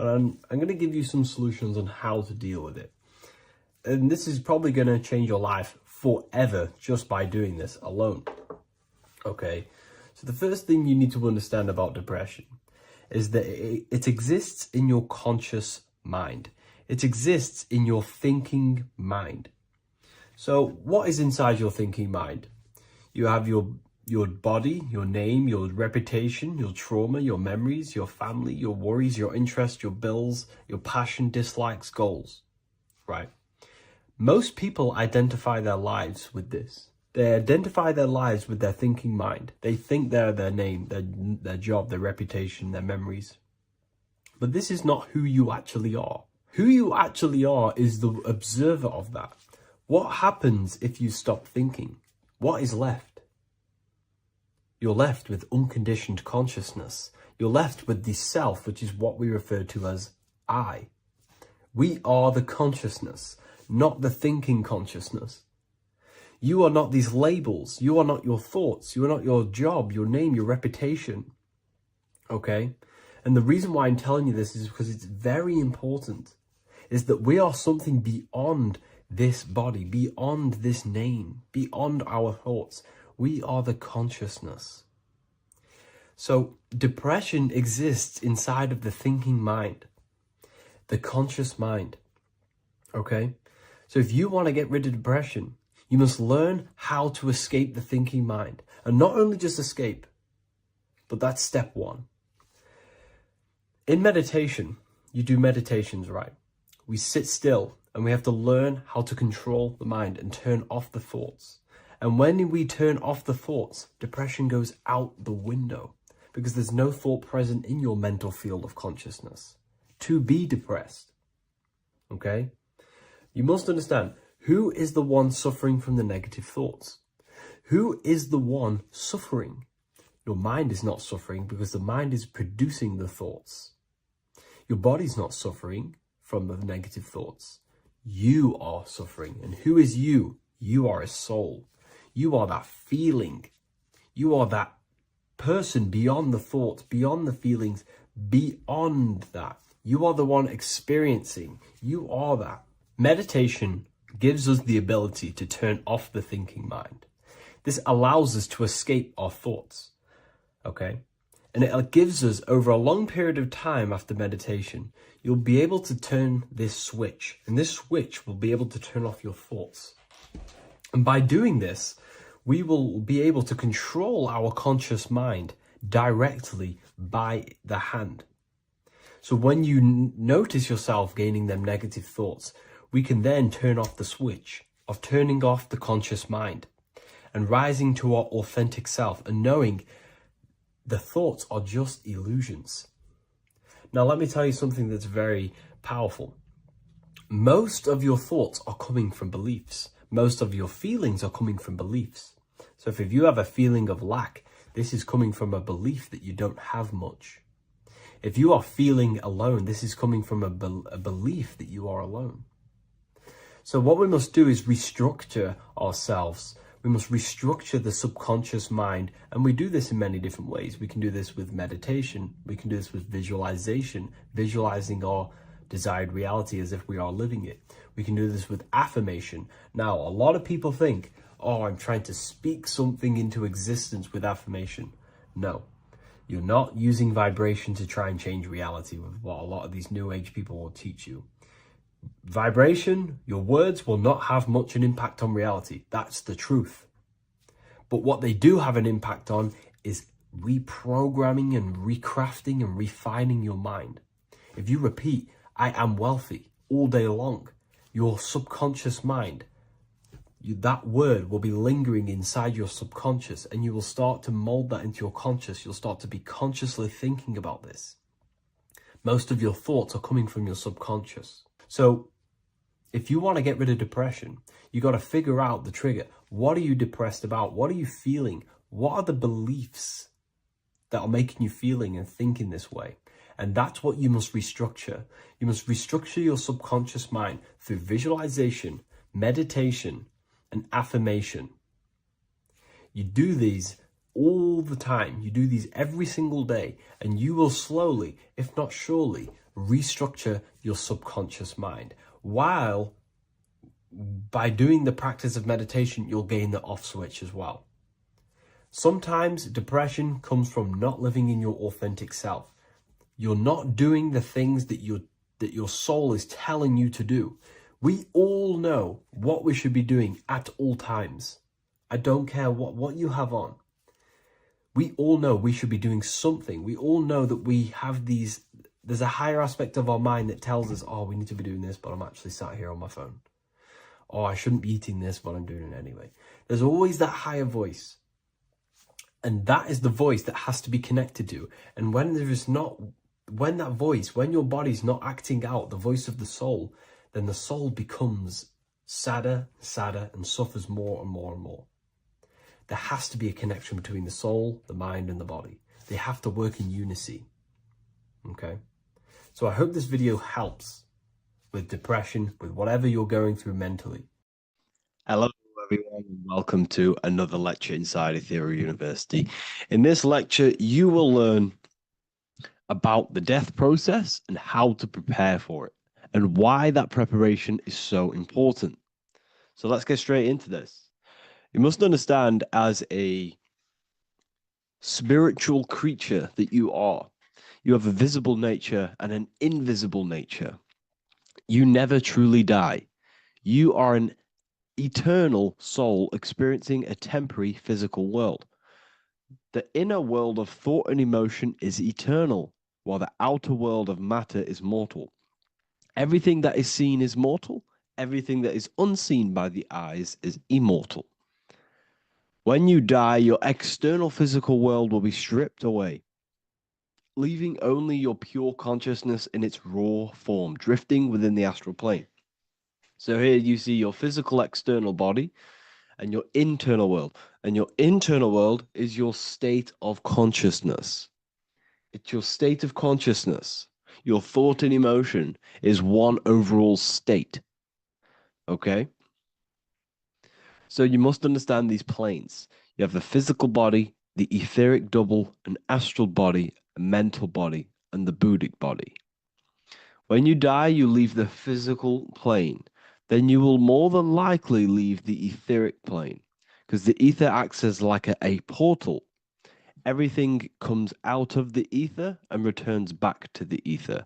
And I'm going to give you some solutions on how to deal with it. And this is probably going to change your life forever just by doing this alone. Okay, so the first thing you need to understand about depression is that it exists in your conscious mind. It exists in your thinking mind. So what is inside your thinking mind? You have your body, your name, your reputation, your trauma, your memories, your family, your worries, your interests, your bills, your passion, dislikes, goals, right? Most people identify their lives with this. They identify their lives with their thinking mind. They think they're their name, their job, their reputation, their memories. But this is not who you actually are. Who you actually are is the observer of that. What happens if you stop thinking? What is left? You're left with unconditioned consciousness. You're left with the self, which is what we refer to as I. We are the consciousness, not the thinking consciousness. You are not these labels. You are not your thoughts. You are not your job, your name, your reputation. Okay? And the reason why I'm telling you this is because it's very important, is that we are something beyond this body, beyond this name, beyond our thoughts. We are the consciousness. So depression exists inside of the thinking mind, the conscious mind. Okay? So if you want to get rid of depression, you must learn how to escape the thinking mind. And not only just escape, but that's step one. In meditation, you do meditations, right? We sit still and we have to learn how to control the mind and turn off the thoughts. And when we turn off the thoughts, depression goes out the window because there's no thought present in your mental field of consciousness to be depressed. Okay? You must understand, who is the one suffering from the negative thoughts? Who is the one suffering? Your mind is not suffering because the mind is producing the thoughts. Your body's not suffering from the negative thoughts. You are suffering. And who is you? You are a soul. You are that feeling. You are that person beyond the thoughts, beyond the feelings, beyond that. You are the one experiencing. You are that. Meditation gives us the ability to turn off the thinking mind. This allows us to escape our thoughts, okay? And it gives us, over a long period of time after meditation, you'll be able to turn this switch, and this switch will be able to turn off your thoughts. And by doing this, we will be able to control our conscious mind directly by the hand. So when you notice yourself gaining them negative thoughts, we can then turn off the switch of turning off the conscious mind and rising to our authentic self and knowing the thoughts are just illusions. Now, let me tell you something that's very powerful. Most of your thoughts are coming from beliefs. Most of your feelings are coming from beliefs. So if you have a feeling of lack, this is coming from a belief that you don't have much. If you are feeling alone, this is coming from a belief that you are alone. So what we must do is restructure ourselves. We must restructure the subconscious mind. And we do this in many different ways. We can do this with meditation. We can do this with visualization, visualizing our desired reality as if we are living it. We can do this with affirmation. Now, a lot of people think, oh, I'm trying to speak something into existence with affirmation. No, you're not using vibration to try and change reality with what a lot of these new age people will teach you. Vibration, your words will not have much an impact on reality. That's the truth. But what they do have an impact on is reprogramming and recrafting and refining your mind. If you repeat, I am wealthy all day long, your subconscious mind, that word will be lingering inside your subconscious, and you will start to mold that into your conscious. You'll start to be consciously thinking about this. Most of your thoughts are coming from your subconscious. So if you want to get rid of depression, you got to figure out the trigger. What are you depressed about? What are you feeling? What are the beliefs that are making you feeling and thinking this way? And that's what you must restructure. You must restructure your subconscious mind through visualization, meditation, and affirmation. You do these all the time. You do these every single day, and you will slowly, if not surely, restructure your subconscious mind. While by doing the practice of meditation, you'll gain the off switch as well. Sometimes depression comes from not living in your authentic self. You're not doing the things that your soul is telling you to do. We all know what we should be doing at all times. I don't care what you have on. We all know we should be doing something. We all know that we have there's a higher aspect of our mind that tells us, oh, we need to be doing this, but I'm actually sat here on my phone. Oh, I shouldn't be eating this, but I'm doing it anyway. There's always that higher voice. And that is the voice that has to be connected to. And when your body's not acting out the voice of the soul, then the soul becomes sadder, and suffers more and more and more. There has to be a connection between the soul, the mind, and the body. They have to work in unison. Okay? So I hope this video helps with depression, with whatever you're going through mentally. Hello, everyone, and welcome to another lecture inside Ethereal University. In this lecture, you will learn about the death process and how to prepare for it, and why that preparation is so important. So let's get straight into this. You must understand, as a spiritual creature that you are, you have a visible nature and an invisible nature. You never truly die. You are an eternal soul experiencing a temporary physical world. The inner world of thought and emotion is eternal, while the outer world of matter is mortal. Everything that is seen is mortal. Everything that is unseen by the eyes is immortal. When you die, your external physical world will be stripped away, leaving only your pure consciousness in its raw form, drifting within the astral plane. So here you see your physical external body and your internal world. And your internal world is your state of consciousness. It's your state of consciousness. Your thought and emotion is one overall state. Okay? So you must understand these planes. You have the physical body, the etheric double, an astral body, a mental body, and the Buddhic body. When you die, you leave the physical plane. Then you will more than likely leave the etheric plane, because the ether acts as like a portal. Everything comes out of the ether and returns back to the ether.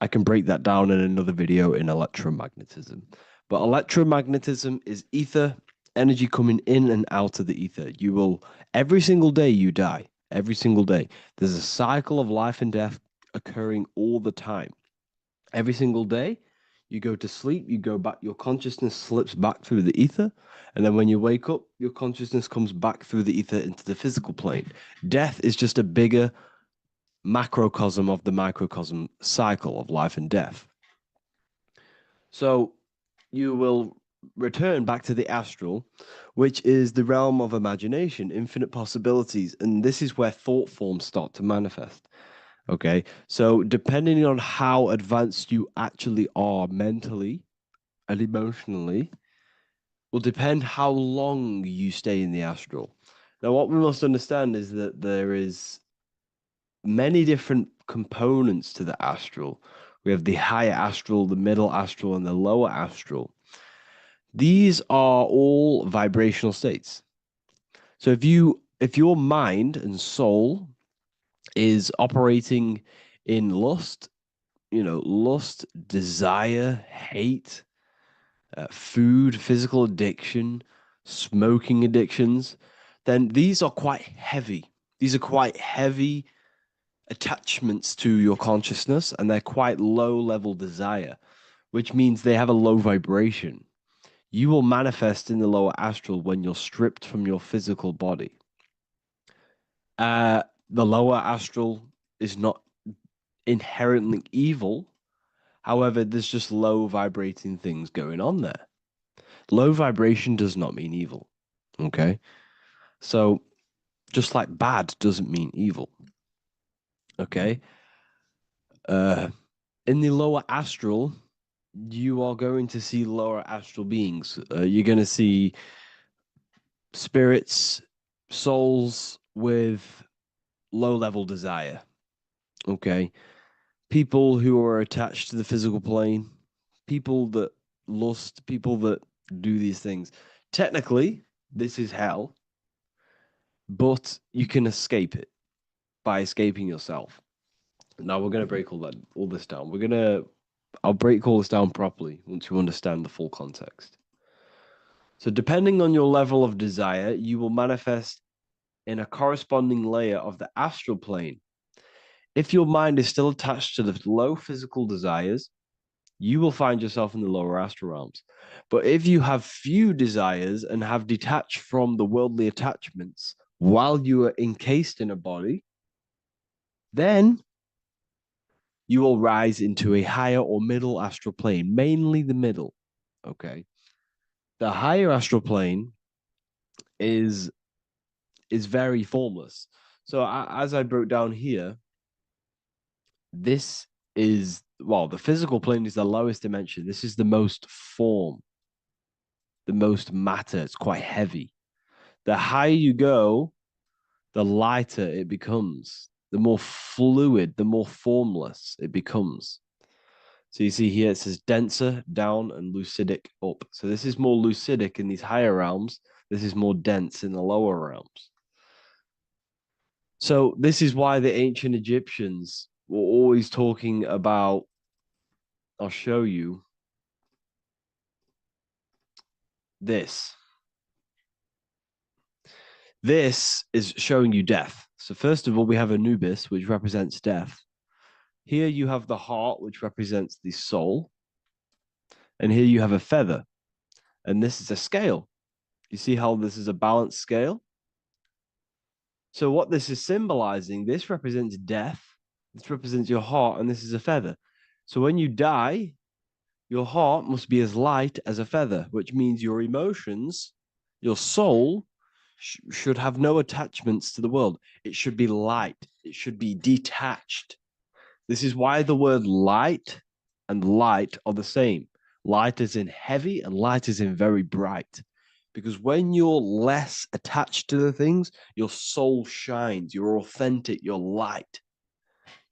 I can break that down in another video in electromagnetism. But electromagnetism is ether, energy coming in and out of the ether. You will, every single day you die, every single day. There's a cycle of life and death occurring all the time. Every single day, you go to sleep, you go back, your consciousness slips back through the ether. And then when you wake up, your consciousness comes back through the ether into the physical plane. Death is just a bigger macrocosm of the microcosm cycle of life and death. So you will return back to the astral, which is the realm of imagination, infinite possibilities. And this is where thought forms start to manifest. Okay, so depending on how advanced you actually are mentally and emotionally, will depend how long you stay in the astral. Now, what we must understand is that there is many different components to the astral. We have the higher astral, the middle astral, and the lower astral. These are all vibrational states. So if your mind and soul is operating in lust, lust, desire, hate, food, physical addiction, smoking addictions, then these are quite heavy. These are quite heavy attachments to your consciousness, and they're quite low level desire, which means they have a low vibration. You will manifest in the lower astral when you're stripped from your physical body. The lower astral is not inherently evil. However, there's just low vibrating things going on there. Low vibration does not mean evil. Okay? So, just like bad doesn't mean evil. Okay? In the lower astral, you are going to see lower astral beings. You're going to see spirits, souls with low level desire. Okay? people who are attached to the physical plane, people that lust, people that do these things. Technically, this is hell, but you can escape it by escaping yourself. Now we're going to break all this down. I'll break all this down properly once you understand the full context. So depending on your level of desire, you will manifest in a corresponding layer of the astral plane. If your mind is still attached to the low physical desires, you will find yourself in the lower astral realms. But if you have few desires and have detached from the worldly attachments while you are encased in a body, then you will rise into a higher or middle astral plane, mainly the middle. Okay. The higher astral plane is very formless. So as I broke down here, this is, well, the physical plane is the lowest dimension. This is the most form, the most matter. It's quite heavy. The higher you go, the lighter it becomes, the more fluid, the more formless it becomes. So you see here it says denser down and lucidic up. So this is more lucidic in these higher realms. This is more dense in the lower realms. So this is why the ancient Egyptians were always talking about, I'll show you this. This is showing you death. So first of all, we have Anubis, which represents death. Here you have the heart, which represents the soul. And here you have a feather. And this is a scale. You see how this is a balanced scale? So what this is symbolizing, this represents death. This represents your heart, and this is a feather. So when you die, your heart must be as light as a feather, which means your emotions, your soul, should have no attachments to the world. It should be light. It should be detached. This is why the word light and light are the same. Light is in heavy and light is in very bright. Because when you're less attached to the things, your soul shines. You're authentic. You're light.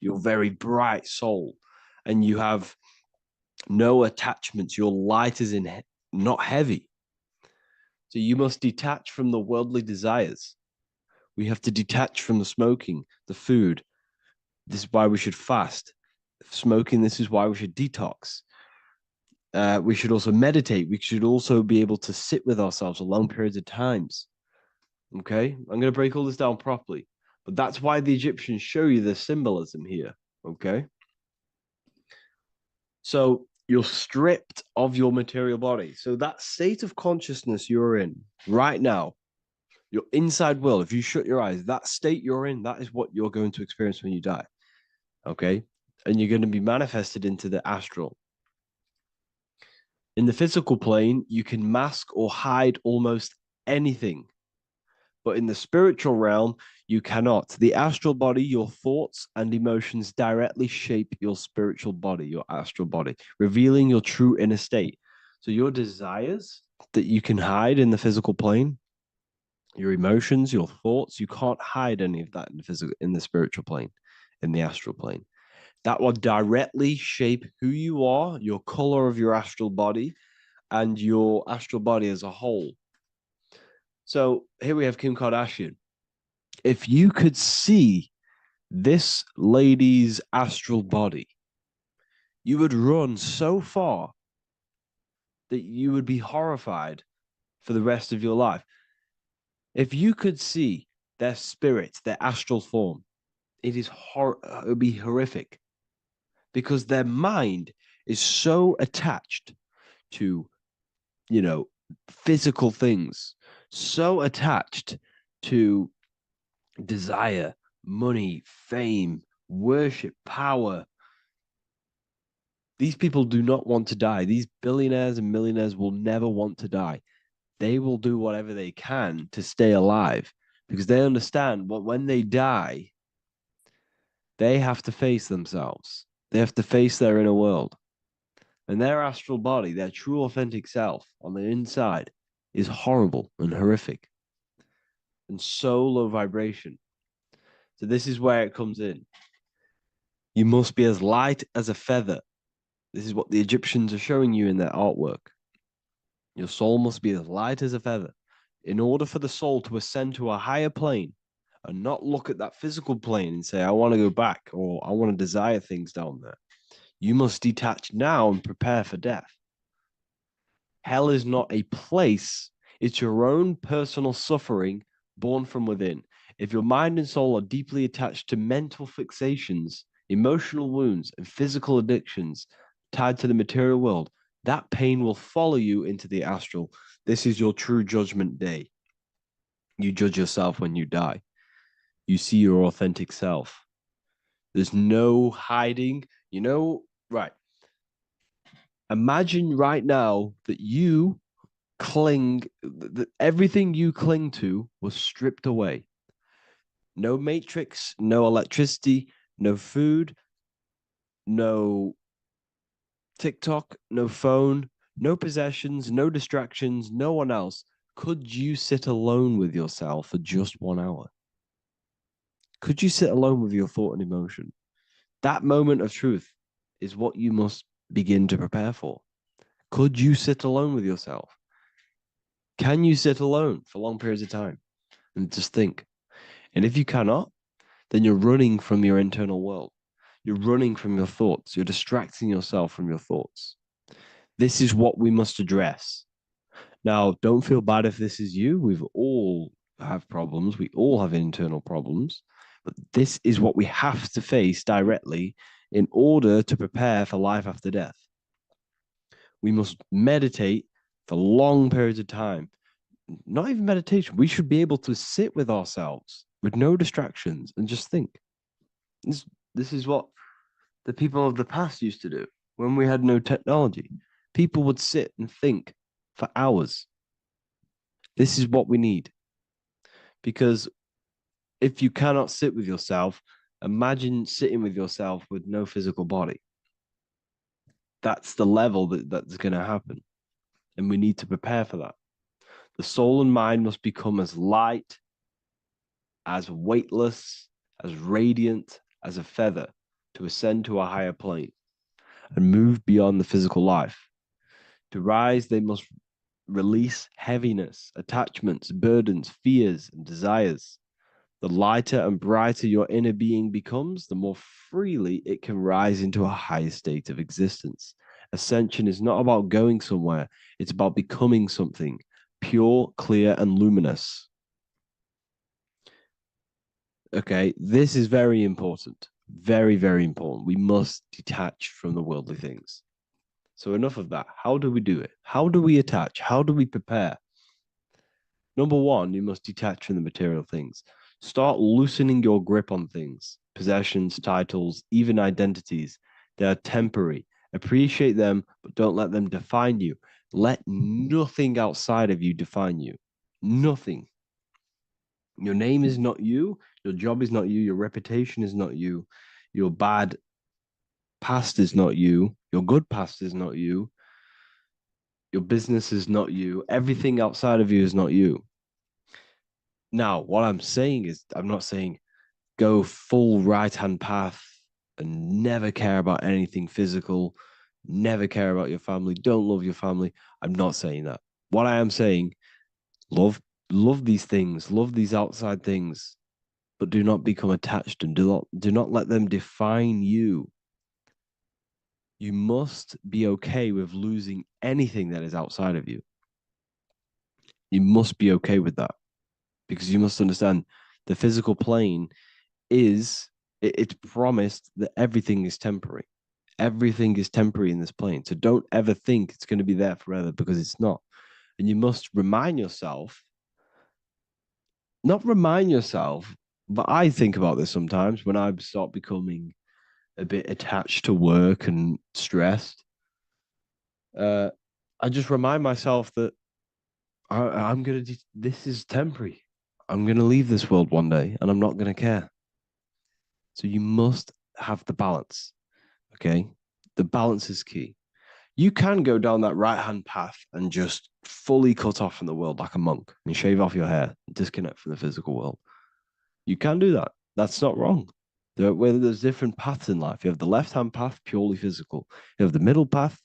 You're very bright soul. And you have no attachments. Your light is in not heavy. So you must detach from the worldly desires. We have to detach from the smoking, the food. This is why we should fast. Smoking, this is why we should detox. We should also meditate. We should also be able to sit with ourselves for long periods of times. Okay, I'm going to break all this down properly. But that's why the Egyptians show you the symbolism here. Okay. So you're stripped of your material body. So that state of consciousness you're in right now, your inside world, if you shut your eyes, that state you're in, that is what you're going to experience when you die. Okay. And you're going to be manifested into the astral. In the physical plane, you can mask or hide almost anything. But in the spiritual realm, you cannot. The astral body, your thoughts and emotions directly shape your spiritual body, your astral body, revealing your true inner state. So your desires that you can hide in the physical plane, your emotions, your thoughts, you can't hide any of that in the spiritual plane, in the astral plane. That will directly shape who you are, your color of your astral body, and your astral body as a whole. So here we have Kim Kardashian. If you could see this lady's astral body, you would run so far that you would be horrified for the rest of your life. If you could see their spirit, their astral form, it would be horrific because their mind is so attached to, physical things, so attached to desire, money, fame, worship, power. These people do not want to die. These billionaires and millionaires will never want to die. They will do whatever they can to stay alive because they understand what when they die, they have to face themselves. They have to face their inner world. And their astral body, their true authentic self on the inside is horrible and horrific and so low vibration. So this is where it comes in. You must be as light as a feather. This is what the Egyptians are showing you in their artwork. Your soul must be as light as a feather. In order for the soul to ascend to a higher plane and not look at that physical plane and say, I want to go back or I want to desire things down there, you must detach now and prepare for death. Hell is not a place, it's your own personal suffering born from within. If your mind and soul are deeply attached to mental fixations, emotional wounds, and physical addictions tied to the material world, that pain will follow you into the astral. This is your true judgment day. You judge yourself when you die. You see your authentic self. There's no hiding. Right. Imagine right now that you that everything you cling to was stripped away. No matrix, no electricity, no food, no TikTok, no phone, no possessions, no distractions, no one else. Could you sit alone with yourself for just 1 hour? Could you sit alone with your thought and emotion? That moment of truth is what you must begin to prepare for. Could you sit alone with yourself? Can you sit alone for long periods of time and just think? And if you cannot, then you're running from your internal world. You're running from your thoughts. You're distracting yourself from your thoughts. This is what we must address. Now, don't feel bad if this is you. We've all have problems. We all have internal problems. But this is what we have to face directly in order to prepare for life after death. We must meditate for long periods of time. Not even meditation. We should be able to sit with ourselves with no distractions and just think. This is what the people of the past used to do when we had no technology. People would sit and think for hours. This is what we need. Because if you cannot sit with yourself, imagine sitting with yourself with no physical body. That's the level that's going to happen. And we need to prepare for that. The soul and mind must become as light, as weightless, as radiant as a feather to ascend to a higher plane and move beyond the physical life. To rise, they must release heaviness, attachments, burdens, fears, and desires. The lighter and brighter your inner being becomes, the more freely it can rise into a higher state of existence. Ascension is not about going somewhere, it's about becoming something pure, clear, and luminous. Okay, this is very important. Very, very important. We must detach from the worldly things. So, enough of that. How do we do it? How do we attach? How do we prepare? Number one, you must detach from the material things. Start loosening your grip on things, possessions, titles, even identities. They are temporary. Appreciate them, but don't let them define you. Let nothing outside of you define you. Nothing. Your name is not you. Your job is not you. Your reputation is not you. Your bad past is not you. Your good past is not you. Your business is not you. Everything outside of you is not you. Now, what I'm saying is, I'm not saying go full right-hand path and never care about anything physical, never care about your family, don't love your family. I'm not saying that. What I am saying, love these things, love these outside things, but do not become attached and do not let them define you. You must be okay with losing anything that is outside of you. You must be okay with that because you must understand the physical plane it's promised that everything is temporary. Everything is temporary in this plane. So don't ever think it's going to be there forever because it's not. And you must remind yourself, not remind yourself, but I think about this sometimes when I start becoming a bit attached to work and stressed. I just remind myself that I'm going to, this is temporary. I'm going to leave this world one day and I'm not going to care. So you must have the balance. Okay. The balance is key. You can go down that right hand path and just fully cut off from the world like a monk and shave off your hair, disconnect from the physical world. You can do that. That's not wrong. There's different paths in life. You have the left-hand path, purely physical. You have the middle path,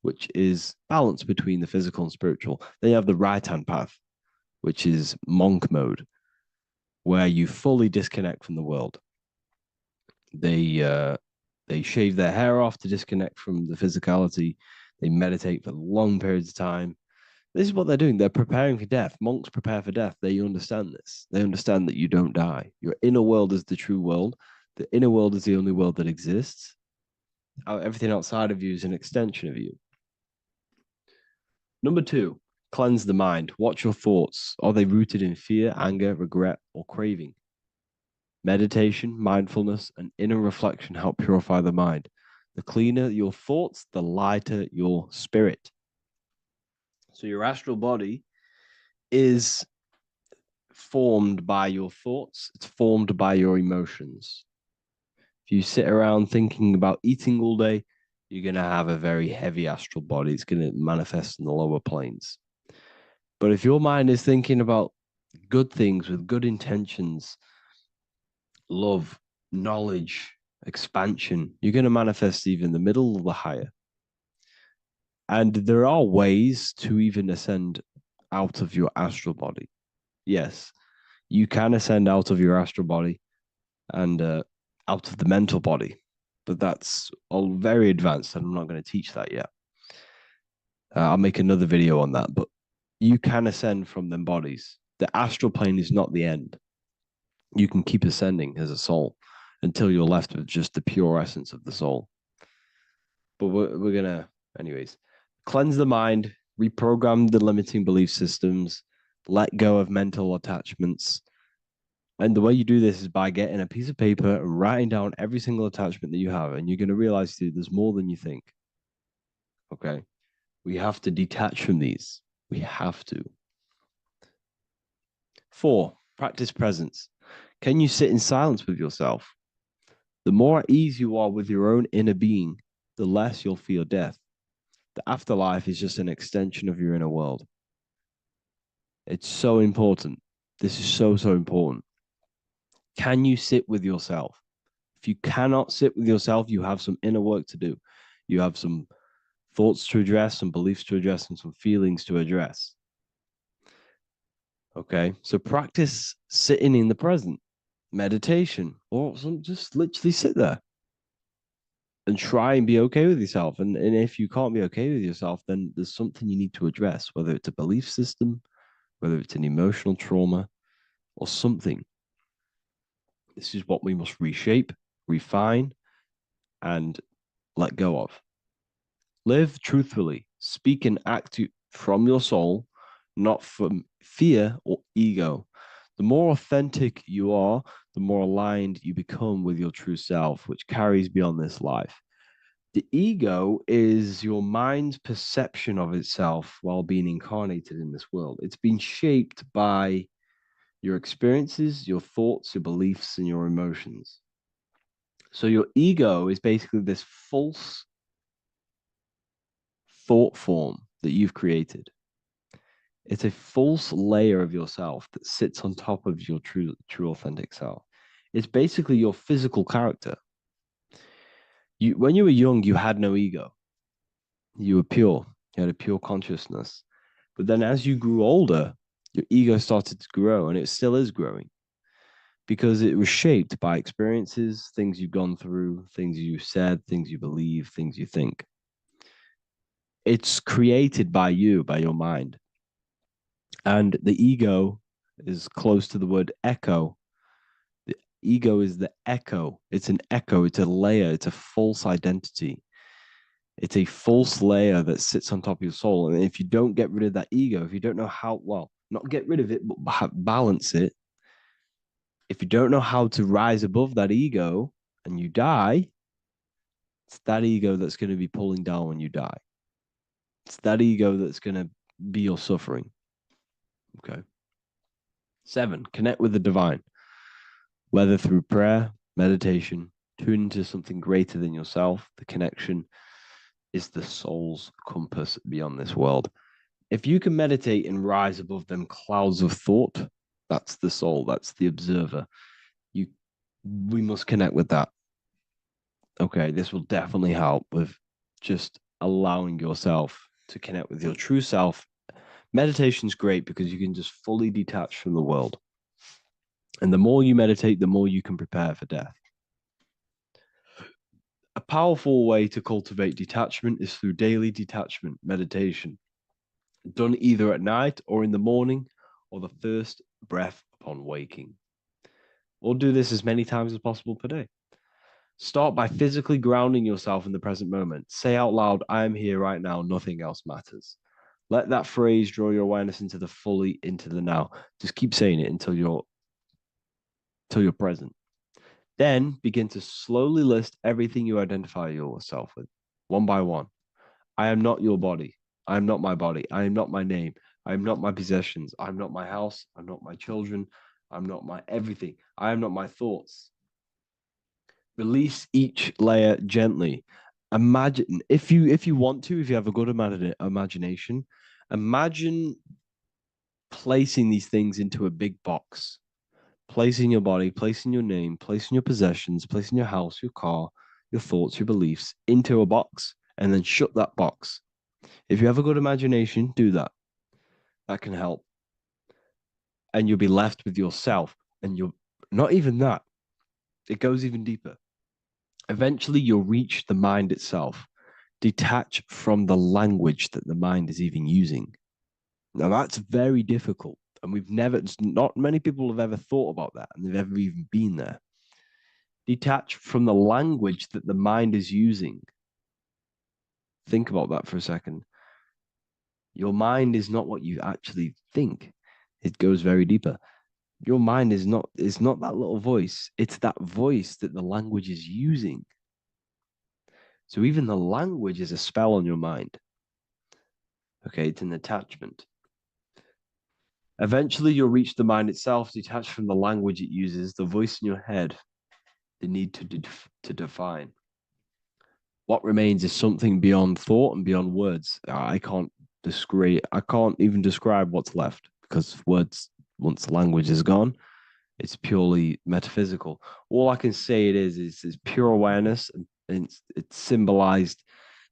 which is balance between the physical and spiritual. Then you have the right-hand path, which is monk mode, where you fully disconnect from the world. They shave their hair off to disconnect from the physicality. They meditate for long periods of time. This is what they're doing. They're preparing for death. Monks prepare for death. They understand this. They understand that you don't die. Your inner world is the true world. The inner world is the only world that exists. Everything outside of you is an extension of you. Number 2, cleanse the mind. Watch your thoughts. Are they rooted in fear, anger, regret, or craving? Meditation, mindfulness, and inner reflection help purify the mind. The cleaner your thoughts, the lighter your spirit. So your astral body is formed by your thoughts. It's formed by your emotions. If you sit around thinking about eating all day, you're going to have a very heavy astral body. It's going to manifest in the lower planes. But if your mind is thinking about good things with good intentions, love, knowledge, expansion, you're going to manifest even the middle or the higher. And there are ways to even ascend out of your astral body. Yes, you can ascend out of your astral body and out of the mental body, but that's all very advanced, and I'm not going to teach that yet. I'll make another video on that, but you can ascend from them bodies. The astral plane is not the end. You can keep ascending as a soul until you're left with just the pure essence of the soul. But we're going to, anyways, cleanse the mind, reprogram the limiting belief systems, let go of mental attachments. And the way you do this is by getting a piece of paper and writing down every single attachment that you have. And you're going to realize, dude, there's more than you think. Okay. We have to detach from these. We have to. 4, practice presence. Can you sit in silence with yourself? The more at ease you are with your own inner being, the less you'll fear death. The afterlife is just an extension of your inner world. It's so important. This is so, so important. Can you sit with yourself? If you cannot sit with yourself, you have some inner work to do. You have some thoughts to address, some beliefs to address, and some feelings to address. Okay, so practice sitting in the present, meditation, or just literally sit there and try and be okay with yourself. And if you can't be okay with yourself, then there's something you need to address, whether it's a belief system, whether it's an emotional trauma, or something. This is what we must reshape, refine, and let go of. Live truthfully. Speak and act from your soul, not from fear or ego. The more authentic you are, the more aligned you become with your true self, which carries beyond this life. The ego is your mind's perception of itself while being incarnated in this world. It's been shaped by your experiences, your thoughts, your beliefs, and your emotions. So your ego is basically this false thought form that you've created. It's a false layer of yourself that sits on top of your true authentic self. It's basically your physical character. When you were young, you had no ego. You were pure. You had a pure consciousness. But then as you grew older, your ego started to grow, and it still is growing because it was shaped by experiences, things you've gone through, things you said, things you believe, things you think. It's created by you, by your mind. And the ego is close to the word echo. The ego is the echo. It's an echo. It's a layer. It's a false identity. It's a false layer that sits on top of your soul. And if you don't get rid of that ego, if you don't know how, well, not get rid of it, but balance it. If you don't know how to rise above that ego and you die, it's that ego that's going to be pulling down when you die. It's that ego that's going to be your suffering. Okay. 7, connect with the divine, whether through prayer, meditation, tune into something greater than yourself. The connection is the soul's compass beyond this world. If you can meditate and rise above them clouds of thought, that's the soul, that's the observer. we must connect with that. Okay, this will definitely help with just allowing yourself to connect with your true self. Meditation's great because you can just fully detach from the world. And the more you meditate, the more you can prepare for death. A powerful way to cultivate detachment is through daily detachment meditation, done either at night or in the morning or the first breath upon waking. We'll do this as many times as possible per day. Start by physically grounding yourself in the present moment. Say out loud, I am here right now, nothing else matters. Let that phrase draw your awareness into the now. Just keep saying it until you're present. Then begin to slowly list everything you identify yourself with, one by one. I am not your body. I am not my body. I am not my name. I am not my possessions. I'm not my house. I'm not my children. I'm not my everything. I am not my thoughts. Release each layer gently. Imagine if you want to, if you have a good imagination, imagine placing these things into a big box. Placing your body, placing your name, placing your possessions, placing your house, your car, your thoughts, your beliefs into a box, and then shut that box. If you have a good imagination, do that. That can help. And you'll be left with yourself. And you're not even that. It goes even deeper. Eventually, you'll reach the mind itself. Detach from the language that the mind is even using. Now, that's very difficult. And not many people have ever thought about that, and they've ever even been there. Detach from the language that the mind is using. Think about that for a second. Your mind is not what you actually think. It goes very deeper. Your mind is not that little voice. It's that voice that the language is using. So even the language is a spell on your mind. Okay, it's an attachment. Eventually, you'll reach the mind itself, detached from the language it uses, the voice in your head, the need to define. What remains is something beyond thought and beyond words. I can't even describe what's left because words, once the language is gone, it's purely metaphysical. All I can say is pure awareness, and it's symbolized.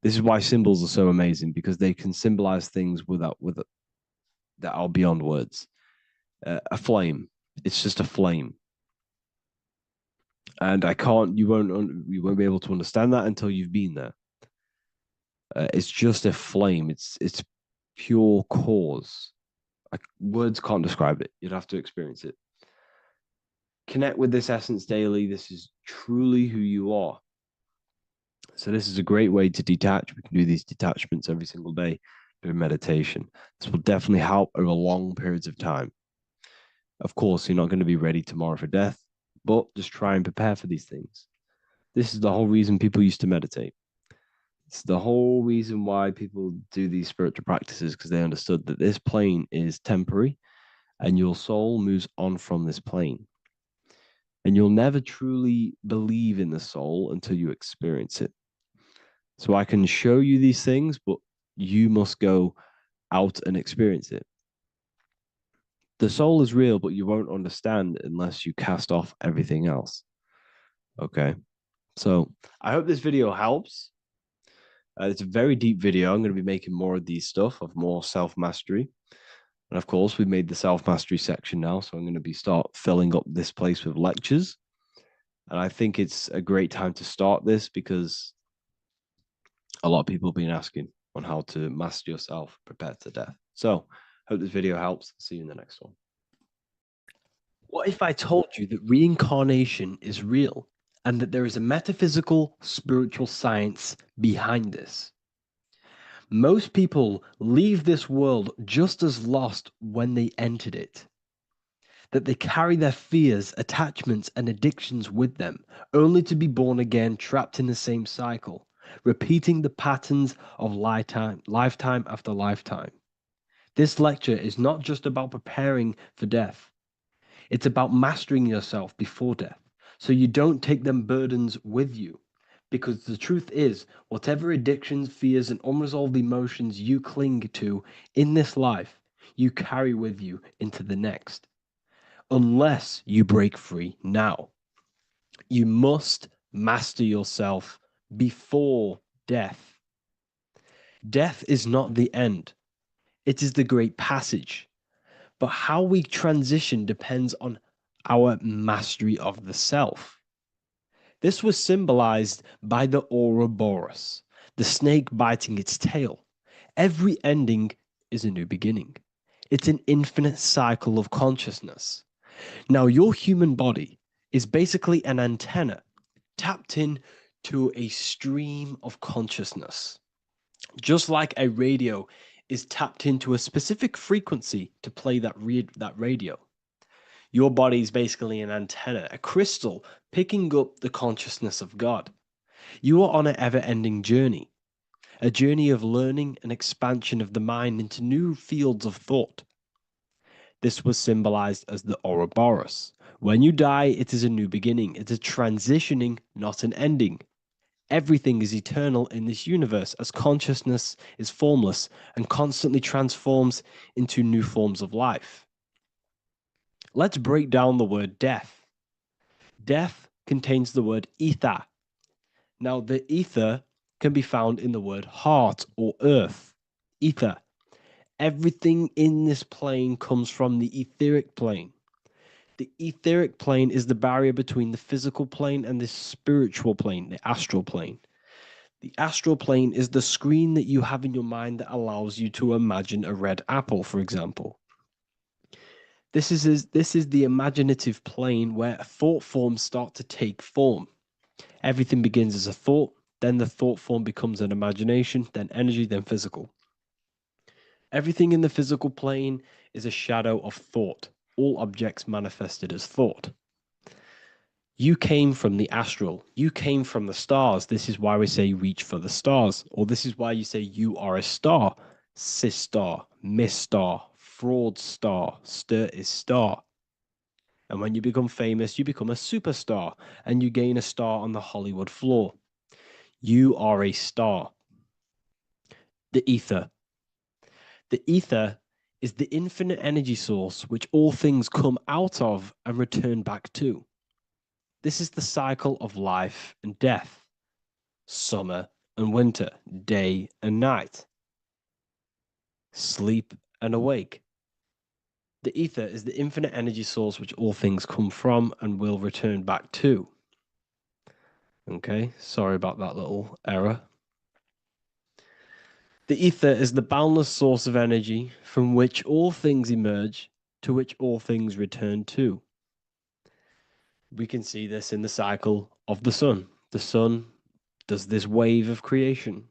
This is why symbols are so amazing because they can symbolize things that are beyond words. A flame, it's just a flame, and you won't be able to understand that until you've been there. It's just a flame. It's pure cause. Words can't describe it. You'd have to experience it. Connect with this essence daily. This is truly who you are. So this is a great way to detach. We can do these detachments every single day during meditation. This will definitely help over long periods of time. Of course, you're not going to be ready tomorrow for death, but just try and prepare for these things. This is the whole reason people used to meditate. It's the whole reason why people do these spiritual practices, because they understood that this plane is temporary and your soul moves on from this plane. And you'll never truly believe in the soul until you experience it. So I can show you these things, but you must go out and experience it. The soul is real, but you won't understand unless you cast off everything else. Okay. So I hope this video helps. It's a very deep video. I'm going to be making more of these stuff, of more self-mastery. And of course, we've made the self-mastery section now. So I'm going to start filling up this place with lectures. And I think it's a great time to start this because a lot of people have been asking on how to master yourself, prepare to death. So hope this video helps. See you in the next one. What if I told you that reincarnation is real and that there is a metaphysical, spiritual science behind this? Most people leave this world just as lost when they entered it. That they carry their fears, attachments, and addictions with them, only to be born again trapped in the same cycle, repeating the patterns of lifetime after lifetime. This lecture is not just about preparing for death. It's about mastering yourself before death, so you don't take them burdens with you. Because the truth is, whatever addictions, fears, and unresolved emotions you cling to in this life, you carry with you into the next. Unless you break free now. You must master yourself before death. Death is not the end, it is the great passage. But how we transition depends on our mastery of the self. This was symbolized by the Ouroboros, the snake biting its tail. Every ending is a new beginning. It's an infinite cycle of consciousness. Now, your human body is basically an antenna tapped in to a stream of consciousness. Just like a radio is tapped into a specific frequency to play that radio. Your body is basically an antenna, a crystal picking up the consciousness of God. You are on an ever-ending journey, a journey of learning and expansion of the mind into new fields of thought. This was symbolized as the Ouroboros. When you die, it is a new beginning. It's a transitioning, not an ending. Everything is eternal in this universe as consciousness is formless and constantly transforms into new forms of life. Let's break down the word death. Death contains the word ether. Now, the ether can be found in the word heart or earth. Ether. Everything in this plane comes from the etheric plane. The etheric plane is the barrier between the physical plane and the spiritual plane, the astral plane. The astral plane is the screen that you have in your mind that allows you to imagine a red apple, for example. This is the imaginative plane where thought forms start to take form. Everything begins as a thought, then the thought form becomes an imagination, then energy, then physical. Everything in the physical plane is a shadow of thought, all objects manifested as thought. You came from the astral. You came from the stars. This is why we say reach for the stars. Or this is why you say you are a star. Cis star, miss star, fraud star, stir is star. And when you become famous, you become a superstar and you gain a star on the Hollywood floor. You are a star. The ether. The ether is the infinite energy source which all things come out of and return back to. This is the cycle of life and death, summer and winter, day and night, sleep and awake. The ether is the infinite energy source which all things come from and will return back to. Okay, sorry about that little error. The ether is the boundless source of energy from which all things emerge, to which all things return to. We can see this in the cycle of the sun. The sun does this wave of creation.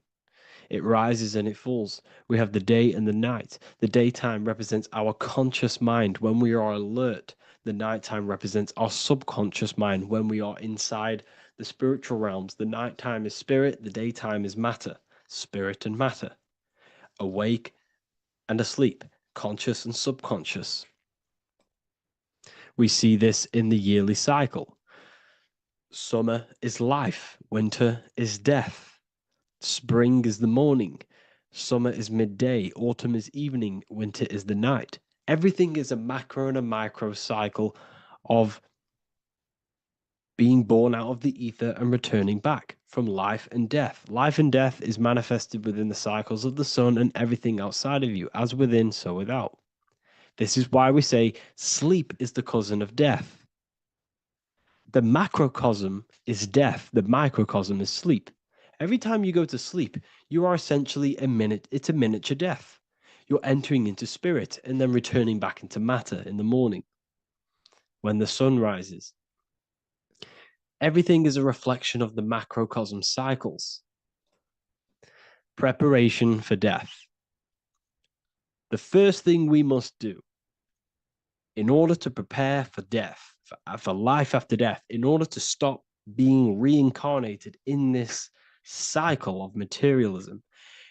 It rises and it falls. We have the day and the night. The daytime represents our conscious mind when we are alert. The nighttime represents our subconscious mind when we are inside the spiritual realms. The nighttime is spirit, the daytime is matter, spirit and matter, awake and asleep, conscious and subconscious. We see this in the yearly cycle. Summer is life, winter is death. Spring is the morning, summer is midday, autumn is evening, winter is the night. Everything is a macro and a micro cycle of being born out of the ether and returning back from life and death. Life and death is manifested within the cycles of the sun and everything outside of you, as within, so without. This is why we say sleep is the cousin of death. The macrocosm is death, the microcosm is sleep. Every time you go to sleep, you are essentially it's a miniature death. You're entering into spirit and then returning back into matter in the morning when the sun rises. Everything is a reflection of the macrocosm cycles. Preparation for death. The first thing we must do in order to prepare for death, for life after death, in order to stop being reincarnated in this cycle of materialism,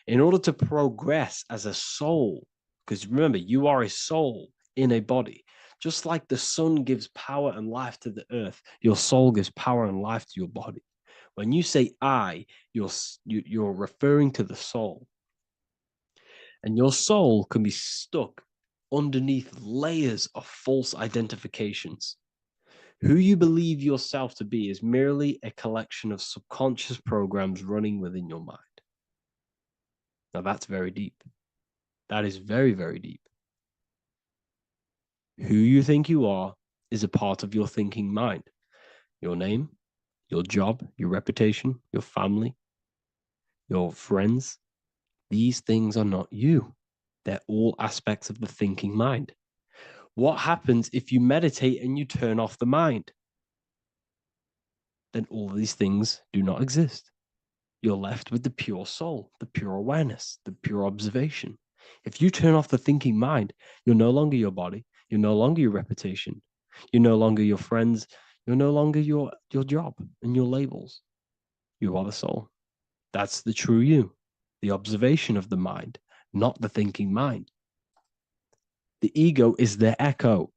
in order to progress as a soul, because remember, you are a soul in a body. Just like the sun gives power and life to the earth, your soul gives power and life to your body. When you say I, you're referring to the soul. And your soul can be stuck underneath layers of false identifications. Who you believe yourself to be is merely a collection of subconscious programs running within your mind. Now that's very deep. That is very, very deep. Who you think you are is a part of your thinking mind. Your name, your job, your reputation, your family, your friends. These things are not you. They're all aspects of the thinking mind. What happens if you meditate and you turn off the mind? Then all these things do not exist. You're left with the pure soul, the pure awareness, the pure observation. If you turn off the thinking mind, you're no longer your body, you're no longer your reputation, you're no longer your friends, you're no longer your job and your labels. You are the soul. That's the true you, the observation of the mind, not the thinking mind. The ego is the echo.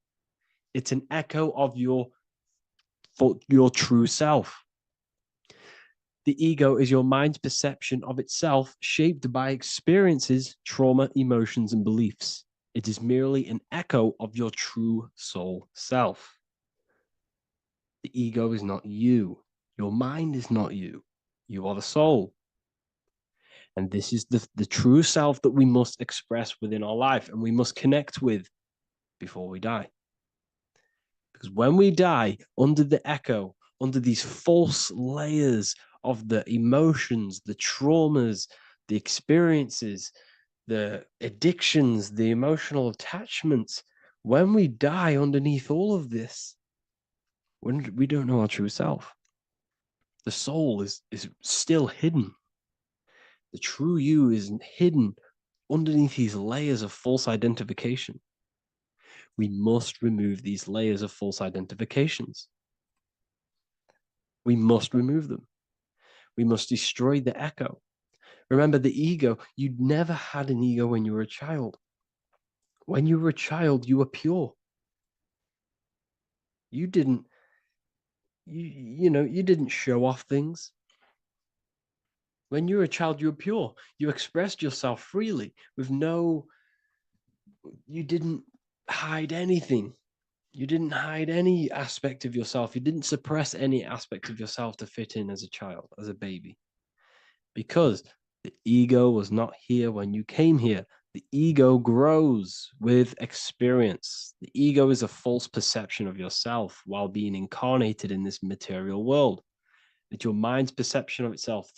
It's an echo of your true self. The ego is your mind's perception of itself, shaped by experiences, trauma, emotions, and beliefs. It is merely an echo of your true soul self. The ego is not you. Your mind is not you. You are the soul. And this is the true self that we must express within our life and we must connect with before we die. Because when we die under the echo, under these false layers of the emotions, the traumas, the experiences, the addictions, the emotional attachments, when we die underneath all of this, when we don't know our true self, the soul is still hidden. The true you is hidden underneath these layers of false identification. We must remove these layers of false identifications. We must remove them. We must destroy the echo. Remember, the ego, you never had an ego when you were a child. When you were a child, you were pure. You didn't, you didn't show off things. When you were a child, you were pure. You expressed yourself freely with you didn't hide anything. You didn't hide any aspect of yourself. You didn't suppress any aspect of yourself to fit in as a child, as a baby. Because the ego was not here when you came here. The ego grows with experience. The ego is a false perception of yourself while being incarnated in this material world. It's your mind's perception of itself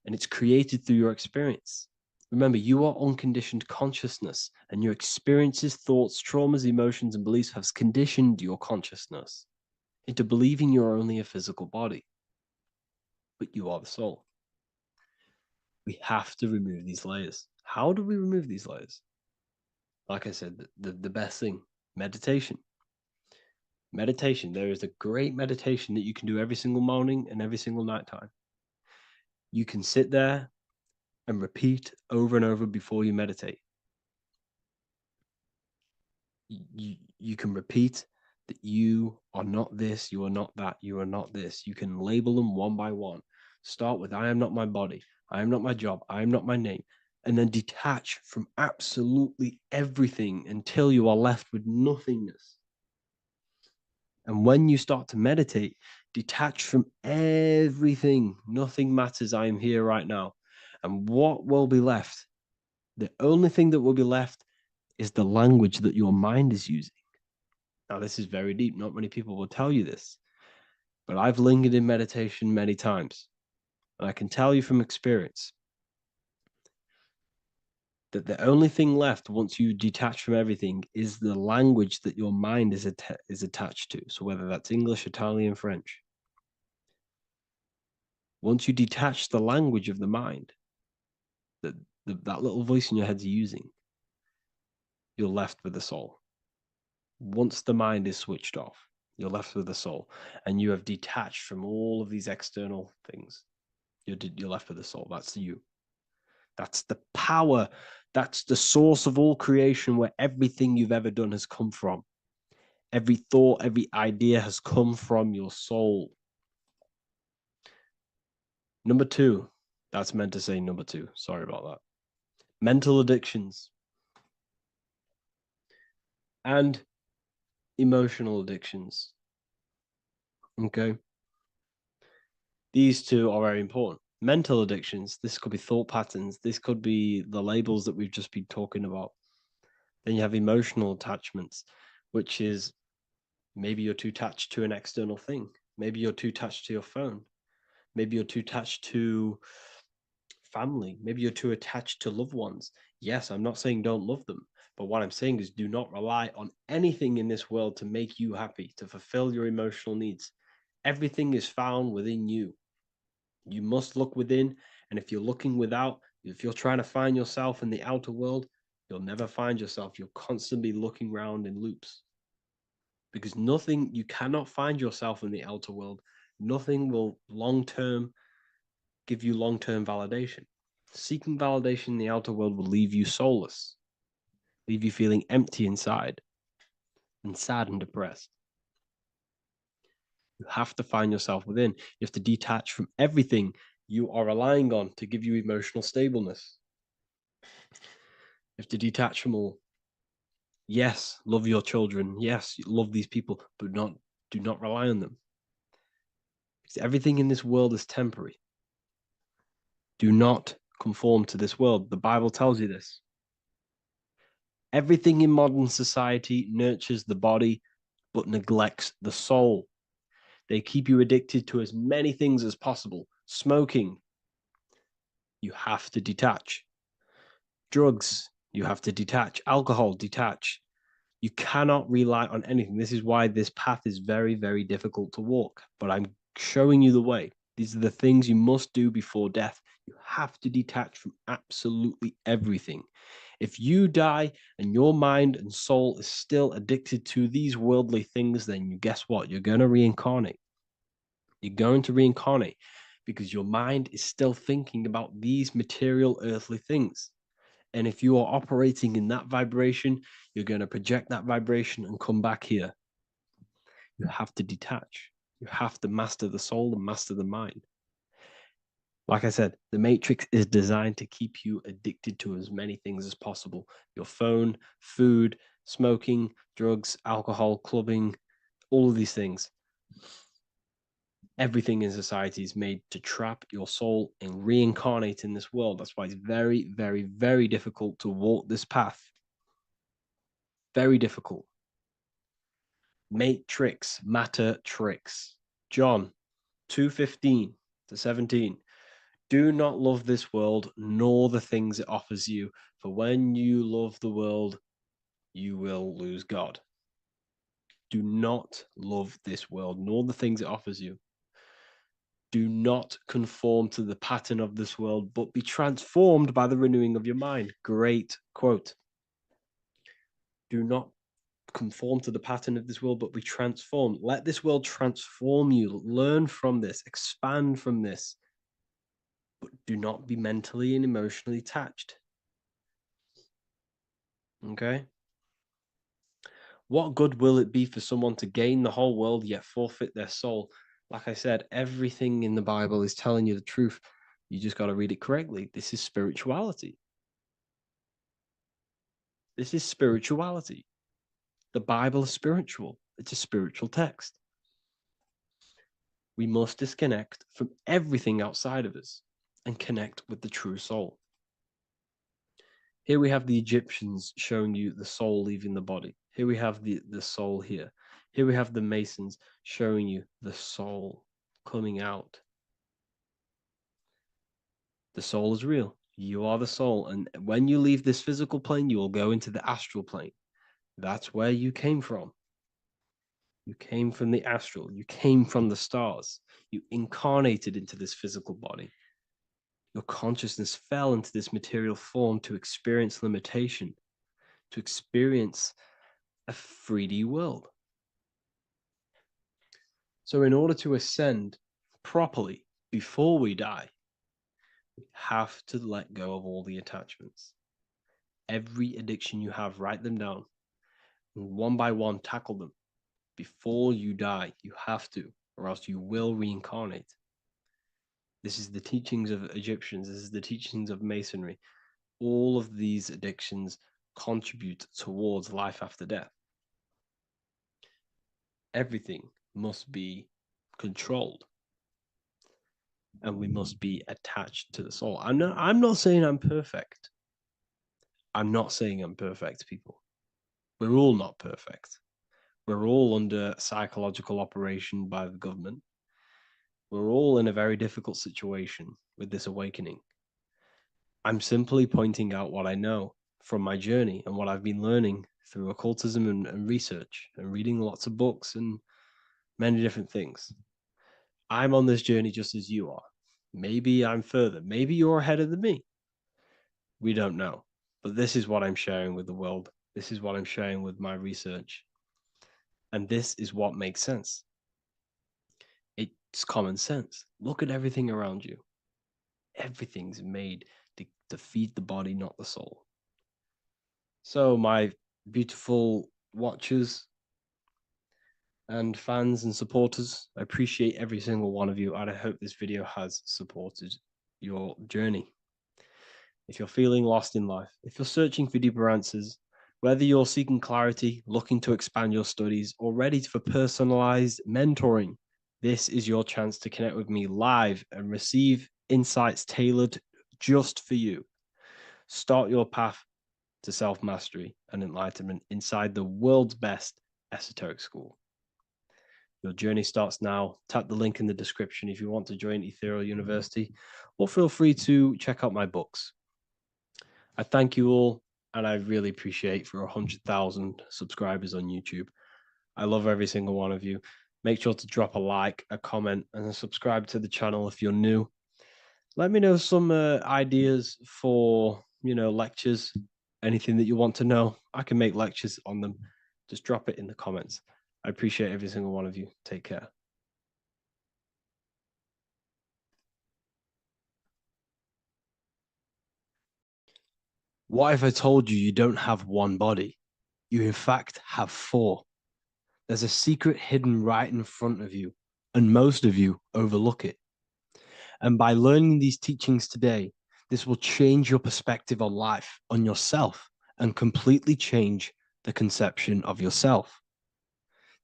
and it's created through your experience. Remember, you are unconditioned consciousness, and your experiences, thoughts, traumas, emotions, and beliefs have conditioned your consciousness into believing you're only a physical body, but you are the soul. We have to remove these layers. How do we remove these layers? Like I said, the best thing, meditation. Meditation. There is a great meditation that you can do every single morning and every single night time. You can sit there and repeat over and over before you meditate. You can repeat that you are not this, you are not that, you are not this. You can label them one by one. Start with, I am not my body, I am not my job, I am not my name, and then detach from absolutely everything until you are left with nothingness. And when you start to meditate, detach from everything. Nothing matters. I am here right now. And what will be left? The only thing that will be left is the language that your mind is using. Now, this is very deep. Not many people will tell you this, but I've lingered in meditation many times. And I can tell you from experience that the only thing left once you detach from everything is the language that your mind is attached to. So whether that's English, Italian, French. Once you detach the language of the mind that that little voice in your head's using, you're left with the soul. Once the mind is switched off, you're left with the soul, and you have detached from all of these external things. You're left with the soul. That's you. That's the power. That's the source of all creation, where everything you've ever done has come from. Every thought, every idea has come from your soul. Number two, that's meant to say number two. Sorry about that. Mental addictions and emotional addictions. Okay. These two are very important. Mental addictions, this could be thought patterns, this could be the labels that we've just been talking about. Then you have emotional attachments, which is maybe you're too attached to an external thing. Maybe you're too attached to your phone. Maybe you're too attached to family. Maybe you're too attached to loved ones. Yes, I'm not saying don't love them, but what I'm saying is do not rely on anything in this world to make you happy, to fulfill your emotional needs. Everything is found within you. You must look within, and if you're looking without, if you're trying to find yourself in the outer world, you'll never find yourself. You'll constantly be looking around in loops. Because nothing, you cannot find yourself in the outer world. Nothing will give you long-term validation. Seeking validation in the outer world will leave you soulless, leave you feeling empty inside and sad and depressed. You have to find yourself within. You have to detach from everything you are relying on to give you emotional stableness. You have to detach from all. Yes, love your children. Yes, love these people, but do not rely on them. Because everything in this world is temporary. Do not conform to this world. The Bible tells you this. Everything in modern society nurtures the body, but neglects the soul. They keep you addicted to as many things as possible. Smoking, you have to detach. Drugs, you have to detach. Alcohol, detach. You cannot rely on anything. This is why this path is very, very difficult to walk. But I'm showing you the way. These are the things you must do before death. You have to detach from absolutely everything. If you die and your mind and soul is still addicted to these worldly things, then guess what? You're going to reincarnate. You're going to reincarnate because your mind is still thinking about these material earthly things. And if you are operating in that vibration, you're going to project that vibration and come back here. You have to detach. You have to master the soul and master the mind. Like I said, the matrix is designed to keep you addicted to as many things as possible. Your phone, food, smoking, drugs, alcohol, clubbing, all of these things. Everything in society is made to trap your soul and reincarnate in this world. That's why it's very, very, very difficult to walk this path. Very difficult. Matrix, matter tricks. John 2:15 to 17. Do not love this world, nor the things it offers you. For when you love the world, you will lose God. Do not love this world, nor the things it offers you. Do not conform to the pattern of this world, but be transformed by the renewing of your mind. Great quote. Do not conform to the pattern of this world, but be transformed. Let this world transform you. Learn from this, expand from this, but do not be mentally and emotionally attached. Okay? What good will it be for someone to gain the whole world yet forfeit their soul? Like I said, everything in the Bible is telling you the truth. You just got to read it correctly. This is spirituality. This is spirituality. The Bible is spiritual. It's a spiritual text. We must disconnect from everything outside of us and connect with the true soul. Here we have the Egyptians showing you the soul leaving the body. Here we have the soul here. Here we have the Masons showing you the soul coming out. The soul is real. You are the soul. And when you leave this physical plane, you will go into the astral plane. That's where you came from. You came from the astral. You came from the stars. You incarnated into this physical body. Your consciousness fell into this material form to experience limitation, to experience a 3D world. So in order to ascend properly before we die, we have to let go of all the attachments. Every addiction you have, write them down. And one by one, tackle them. Before you die, you have to, or else you will reincarnate. This is the teachings of Egyptians. This is the teachings of Masonry. All of these addictions contribute towards life after death. Everything must be controlled. And we must be attached to the soul. I'm not saying I'm perfect. I'm not saying I'm perfect, people. We're all not perfect. We're all under psychological operation by the government. We're all in a very difficult situation with this awakening. I'm simply pointing out what I know from my journey and what I've been learning through occultism and research and reading lots of books and many different things. I'm on this journey just as you are. Maybe I'm further. Maybe you're ahead of me. We don't know. But this is what I'm sharing with the world. This is what I'm sharing with my research. And this is what makes sense. It's common sense. Look at everything around you. Everything's made to feed the body, not the soul. So, my beautiful watchers and fans and supporters, I appreciate every single one of you, and I hope this video has supported your journey. If you're feeling lost in life, if you're searching for deeper answers, whether you're seeking clarity, looking to expand your studies, or ready for personalized mentoring, this is your chance to connect with me live and receive insights tailored just for you. Start your path to self-mastery and enlightenment inside the world's best esoteric school. Your journey starts now. Tap the link in the description if you want to join Ethereal University, or feel free to check out my books. I thank you all, and I really appreciate for 100,000 subscribers on YouTube. I love every single one of you. Make sure to drop a like, a comment, and subscribe to the channel if you're new. Let me know some ideas for, lectures, anything that you want to know. I can make lectures on them. Just drop it in the comments. I appreciate every single one of you. Take care. What if I told you you don't have one body? You in fact have four. There's a secret hidden right in front of you, and most of you overlook it. And by learning these teachings today, this will change your perspective on life, on yourself, and completely change the conception of yourself.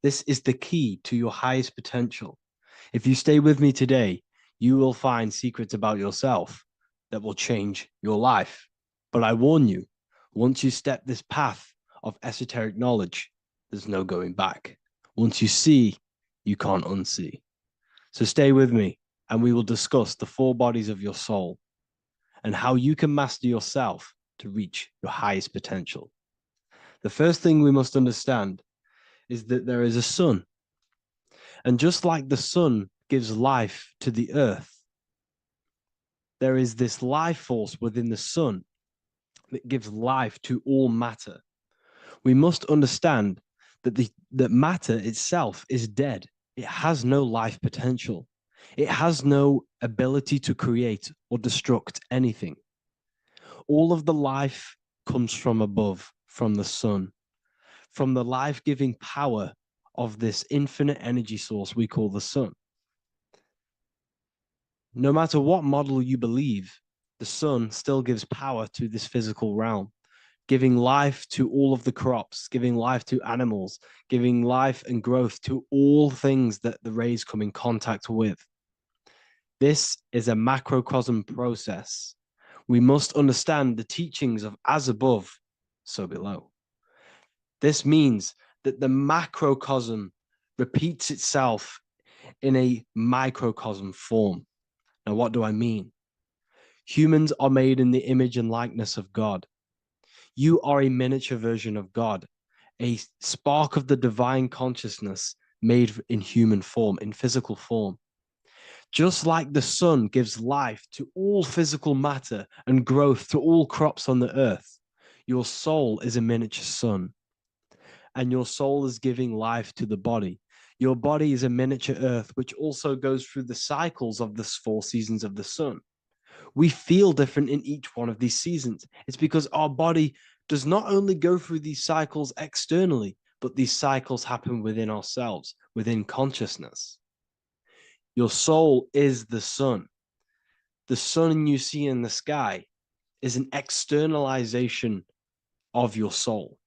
This is the key to your highest potential. If you stay with me today, you will find secrets about yourself that will change your life. But I warn you, once you step this path of esoteric knowledge, there's no going back. Once you see, you can't unsee. So stay with me, and we will discuss the four bodies of your soul and how you can master yourself to reach your highest potential. The first thing we must understand is that there is a sun. And just like the sun gives life to the earth, there is this life force within the sun that gives life to all matter. We must understand that matter itself is dead. It has no life potential. It has no ability to create or destruct anything. All of the life comes from above, from the sun, from the life-giving power of this infinite energy source we call the sun. No matter what model you believe, the sun still gives power to this physical realm, giving life to all of the crops, giving life to animals, giving life and growth to all things that the rays come in contact with. This is a macrocosm process. We must understand the teachings of as above, so below. This means that the macrocosm repeats itself in a microcosm form. Now, what do I mean? Humans are made in the image and likeness of God. You are a miniature version of God, a spark of the divine consciousness made in human form, in physical form. Just like the sun gives life to all physical matter and growth to all crops on the earth, your soul is a miniature sun. And your soul is giving life to the body. Your body is a miniature earth, which also goes through the cycles of the 4 seasons of the sun. We feel different in each one of these seasons. It's because our body does not only go through these cycles externally, but these cycles happen within ourselves, within consciousness. Your soul is the sun. The sun you see in the sky is an externalization of your soul.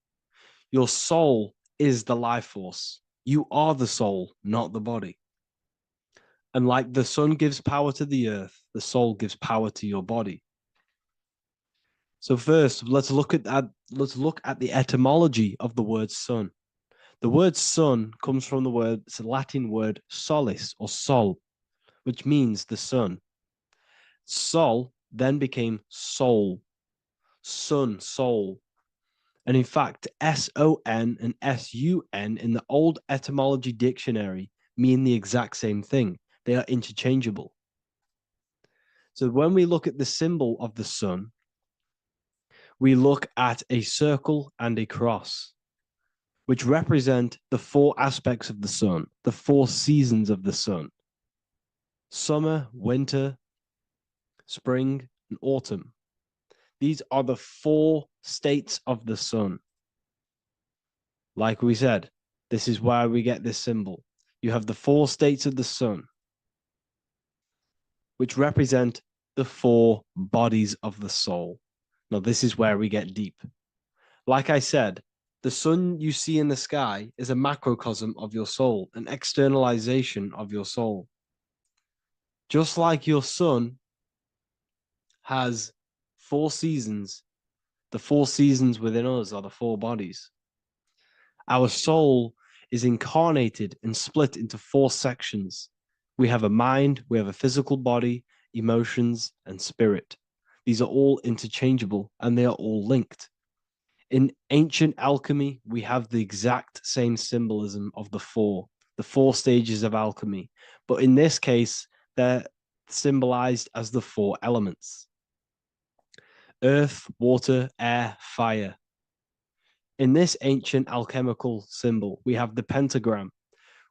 Your soul is the life force. You are the soul, not the body. And like the sun gives power to the earth, the soul gives power to your body. So first, let's look at the etymology of the word sun. The word sun comes from it's a Latin word solis or sol, which means the sun. Sol then became soul, sun, soul. And in fact, S-O-N and S-U-N in the old etymology dictionary mean the exact same thing. They are interchangeable. So when we look at the symbol of the sun, we look at a circle and a cross, which represent the four aspects of the sun, the four seasons of the sun: summer, winter, spring, and autumn. These are the four states of the sun. Like we said, this is why we get this symbol. You have the four states of the sun, which represent the four bodies of the soul. Now, this is where we get deep. Like I said, the sun you see in the sky is a macrocosm of your soul, an externalization of your soul. Just like your sun has four seasons, the four seasons within us are the four bodies. Our soul is incarnated and split into four sections. We have a mind, we have a physical body, emotions, and spirit. These are all interchangeable and they are all linked. In ancient alchemy, we have the exact same symbolism of the four stages of alchemy. But in this case, they're symbolized as the four elements: earth, water, air, fire. In this ancient alchemical symbol, we have the pentagram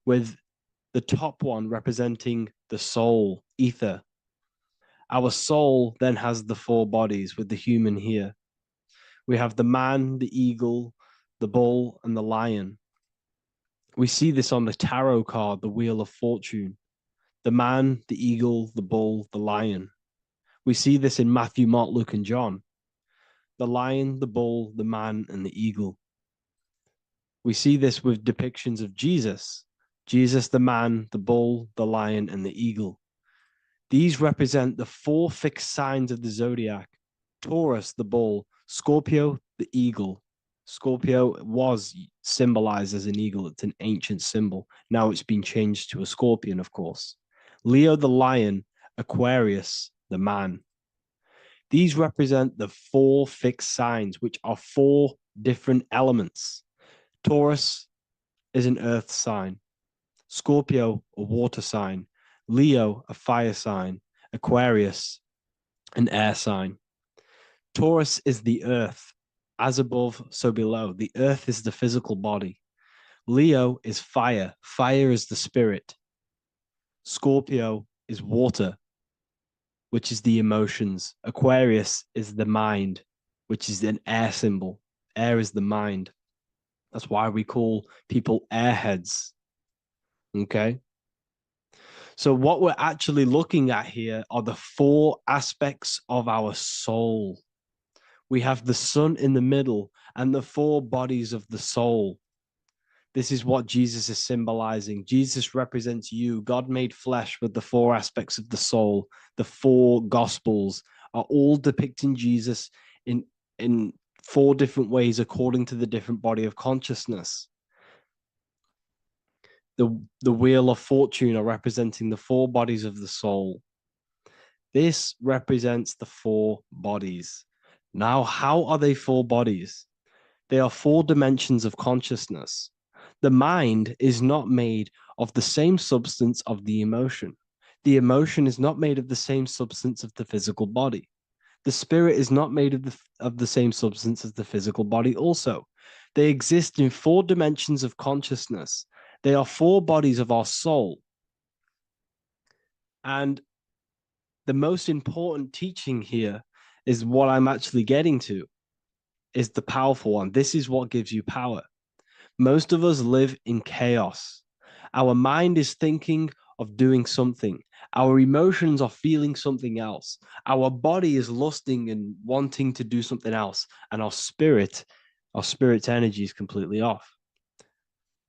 with the top one representing the soul, ether. Our soul then has the four bodies with the human here. We have the man, the eagle, the bull, and the lion. We see this on the tarot card, the Wheel of Fortune. The man, the eagle, the bull, the lion. We see this in Matthew, Mark, Luke, and John. The lion, the bull, the man, and the eagle. We see this with depictions of Jesus. Jesus, the man, the bull, the lion, and the eagle. These represent the four fixed signs of the zodiac: Taurus, the bull; Scorpio, the eagle. Scorpio was symbolized as an eagle. It's an ancient symbol. Now it's been changed to a scorpion, of course. Leo, the lion; Aquarius, the man. These represent the four fixed signs, which are four different elements. Taurus is an earth sign. Scorpio, a water sign. Leo, a fire sign. Aquarius, an air sign. Taurus is the earth. As above, so below. The earth is the physical body. Leo is fire. Fire is the spirit. Scorpio is water, which is the emotions. Aquarius is the mind, which is an air symbol. Air is the mind. That's why we call people airheads. Okay? So what we're actually looking at here are the four aspects of our soul. We have the sun in the middle and the four bodies of the soul. This is what Jesus is symbolizing. Jesus represents you. God made flesh with the four aspects of the soul. The four gospels are all depicting Jesus in four different ways according to the different body of consciousness. The Wheel of Fortune are representing the four bodies of the soul. This represents the four bodies. Now, how are they four bodies? They are four dimensions of consciousness. The mind is not made of the same substance of the emotion. The emotion is not made of the same substance of the physical body. The spirit is not made of the same substance as the physical body also. They exist in four dimensions of consciousness. They are four bodies of our soul. And the most important teaching here is what I'm actually getting to, is the powerful one. This is what gives you power. Most of us live in chaos. Our mind is thinking of doing something. Our emotions are feeling something else. Our body is lusting and wanting to do something else. And our spirit's energy is completely off.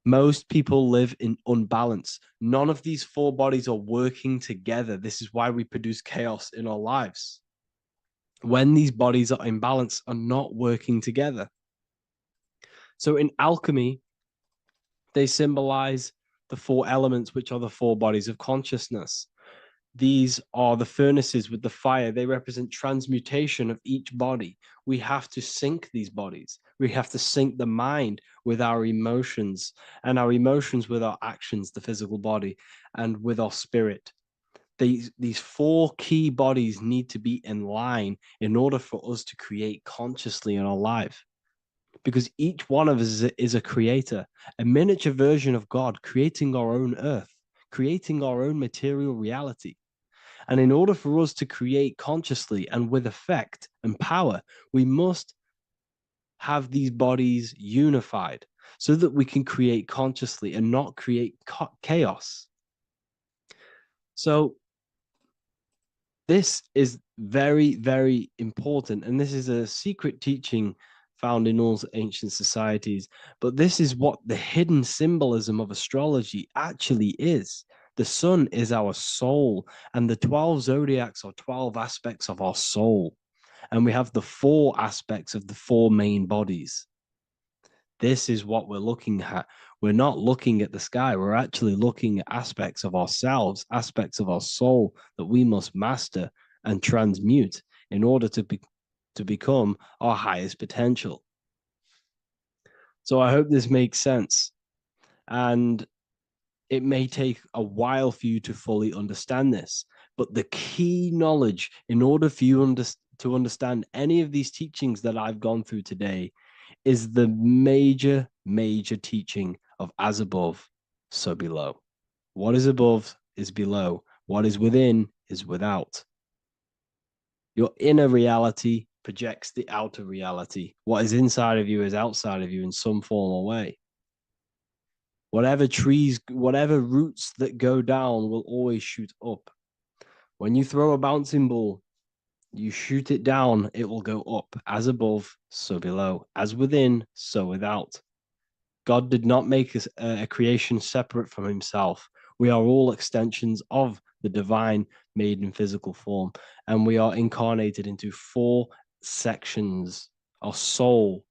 Most people live in unbalance. None of these four bodies are working together. This is why we produce chaos in our lives. When these bodies are in balance, are not working together. So in alchemy, they symbolize the four elements, which are the four bodies of consciousness. These are the furnaces with the fire. They represent transmutation of each body. We have to sync these bodies. We have to sync the mind with our emotions, and our emotions with our actions, the physical body, and with our spirit. These four key bodies need to be in line in order for us to create consciously in our life. Because each one of us is a creator, a miniature version of God, creating our own earth, creating our own material reality. And in order for us to create consciously and with effect and power, we must have these bodies unified so that we can create consciously and not create chaos. So this is very, very important. And this is a secret teaching found in all ancient societies. But this is what the hidden symbolism of astrology actually is. The sun is our soul, and the 12 zodiacs are 12 aspects of our soul. And we have the 4 aspects of the 4 main bodies. This is what we're looking at. We're not looking at the sky. We're actually looking at aspects of ourselves, aspects of our soul that we must master and transmute in order to become our highest potential. So I hope this makes sense. And it may take a while for you to fully understand this, but the key knowledge in order for you to understand any of these teachings that I've gone through today is the major teaching of as above, so below. What is above is below. What is within is without. Your inner reality projects the outer reality. What is inside of you is outside of you in some form or way. Whatever trees, whatever roots that go down will always shoot up. When you throw a bouncing ball, you shoot it down, it will go up. As above, so below. As within, so without. God did not make a creation separate from himself. We are all extensions of the divine made in physical form. And we are incarnated into 4 sections. Our soul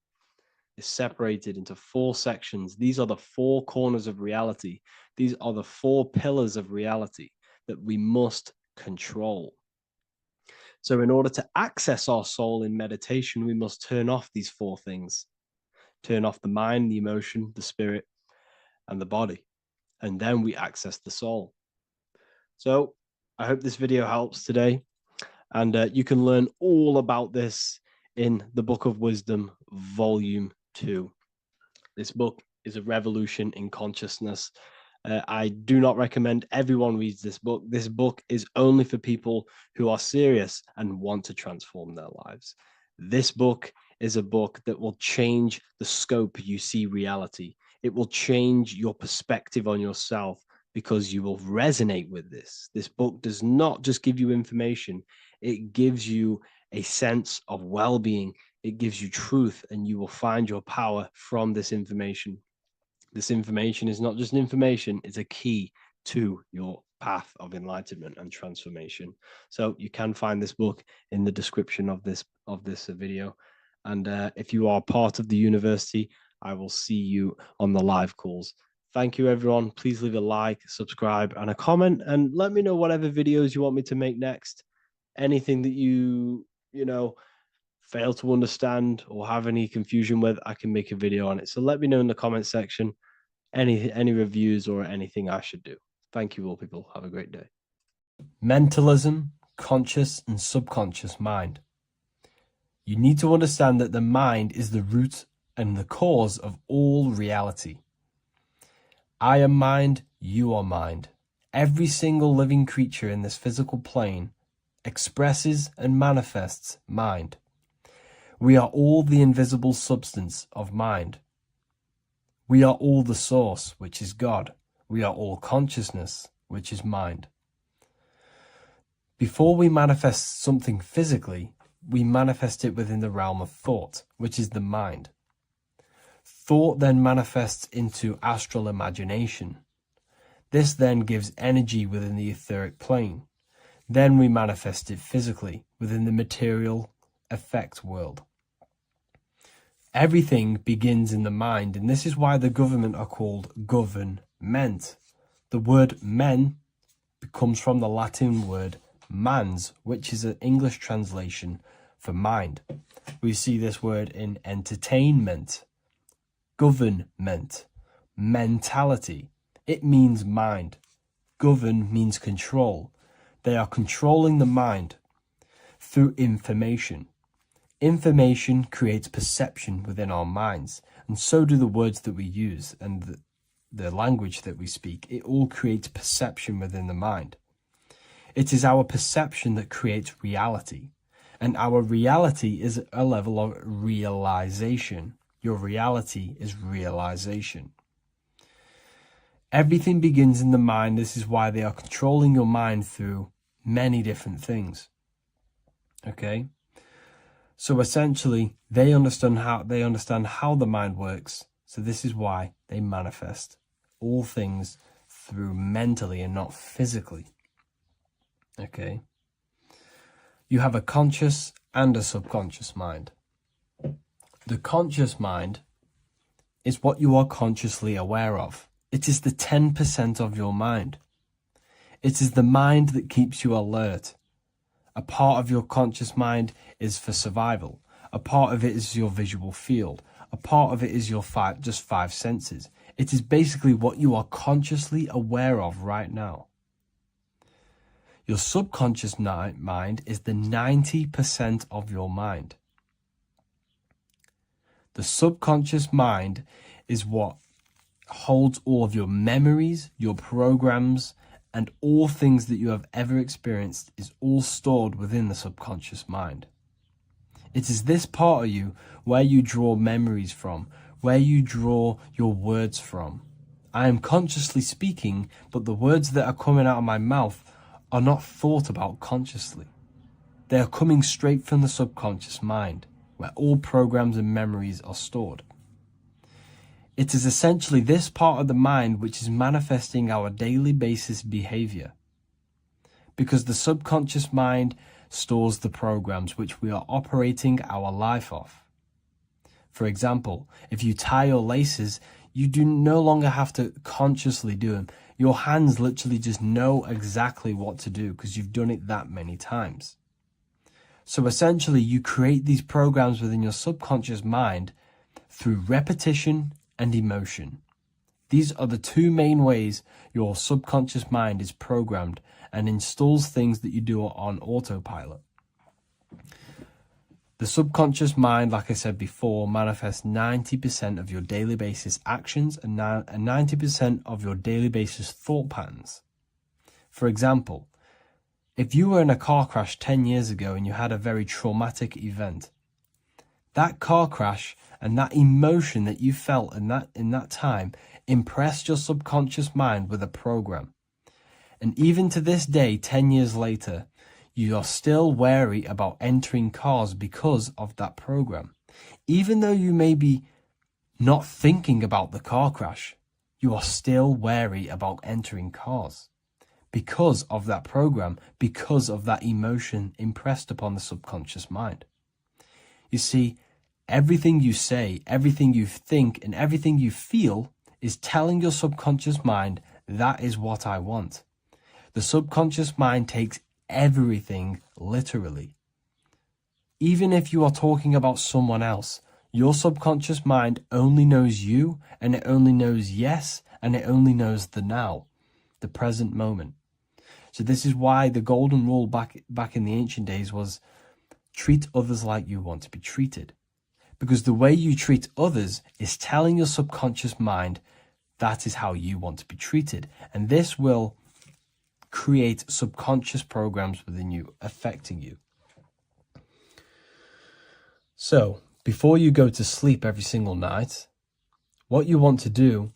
is separated into 4 sections. These are the 4 corners of reality. These are the 4 pillars of reality that we must control. So in order to access our soul in meditation, we must turn off these 4 things. Turn off the mind, the emotion, the spirit, and the body. And then we access the soul. So I hope this video helps today. And you can learn all about this in the Book of Wisdom, Volume 2. This book is a revolution in consciousness. I do not recommend everyone reads this book. This book is only for people who are serious and want to transform their lives. This book is a book that will change the scope you see reality. It will change your perspective on yourself because you will resonate with this. This book does not just give you information. It gives you a sense of well-being. It gives you truth, and you will find your power from this information. This information is not just information, it's a key to your path of enlightenment and transformation. So you can find this book in the description of this video. And if you are part of the university, I will see you on the live calls. Thank you, everyone. Please leave a like, subscribe, and a comment, and let me know whatever videos you want me to make next. Anything that you fail to understand or have any confusion with, I can make a video on it. So let me know in the comment section any reviews or anything I should do. Thank you all, people. Have a great day. Mentalism, conscious and subconscious mind. You need to understand that the mind is the root and the cause of all reality. I am mind, you are mind. Every single living creature in this physical plane expresses and manifests mind. We are all the invisible substance of mind. We are all the source, which is God. We are all consciousness, which is mind. Before we manifest something physically, we manifest it within the realm of thought, which is the mind. Thought then manifests into astral imagination. This then gives energy within the etheric plane. Then we manifest it physically within the material effect world. Everything begins in the mind, and this is why the government are called government. The word men comes from the Latin word mans, which is an English translation for mind. We see this word in entertainment, government, mentality. It means mind. Govern means control. They are controlling the mind through information. Information creates perception within our minds, and so do the words that we use and the language that we speak. It all creates perception within the mind. It is our perception that creates reality, and our reality is a level of realization. Your reality is realization. Everything begins in the mind. This is why they are controlling your mind through many different things. Okay? So essentially, they understand how the mind works. So this is why they manifest all things through mentally and not physically. Okay? You have a conscious and a subconscious mind. The conscious mind is what you are consciously aware of. It is the 10% of your mind. It is the mind that keeps you alert. A part of your conscious mind is for survival. A part of it is your visual field. A part of it is your just five senses. It is basically what you are consciously aware of right now. Your subconscious mind is the 90% of your mind. The subconscious mind is what holds all of your memories, your programs, and all things that you have ever experienced is all stored within the subconscious mind. It is this part of you where you draw memories from, where you draw your words from. I am consciously speaking, but the words that are coming out of my mouth are not thought about consciously. They are coming straight from the subconscious mind, where all programs and memories are stored. It is essentially this part of the mind which is manifesting our daily basis behavior, because the subconscious mind stores the programs which we are operating our life off. For example, if you tie your laces, you do no longer have to consciously do them. Your hands literally just know exactly what to do because you've done it that many times. So essentially, you create these programs within your subconscious mind through repetition and emotion. These are the two main ways your subconscious mind is programmed and installs things that you do on autopilot. The subconscious mind, like I said before, manifests 90% of your daily basis actions and 90% of your daily basis thought patterns. For example, if you were in a car crash 10 years ago and you had a very traumatic event, that car crash and that emotion that you felt in that time impressed your subconscious mind with a program. And even to this day, 10 years later, you are still wary about entering cars because of that program. Even though you may be not thinking about the car crash, you are still wary about entering cars because of that program, because of that emotion impressed upon the subconscious mind. You see, everything you say, everything you think, and everything you feel is telling your subconscious mind, that is what I want. The subconscious mind takes everything literally. Even if you are talking about someone else, your subconscious mind only knows you, and it only knows yes, and it only knows the now, the present moment. So this is why the golden rule back in the ancient days was treat others like you want to be treated. Because the way you treat others is telling your subconscious mind that is how you want to be treated. And this will create subconscious programs within you, affecting you. So, before you go to sleep every single night, what you want to do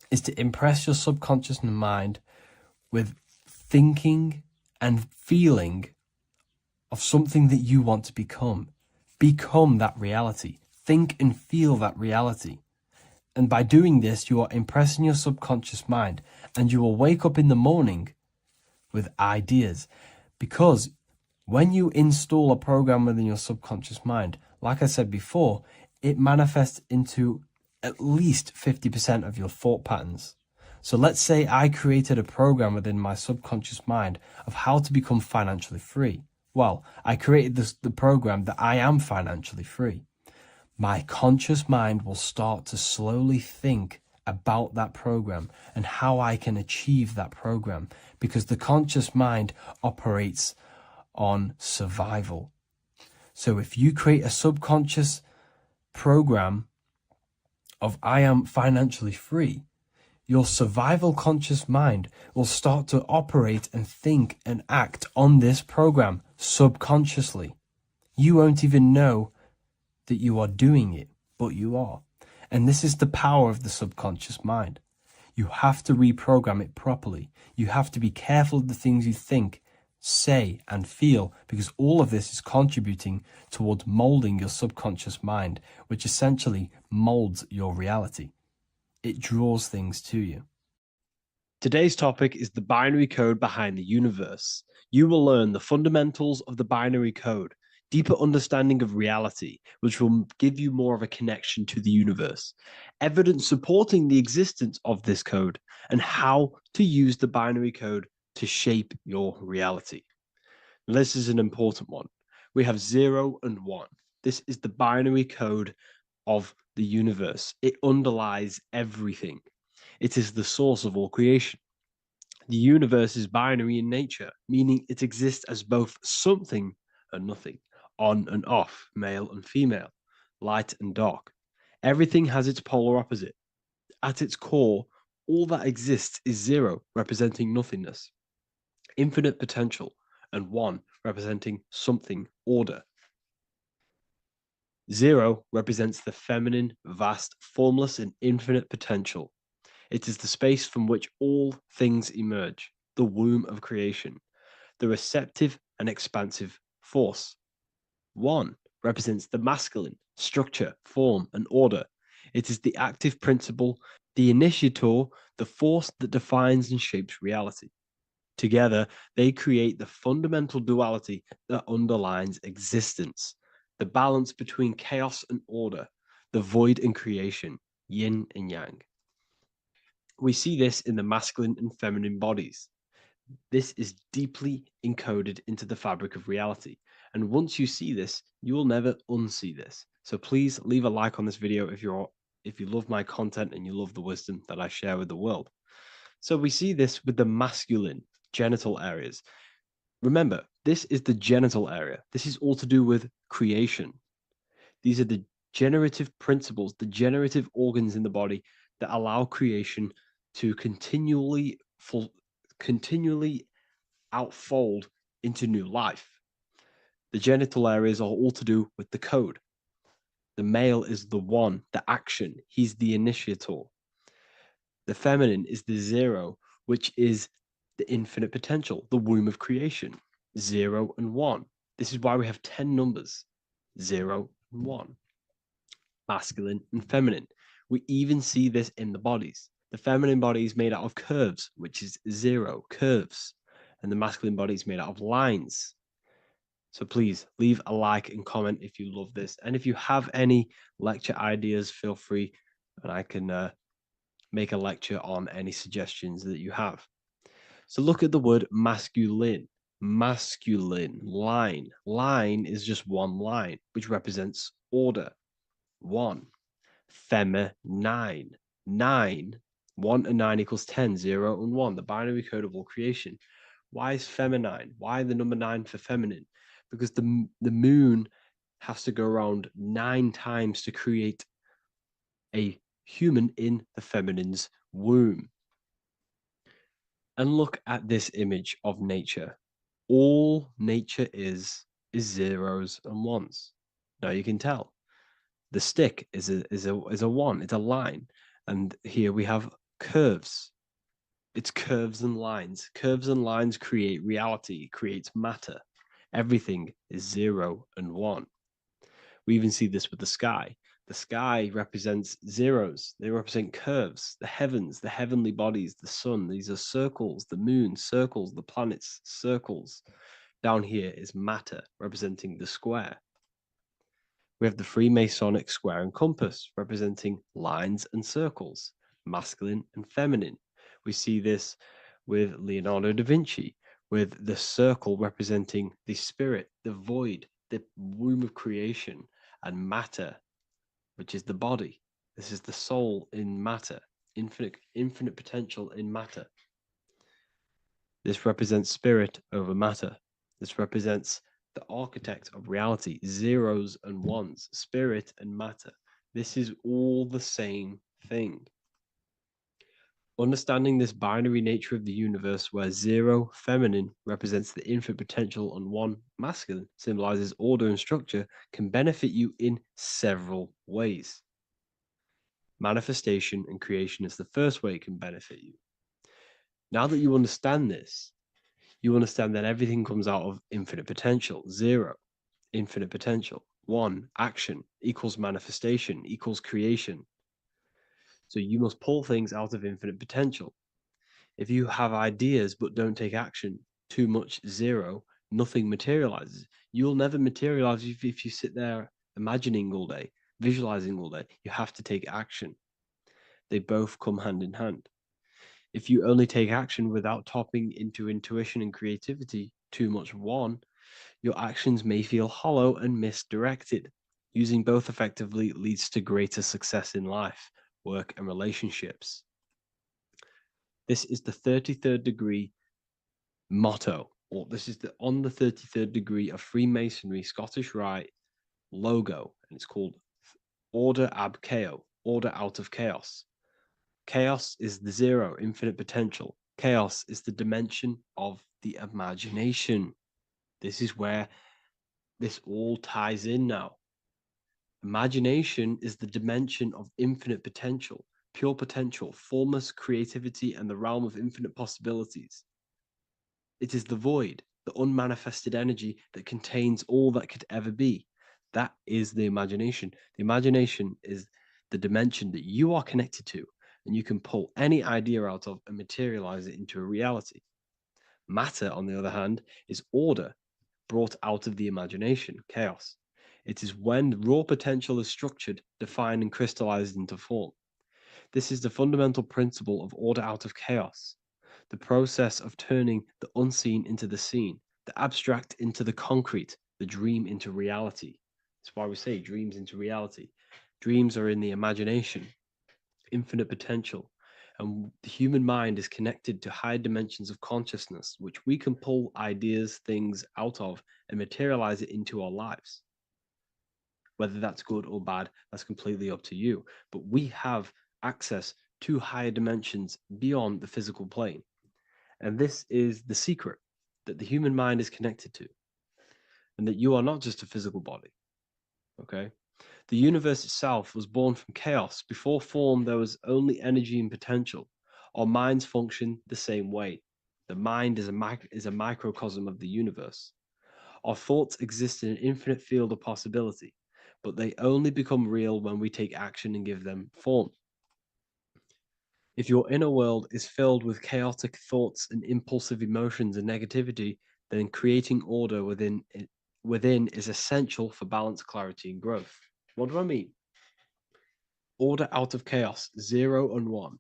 is to impress your subconscious mind with thinking and feeling of something that you want to become. Become that reality. Think and feel that reality. And by doing this, you are impressing your subconscious mind, and you will wake up in the morning with ideas. Because when you install a program within your subconscious mind, like I said before, it manifests into at least 50% of your thought patterns. So let's say I created a program within my subconscious mind of how to become financially free. Well, I created the program that I am financially free. My conscious mind will start to slowly think about that program and how I can achieve that program, because the conscious mind operates on survival. So if you create a subconscious program of I am financially free, your survival conscious mind will start to operate and think and act on this program subconsciously. You won't even know that you are doing it, but you are. And this is the power of the subconscious mind. You have to reprogram it properly. You have to be careful of the things you think, say, and feel, because all of this is contributing towards molding your subconscious mind, which essentially molds your reality. It draws things to you. Today's topic is the binary code behind the universe. You will learn the fundamentals of the binary code, deeper understanding of reality, which will give you more of a connection to the universe, evidence supporting the existence of this code, and how to use the binary code to shape your reality. This is an important one. We have 0 and 1. This is the binary code of the universe. It underlies everything. It is the source of all creation. The universe is binary in nature, meaning it exists as both something and nothing, on and off, male and female, light and dark. Everything has its polar opposite. At its core, all that exists is 0, representing nothingness, infinite potential, and 1, representing something, order. 0 represents the feminine, vast, formless, and infinite potential. It is the space from which all things emerge, the womb of creation, the receptive and expansive force. 1 represents the masculine, structure, form, and order. It is the active principle, the initiator, the force that defines and shapes reality. Together, they create the fundamental duality that underlines existence, the balance between chaos and order, the void and creation, yin and yang. We see this in the masculine and feminine bodies. This is deeply encoded into the fabric of reality. And once you see this, you will never unsee this. So please leave a like on this video if you love my content and you love the wisdom that I share with the world. So we see this with the masculine genital areas. Remember, this is the genital area. This is all to do with creation. These are the generative principles, the generative organs in the body that allow creation to continually outfold into new life. The genital areas are all to do with the code. The male is the 1, the action. He's the initiator. The feminine is the 0, which is the infinite potential, the womb of creation. 0 and 1. This is why we have 10 numbers. 0 and 1. Masculine and feminine. We even see this in the bodies. The feminine body is made out of curves, which is 0, curves. And the masculine body is made out of lines. So please leave a like and comment if you love this. And if you have any lecture ideas, feel free, and I can make a lecture on any suggestions that you have. So look at the word masculine. Masculine, line. Line is just one line, which represents order. 1. Feminine. 9. 1 and 9 equals 10. 0 and 1. The binary code of all creation. Why is feminine? Why the number 9 for feminine? Because the moon has to go around 9 times to create a human in the feminine's womb. And look at this image of nature. All nature is zeros and ones. Now you can tell. The stick is a 1. It's a line, and here we have curves. It's curves and lines. Curves and lines create reality, creates matter. Everything is 0 and 1. We even see this with the sky. The sky represents zeros. They represent curves, the heavens, the heavenly bodies, the sun. These are circles, the moon, circles, the planets, circles. Down here is matter, representing the square. We have the Freemasonic square and compass, representing lines and circles, masculine and feminine. We see this with Leonardo da Vinci, with the circle representing the spirit, the void, the womb of creation, and matter, which is the body. This is the soul in matter, infinite potential in matter. This represents spirit over matter. This represents the architect of reality, zeros and ones, spirit and matter. This is all the same thing. Understanding this binary nature of the universe, where zero, feminine, represents the infinite potential and one, masculine, symbolizes order and structure, can benefit you in several ways. Manifestation and creation is the first way it can benefit you. Now that you understand this, you understand that everything comes out of infinite potential. Zero, infinite potential. One, action equals manifestation equals creation. So you must pull things out of infinite potential. If you have ideas but don't take action, too much zero, nothing materializes. You'll never materialize if you sit there imagining all day, visualizing all day. You have to take action. They both come hand in hand. If you only take action without tapping into intuition and creativity, too much one, your actions may feel hollow and misdirected. Using both effectively leads to greater success in life, work, and relationships. This is the 33rd degree motto, or this is on the 33rd degree of Freemasonry Scottish Rite logo, and it's called Order ab Chaos, order out of chaos. Chaos is the zero, infinite potential. Chaos is the dimension of the imagination. This is where this all ties in now. Imagination is the dimension of infinite potential, pure potential, formless creativity, and the realm of infinite possibilities. It is the void, the unmanifested energy that contains all that could ever be. That is the imagination. The imagination is the dimension that you are connected to, and you can pull any idea out of and materialize it into a reality. Matter, on the other hand, is order brought out of the imagination, chaos. It is when raw potential is structured, defined, and crystallized into form. This is the fundamental principle of order out of chaos, the process of turning the unseen into the seen, the abstract into the concrete, the dream into reality. That's why we say dreams into reality. Dreams are in the imagination, infinite potential, and the human mind is connected to higher dimensions of consciousness, which we can pull ideas, things out of, and materialize it into our lives. Whether that's good or bad, that's completely up to you. But we have access to higher dimensions beyond the physical plane. And this is the secret that the human mind is connected to, and that you are not just a physical body. Okay? The universe itself was born from chaos. Before form, there was only energy and potential. Our minds function the same way. The mind is a microcosm of the universe. Our thoughts exist in an infinite field of possibility, but they only become real when we take action and give them form. If your inner world is filled with chaotic thoughts and impulsive emotions and negativity, then creating order within is essential for balance, clarity, and growth. What do I mean? Order out of chaos, zero and one.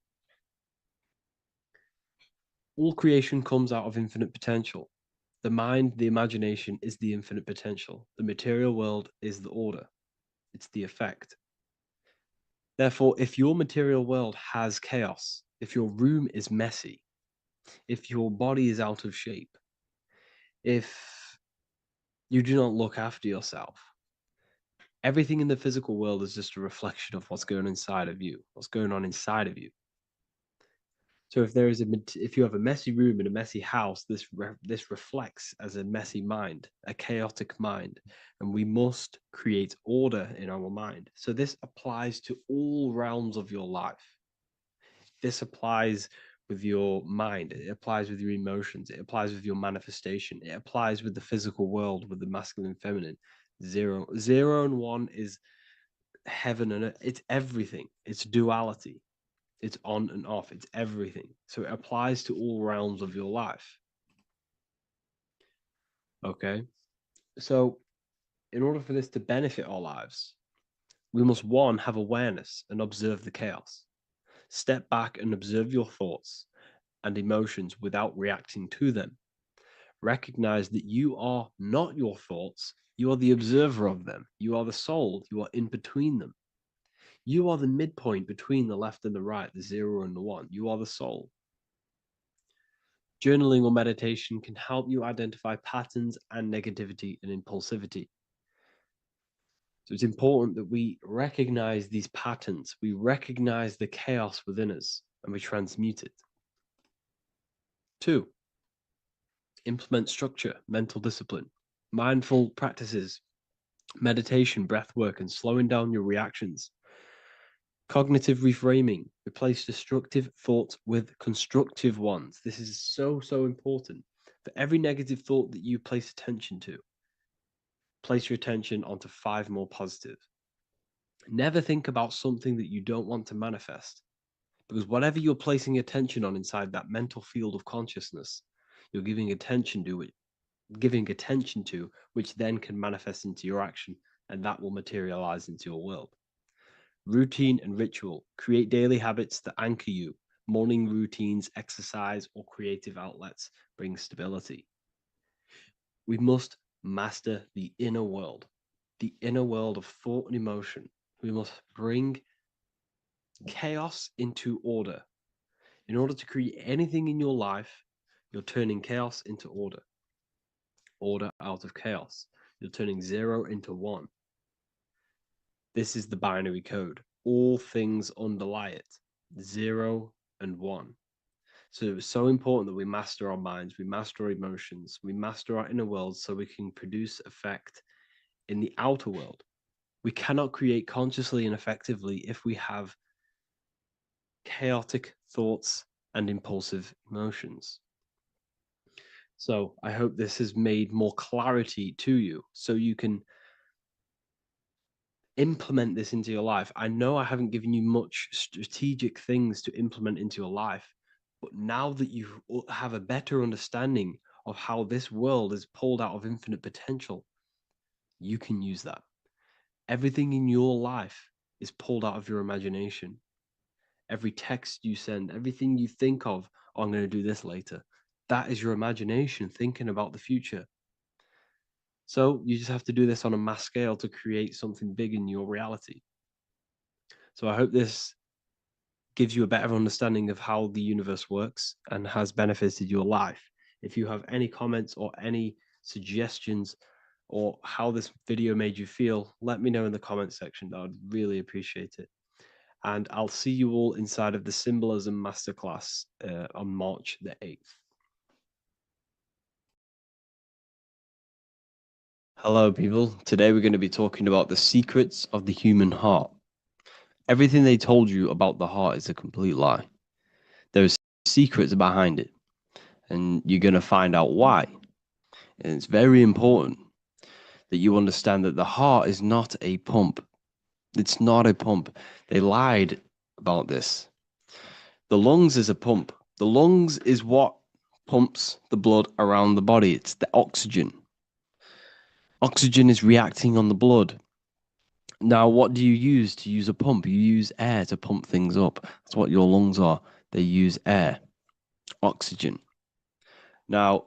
All creation comes out of infinite potential. The mind, the imagination, is the infinite potential. The material world is the order. It's the effect. Therefore, if your material world has chaos, if your room is messy, if your body is out of shape, if you do not look after yourself, everything in the physical world is just a reflection of what's going on inside of you, what's going on inside of you. So if you have a messy room in a messy house, this reflects as a messy mind, a chaotic mind, and we must create order in our mind. So this applies to all realms of your life. This applies with your mind, it applies with your emotions, it applies with your manifestation, it applies with the physical world, with the masculine and feminine. Zero. 0 and 1 is heaven and earth. It's everything. It's duality. It's on and off. It's everything. So it applies to all realms of your life. Okay. So in order for this to benefit our lives, we must, one, have awareness and observe the chaos. Step back and observe your thoughts and emotions without reacting to them. Recognize that you are not your thoughts. You are the observer of them. You are the soul. You are in between them. You are the midpoint between the left and the right, the 0 and the 1. You are the soul. Journaling or meditation can help you identify patterns and negativity and impulsivity. So it's important that we recognize these patterns, we recognize the chaos within us, and we transmute it. 2, implement structure, mental discipline, mindful practices, meditation, breath work, and slowing down your reactions. Cognitive reframing, replace destructive thoughts with constructive ones. This is so, so important. For every negative thought that you place attention to, place your attention onto 5 more positive. Never think about something that you don't want to manifest, because whatever you're placing attention on inside that mental field of consciousness, you're giving attention to it, which then can manifest into your action, and that will materialize into your world. Routine and ritual. Create daily habits that anchor you. Morning routines, exercise, or creative outlets bring stability. We must master the inner world of thought and emotion. We must bring chaos into order. In order to create anything in your life, you're turning chaos into order. Order out of chaos. You're turning 0 into 1. This is the binary code. All things underlie it. 0 and 1. So it's so important that we master our minds, we master our emotions, we master our inner world so we can produce effect in the outer world. We cannot create consciously and effectively if we have chaotic thoughts and impulsive emotions. So I hope this has made more clarity to you so you can implement this into your life. I know I haven't given you much strategic things to implement into your life, but now that you have a better understanding of how this world is pulled out of infinite potential, you can use that. Everything in your life is pulled out of your imagination. Every text you send, everything you think of, oh, I'm going to do this later, that is your imagination thinking about the future. So you just have to do this on a mass scale to create something big in your reality. So I hope this gives you a better understanding of how the universe works and has benefited your life. If you have any comments or any suggestions or how this video made you feel, let me know in the comment section. I would really appreciate it. And I'll see you all inside of the Symbolism Masterclass on March the 8th. Hello, people. Today we're going to be talking about the secrets of the human heart. Everything they told you about the heart is a complete lie. There's secrets behind it, and you're going to find out why. And it's very important that you understand that the heart is not a pump. It's not a pump. They lied about this. The lungs is a pump. The lungs is what pumps the blood around the body. It's the oxygen. Oxygen is reacting on the blood. Now, what do you use to use a pump? You use air to pump things up. That's what your lungs are. They use air, oxygen. Now,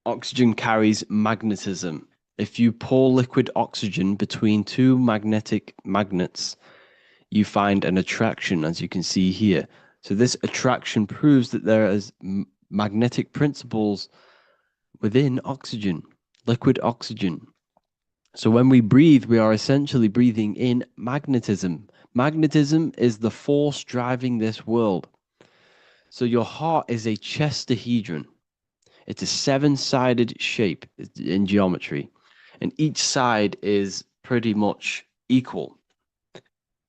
oxygen carries magnetism. If you pour liquid oxygen between 2 magnetic magnets, you find an attraction, as you can see here. So this attraction proves that there is magnetic principles within oxygen, liquid oxygen. So when we breathe, we are essentially breathing in magnetism. Magnetism is the force driving this world. So your heart is a chestahedron. It's a 7-sided shape in geometry, and each side is pretty much equal.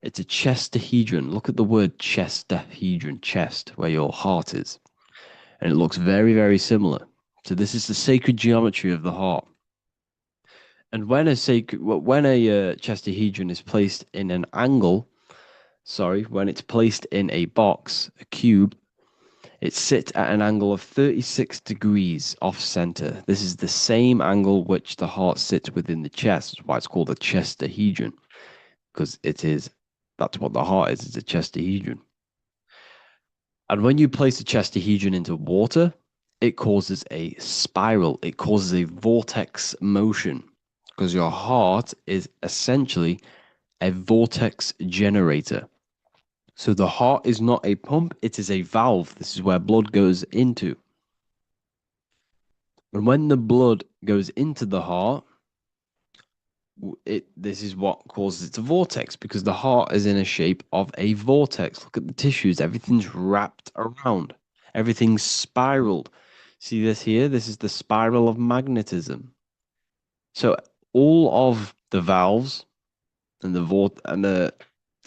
It's a chestahedron. Look at the word chestahedron, chest, where your heart is. And it looks very, very similar. So this is the sacred geometry of the heart. And when a chestahedron is placed in an angle, when it's placed in a box, a cube, it sits at an angle of 36 degrees off center. This is the same angle which the heart sits within the chest. That's why it's called a chestahedron, because that's what the heart is. It's a chestahedron. And when you place a chestahedron into water, it causes a spiral. It causes a vortex motion, because your heart is essentially a vortex generator. So the heart is not a pump, it is a valve. This is where blood goes into. And when the blood goes into the heart, this is what causes it to vortex, because the heart is in a shape of a vortex. Look at the tissues, everything's wrapped around, everything's spiraled. See this here? This is the spiral of magnetism. So all of the valves and the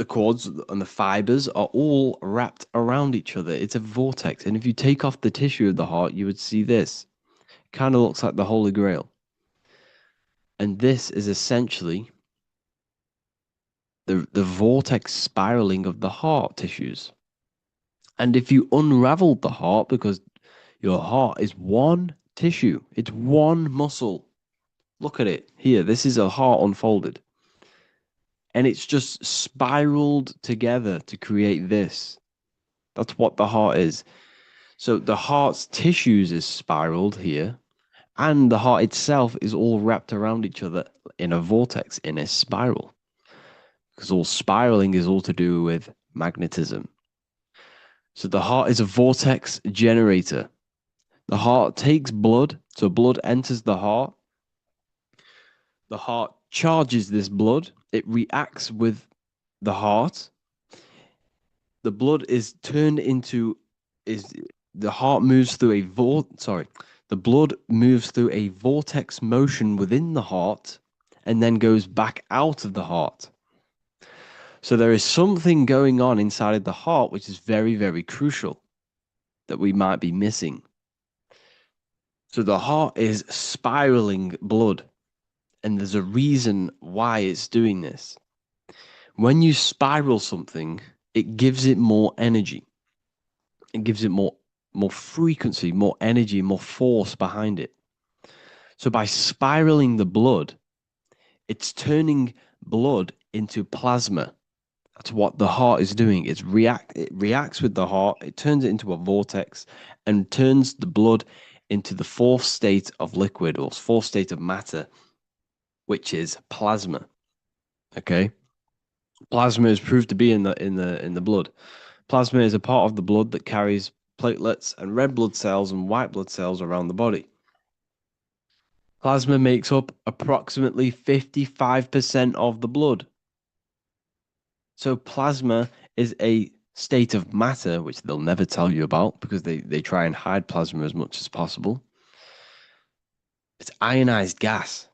cords and the fibers are all wrapped around each other. It's a vortex. And if you take off the tissue of the heart, you would see this. Kind of looks like the Holy Grail. And this is essentially the vortex spiraling of the heart tissues. And if you unraveled the heart, because your heart is one tissue, it's one muscle. Look at it here. This is a heart unfolded. And it's just spiraled together to create this. That's what the heart is. So the heart's tissues is spiraled here, and the heart itself is all wrapped around each other in a vortex, in a spiral. Because all spiraling is all to do with magnetism. So the heart is a vortex generator. The heart takes blood, so blood enters the heart. The heart charges this blood. It reacts with the heart. The blood is turned into the heart moves through the blood moves through a vortex motion within the heart and then goes back out of the heart. So there is something going on inside of the heart which is very, very crucial that we might be missing. So the heart is spiraling blood, and there's a reason why it's doing this. When you spiral something, it gives it more energy. It gives it more frequency, more energy, more force behind it. So by spiraling the blood, it's turning blood into plasma. That's what the heart is doing. It reacts with the heart, it turns it into a vortex and turns the blood into the fourth state of liquid, or fourth state of matter, which is plasma. Okay? Plasma is proved to be in the blood. Plasma is a part of the blood that carries platelets and red blood cells and white blood cells around the body. Plasma makes up approximately 55% of the blood. So plasma is a state of matter, which they'll never tell you about because they try and hide plasma as much as possible. It's ionized gas.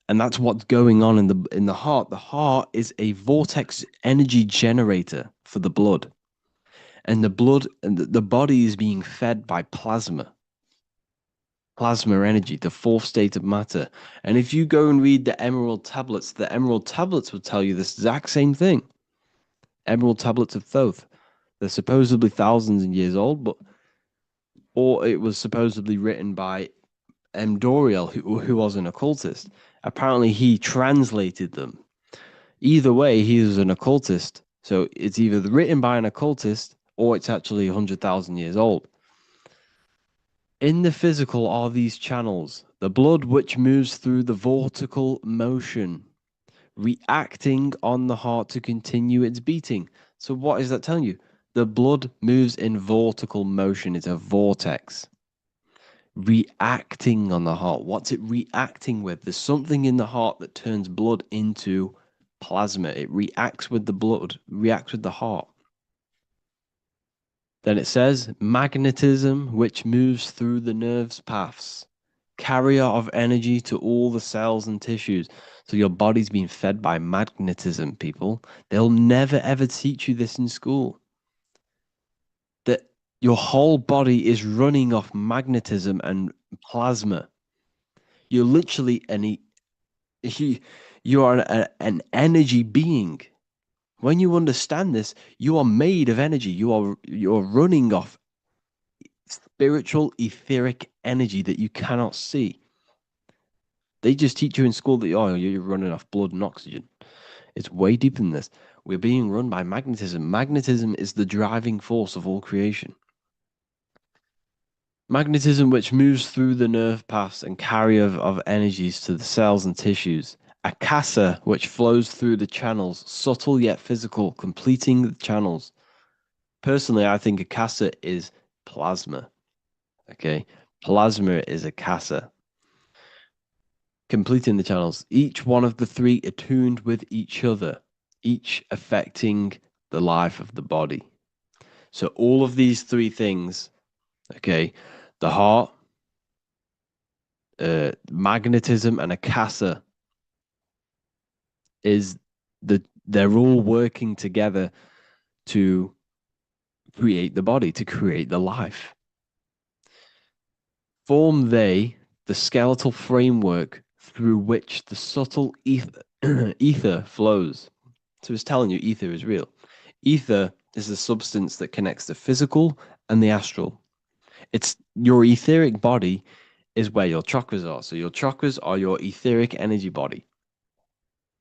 And that's what's going on in the heart. The heart is a vortex energy generator for the blood. And the body is being fed by plasma energy, the fourth state of matter. And if you go and read the Emerald Tablets will tell you this exact same thing. Emerald Tablets of Thoth. They're supposedly thousands of years old, or it was supposedly written by M. Doriel, who was an occultist. Apparently, he translated them. Either way, he was an occultist. So it's either written by an occultist or it's actually 100,000 years old. In the physical are these channels, the blood which moves through the vortical motion, reacting on the heart to continue its beating. So what is that telling you? The blood moves in vortical motion. It's a vortex. Reacting on the heart. What's it reacting with? There's something in the heart that turns blood into plasma. It reacts with the blood, reacts with the heart. Then it says magnetism, which moves through the nerves paths, carrier of energy to all the cells and tissues. So your body's being fed by magnetism, people. They'll never ever teach you this in school. That your whole body is running off magnetism and plasma. You're literally You are an energy being. When you understand this, you are made of energy. You're running off spiritual, etheric energy that you cannot see. They just teach you in school that you're running off blood and oxygen. It's way deeper than this. We're being run by magnetism. Magnetism is the driving force of all creation. Magnetism, which moves through the nerve paths and carrier of energies to the cells and tissues. Akasa, which flows through the channels, subtle yet physical, completing the channels. Personally, I think Akasa is plasma. Okay, plasma is Akasa. Completing the channels. Each one of the three attuned with each other, each affecting the life of the body. So all of these three things, okay, the heart, magnetism, and Akasa they're all working together to create the body, to create the life. Form they the skeletal framework through which the subtle ether flows. So it's telling you ether is real. Ether is the substance that connects the physical and the astral. It's your etheric body is where your chakras are. So your chakras are your etheric energy body.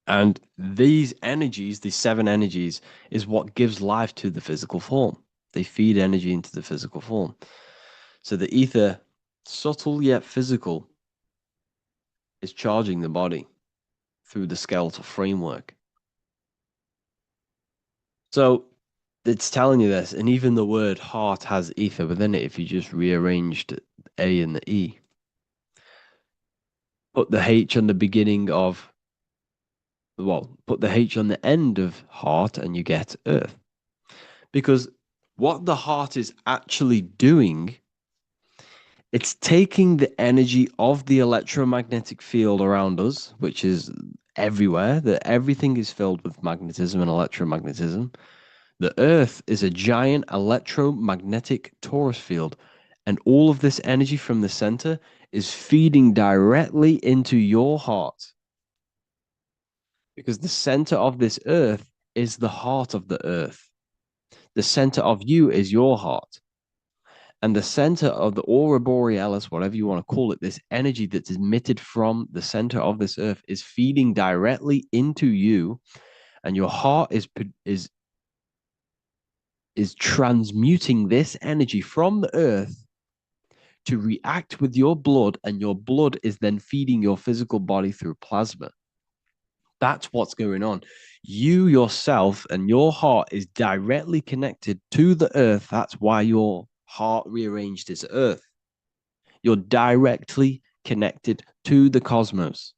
And these energies, these 7 energies, is what gives life to the physical form. They feed energy into the physical form. So the ether, subtle yet physical, is charging the body through the skeletal framework. So it's telling you this, and even the word heart has ether within it if you just rearranged A and the E. Put the H on the beginning of, put the H on the end of heart and you get earth. Because what the heart is actually doing, it's taking the energy of the electromagnetic field around us, which is everywhere, that everything is filled with magnetism and electromagnetism. The Earth is a giant electromagnetic Taurus field, and all of this energy from the center is feeding directly into your heart. Because the center of this Earth is the heart of the Earth. The center of you is your heart. And the center of the aura borealis, whatever you want to call it, this energy that's emitted from the center of this Earth is feeding directly into you, and your heart is transmuting this energy from the earth to react with your blood, and your blood is then feeding your physical body through plasma. That's what's going on. You yourself and your heart is directly connected to the earth. That's why your heart rearranged its earth. You're directly connected to the cosmos.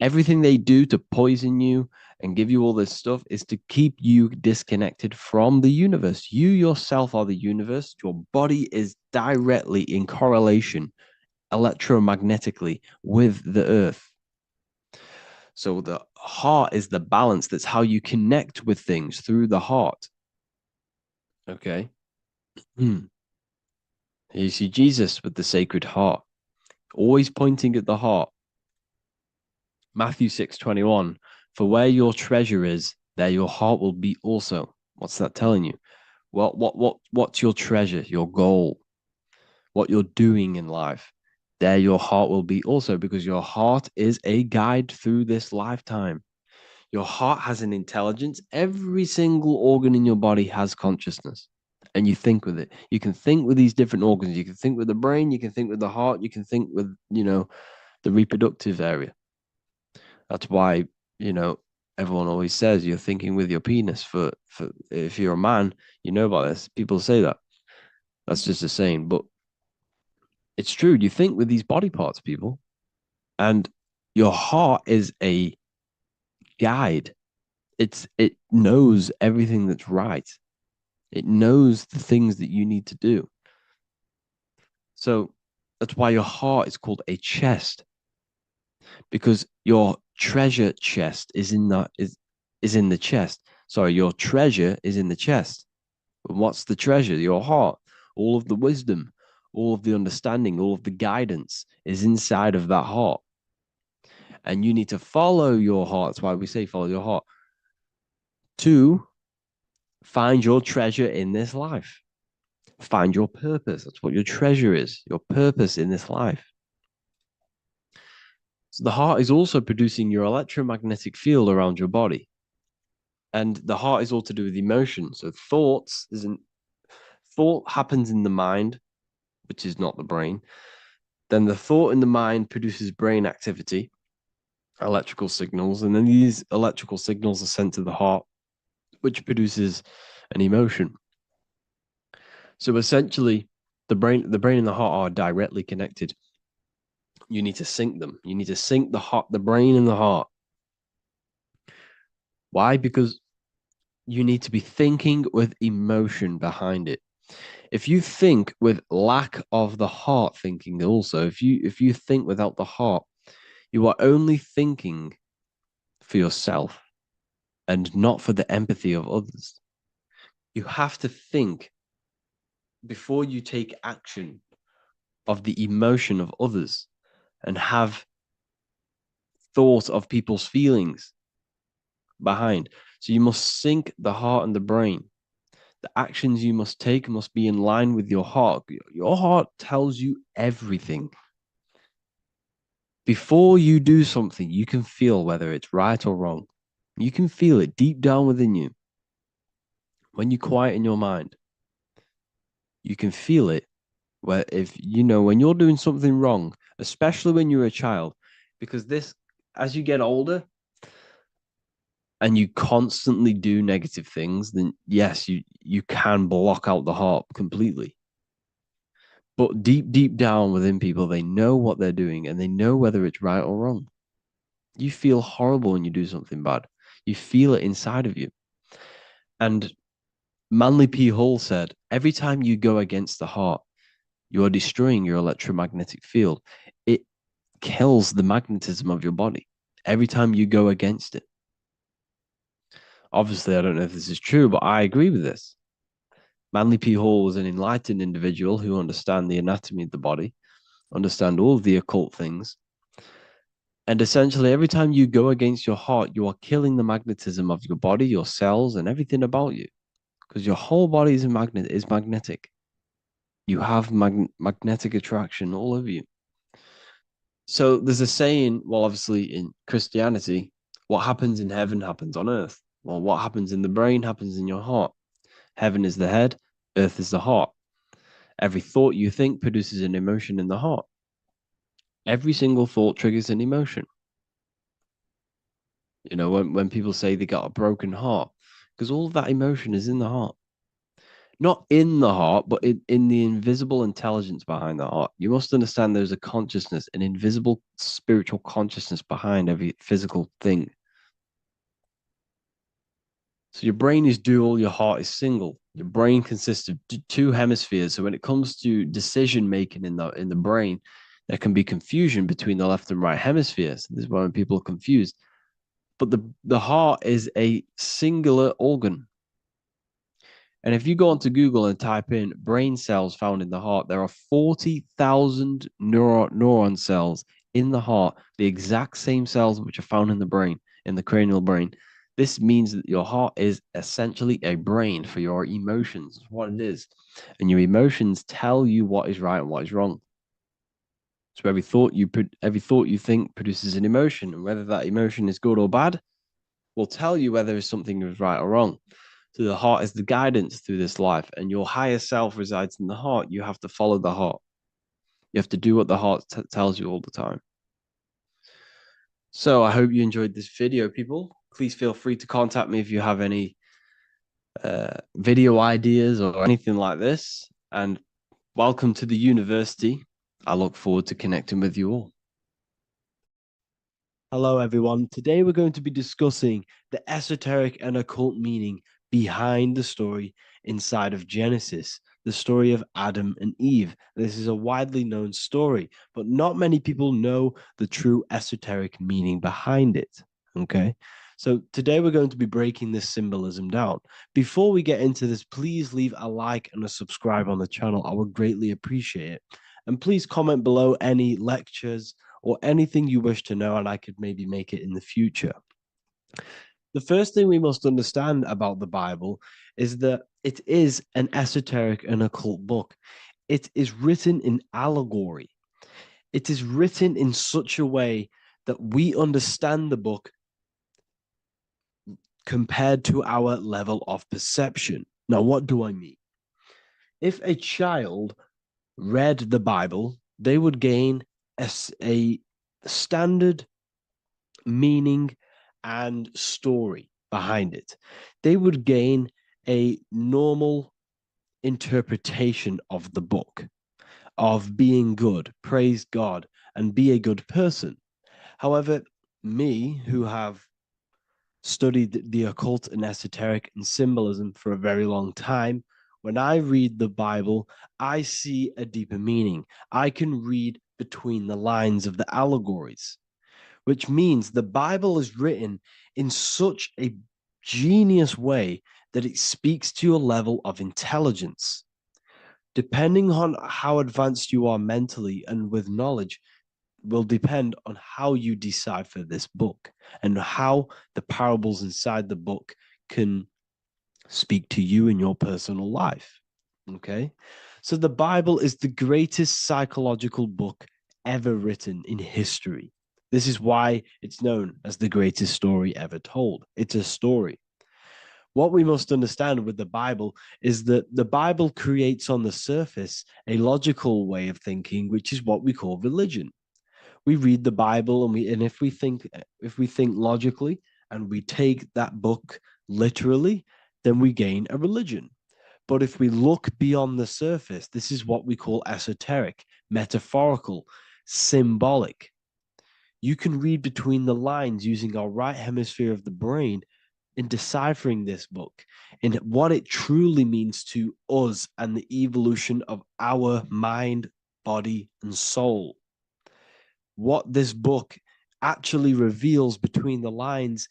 Everything they do to poison you and give you all this stuff is to keep you disconnected from the universe. You yourself are the universe. Your body is directly in correlation electromagnetically with the earth. So the heart is the balance. That's how you connect with things, through the heart. Okay. You see Jesus with the Sacred Heart, always pointing at the heart. Matthew 6:21, for where your treasure is, there your heart will be also. What's that telling you? What's your treasure, your goal, what you're doing in life? There your heart will be also, because your heart is a guide through this lifetime. Your heart has an intelligence. Every single organ in your body has consciousness, and you think with it. You can think with these different organs. You can think with the brain, you can think with the heart, you can think with, the reproductive area. That's why, everyone always says you're thinking with your penis. For if you're a man, you know about this. People say that. That's just a saying, but it's true. You think with these body parts, people, and your heart is a guide. It knows everything that's right. It knows the things that you need to do. So that's why your heart is called a chest, because your treasure chest is in the chest. Sorry, your treasure is in the chest. And what's the treasure? Your heart. All of the wisdom, all of the understanding, all of the guidance is inside of that heart. And you need to follow your heart. That's why we say follow your heart. To find your treasure in this life. Find your purpose. That's what your treasure is, your purpose in this life. So the heart is also producing your electromagnetic field around your body. And the heart is all to do with emotion. So thought happens in the mind, which is not the brain. Then the thought in the mind produces brain activity, electrical signals, and then these electrical signals are sent to the heart, which produces an emotion. So essentially, the brain and the heart are directly connected. You need to sync them. You need to sync the brain and the heart. Why? Because you need to be thinking with emotion behind it. If you think with lack of the heart thinking, also, if you think without the heart, you are only thinking for yourself and not for the empathy of others. You have to think before you take action of the emotion of others and have thought of people's feelings behind. So you must sync the heart and the brain. The actions you must take must be in line with your heart. Your heart tells you everything. Before you do something, you can feel whether it's right or wrong. You can feel it deep down within you. When you quiet in your mind, you can feel it. Where if you know when you're doing something wrong, especially when you're a child, because this, as you get older and you constantly do negative things, then yes, you can block out the heart completely. But deep down within people, they know what they're doing and they know whether it's right or wrong. You feel horrible when you do something bad. You feel it inside of you. And Manly P. Hall said, every time you go against the heart, you are destroying your electromagnetic field. It kills the magnetism of your body every time you go against it. Obviously, I don't know if this is true, but I agree with this. Manly P. Hall was an enlightened individual who understands the anatomy of the body, understand all of the occult things. And essentially, every time you go against your heart, you are killing the magnetism of your body, your cells, and everything about you. Because your whole body is magnetic. You have magnetic attraction all over you. So there's a saying, well, obviously in Christianity, what happens in heaven happens on earth. Well, what happens in the brain happens in your heart. Heaven is the head, earth is the heart. Every thought you think produces an emotion in the heart. Every single thought triggers an emotion. You know, when people say they got a broken heart, because all of that emotion is in the heart. Not in the heart, but in the invisible intelligence behind the heart. You must understand there's a consciousness, an invisible spiritual consciousness behind every physical thing. So your brain is dual, your heart is single. Your brain consists of two hemispheres. So when it comes to decision making in the brain, there can be confusion between the left and right hemispheres. This is why when people are confused. But the heart is a singular organ. And if you go onto Google and type in brain cells found in the heart, there are 40,000 neuron cells in the heart, the exact same cells which are found in the brain, in the cranial brain. This means that your heart is essentially a brain for your emotions, what it is. And your emotions tell you what is right and what is wrong. So every thought you think produces an emotion, and whether that emotion is good or bad will tell you whether something is right or wrong. So the heart is the guidance through this life, and your higher self resides in the heart. You have to follow the heart. You have to do what the heart tells you all the time. So I hope you enjoyed this video, people. Please feel free to contact me if you have any video ideas or anything like this. And welcome to the university. I look forward to connecting with you all. Hello, everyone. Today we're going to be discussing the esoteric and occult meaning behind the story inside of Genesis, the story of Adam and Eve. This is a widely known story, but not many people know the true esoteric meaning behind it. Okay. So today we're going to be breaking this symbolism down. Before we get into this, please leave a like and a subscribe on the channel. I would greatly appreciate it. And please comment below any lectures or anything you wish to know, and I could maybe make it in the future. The first thing we must understand about the Bible is that it is an esoteric and occult book. It is written in allegory. It is written in such a way that we understand the book compared to our level of perception. Now, what do I mean? If a child read the Bible, they would gain a standard meaning and story behind it. They would gain a normal interpretation of the book, of being good, praise God, and be a good person. However, me, who have studied the occult and esoteric and symbolism for a very long time, when I read the Bible, I see a deeper meaning. I can read between the lines of the allegories, which means the Bible is written in such a genius way that it speaks to your level of intelligence. Depending on how advanced you are mentally and with knowledge, will depend on how you decipher this book and how the parables inside the book can speak to you in your personal life. Okay. So the Bible is the greatest psychological book ever written in history. This is why it's known as the greatest story ever told. It's a story. What we must understand with the Bible is that the Bible creates on the surface a logical way of thinking, which is what we call religion. We read the Bible and if we think logically and we take that book literally, then we gain a religion. But if we look beyond the surface, this is what we call esoteric, metaphorical, symbolic. You can read between the lines using our right hemisphere of the brain in deciphering this book and what it truly means to us and the evolution of our mind, body, and soul. What this book actually reveals between the lines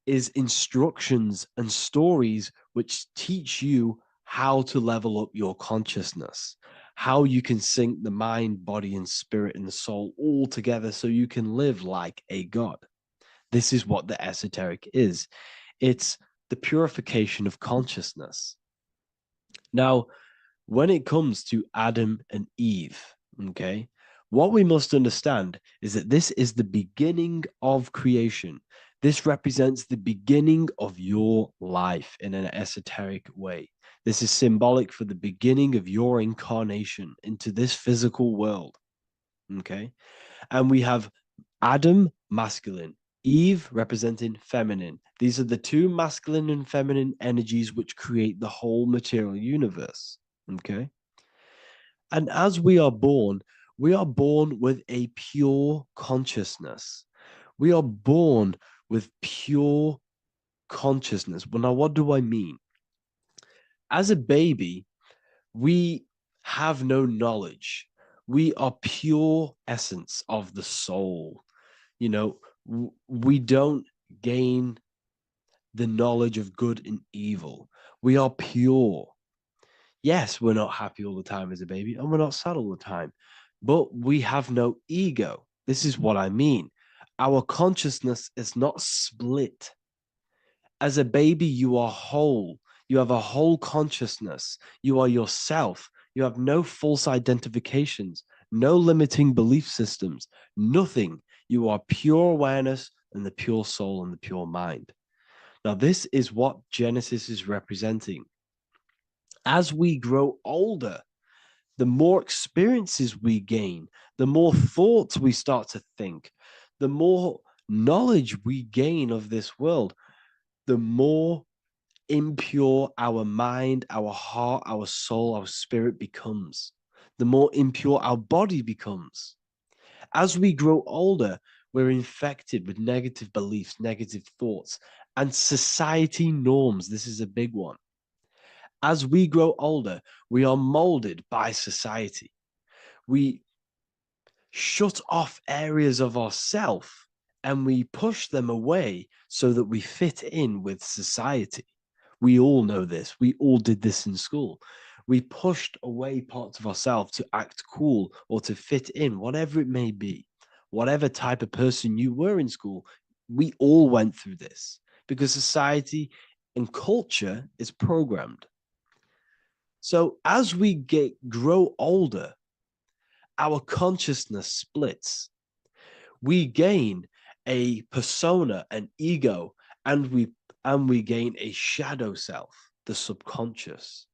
is instructions and stories which teach you how to level up your consciousness, how you can sync the mind, body, and spirit and the soul all together so you can live like a god. This is what the esoteric is. It's the purification of consciousness. Now, when it comes to Adam and Eve, okay, what we must understand is that this is the beginning of creation. This represents the beginning of your life in an esoteric way. This is symbolic for the beginning of your incarnation into this physical world. Okay. And we have Adam, masculine, Eve representing feminine. These are the two masculine and feminine energies which create the whole material universe. Okay. And as we are born with a pure consciousness. We are born with pure consciousness. Well, now, what do I mean? As a baby, we have no knowledge. We are pure essence of the soul. You know, we don't gain the knowledge of good and evil. We are pure. Yes, we're not happy all the time as a baby, and we're not sad all the time, but we have no ego. This is what I mean. Our consciousness is not split. As a baby, you are whole. You have a whole consciousness. You are yourself. You have no false identifications, no limiting belief systems, nothing. You are pure awareness and the pure soul and the pure mind. Now, this is what Genesis is representing. As we grow older, the more experiences we gain, the more thoughts we start to think, the more knowledge we gain of this world, the more impure our mind, our heart, our soul, our spirit becomes, the more impure our body becomes. As we grow older, we're infected with negative beliefs, negative thoughts, and society norms. This is a big one. As we grow older, we are molded by society. We shut off areas of ourself and we push them away so that we fit in with society. We all know this. We all did this in school. We pushed away parts of ourselves to act cool or to fit in, whatever it may be. whatever type of person you were in school. We all went through this because society and culture is programmed. So as we grow older, our consciousness splits. We gain a persona, an ego, and we gain a shadow self, the subconscious,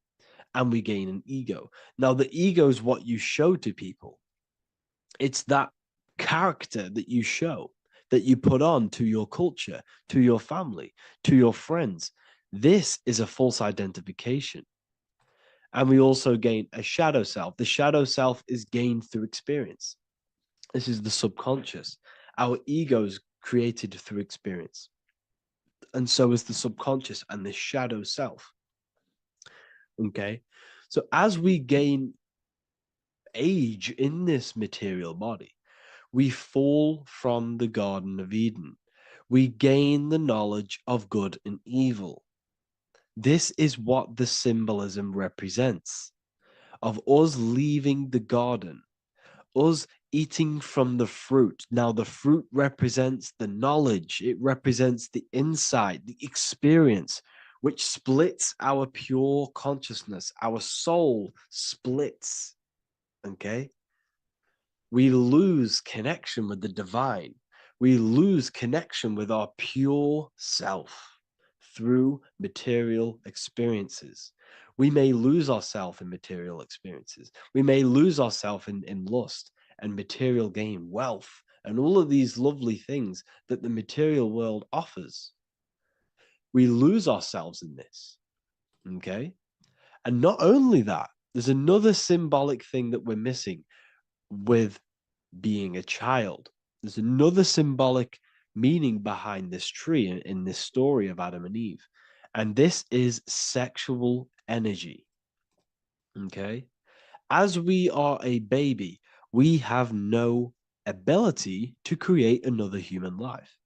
and we gain an ego. Now, the ego is what you show to people. It's that character that you show, that you put on to your culture, to your family, to your friends. This is a false identification. And we also gain a shadow self. The shadow self is gained through experience. This is the subconscious. Our ego is created through experience. And so is the subconscious and the shadow self. Okay. So as we gain age in this material body, we fall from the Garden of Eden. We gain the knowledge of good and evil. This is what the symbolism represents of us leaving the garden, us eating from the fruit. Now, the fruit represents the knowledge, it represents the insight, the experience, which splits our pure consciousness. Our soul splits. Okay? We lose connection with the divine. We lose connection with our pure self through material experiences. We may lose ourselves in material experiences. We may lose ourselves in lust and material gain, wealth, and all of these lovely things that the material world offers. We lose ourselves in this. Okay? And not only that, there's another symbolic thing that we're missing with being a child. There's another symbolic meaning behind this tree in this story of Adam and Eve. And this is sexual energy. Okay. As we are a baby, we have no ability to create another human life.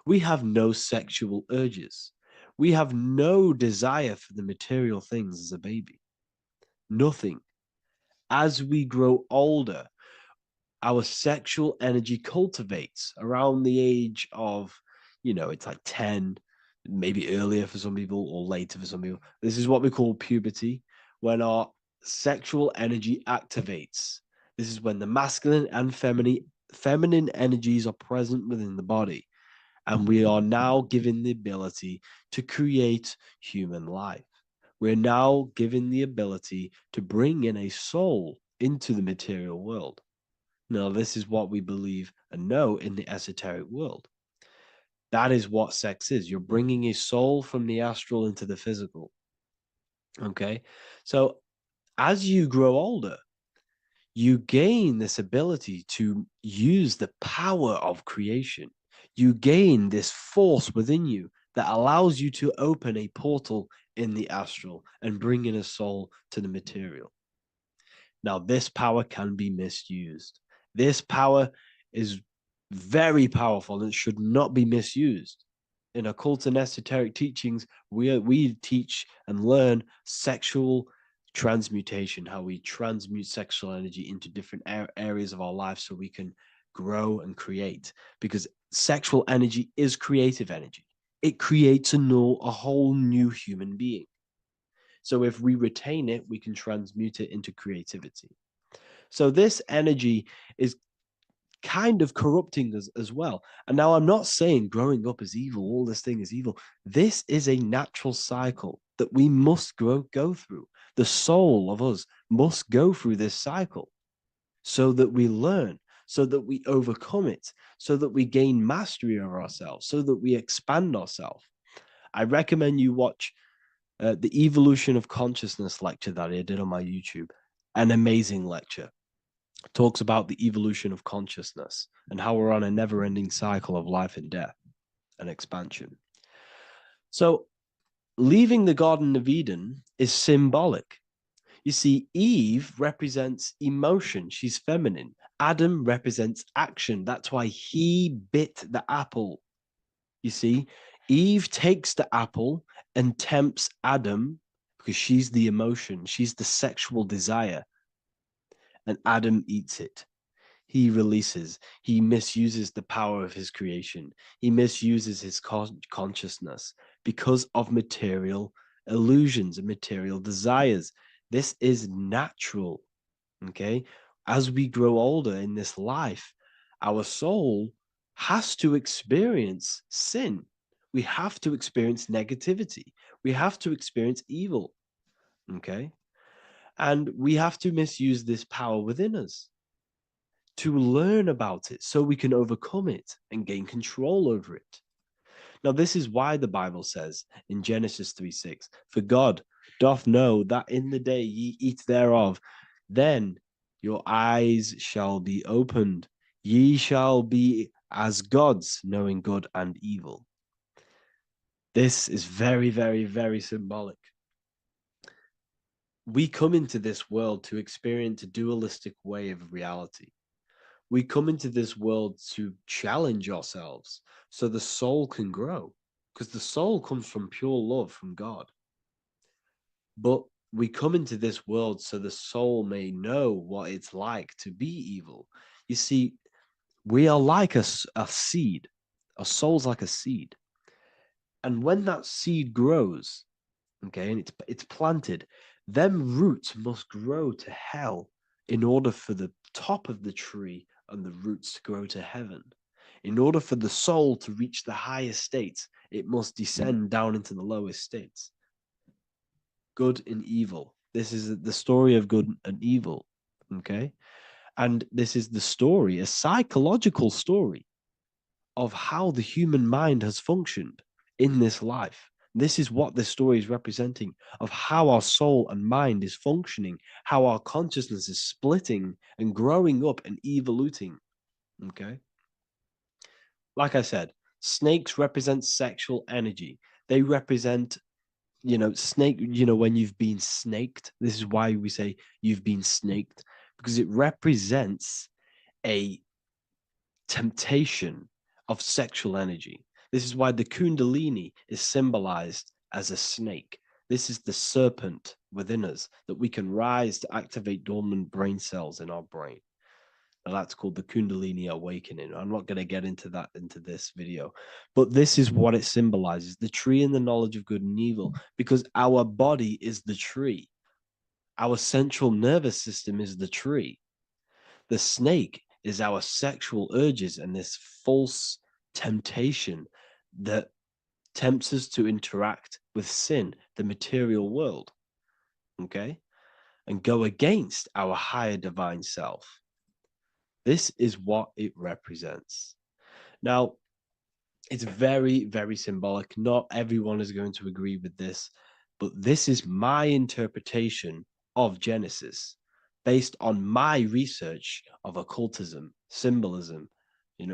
We have no sexual urges. We have no desire for the material things as a baby. Nothing. As we grow older, our sexual energy cultivates around the age of, it's like 10, maybe earlier for some people or later for some people. This is what we call puberty, when our sexual energy activates. This is when the masculine and feminine energies are present within the body. And we are now given the ability to create human life. We're now given the ability to bring in a soul into the material world. Now, this is what we believe and know in the esoteric world. That is what sex is. You're bringing a soul from the astral into the physical. Okay. So as you grow older, you gain this ability to use the power of creation. You gain this force within you that allows you to open a portal in the astral and bring in a soul to the material. Now, this power can be misused. This power is very powerful and it should not be misused. In occult and esoteric teachings, we teach and learn sexual transmutation, how we transmute sexual energy into different areas of our life so we can grow and create. Because sexual energy is creative energy. It creates a whole new human being. So if we retain it, we can transmute it into creativity. So this energy is kind of corrupting us as well. And now I'm not saying growing up is evil, all this thing is evil. This is a natural cycle that we must go through. The soul of us must go through this cycle so that we learn, so that we overcome it, so that we gain mastery over ourselves, so that we expand ourselves. I recommend you watch the Evolution of Consciousness lecture that I did on my YouTube. An amazing lecture. Talks about the evolution of consciousness and how we're on a never-ending cycle of life and death and expansion. So leaving the Garden of Eden is symbolic. You see, Eve represents emotion. She's feminine. Adam represents action. That's why he bit the apple. You see, Eve takes the apple and tempts Adam because she's the emotion. She's the sexual desire. And Adam eats it. he releases. He misuses the power of his creation. He misuses his consciousness because of material illusions and material desires. This is natural, okay? As we grow older in this life, our soul has to experience sin. We have to experience negativity. We have to experience evil, okay? And we have to misuse this power within us to learn about it so we can overcome it and gain control over it. Now, this is why the Bible says in Genesis 3:6, for God doth know that in the day ye eat thereof, then your eyes shall be opened. Ye shall be as gods, knowing good and evil. This is very, very, very symbolic. We come into this world to experience a dualistic way of reality. We come into this world to challenge ourselves so the soul can grow, because the soul comes from pure love from God. But we come into this world so the soul may know what it's like to be evil. You see, we are like a seed. Our soul's like a seed. And when that seed grows, okay, and it's planted, them roots must grow to hell in order for the top of the tree and the roots to grow to heaven. In order for the soul to reach the highest states, it must descend down into the lowest states. Good and evil. This is the story of good and evil, okay? And this is the story, a psychological story of how the human mind has functioned in this life. This is what this story is representing of how our soul and mind is functioning, how our consciousness is splitting and growing up and evoluting. Okay. Like I said, snakes represent sexual energy. They represent, snake, when you've been snaked. This is why we say you've been snaked, because it represents a temptation of sexual energy. This is why the Kundalini is symbolized as a snake. This is the serpent within us that we can rise to activate dormant brain cells in our brain. Now that's called the Kundalini awakening. I'm not going to get into that into this video, but this is what it symbolizes, the tree and the knowledge of good and evil, because our body is the tree. Our central nervous system is the tree. The snake is our sexual urges and this false temptation that tempts us to interact with sin, the material world, okay, and go against our higher divine self. This is what it represents. Now, it's very, very symbolic. Not everyone is going to agree with this, but this is my interpretation of Genesis based on my research of occultism, symbolism,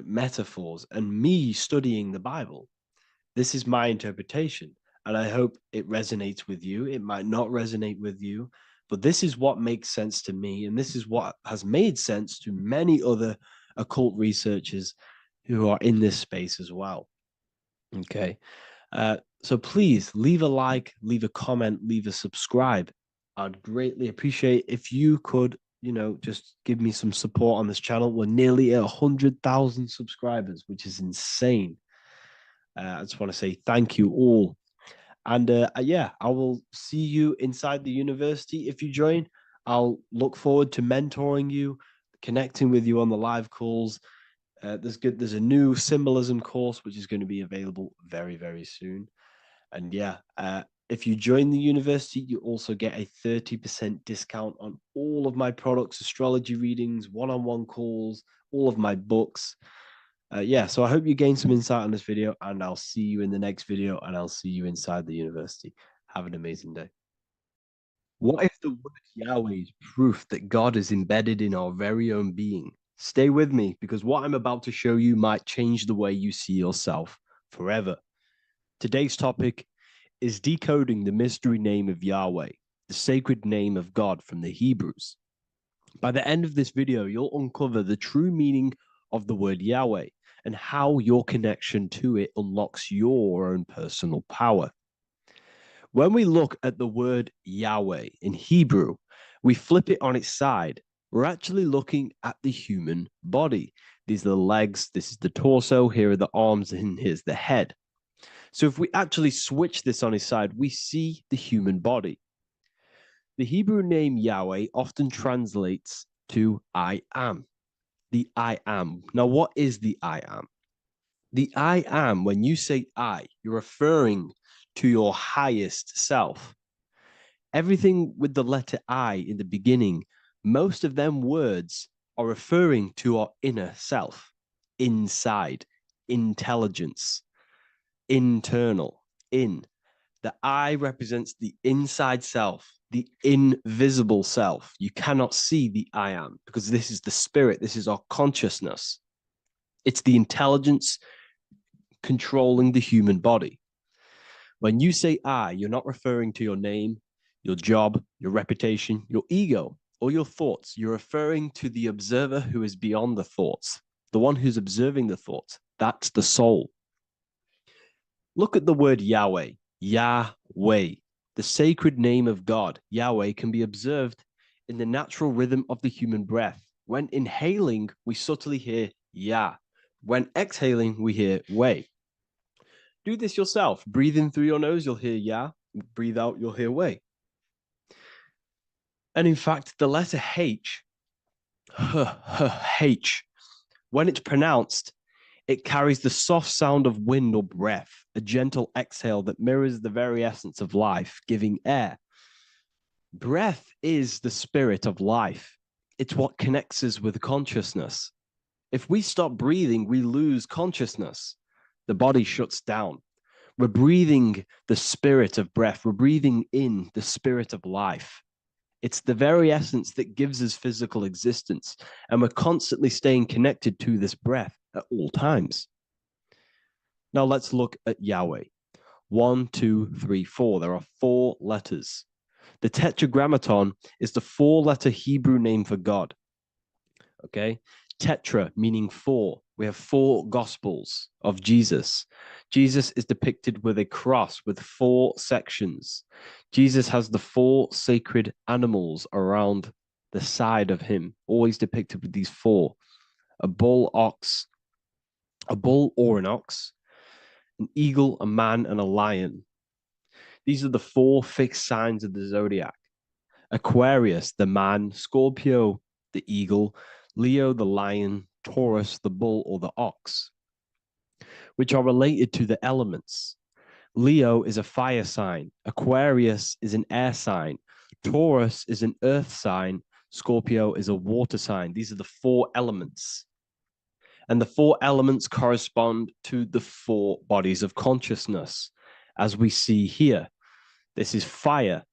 metaphors, and me studying the Bible. This is my interpretation, and I hope it resonates with you. It might not resonate with you, but this is what makes sense to me, and this is what has made sense to many other occult researchers who are in this space as well. Okay. So please leave a like, leave a comment, leave a subscribe. I'd greatly appreciate if you could, just give me some support on this channel. We're nearly at 100,000 subscribers, which is insane. I just want to say thank you all. And yeah, I will see you inside the university if you join. I'll look forward to mentoring you, connecting with you on the live calls. There's a new symbolism course which is going to be available very, very soon. And yeah, if you join the university, you also get a 30% discount on all of my products, astrology readings, one-on-one calls, all of my books. Yeah, so I hope you gain some insight on this video, and I'll see you in the next video, and I'll see you inside the university. Have an amazing day. What if the word Yahweh is proof that God is embedded in our very own being? Stay with me, because what I'm about to show you might change the way you see yourself forever. Today's topic is decoding the mystery name of Yahweh, the sacred name of God from the Hebrews. By the end of this video, you'll uncover the true meaning of the word Yahweh and how your connection to it unlocks your own personal power. When we look at the word Yahweh in Hebrew, we flip it on its side we're actually looking at the human body. These are the legs, this is the torso, here are the arms, and here's the head. So if we actually switch this on its side, we see the human body. The Hebrew name Yahweh often translates to I am. The I am. Now, what is the I am? The I am, when you say I, you're referring to your highest self. Everything with the letter I in the beginning, most of them words are referring to our inner self, inside, intelligence, internal, in. The I represents the inside self, the invisible self. You cannot see the I am because this is the spirit, this is our consciousness. It's the intelligence controlling the human body. When you say I, you're not referring to your name, your job, your reputation, your ego, or your thoughts. You're referring to the observer who is beyond the thoughts, the one who's observing the thoughts. That's the soul. Look at the word Yahweh, Yahweh, the sacred name of God. Yahweh can be observed in the natural rhythm of the human breath. When inhaling, we subtly hear Yah. When exhaling, we hear Wei. Do this yourself. Breathe in through your nose, you'll hear Yah. Breathe out, you'll hear Wei. And in fact, the letter H, H, when it's pronounced, it carries the soft sound of wind or breath, a gentle exhale that mirrors the very essence of life, giving air. Breath is the spirit of life. It's what connects us with consciousness. If we stop breathing, we lose consciousness. The body shuts down. We're breathing the spirit of breath. We're breathing in the spirit of life. It's the very essence that gives us physical existence, and we're constantly staying connected to this breath at all times. Now let's look at Yahweh. 1, 2, 3, 4. There are 4 letters. The Tetragrammaton is the 4-letter Hebrew name for God. Okay? Tetra meaning 4. We have 4 gospels of Jesus. Jesus is depicted with a cross with 4 sections. Jesus has the 4 sacred animals around the side of him, always depicted with these 4. A bull or an ox, an eagle, a man, and a lion. These are the 4 fixed signs of the zodiac. Aquarius, the man, Scorpio, the eagle, Leo, the lion, Taurus, the bull or the ox, which are related to the elements. Leo is a fire sign. Aquarius is an air sign. Taurus is an earth sign. Scorpio is a water sign. These are the 4 elements. And the 4 elements correspond to the 4 bodies of consciousness, as we see here. This is fire.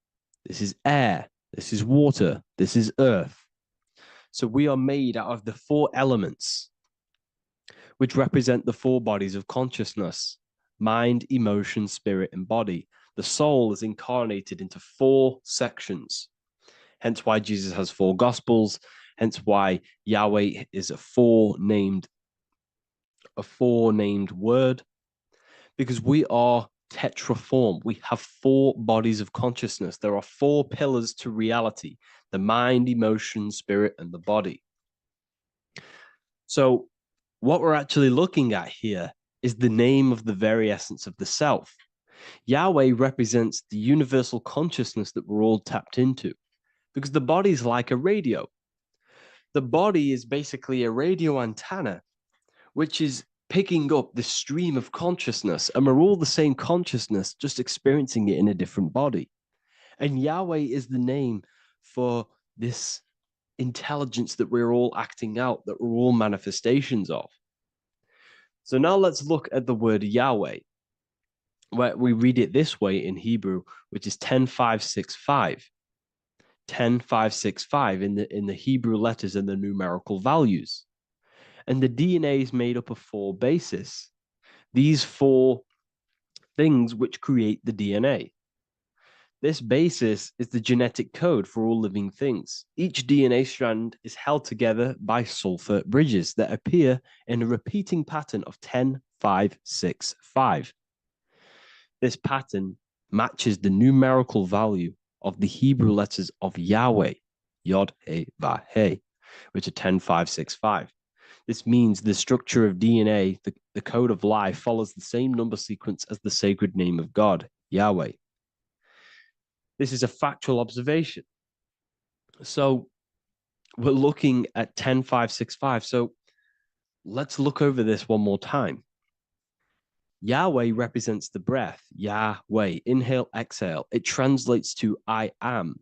This is air. This is water. This is earth. So we are made out of the 4 elements, which represent the 4 bodies of consciousness: mind, emotion, spirit, and body. The soul is incarnated into 4 sections. Hence why Jesus has 4 gospels. Hence why Yahweh is a 4-named word, because we are tetraform. We have 4 bodies of consciousness. There are 4 pillars to reality: the mind, emotion, spirit, and the body. So what we're actually looking at here is the name of the very essence of the self. Yahweh represents the universal consciousness that we're all tapped into, because the body is like a radio. The body is basically a radio antenna, which is picking up the stream of consciousness, and we're all the same consciousness, just experiencing it in a different body. And Yahweh is the name for this intelligence that we're all acting out, that we're all manifestations of. So now let's look at the word Yahweh, where we read it this way in Hebrew, which is 10-5-6-5. 10-5-6-5 in the Hebrew letters and the numerical values. And the DNA is made up of 4 bases. These 4 things which create the DNA. This basis is the genetic code for all living things. Each DNA strand is held together by sulfur bridges that appear in a repeating pattern of 10-5-6-5. This pattern matches the numerical value of the Hebrew letters of Yahweh, Yod, He, Vah, He. which are 10,565. This means the structure of DNA, the code of life, follows the same number sequence as the sacred name of God, Yahweh. This is a factual observation. So we're looking at 10,565. So let's look over this one more time. Yahweh represents the breath, Yahweh, inhale, exhale. It translates to I am.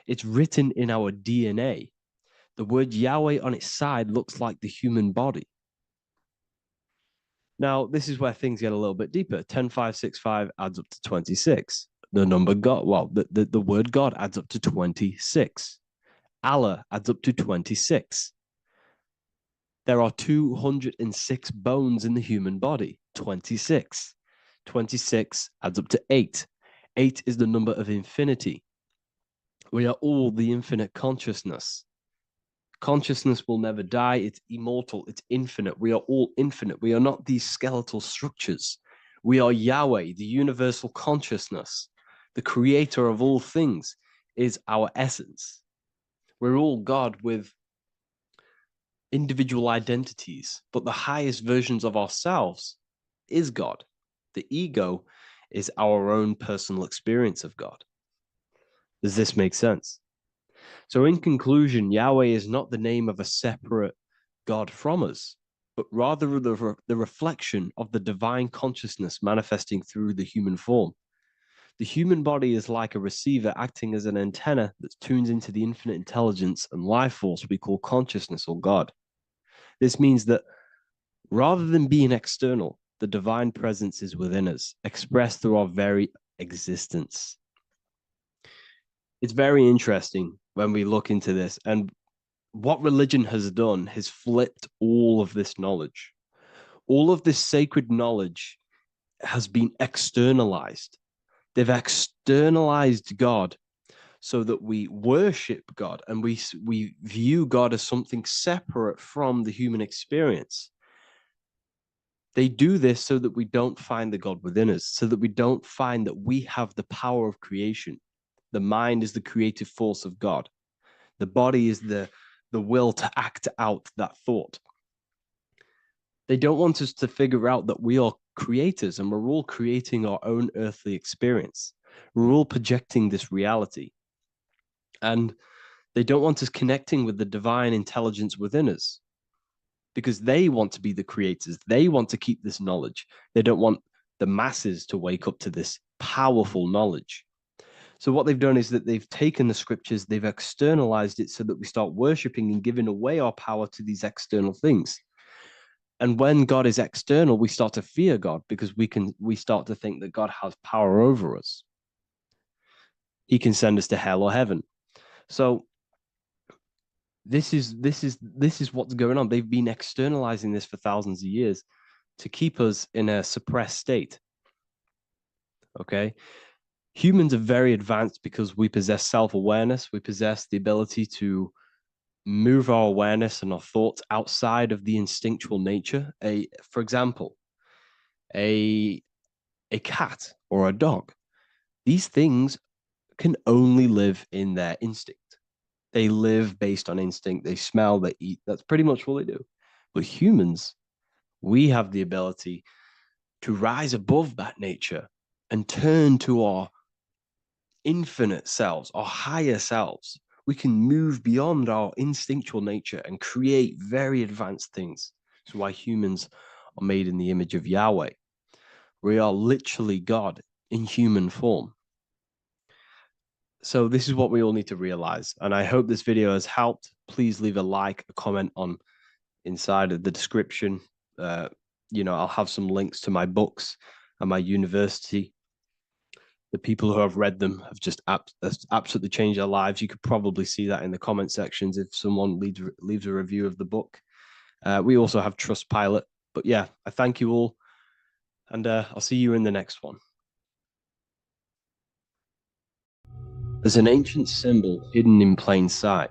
It's written in our DNA. The word Yahweh on its side looks like the human body. Now, this is where things get a little bit deeper. 10,565 adds up to 26. The number God, well, the word God adds up to 26. Allah adds up to 26. There are 206 bones in the human body, 26. 26 adds up to 8. 8 is the number of infinity. We are all the infinite consciousness. Consciousness will never die. It's immortal. It's infinite. We are all infinite. We are not these skeletal structures. We are Yahweh, the universal consciousness. The creator of all things is our essence. We're all God with individual identities, but the highest versions of ourselves is God. The ego is our own personal experience of God. Does this make sense? So in conclusion, Yahweh is not the name of a separate God from us, but rather the reflection of the divine consciousness manifesting through the human form. The human body is like a receiver acting as an antenna that tunes into the infinite intelligence and life force we call consciousness or God. This means that rather than being external, the divine presence is within us, expressed through our very existence. It's very interesting when we look into this, and what religion has done is flipped all of this knowledge. All of this sacred knowledge has been externalized. They've externalized God so that we worship God and we view God as something separate from the human experience. They do this so that we don't find the God within us, so that we don't find that we have the power of creation. The mind is the creative force of God. The body is the will to act out that thought. They don't want us to figure out that we are creators and we're all creating our own earthly experience. We're all projecting this reality. And they don't want us connecting with the divine intelligence within us because they want to be the creators. They want to keep this knowledge. They don't want the masses to wake up to this powerful knowledge. So what they've done is that they've taken the scriptures, they've externalized it so that we start worshiping and giving away our power to these external things. And when God is external, we start to fear God because we start to think that God has power over us. He can send us to hell or heaven. So this is what's going on. They've been externalizing this for thousands of years to keep us in a suppressed state. Okay. Humans are very advanced because we possess self-awareness. We possess the ability to move our awareness and our thoughts outside of the instinctual nature. For example, a cat or a dog. These things can only live in their instinct. They live based on instinct. They smell, they eat. That's pretty much what they do. But humans, we have the ability to rise above that nature and turn to our infinite selves, our higher selves. We can move beyond our instinctual nature and create very advanced things. That's why humans are made in the image of Yahweh. We are literally God in human form. So this is what we all need to realize. And I hope this video has helped. Please leave a like, a comment on inside of the description. I'll have some links to my books and my university. The people who have read them have just absolutely changed their lives. You could probably see that in the comment sections if someone leaves a review of the book. We also have Trustpilot. But yeah, I thank you all. And I'll see you in the next one. There's an ancient symbol hidden in plain sight,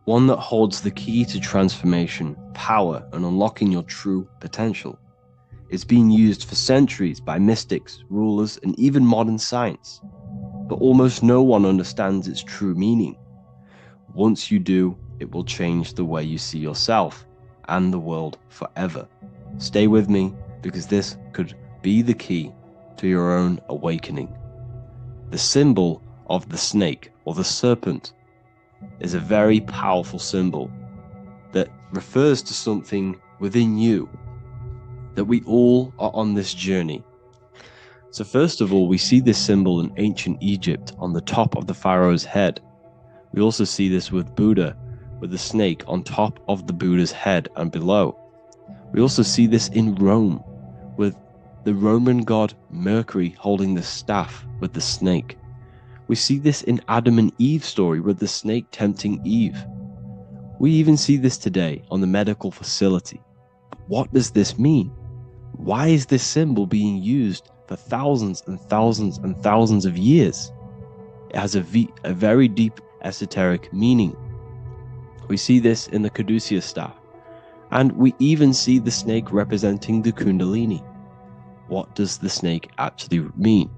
one that holds the key to transformation, power, and unlocking your true potential. It's been used for centuries by mystics, rulers, and even modern science, but almost no one understands its true meaning. Once you do, it will change the way you see yourself and the world forever. Stay with me, because this could be the key to your own awakening. The symbol of the snake, or the serpent, is a very powerful symbol that refers to something within you, that we all are on this journey. So first of all, we see this symbol in ancient Egypt on the top of the pharaoh's head. We also see this with Buddha, with the snake on top of the Buddha's head and below. We also see this in Rome, with the Roman god Mercury holding the staff with the snake. We see this in Adam and Eve's story, with the snake tempting Eve. We even see this today on the medical facility. But what does this mean? Why is this symbol being used for thousands and thousands and thousands of years? It has a very deep esoteric meaning. We see this in the caduceus staff, and we even see the snake representing the kundalini. What does the snake actually mean?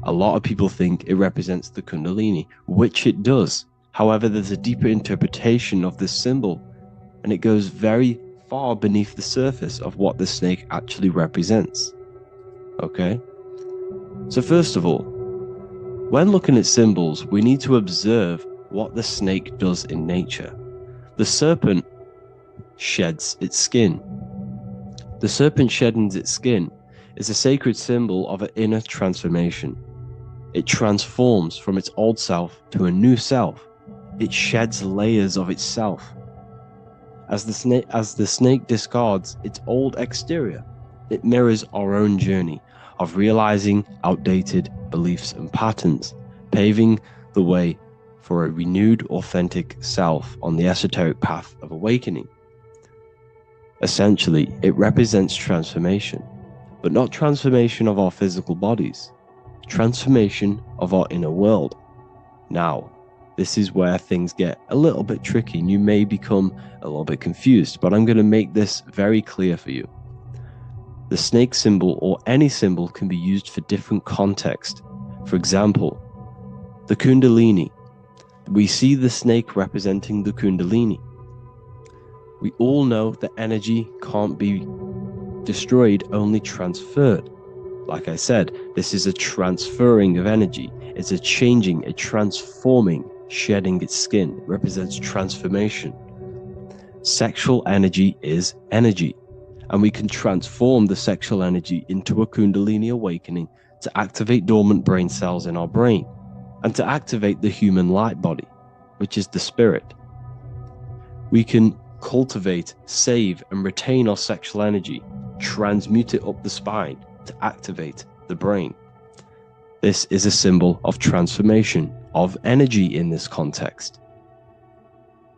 A lot of people think it represents the kundalini, which it does. However, there's a deeper interpretation of this symbol, and it goes very far beneath the surface of what the snake actually represents. Okay? So first of all, when looking at symbols, we need to observe what the snake does in nature. The serpent sheds its skin. The serpent shedding its skin is a sacred symbol of an inner transformation. It transforms from its old self to a new self. It sheds layers of itself. As the snake discards its old exterior, it mirrors our own journey of realizing outdated beliefs and patterns, paving the way for a renewed, authentic self on the esoteric path of awakening. Essentially, it represents transformation, but not transformation of our physical bodies, transformation of our inner world. Now, this is where things get a little bit tricky, and you may become a little bit confused, but I'm going to make this very clear for you. The snake symbol, or any symbol, can be used for different contexts. For example, the kundalini. We see the snake representing the kundalini. We all know that energy can't be destroyed, only transferred. Like I said, this is a transferring of energy. It's a changing, a transforming, shedding its skin. It represents transformation. Sexual energy is energy, and we can transform the sexual energy into a kundalini awakening to activate dormant brain cells in our brain, and to activate the human light body, which is the spirit. We can cultivate, save, and retain our sexual energy, transmute it up the spine to activate the brain. This is a symbol of transformation of energy in this context.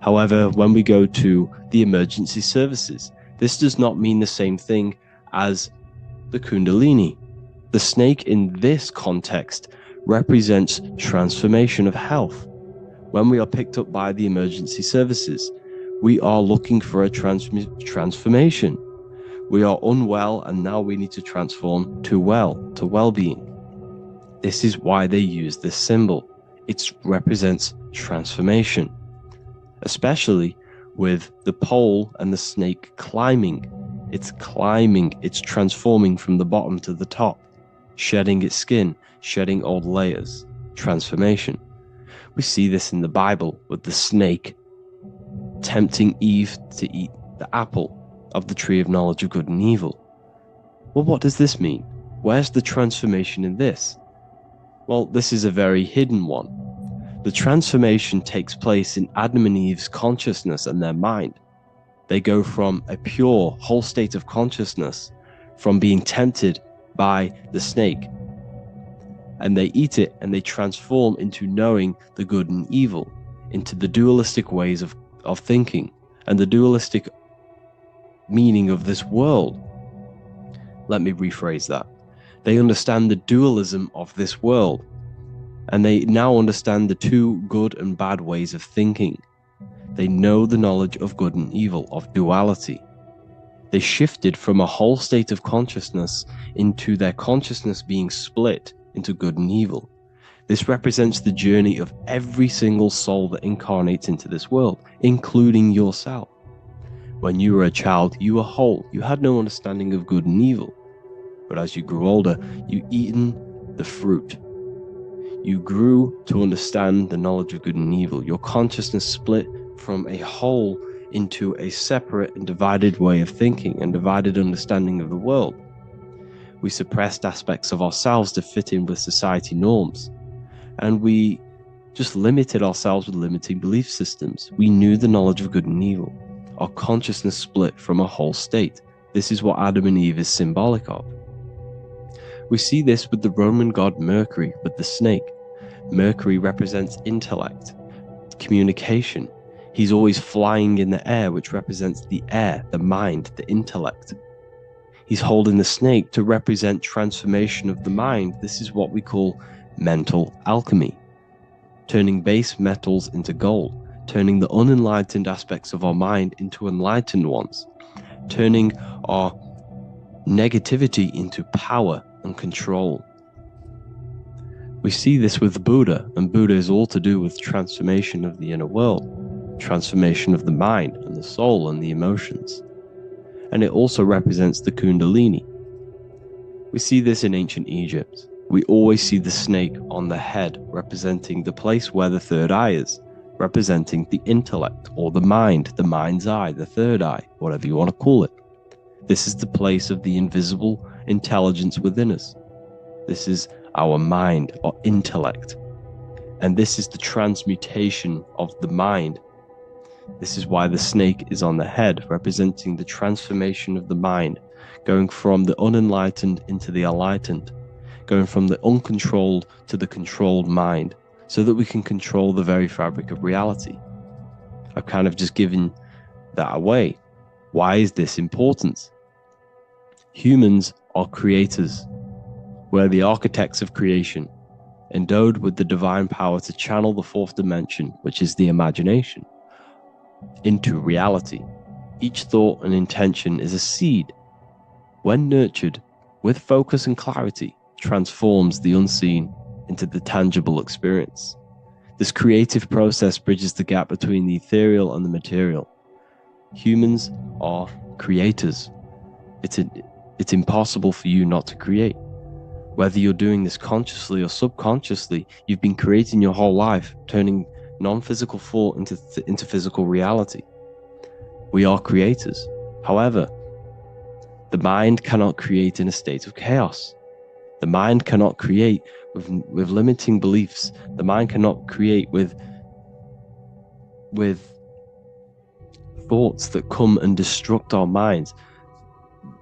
However, when we go to the emergency services, this does not mean the same thing as the kundalini. The snake in this context represents transformation of health. When we are picked up by the emergency services, we are looking for a transformation. We are unwell, and now we need to transform to well-being. This is why they use this symbol. It represents transformation, especially with the pole and the snake climbing. It's climbing, it's transforming from the bottom to the top, shedding its skin, shedding old layers, transformation. We see this in the Bible with the snake tempting Eve to eat the apple of the tree of knowledge of good and evil. Well, what does this mean? Where's the transformation in this? Well, this is a very hidden one. The transformation takes place in Adam and Eve's consciousness and their mind. They go from a pure, whole state of consciousness, from being tempted by the snake, and they eat it, and they transform into knowing the good and evil, into the dualistic ways of thinking, and the dualistic meaning of this world. Let me rephrase that. They understand the dualism of this world, and they now understand the two good and bad ways of thinking. They know the knowledge of good and evil, of duality. They shifted from a whole state of consciousness into their consciousness being split into good and evil. This represents the journey of every single soul that incarnates into this world, including yourself. When you were a child, you were whole. You had no understanding of good and evil. But as you grew older, you eaten the fruit. You grew to understand the knowledge of good and evil. Your consciousness split from a whole into a separate and divided way of thinking and divided understanding of the world. We suppressed aspects of ourselves to fit in with society norms. And we just limited ourselves with limiting belief systems. We knew the knowledge of good and evil. Our consciousness split from a whole state. This is what Adam and Eve is symbolic of. We see this with the Roman god Mercury, with the snake. Mercury represents intellect, communication. He's always flying in the air, which represents the air, the mind, the intellect. He's holding the snake to represent transformation of the mind. This is what we call mental alchemy, turning base metals into gold, turning the unenlightened aspects of our mind into enlightened ones, turning our negativity into power and control. We see this with Buddha, and Buddha is all to do with transformation of the inner world, transformation of the mind and the soul and the emotions. And it also represents the Kundalini. We see this in ancient Egypt. We always see the snake on the head, representing the place where the third eye is, representing the intellect or the mind's eye, the third eye, whatever you want to call it. This is the place of the invisible intelligence within us. This is our mind or intellect. And this is the transmutation of the mind. This is why the snake is on the head, representing the transformation of the mind, going from the unenlightened into the enlightened, going from the uncontrolled to the controlled mind, so that we can control the very fabric of reality. I've kind of just given that away. Why is this important? Humans are creators. We're the architects of creation, endowed with the divine power to channel the fourth dimension, which is the imagination, into reality. Each thought and intention is a seed. When nurtured with focus and clarity, transforms the unseen into the tangible experience. This creative process bridges the gap between the ethereal and the material. Humans are creators. It's impossible for you not to create. Whether you're doing this consciously or subconsciously, you've been creating your whole life, turning non-physical thought into physical reality. We are creators. However, the mind cannot create in a state of chaos. The mind cannot create with limiting beliefs. The mind cannot create with thoughts that come and destruct our minds.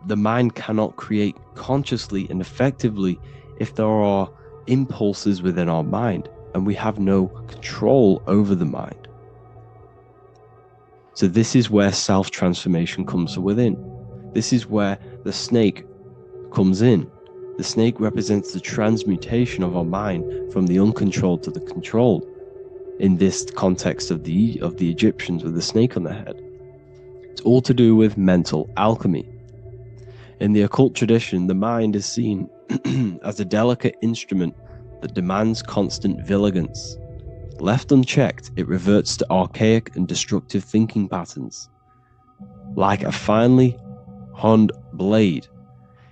The mind cannot create consciously and effectively if there are impulses within our mind and we have no control over the mind. So this is where self-transformation comes from within. This is where the snake comes in. The snake represents the transmutation of our mind from the uncontrolled to the controlled. In this context of the Egyptians with the snake on their head, it's all to do with mental alchemy. In the occult tradition, the mind is seen as a delicate instrument that demands constant vigilance. Left unchecked, it reverts to archaic and destructive thinking patterns. Like a finely honed blade,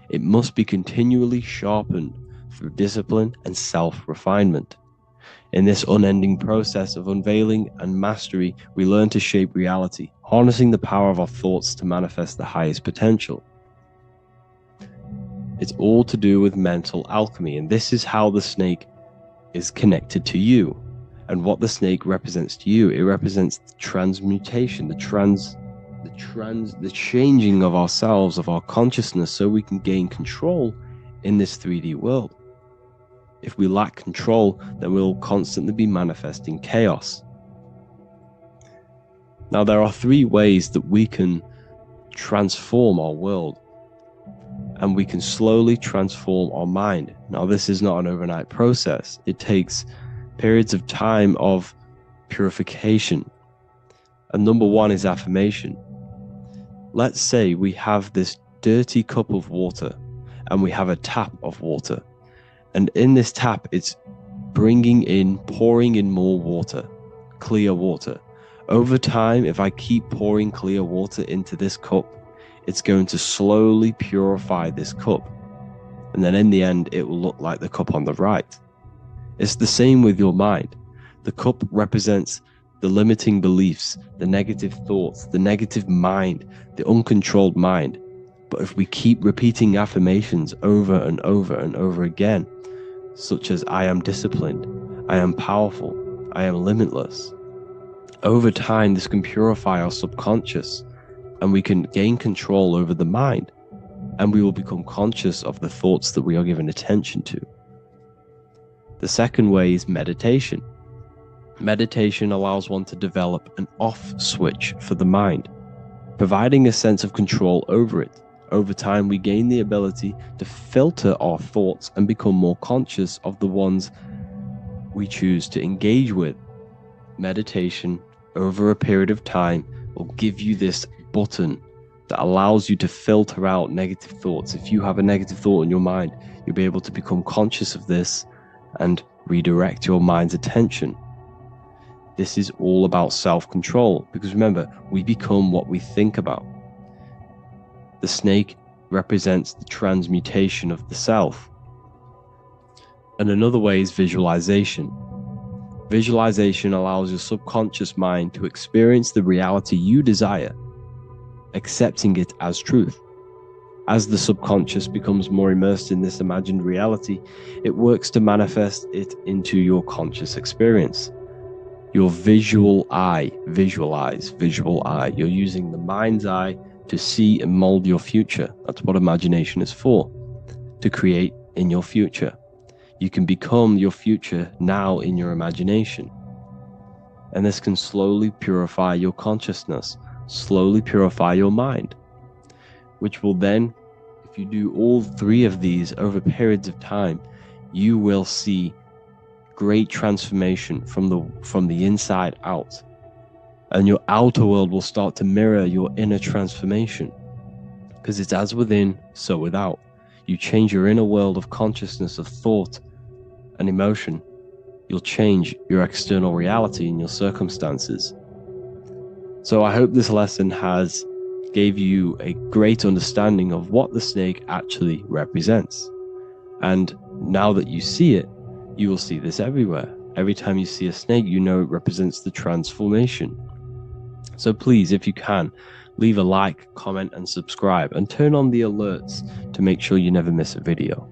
it must be continually sharpened through discipline and self-refinement. In this unending process of unveiling and mastery, we learn to shape reality, harnessing the power of our thoughts to manifest the highest potential. It's all to do with mental alchemy, and this is how the snake is connected to you. And what the snake represents to you, it represents the transmutation, the changing of ourselves, of our consciousness, so we can gain control in this 3D world. If we lack control, then we'll constantly be manifesting chaos. Now, there are 3 ways that we can transform our world, and we can slowly transform our mind. Now, this is not an overnight process. It takes periods of time of purification. And number 1 is affirmation. Let's say we have this dirty cup of water and we have a tap of water. And in this tap, it's bringing in, pouring in more water, clear water. Over time, if I keep pouring clear water into this cup, it's going to slowly purify this cup. And then in the end, it will look like the cup on the right. It's the same with your mind. The cup represents the limiting beliefs, the negative thoughts, the negative mind, the uncontrolled mind. But if we keep repeating affirmations over and over and over again, such as I am disciplined, I am powerful, I am limitless, over time, this can purify our subconscious and we can gain control over the mind, and we will become conscious of the thoughts that we are giving attention to. The second way is meditation. Meditation allows one to develop an off switch for the mind, providing a sense of control over it. Over time, we gain the ability to filter our thoughts and become more conscious of the ones we choose to engage with. Meditation over a period of time will give you this button that allows you to filter out negative thoughts. If you have a negative thought in your mind, you'll be able to become conscious of this and redirect your mind's attention. This is all about self-control, because remember, we become what we think about. The snake represents the transmutation of the self. And another way is visualization. Visualization allows your subconscious mind to experience the reality you desire, accepting it as truth. As the subconscious becomes more immersed in this imagined reality, it works to manifest it into your conscious experience. Your visual eye, visual eye. You're using the mind's eye to see and mold your future. That's what imagination is for, to create in your future. You can become your future now in your imagination. And this can slowly purify your consciousness, slowly purify your mind, which will then, if you do all three of these over periods of time, you will see great transformation from the inside out. And your outer world will start to mirror your inner transformation, because it's as within, so without. You change your inner world of consciousness, of thought and emotion, you'll change your external reality and your circumstances. So I hope this lesson has gave you a great understanding of what the snake actually represents. And now that you see it, you will see this everywhere. Every time you see a snake, you know it represents the transformation. So please, if you can, leave a like, comment, and subscribe, and turn on the alerts to make sure you never miss a video.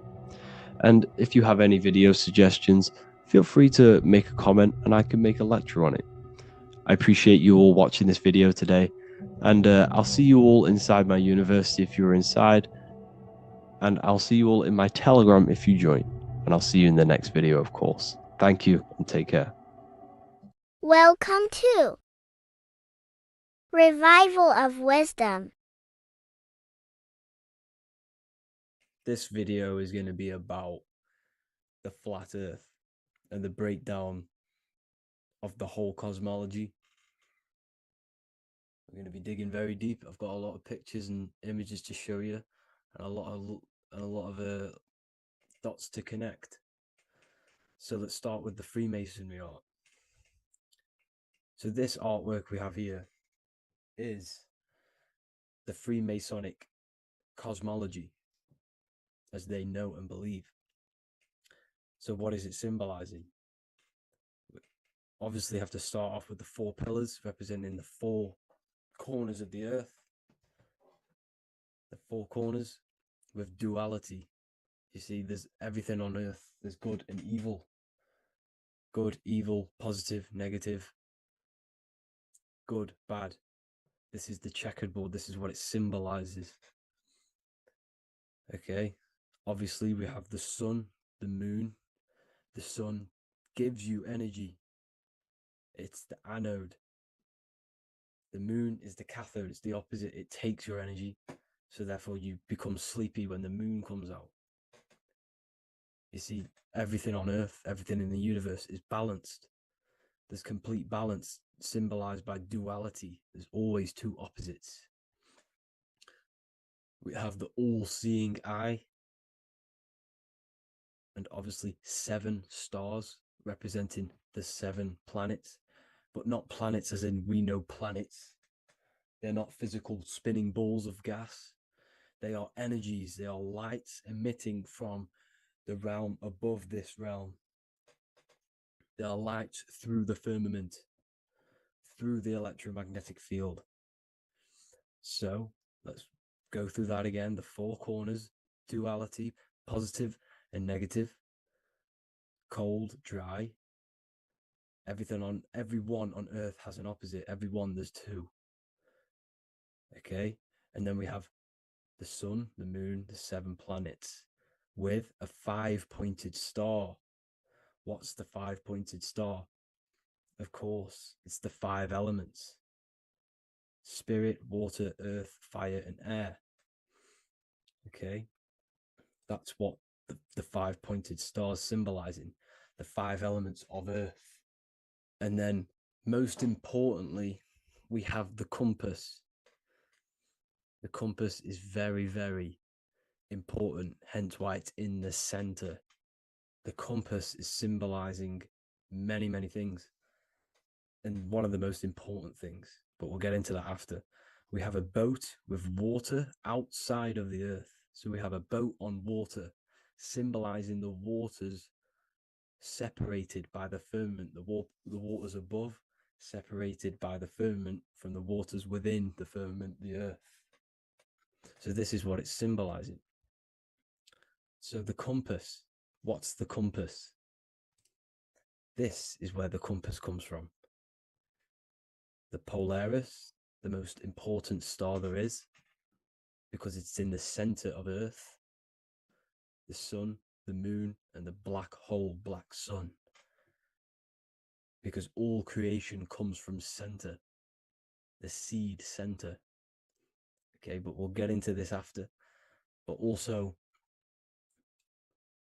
And if you have any video suggestions, feel free to make a comment and I can make a lecture on it. I appreciate you all watching this video today, and I'll see you all inside my university if you're inside, and I'll see you all in my Telegram if you join, and I'll see you in the next video, of course. Thank you and take care. Welcome to Revival of Wisdom. This video is going to be about the flat earth and the breakdown of the whole cosmology. We're going to be digging very deep. I've got a lot of pictures and images to show you, and a lot of dots to connect. So let's start with the Freemasonry art. So this artwork we have here is the Freemasonic cosmology, as they know and believe. So what is it symbolizing? We obviously have to start off with the 4 pillars representing the 4 corners of the earth. The 4 corners with duality. You see, there's everything on earth. There's good and evil. Good, evil, positive, negative. Good, bad. This is the checkerboard. This is what it symbolizes. Okay. Obviously, we have the sun, the moon. The sun gives you energy. It's the anode. The moon is the cathode. It's the opposite. It takes your energy. So therefore, you become sleepy when the moon comes out. You see, everything on Earth, everything in the universe is balanced. There's complete balance symbolized by duality. There's always 2 opposites. We have the all-seeing eye, and obviously 7 stars representing the 7 planets, but not planets as in we know planets. They're not physical spinning balls of gas. They are energies, they are lights emitting from the realm above this realm. They are lights through the firmament, through the electromagnetic field. So let's go through that again. The 4 corners, duality, positive and negative, cold, dry. Everyone on Earth has an opposite. Everyone, there's 2. Okay, and then we have the sun, the moon, the 7 planets with a 5-pointed star. What's the 5-pointed star? Of course, it's the 5 elements: spirit, water, earth, fire, and air. Okay, that's what the 5-pointed star is symbolizing, the 5 elements of earth. And then, most importantly, we have the compass. The compass is very, very important, hence why it's in the center. The compass is symbolizing many, many things. And one of the most important things, but we'll get into that after. We have a boat with water outside of the earth. So we have a boat on water, symbolizing the waters separated by the firmament, the waters above, separated by the firmament from the waters within the firmament, the earth. So this is what it's symbolizing. So the compass, what's the compass? This is where the compass comes from. The Polaris, the most important star there is, because it's in the center of Earth, the sun, the moon, and the black hole, black sun. Because all creation comes from center, the seed center. Okay, but we'll get into this after. But also,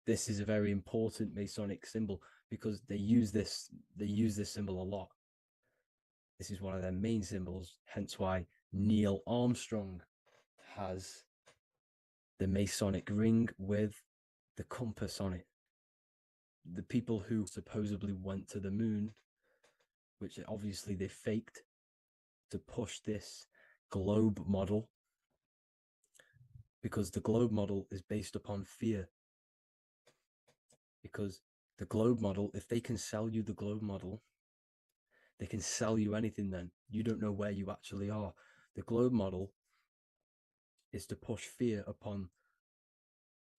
this is a very important Masonic symbol because they use this symbol a lot. This is one of their main symbols, hence why Neil Armstrong has the Masonic ring with the compass on it. The people who supposedly went to the moon, which obviously they faked to push this globe model, because the globe model is based upon fear. Because the globe model, if they can sell you the globe model, they can sell you anything then. You don't know where you actually are. The globe model is to push fear upon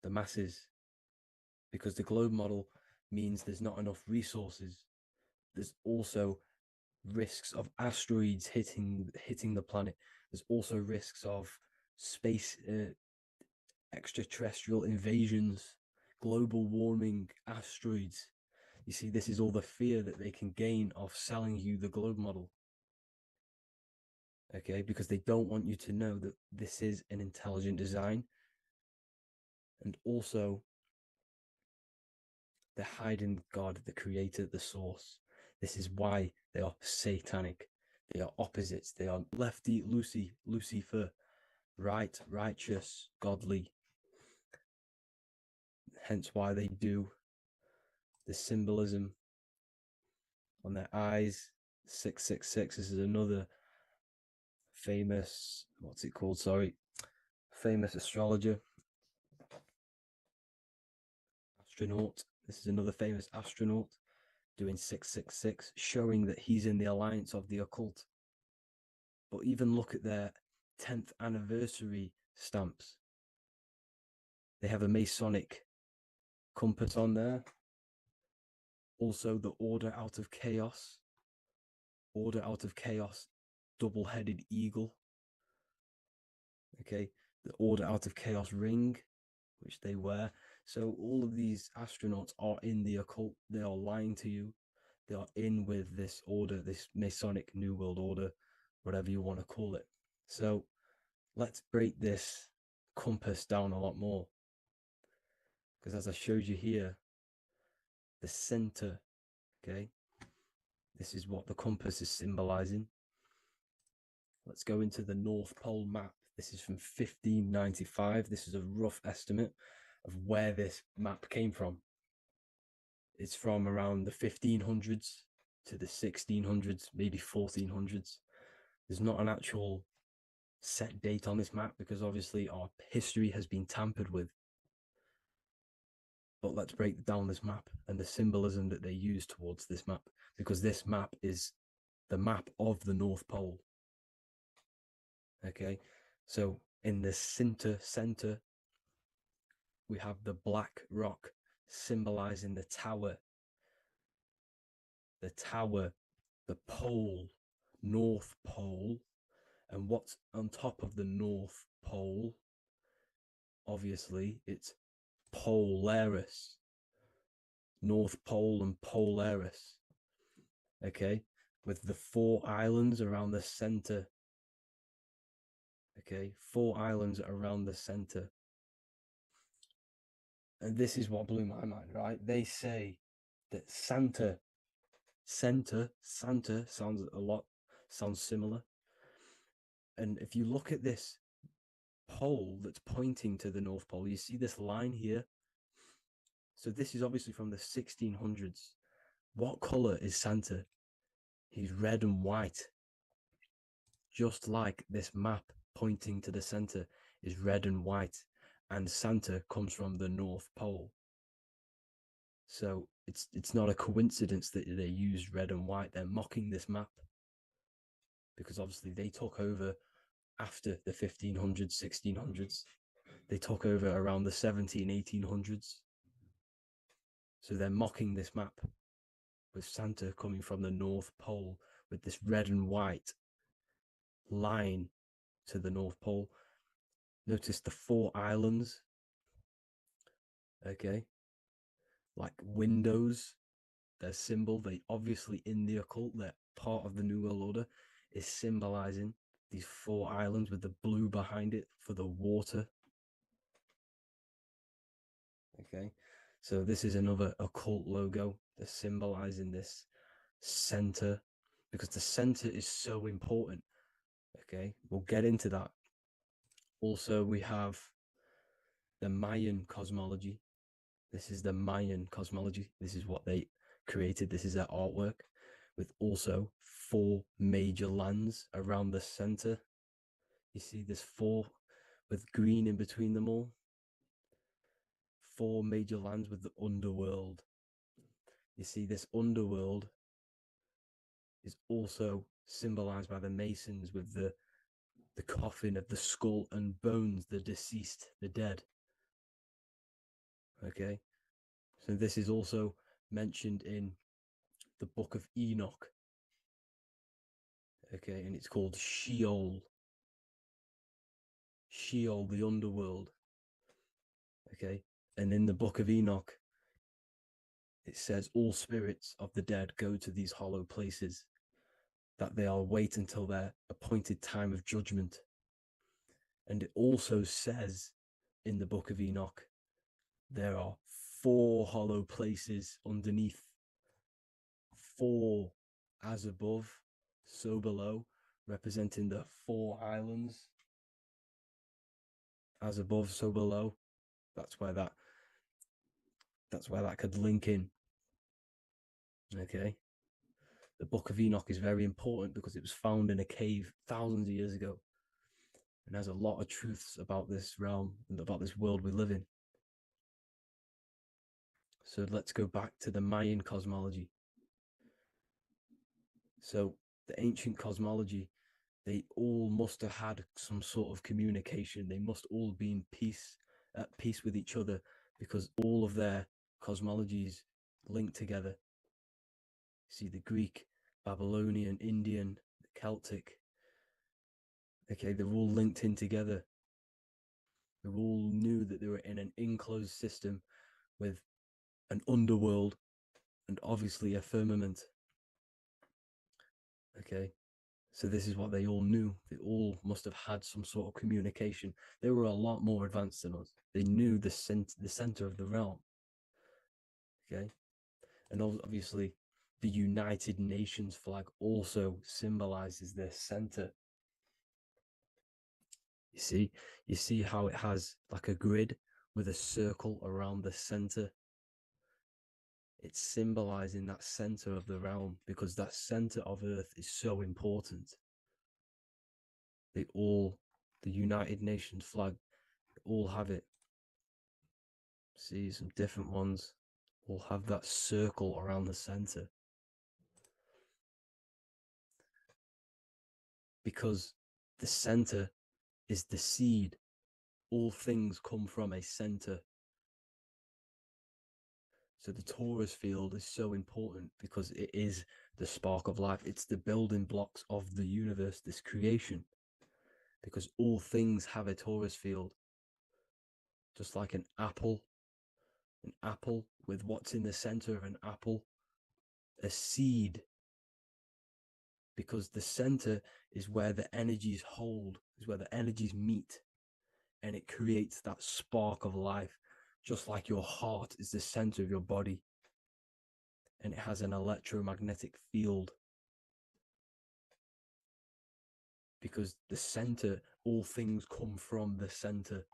the masses, because the globe model means there's not enough resources. There's also risks of asteroids hitting the planet. There's also risks of space extraterrestrial invasions, global warming, asteroids. You see, this is all the fear that they can gain off selling you the globe model. Okay, because they don't want you to know that this is an intelligent design. And also, they're hiding God, the creator, the source. This is why they are satanic. They are opposites. They are lefty, Lucifer, right, righteous, godly. Hence why they do the symbolism on their eyes. 666. This is another famous, famous astrologer. Astronaut. This is another famous astronaut doing 666, showing that he's in the alliance of the occult. But even look at their 10th anniversary stamps. They have a Masonic compass on there. Also, the Order Out of Chaos. Order Out of Chaos, double-headed eagle. Okay, the Order Out of Chaos ring, which they wear. So all of these astronauts are in the occult. They are lying to you. They are in with this order, this Masonic New World Order, whatever you want to call it. So let's break this compass down a lot more. Because as I showed you here, the center, okay, this is what the compass is symbolizing. Let's go into the North Pole map. This is from 1595. This is a rough estimate of where this map came from. It's from around the 1500s to the 1600s, maybe 1400s. There's not an actual set date on this map because obviously our history has been tampered with. But let's break down this map and the symbolism that they use towards this map, because this map is the map of the North Pole. Okay, so in the center, we have the black rock symbolizing the tower, the pole, North Pole. And what's on top of the North Pole? Obviously, it's Polaris. North Pole and Polaris. Okay, with the 4 islands around the center. Okay, 4 islands around the center. And this is what blew my mind, right? They say that Santa sounds similar. And if you look at this pole that's pointing to the North Pole, you see this line here. So this is obviously from the 1600s. What color is Santa? He's red and white. Just like this map pointing to the center is red and white, and Santa comes from the North Pole. So it's not a coincidence that they use red and white. They're mocking this map because obviously they took over after the 1500s, 1600s. They took over around the 1800s. So they're mocking this map with Santa coming from the North Pole with this red and white line to the North Pole. Notice the 4 islands. Okay. Like windows, their symbol, they obviously in the occult, they're part of the New World Order, is symbolizing these 4 islands with the blue behind it for the water. Okay, so this is another occult logo. They're symbolizing this center because the center is so important. Okay, we'll get into that. Also, we have the Mayan cosmology. This is the Mayan cosmology. This is what they created. This is their artwork, with also 4 major lands around the center. You see this 4 with green in between them all. 4 major lands with the underworld. You see this underworld is also symbolized by the Masons with the coffin of the skull and bones, the deceased, the dead. Okay, so this is also mentioned in the book of Enoch. Okay, and it's called Sheol. Sheol, the underworld. Okay, and in the book of Enoch, it says all spirits of the dead go to these hollow places, that they are wait until their appointed time of judgment. And it also says in the book of Enoch, there are 4 hollow places underneath. 4 as above, so below, representing the 4 islands. As above, so below. That's where that could link in. Okay. The book of Enoch is very important because it was found in a cave thousands of years ago and has a lot of truths about this realm and about this world we live in. So let's go back to the Mayan cosmology. So the ancient cosmology, they all must have had some sort of communication. They must all be at peace with each other, because all of their cosmologies link together. See the Greek, Babylonian, Indian, Celtic. Okay, they're all linked in together. They all knew that they were in an enclosed system with an underworld and obviously a firmament. Okay, so this is what they all knew. They all must have had some sort of communication. They were a lot more advanced than us. They knew the center of the realm. Okay, and obviously the United Nations flag also symbolizes their center. You see how it has like a grid with a circle around the center. It's symbolizing that center of the realm, because that center of Earth is so important. They all, the United Nations flag, all have it. See, some different ones will have that circle around the center. Because the center is the seed. All things come from a center. So the Taurus field is so important because it is the spark of life. It's the building blocks of the universe, this creation. Because all things have a Taurus field. Just like an apple with what's in the center of an apple, a seed. Because the center is where the energies hold, is where the energies meet. And it creates that spark of life. Just like your heart is the center of your body. And it has an electromagnetic field. Because the center, all things come from the center.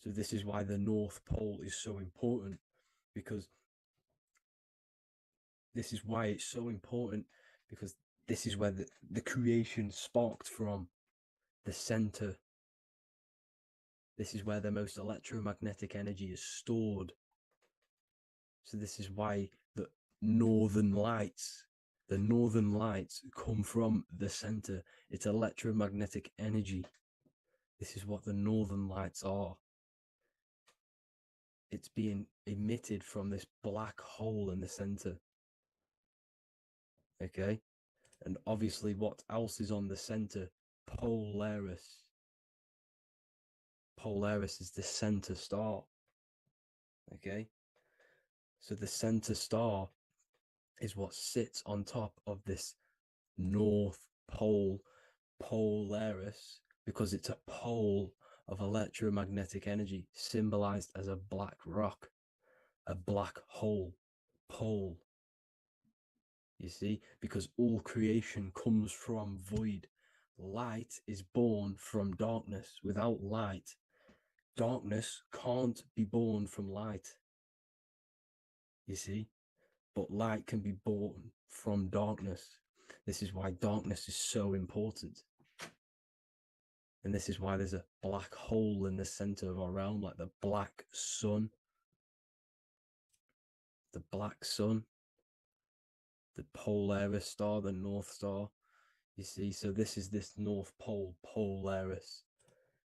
So this is why the North Pole is so important. Because this is why it's so important. Because this is where the creation sparked from. The center. This is where the most electromagnetic energy is stored. So this is why the northern lights come from the center. It's electromagnetic energy. This is what the northern lights are. It's being emitted from this black hole in the center. Okay? And obviously what else is on the center? Polaris. Polaris is the center star. Okay? So the center star is what sits on top of this North Pole, Polaris, because it's a pole of electromagnetic energy, symbolized as a black rock, a black hole, pole. You see, because all creation comes from void. Light is born from darkness. Without light, darkness can't be born from light. You see, but light can be born from darkness. This is why darkness is so important. And this is why there's a black hole in the center of our realm, like the black sun. The black sun. The Polaris star, the North Star. You see, so this is this North Pole, Polaris.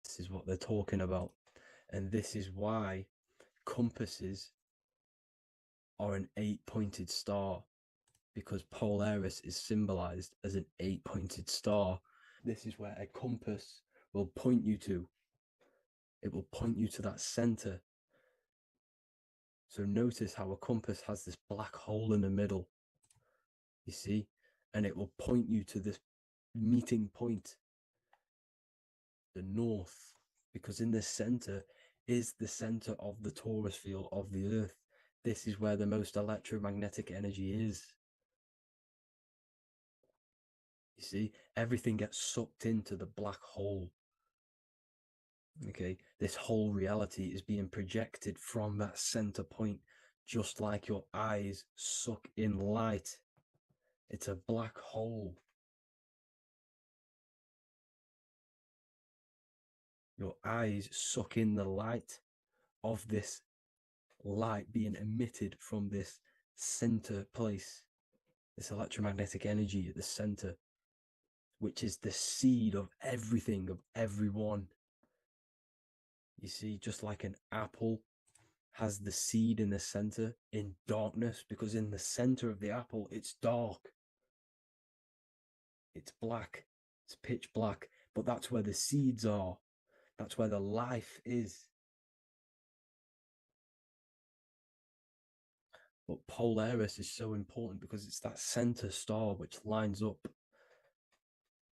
This is what they're talking about. And this is why compasses are an 8-pointed star. Because Polaris is symbolized as an 8-pointed star. This is where a compass will point you to. It will point you to that center. So notice how a compass has this black hole in the middle. You see? And it will point you to this meeting point. The north. Because in the center is the center of the Taurus field of the Earth. This is where the most electromagnetic energy is. You see, everything gets sucked into the black hole. Okay, this whole reality is being projected from that center point, just like your eyes suck in light. It's a black hole. Your eyes suck in the light of this light being emitted from this center place, this electromagnetic energy at the center, which is the seed of everything, of everyone. You see, just like an apple has the seed in the center in darkness, because in the center of the apple, it's dark. It's black. It's pitch black. But that's where the seeds are. That's where the life is. But Polaris is so important because it's that center star which lines up.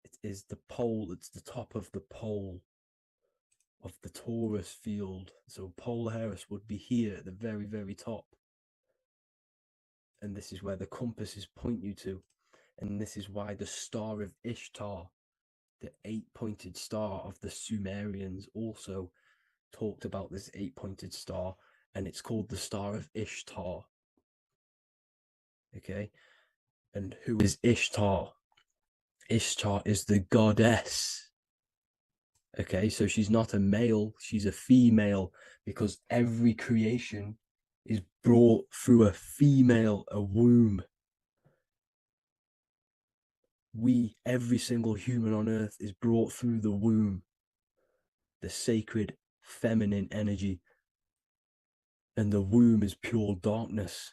It is the pole, it's the top of the pole of the Taurus field. So Polaris would be here at the very, very top. And this is where the compasses point you to. And this is why the star of Ishtar, the 8-pointed star of the Sumerians, also talked about this 8-pointed star. and it's called the Star of Ishtar. Okay, and who is Ishtar? Ishtar is the goddess. Okay, so she's not a male, she's a female, because every creation is brought through a female, a womb. Every single human on earth is brought through the womb, the sacred feminine energy. And the womb is pure darkness.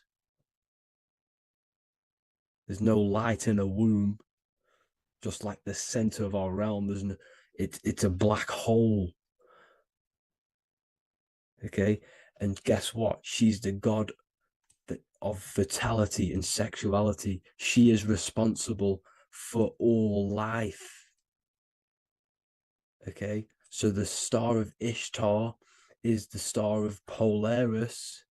There's no light in a womb, just like the center of our realm. It's a black hole. Okay, and guess what? She's the god of vitality and sexuality. She is responsible for all life. Okay, so the Star of Ishtar is the star of Polaris,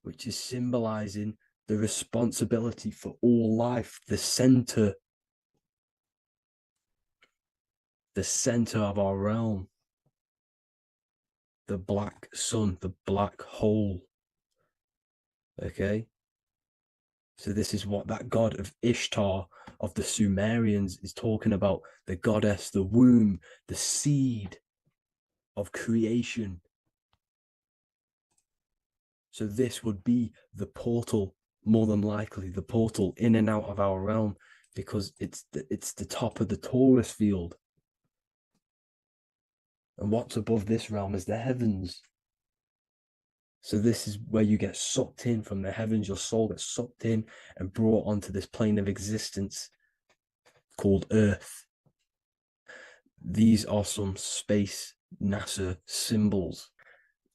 which is symbolizing the responsibility for all life, the center of our realm, the black sun, the black hole. Okay, so this is what that god of Ishtar of the Sumerians is talking about, the goddess, the womb, the seed of creation. So this would be the portal, more than likely the portal in and out of our realm, because it's the top of the Taurus field. And what's above this realm is the heavens. So this is where you get sucked in from the heavens. Your soul gets sucked in and brought onto this plane of existence called Earth. These are some space NASA symbols.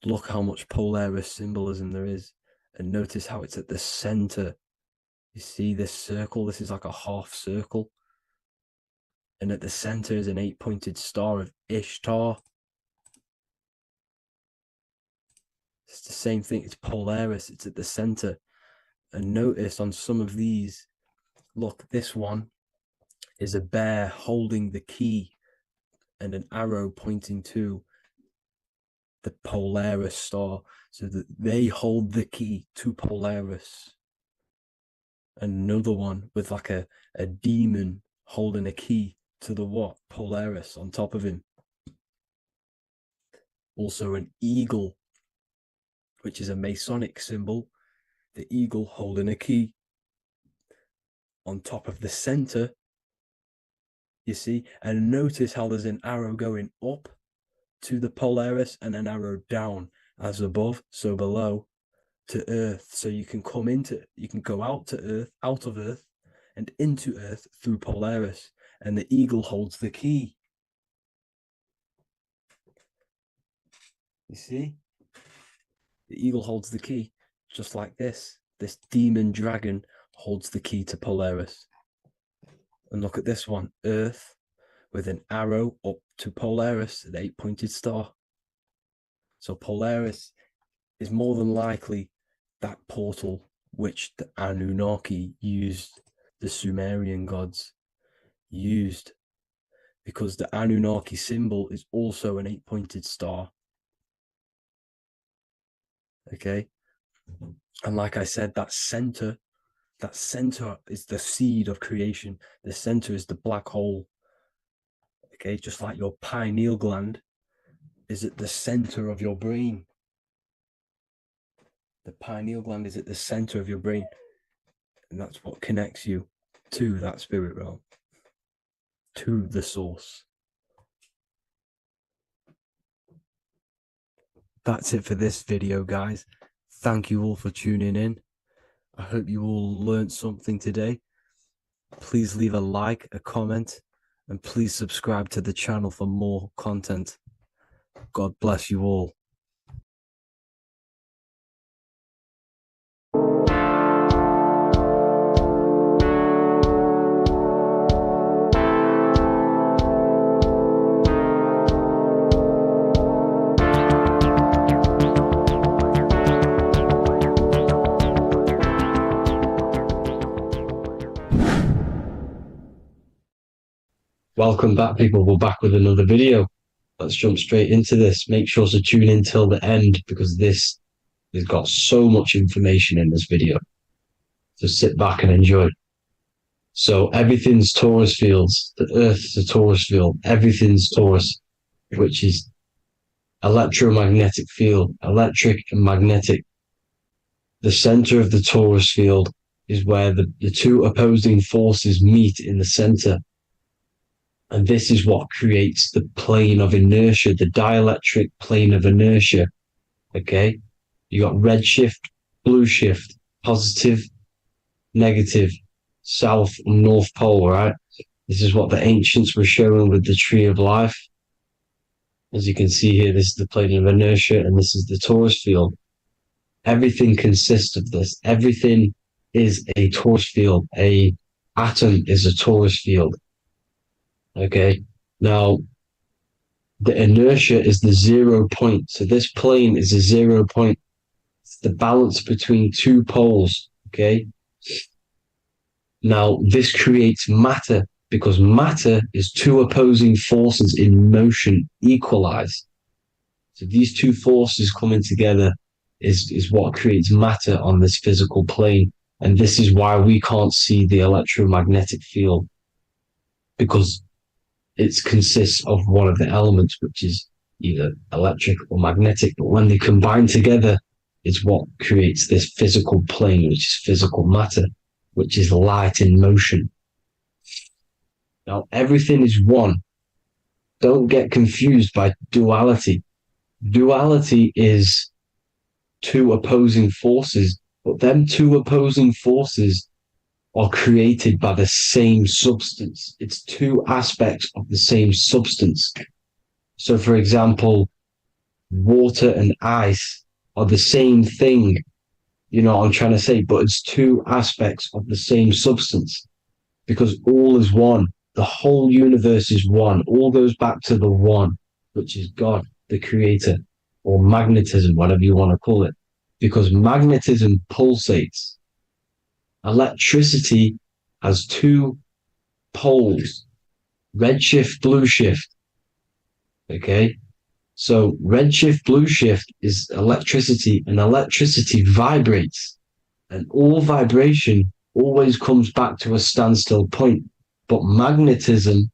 Look how much Polaris symbolism there is. And notice how it's at the center. You see this circle? This is like a half circle. And at the center is an 8-pointed star of Ishtar. It's the same thing. It's Polaris. It's at the center. And notice on some of these, look, this one is a bear holding the key and an arrow pointing to the Polaris star, so that they hold the key to Polaris. Another one with like a demon holding a key to the what? Polaris on top of him. Also an eagle, which is a Masonic symbol. The eagle holding a key on top of the center. You see, and notice how there's an arrow going up to the Polaris and an arrow down, as above, so below, to Earth. So you can go out of Earth and into Earth through Polaris, and the eagle holds the key. You see? The eagle holds the key, just like this. This demon dragon holds the key to Polaris. And look at this one, Earth, with an arrow up to Polaris, an 8-pointed star. So Polaris is more than likely that portal which the Anunnaki used, the Sumerian gods used, because the Anunnaki symbol is also an 8-pointed star. Okay, and like I said, that center is the seed of creation. The center is the black hole. Okay, just like your pineal gland is at the center of your brain. The pineal gland is at the center of your brain, and that's what connects you to that spirit realm, to the source. That's it for this video, guys. Thank you all for tuning in. I hope you all learned something today. Please leave a like, a comment, and please subscribe to the channel for more content. God bless you all. Welcome back, people. We're back with another video. Let's jump straight into this. Make sure to tune in till the end, because this It's got so much information in this video. So sit back and enjoy. So everything's Taurus fields. The Earth's a Taurus field. Everything's Taurus, which is electromagnetic field, electric and magnetic. The center of the Taurus field is where the two opposing forces meet in the center. And this is what creates the plane of inertia, the dielectric plane of inertia. Okay? You got red shift, blue shift, positive, negative, south and north pole, right? This is what the ancients were showing with the tree of life. As you can see here, this is the plane of inertia, and this is the Taurus field. Everything consists of this. Everything is a Taurus field. A atom is a Taurus field. Okay. Now, the inertia is the 0 point. So this plane is a 0 point. It's the balance between two poles. Okay. Now, this creates matter because matter is two opposing forces in motion equalized. So these two forces coming together is what creates matter on this physical plane. And this is why we can't see the electromagnetic field, because it consists of one of the elements, which is either electric or magnetic. But when they combine together, it's what creates this physical plane, which is physical matter, which is light in motion. Now, everything is one. Don't get confused by duality. Duality is two opposing forces, but them two opposing forces are created by the same substance. It's two aspects of the same substance. So, for example, water and ice are the same thing, you know what I'm trying to say, but it's two aspects of the same substance, because all is one. The whole universe is one. All goes back to the one, which is God, the creator, or magnetism, whatever you want to call it, because magnetism pulsates. Electricity has two poles, red shift, blue shift. Okay. So red shift, blue shift is electricity, and electricity vibrates, and all vibration always comes back to a standstill point. But magnetism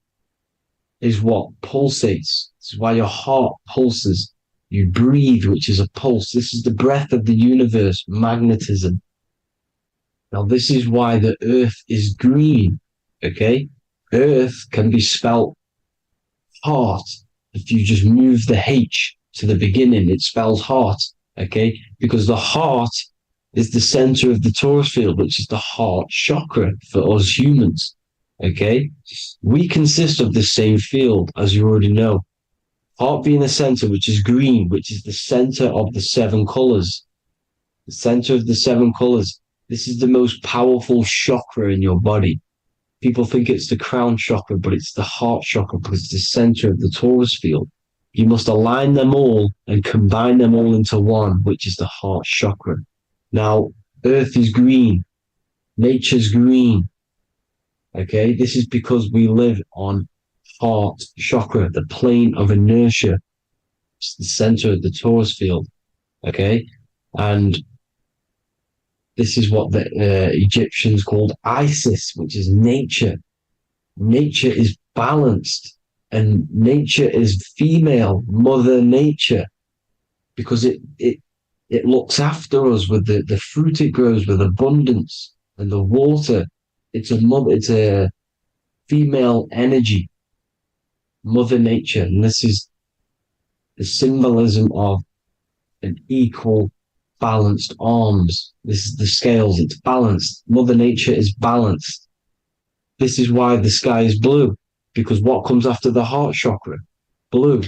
is what pulsates. This is why your heart pulses. You breathe, which is a pulse. This is the breath of the universe, magnetism. Now, this is why the earth is green, okay? Earth can be spelt heart. If you just move the H to the beginning, it spells heart, okay? Because the heart is the center of the Taurus field, which is the heart chakra for us humans, okay? We consist of the same field, as you already know. Heart being the center, which is green, which is the center of the seven colors. The center of the seven colors. This is the most powerful chakra in your body. People think it's the crown chakra, but it's the heart chakra because it's the center of the Taurus field. You must align them all and combine them all into one, which is the heart chakra. Now, Earth is green. Nature's green. Okay, this is because we live on heart chakra, the plane of inertia. It's the center of the Taurus field. Okay, and this is what the Egyptians called Isis, which is nature. Nature is balanced, and nature is female, Mother Nature, because it looks after us with the fruit it grows with abundance, and the water. It's a female energy, Mother Nature, and this is the symbolism of an equal, balanced arms. This is the scales, it's balanced. Mother Nature is balanced. This is why the sky is blue, because what comes after the heart chakra? Blue.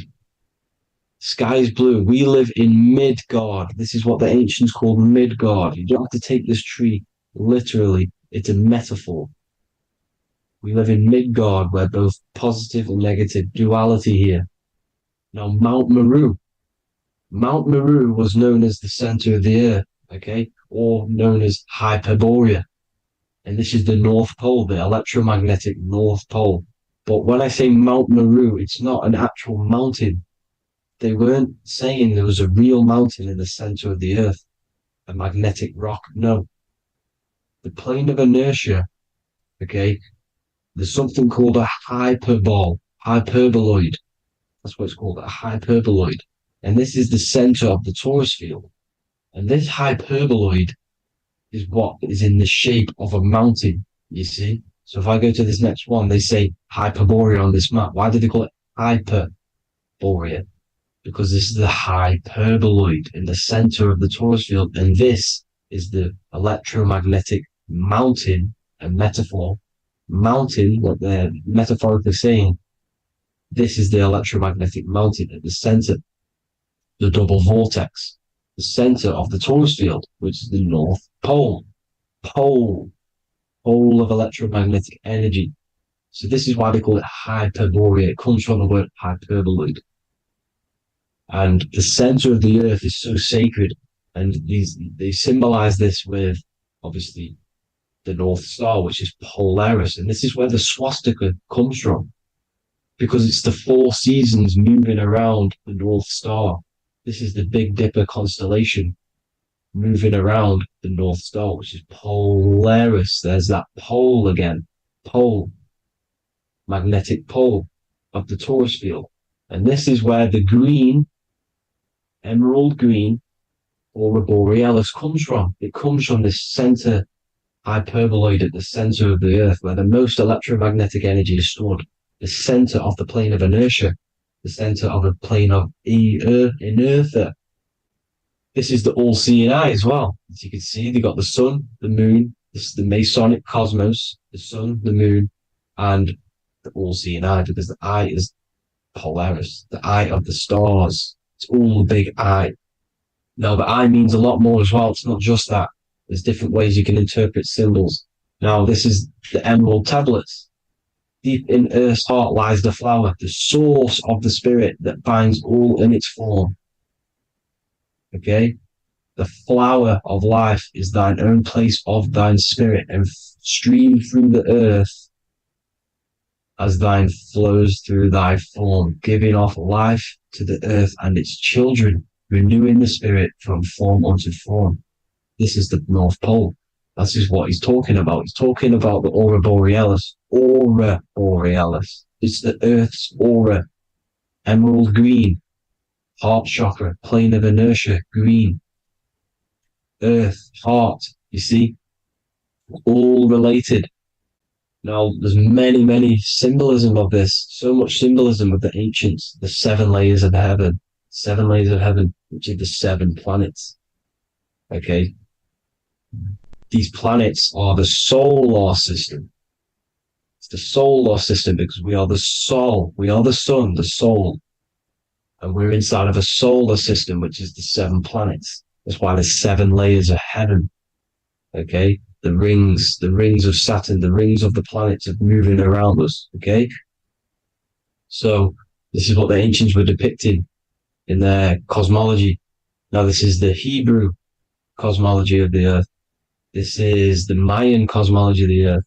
Sky is blue. We live in Midgard. This is what the ancients called Midgard. You don't have to take this tree literally. It's a metaphor. We live in Midgard, where both positive and negative duality here. Now, Mount Meru. Mount Meru was known as the center of the earth, okay, or known as Hyperborea. And this is the North Pole, the electromagnetic North Pole. But when I say Mount Meru, it's not an actual mountain. They weren't saying there was a real mountain in the center of the earth. a magnetic rock. No. The plane of inertia, okay, there's something called a hyperboloid. That's what it's called, a hyperboloid. And this is the center of the Taurus field. And this hyperboloid is what is in the shape of a mountain, you see? So if I go to this next one, they say Hyperborea on this map. Why do they call it Hyperborea? Because this is the hyperboloid in the center of the Taurus field. And this is the electromagnetic mountain, a metaphor. Mountain, what they're metaphorically saying, this is the electromagnetic mountain at the center, the double vortex, the center of the Taurus field, which is the North Pole. Pole of electromagnetic energy. So this is why they call it Hyperborea. It comes from the word hyperboloid. And the center of the earth is so sacred. And they symbolize this with, obviously, the North Star, which is Polaris. And this is where the swastika comes from, because it's the 4 seasons moving around the North Star. This is the Big Dipper constellation moving around the North Star, which is Polaris. There's that pole again. Pole. Magnetic pole of the Taurus field. And this is where the green, emerald green, aurora borealis comes from. It comes from this center hyperboloid at the center of the earth, where the most electromagnetic energy is stored. The center of the plane of inertia. The center of the plane of inertia. This is the all-seeing eye as well. As you can see, they got the sun, the moon, this is the Masonic cosmos, the sun, the moon, and the all-seeing eye, because the eye is Polaris, the eye of the stars. It's all a big eye. Now, the eye means a lot more as well. It's not just that. There's different ways you can interpret symbols. Now, this is the emerald tablets. Deep in Earth's heart lies the flower, the source of the spirit that binds all in its form. Okay? The flower of life is thine own place of thine spirit, and stream through the earth as thine flows through thy form, giving off life to the earth and its children, renewing the spirit from form unto form. This is the North Pole. This is what he's talking about. He's talking about the aurora borealis. Aurora borealis. It's the Earth's aura. Emerald green. Heart chakra. Plane of inertia. Green. Earth. Heart. You see? All related. Now, there's many symbolism of this. So much symbolism of the ancients. The 7 layers of heaven. 7 layers of heaven, which are the 7 planets. Okay? These planets are the solar system. It's the solar system because we are the soul. We are the sun, the soul. And we're inside of a solar system, which is the 7 planets. That's why there's 7 layers of heaven. Okay? The rings of Saturn, the rings of the planets are moving around us. Okay? So this is what the ancients were depicting in their cosmology. Now this is the Hebrew cosmology of the earth. This is the Mayan cosmology of the earth.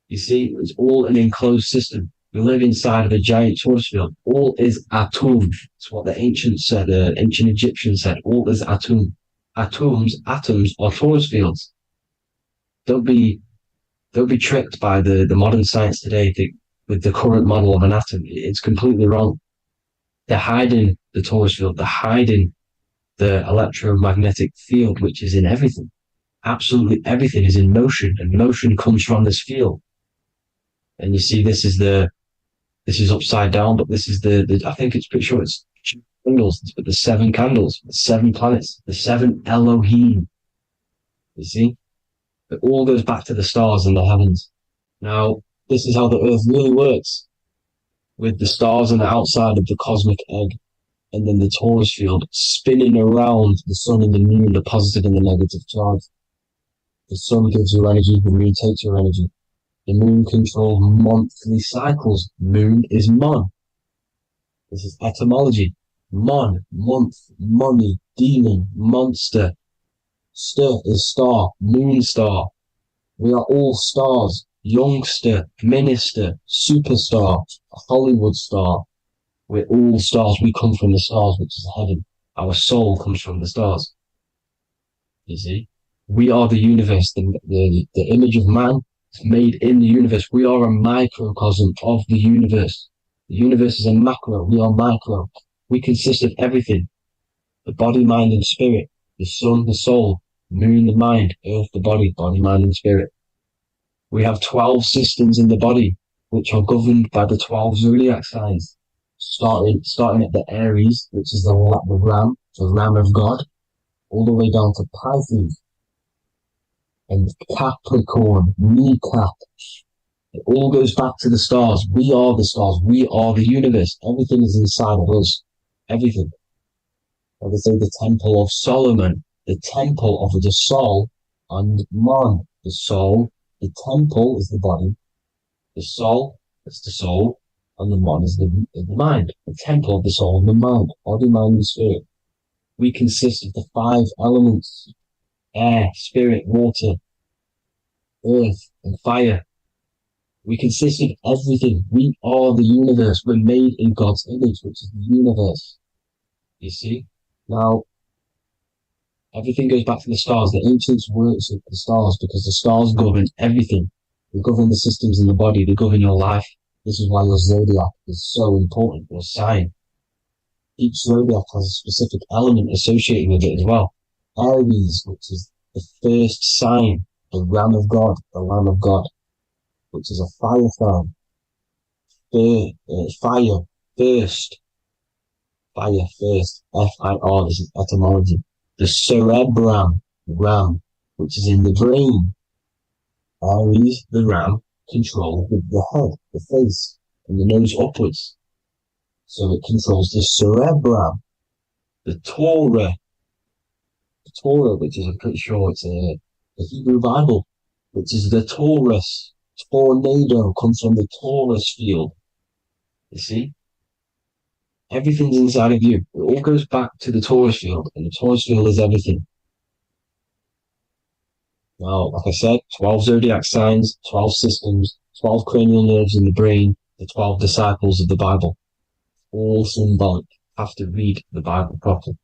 You see, it's all an enclosed system. We live inside of a giant Taurus field. All is atum. It's what the ancients said, ancient Egyptians said. All is atum. Atoms are Taurus fields. Don't be tricked by the modern science today with the current model of an atom. It's completely wrong. They're hiding the Taurus field. They're hiding the electromagnetic field, which is in everything. Absolutely everything is in motion, and motion comes from this field. And you see, this is upside down, but this is I think it's pretty sure it's candles, but the 7 candles, the 7 planets, the 7 Elohim. You see, it all goes back to the stars and the heavens. Now, this is how the earth really works, with the stars on the outside of the cosmic egg, and then the Taurus field spinning around the sun and the moon, the positive and the negative charge. The sun gives you energy, the moon takes your energy. The moon controls monthly cycles. Moon is mon. This is etymology. Mon, month, money, demon, monster. Stir is star, moon star. We are all stars. Youngster, minister, superstar, Hollywood star. We're all stars. We come from the stars, which is heaven. Our soul comes from the stars. You see, we are the universe. The image of man is made in the universe. We are a microcosm of the universe. The universe is a macro. We are micro. We consist of everything: the body, mind, and spirit. The sun, the soul; moon, the mind; earth, the body, mind, and spirit. We have 12 systems in the body, which are governed by the 12 zodiac signs, starting at the Aries, which is the ram, the ram of God, all the way down to Pisces and Capricorn, kneecap. It all goes back to the stars. We are the stars. We are the universe. Everything is inside of us. Everything. Like they say, the Temple of Solomon, the temple of the soul and mind. The soul, the temple is the body. The soul is the soul, and the mind is the mind. The temple of the soul and the mind, body, mind, and spirit. We consist of the 5 elements: air, spirit, water, earth, and fire. We consist of everything. We are the universe. We're made in God's image, which is the universe. You see? Now, everything goes back to the stars. The ancients worship the stars because the stars govern everything. They govern the systems in the body. They govern your life. This is why your zodiac is so important, your sign. Each zodiac has a specific element associated with it as well. Aries, which is the first sign, the ram of God, the lamb of God, which is a fire sign. Fire, first. Fire, first. F-I-R, this is etymology. The cerebrum, ram, which is in the brain. Aries, the ram, controls the head, the face, and the nose upwards. So it controls the cerebrum. The Torah, which is, I'm pretty sure it's the Hebrew Bible, which is the Taurus. Tornado comes from the Taurus field. You see? Everything's inside of you. It all goes back to the Taurus field, and the Taurus field is everything. Now, like I said, 12 zodiac signs, 12 systems, 12 cranial nerves in the brain, the 12 disciples of the Bible. All symbolic. Have to read the Bible properly.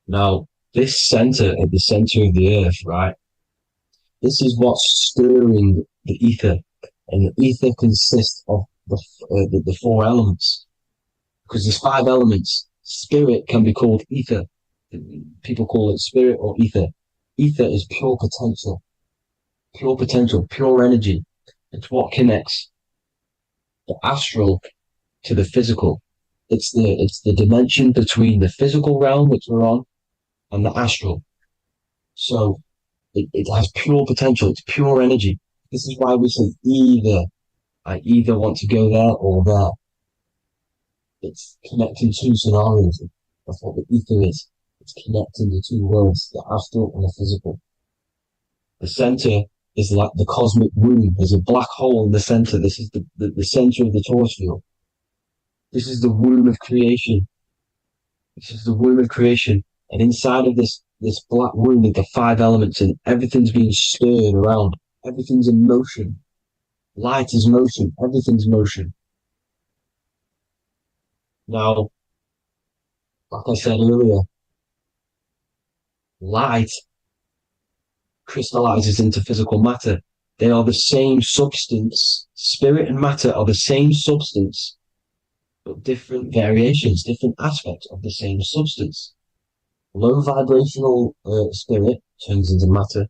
Now, this center, at the center of the earth, right? This is what's stirring the ether. And the ether consists of the 4 elements. Because there's 5 elements. Spirit can be called ether. People call it spirit or ether. Ether is pure potential, pure energy. It's what connects the astral to the physical. It's the dimension between the physical realm, which we're on, and the astral. So it has pure potential. It's pure energy. This is why we say either. I either want to go there or there. It's connecting 2 scenarios. That's what the ether is. It's connecting the 2 worlds, the astral and the physical. The center is like the cosmic womb. There's a black hole in the center. This is the center of the Taurus field. This is the womb of creation. This is the womb of creation. And inside of this black womb are the 5 elements, and everything's being stirred around. Everything's in motion. Light is motion. Everything's motion. Now, like I said earlier, light crystallizes into physical matter. They are the same substance. Spirit and matter are the same substance, but different variations, different aspects of the same substance. Low vibrational spirit turns into matter.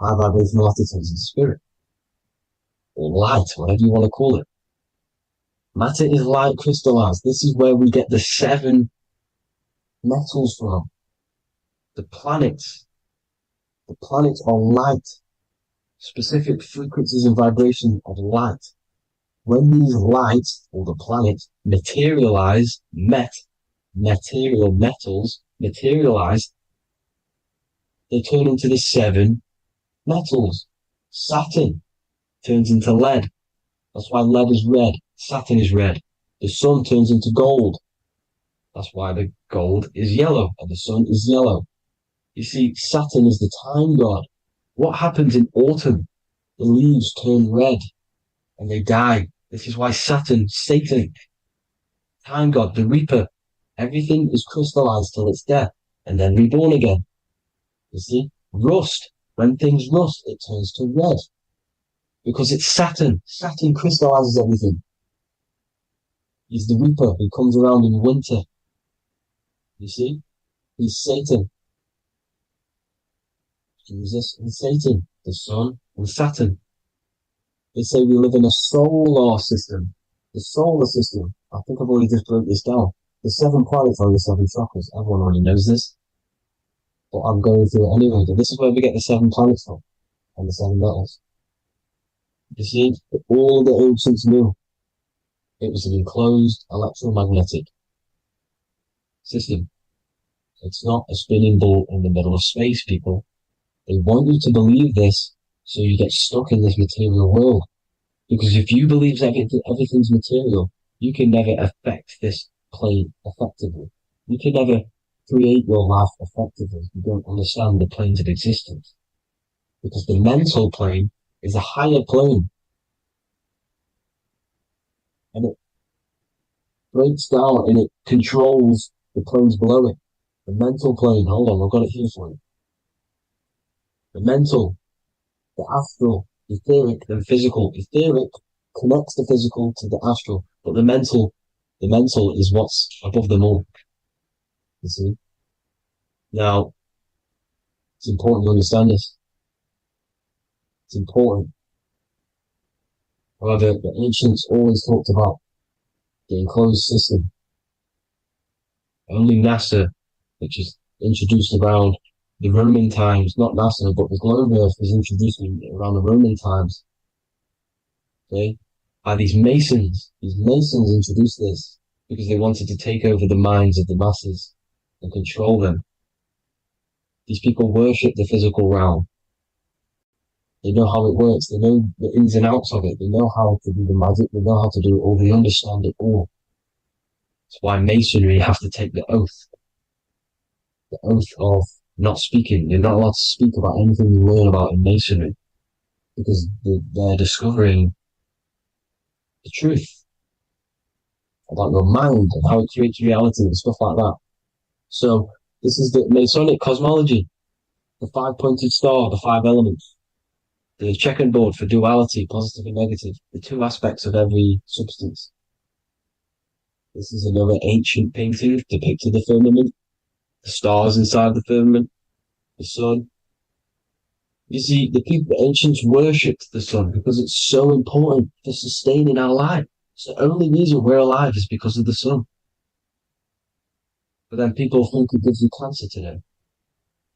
High vibrational matter turns into spirit. Or light, whatever you want to call it. Matter is light crystallized. This is where we get the 7 metals from. The planets. The planets are light. Specific frequencies and vibrations of light. When these lights, or the planets, materialize, material metals materialize, they turn into the 7 metals. Saturn turns into lead. That's why lead is red. Saturn is red. The sun turns into gold. That's why the gold is yellow and the sun is yellow. You see, Saturn is the time god. What happens in autumn? The leaves turn red and they die. This is why Saturn, Satan, time god, the reaper, everything is crystallized till its death. and then reborn again. You see? Rust. When things rust, it turns to red. Because it's Saturn. Saturn crystallizes everything. He's the Reaper who comes around in winter. You see? He's Satan. Jesus and Satan, the Sun and Saturn. They say we live in a solar system. The solar system. I think I've already just broke this down. The 7 planets are the 7 chakras. Everyone already knows this. But I'm going through it anyway. But this is where we get the 7 planets from. And the 7 metals. You see, all the ancients knew it was an enclosed electromagnetic system. It's not a spinning ball in the middle of space, people. They want you to believe this so you get stuck in this material world. Because if you believe everything's material, you can never affect this plane effectively. You can never create your life effectively if you don't understand the planes of existence. Because the mental plane is a higher plane. And it breaks down and it controls the planes below it. The mental plane, hold on, I've got it here for you. The mental, the astral, etheric, then physical. Etheric connects the physical to the astral, but the mental is what's above them all. You see? Now, it's important to understand this. It's important. However, the ancients always talked about the enclosed system. Only NASA, which is introduced around the Roman times, not NASA, but the globe Earth was introduced around the Roman times. Okay? By these Masons. These Masons introduced this because they wanted to take over the minds of the masses and control them. These people worship the physical realm. They know how it works. They know the ins and outs of it. They know how to do the magic. They know how to do it all. They understand it all. That's why Masonry have to take the oath. The oath of not speaking. You're not allowed to speak about anything you learn about in Masonry. Because they're discovering the truth about your mind and how it creates reality and stuff like that. So, this is the Masonic cosmology. The 5-pointed star, the 5 elements. The checkerboard for duality, positive and negative. The 2 aspects of every substance. This is another ancient painting depicting the firmament. The stars inside the firmament. The sun. You see, the ancients worshipped the sun because it's so important for sustaining our life. It's the only reason we're alive is because of the sun. But then people think it gives you cancer today.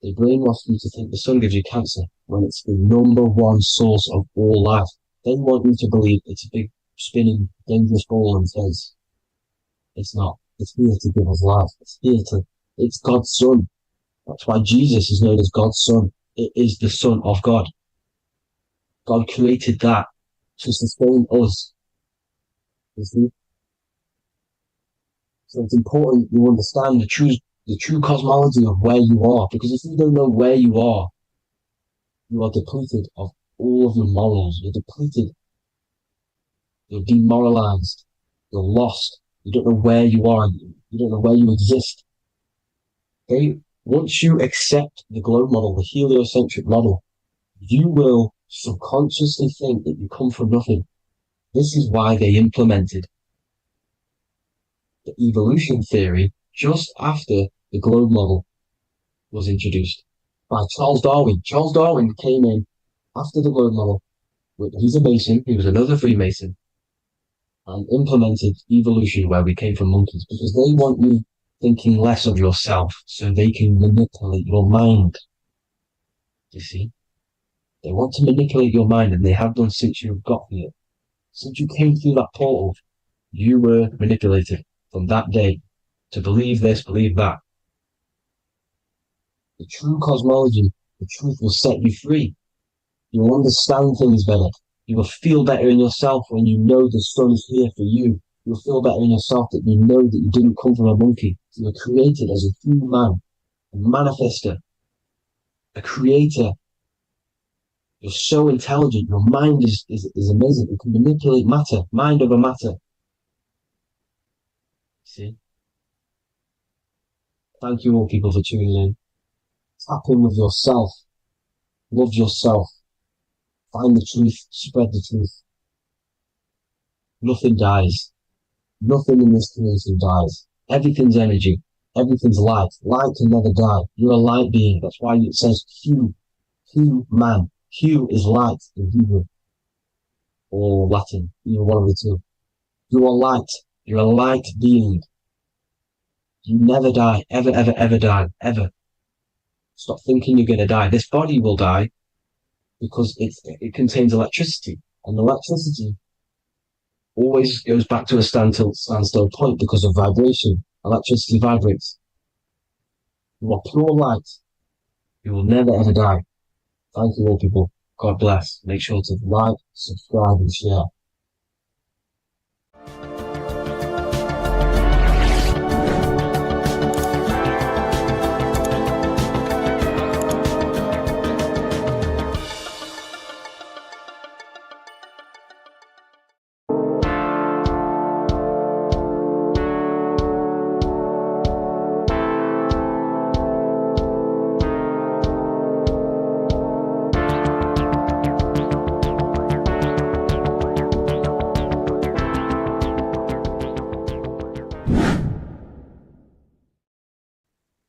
They brainwash you to think the sun gives you cancer when it's the #1 source of all life. They want you to believe it's a big, spinning, dangerous ball in space. It's not. It's here to give us life. It's God's son. That's why Jesus is known as God's son. It is the Son of God. God created that to sustain us. You see? So it's important you understand the true cosmology of where you are. Because if you don't know where you are depleted of all of your morals. You're depleted. You're demoralized. You're lost. You don't know where you are. You don't know where you exist. Okay? Once you accept the globe model, the heliocentric model, you will subconsciously think that you come from nothing. This is why they implemented the evolution theory just after the globe model was introduced by Charles Darwin. Charles Darwin came in after the globe model. He's a Mason. He was another Freemason. And implemented evolution where we came from monkeys because they want you thinking less of yourself so they can manipulate your mind. You see? They want to manipulate your mind and they have done since you got here. Since you came through that portal, you were manipulated from that day to believe this, believe that. The true cosmology, the truth will set you free. You will understand things better. You will feel better in yourself when you know the sun is here for you. You'll feel better in yourself that you know that you didn't come from a monkey. You were created as a human, a manifester, a creator. You're so intelligent. Your mind is amazing. It can manipulate matter, mind over matter. See? Thank you all people for tuning in. Tap in with yourself. Love yourself. Find the truth. Spread the truth. Nothing dies. Nothing in this creation dies. Everything's energy. Everything's light. Light can never die. You're a light being. That's why it says Q. Q man. Q is light in Hebrew or Latin. Either one of the two. You are light. You're a light being. You never die. Ever, ever, ever die. Ever. Stop thinking you're going to die. This body will die because it contains electricity. And electricity always goes back to a standstill point because of vibration. Electricity vibrates. You are pure light. You will never ever die. Thank you all people. God bless. Make sure to like, subscribe and share.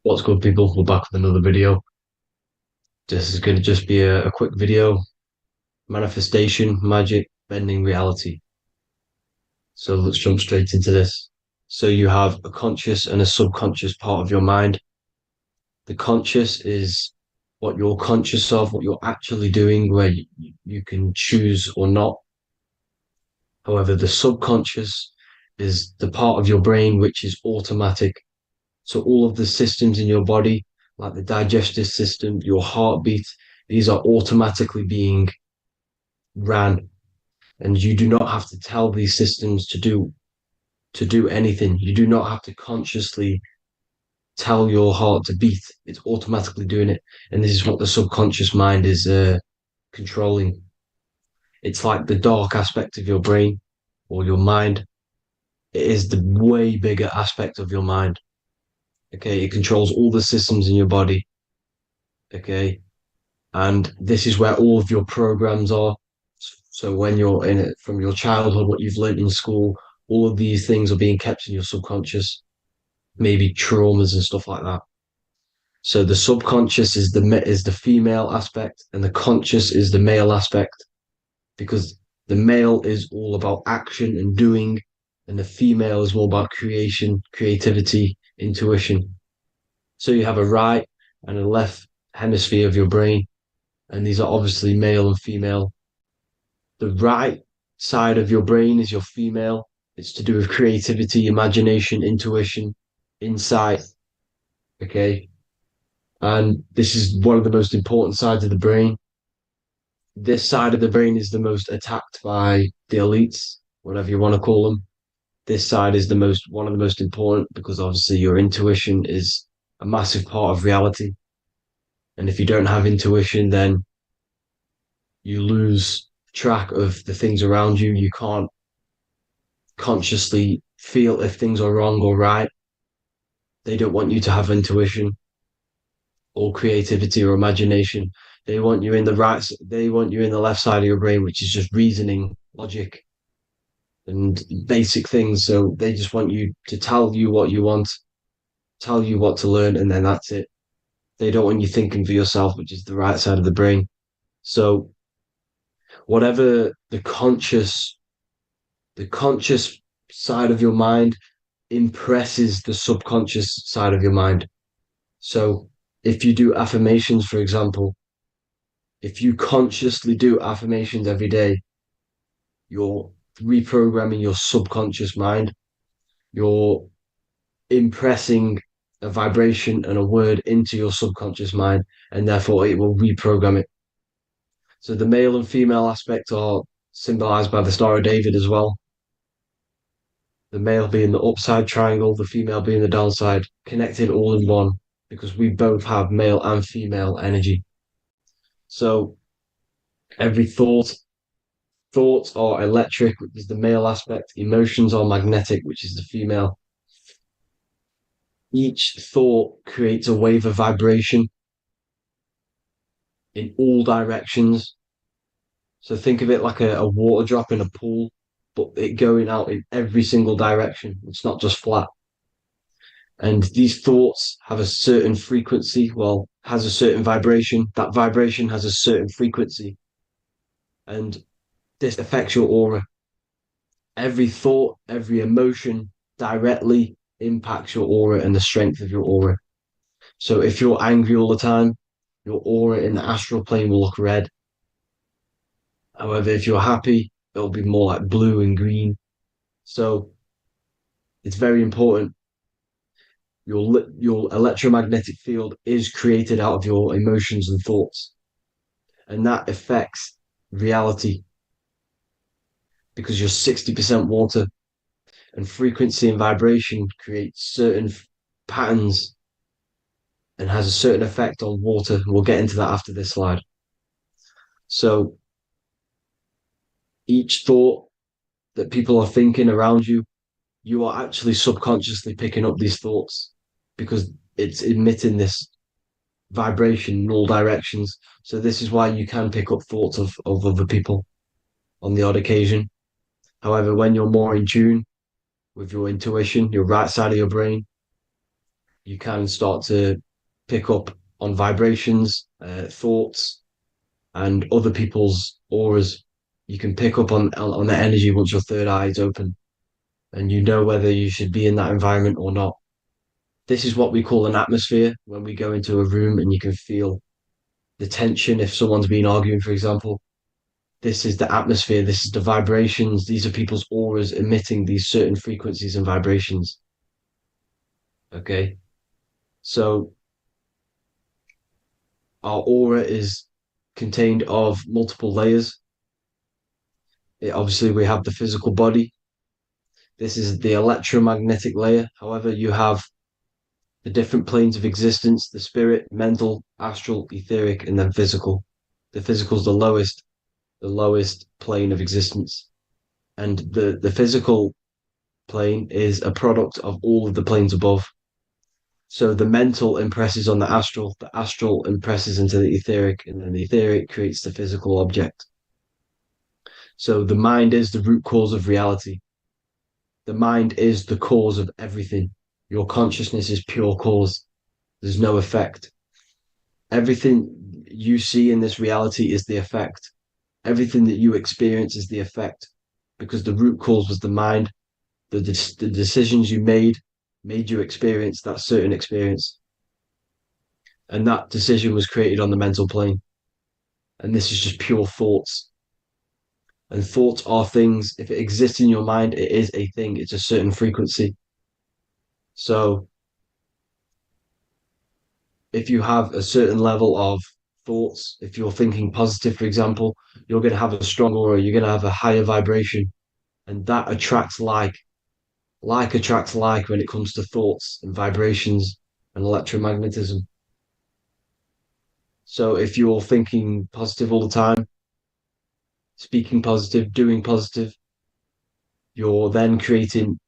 What's good people? We're back with another video. This is going to just be a quick video. Manifestation, magic, bending reality. So let's jump straight into this. So you have a conscious and a subconscious part of your mind. The conscious is what you're conscious of, what you're actually doing, where you can choose or not. However, the subconscious is the part of your brain which is automatic. So all of the systems in your body, like the digestive system, your heartbeat, these are automatically being ran. And you do not have to tell these systems to do anything. You do not have to consciously tell your heart to beat. It's automatically doing it. And this is what the subconscious mind is controlling. It's like the dark aspect of your brain or your mind. It is the way bigger aspect of your mind. Okay, it controls all the systems in your body. Okay, and this is where all of your programs are. So when you're in it from your childhood, what you've learned in school, all of these things are being kept in your subconscious, maybe traumas and stuff like that. So the subconscious is the female aspect, and the conscious is the male aspect, because the male is all about action and doing, and the female is more about creation, creativity, intuition. So you have a right and a left hemisphere of your brain, and these are obviously male and female. The right side of your brain is your female. It's to do with creativity, imagination, intuition, insight. Okay. And this is one of the most important sides of the brain. This side of the brain is the most attacked by the elites, whatever you want to call them. This side is one of the most important because obviously your intuition is a massive part of reality. And if you don't have intuition, then you lose track of the things around you. You can't consciously feel if things are wrong or right. They don't want you to have intuition or creativity or imagination. They want you in the left side of your brain, which is just reasoning, logic, and basic things. So they just want you to tell you what you want, tell you what to learn, and then that's it. They don't want you thinking for yourself, which is the right side of the brain. So whatever the conscious side of your mind impresses the subconscious side of your mind. So if you do affirmations, for example, if you consciously do affirmations every day, you're reprogramming your subconscious mind. You're impressing a vibration and a word into your subconscious mind, and therefore it will reprogram it. So the male and female aspect are symbolized by the Star of David as well. The male being the upside triangle, the female being the downside, connected all in one, because we both have male and female energy. So every thoughts are electric, which is the male aspect. Emotions are magnetic, which is the female. Each thought creates a wave of vibration in all directions. So think of it like a water drop in a pool, but it going out in every single direction. It's not just flat. And these thoughts have a certain frequency, well, has a certain vibration. That vibration has a certain frequency. And this affects your aura. Every thought, every emotion directly impacts your aura and the strength of your aura. So if you're angry all the time, your aura in the astral plane will look red. However, if you're happy, it'll be more like blue and green. So it's very important. Your electromagnetic field is created out of your emotions and thoughts, and that affects reality because you're 60% water, and frequency and vibration create certain patterns and has a certain effect on water. We'll get into that after this slide. So each thought that people are thinking around you, you are actually subconsciously picking up these thoughts because it's emitting this vibration in all directions. So this is why you can pick up thoughts of other people on the odd occasion. However, when you're more in tune with your intuition, your right side of your brain, you can start to pick up on vibrations, thoughts, and other people's auras. You can pick up on the energy once your third eye is open, and you know whether you should be in that environment or not. This is what we call an atmosphere when we go into a room and you can feel the tension if someone's been arguing, for example. This is the atmosphere, this is the vibrations, these are people's auras emitting these certain frequencies and vibrations. Okay. So our aura is contained of multiple layers. Obviously, we have the physical body. This is the electromagnetic layer. However, you have the different planes of existence, the spirit, mental, astral, etheric, and then physical. The physical is the lowest plane of existence. And the physical plane is a product of all of the planes above. So the mental impresses on the astral impresses into the etheric, and then the etheric creates the physical object. So the mind is the root cause of reality. The mind is the cause of everything. Your consciousness is pure cause. There's no effect. Everything you see in this reality is the effect. Everything that you experience is the effect because the root cause was the mind. The decisions you made you experience that certain experience. And that decision was created on the mental plane. And this is just pure thoughts. And thoughts are things. If it exists in your mind, it is a thing. It's a certain frequency. So if you have a certain level of thoughts, if you're thinking positive, for example, you're going to have a strong aura, you're going to have a higher vibration. And that attracts like. Like attracts like when it comes to thoughts and vibrations and electromagnetism. So if you're thinking positive all the time, speaking positive, doing positive, you're then creating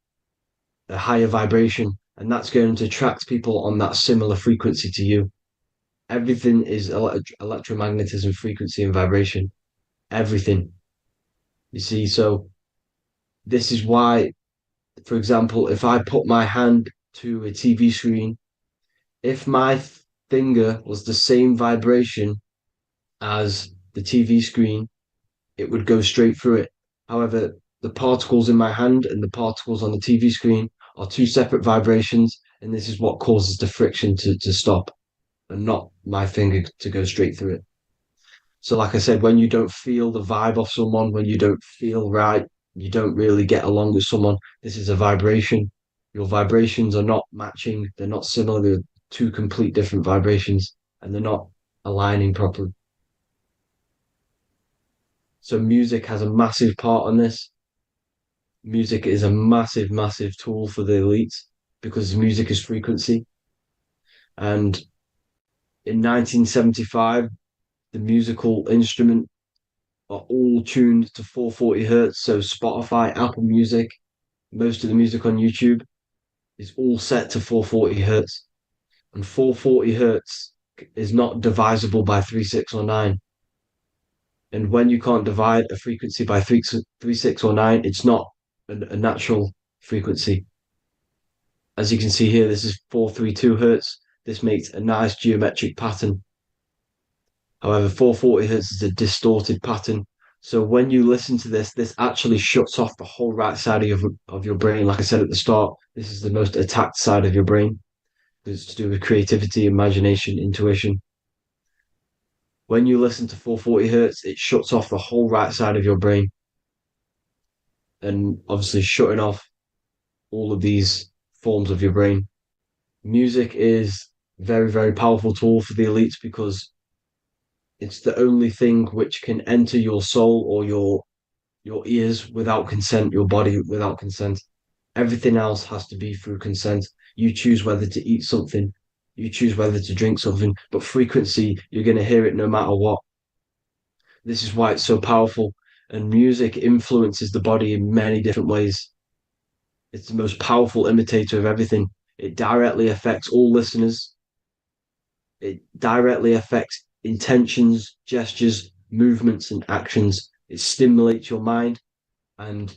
a higher vibration, and that's going to attract people on that similar frequency to you. Everything is electromagnetism, frequency, and vibration. Everything. You see, so this is why, for example, if I put my hand to a TV screen, if my finger was the same vibration as the TV screen, it would go straight through it. However, the particles in my hand and the particles on the TV screen are two separate vibrations, and this is what causes the friction to stop and not my finger to go straight through it. So, like I said, when you don't feel the vibe of someone, when you don't feel right, you don't really get along with someone, this is a vibration. Your vibrations are not matching, they're not similar, they're two complete different vibrations, and they're not aligning properly. So music has a massive part on this. Music is a massive, massive tool for the elites because music is frequency. And in 1975, the musical instrument are all tuned to 440 hertz. So Spotify, Apple Music, most of the music on YouTube is all set to 440 hertz. And 440 hertz is not divisible by 3, 6, or 9. And when you can't divide a frequency by 3, 6, or 9, it's not a natural frequency. As you can see here, this is 432 hertz. This makes a nice geometric pattern. However, 440 hertz is a distorted pattern. So when you listen to this actually shuts off the whole right side of your brain. Like I said at the start, this is the most attacked side of your brain. It's to do with creativity, imagination, intuition. When you listen to 440 hertz, it shuts off the whole right side of your brain. And obviously shutting off all of these forms of your brain. Music is very, very powerful tool for the elites because it's the only thing which can enter your soul or your ears without consent, your body without consent. Everything else has to be through consent. You choose whether to eat something, you choose whether to drink something, but frequency, you're going to hear it no matter what. This is why it's so powerful. And music influences the body in many different ways. It's the most powerful imitator of everything. It directly affects all listeners. It directly affects intentions, gestures, movements, and actions. It stimulates your mind, and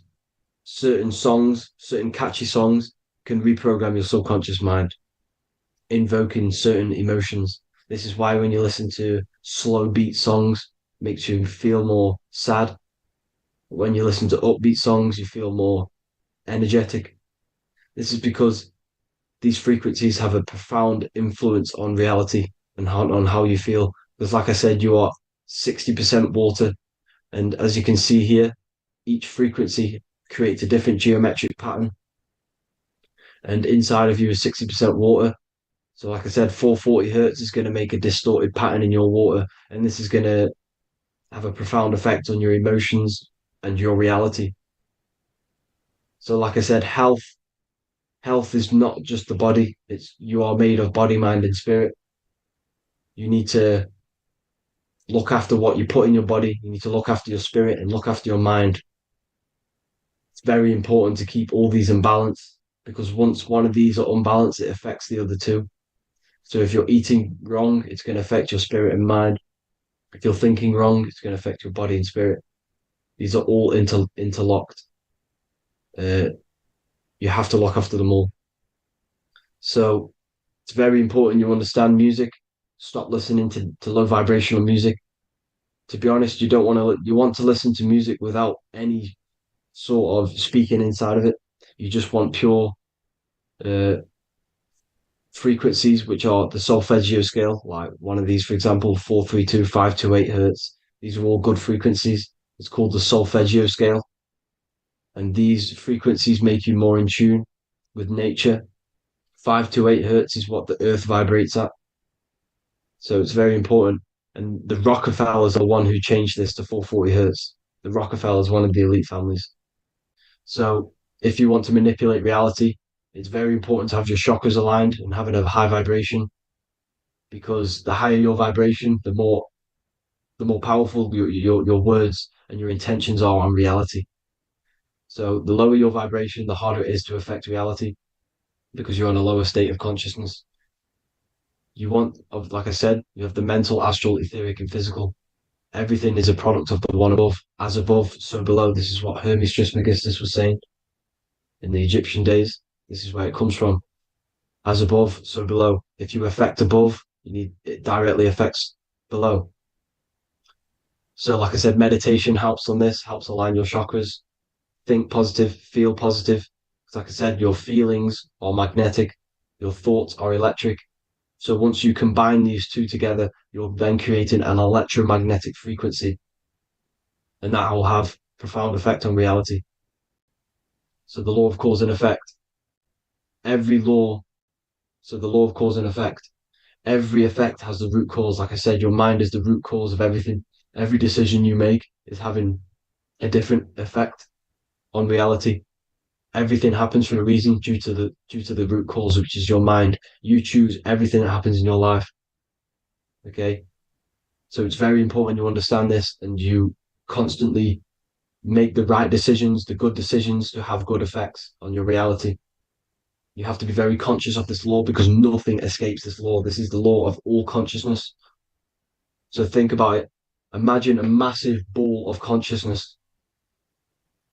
certain songs, certain catchy songs, can reprogram your subconscious mind, invoking certain emotions. This is why when you listen to slow beat songs, it makes you feel more sad. When you listen to upbeat songs, you feel more energetic. This is because these frequencies have a profound influence on reality and on how you feel. Because, like I said, you are 60% water. And as you can see here, each frequency creates a different geometric pattern. And inside of you is 60% water. So, like I said, 440 hertz is going to make a distorted pattern in your water. And this is going to have a profound effect on your emotions and your reality. So, like I said, health is not just the body. It's you are made of body, mind, and spirit. You need to look after what you put in your body. You need to look after your spirit and look after your mind. It's very important to keep all these in balance because once one of these are unbalanced, it affects the other two. So if you're eating wrong, it's going to affect your spirit and mind. If you're thinking wrong, it's going to affect your body and spirit. These are all interlocked. You have to look after them all. So it's very important you understand music. Stop listening to low vibrational music. To be honest, you want to listen to music without any sort of speaking inside of it. You just want pure frequencies, which are the solfeggio scale, like one of these, for example, 432, 528 hertz. These are all good frequencies. It's called the solfeggio scale. And these frequencies make you more in tune with nature. 528 hertz is what the earth vibrates at. So it's very important. And the Rockefellers are the one who changed this to 440 hertz. The Rockefellers, one of the elite families. So if you want to manipulate reality, it's very important to have your chakras aligned and having a high vibration, because the higher your vibration, the more powerful your words and your intentions are on reality. So the lower your vibration, the harder it is to affect reality because you're on a lower state of consciousness. Like I said, you have the mental, astral, etheric, and physical. Everything is a product of the one above. As above, so below. This is what Hermes Trismegistus was saying in the Egyptian days. This is where it comes from. As above, so below. If you affect above, it directly affects below. So, like I said, meditation helps on this, helps align your chakras. Think positive, feel positive. Like I said, your feelings are magnetic, your thoughts are electric. So once you combine these two together, you're then creating an electromagnetic frequency, and that will have profound effect on reality. So the law of cause and effect. So the law of cause and effect. Every effect has the root cause. Like I said, your mind is the root cause of everything. Every decision you make is having a different effect on reality. Everything happens for a reason due to the root cause, which is your mind. You choose everything that happens in your life. Okay? So it's very important you understand this and you constantly make the right decisions, the good decisions to have good effects on your reality. You have to be very conscious of this law because nothing escapes this law. This is the law of all consciousness. So think about it. Imagine a massive ball of consciousness.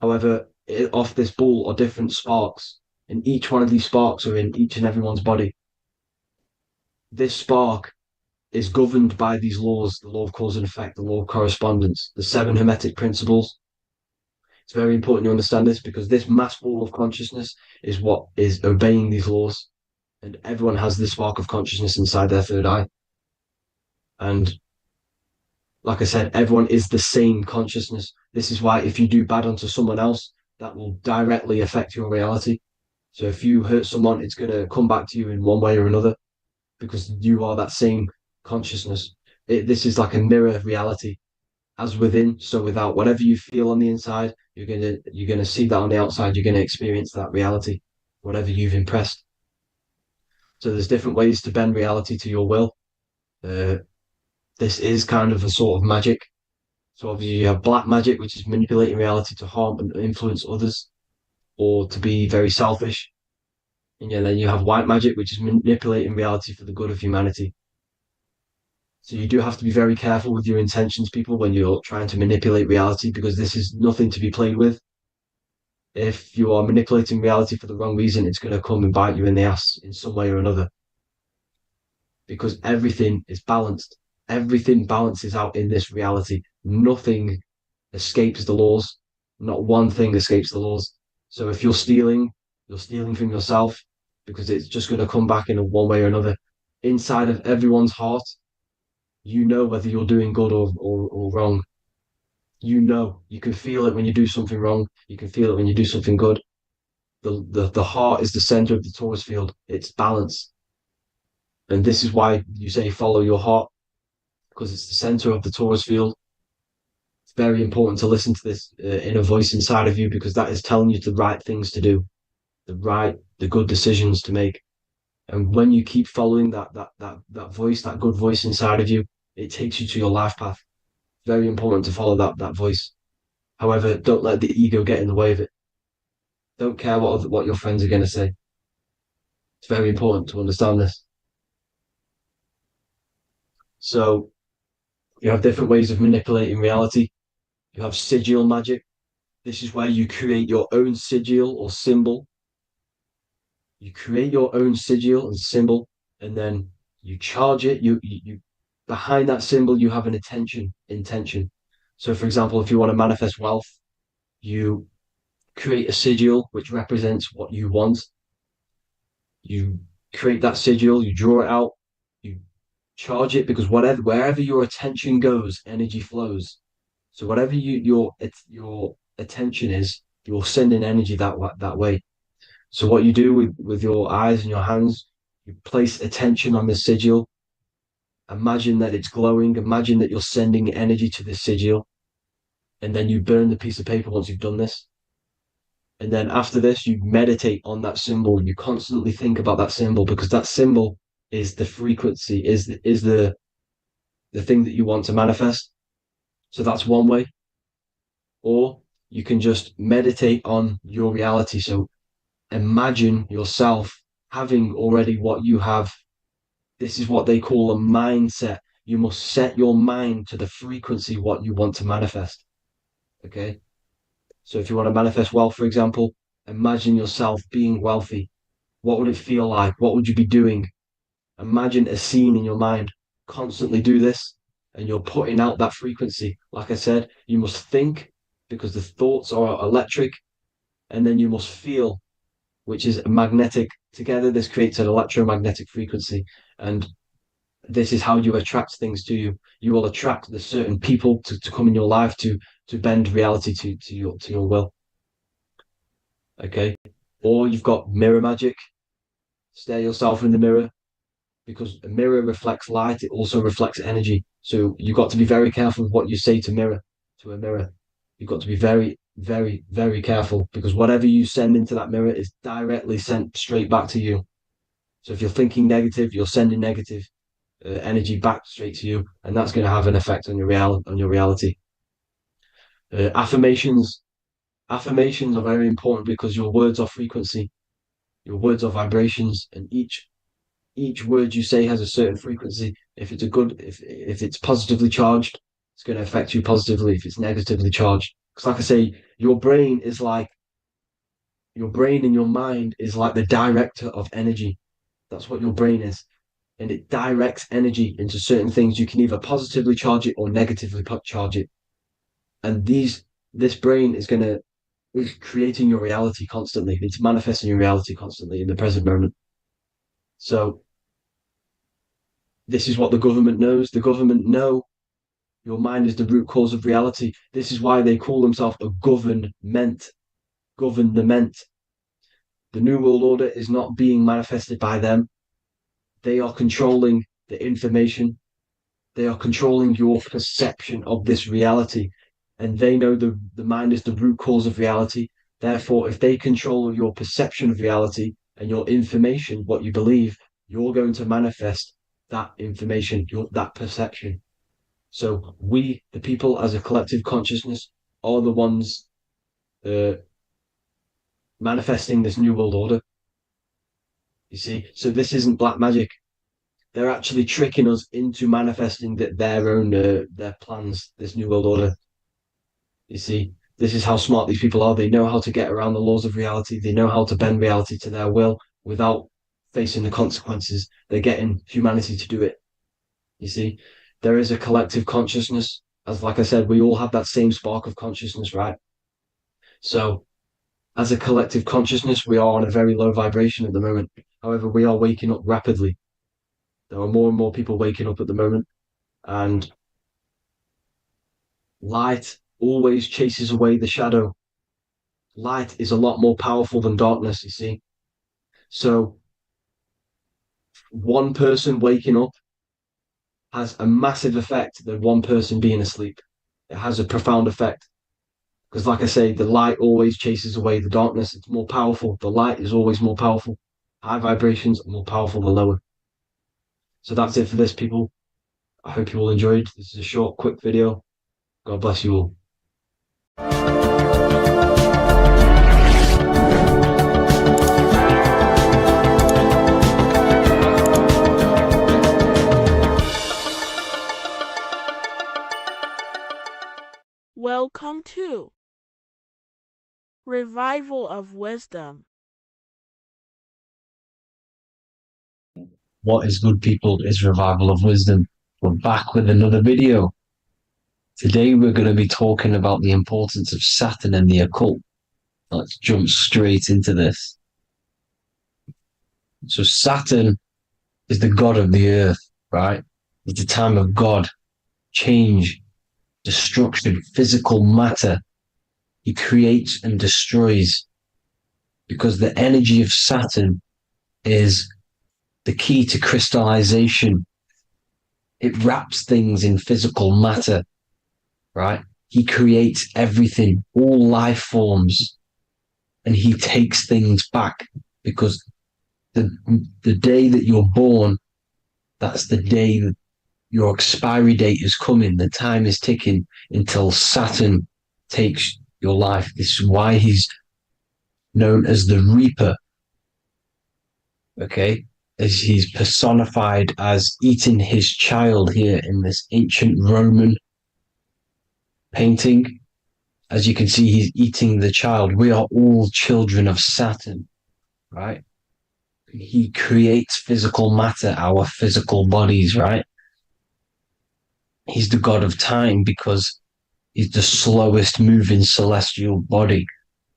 However, off this ball are different sparks, and each one of these sparks are in each and everyone's body. This spark is governed by these laws, the law of cause and effect, the law of correspondence, the seven hermetic principles. It's very important to understand this because this mass ball of consciousness is what is obeying these laws. And everyone has this spark of consciousness inside their third eye. And like I said, everyone is the same consciousness. This is why if you do bad onto someone else, that will directly affect your reality. So if you hurt someone, it's going to come back to you in one way or another because you are that same consciousness. This is like a mirror reality. As within, so without. Whatever you feel on the inside, you're gonna see that on the outside. You're gonna experience that reality, whatever you've impressed. So there's different ways to bend reality to your will. This is kind of a sort of magic. So obviously you have black magic, which is manipulating reality to harm and influence others, or to be very selfish. And then you have white magic, which is manipulating reality for the good of humanity. So you do have to be very careful with your intentions, people, when you're trying to manipulate reality, because this is nothing to be played with. If you are manipulating reality for the wrong reason, it's going to come and bite you in the ass in some way or another. Because everything is balanced. Everything balances out in this reality. Nothing escapes the laws. Not one thing escapes the laws. So if you're stealing from yourself because it's just going to come back in one way or another. Inside of everyone's heart, you know whether you're doing good or wrong. You can feel it when you do something wrong. You can feel it when you do something good. The heart is the center of the Taurus field. It's balance. And this is why you say follow your heart, because it's the center of the Taurus field. It's very important to listen to this inner voice inside of you because that is telling you the right things to do, the good decisions to make. And when you keep following that voice, that good voice inside of you, it takes you to your life path. Very important to follow that voice. However, don't let the ego get in the way of it. Don't care what your friends are going to say. It's very important to understand this. So you have different ways of manipulating reality. You have sigil magic. This is where you create your own sigil or symbol. You create your own sigil and symbol, and then you charge it. You behind that symbol, you have an intention. So, for example, if you want to manifest wealth, you create a sigil which represents what you want. You create that sigil, you draw it out, you charge it because wherever your attention goes, energy flows. So whatever your attention is, you're sending energy that way. So what you do with your eyes and your hands, you place attention on the sigil. Imagine that it's glowing. Imagine that you're sending energy to the sigil, and then you burn the piece of paper once you've done this. And then after this, you meditate on that symbol. You constantly think about that symbol because that symbol is the frequency, is the thing that you want to manifest. So that's one way. Or you can just meditate on your reality. So imagine yourself having already what you have. This is what they call a mindset. You must set your mind to the frequency what you want to manifest. Okay. So if you want to manifest wealth, for example, imagine yourself being wealthy. What would it feel like? What would you be doing? Imagine a scene in your mind. Constantly do this, and you're putting out that frequency. Like I said, you must think because the thoughts are electric, and then you must feel, which is magnetic. Together, this creates an electromagnetic frequency, and this is how you attract things to you. You will attract the certain people to come in your life to bend reality to your will. Okay. Or you've got mirror magic. Stare yourself in the mirror because a mirror reflects light. It also reflects energy. So you've got to be very careful with what you say to a mirror. You've got to be very, very, very careful because whatever you send into that mirror is directly sent straight back to you. So if you're thinking negative, you're sending negative energy back straight to you, and that's going to have an effect on your reality. Affirmations are very important because your words are frequency. Your words are vibrations, and each word you say has a certain frequency. If if it's positively charged, it's going to affect you positively. If it's negatively charged, because like I say, your brain and your mind is like the director of energy. That's what your brain is. And it directs energy into certain things. You can either positively charge it or negatively charge it. And this brain is creating your reality constantly. It's manifesting your reality constantly in the present moment. So this is what the government knows. The government know your mind is the root cause of reality. This is why they call themselves a government. Government. The New World Order is not being manifested by them. They are controlling the information. They are controlling your perception of this reality. And they know the mind is the root cause of reality. Therefore, if they control your perception of reality and your information, what you believe, you're going to manifest that information, that perception. So we, the people as a collective consciousness, are the ones manifesting this New World Order. You see, so this isn't black magic. They're actually tricking us into manifesting their own their plans, this New World Order. You see, this is how smart these people are. They know how to get around the laws of reality. They know how to bend reality to their will without facing the consequences. They're getting humanity to do it. You see, there is a collective consciousness. As like I said, we all have that same spark of consciousness, right? So as a collective consciousness, we are on a very low vibration at the moment. However, we are waking up rapidly. There are more and more people waking up at the moment, and light always chases away the shadow. Light is a lot more powerful than darkness, you see. So one person waking up has a massive effect than one person being asleep. It has a profound effect. Because like I say, the light always chases away the darkness. It's more powerful. The light is always more powerful. High vibrations are more powerful than lower. So that's it for this, people. I hope you all enjoyed. This is a short, quick video. God bless you all. Welcome to Revival of Wisdom. What is good, people, is Revival of Wisdom. We're back with another video. Today we're going to be talking about the importance of Saturn and the occult. Let's jump straight into this. So Saturn is the god of the earth, right? It's the time of God, change, destruction, physical matter. He creates and destroys, because the energy of Saturn is the key to crystallization. It wraps things in physical matter, right? He creates everything, all life forms, and he takes things back, because the day that you're born, that's the day that your expiry date is coming. The time is ticking until Saturn takes your life. This is why he's known as the Reaper. Okay? As he's personified as eating his child here in this ancient Roman painting. As you can see, he's eating the child. We are all children of Saturn, right? He creates physical matter, our physical bodies, right? He's the god of time because he's the slowest moving celestial body.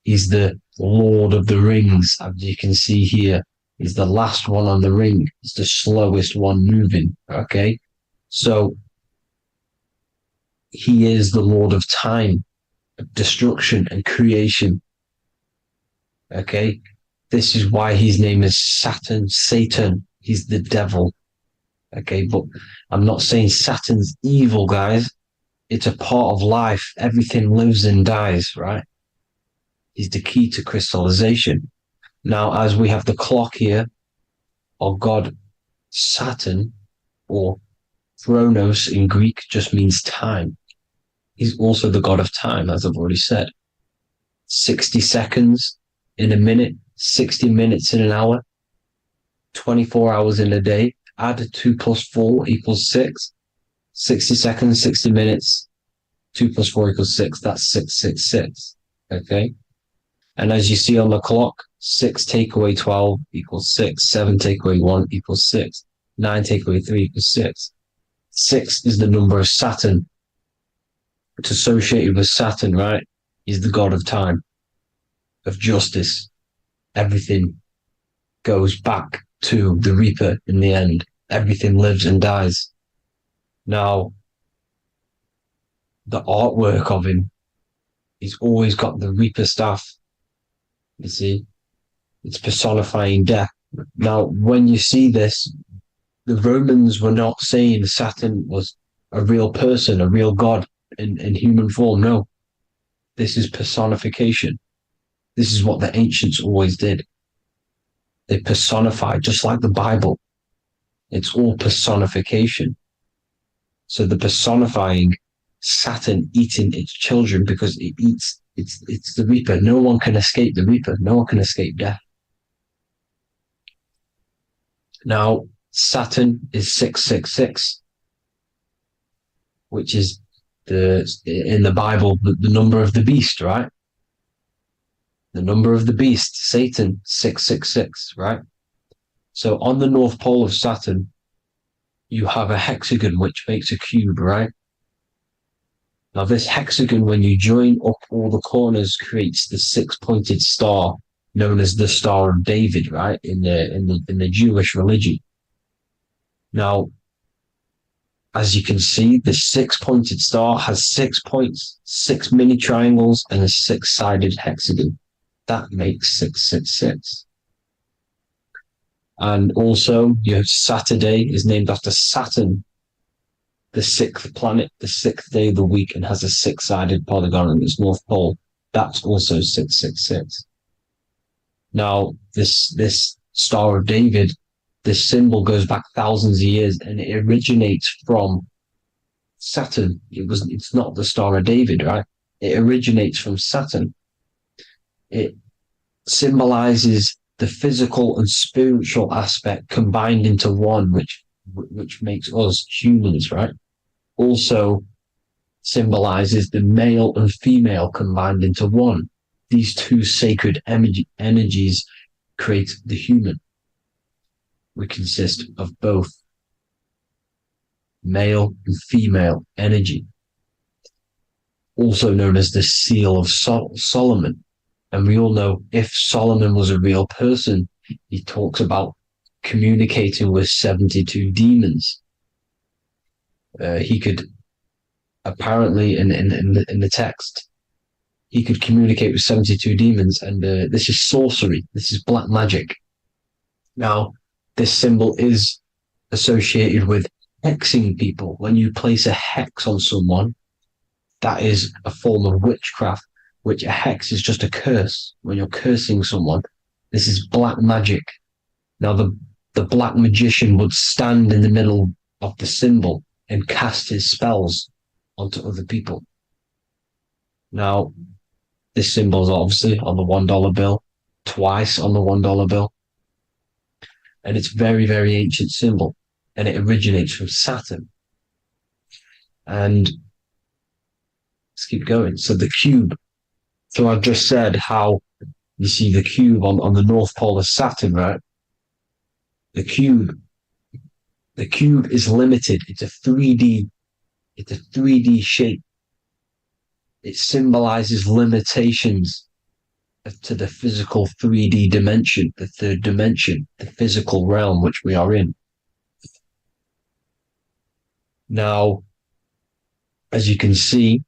He's the Lord of the Rings, as you can see here. He's the last one on the ring. He's the slowest one moving, okay? So he is the Lord of time, destruction and creation, okay? This is why his name is Saturn, Satan. He's the devil, okay? But I'm not saying Saturn's evil, guys. It's a part of life. Everything lives and dies, right? He's the key to crystallization. Now, as we have the clock here, our god Saturn, or Chronos in Greek, just means time. He's also the god of time, as I've already said. 60 seconds in a minute 60 minutes in an hour, 24 hours in a day. Add 2 plus 4 equals 6. 60 seconds, 60 minutes, 2 plus 4 equals 6. That's 666. Okay. And as you see on the clock, 6 take away 12 equals 6. 7 take away 1 equals 6. 9 take away 3 equals 6. 6 is the number of Saturn. It's associated with Saturn, right? He's the god of time, of justice. Everything goes back to the Reaper in the end. Everything lives and dies. Now, the artwork of him, he's always got the Reaper staff. You see, it's personifying death. Now, when you see this, the Romans were not saying Saturn was a real person, a real god in human form. No, this is personification. This is what the ancients always did. They personified, just like the Bible. It's all personification. So the personifying Saturn eating its children because it eats, it's the Reaper. No one can escape the Reaper. No one can escape death. Now, Saturn is 666, which is in the Bible, the number of the beast, right? The number of the beast, Satan, 666, right? So on the North Pole of Saturn, you have a hexagon which makes a cube, right? Now this hexagon, when you join up all the corners, creates the 6-pointed star known as the Star of David, right? In the Jewish religion. Now, as you can see, the 6-pointed star has 6 points, 6 mini triangles, and a 6-sided hexagon. That makes 666. And also, your Saturday is named after Saturn, the 6th planet, the 6th day of the week, and has a 6-sided polygon in its North Pole. That's also 666. Now, this Star of David, this symbol goes back thousands of years, and it originates from Saturn. It's not the Star of David, right? It originates from Saturn. It symbolizes the physical and spiritual aspect combined into one, which makes us humans, right? Also symbolizes the male and female combined into one. These two sacred energies create the human. We consist of both male and female energy, also known as the Seal of Solomon. And we all know if Solomon was a real person, he talks about communicating with 72 demons. He could apparently, in the text, he could communicate with 72 demons, and this is sorcery. This is black magic. Now, this symbol is associated with hexing people. When you place a hex on someone, that is a form of witchcraft, which a hex is just a curse. When you're cursing someone, this is black magic. Now, the black magician would stand in the middle of the symbol and cast his spells onto other people. Now, this symbol is obviously on the $1 bill, twice on the $1 bill. And it's very, very ancient symbol. And it originates from Saturn. And let's keep going. So the cube. So I've just said how you see the cube on the North Pole of Saturn, right? The cube is limited. It's a 3D shape. It symbolizes limitations to the physical 3D dimension, the third dimension, the physical realm which we are in. Now, as you can see,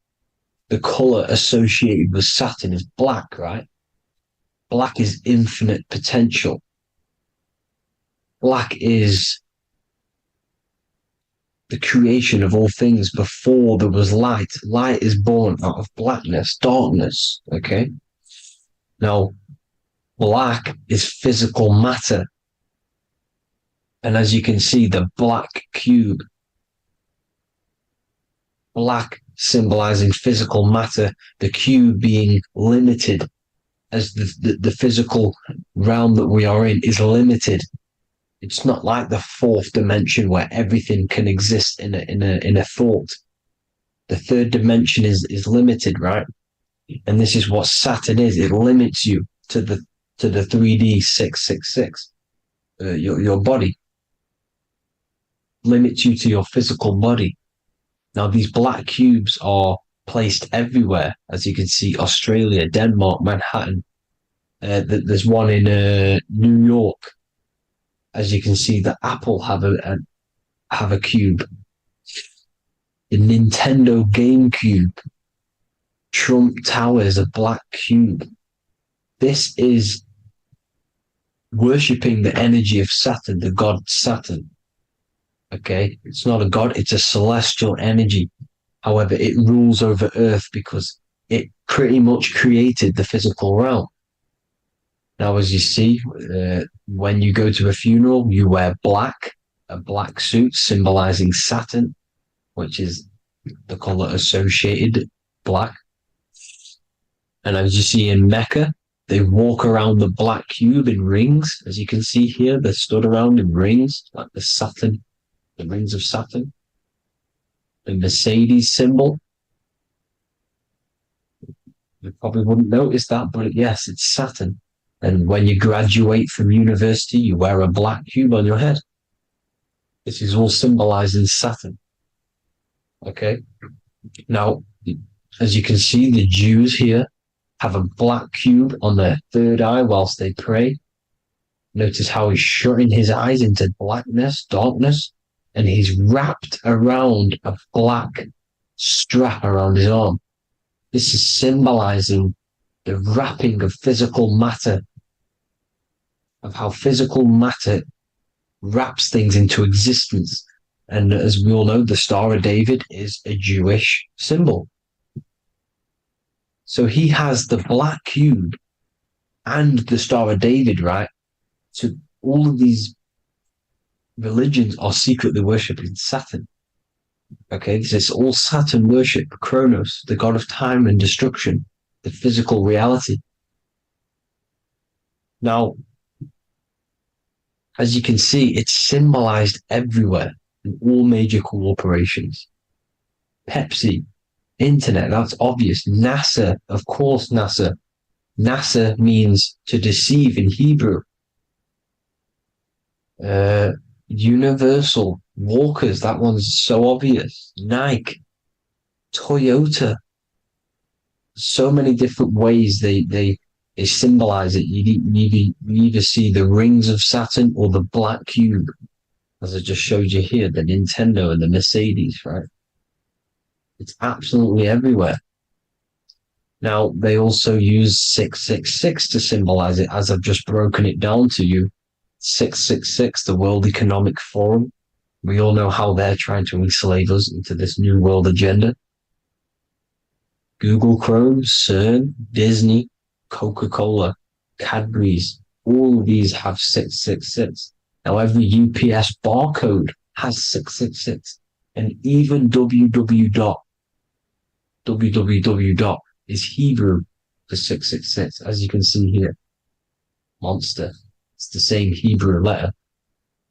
the color associated with Saturn is black, right? Black is infinite potential. Black is the creation of all things before there was light. Light is born out of blackness, darkness, okay? Now, black is physical matter. And as you can see, the black cube, black symbolizing physical matter, the cube being limited as the physical realm that we are in is limited. It's not like the fourth dimension where everything can exist in a thought. The third dimension is limited, right? And this is what Saturn is. It limits you to the 3D 666. Your body limits you to your physical body. Now these black cubes are placed everywhere, as you can see: Australia, Denmark, Manhattan. There's one in New York. As you can see, the Apple have a cube. The Nintendo GameCube, Trump Tower is a black cube. This is worshipping the energy of Saturn, the god Saturn. Okay, it's not a god; it's a celestial energy. However, it rules over Earth because it pretty much created the physical realm. Now, as you see, when you go to a funeral, you wear black, a black suit symbolizing Saturn, which is the color associated, black. And as you see in Mecca, they walk around the black cube in rings. As you can see here, they're stood around in rings, like the rings of Saturn. The Mercedes symbol. You probably wouldn't notice that, but yes, it's Saturn. And when you graduate from university, you wear a black cube on your head. This is all symbolizing Saturn. Okay. Now, as you can see, the Jews here have a black cube on their third eye whilst they pray. Notice how he's shutting his eyes into blackness, darkness, and he's wrapped around a black strap around his arm. This is symbolizing the wrapping of physical matter, of how physical matter wraps things into existence. And as we all know, the Star of David is a Jewish symbol. So he has the black cube and the Star of David, right? So all of these religions are secretly worshipping Saturn. Okay, this is all Saturn worship, Kronos, the god of time and destruction, the physical reality. Now, as you can see, it's symbolized everywhere in all major corporations. Pepsi, internet, that's obvious. NASA, of course, NASA. NASA means to deceive in Hebrew. Universal, Walkers, that one's so obvious. Nike, Toyota. So many different ways they symbolize it. You either see the rings of Saturn or the black cube, as I just showed you here, the Nintendo and the Mercedes, right? It's absolutely everywhere. Now, they also use 666 to symbolize it, as I've just broken it down to you. 666, the World Economic Forum. We all know how they're trying to enslave us into this new world agenda. Google Chrome, CERN, Disney, Coca-Cola, Cadbury's, all of these have 666. Now, every UPS barcode has 666. And even www. Is Hebrew for 666, as you can see here. Monster. It's the same Hebrew letter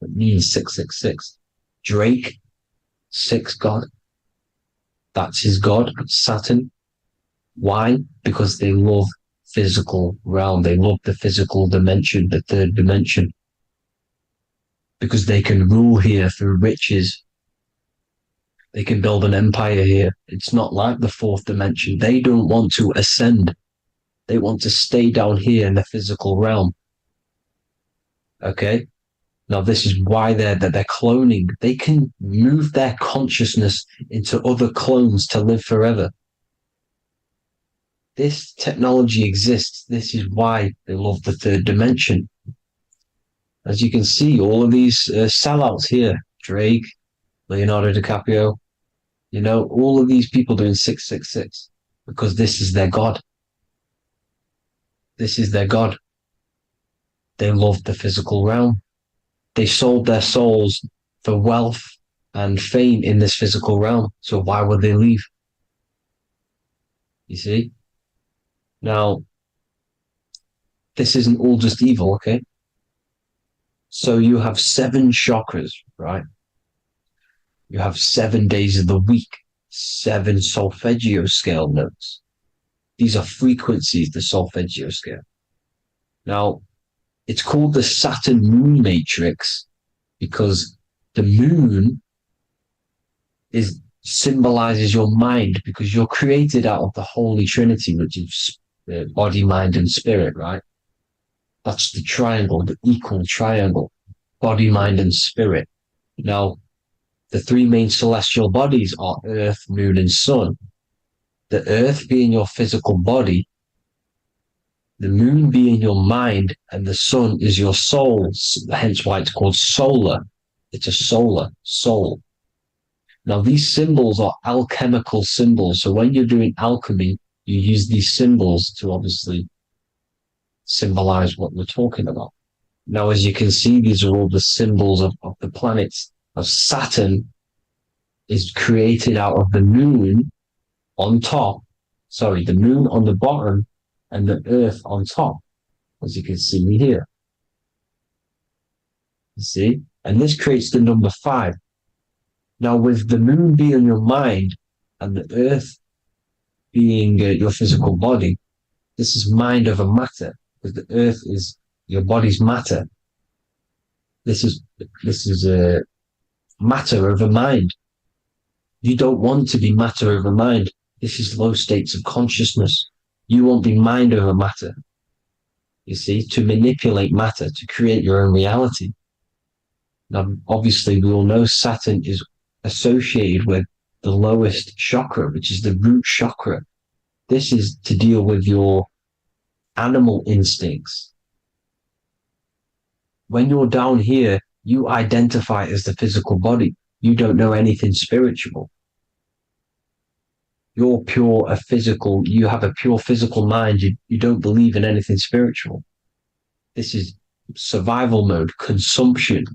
that means 666. Drake, 6 God. That's his God, Saturn. Why? Because they love physical realm. They love the physical dimension, the third dimension. Because they can rule here through riches. They can build an empire here. It's not like the fourth dimension. They don't want to ascend. They want to stay down here in the physical realm. Okay? Now, this is why they're cloning. They can move their consciousness into other clones to live forever. This technology exists. This is why they love the third dimension. As you can see, all of these sellouts here, Drake, Leonardo DiCaprio, you know, all of these people doing 666 because this is their God. This is their God. They love the physical realm. They sold their souls for wealth and fame in this physical realm. So why would they leave? You see? Now, this isn't all just evil, okay? So you have 7 chakras, right? You have 7 days of the week, 7 solfeggio scale notes. These are frequencies, the solfeggio scale. Now, it's called the Saturn moon matrix because the moon symbolizes your mind, because you're created out of the Holy Trinity, which is body, mind, and spirit, right? That's the triangle, the equal triangle, body, mind, and spirit. Now, the 3 main celestial bodies are Earth, Moon, and Sun. The Earth being your physical body, the Moon being your mind, and the Sun is your soul, hence why it's called solar. It's a solar soul. Now, these symbols are alchemical symbols. So when you're doing alchemy, you use these symbols to obviously symbolize what we're talking about. Now, as you can see, these are all the symbols of the planets. Of Saturn is created out of the moon on top, the moon on the bottom and the earth on top, as you can see here. You see? And this creates the number 5. Now, with the moon being your mind and the earth being your physical body, this is mind over matter, because the earth is your body's matter. This is a matter over mind. You don't want to be matter over mind. This is low states of consciousness. You won't be mind over matter. You see, to manipulate matter, to create your own reality. Now, obviously, we all know Saturn is associated with the lowest chakra, which is the root chakra. This is to deal with your animal instincts. When you're down here, you identify as the physical body. You don't know anything spiritual. You're you have a pure physical mind. You don't believe in anything spiritual. This is survival mode, consumption.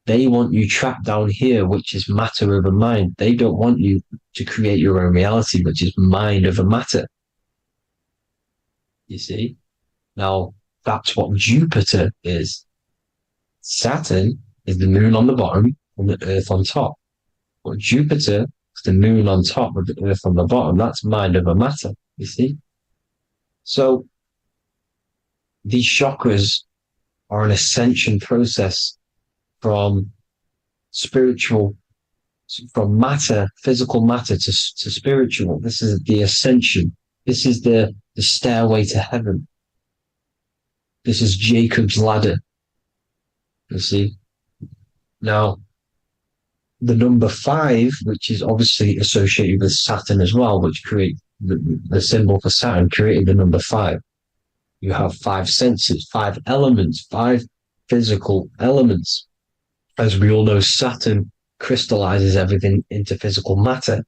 They want you trapped down here, which is matter over mind. They don't want you to create your own reality, which is mind over matter. You see? Now, that's what Jupiter is. Saturn is the moon on the bottom and the earth on top. But Jupiter is the moon on top with the earth on the bottom. That's mind over matter, you see? So these chakras are an ascension process from matter, physical matter to spiritual. This is the ascension. This is the stairway to heaven. This is Jacob's ladder. You see? Now, the number 5, which is obviously associated with Saturn as well, which create the symbol for Saturn, created the number 5. You have 5 senses, 5 elements, 5 physical elements. As we all know, Saturn crystallizes everything into physical matter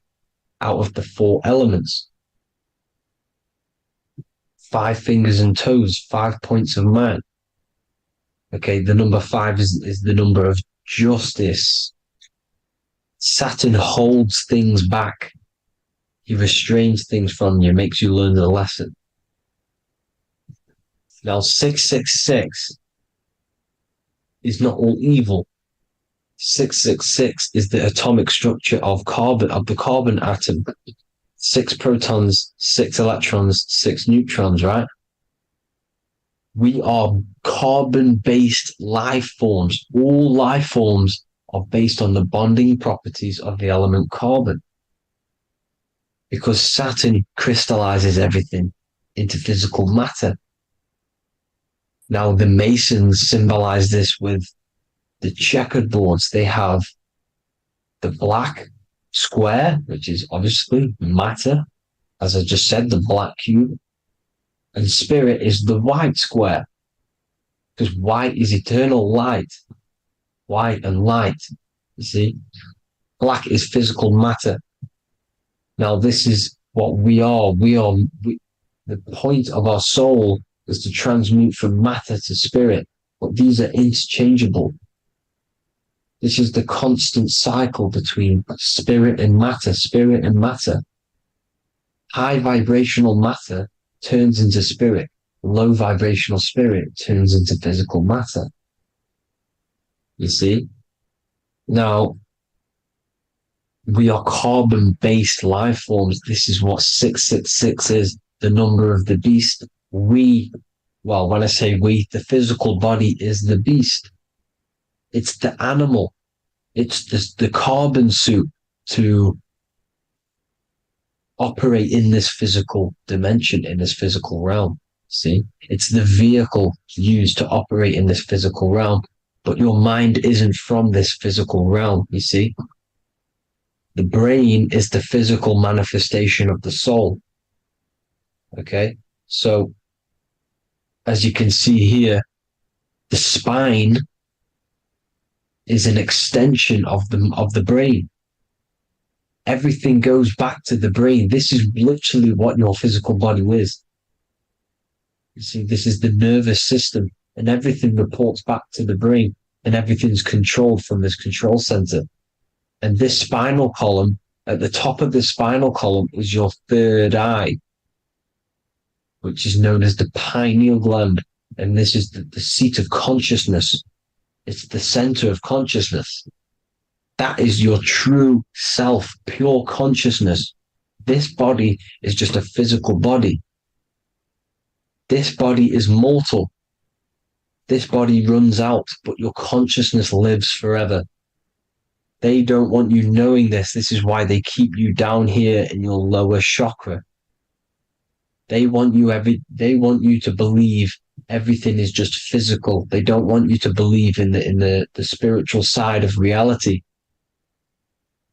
out of the 4 elements. 5 fingers and toes, 5 points of man. Okay, the number 5 is the number of justice. Saturn holds things back. He restrains things from you, makes you learn the lesson. Now, 666 is not all evil. 666 is the atomic structure of the carbon atom. 6 protons, 6 electrons, 6 neutrons, right? We are carbon-based life forms. All life forms are based on the bonding properties of the element carbon. Because Saturn crystallizes everything into physical matter. Now, the Masons symbolize this with the checkered boards. They have the black square, which is obviously matter. As I just said, the black cube. And spirit is the white square. Because white is eternal light. White and light. You see? Black is physical matter. Now, this is what we are. The point of our soul is to transmute from matter to spirit. But these are interchangeable. This is the constant cycle between spirit and matter, spirit and matter. High vibrational matter turns into spirit. low vibrational spirit turns into physical matter. You see? Now, we are carbon-based life forms. This is what 666 is, the number of the beast. Well, when I say we, the physical body is the beast. It's the animal. It's the carbon suit to operate in this physical dimension, in this physical realm. See? It's the vehicle used to operate in this physical realm. But your mind isn't from this physical realm, you see? The brain is the physical manifestation of the soul. Okay? So, as you can see here, the spine is an extension of the brain. Everything goes back to the brain. This is literally what your physical body is. You see, this is the nervous system, and everything reports back to the brain, and everything's controlled from this control center. And this spinal column, at the top of the spinal column, is your third eye, which is known as the pineal gland. And this is the seat of consciousness. It's the center of consciousness. That is your true self, pure consciousness. This body is just a physical body. This body is mortal. This body runs out, but your consciousness lives forever. They don't want you knowing this. This is why they keep you down here in your lower chakra. They want you to believe everything is just physical. They don't want you to believe in the spiritual side of reality.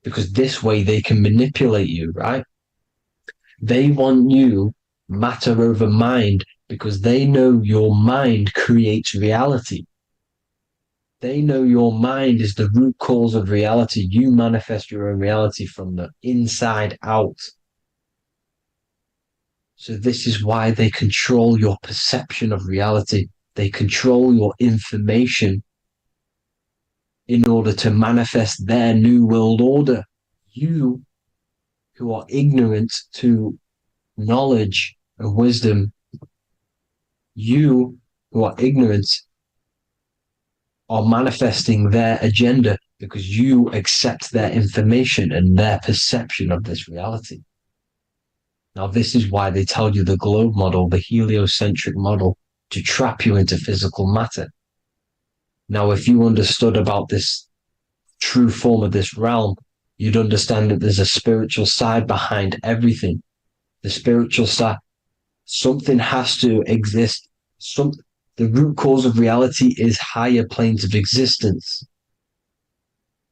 Because this way they can manipulate you, right? They want you matter over mind because they know your mind creates reality. They know your mind is the root cause of reality. You manifest your own reality from the inside out. So this is why they control your perception of reality. They control your information in order to manifest their new world order. You, who are ignorant to knowledge and wisdom, you, who are ignorant, are manifesting their agenda because you accept their information and their perception of this reality. Now, this is why they tell you the globe model, the heliocentric model, to trap you into physical matter. Now, if you understood about this true form of this realm, you'd understand that there's a spiritual side behind everything. The spiritual side, something has to exist. The root cause of reality is higher planes of existence.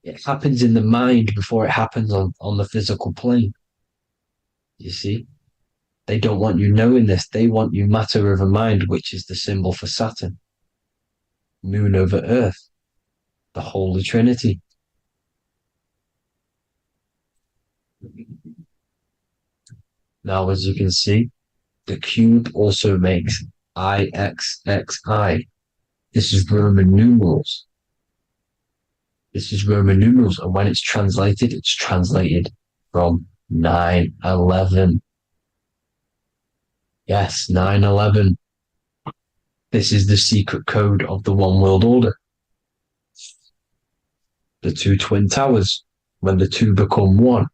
It happens in the mind before it happens on the physical plane. You see? They don't want you knowing this. They want you matter over mind, which is the symbol for Saturn. Moon over Earth. The Holy Trinity. Now, as you can see, the cube also makes IXXI. This is Roman numerals. This is Roman numerals, and when it's translated from 9/11. Yes, 9/11. This is the secret code of the One World Order. The two twin towers, when the two become one.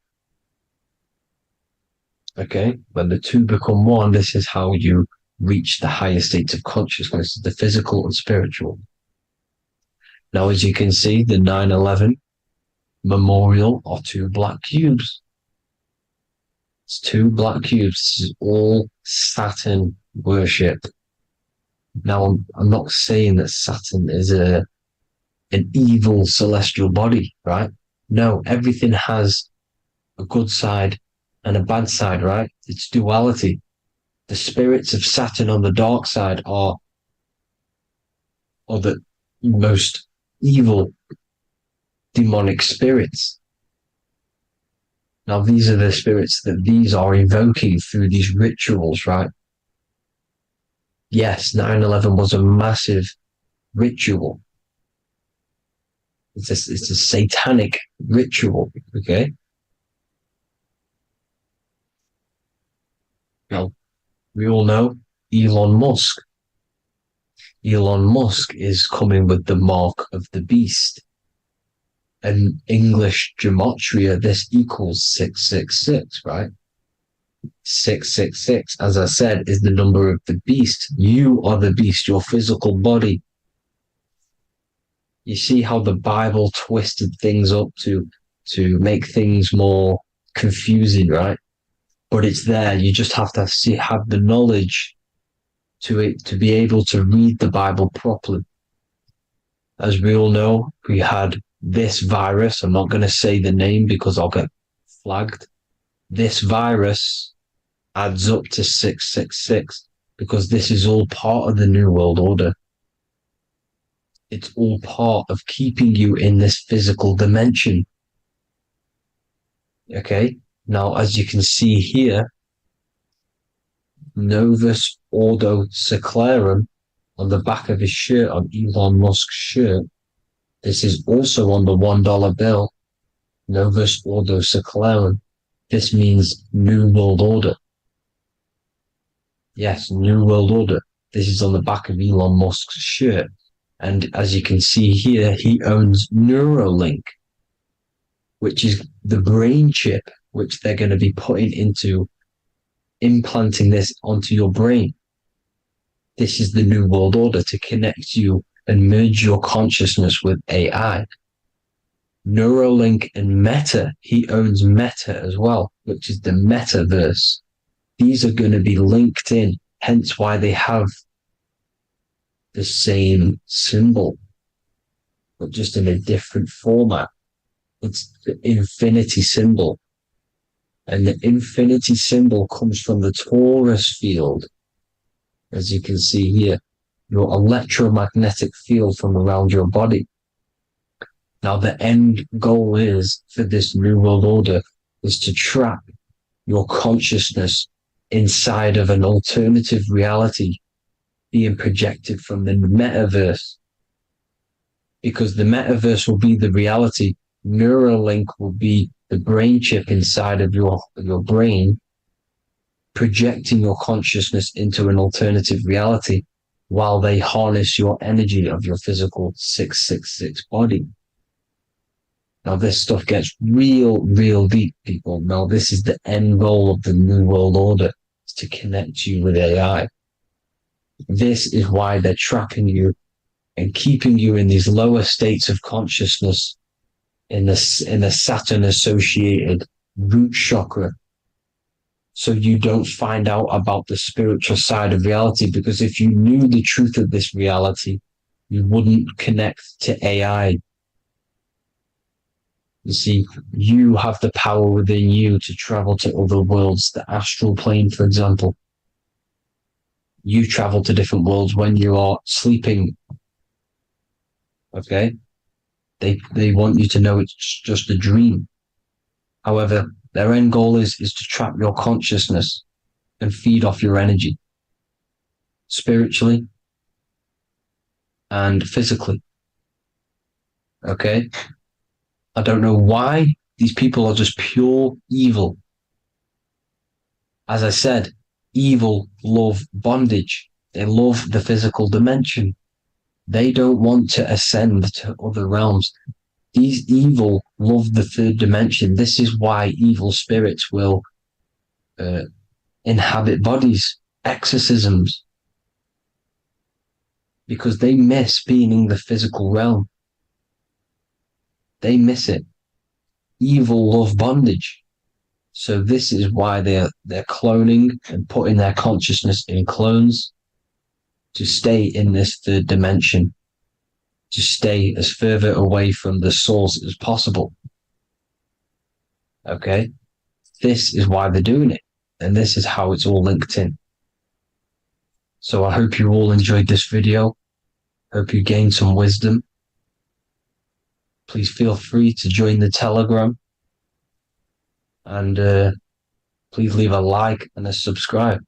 Okay, when the two become one, this is how you reach the higher states of consciousness, the physical and spiritual. Now, as you can see, the 9/11 memorial are two black cubes. It's two black cubes. This is all Saturn worship. Now, I'm not saying that Saturn is an evil celestial body, right? No, everything has a good side and a bad side, right? It's duality. The spirits of Saturn on the dark side are the most evil demonic spirits. Now, these are the spirits that these are invoking through these rituals, right? Yes, 9/11 was a massive ritual. It's a satanic ritual, okay? Now, we all know Elon Musk. Elon Musk is coming with the mark of the beast. And English gematria, this equals 666, right? 666, as I said, is the number of the beast. You are the beast, your physical body. You see how the Bible twisted things up to make things more confusing, right? But it's there. You just have to have the knowledge to be able to read the Bible properly. As we all know, we had this virus. I'm not going to say the name because I'll get flagged. This virus adds up to 666 because this is all part of the New World Order. It's all part of keeping you in this physical dimension. Okay, now as you can see here, Novus Ordo Secularum on the back of his shirt, on Elon Musk's shirt. This is also on the $1 bill, Novus Ordo Secularum. This means New World Order. Yes, New World Order. This is on the back of Elon Musk's shirt. And as you can see here, he owns Neuralink, which is the brain chip, which they're going to be putting into implanting this onto your brain. This is the New World Order to connect you and merge your consciousness with AI. Neuralink and Meta, he owns Meta as well, which is the metaverse. These are going to be linked in, hence why they have the same symbol, but just in a different format. It's the infinity symbol. And the infinity symbol comes from the Taurus field, as you can see here, your electromagnetic field from around your body. Now, the end goal is for this New World Order is to trap your consciousness inside of an alternative reality being projected from the metaverse. Because the metaverse will be the reality. Neuralink will be the brain chip inside of your brain, projecting your consciousness into an alternative reality while they harness your energy of your physical 666 body. Now, this stuff gets real deep, people. Now, this is the end goal of the New World Order, is to connect you with AI. This is why they're trapping you and keeping you in these lower states of consciousness in the Saturn associated root chakra. So you don't find out about the spiritual side of reality, because if you knew the truth of this reality, you wouldn't connect to AI. You see, you have the power within you to travel to other worlds, the astral plane, for example. You travel to different worlds when you are sleeping. Okay? They want you to know it's just a dream. However, their end goal is to trap your consciousness and feed off your energy, spiritually and physically. Okay? I don't know why these people are just pure evil. As I said, evil love bondage. They love the physical dimension. They don't want to ascend to other realms. These evil love the third dimension. This is why evil spirits will inhabit bodies, exorcisms, because they miss being in the physical realm. They miss it. Evil love bondage. So this is why they're cloning and putting their consciousness in clones to stay in this third dimension, to stay as further away from the source as possible. Okay? This is why they're doing it. And this is how it's all linked in. So I hope you all enjoyed this video. Hope you gained some wisdom. Please feel free to join the Telegram. And please leave a like and a subscribe.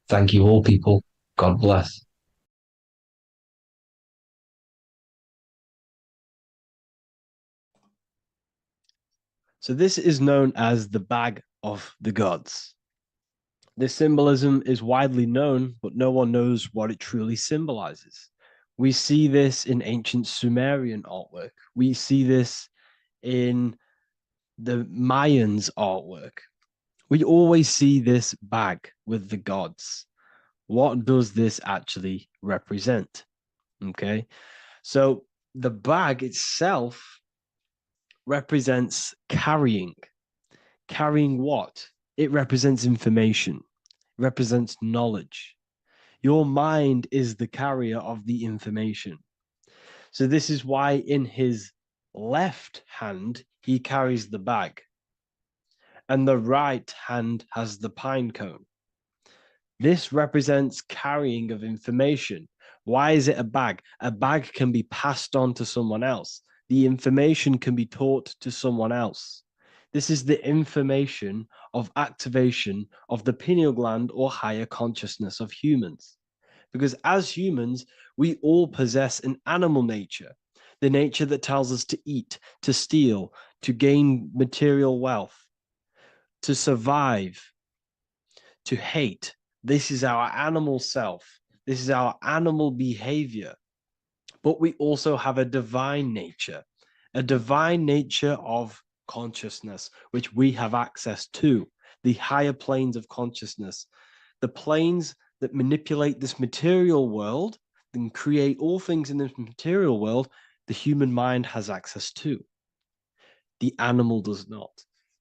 Thank you all, people. God bless. So this is known as the bag of the gods. This symbolism is widely known, but no one knows what it truly symbolizes. We see this in ancient Sumerian artwork. We see this in the Mayans' artwork. We always see this bag with the gods. What does this actually represent? Okay, so the bag itself represents carrying. Carrying what? It represents information, represents knowledge. Your mind is the carrier of the information. So this is why in his left hand, he carries the bag, and the right hand has the pine cone. This represents carrying of information. Why is it a bag? A bag can be passed on to someone else. The information can be taught to someone else. This is the information of activation of the pineal gland or higher consciousness of humans. Because as humans, we all possess an animal nature, the nature that tells us to eat, to steal, to gain material wealth, to survive, to hate. This is our animal self. This is our animal behavior. But we also have a divine nature of consciousness, which we have access to, the higher planes of consciousness, the planes that manipulate this material world and create all things in this material world. The human mind has access to. The animal does not.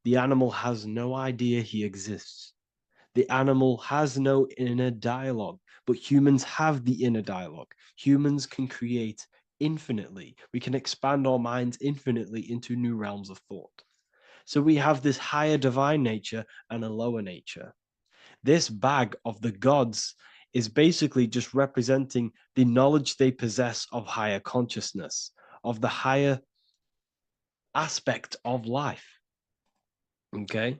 The animal has no idea he exists. The animal has no inner dialogue, but humans have the inner dialogue. Humans can create infinitely. We can expand our minds infinitely into new realms of thought. So we have this higher divine nature and a lower nature. This bag of the gods is basically just representing the knowledge they possess of higher consciousness, of the higher aspect of life. Okay?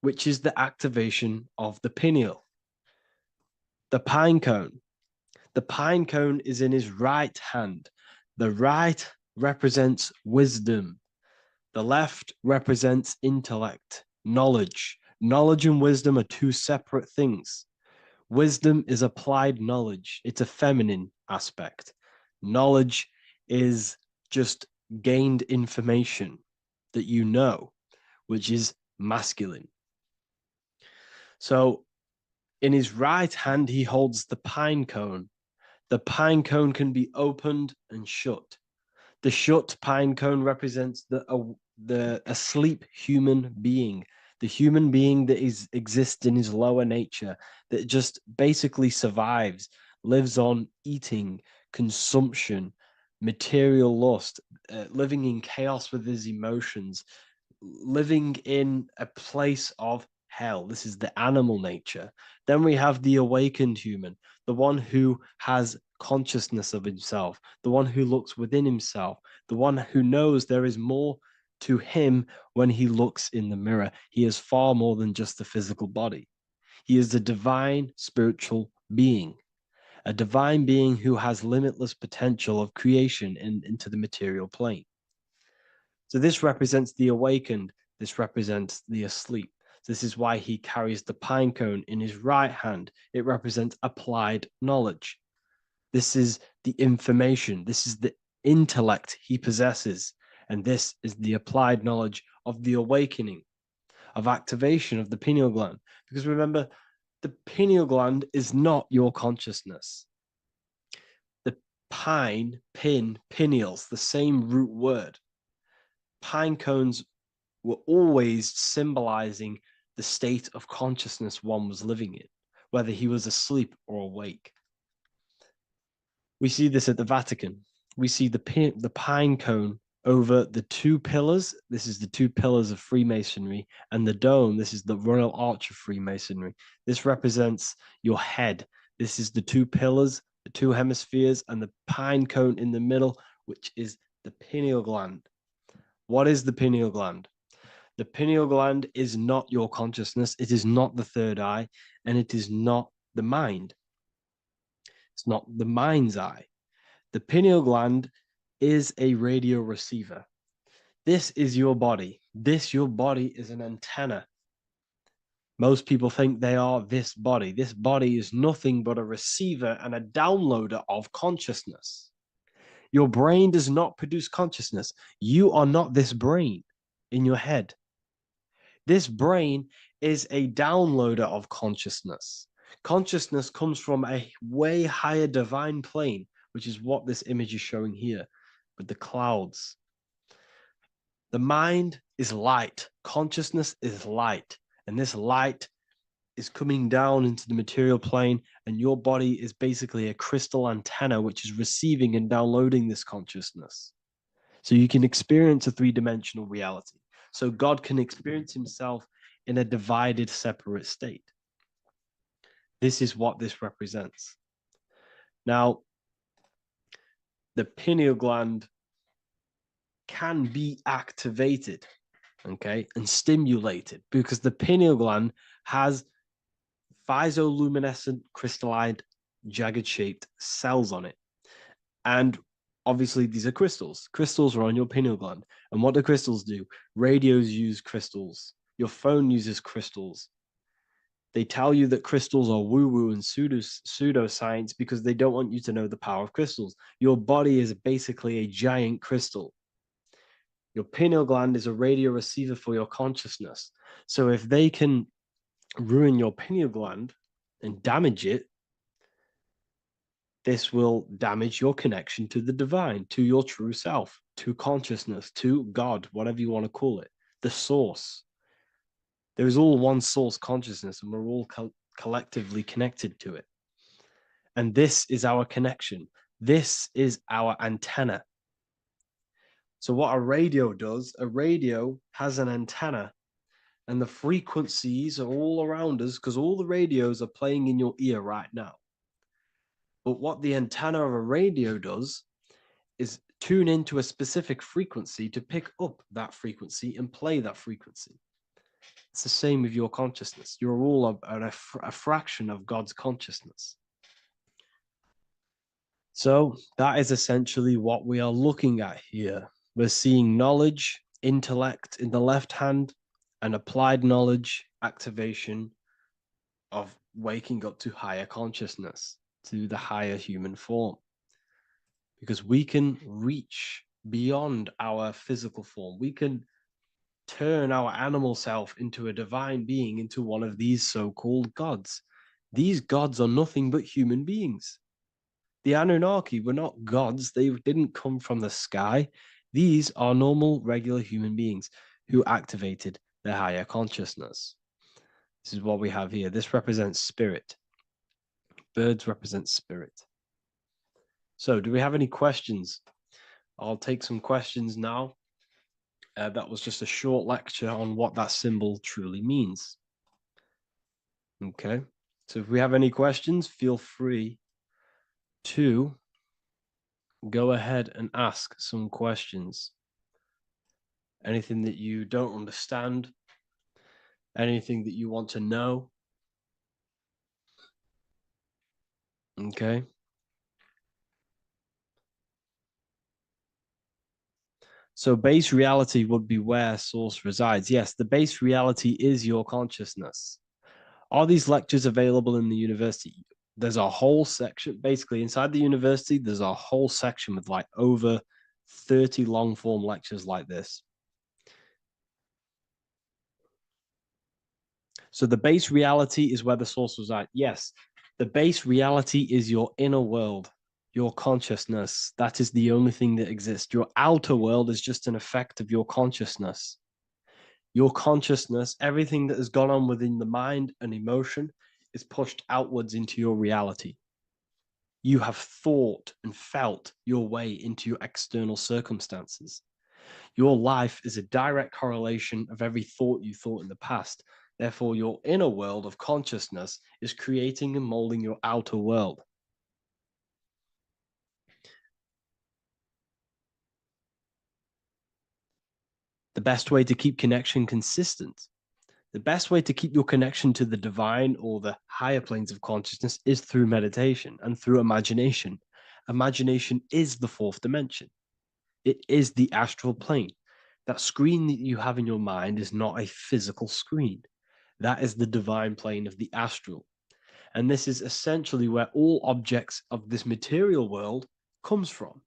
Which is the activation of the pineal. The pine cone. The pine cone is in his right hand. The right represents wisdom. The left represents intellect, knowledge. Knowledge and wisdom are two separate things. Wisdom is applied knowledge. It's a feminine aspect. Knowledge is just gained information that you know, which is masculine. So in his right hand, he holds the pine cone. The pine cone can be opened and shut. The shut pine cone represents the asleep human being, the human being that exists in his lower nature, that just basically survives, lives on eating, consumption, material lust, living in chaos with his emotions, living in a place of hell. This is the animal nature. Then we have the awakened human, the one who has consciousness of himself, the one who looks within himself, the one who knows there is more to him when he looks in the mirror. He is far more than just the physical body. He is a divine spiritual being, a divine being who has limitless potential of creation into the material plane. So this represents the awakened. This represents the asleep. This is why he carries the pine cone in his right hand. It represents applied knowledge. This is the information. This is the intellect he possesses. And this is the applied knowledge of the awakening, of activation of the pineal gland. Because remember, the pineal gland is not your consciousness. The pine, pin, pineals, the same root word. Pine cones were always symbolizing the state of consciousness one was living in, whether he was asleep or awake. We see this at the Vatican. We see the pine cone over the two pillars. This is the two pillars of Freemasonry, and the dome. This is the Royal Arch of Freemasonry. This represents your head. This is the two pillars, the two hemispheres, and the pine cone in the middle, which is the pineal gland. What is the pineal gland? The pineal gland is not your consciousness. It is not the third eye, and it is not the mind. It's not the mind's eye. The pineal gland is a radio receiver. This is your body. Your body is an antenna. Most people think they are this body. This body is nothing but a receiver and a downloader of consciousness. Your brain does not produce consciousness. You are not this brain in your head. This brain is a downloader of consciousness. Consciousness comes from a way higher divine plane, which is what this image is showing here with the clouds. The mind is light. Consciousness is light. And this light is coming down into the material plane, and your body is basically a crystal antenna which is receiving and downloading this consciousness. So you can experience a three-dimensional reality. So God can experience himself in a divided, separate state. This is what this represents. Now, the pineal gland can be activated, okay, and stimulated, because the pineal gland has physioluminescent crystalline jagged shaped cells on it. And obviously these are crystals. Crystals are on your pineal gland. And what do crystals do? Radios use crystals. Your phone uses crystals. They tell you that crystals are woo-woo and pseudoscience because they don't want you to know the power of crystals. Your body is basically a giant crystal. Your pineal gland is a radio receiver for your consciousness. So if they can ruin your pineal gland and damage it, this will damage your connection to the divine, to your true self, to consciousness, to God, whatever you want to call it, the source. There is all one source consciousness, and we're all collectively connected to it. And this is our connection. This is our antenna. So what a radio does, a radio has an antenna, and the frequencies are all around us because all the radios are playing in your ear right now. But what the antenna of a radio does is tune into a specific frequency to pick up that frequency and play that frequency. It's the same with your consciousness. You're all a fraction of God's consciousness. So that is essentially what we are looking at here. We're seeing knowledge, intellect in the left hand, and applied knowledge, activation of waking up to higher consciousness, to the higher human form. Because we can reach beyond our physical form. We can turn our animal self into a divine being, into one of these so-called gods. These gods are nothing but human beings. The Anunnaki were not gods. They didn't come from the sky. These are normal, regular human beings who activated their higher consciousness. This is what we have here. This represents spirit. Birds represent spirit. So do we have any questions? I'll take some questions now. That was just a short lecture on what that symbol truly means. Okay, so if we have any questions, feel free to go ahead and ask some questions. Anything that you don't understand, anything that you want to know. Okay. So base reality would be where source resides. Yes, the base reality is your consciousness. Are these lectures available in the university? There's a whole section, basically inside the university, there's a whole section with like over 30 long form lectures like this. So the base reality is where the source resides. Yes, the base reality is your inner world, your consciousness. That is the only thing that exists. Your outer world is just an effect of your consciousness. Your consciousness, everything that has gone on within the mind and emotion is pushed outwards into your reality. You have thought and felt your way into your external circumstances. Your life is a direct correlation of every thought you thought in the past. Therefore, your inner world of consciousness is creating and molding your outer world. The best way to keep connection consistent, the best way to keep your connection to the divine or the higher planes of consciousness is through meditation and through imagination. Imagination is the fourth dimension. It is the astral plane. That screen that you have in your mind is not a physical screen. That is the divine plane of the astral. And this is essentially where all objects of this material world comes from.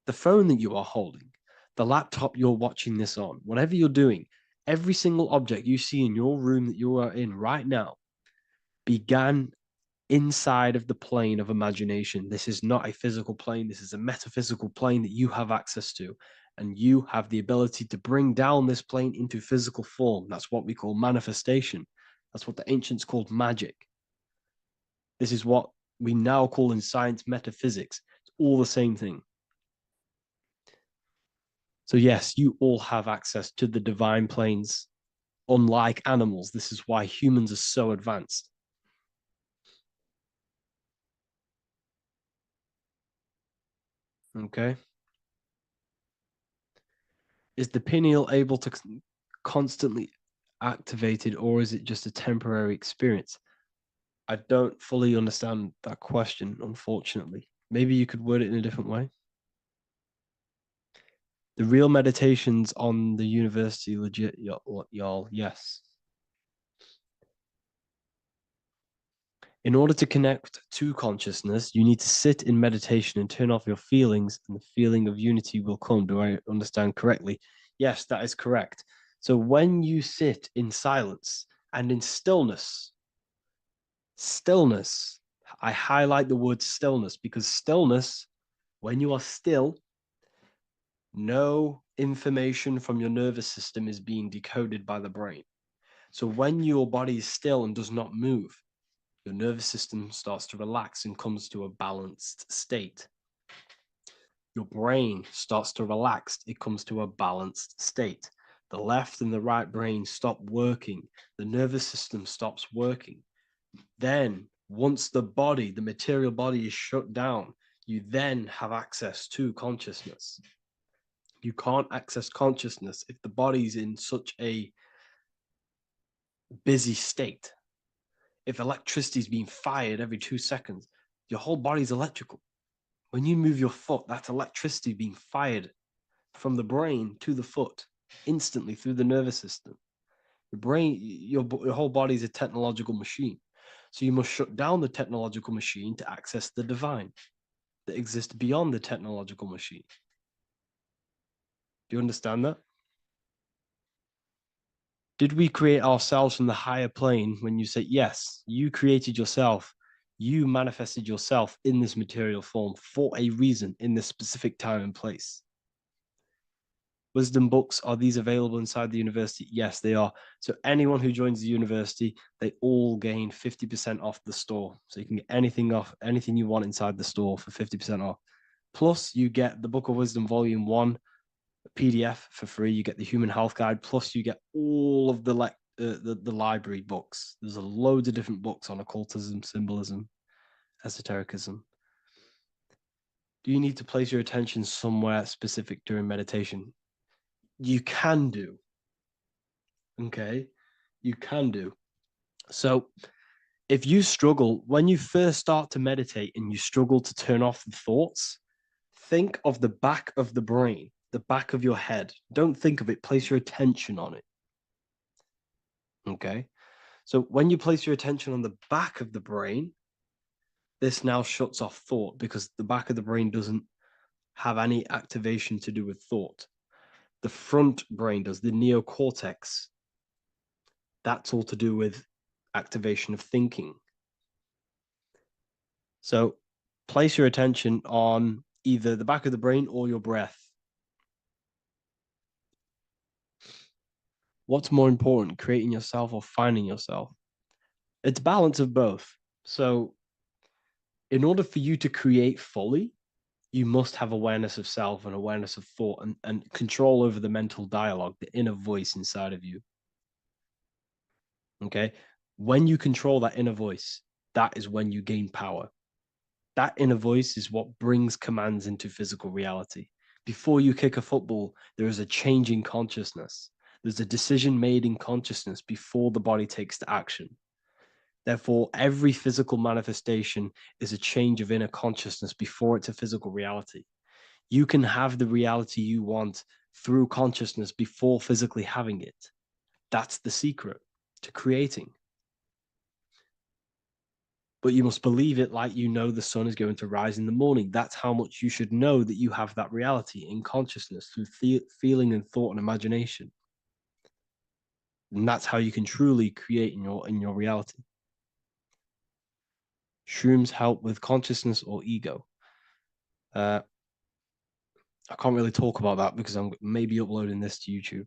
The phone that you are holding, the laptop you're watching this on, whatever you're doing, every single object you see in your room that you are in right now began inside of the plane of imagination. This is not a physical plane. This is a metaphysical plane that you have access to. And you have the ability to bring down this plane into physical form. That's what we call manifestation. That's what the ancients called magic. This is what we now call in science metaphysics. It's all the same thing. So yes, you all have access to the divine planes. Unlike animals, this is why humans are so advanced. Okay. Is the pineal able to constantly activated, or is it just a temporary experience? I don't fully understand that question, unfortunately. Maybe you could word it in a different way. The real meditations on the university, legit, y'all, yes. In order to connect to consciousness, you need to sit in meditation and turn off your feelings, and the feeling of unity will come. Do I understand correctly? Yes, that is correct. So when you sit in silence and in stillness, I highlight the word stillness because stillness, when you are still, no information from your nervous system is being decoded by the brain. So when your body is still and does not move, your nervous system starts to relax and comes to a balanced state. Your brain starts to relax, it comes to a balanced state. The left and the right brain stop working, the nervous system stops working. Then, once the body, the material body is shut down, you then have access to consciousness. You can't access consciousness if the body's in such a busy state. If electricity is being fired every 2 seconds, your whole body's electrical. When you move your foot, that's electricity being fired from the brain to the foot instantly through the nervous system. Your brain, your whole body is a technological machine. So you must shut down the technological machine to access the divine that exists beyond the technological machine. Do you understand that? Did we create ourselves from the higher plane? When you say yes, you created yourself, you manifested yourself in this material form for a reason in this specific time and place. Wisdom books, are these available inside the university? Yes, they are. So anyone who joins the university, they all gain 50% off the store. So you can get anything you want inside the store for 50% off. Plus, you get the Book of Wisdom Volume 1 PDF for free. You get the Human Health Guide. Plus, you get all of the library books. There's a load of different books on occultism, symbolism, esotericism. Do you need to place your attention somewhere specific during meditation? You can do. Okay, you can do. So if you struggle, when you first start to meditate and you struggle to turn off the thoughts, think of the back of the brain, the back of your head. Don't think of it, place your attention on it. Okay, so when you place your attention on the back of the brain, this now shuts off thought because the back of the brain doesn't have any activation to do with thought. The front brain does, the neocortex. That's all to do with activation of thinking. So place your attention on either the back of the brain or your breath. What's more important, creating yourself or finding yourself? It's balance of both. So in order for you to create fully, you must have awareness of self and awareness of thought and control over the mental dialogue, the inner voice inside of you. Okay? When you control that inner voice, that is when you gain power. That inner voice is what brings commands into physical reality. Before you kick a football, there is a change in consciousness. There's a decision made in consciousness before the body takes the action. Therefore, every physical manifestation is a change of inner consciousness before it's a physical reality. You can have the reality you want through consciousness before physically having it. That's the secret to creating. But you must believe it like you know the sun is going to rise in the morning. That's how much you should know that you have that reality in consciousness through feeling and thought and imagination. And that's how you can truly create in your reality. Shrooms help with consciousness or ego. I can't really talk about that because I'm maybe uploading this to YouTube,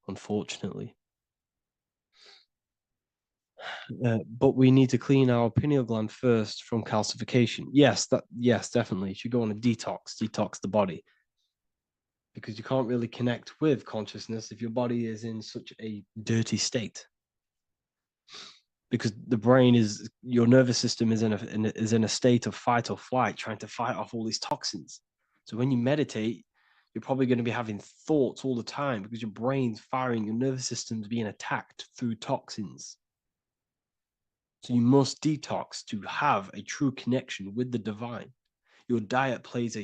unfortunately. But we need to clean our pineal gland first from calcification. Yes, definitely. You should go on a detox the body. Because you can't really connect with consciousness if your body is in such a dirty state. Because the brain is, your nervous system is in a state of fight or flight, trying to fight off all these toxins. So when you meditate, you're probably going to be having thoughts all the time because your brain's firing, your nervous system's being attacked through toxins. So you must detox to have a true connection with the divine. Your diet plays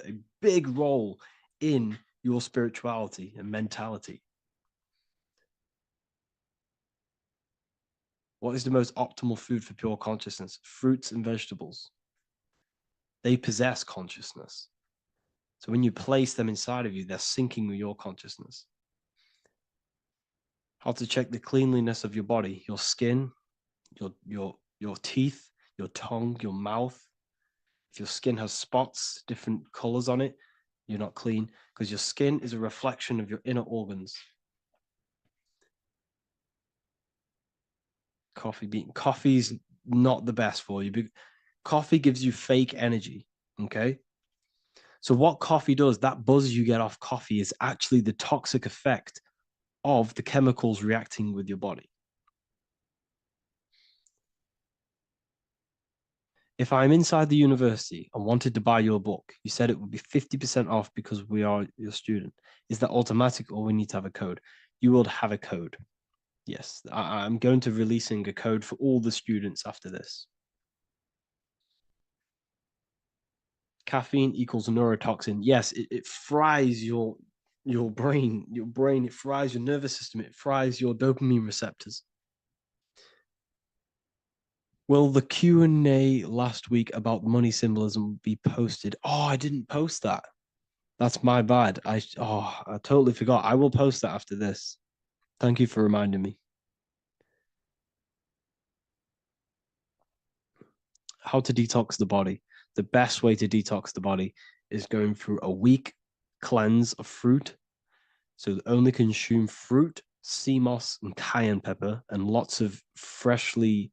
a big role in your spirituality and mentality. What is the most optimal food for pure consciousness? Fruits and vegetables. They possess consciousness. So when you place them inside of you, they're syncing with your consciousness. How to check the cleanliness of your body, your skin, your teeth, your tongue, your mouth. If your skin has spots, different colors on it, you're not clean because your skin is a reflection of your inner organs. Coffee's not the best for you. Coffee gives you fake energy. Okay. So what coffee does, that buzz you get off coffee is actually the toxic effect of the chemicals reacting with your body. If I'm inside the university and wanted to buy your book, you said it would be 50% off because we are your student. Is that automatic or we need to have a code? You will have a code. Yes, I'm going to releasing a code for all the students after this. Caffeine equals neurotoxin. Yes, it fries your brain, it fries your nervous system, it fries your dopamine receptors. Will the Q&A last week about money symbolism be posted? Oh, I didn't post that. That's my bad. I totally forgot. I will post that after this. Thank you for reminding me. How to detox the body. The best way to detox the body is going through a week cleanse of fruit. So only consume fruit, sea moss, and cayenne pepper, and lots of freshly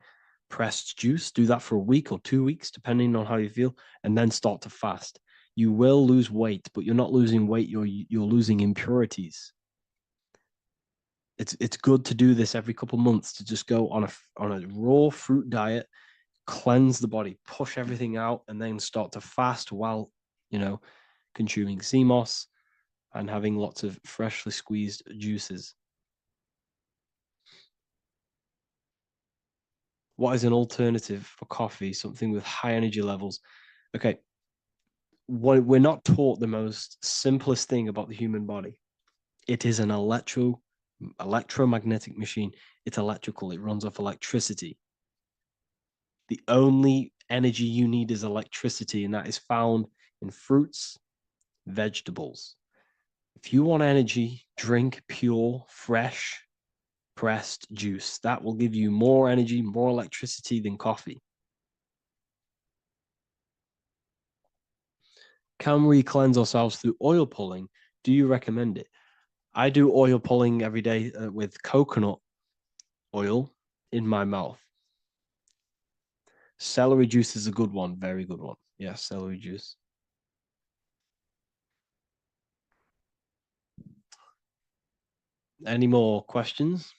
pressed juice. Do that for a week or 2 weeks, depending on how you feel, and then start to fast. You will lose weight, but you're not losing weight, you're losing impurities. It's good to do this every couple months, to just go on a raw fruit diet, cleanse the body, push everything out, and then start to fast while, consuming sea moss and having lots of freshly squeezed juices. What is an alternative for coffee? Something with high energy levels. Okay. We're not taught the most simplest thing about the human body. It is an electromagnetic machine. It's electrical. It runs off electricity. The only energy you need is electricity, and that is found in fruits, vegetables. If you want energy, drink pure, fresh, pressed juice. That will give you more energy, more electricity than coffee. Can we cleanse ourselves through oil pulling? Do you recommend it? I do oil pulling every day with coconut oil in my mouth. Celery juice is a good one, very good one. Yeah, celery juice. Any more questions?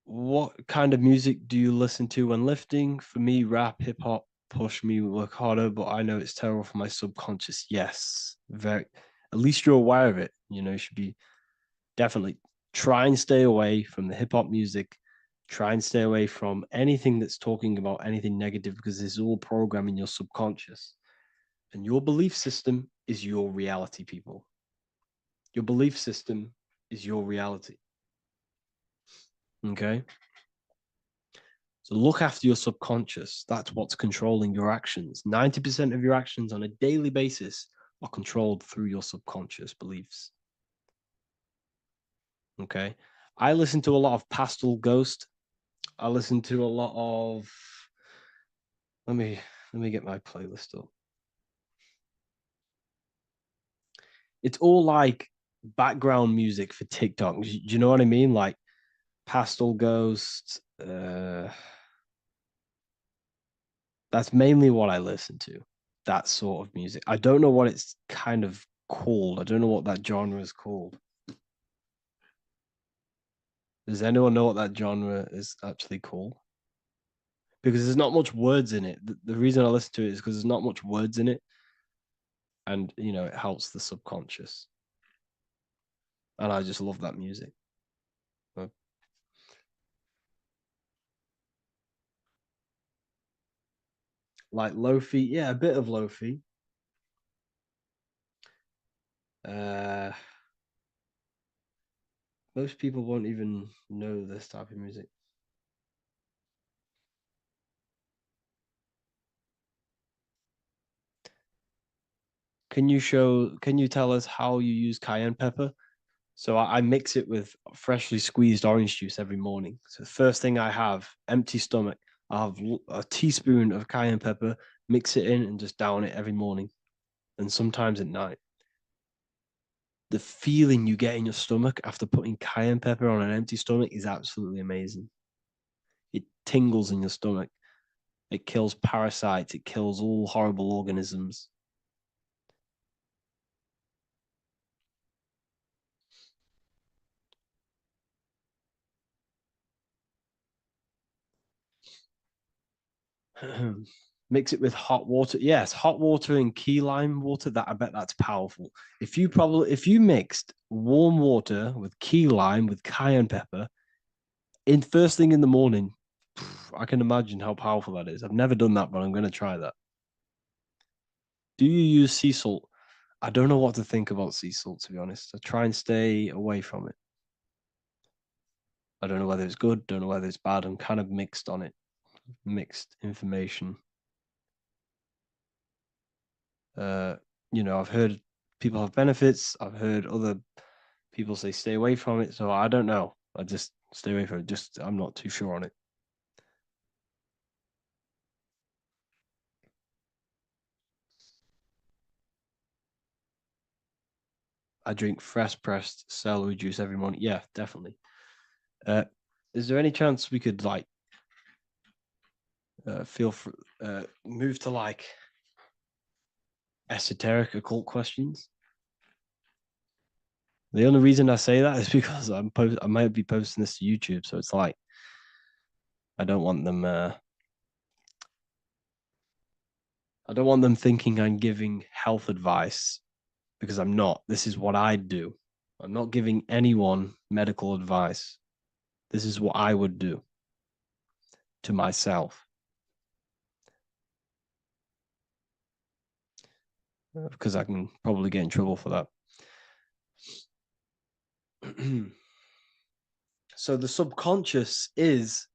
What kind of music do you listen to when lifting? For me, rap, hip hop push me work harder, but I know it's terrible for my subconscious. Yes, very. At least you're aware of it. You should be definitely try and stay away from the hip hop music. Try and stay away from anything that's talking about anything negative because it's all programming your subconscious. And your belief system is your reality, people. Your belief system is your reality. Okay? So look after your subconscious. That's what's controlling your actions. 90% of your actions on a daily basis are controlled through your subconscious beliefs. Okay? I listen to a lot of Pastel Ghost. I listen to a lot of let me get my playlist up. It's all like background music for TikTok. Do you know what I mean? Like Pastel Ghost. That's mainly what I listen to. That sort of music. I don't know what it's kind of called. I don't know what that genre is called. Does anyone know what that genre is actually called? Because there's not much words in it. The reason I listen to it is because there's not much words in it. And, you know, it helps the subconscious. And I just love that music. Like Lo-fi, yeah, a bit of Lo-fi. Most people won't even know this type of music. Can you tell us how you use cayenne pepper? So I mix it with freshly squeezed orange juice every morning. So the first thing I have, empty stomach, I have a teaspoon of cayenne pepper, mix it in and just down it every morning. And sometimes at night. The feeling you get in your stomach after putting cayenne pepper on an empty stomach is absolutely amazing. It tingles in your stomach. It kills parasites. It kills all horrible organisms. Mix it with hot water. Yes, hot water and key lime water. That I bet that's powerful. If you mixed warm water with key lime with cayenne pepper in first thing in the morning, I can imagine how powerful that is. I've never done that, but I'm going to try that. Do you use sea salt? I don't know what to think about sea salt, to be honest. I try and stay away from it. I don't know whether it's good, don't know whether it's bad. I'm kind of mixed on it. Mixed information. You know, I've heard people have benefits. I've heard other people say stay away from it. So I don't know. I just stay away from it. Just I'm not too sure on it. I drink fresh pressed celery juice every morning. Yeah, definitely. Is there any chance we could like move to like esoteric occult questions? The only reason I say that is because I might be posting this to YouTube, so it's like I don't want them thinking I'm giving health advice because I'm not. This is what I do. I'm not giving anyone medical advice. This is what I would do to myself. Because I can probably get in trouble for that. So the subconscious is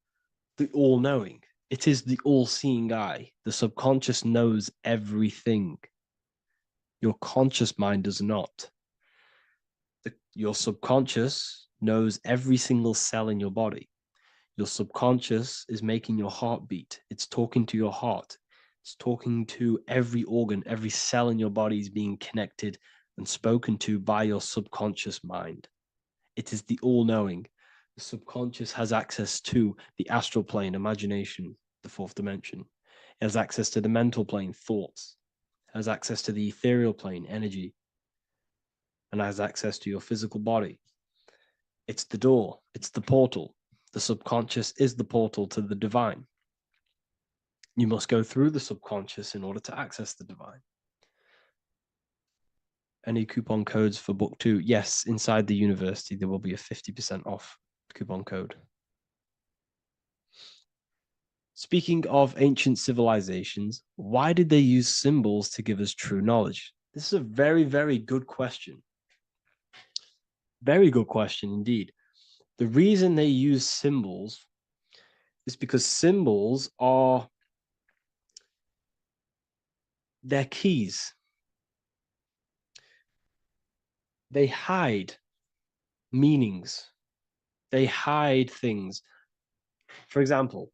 the all-knowing. It is the all-seeing eye. The subconscious knows everything. Your conscious mind does not. Your subconscious knows every single cell in your body. Your subconscious is making your heart beat. It's talking to your heart. It's talking to every organ, every cell in your body is being connected and spoken to by your subconscious mind. It is the all-knowing. The subconscious has access to the astral plane, imagination, the fourth dimension. It has access to the mental plane, thoughts. It has access to the ethereal plane, energy. And has access to your physical body. It's the door. It's the portal. The subconscious is the portal to the divine. You must go through the subconscious in order to access the divine. Any coupon codes for book 2? Yes, inside the university, there will be a 50% off coupon code. Speaking of ancient civilizations, why did they use symbols to give us true knowledge? This is a very, very good question. Very good question indeed. The reason they use symbols is because symbols are their keys. They hide meanings. They hide things. For example,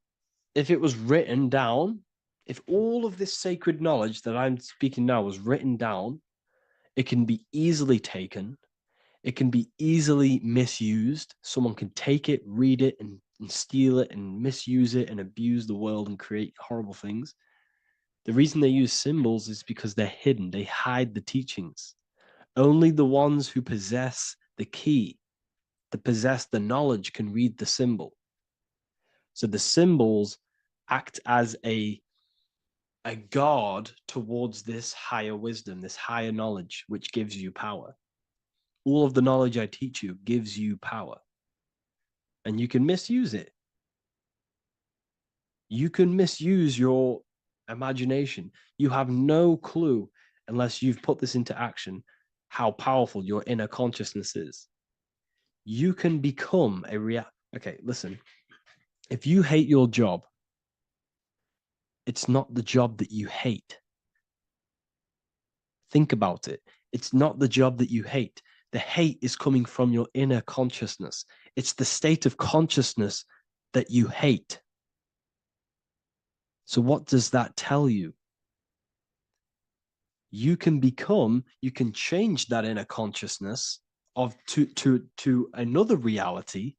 if it was written down, if all of this sacred knowledge that I'm speaking now was written down, it can be easily taken. It can be easily misused. Someone can take it, read it, and steal it and misuse it and abuse the world and create horrible things. The reason they use symbols is because they're hidden. They hide the teachings. Only the ones who possess the key, that possess the knowledge, can read the symbol. So the symbols act as a guard towards this higher wisdom, this higher knowledge, which gives you power. All of the knowledge I teach you gives you power. And you can misuse it. You can misuse your imagination. You have no clue, unless you've put this into action, how powerful your inner consciousness is. You can become a Okay, listen. If you hate your job, it's not the job that you hate. Think about it. It's not the job that you hate. The hate is coming from your inner consciousness. It's the state of consciousness that you hate. So what does that tell you? You can change that inner consciousness to another reality,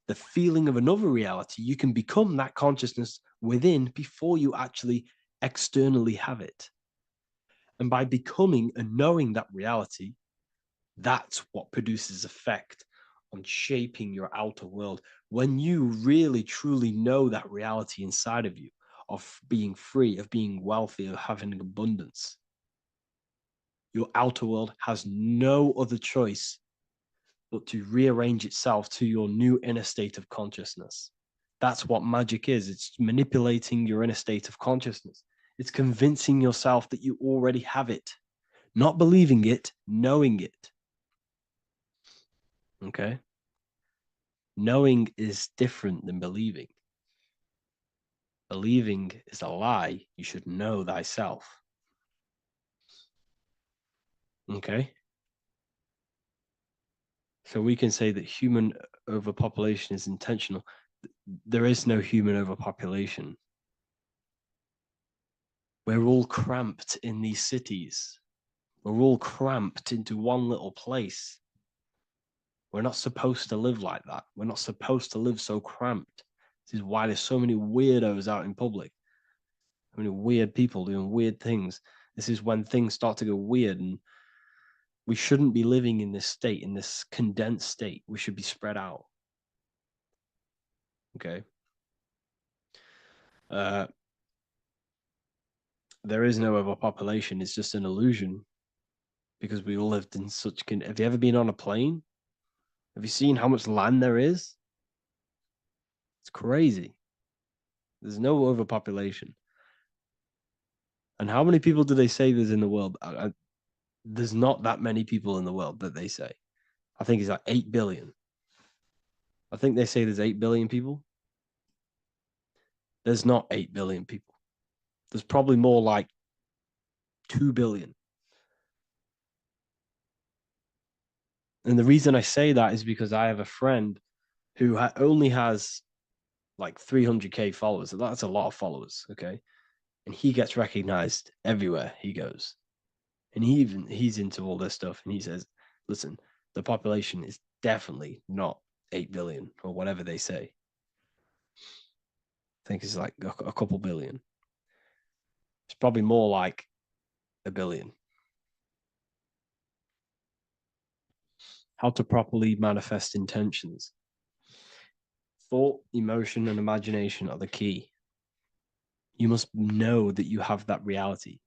the feeling of another reality. You can become that consciousness within before you actually externally have it. And by becoming and knowing that reality, that's what produces effect on shaping your outer world. When you really, truly know that reality inside of you, of being free, of being wealthy, of having abundance, your outer world has no other choice but to rearrange itself to your new inner state of consciousness. That's what magic is. It's manipulating your inner state of consciousness. It's convincing yourself that you already have it, not believing it, knowing it. Okay? Knowing is different than believing. Believing is a lie. You should know thyself. Okay? So we can say that human overpopulation is intentional. There is no human overpopulation. We're all cramped in these cities. We're all cramped into one little place. We're not supposed to live like that. We're not supposed to live so cramped. This is why there's so many weirdos out in public. So many weird people doing weird things. This is when things start to go weird, and we shouldn't be living in this state, in this condensed state. We should be spread out. Okay. There is no overpopulation. It's just an illusion, because we all lived in such. Have you ever been on a plane? Have you seen how much land there is? It's crazy. There's no overpopulation. And how many people do they say there's in the world? There's not that many people in the world that they say. I think it's like 8 billion. I think they say there's 8 billion people. There's not 8 billion people. There's probably more like 2 billion. And the reason I say that is because I have a friend who only has like 300K followers. So that's a lot of followers, okay? And he gets recognized everywhere he goes. And he's into all this stuff. And he says, listen, the population is definitely not 8 billion or whatever they say. I think it's like a couple billion. It's probably more like 1 billion. How to properly manifest intentions. Thought, emotion, and imagination are the key. You must know that you have that reality.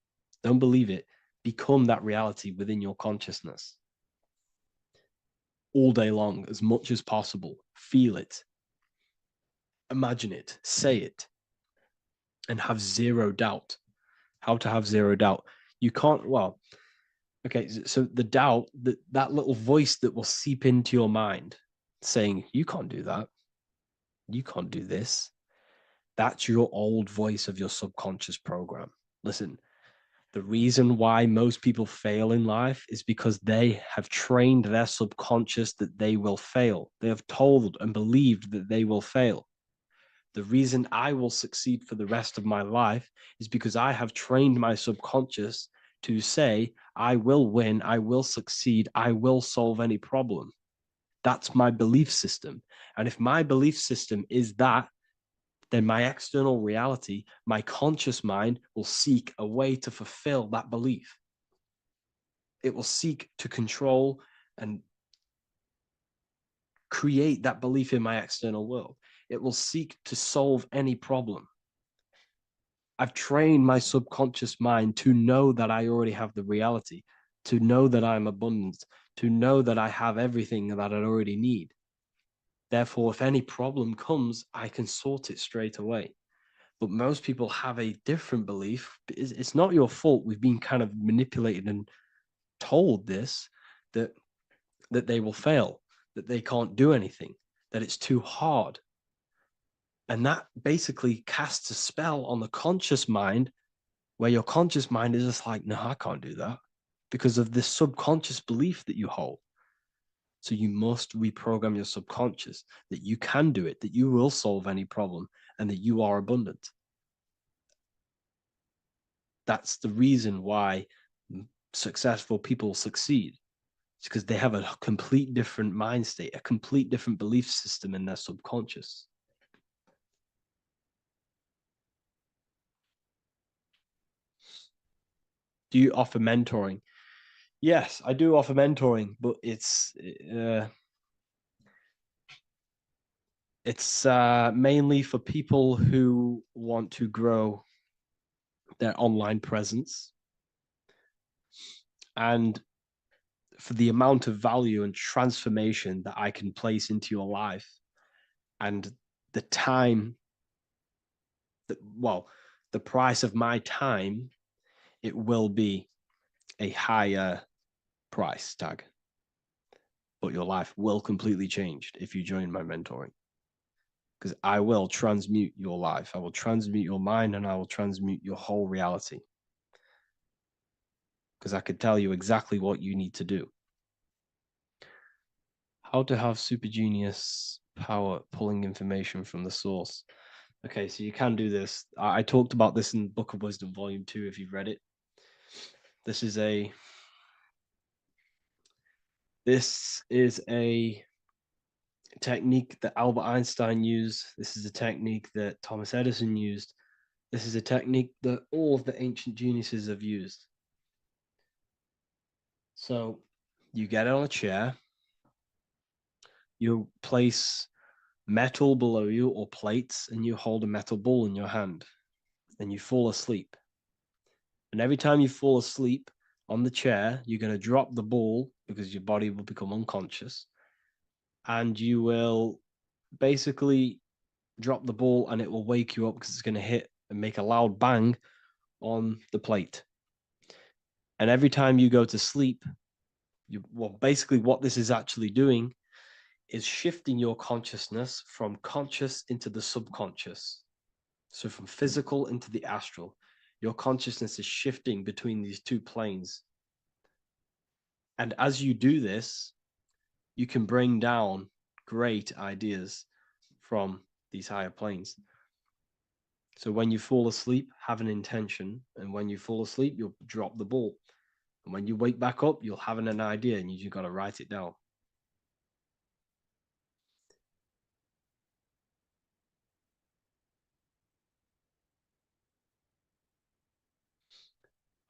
Don't believe it. Become that reality within your consciousness. All day long, as much as possible. Feel it. Imagine it. Say it. And have zero doubt. How to have zero doubt. You can't, well, Okay, so the doubt, that little voice that will seep into your mind saying, you can't do that, you can't do this, that's your old voice of your subconscious program. Listen, the reason why most people fail in life is because they have trained their subconscious that they will fail. They have told and believed that they will fail. The reason I will succeed for the rest of my life is because I have trained my subconscious to say, I will win, I will succeed, I will solve any problem. That's my belief system. And if my belief system is that, then my external reality, my conscious mind will seek a way to fulfill that belief. It will seek to control and create that belief in my external world. It will seek to solve any problem. I've trained my subconscious mind to know that I already have the reality, to know that I'm abundant, to know that I have everything that I already need. Therefore, if any problem comes, I can sort it straight away. But most people have a different belief. It's not your fault. We've been kind of manipulated and told this, that they will fail, that they can't do anything, that it's too hard. And that basically casts a spell on the conscious mind, where your conscious mind is just like, no, I can't do that, because of this subconscious belief that you hold. So you must reprogram your subconscious that you can do it, that you will solve any problem, and that you are abundant. That's the reason why successful people succeed. It's because they have a complete different mind state, a complete different belief system in their subconscious. Do you offer mentoring? Yes, I do offer mentoring, but it's mainly for people who want to grow their online presence, and for the amount of value and transformation that I can place into your life, and the time that, well, the price of my time, it will be a higher price tag, but your life will completely change if you join my mentoring, because I will transmute your life, I will transmute your mind, and I will transmute your whole reality, because I could tell you exactly what you need to do. How to have super genius power pulling information from the source. Okay, so you can do this. I talked about this in Book of Wisdom Volume 2, if you've read it. This is a technique that Albert Einstein used. This is a technique that Thomas Edison used. This is a technique that all of the ancient geniuses have used. So you get on a chair, you place metal below you or plates, and you hold a metal ball in your hand, and you fall asleep. And every time you fall asleep on the chair, you're going to drop the ball because your body will become unconscious, and you will basically drop the ball and it will wake you up because it's going to hit and make a loud bang on the plate. And every time you go to sleep, basically what this is actually doing is shifting your consciousness from conscious into the subconscious. So from physical into the astral. Your consciousness is shifting between these two planes. And as you do this, you can bring down great ideas from these higher planes. So when you fall asleep, have an intention. And when you fall asleep, you'll drop the ball. And when you wake back up, you'll have an idea, and you got to write it down.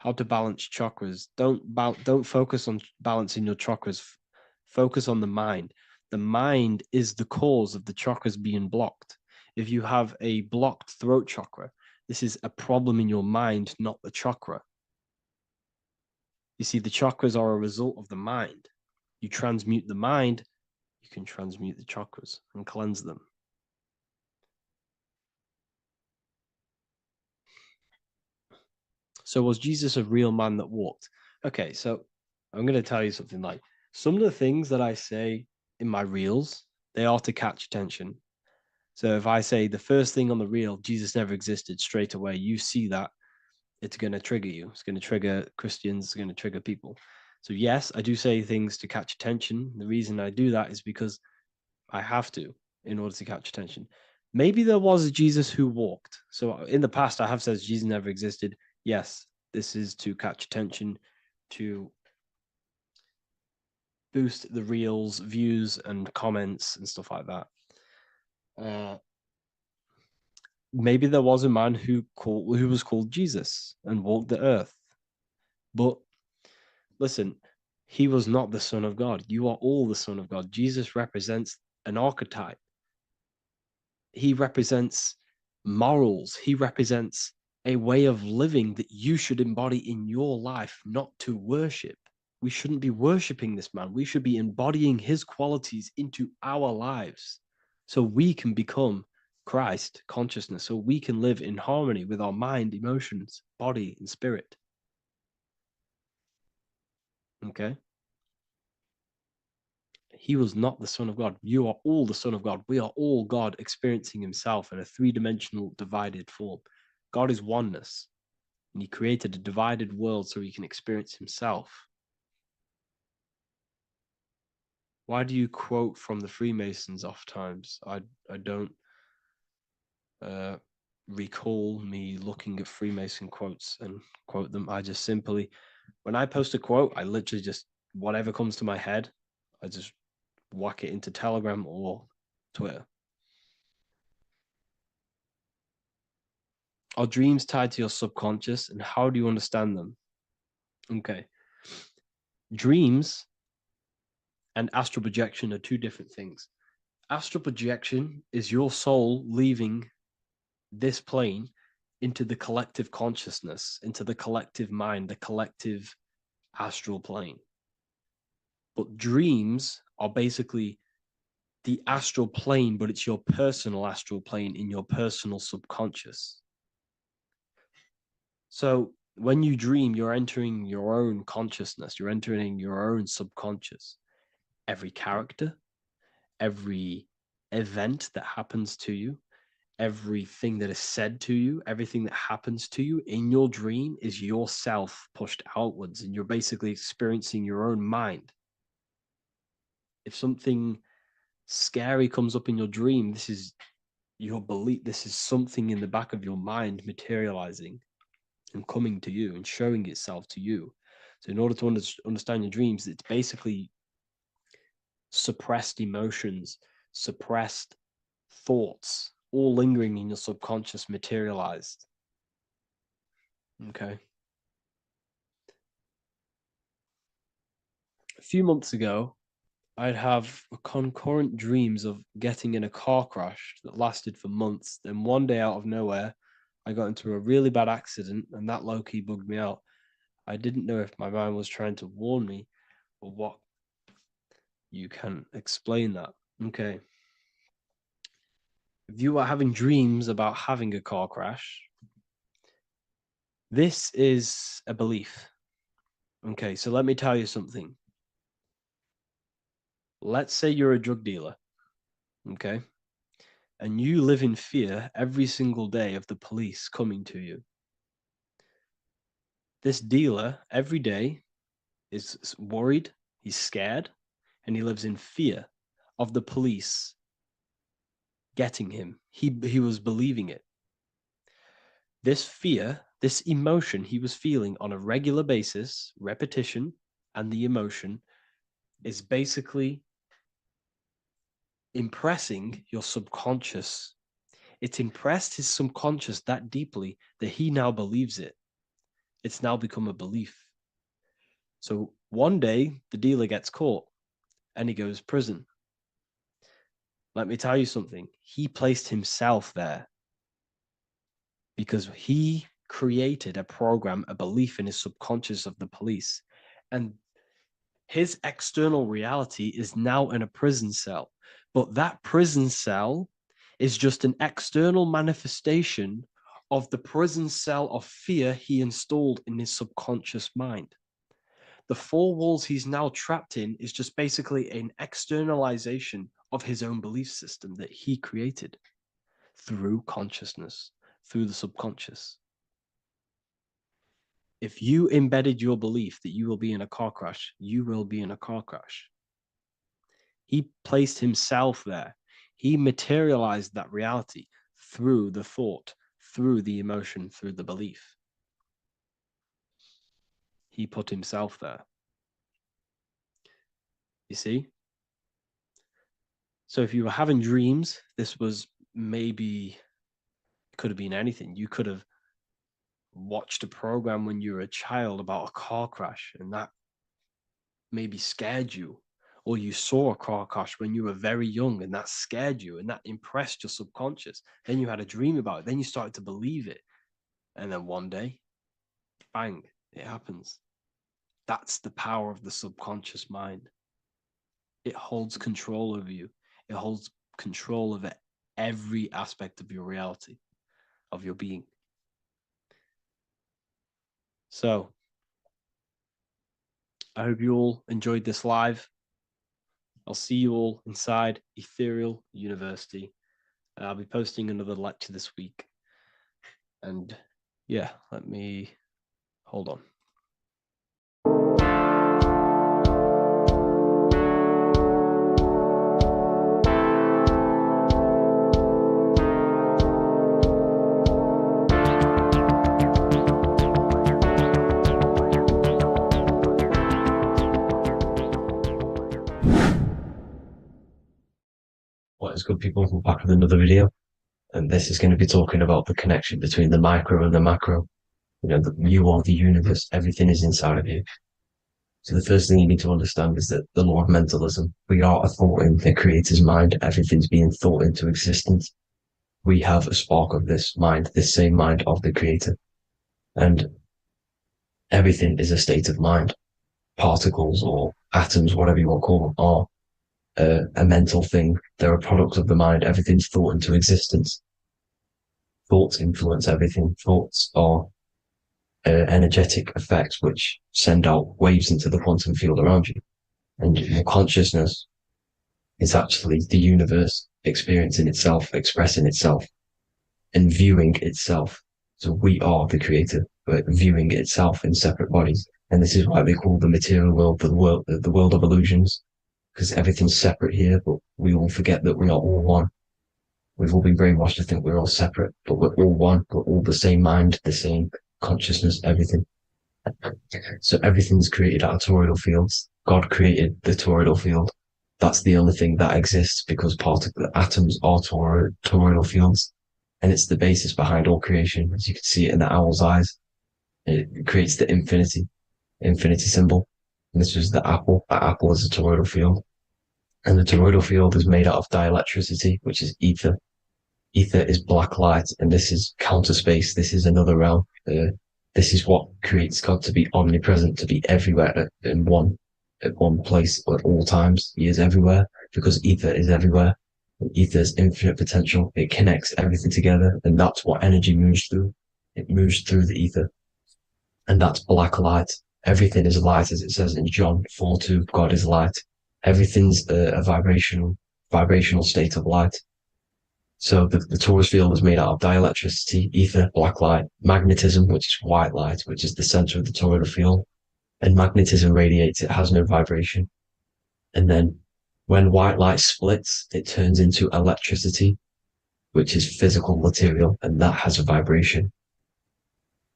How to balance chakras. Don't focus on balancing your chakras. Focus on the mind. The mind is the cause of the chakras being blocked. If you have a blocked throat chakra, this is a problem in your mind, not the chakra. You see, the chakras are a result of the mind. You transmute the mind, you can transmute the chakras and cleanse them. So was Jesus a real man that walked? Okay, so I'm going to tell you something. Like, some of the things that I say in my reels, they are to catch attention. So if I say the first thing on the reel, Jesus never existed, straight away, you see that, it's going to trigger you. It's going to trigger Christians. It's going to trigger people. So yes, I do say things to catch attention. The reason I do that is because I have to in order to catch attention. Maybe there was a Jesus who walked. So in the past, I have said Jesus never existed. Yes, this is to catch attention, to boost the reels, views, and comments and stuff like that. Maybe there was a man who was called Jesus and walked the earth. But listen, he was not the Son of God. You are all the Son of God. Jesus represents an archetype. He represents morals. He represents a way of living that you should embody in your life, not to worship. We shouldn't be worshiping this man. We should be embodying his qualities into our lives so we can become Christ consciousness, so we can live in harmony with our mind, emotions, body, and spirit. Okay? He was not the Son of God. You are all the Son of God. We are all God experiencing himself in a three-dimensional divided form. God is oneness, and he created a divided world so he can experience himself. Why do you quote from the Freemasons oft times? I don't recall me looking at Freemason quotes and quote them. I just simply, when I post a quote, I literally just, whatever comes to my head, I just whack it into Telegram or Twitter. Are dreams tied to your subconscious, and how do you understand them? Okay. Dreams and astral projection are two different things. Astral projection is your soul leaving this plane into the collective consciousness, into the collective mind, the collective astral plane. But dreams are basically the astral plane, but it's your personal astral plane in your personal subconscious. So when you dream, you're entering your own consciousness, you're entering your own subconscious. Every character, every event that happens to you, everything that is said to you, everything that happens to you in your dream is yourself pushed outwards, and you're basically experiencing your own mind. If something scary comes up in your dream, this is your belief, this is something in the back of your mind materializing and coming to you and showing itself to you. So in order to understand your dreams, it's basically suppressed emotions, suppressed thoughts, all lingering in your subconscious materialized. Okay. A few months ago, I'd have concurrent dreams of getting in a car crash that lasted for months. Then one day out of nowhere, I got into a really bad accident, and that low-key bugged me out. I didn't know if my mind was trying to warn me or what. You can explain that. Okay. If you are having dreams about having a car crash, this is a belief. Okay, so let me tell you something. Let's say you're a drug dealer, okay? And you live in fear every single day of the police coming to you. This dealer every day is worried, he's scared, and he lives in fear of the police getting him. He was believing it. This fear, this emotion he was feeling on a regular basis, repetition, and the emotion is basically impressing your subconscious. It's impressed his subconscious that deeply that he now believes it. It's now become a belief. So one day the dealer gets caught and he goes to prison. Let me tell you something. He placed himself there because he created a program, a belief in his subconscious of the police. And his external reality is now in a prison cell. But that prison cell is just an external manifestation of the prison cell of fear he installed in his subconscious mind. The four walls he's now trapped in is just basically an externalization of his own belief system that he created through consciousness, through the subconscious. If you embedded your belief that you will be in a car crash, you will be in a car crash. He placed himself there. He materialized that reality through the thought, through the emotion, through the belief. He put himself there. You see? So if you were having dreams, this was maybe, could have been anything. You could have watched a program when you were a child about a car crash, and that maybe scared you. Or you saw a car crash when you were very young, and that scared you, and that impressed your subconscious. Then you had a dream about it. Then you started to believe it. And then one day, bang, it happens. That's the power of the subconscious mind. It holds control over you. It holds control over every aspect of your reality, of your being. So, I hope you all enjoyed this live. I'll see you all inside Ethereal University. I'll be posting another lecture this week. And yeah, let me hold on. What is good, people? We're back with another video, and this is going to be talking about the connection between the micro and the macro. You know, you are the universe. Everything is inside of you. So the first thing you need to understand is that the law of mentalism, we are a thought in the creator's mind. Everything's being thought into existence. We have a spark of this mind, this same mind of the creator. And everything is a state of mind. Particles or atoms, whatever you want to call them, are a mental thing. They're a product of the mind. Everything's thought into existence. Thoughts influence everything. Thoughts are energetic effects which send out waves into the quantum field around you. And your consciousness is actually the universe experiencing itself, expressing itself, and viewing itself. So we are the creator, but viewing itself in separate bodies. And this is why they call the material world the world of illusions, because everything's separate here, but we all forget that we are all one. We've all been brainwashed to think we're all separate, but we're all one. We're all the same mind, the same consciousness, everything. So everything's created out of toroidal fields. God created the toroidal field. That's the only thing that exists because the atoms are toroidal fields. And it's the basis behind all creation. As you can see it in the owl's eyes. It creates the infinity symbol. And this was the apple. That apple is a toroidal field. And the toroidal field is made out of dielectricity, which is ether. Ether is black light, and this is counter space. This is another realm. This is what creates God to be omnipresent, to be everywhere at one place at all times. He is everywhere because ether is everywhere. And ether is infinite potential. It connects everything together, and that's what energy moves through. It moves through the ether, and that's black light. Everything is light, as it says in John 4:2. God is light. Everything's a vibrational state of light. So the Taurus field is made out of dielectricity, ether, black light, magnetism, which is white light, which is the center of the toroidal field. And magnetism radiates, it has no vibration. And then when white light splits, it turns into electricity, which is physical material, and that has a vibration.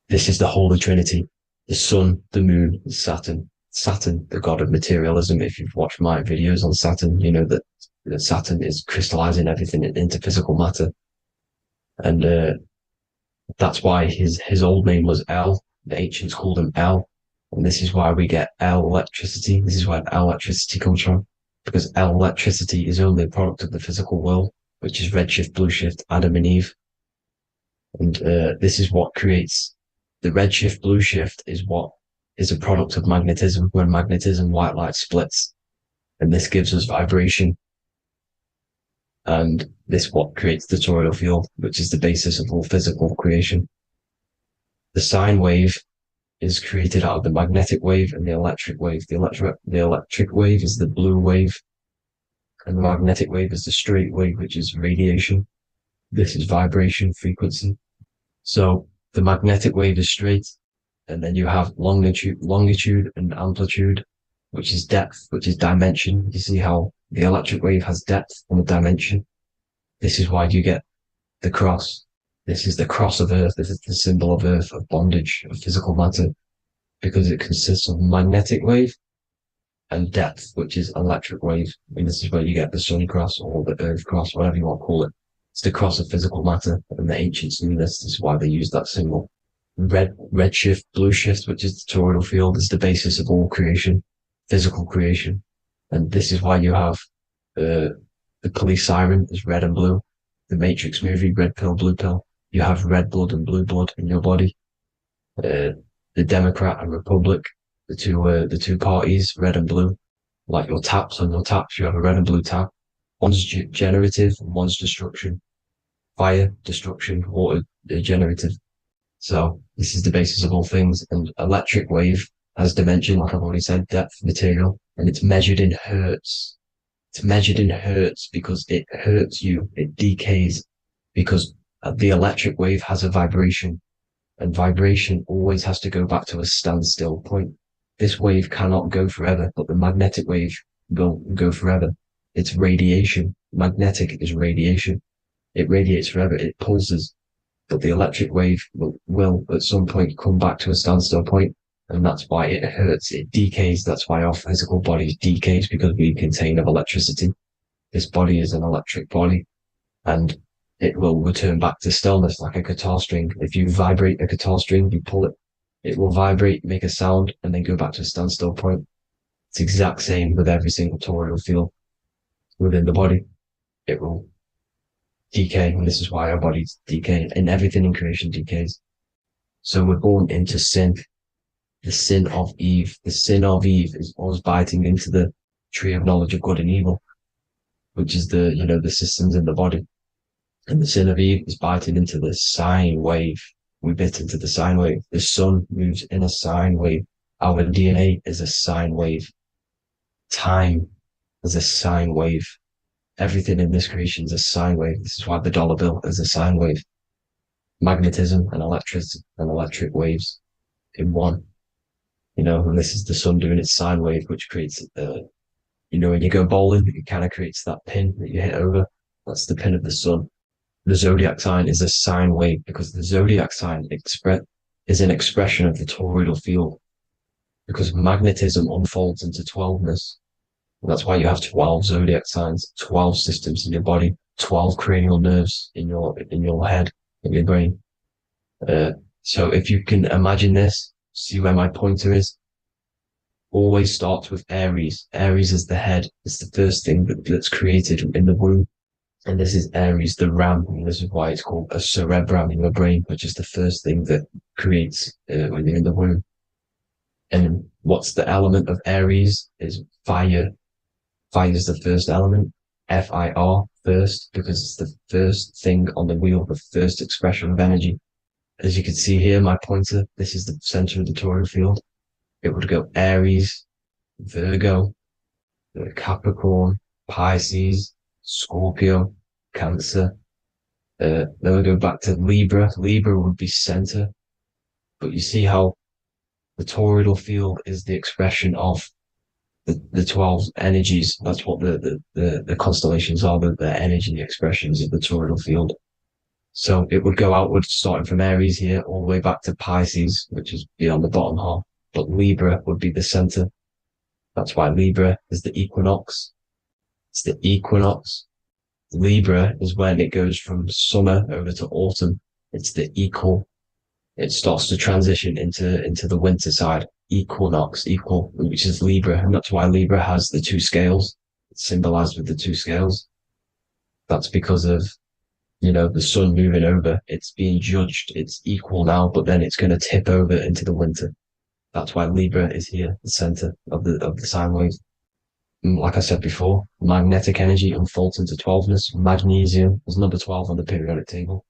This is the Holy Trinity, the sun, the moon, and Saturn. Saturn, the god of materialism. If you've watched my videos on Saturn, you know that Saturn is crystallizing everything into physical matter. And that's why his old name was El. The ancients called him El. And this is why we get El electricity. This is where El electricity comes from. Because El electricity is only a product of the physical world, which is redshift, blueshift, Adam and Eve. And this is what creates the redshift, blueshift is what is a product of magnetism. When magnetism, white light splits. And this gives us vibration. And this is what creates the toroidal field, which is the basis of all physical creation. The sine wave is created out of the magnetic wave and the electric wave. The electric wave is the blue wave, and the magnetic wave is the straight wave, which is radiation. This is vibration frequency. So the magnetic wave is straight, and then you have longitude and amplitude, which is depth, which is dimension. You see how the electric wave has depth and a dimension. This is why you get the cross. This is the cross of Earth. This is the symbol of Earth, of bondage, of physical matter, because it consists of magnetic wave and depth, which is electric wave. And this is where you get the sun cross or the earth cross, whatever you want to call it. It's the cross of physical matter, and the ancients knew this. This is why they used that symbol. Red shift, blue shift, which is the toroidal field, is the basis of all creation, physical creation. And this is why you have the police siren is red and blue. The Matrix movie, red pill, blue pill. You have red blood and blue blood in your body. The Democrat and Republic, the two parties, red and blue. Like your taps on your taps, you have a red and blue tap. One's generative and one's destruction. Fire, destruction, water, generative. So this is the basis of all things. And electric wave has dimension, like I've already said, depth, material, and it's measured in hertz. It's measured in hertz because it hurts you. It decays because the electric wave has a vibration, and vibration always has to go back to a standstill point. This wave cannot go forever, but the magnetic wave will go forever. It's radiation. Magnetic is radiation. It radiates forever. It pulses. But the electric wave will at some point come back to a standstill point, and that's why it hurts. It decays. That's why our physical body decays, because we contain of electricity. This body is an electric body, and it will return back to stillness like a guitar string. If you vibrate a guitar string, you pull it, it will vibrate, make a sound, and then go back to a standstill point. It's the exact same with every single toroidal field within the body. It will decay, and this is why our bodies decay, and everything in creation decays. So we're born into sin, the sin of Eve. The sin of Eve is us biting into the tree of knowledge of good and evil, which is the systems in the body. And the sin of Eve is biting into the sine wave. We bit into the sine wave. The sun moves in a sine wave. Our DNA is a sine wave. Time is a sine wave. Everything in this creation is a sine wave. This is why the dollar bill is a sine wave. Magnetism and electric waves in one. And this is the sun doing its sine wave, which creates, when you go bowling, it kind of creates that pin that you hit over. That's the pin of the sun. The zodiac sign is a sine wave because the zodiac sign is an expression of the toroidal field, because magnetism unfolds into 12ness. And that's why you have 12 zodiac signs, 12 systems in your body, 12 cranial nerves in your head, in your brain. So if you can imagine this, see where my pointer is. Always starts with Aries. Aries is the head. It's the first thing that's created in the womb. And this is Aries, the ram. And this is why it's called a cerebrum in your brain, which is the first thing that creates when you're in the womb. And what's the element of Aries is fire. Fire is the first element. F-I-R, first, because it's the first thing on the wheel, the first expression of energy. As you can see here, my pointer, this is the center of the toroidal field. It would go Aries, Virgo, Capricorn, Pisces, Scorpio, Cancer. Then we go back to Libra. Libra would be center. But you see how the toroidal field is the expression of the 12 energies. That's what the constellations are, the energy expressions of the toroidal field. So it would go outward, starting from Aries here, all the way back to Pisces, which is beyond the bottom half. But Libra would be the center. That's why Libra is the equinox. It's the equinox. Libra is when it goes from summer over to autumn. It's the equal. It starts to transition into the winter side. Equinox, equal, which is Libra. And that's why Libra has the two scales. It's symbolized with the two scales. That's because of, the sun moving over. It's being judged. It's equal now, but then it's going to tip over into the winter. That's why Libra is here, the center of the sine wave. And like I said before, magnetic energy unfolds into 12ness. Magnesium is number 12 on the periodic table.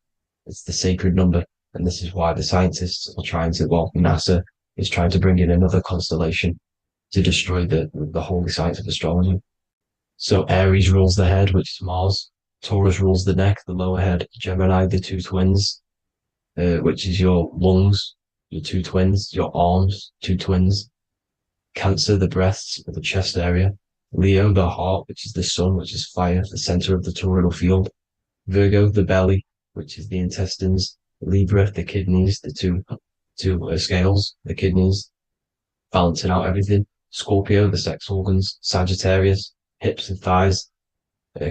It's the sacred number. And this is why the scientists are trying to, NASA is trying to bring in another constellation to destroy the holy science of astrology. So Aries rules the head, which is Mars. Taurus rules the neck, the lower head. Gemini, the two twins, which is your lungs, your two twins, your arms, two twins. Cancer, the breasts, or the chest area. Leo, the heart, which is the sun, which is fire, the center of the toroidal field. Virgo, the belly, which is the intestines. Libra, the kidneys, the two scales, the kidneys, balancing out everything. Scorpio, the sex organs. Sagittarius, hips and thighs.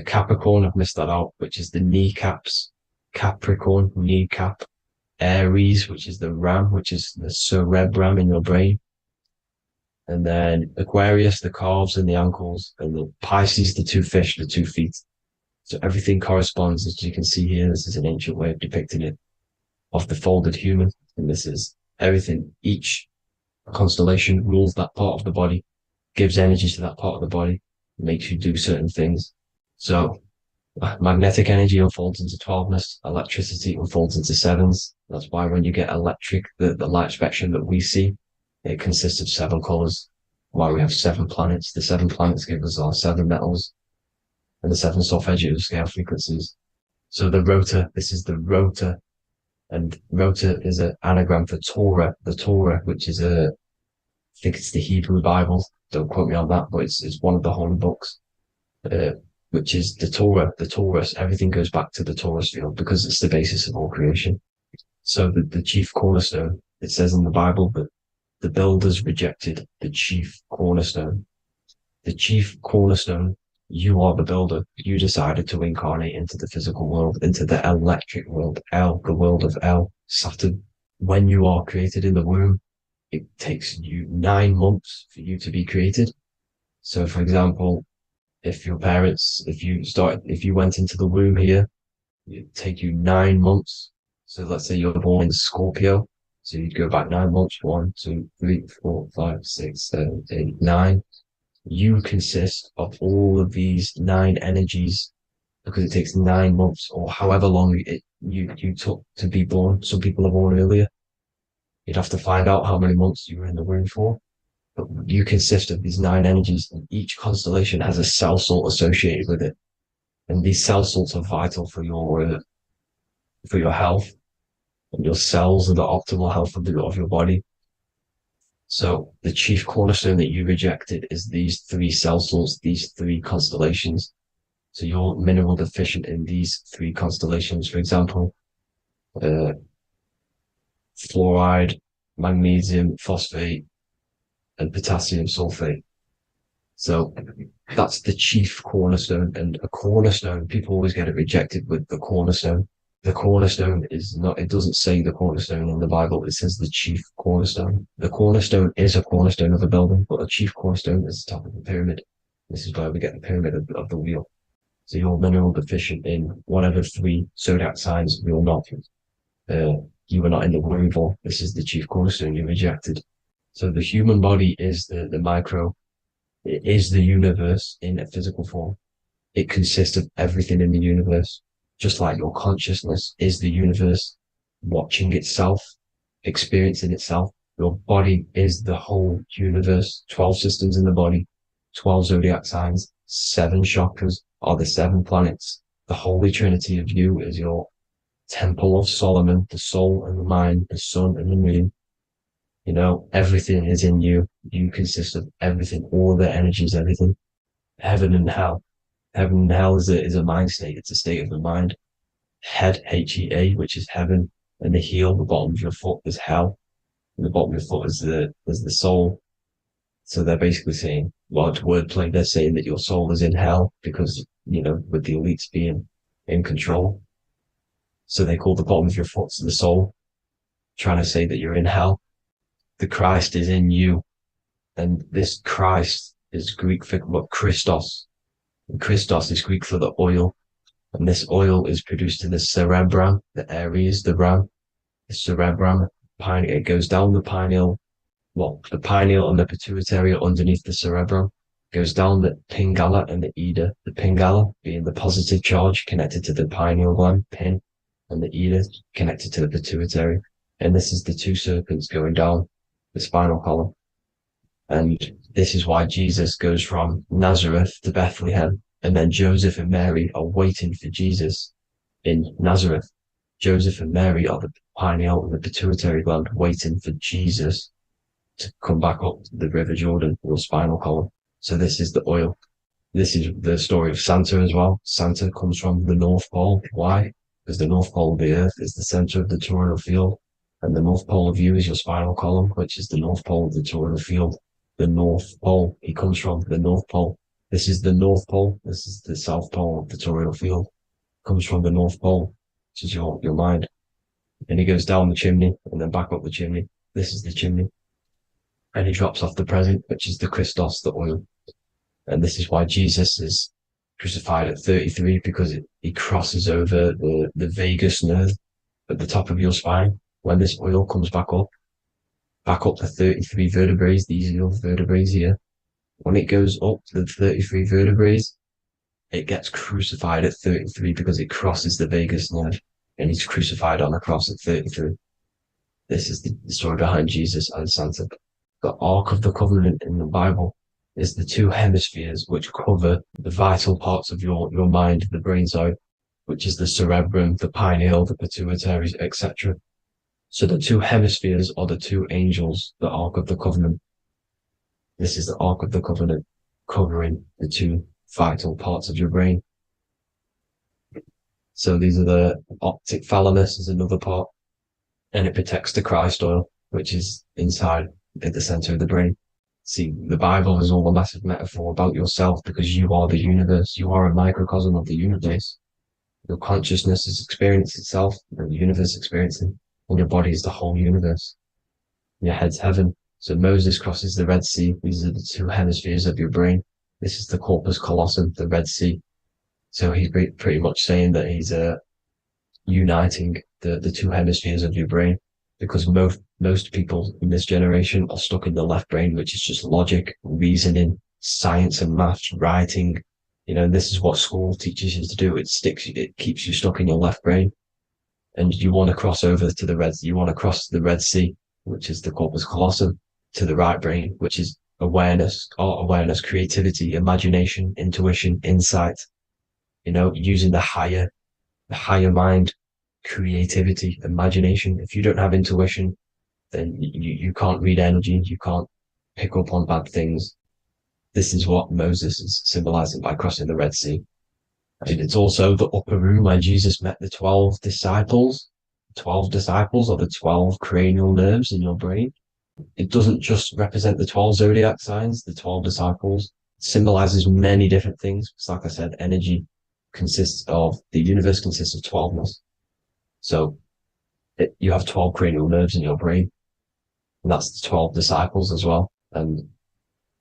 Capricorn, I've missed that out, which is the kneecaps. Capricorn, kneecap. Aries, which is the ram, which is the cerebrum in your brain. And then Aquarius, the calves and the ankles. And the Pisces, the two fish, the 2 feet. So everything corresponds, as you can see here. This is an ancient way of depicting it, of the folded human. And this is everything. Each constellation rules that part of the body, gives energy to that part of the body, makes you do certain things. So magnetic energy unfolds into 12ness, electricity unfolds into 7s. That's why when you get electric, the light spectrum that we see, it consists of 7 colors. Why we have 7 planets. The 7 planets give us our 7 metals and the 7 solfeggio scale frequencies. So the rotor, this is the rotor, and rotor is an anagram for Torah, the Torah, which is I think it's the Hebrew Bible. Don't quote me on that, but it's one of the holy books, which is the Torah, the Taurus. Everything goes back to the Taurus field because it's the basis of all creation. So the chief cornerstone, it says in the Bible that the builders rejected the chief cornerstone. The chief cornerstone, you are the builder. You decided to incarnate into the physical world, into the electric world, the world of Saturn. When you are created in the womb, it takes you 9 months for you to be created. So, for example, if your parents, if you went into the womb here, it'd take you 9 months. So let's say you're born in Scorpio. So you'd go back 9 months, 1, 2, 3, 4, 5, 6, 7, 8, 9. You consist of all of these 9 energies because it takes 9 months or however long you took to be born. Some people are born earlier. You'd have to find out how many months you were in the womb for. But you consist of these 9 energies, and each constellation has a cell salt associated with it. And these cell salts are vital for your health, and your cells are the optimal health of your body. So the chief cornerstone that you rejected is these 3 cell salts, these 3 constellations. So you're mineral deficient in these 3 constellations. For example, fluoride, magnesium, phosphate, and potassium sulfate. So that's the chief cornerstone. And a cornerstone, people always get it rejected with the cornerstone. The cornerstone is not, it doesn't say the cornerstone in the Bible, it says the chief cornerstone. The cornerstone is a cornerstone of a building, but a chief cornerstone is the top of the pyramid. This is where we get the pyramid of the wheel. So you're mineral deficient in whatever 3 zodiac signs you're not. You were not in the womb for. This is the chief cornerstone you rejected. So the human body is the micro. It is the universe in a physical form. It consists of everything in the universe. Just like your consciousness is the universe watching itself, experiencing itself. Your body is the whole universe. 12 systems in the body, 12 zodiac signs, 7 chakras are the 7 planets. The Holy Trinity of you is your Temple of Solomon, the soul and the mind, the sun and the moon. You know, everything is in you. You consist of everything, all the energies, everything. Heaven and hell. Heaven and hell is a mind state. It's a state of the mind. Head, H-E-A, which is heaven, and the heel, the bottom of your foot, is hell. And the bottom of your foot is the soul. So they're basically saying, well, it's wordplay. They're saying that your soul is in hell because, you know, with the elites being in control. So they call the bottom of your foot the soul, trying to say that you're in hell. The Christ is in you. And this Christ is Greek for what? Christos. Christos is Greek for the oil, and this oil is produced in the cerebrum, the Aries, the ram, the cerebrum. It goes down the pineal, the pineal and the pituitary are underneath the cerebrum, goes down the pingala and the ida. The pingala being the positive charge connected to the pineal gland, pin, and the ida connected to the pituitary. And this is the 2 serpents going down the spinal column. And this is why Jesus goes from Nazareth to Bethlehem, and then Joseph and Mary are waiting for Jesus in Nazareth. Joseph and Mary are the pineal and the pituitary gland waiting for Jesus to come back up the River Jordan, your spinal column. So this is the oil. This is the story of Santa as well. Santa comes from the North Pole. Why? Because the North Pole of the Earth is the center of the toroidal field, and the North Pole of you is your spinal column, which is the North Pole of the toroidal field. The North Pole, he comes from the North Pole. This is the North Pole. This is the South Pole of the toroidal field. Comes from the North Pole, which is your mind. And he goes down the chimney and then back up the chimney. This is the chimney. And he drops off the present, which is the Christos, the oil. And this is why Jesus is crucified at 33, because he crosses over the vagus nerve at the top of your spine. When this oil comes back up to 33 vertebrae, these are your vertebrae here. When it goes up to the 33 vertebrae, it gets crucified at 33 because it crosses the vagus nerve, and he's crucified on a cross at 33. This is the story behind Jesus and Santa. The Ark of the Covenant in the Bible is the two hemispheres which cover the vital parts of your mind, the brain side, which is the cerebrum, the pineal, the pituitary, etc. So the two hemispheres are the two angels, the Ark of the Covenant. This is the Ark of the Covenant covering the two vital parts of your brain. So these are the optic thalamus is another part, and it protects the Christ oil, which is inside at the center of the brain. See, the Bible is all a massive metaphor about yourself, because you are the universe. You are a microcosm of the universe. Your consciousness is experiencing itself, and the universe experiencing, and your body is the whole universe. Your head's heaven. So Moses crosses the Red Sea. These are the two hemispheres of your brain. This is the corpus callosum, the Red Sea. So he's pretty much saying that he's uniting the two hemispheres of your brain, because most people in this generation are stuck in the left brain, which is just logic, reasoning, science and maths, writing. You know, this is what school teaches you to do. It keeps you stuck in your left brain. And you want to cross over to you want to cross the Red Sea, which is the corpus callosum, to the right brain, which is awareness, art awareness, creativity, imagination, intuition, insight, you know, using the higher mind, creativity, imagination. If you don't have intuition, then you can't read energy, you can't pick up on bad things. This is what Moses is symbolizing by crossing the Red Sea. And it's also the upper room where Jesus met the 12 disciples. 12 disciples are the 12 cranial nerves in your brain. It doesn't just represent the 12 zodiac signs, the 12 disciples. It symbolizes many different things. It's like I said, energy the universe consists of 12ness. So you have 12 cranial nerves in your brain, and that's the 12 disciples as well. And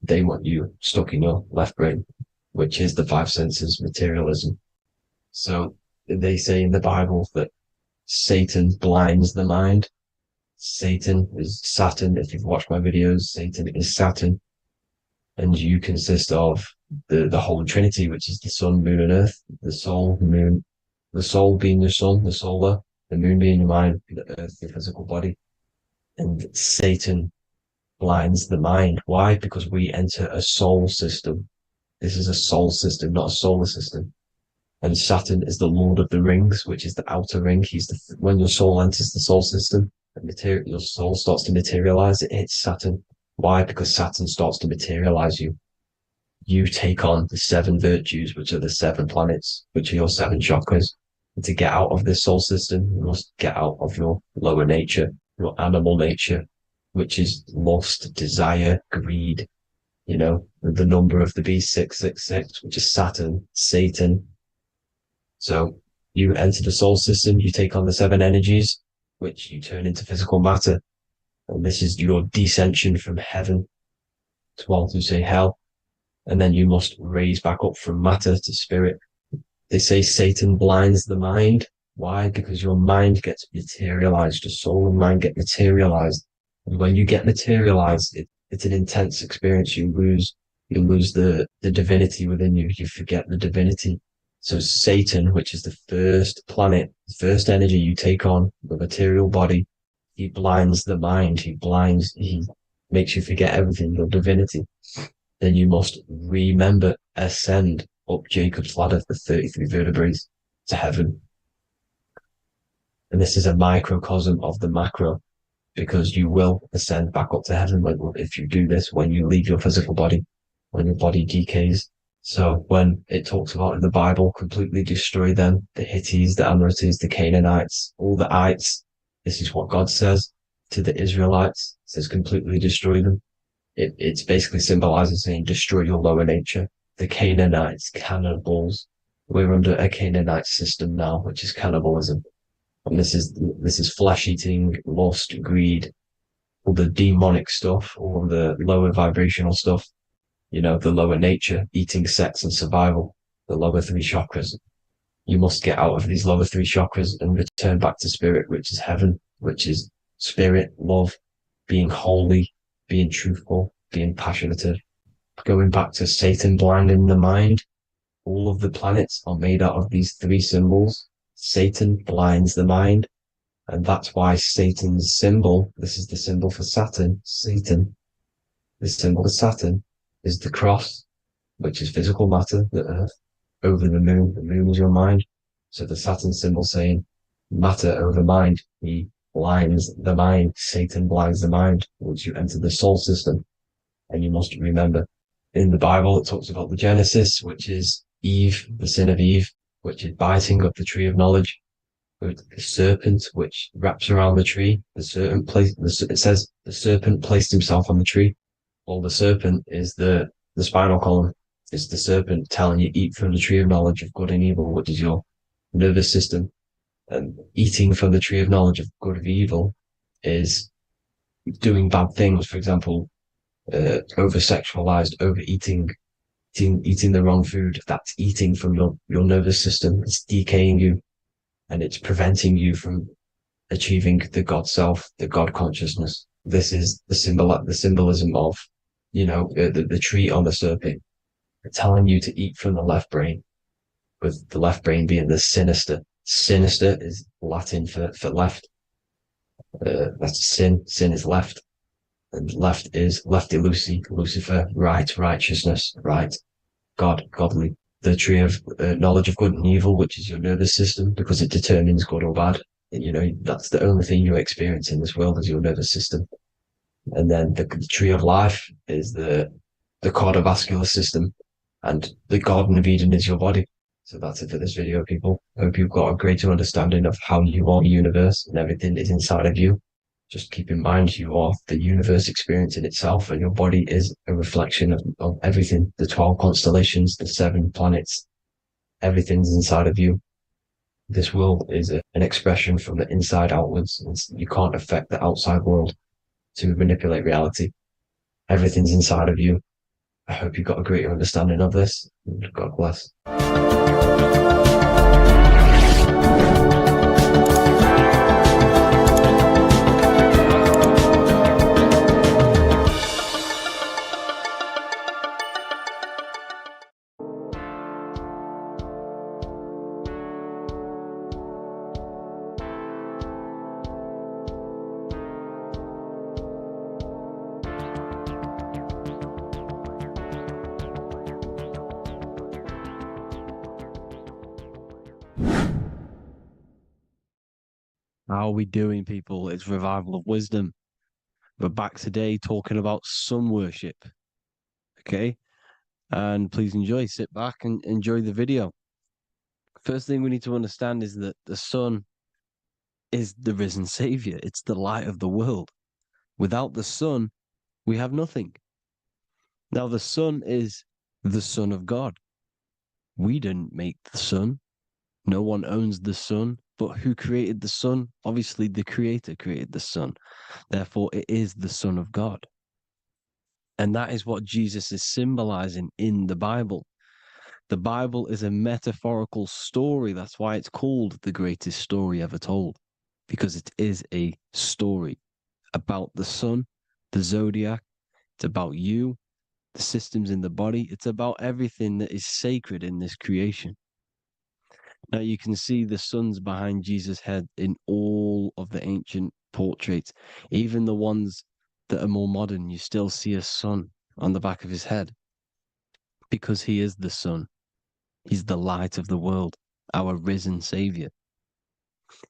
they want you stuck in your left brain, which is the five senses, materialism. So they say in the Bible that Satan blinds the mind. Satan is Saturn. If you've watched my videos, Satan is Saturn. And you consist of the Holy Trinity, which is the sun, moon, and earth. The soul, moon, the soul being your sun, the solar, the moon being your mind, the earth, your physical body. And Satan blinds the mind. Why? Because we enter a soul system. This is a soul system, not a solar system. And Saturn is the Lord of the Rings, which is the outer ring. When your soul enters the soul system, your soul starts to materialize, it hits Saturn. Why? Because Saturn starts to materialize you. You take on the 7 virtues, which are the 7 planets, which are your 7 chakras. And to get out of this soul system, you must get out of your lower nature, your animal nature, which is lust, desire, greed. You know, the number of the beast, 666, which is Saturn, Satan. So you enter the soul system, you take on the 7 energies, which you turn into physical matter. And this is your descension from heaven to, well, to say hell. And then you must raise back up from matter to spirit. They say Satan blinds the mind. Why? Because your mind gets materialized. Your soul and mind get materialized. And when you get materialized, it's an intense experience. You lose the divinity within you. You forget the divinity. So Satan, which is the first planet, the first energy you take on, the material body, he blinds the mind. He makes you forget everything, your divinity, then you must remember, ascend up Jacob's ladder, the 33 vertebrae, to heaven. And this is a microcosm of the macro, because you will ascend back up to heaven if you do this, when you leave your physical body, when your body decays. So when it talks about in the Bible, completely destroy them, the Hittites, the Amorites, the Canaanites, all the ites, this is what God says to the Israelites. It says completely destroy them. It's basically symbolizing saying destroy your lower nature. The Canaanites, cannibals. We're under a Canaanite system now, which is cannibalism. And this is flesh eating, lust, greed, all the demonic stuff, all the lower vibrational stuff, the lower nature, eating, sex, and survival, the lower three chakras. You must get out of these lower three chakras and return back to spirit, which is heaven, which is spirit, love, being holy, being truthful, being passionate, going back to Satan blinding the mind. All of the planets are made out of these three symbols. Satan blinds the mind. And that's why Satan's symbol, this is the symbol for Saturn, Satan, this symbol of Saturn is the cross, which is physical matter, the earth, over the moon. The moon is your mind. So the Saturn symbol saying matter over mind. He blinds the mind. Satan blinds the mind once you enter the soul system. And you must remember, in the Bible, it talks about the Genesis, which is Eve, the sin of Eve, which is biting of the tree of knowledge. The serpent, which wraps around the tree. It says the serpent placed himself on the tree. Well, the serpent is the spinal column. It's the serpent telling you eat from the tree of knowledge of good and evil, which is your nervous system. And eating from the tree of knowledge of good and evil is doing bad things. For example, over-sexualized, overeating, eating the wrong food. That's eating from your nervous system. It's decaying you, and it's preventing you from achieving the God self, the God consciousness. This is the symbolism of, the tree on the serpent, telling you to eat from the left brain, with the left brain being the sinister. Sinister is Latin for left. That's sin. Sin is left. And left is lefty Lucy, Lucifer, right, righteousness, right, God, godly. The tree of knowledge of good and evil, which is your nervous system, because it determines good or bad. That's the only thing you experience in this world is your nervous system. And then the tree of life is the cardiovascular system, and the Garden of Eden is your body. So that's it for this video, people. I hope you've got a greater understanding of how you are the universe and everything is inside of you. Just keep in mind you are the universe experiencing itself, and your body is a reflection of everything. The 12 constellations, the 7 planets, everything's inside of you. This world is an expression from the inside outwards. You can't affect the outside world to manipulate reality. Everything's inside of you. I hope you got a greater understanding of this. God bless. How are we doing, people? It's Revival of Wisdom. We're back today talking about sun worship. Okay? And please enjoy, sit back and enjoy the video. First thing we need to understand is that the sun is the risen savior. It's the light of the world. Without the sun, we have nothing. Now, the sun is the Son of God. We didn't make the sun. No one owns the sun. But who created the sun? Obviously, the Creator created the sun. Therefore, it is the Son of God. And that is what Jesus is symbolizing in the Bible. The Bible is a metaphorical story. That's why it's called the greatest story ever told, because it is a story about the sun, the zodiac. It's about you, the systems in the body. It's about everything that is sacred in this creation. Now you can see the suns behind Jesus' head in all of the ancient portraits, even the ones that are more modern, you still see a sun on the back of his head because he is the sun. He's the light of the world, our risen savior.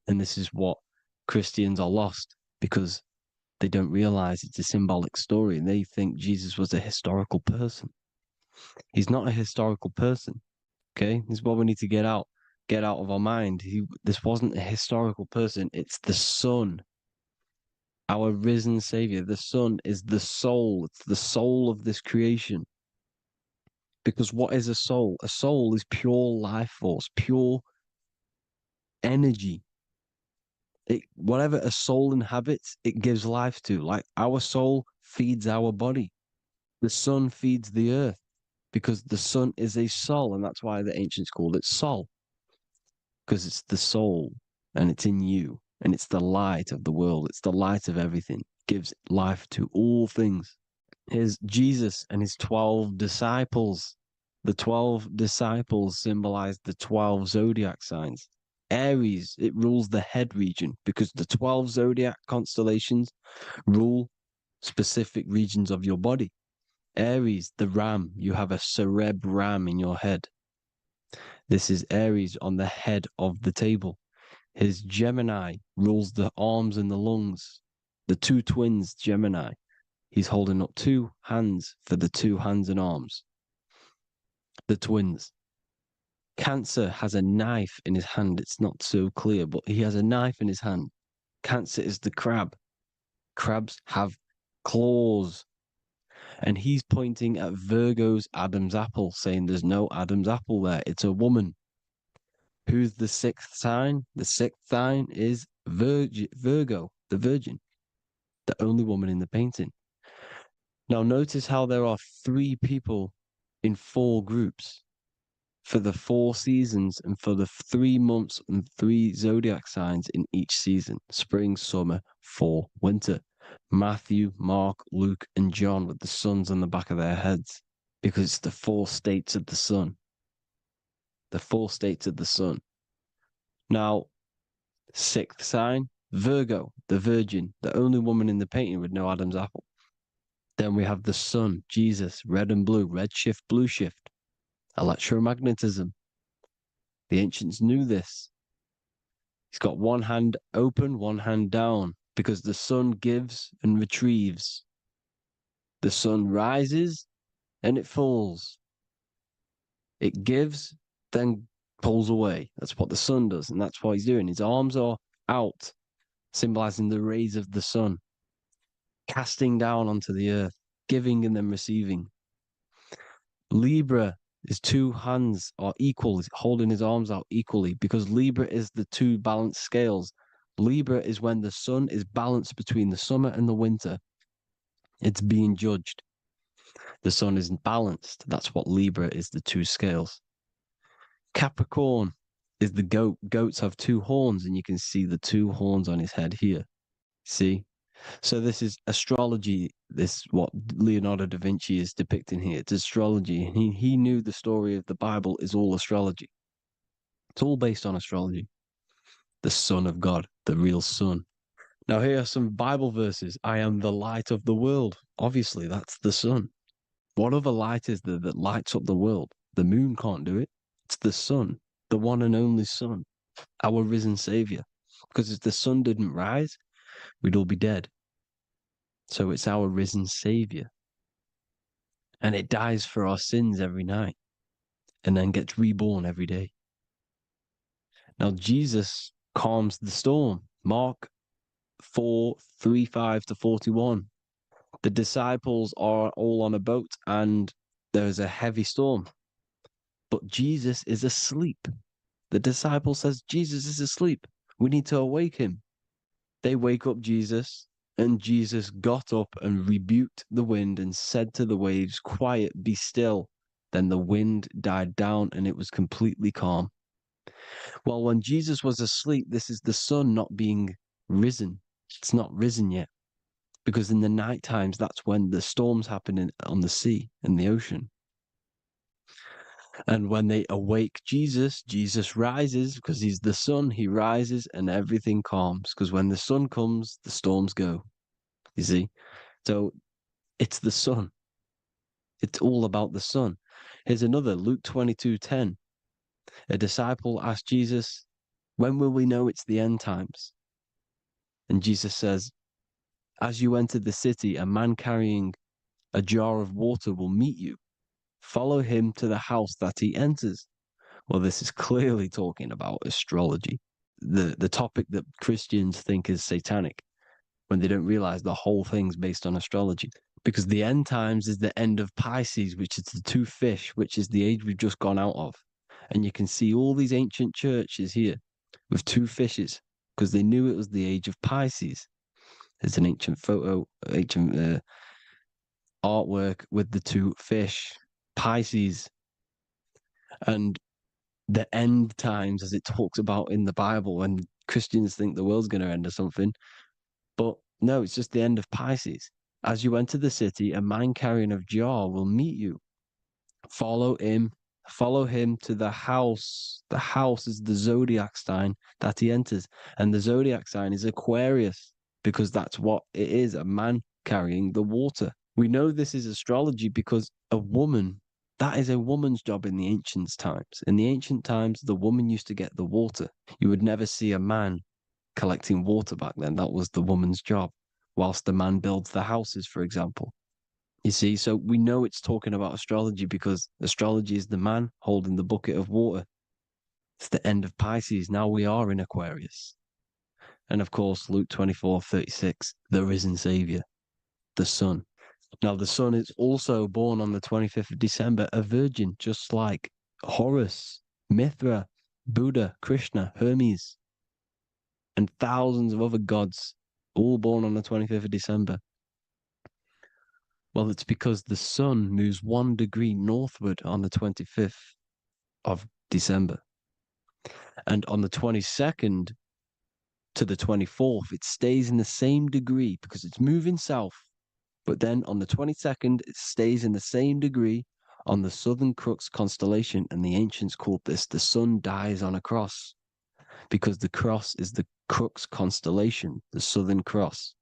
And this is what Christians are lost because they don't realize it's a symbolic story and they think Jesus was a historical person. He's not a historical person. Okay, this is what we need to get out of our mind. This wasn't a historical person. It's the Son, our risen Savior. The Son is the soul. It's the soul of this creation. Because what is a soul? A soul is pure life force, pure energy. Whatever a soul inhabits, it gives life to. Like our soul feeds our body. The sun feeds the earth because the sun is a soul, and that's why the ancients called it soul. Because it's the soul and it's in you and it's the light of the world. It's the light of everything. It gives life to all things. Here's Jesus and his 12 disciples. The 12 disciples symbolize the 12 zodiac signs. Aries, it rules the head region because the 12 zodiac constellations rule specific regions of your body. Aries, the ram, you have a cerebrum in your head. This is Aries on the head of the table. His Gemini rules the arms and the lungs. The two twins, Gemini. He's holding up two hands for the two hands and arms. The twins. Cancer has a knife in his hand. It's not so clear, but he has a knife in his hand. Cancer is the crab. Crabs have claws. And he's pointing at Virgo's Adam's apple, saying there's no Adam's apple there. It's a woman. Who's the sixth sign? The sixth sign is Virgo, the Virgin, the only woman in the painting. Now notice how there are 3 people in 4 groups for the 4 seasons and for the 3 months and 3 zodiac signs in each season: spring, summer, fall, winter. Matthew, Mark, Luke, and John with the suns on the back of their heads because it's the 4 states of the sun. The 4 states of the sun. Now, 6th sign, Virgo, the Virgin, the only woman in the painting with no Adam's apple. Then we have the sun, Jesus, red and blue, red shift, blue shift, electromagnetism. The ancients knew this. He's got one hand open, one hand down, because the sun gives and retrieves. The sun rises and it falls. It gives, then pulls away. That's what the sun does, and that's what he's doing. His arms are out, symbolizing the rays of the sun, casting down onto the earth, giving and then receiving. Libra, his 2 hands are equal. He's holding his arms out equally because Libra is the 2 balanced scales. Libra is when the sun is balanced between the summer and the winter. It's being judged. The sun isn't balanced. That's what Libra is, the 2 scales. Capricorn is the goat. Goats have 2 horns, and you can see the 2 horns on his head here. See? So this is astrology. This what Leonardo da Vinci is depicting here. It's astrology. And he knew the story of the Bible is all astrology. It's all based on astrology. The Son of God, the real Son. Now here are some Bible verses. I am the light of the world. Obviously, that's the sun. What other light is there that lights up the world? The moon can't do it. It's the sun, the one and only Son, our risen Savior. Because if the sun didn't rise, we'd all be dead. So it's our risen Savior. And it dies for our sins every night and then gets reborn every day. Now Jesus calms the storm. Mark 4:35-41. The disciples are all on a boat and there's a heavy storm. But Jesus is asleep. The disciple says, Jesus is asleep. We need to awake him. They wake up Jesus, and Jesus got up and rebuked the wind and said to the waves, quiet, be still. Then the wind died down and it was completely calm. Well, when Jesus was asleep, this is the sun not being risen. It's not risen yet. Because in the night times, that's when the storms happen on the sea and the ocean. And when they awake Jesus, Jesus rises because he's the sun. He rises and everything calms. Because when the sun comes, the storms go. You see? So it's the sun. It's all about the sun. Here's another, Luke 22:10. A disciple asked Jesus, when will we know it's the end times? And Jesus says, as you enter the city, a man carrying a jar of water will meet you. Follow him to the house that he enters. Well, this is clearly talking about astrology, the topic that Christians think is satanic, when they don't realize the whole thing's based on astrology. Because the end times is the end of Pisces, which is the two fish, which is the age we've just gone out of. And you can see all these ancient churches here with two fishes, because they knew it was the age of Pisces. There's an ancient photo, ancient artwork with the two fish, Pisces. And the end times, as it talks about in the Bible, and Christians think the world's going to end or something. But no, it's just the end of Pisces. As you enter the city, a man carrying a jar will meet you. Follow him to the house. The house is the zodiac sign that he enters. And the zodiac sign is Aquarius, because that's what it is, a man carrying the water. We know this is astrology because a woman, that is a woman's job in the ancient times. In the ancient times, the woman used to get the water. You would never see a man collecting water back then. That was the woman's job, whilst the man builds the houses, for example. You see, so we know it's talking about astrology because astrology is the man holding the bucket of water. It's the end of Pisces. Now we are in Aquarius. And of course, Luke 24:36, the risen Savior, the sun. Now, the sun is also born on the 25th of December, a virgin, just like Horus, Mithra, Buddha, Krishna, Hermes, and thousands of other gods, all born on the 25th of December. Well, it's because the sun moves 1 degree northward on the 25th of December. And on the 22nd to the 24th, it stays in the same degree because it's moving south. But then on the 22nd, it stays in the same degree on the Southern Crux constellation. And the ancients called this the sun dies on a cross, because the cross is the Crux constellation, the Southern Cross.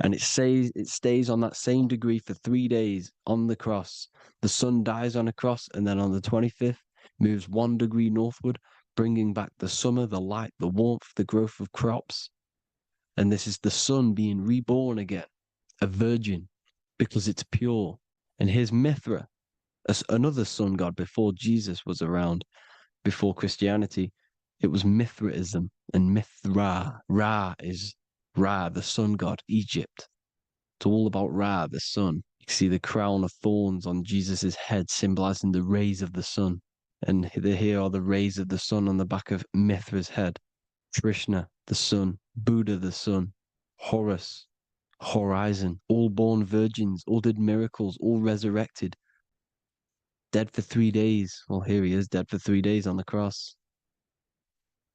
And it stays on that same degree for 3 days on the cross. The sun dies on a cross, and then on the 25th, moves 1 degree northward, bringing back the summer, the light, the warmth, the growth of crops. And this is the sun being reborn again, a virgin, because it's pure. And here's Mithra, another sun god before Jesus was around, before Christianity. It was Mithraism, and Mithra, Ra is Ra, the sun god, Egypt. It's all about Ra, the sun. You see the crown of thorns on Jesus' head, symbolizing the rays of the sun. And here are the rays of the sun on the back of Mithra's head. Krishna, the sun. Buddha, the sun. Horus, horizon. All born virgins, all did miracles, all resurrected. Dead for 3 days. Well, here he is, dead for 3 days on the cross.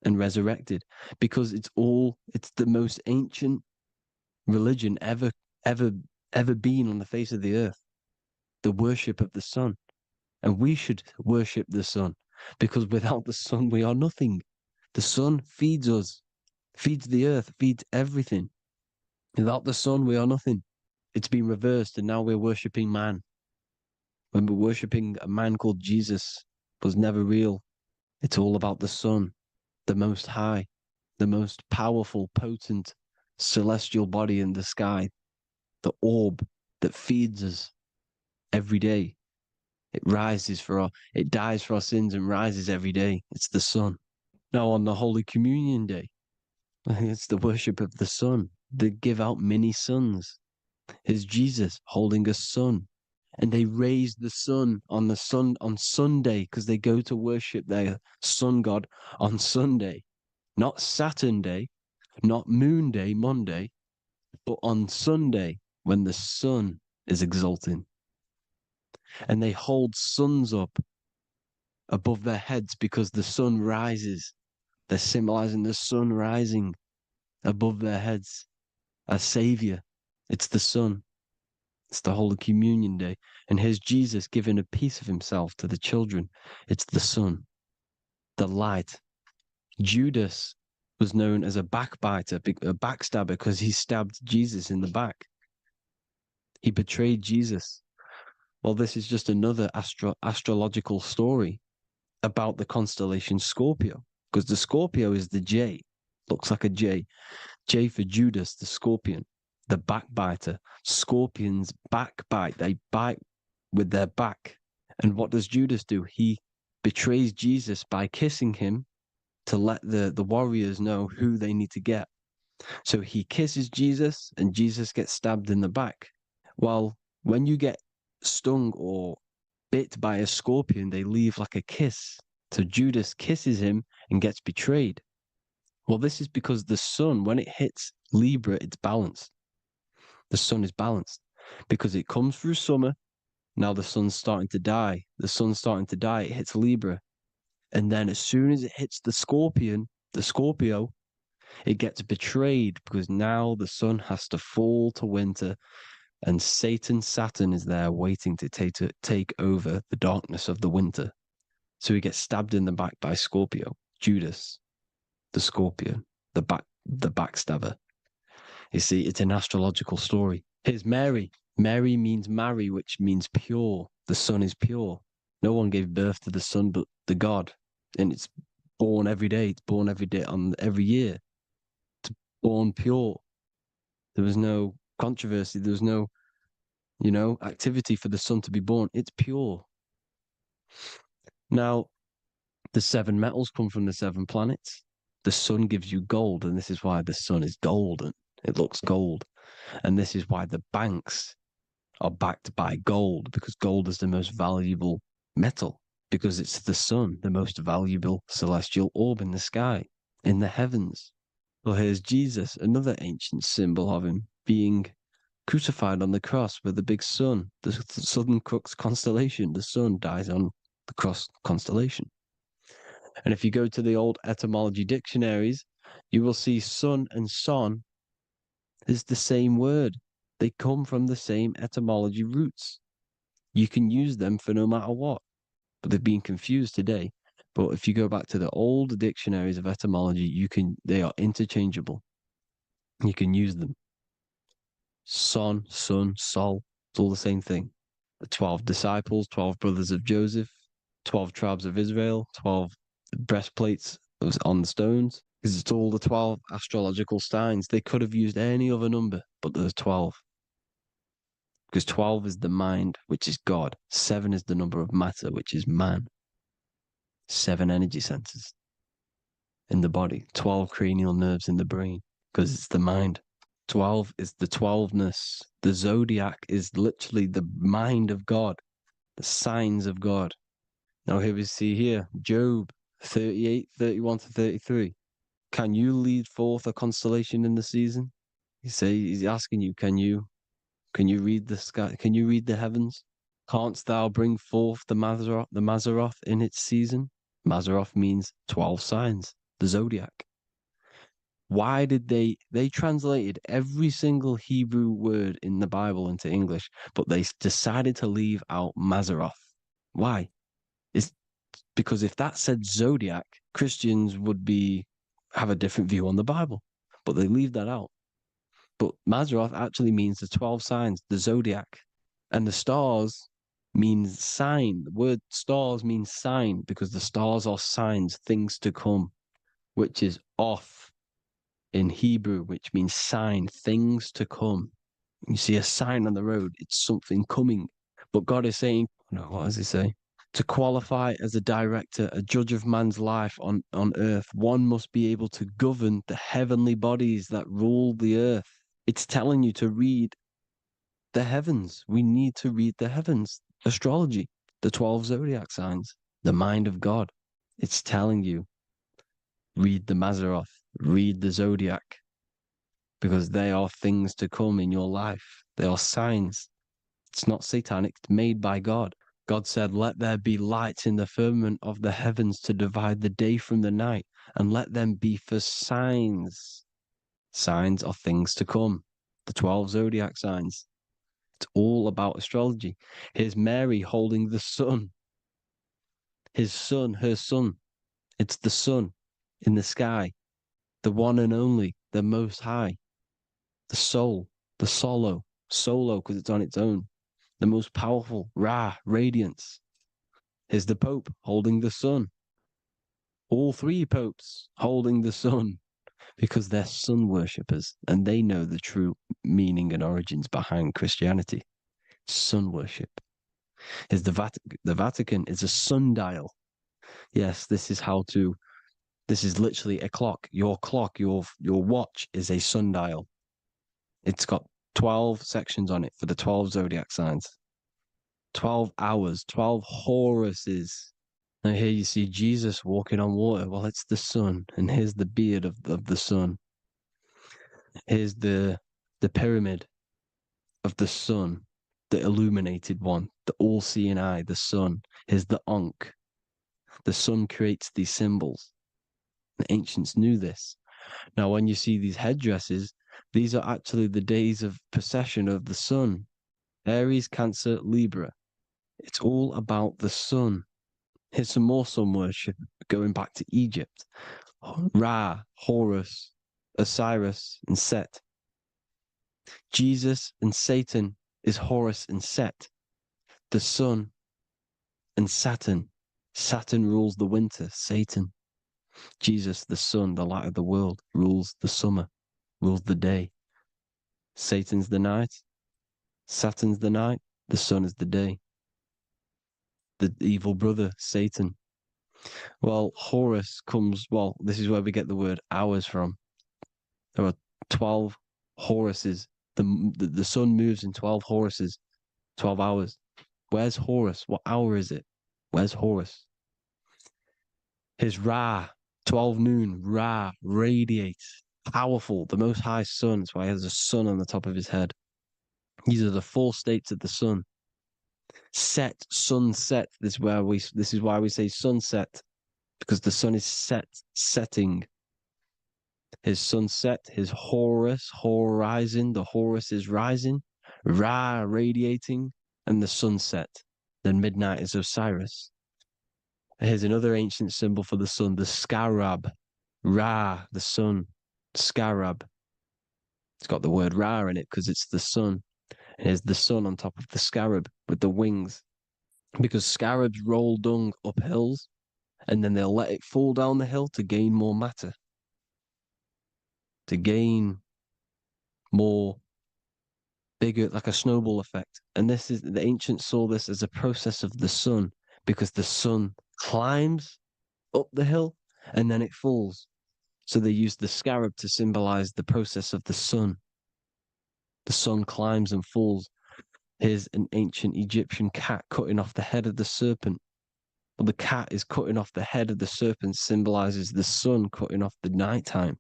And resurrected, because it's the most ancient religion ever been on the face of the earth, the worship of the sun. And we should worship the sun, because without the sun we are nothing. The sun feeds us, feeds the earth, feeds everything. Without the sun we are nothing. It's been reversed, and now we're worshipping man. When we're worshipping a man called Jesus, was never real. It's all about the sun, the most high, the most powerful, potent, celestial body in the sky, the orb that feeds us every day. It dies for our sins and rises every day. It's the sun. Now on the Holy Communion Day, it's the worship of the sun. They give out mini suns. Here's Jesus holding a sun. And they raise the sun on Sunday, because they go to worship their sun god on Sunday. Not Saturn Day, not Moon Day, Monday, but on Sunday when the sun is exalting. And they hold suns up above their heads because the sun rises. They're symbolizing the sun rising above their heads as Savior. It's the sun. It's the Holy Communion Day. And here's Jesus giving a piece of himself to the children. It's the sun, the light. Judas was known as a backbiter, a backstabber, because he stabbed Jesus in the back. He betrayed Jesus. Well, this is just another astrological story about the constellation Scorpio, because the Scorpio is the J, looks like a J. J for Judas, the scorpion, the backbiter. Scorpions backbite, they bite with their back. And what does Judas do? He betrays Jesus by kissing him to let the warriors know who they need to get. So he kisses Jesus and Jesus gets stabbed in the back. Well, when you get stung or bit by a scorpion, they leave like a kiss. So Judas kisses him and gets betrayed. Well, this is because the sun, when it hits Libra, it's balanced. The sun is balanced because it comes through summer. Now the sun's starting to die. The sun's starting to die. It hits Libra. And then as soon as it hits the scorpion, the Scorpio, it gets betrayed because now the sun has to fall to winter and Saturn is there waiting to take over the darkness of the winter. So he gets stabbed in the back by Scorpio, Judas, the scorpion, the backstabber. You see, it's an astrological story. Here's Mary. Mary means marry, which means pure. The sun is pure. No one gave birth to the sun but the God. And it's born every day. It's born every day on every year. It's born pure. There was no controversy. There was no, activity for the sun to be born. It's pure. Now, the 7 metals come from the 7 planets. The sun gives you gold, and this is why the sun is golden. It looks gold. And this is why the banks are backed by gold, because gold is the most valuable metal, because it's the sun, the most valuable celestial orb in the sky, in the heavens. Well, here's Jesus, another ancient symbol of him being crucified on the cross with the big sun, the Southern Crux constellation. The sun dies on the cross constellation. And if you go to the old etymology dictionaries, you will see sun and son is the same word. They come from the same etymology roots. You can use them for no matter what, but they've been confused today. But if you go back to the old dictionaries of etymology, they are interchangeable. You can use them. Son, sun, sol, it's all the same thing. The 12 disciples, 12 brothers of Joseph, 12 tribes of Israel, 12 breastplates on the stones, because it's all the 12 astrological signs. They could have used any other number, but there's 12. Because 12 is the mind, which is God. 7 is the number of matter, which is man. 7 energy centers in the body. 12 cranial nerves in the brain, because it's the mind. 12 is the 12ness. The zodiac is literally the mind of God, the signs of God. Now here we see here, Job 38, 31 to 33. Can you lead forth a constellation in the season? He's asking you, can you read the sky? Can you read the heavens? Canst thou bring forth the Mazzaroth in its season? Mazzaroth means 12 signs, the zodiac. Why did they translated every single Hebrew word in the Bible into English, but they decided to leave out Mazzaroth? Why? It's because if that said zodiac, Christians would have a different view on the Bible, but they leave that out. But Mazzaroth actually means the 12 signs, the zodiac, and the stars means sign. The word stars means sign because the stars are signs, things to come, which is off in Hebrew, which means sign, things to come. You see a sign on the road, it's something coming. But God is saying, no, what does he say? To qualify as a director, a judge of man's life on earth, one must be able to govern the heavenly bodies that rule the earth. It's telling you to read the heavens. We need to read the heavens. Astrology, the 12 zodiac signs, the mind of God. It's telling you, read the Mazzaroth, read the zodiac, because they are things to come in your life. They are signs. It's not satanic, it's made by God. God said, let there be lights in the firmament of the heavens to divide the day from the night, and let them be for signs. Signs are things to come. The 12 zodiac signs. It's all about astrology. Here's Mary holding the sun. His son, her son. It's the sun in the sky. The one and only, the most high. The soul, the solo, solo because it's on its own. The most powerful, Ra, radiance. Here's the Pope holding the sun. All three popes holding the sun because they're sun worshippers and they know the true meaning and origins behind Christianity. Sun worship. Here's the Vatican is a sundial. Yes, this is literally a clock. Your watch is a sundial. It's got 12 sections on it for the 12 zodiac signs. 12 hours, 12 Horuses. Now here you see Jesus walking on water. Well, it's the sun. And here's the beard of the sun. Here's the pyramid of the sun, the illuminated one, the all-seeing eye, the sun. Here's the Ankh. The sun creates these symbols. The ancients knew this. Now, when you see these headdresses, these are actually the days of precession of the sun. Aries, Cancer, Libra. It's all about the sun. Here's some more sun worship going back to Egypt. Ra, Horus, Osiris, and Set. Jesus and Satan is Horus and Set. The sun and Saturn. Saturn rules the winter, Satan. Jesus, the sun, the light of the world, rules the summer, rules the day. Satan's the night, Saturn's the night, the sun is the day. The evil brother, Satan. Well, Horus comes, this is where we get the word hours from. There are 12 Horuses. The sun moves in 12 Horuses, 12 hours. Where's Horus? What hour is it? Where's Horus? His Ra, 12 noon, Ra, radiates, powerful, the most high sun. That's why he has a sun on the top of his head. These are the 4 states of the sun. Set, sunset. This is why we say sunset, because the sun is setting. His sunset, his Horus, horizon, the Horus is rising, Ra radiating, and the sunset. Then midnight is Osiris. Here's another ancient symbol for the sun, the scarab. Ra, the sun, scarab. It's got the word Ra in it because it's the sun. Here's the sun on top of the scarab with the wings. Because scarabs roll dung up hills and then they'll let it fall down the hill to gain more matter. To gain more bigger, like a snowball effect. And the ancients saw this as a process of the sun because the sun climbs up the hill and then it falls. So they used the scarab to symbolize the process of the sun. The sun climbs and falls. Here's an ancient Egyptian cat cutting off the head of the serpent. Well, the cat is cutting off the head of the serpent, symbolizes the sun cutting off the nighttime.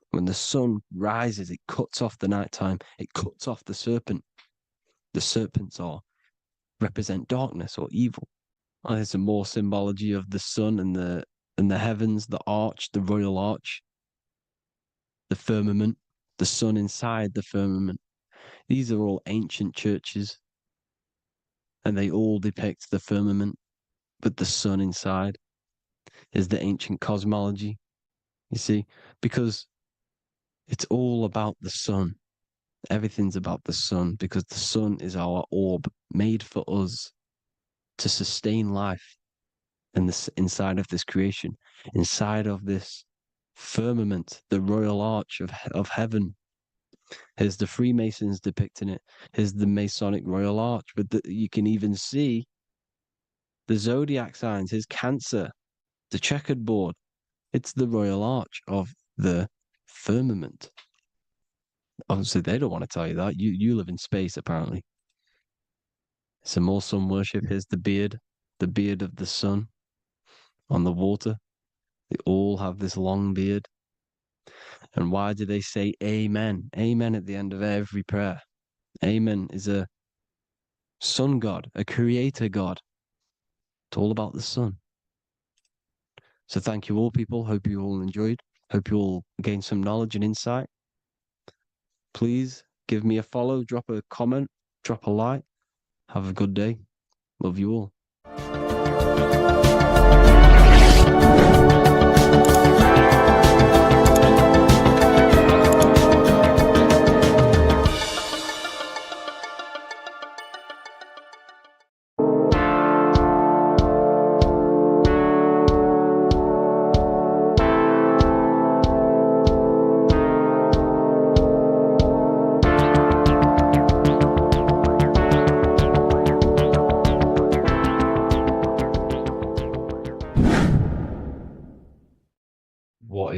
When the sun rises, it cuts off the nighttime. It cuts off the serpent. The serpents represent darkness or evil. Oh, there's some more symbology of the sun and the heavens, the arch, the royal arch, the firmament, the sun inside the firmament. These are all ancient churches, and they all depict the firmament, but the sun inside is the ancient cosmology. You see, because it's all about the sun. Everything's about the sun, because the sun is our orb made for us to sustain life in inside of this creation, inside of this firmament, the royal arch of heaven. Here's the Freemasons depicting it. Here's the Masonic royal arch, but you can even see the zodiac signs. Here's Cancer, the checkered board. It's the royal arch of the firmament. Obviously, they don't want to tell you that. You live in space, apparently. Some more sun worship. Here's the beard of the sun on the water. They all have this long beard. And why do they say amen? Amen at the end of every prayer. Amen is a sun god, a creator god. It's all about the sun. So thank you all, people. Hope you all enjoyed. Hope you all gained some knowledge and insight. Please give me a follow, drop a comment, drop a like. Have a good day. Love you all.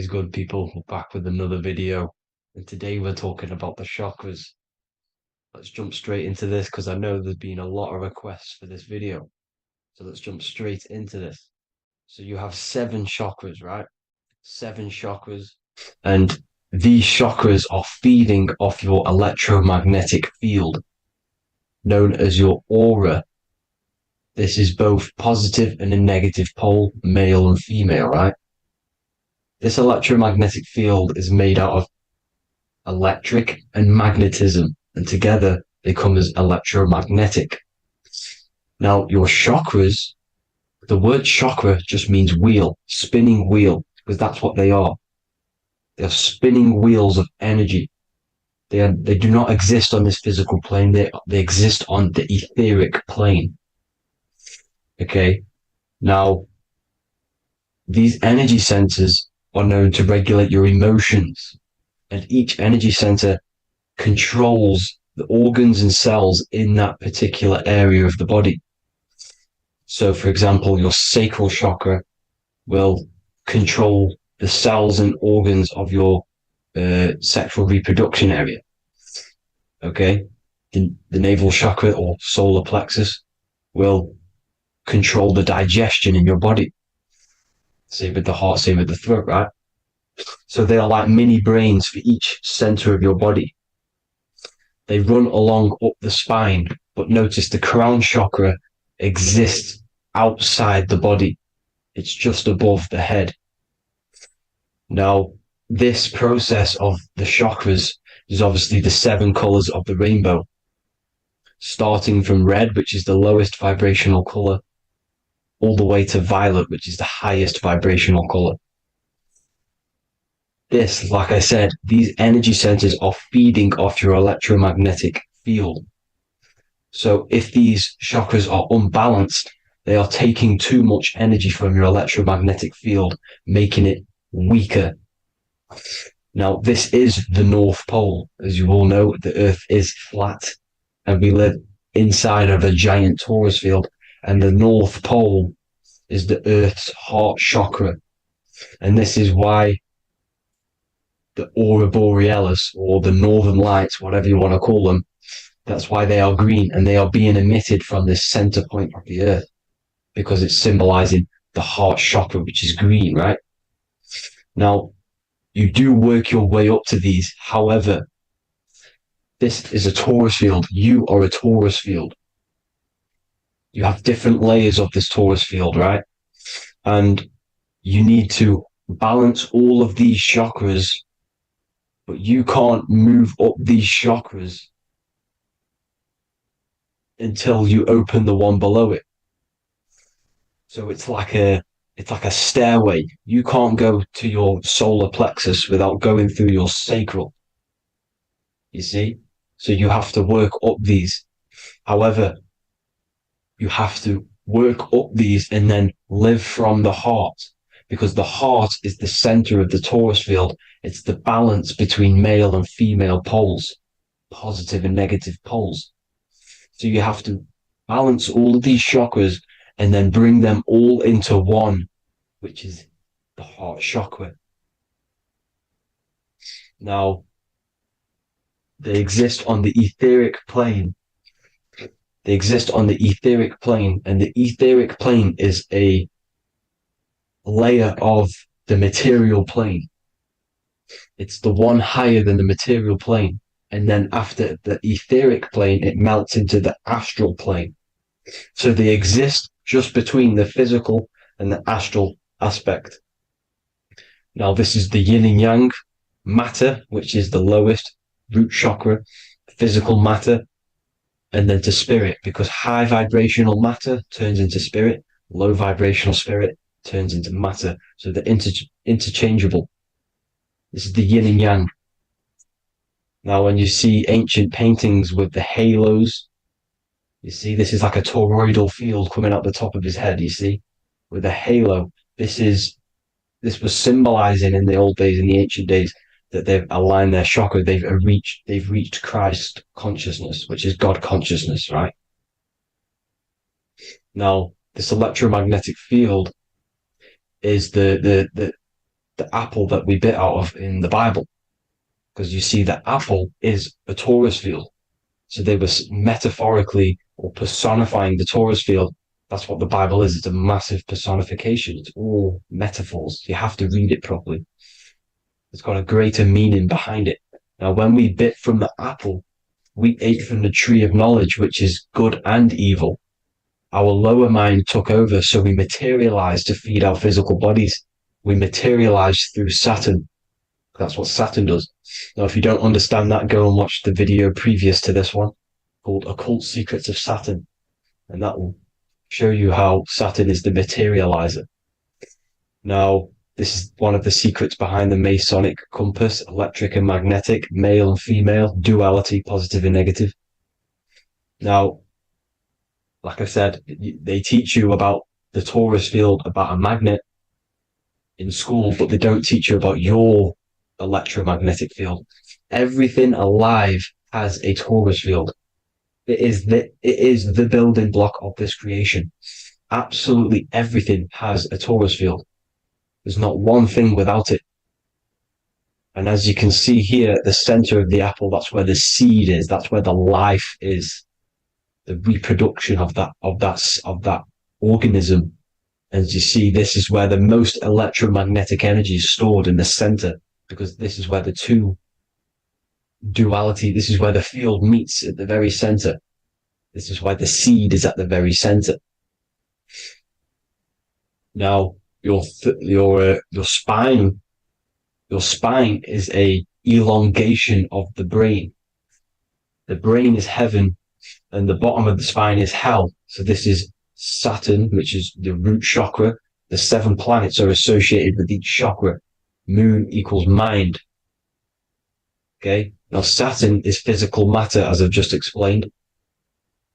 is good, people? We're back with another video, and today we're talking about the chakras. Let's jump straight into this because I know there's been a lot of requests for this video. So let's jump straight into this. So you have 7 chakras, right? 7 chakras, and these chakras are feeding off your electromagnetic field, known as your aura. This is both positive and a negative pole, male and female, right? This electromagnetic field is made out of electric and magnetism, and together they come as electromagnetic. Now, your chakras, the word chakra just means wheel, spinning wheel, because that's what they are. They are spinning wheels of energy. They do not exist on this physical plane. They exist on the etheric plane. Okay. Now, these energy centers are known to regulate your emotions, and each energy center controls the organs and cells in that particular area of the body. So, for example, your sacral chakra will control the cells and organs of your sexual reproduction area. Okay, the navel chakra or solar plexus will control the digestion in your body. Same with the heart, same with the throat, right? So they are like mini brains for each center of your body. They run along up the spine, but notice the crown chakra exists outside the body. It's just above the head. Now, this process of the chakras is obviously the 7 colors of the rainbow, starting from red, which is the lowest vibrational color, all the way to violet, which is the highest vibrational color. This, like I said, these energy centers are feeding off your electromagnetic field. So if these chakras are unbalanced, they are taking too much energy from your electromagnetic field, making it weaker. Now, this is the North Pole. As you all know, the Earth is flat, and we live inside of a giant Taurus field, and the North Pole is the Earth's heart chakra. And this is why the aurora borealis, or the northern lights, whatever you want to call them, that's why they are green, and they are being emitted from this center point of the Earth, because it's symbolizing the heart chakra, which is green, right? Now, you do work your way up to these. However, this is a Taurus field. You are a Taurus field. You have different layers of this Taurus field, right? And you need to balance all of these chakras, but you can't move up these chakras until you open the one below it. So it's like a stairway. You can't go to your solar plexus without going through your sacral. You see? So you have to work up these. However, you have to work up these and then live from the heart, because the heart is the center of the Taurus field. It's the balance between male and female poles, positive and negative poles. So you have to balance all of these chakras and then bring them all into one, which is the heart chakra. Now, they exist on the etheric plane. They exist on the etheric plane, and the etheric plane is a layer of the material plane. It's the one higher than the material plane. And then after the etheric plane, it melts into the astral plane. So they exist just between the physical and the astral aspect. Now, this is the yin and yang matter, which is the lowest root chakra, physical matter, and then to spirit, because high vibrational matter turns into spirit, low vibrational spirit turns into matter. So they're interchangeable. This is the yin and yang. Now, when you see ancient paintings with the halos, you see this is like a toroidal field coming out the top of his head, you see, with a halo. This was symbolizing in the old days, in the ancient days, that they've aligned their chakra, they've reached Christ consciousness, which is God consciousness, right? Now, this electromagnetic field is the the apple that we bit out of in the Bible. Because you see, the apple is a Taurus field. So they were metaphorically or personifying the Taurus field. That's what the Bible is. It's a massive personification. It's all metaphors. You have to read it properly. It's got a greater meaning behind it. Now, when we bit from the apple, we ate from the tree of knowledge, which is good and evil. Our lower mind took over, so we materialized to feed our physical bodies. We materialized through Saturn. That's what Saturn does. Now, if you don't understand that, go and watch the video previous to this one called Occult Secrets of Saturn. And that will show you how Saturn is the materializer. Now, this is one of the secrets behind the Masonic compass, electric and magnetic, male and female, duality, positive and negative. Now, like I said, they teach you about the Taurus field, about a magnet in school, but they don't teach you about your electromagnetic field. Everything alive has a Taurus field. It is the building block of this creation. Absolutely everything has a Taurus field. There's not one thing without it. And as you can see here at the center of the apple, that's where the seed is. That's where the life is. The reproduction of that organism. As you see, this is where the most electromagnetic energy is stored, in the center, because this is where the two duality, this is where the field meets at the very center. This is why the seed is at the very center. Now, your spine is a elongation of the brain. The brain is heaven, and the bottom of the spine is hell. So this is Saturn, which is the root chakra. The 7 planets are associated with each chakra. Moon equals mind. Okay. Now Saturn is physical matter, as I've just explained.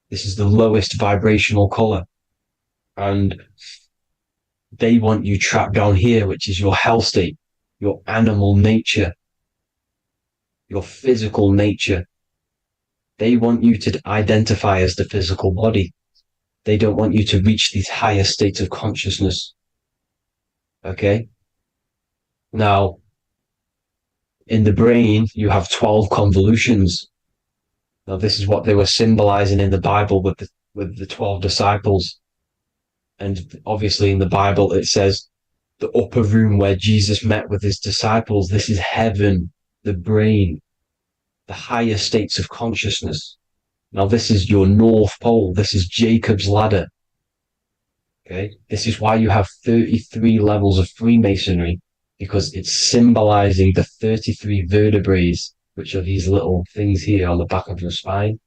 This is the lowest vibrational color. And they want you trapped down here, which is your hell state, your animal nature, your physical nature. They want you to identify as the physical body. They don't want you to reach these higher states of consciousness. Okay? Now, in the brain, you have 12 convolutions. Now, this is what they were symbolizing in the Bible with the 12 disciples. And obviously in the Bible, it says the upper room where Jesus met with his disciples. This is heaven, the brain, the higher states of consciousness. Now, this is your North Pole. This is Jacob's ladder. Okay. This is why you have 33 levels of Freemasonry, because it's symbolizing the 33 vertebrae, which are these little things here on the back of your spine.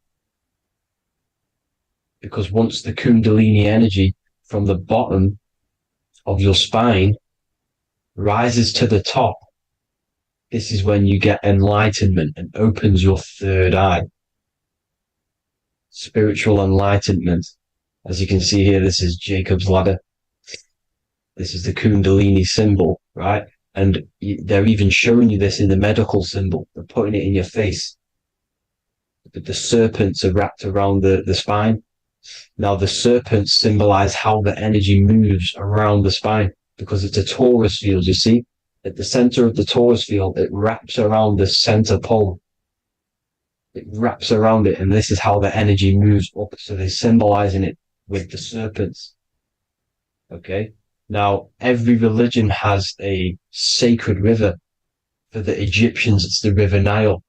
Because once the Kundalini energy from the bottom of your spine rises to the top, this is when you get enlightenment and opens your third eye. Spiritual enlightenment. As you can see here, this is Jacob's ladder. This is the Kundalini symbol, right? And they're even showing you this in the medical symbol. They're putting it in your face. But the serpents are wrapped around the spine. Now, the serpents symbolize how the energy moves around the spine, because it's a Taurus field, you see? At the center of the Taurus field, it wraps around the center pole. It wraps around it, and this is how the energy moves up. So they're symbolizing it with the serpents. Okay? Now, every religion has a sacred river. For the Egyptians, it's the River Nile.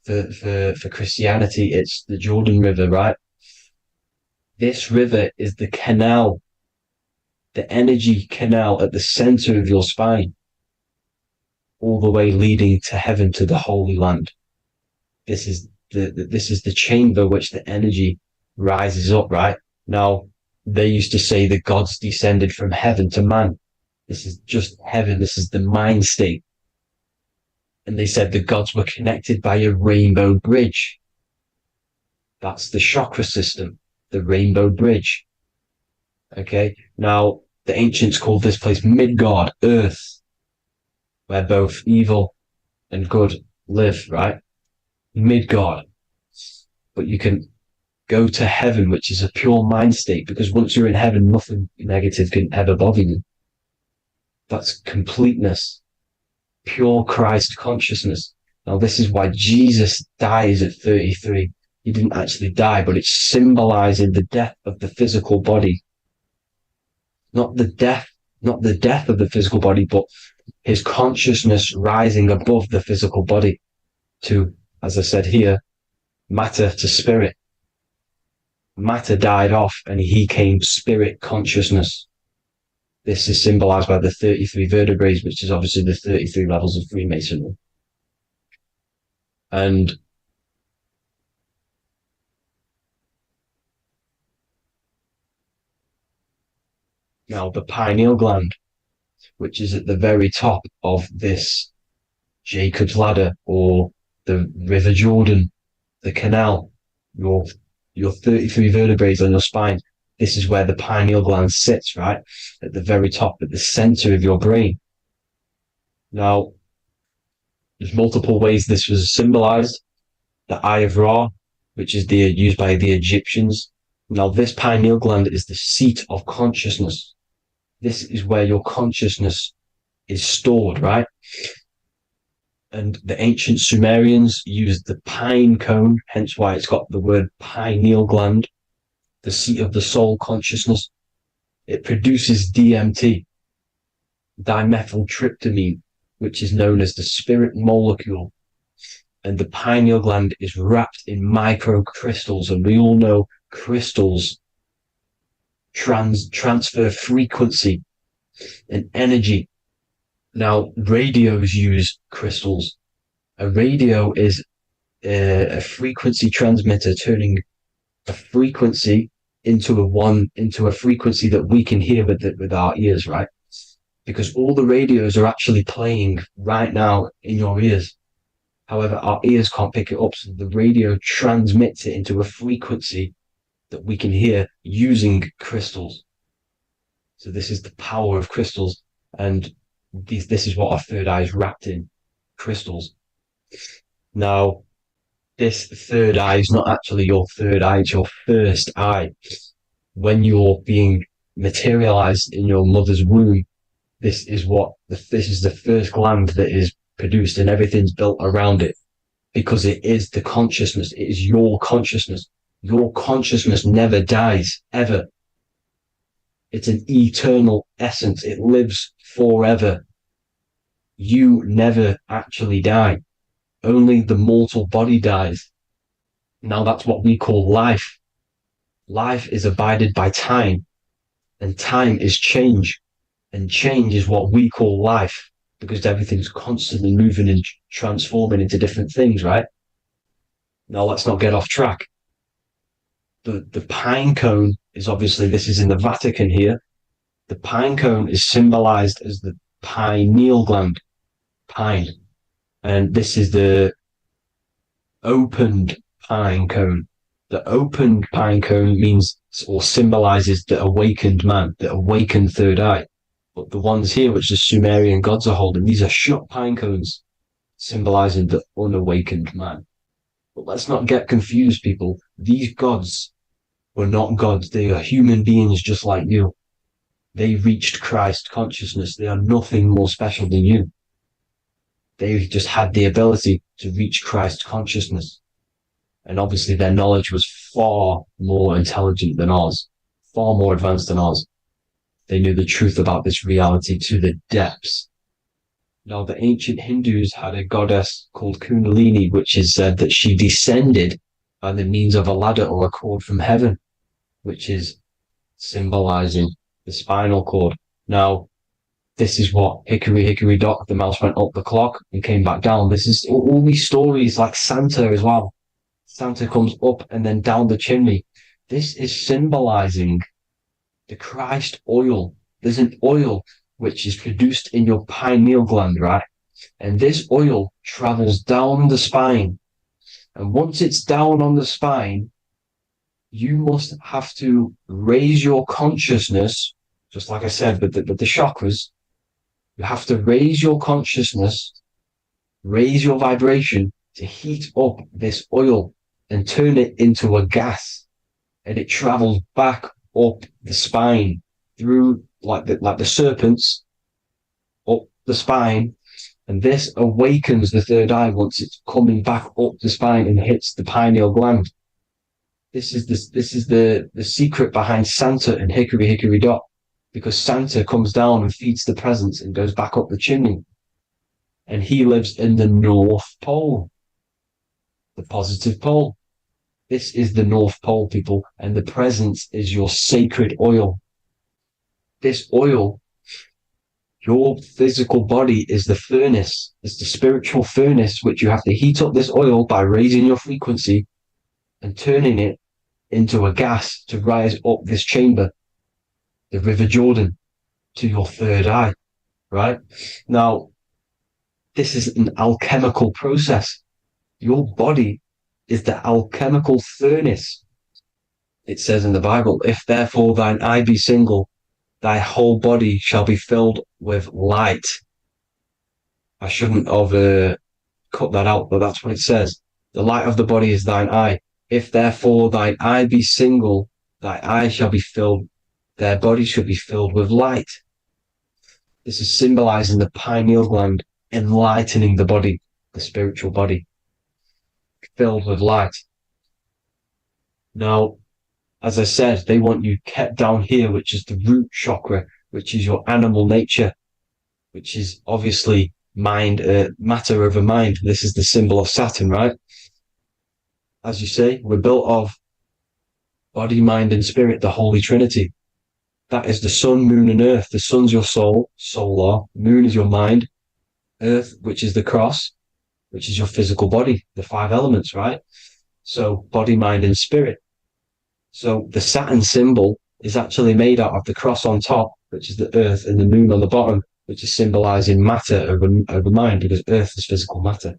For Christianity, it's the Jordan River, right? This river is the canal, the energy canal at the center of your spine, all the way leading to heaven, to the Holy Land. This is the chamber which the energy rises up, right? Now, they used to say the gods descended from heaven to man. This is just heaven. This is the mind state. And they said the gods were connected by a rainbow bridge. That's the chakra system, the rainbow bridge. Okay. Now, the ancients called this place Midgard, Earth, where both evil and good live, right? Midgard. But you can go to heaven, which is a pure mind state, because once you're in heaven, nothing negative can ever bother you. That's completeness. pure Christ consciousness. Now, this is why Jesus dies at 33. He didn't actually die, but it's symbolizing the death of the physical body. Not the death of the physical body, but his consciousness rising above the physical body to, as I said here, matter to spirit. Matter died off and he came spirit consciousness. This is symbolized by the 33 vertebrae, which is obviously the 33 levels of Freemasonry. And now the pineal gland, which is at the very top of this Jacob's ladder or the River Jordan, the canal, your 33 vertebrae on your spine. This is where the pineal gland sits, right? At the very top, at the center of your brain. Now, there's multiple ways this was symbolized. The Eye of Ra, which is used by the Egyptians. Now, this pineal gland is the seat of consciousness. This is where your consciousness is stored, right? And the ancient Sumerians used the pine cone, hence why it's got the word pineal gland, the seat of the soul consciousness. It produces DMT, dimethyltryptamine, which is known as the spirit molecule. And the pineal gland is wrapped in microcrystals, and we all know crystals transfer frequency and energy. Now, radios use crystals. A radio is a frequency transmitter, turning a frequency into a frequency that we can hear with our ears, right? Because all the radios are actually playing right now in your ears. However, our ears can't pick it up, so the radio transmits it into a frequency that we can hear using crystals. So this is the power of crystals, and this is what our third eye is wrapped in, crystals. Now, this third eye is not actually your third eye, it's your first eye. When you're being materialized in your mother's womb, this is the first gland that is produced, and everything's built around it, because it is the consciousness. It is your consciousness. Your consciousness never dies, ever. It's an eternal essence. It lives forever. You never actually die. Only the mortal body dies. Now that's what we call life. Life is abided by time, and time is change. And change is what we call life, because everything's constantly moving and transforming into different things, right? Now let's not get off track. The pine cone is obviously, this is in the Vatican here. The pine cone is symbolized as the pineal gland, pine. And this is the opened pine cone. The opened pine cone means, or symbolizes, the awakened man, the awakened third eye. But the ones here, which the Sumerian gods are holding, these are shut pine cones, symbolizing the unawakened man. But let's not get confused, people. These gods were not gods. They are human beings just like you. They reached Christ consciousness. They are nothing more special than you. They just had the ability to reach Christ consciousness. And obviously their knowledge was far more intelligent than ours, far more advanced than ours. They knew the truth about this reality to the depths. Now, the ancient Hindus had a goddess called Kundalini, which is said that she descended by the means of a ladder or a cord from heaven, which is symbolizing the spinal cord. Now, this is what Hickory Hickory Dock, the mouse went up the clock and came back down. This is all these stories, like Santa as well. Santa comes up and then down the chimney. This is symbolizing the Christ oil. There's an oil which is produced in your pineal gland, right? And this oil travels down the spine. And once it's down on the spine, you must have to raise your consciousness, just like I said, with the chakras. You have to raise your consciousness, raise your vibration to heat up this oil and turn it into a gas. And it travels back up the spine through like the serpents up the spine, And this awakens the third eye once it's coming back up the spine and hits the pineal gland. This is the secret behind Santa and Hickory Hickory Dock, because Santa comes down and feeds the presents and goes back up the chimney. And he lives in the North Pole, the positive pole. This is the North Pole, people, and the presence is your sacred oil. This oil, your physical body is the furnace. It's the spiritual furnace, which you have to heat up this oil by raising your frequency and turning it into a gas to rise up this chamber, the River Jordan, to your third eye, right? Now, this is an alchemical process. Your body is the alchemical furnace. It says in the Bible, if therefore thine eye be single, thy whole body shall be filled with light. I shouldn't have cut that out, but that's what it says. The light of the body is thine eye. If therefore thine eye be single, thy eye shall be filled, their body shall be filled with light. This is symbolizing the pineal gland, enlightening the body, the spiritual body, filled with light. Now, as I said, they want you kept down here, which is the root chakra, which is your animal nature, which is obviously mind, matter over mind. This is the symbol of Saturn, right? As you say, we're built of body, mind, and spirit, the Holy Trinity. That is the sun, moon, and earth. The sun's your soul, solar. Moon is your mind. Earth, which is the cross, which is your physical body, the 5 elements, right? So body, mind, and spirit. So the Saturn symbol is actually made out of the cross on top, which is the earth, and the moon on the bottom, which is symbolizing matter over mind, because earth is physical matter.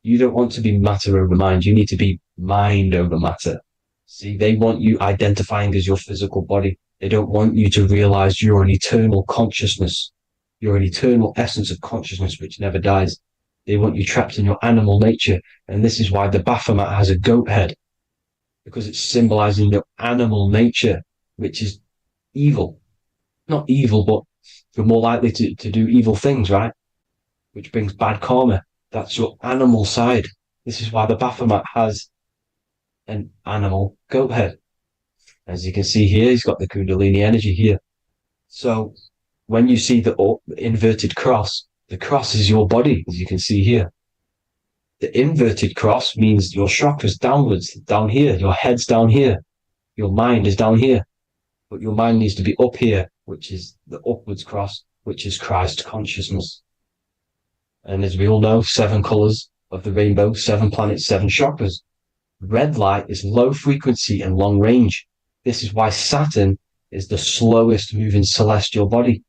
You don't want to be matter over mind. You need to be mind over matter. See, they want you identifying as your physical body. They don't want you to realize you're an eternal consciousness. You're an eternal essence of consciousness which never dies. They want you trapped in your animal nature. And this is why the Baphomet has a goat head, because it's symbolizing your animal nature, which is evil. Not evil, but you're more likely to do evil things, right? Which brings bad karma. That's your animal side. This is why the Baphomet has an animal goat head. As you can see here, he's got the Kundalini energy here. So when you see the inverted cross, the cross is your body, as you can see here. The inverted cross means your chakras downwards, down here. Your head's down here. Your mind is down here. But your mind needs to be up here, which is the upwards cross, which is Christ consciousness. And as we all know, 7 colors of the rainbow, 7 planets, 7 chakras. Red light is low frequency and long range. This is why Saturn is the slowest moving celestial body.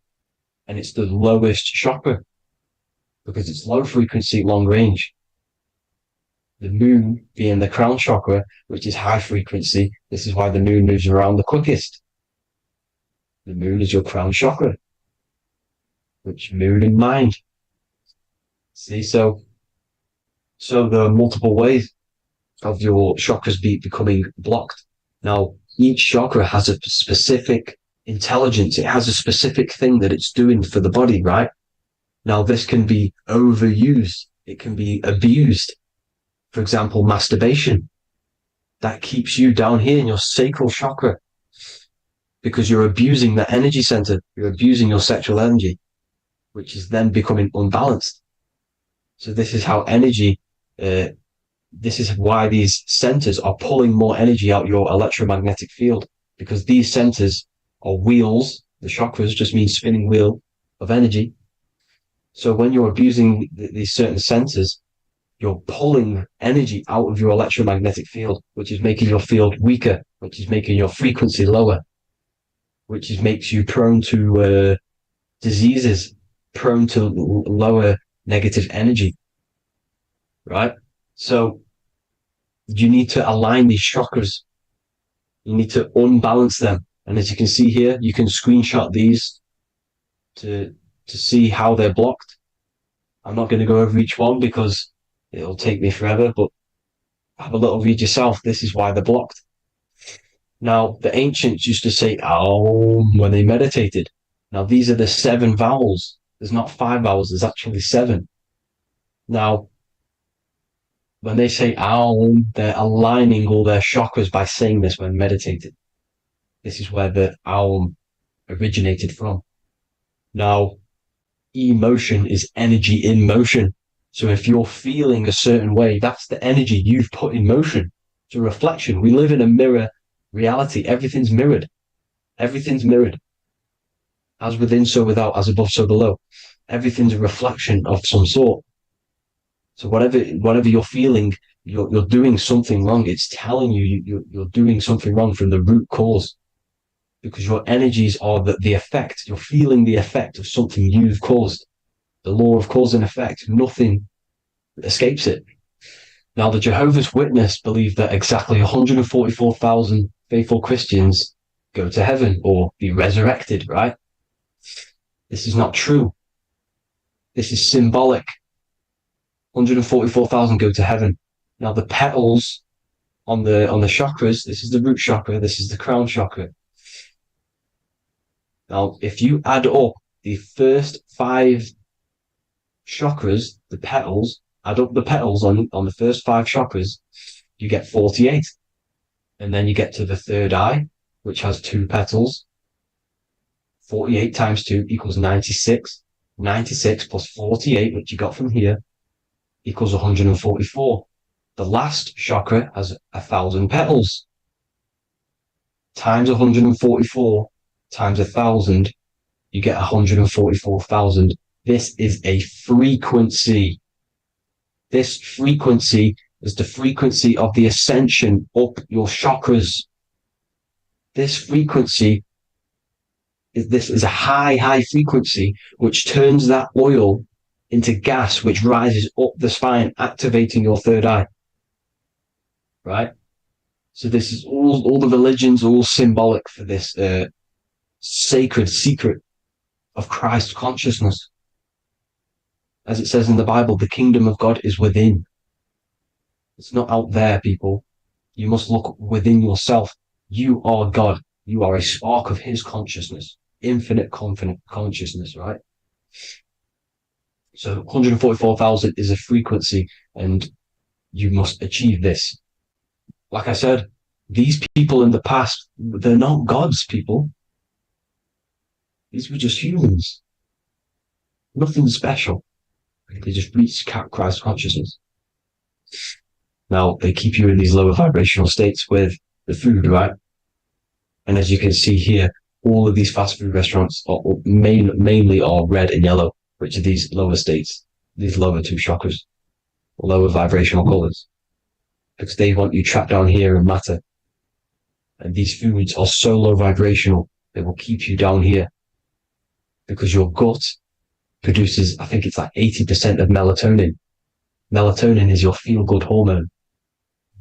And it's the lowest chakra, because it's low frequency, long range. The moon being the crown chakra, which is high frequency. This is why the moon moves around the quickest. The moon is your crown chakra, which moon in mind. See, so there are multiple ways of your chakras becoming blocked. Now, each chakra has a specific intelligence. It has a specific thing that it's doing for the body, right? Now, this can be overused. It can be abused. For example, masturbation. That keeps you down here in your sacral chakra, because you're abusing the energy center. You're abusing your sexual energy, which is then becoming unbalanced. So this is how energy, this is why these centers are pulling more energy out your electromagnetic field, because these centers are wheels. The chakras just mean spinning wheel of energy. So when you're abusing these certain centers, you're pulling energy out of your electromagnetic field, which is making your field weaker, which is making your frequency lower, which makes you prone to diseases, prone to lower negative energy, right? So you need to align these chakras. You need to unbalance them. And as you can see here, you can screenshot these to see how they're blocked. I'm not going to go over each one because it'll take me forever, but have a little read yourself. This is why they're blocked. Now, the ancients used to say Aum when they meditated. Now, these are the 7 vowels, There's not 5 hours, there's actually 7. Now, when they say Aum, they're aligning all their chakras by saying this when meditating. This is where the Aum originated from. Now, emotion is energy in motion. So if you're feeling a certain way, that's the energy you've put in motion. It's a reflection. We live in a mirror reality. Everything's mirrored. Everything's mirrored. As within, so without, as above, so below. Everything's a reflection of some sort. So whatever you're feeling, you're doing something wrong. It's telling you you're doing something wrong from the root cause, because your energies are the effect. You're feeling the effect of something you've caused. The law of cause and effect. Nothing escapes it. Now, the Jehovah's Witness believe that exactly 144,000 faithful Christians go to heaven or be resurrected, right? This is not true. This is symbolic. 144,000 go to heaven. Now, the petals on the chakras, this is the root chakra, this is the crown chakra. Now, if you add up the first 5 chakras, the petals, add up the petals on the first 5 chakras, you get 48. And then you get to the third eye, which has 2 petals. 48 times 2 equals 96. 96 plus 48, which you got from here, equals 144. The last chakra has 1,000 petals. Times 144 times 1,000, you get 144,000. This is a frequency. This frequency is the frequency of the ascension up your chakras. This frequency is a high frequency which turns that oil into gas, which rises up the spine, activating your third eye. Right? So this is all the religions are all symbolic for this sacred secret of Christ consciousness. As it says in the Bible, the kingdom of God is within. It's not out there, people. You must look within yourself. You are God. You are a spark of his consciousness, infinite consciousness, right? So 144,000 is a frequency, and you must achieve this. Like I said, these people in the past, they're not gods, people. These were just humans. Nothing special. They just reach Christ consciousness. Now, they keep you in these lower vibrational states with the food, right? And as you can see here, all of these fast food restaurants are mainly are red and yellow, which are these lower states, these lower 2 chakras, lower vibrational colors, because they want you trapped down here in matter. And these foods are so low vibrational, they will keep you down here, because your gut produces, I think it's like 80% of melatonin. Melatonin is your feel-good hormone.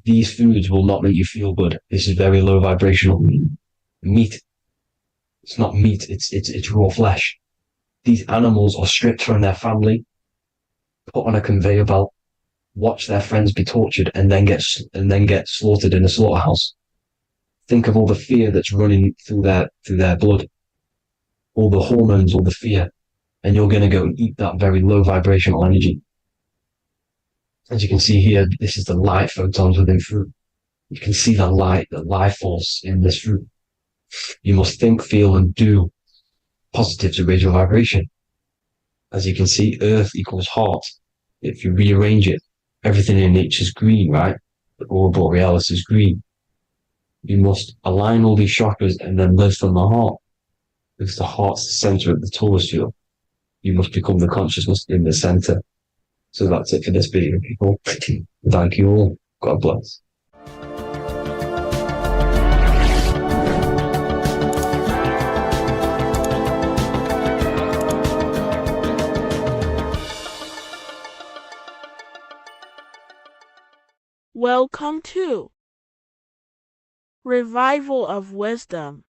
These foods will not make you feel good. This is very low vibrational. Meat. It's not meat, it's raw flesh. These animals are stripped from their family, put on a conveyor belt, watch their friends be tortured, and then get slaughtered in a slaughterhouse. Think of all the fear that's running through their blood, all the hormones, all the fear, and you're going to go and eat that very low vibrational energy. As you can see here, this is the light photons within fruit. You can see the life force in this fruit. You must think, feel, and do positive to raise your vibration. As you can see, earth equals heart. If you rearrange it, everything in nature is green, right? The aurora borealis is green. You must align all these chakras and then live from the heart, because the heart's the center of the Taurus field. You must become the consciousness in the center. So that's it for this video, people. Thank you all. God bless. Welcome to Revival of Wisdom.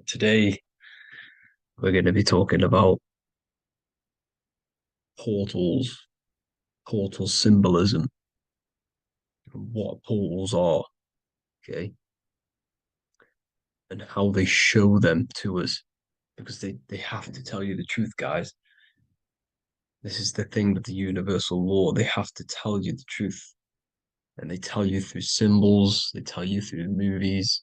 Today, we're going to be talking about portal symbolism, what portals are, okay, and how they show them to us. because they have to tell you the truth, guys. This is the thing with the universal law. They have to tell you the truth. And they tell you through symbols, they tell you through movies,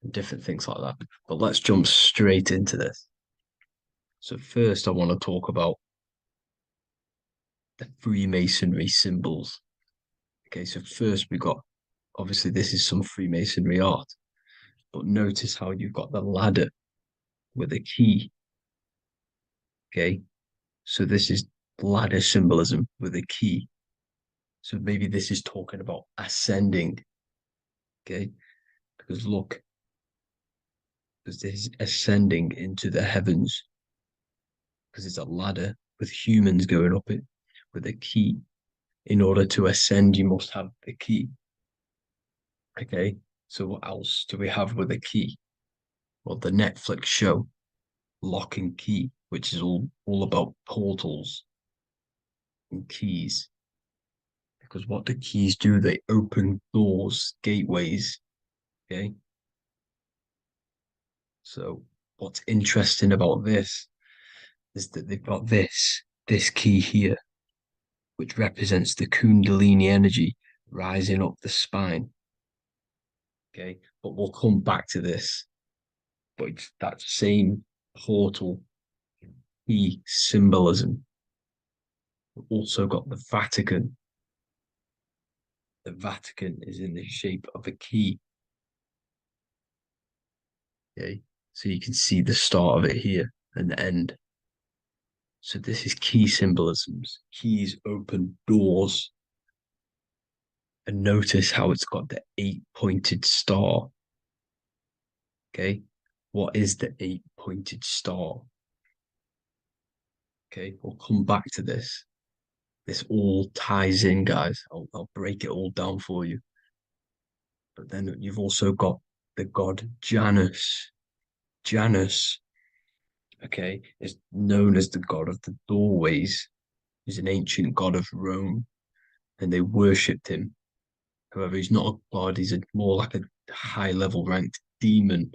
and different things like that. But let's jump straight into this. So first I want to talk about the Freemasonry symbols. Okay, so first we got, obviously this is some Freemasonry art, but notice how you've got the ladder with a key. Okay, so this is ladder symbolism with a key. So maybe this is talking about ascending. Okay, because look, because this is ascending into the heavens, because it's a ladder with humans going up it with a key. In order to ascend, you must have the key. Okay, so what else do we have with a key? Well, the Netflix show Lock and Key, which is all about portals and keys. Because what the keys do, they open doors, gateways. Okay. So what's interesting about this is that they've got this key here, which represents the Kundalini energy rising up the spine. Okay, but we'll come back to this. But it's that same portal key symbolism. We've also got the Vatican. The Vatican is in the shape of a key. Okay, so you can see the start of it here and the end. So this is key symbolisms. Keys open doors. And notice how it's got the 8-pointed star. Okay, what is the 8-pointed star? Okay, we'll come back to this. This all ties in, guys. I'll break it all down for you. But then you've also got the god Janus. Janus, okay, is known as the god of the doorways. He's an ancient god of Rome, and they worshipped him. However, he's not a god, he's more like a high-level ranked demon.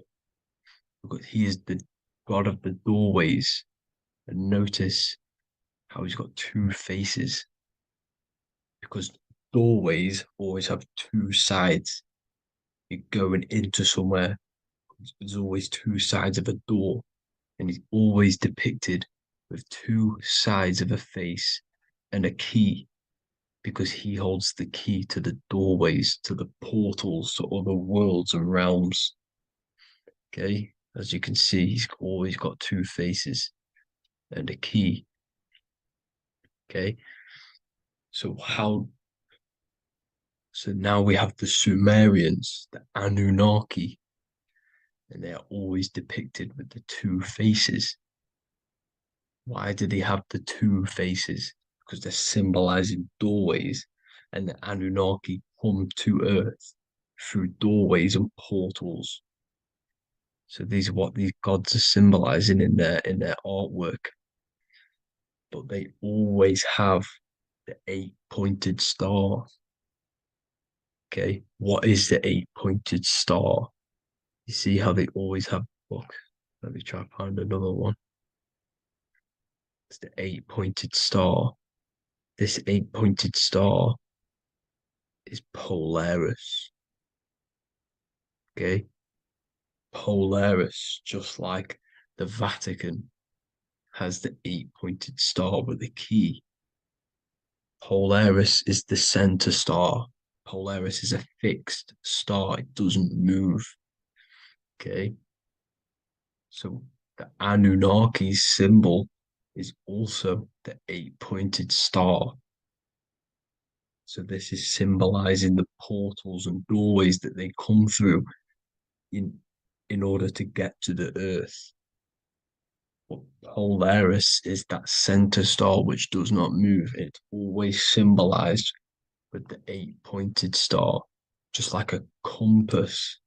Because he is the god of the doorways. And notice how he's got two faces. Because doorways always have two sides. You're going into somewhere, there's always two sides of a door. And he's always depicted with two sides of a face and a key, because he holds the key to the doorways, to the portals, to other worlds and realms. Okay, as you can see, he's always got two faces and a key. Okay, so now we have the Sumerians, the Anunnaki, and they are always depicted with the two faces. Why do they have the two faces? Because they're symbolizing doorways, and the Anunnaki come to Earth through doorways and portals. So these are what these gods are symbolizing in their artwork. But they always have the 8-pointed star. Okay, what is the 8-pointed star? You see how they always have. Look, let me try to find another one. It's the 8-pointed star. This 8-pointed star is Polaris. Okay, Polaris, just like the Vatican has the 8-pointed star with a key. Polaris is the center star. Polaris is a fixed star, it doesn't move. Okay, so the Anunnaki symbol is also the 8-pointed star. So this is symbolizing the portals and doorways that they come through in order to get to the earth. But Polaris is that center star which does not move. It's always symbolized with the 8-pointed star, just like a compass.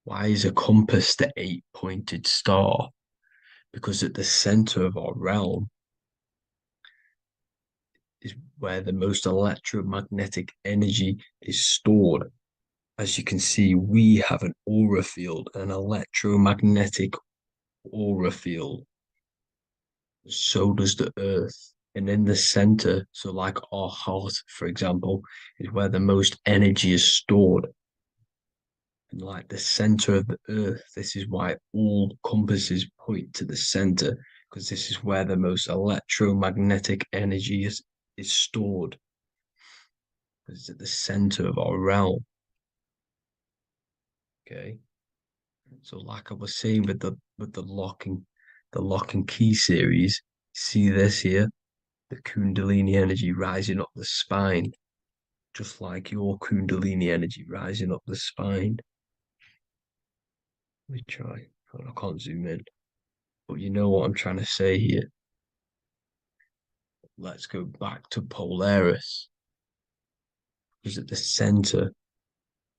Why is a compass the 8-pointed star? Because at the center of our realm is where the most electromagnetic energy is stored. as you can see, we have an aura field, an electromagnetic aura field. So does the Earth. And in the center, so like our heart, for example, is where the most energy is stored. And like the center of the Earth, this is why all compasses point to the center, because this is where the most electromagnetic energy is stored. It's at the center of our realm. Okay. So like I was saying with the lock and key series, see this here? The Kundalini energy rising up the spine, just like your Kundalini energy rising up the spine. Let me try. I can't zoom in. But you know what I'm trying to say here. Let's go back to Polaris. Because at the center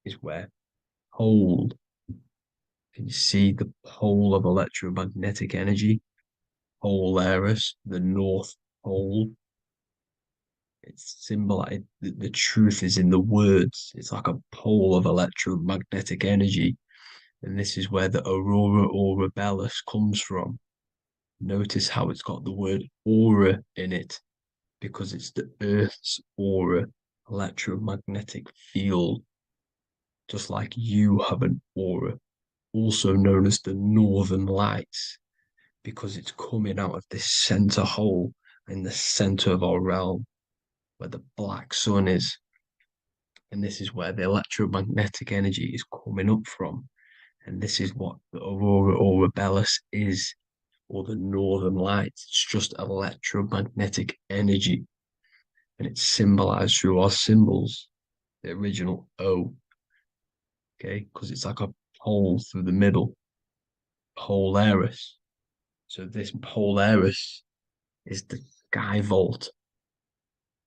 is where pole. Can you see the pole of electromagnetic energy? Polaris, the North Pole. It's symbolized. The truth is in the words. It's like a pole of electromagnetic energy. And this is where the aurora borealis comes from. Notice how it's got the word aura in it, because it's the Earth's aura, electromagnetic field. Just like you have an aura, also known as the northern lights, because it's coming out of this center hole in the center of our realm, where the black sun is. And this is where the electromagnetic energy is coming up from. And this is what the aurora borealis is, or the northern lights. It's just electromagnetic energy. And it's symbolized through our symbols, the original O. Okay, because it's like a pole through the middle. Polaris. So this Polaris is the sky vault.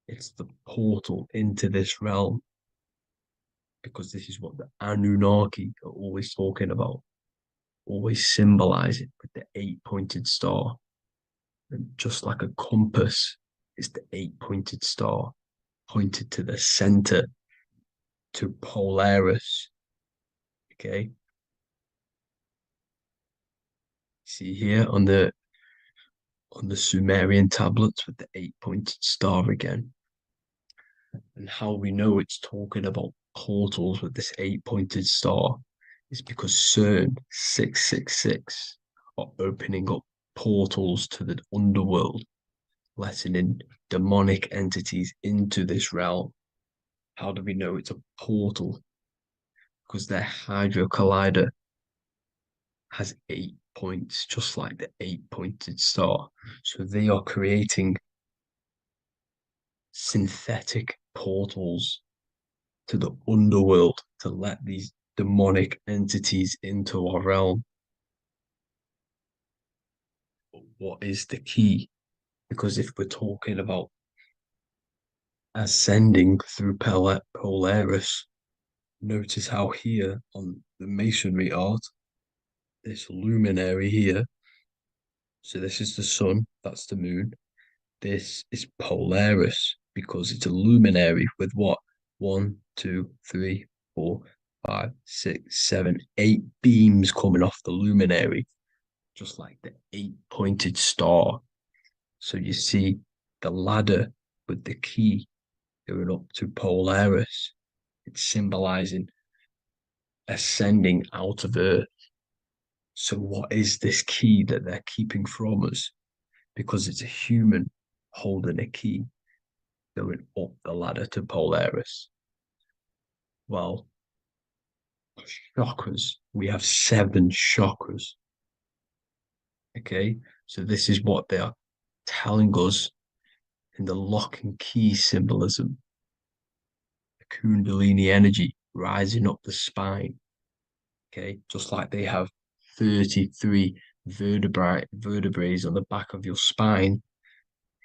It's the portal into this realm. Because this is what the Anunnaki are always talking about. Always symbolize it with the 8-pointed star. And just like a compass, it's the 8-pointed star pointed to the center, to Polaris. Okay. See here on the Sumerian tablets with the 8-pointed star again. And how we know it's talking about portals with this 8-pointed star is because CERN 666 are opening up portals to the underworld, letting in demonic entities into this realm. How do we know it's a portal? Because their Hydro Collider has 8 points, just like the 8-pointed star. So they are creating synthetic portals to the underworld to let these demonic entities into our realm. But what is the key? Because if we're talking about ascending through Polaris, notice how here on the masonry art, this luminary here, so this is the sun, that's the moon, this is Polaris because it's a luminary with what? 1, 2, 3, 4, 5, 6, 7, 8 beams coming off the luminary, just like the 8-pointed star. So you see the ladder with the key going up to Polaris. It's symbolizing ascending out of Earth. So what is this key that they're keeping from us? Because it's a human holding a key going up the ladder to Polaris. Well, chakras. We have 7 chakras. Okay, so this is what they are telling us in the lock and key symbolism. The Kundalini energy rising up the spine. Okay, just like they have 33 vertebrae on the back of your spine.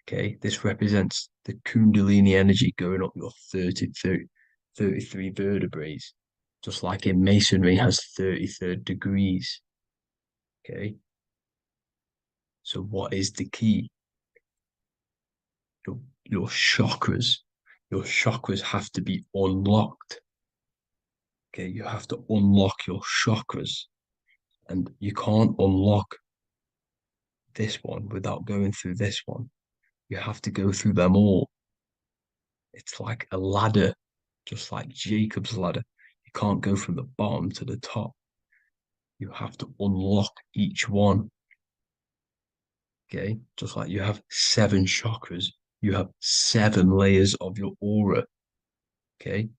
Okay, this represents the Kundalini energy going up your 33 vertebrae, just like in masonry has 33rd degrees. Okay, so what is the key? Your chakras. Your chakras have to be unlocked. Okay, you have to unlock your chakras, and you can't unlock this one without going through this one. You have to go through them all. It's like a ladder, just like Jacob's ladder. You can't go from the bottom to the top. You have to unlock each one. Okay, just like you have 7 chakras, you have 7 layers of your aura. Okay,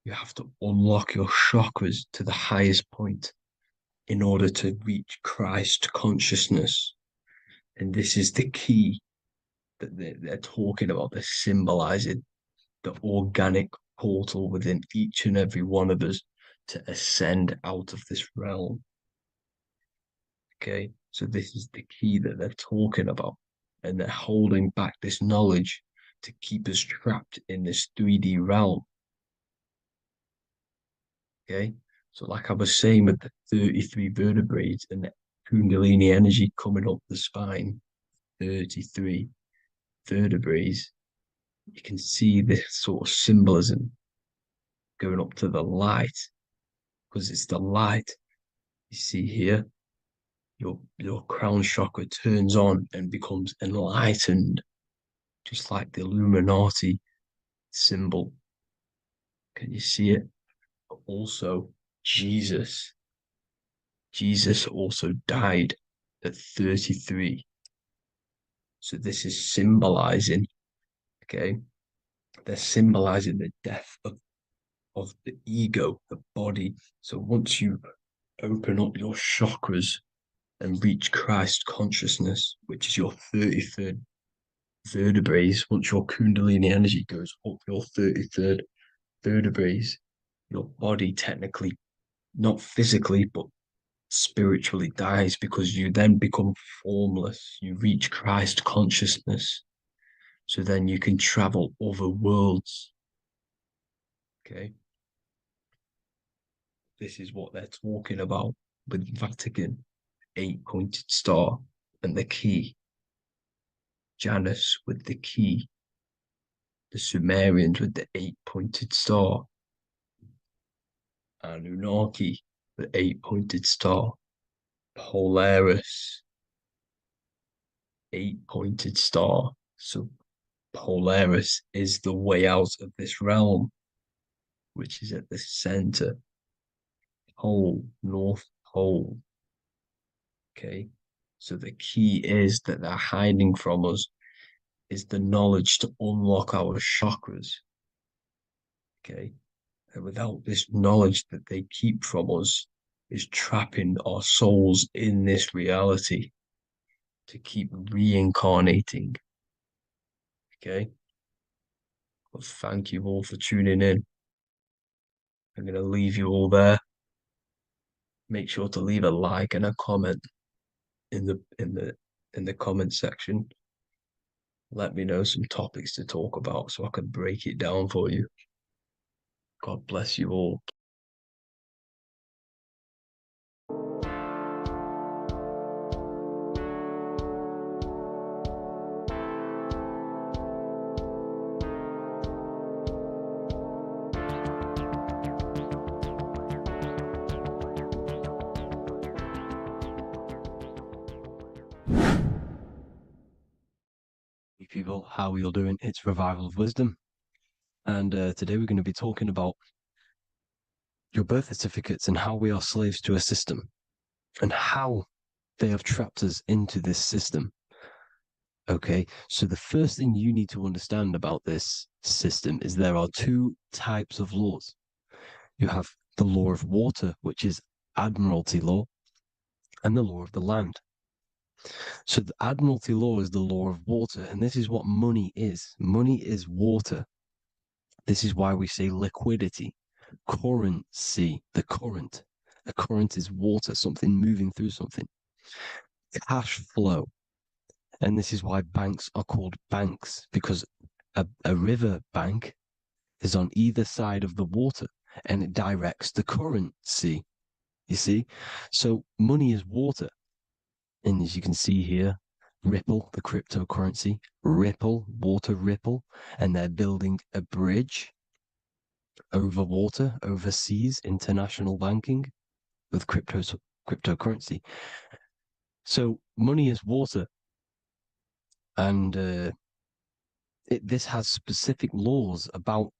you have to unlock your chakras to the highest point in order to reach Christ consciousness. And this is the key that they're talking about. They're symbolizing the organic portal within each and every one of us to ascend out of this realm. Okay, so this is the key that they're talking about, and they're holding back this knowledge to keep us trapped in this 3D realm. Okay, so like I was saying with the 33 vertebrae and the Kundalini energy coming up the spine, 33 vertebrae, you can see this sort of symbolism going up to the light, because it's the light. You see here, your crown chakra turns on and becomes enlightened, just like the Illuminati symbol. Can you see it? Also, Jesus also died at 33. So this is symbolizing, okay? They're symbolizing the death of the ego, the body. So once you open up your chakras and reach Christ consciousness, which is your 33rd vertebrae, once your Kundalini energy goes up your 33rd vertebrae, your body technically, not physically, but spiritually dies, because you then become formless. You reach Christ consciousness. So then you can travel other worlds. Okay. This is what they're talking about with Vatican, 8-pointed star, and the key. Janus with the key. The Sumerians with the 8-pointed star. Anunnaki, the 8-pointed star. Polaris, 8-pointed star. So Polaris is the way out of this realm, which is at the center. Pole, North Pole. Okay. So the key is that they're hiding from us is the knowledge to unlock our chakras. Okay. And without this knowledge that they keep from us, is trapping our souls in this reality to keep reincarnating. Okay. Well, thank you all for tuning in. I'm going to leave you all there. Make sure to leave a like and a comment in the comment section. Let me know some topics to talk about so I can break it down for you. God bless you all. Hey people, how are you all doing? It's Revival of Wisdom, and today we're going to be talking about your birth certificates and how we are slaves to a system and how they have trapped us into this system. Okay, so the first thing you need to understand about this system is there are 2 types of laws. You have the law of water, which is Admiralty law, and the law of the land. So the Admiralty law is the law of water, and this is what money is. Money is water. This is why we say liquidity, currency, the current. A current is water, something moving through something. Cash flow. And this is why banks are called banks, because a river bank is on either side of the water and it directs the currency. You see? So money is water. And as you can see here, Ripple, the cryptocurrency, Ripple, water Ripple, and they're building a bridge over water, overseas, international banking with cryptocurrency. So money is water, and this has specific laws about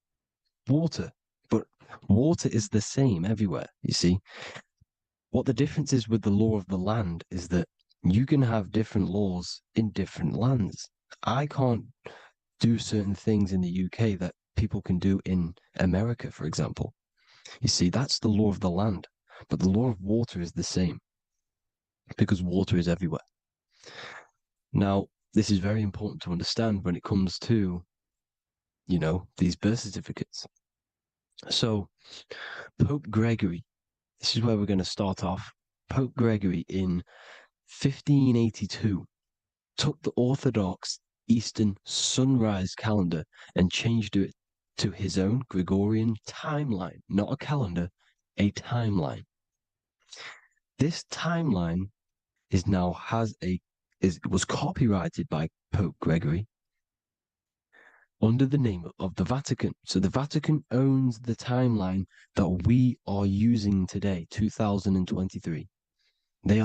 water, but water is the same everywhere. You see, what the difference is with the law of the land is that you can have different laws in different lands. I can't do certain things in the UK that people can do in America, for example. You see, that's the law of the land, but the law of water is the same because water is everywhere. Now, this is very important to understand when it comes to, these birth certificates. So, Pope Gregory, this is where we're going to start off. Pope Gregory in 1582 took the Orthodox Eastern sunrise calendar and changed it to his own Gregorian timeline, not a calendar, a timeline. This timeline was copyrighted by Pope Gregory under the name of the Vatican. So the Vatican owns the timeline that we are using today, 2023. They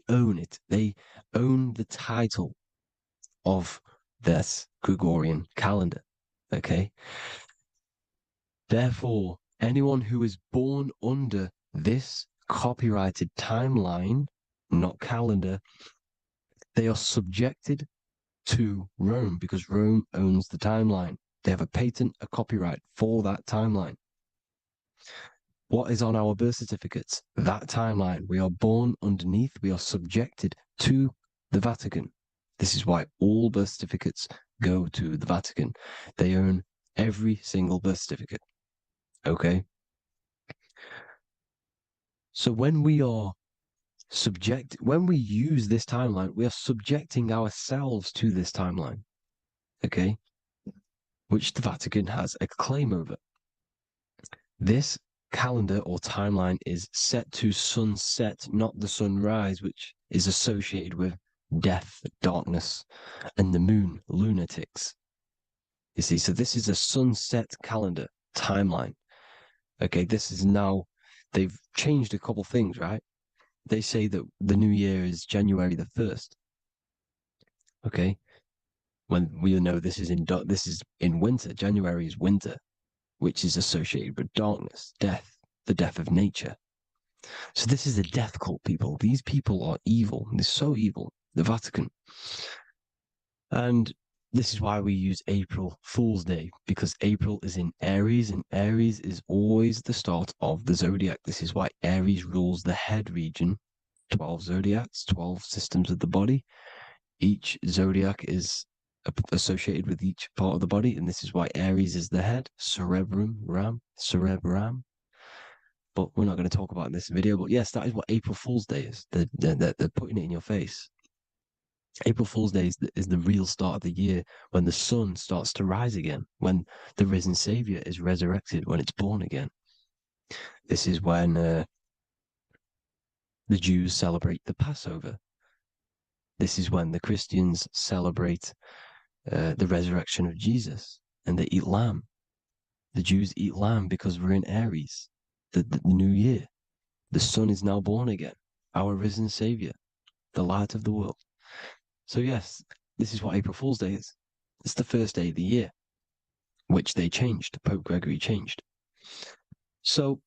own it. They own the title of this Gregorian calendar. Okay. Therefore, anyone who is born under this copyrighted timeline, not calendar, they are subjected to Rome because Rome owns the timeline. They have a patent, a copyright for that timeline. What is on our birth certificates? That timeline. We are born underneath, we are subjected to the Vatican. This is why all birth certificates go to the Vatican. They own every single birth certificate. Okay? So when we use this timeline, we are subjecting ourselves to this timeline. Okay? Which the Vatican has a claim over. This calendar or timeline is set to sunset, not the sunrise, which is associated with death, darkness, and the moon, lunatics. You see, so this is a sunset calendar timeline. Okay, this is now, they've changed a couple things, right? They say that the new year is January the 1st. Okay, when we know this is in winter. January is winter, which is associated with darkness, death, the death of nature. So this is a death cult, people. These people are evil. They're so evil. The Vatican. And this is why we use April Fool's Day, because April is in Aries, and Aries is always the start of the zodiac. This is why Aries rules the head region. 12 zodiacs, 12 systems of the body. Each zodiac is associated with each part of the body, and this is why Aries is the head, cerebrum. But we're not going to talk about it in this video. But yes, that is what April Fool's Day is. They're putting it in your face. April Fool's Day is the real start of the year, when the sun starts to rise again, when the risen Savior is resurrected, when it's born again. This is when the Jews celebrate the Passover. This is when the Christians celebrate the resurrection of Jesus, and they eat lamb. The Jews eat lamb because we're in Aries, the new year. The sun is now born again, our risen Savior, the light of the world. So yes, this is what April Fool's Day is. It's the first day of the year, which they changed. Pope Gregory changed. So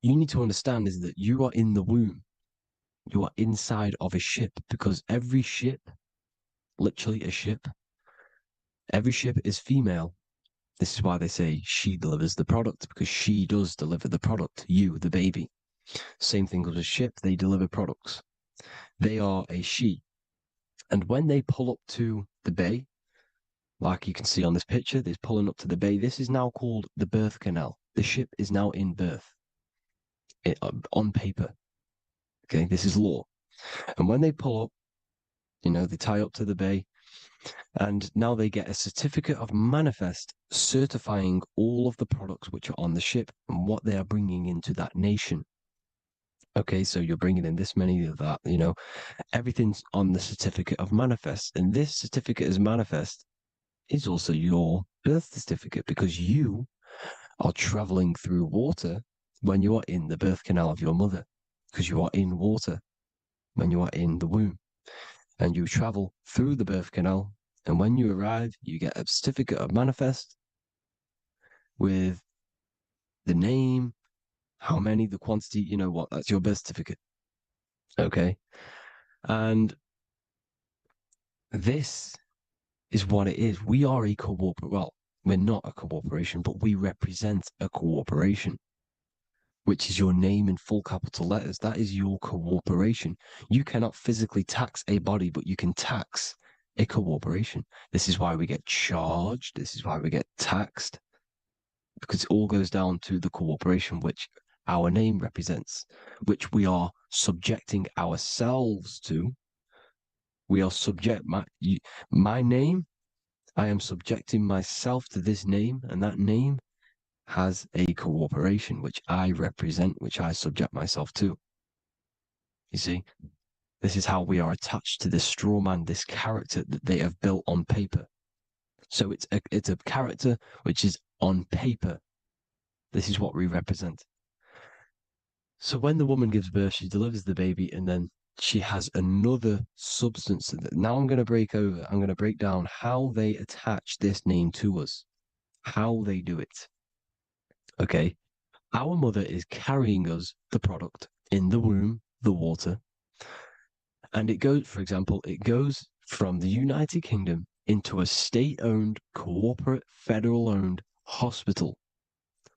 you need to understand is that you are in the womb. You are inside of a ship, because every ship, literally a ship, every ship is female. This is why they say she delivers the product, because she does deliver the product, you, the baby. Same thing with a ship, they deliver products. They are a she. And when they pull up to the bay, like you can see on this picture, they're pulling up to the bay. This is now called the birth canal. The ship is now in birth on paper. Okay, this is law. And when they pull up, they tie up to the bay, and now they get a certificate of manifest certifying all of the products which are on the ship and what they are bringing into that nation. Okay, so you're bringing in this many of that, everything's on the certificate of manifest. And this certificate is manifest is also your birth certificate, because you are traveling through water when you are in the birth canal of your mother, because you are in water when you are in the womb, and you travel through the birth canal, and when you arrive, you get a certificate of manifest with the name, how many, the quantity, you know what, that's your birth certificate. Okay. And this is what it is. We are a well, we're not a corporation, but we represent a corporation, which is your name in full capital letters. That is your corporation. You cannot physically tax a body, but you can tax a corporation. This is why we get charged. This is why we get taxed, because it all goes down to the corporation, which our name represents, which we are subjecting ourselves to. We are my name. I am subjecting myself to this name, and that name has a corporation which I represent, which I subject myself to. You see, this is how we are attached to this straw man, this character that they have built on paper. So it's a character which is on paper. This is what we represent. So when the woman gives birth, she delivers the baby, and then she has another substance. Now I'm going to break down how they attach this name to us, how they do it. Okay. Our mother is carrying us the product in the womb, the water. And it goes, for example, it goes from the United Kingdom into a state-owned, corporate, federal-owned hospital,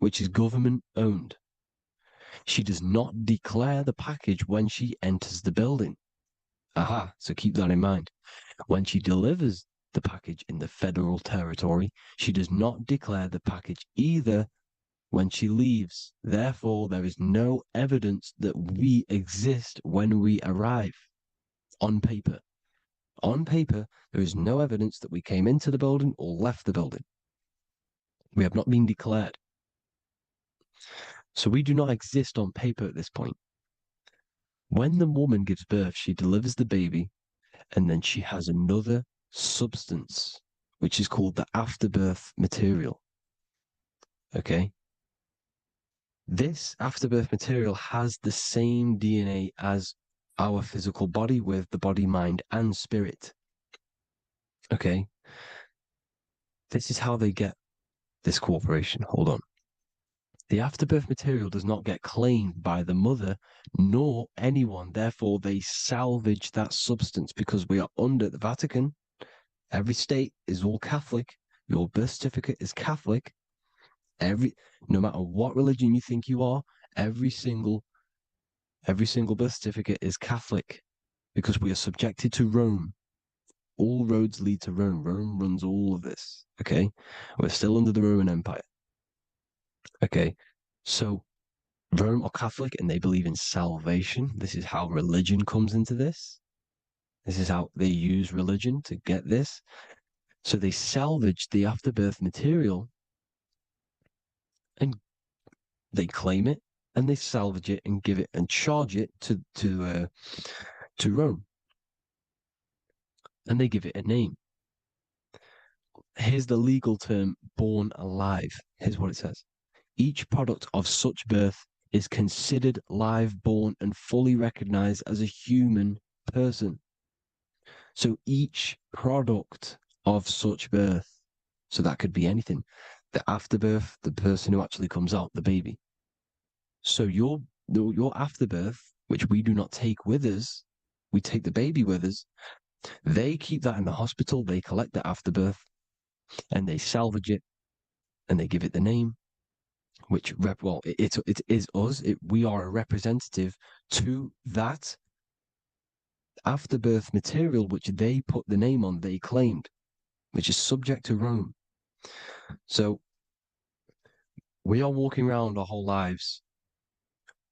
which is government-owned. She does not declare the package when she enters the building. Aha, so keep that in mind. When she delivers the package in the federal territory, she does not declare the package either when she leaves. Therefore, there is no evidence that we exist when we arrive on paper. On paper, there is no evidence that we came into the building or left the building. We have not been declared. So we do not exist on paper at this point. When the woman gives birth, she delivers the baby, and then she has another substance, which is called the afterbirth material. Okay? This afterbirth material has the same DNA as our physical body, with the body, mind, and spirit. Okay? This is how they get this corporation. Hold on. The afterbirth material does not get claimed by the mother nor anyone. Therefore, they salvage that substance, because we are under the Vatican. Every state is all Catholic. Your birth certificate is Catholic. No matter what religion you think you are, every single birth certificate is Catholic, because we are subjected to Rome. All roads lead to Rome. Rome runs all of this. Okay? We're still under the Roman Empire. Okay? So Rome are Catholic, and they believe in salvation. This is how religion comes into this. This is how they use religion to get this. So they salvage the afterbirth material, and they claim it, and they salvage it and give it and charge it to Rome, and they give it a name. Here's the legal term: born alive. Here's what it says: each product of such birth is considered live, born, and fully recognized as a human person. So each product of such birth, so that could be anything, the afterbirth, the person who actually comes out, the baby. So your afterbirth, which we do not take with us, we take the baby with us. They keep that in the hospital. They collect the afterbirth, and they salvage it, and they give it the name, which it is us. We are a representative to that afterbirth material, which they put the name on, they claimed, which is subject to Rome. So we are walking around our whole lives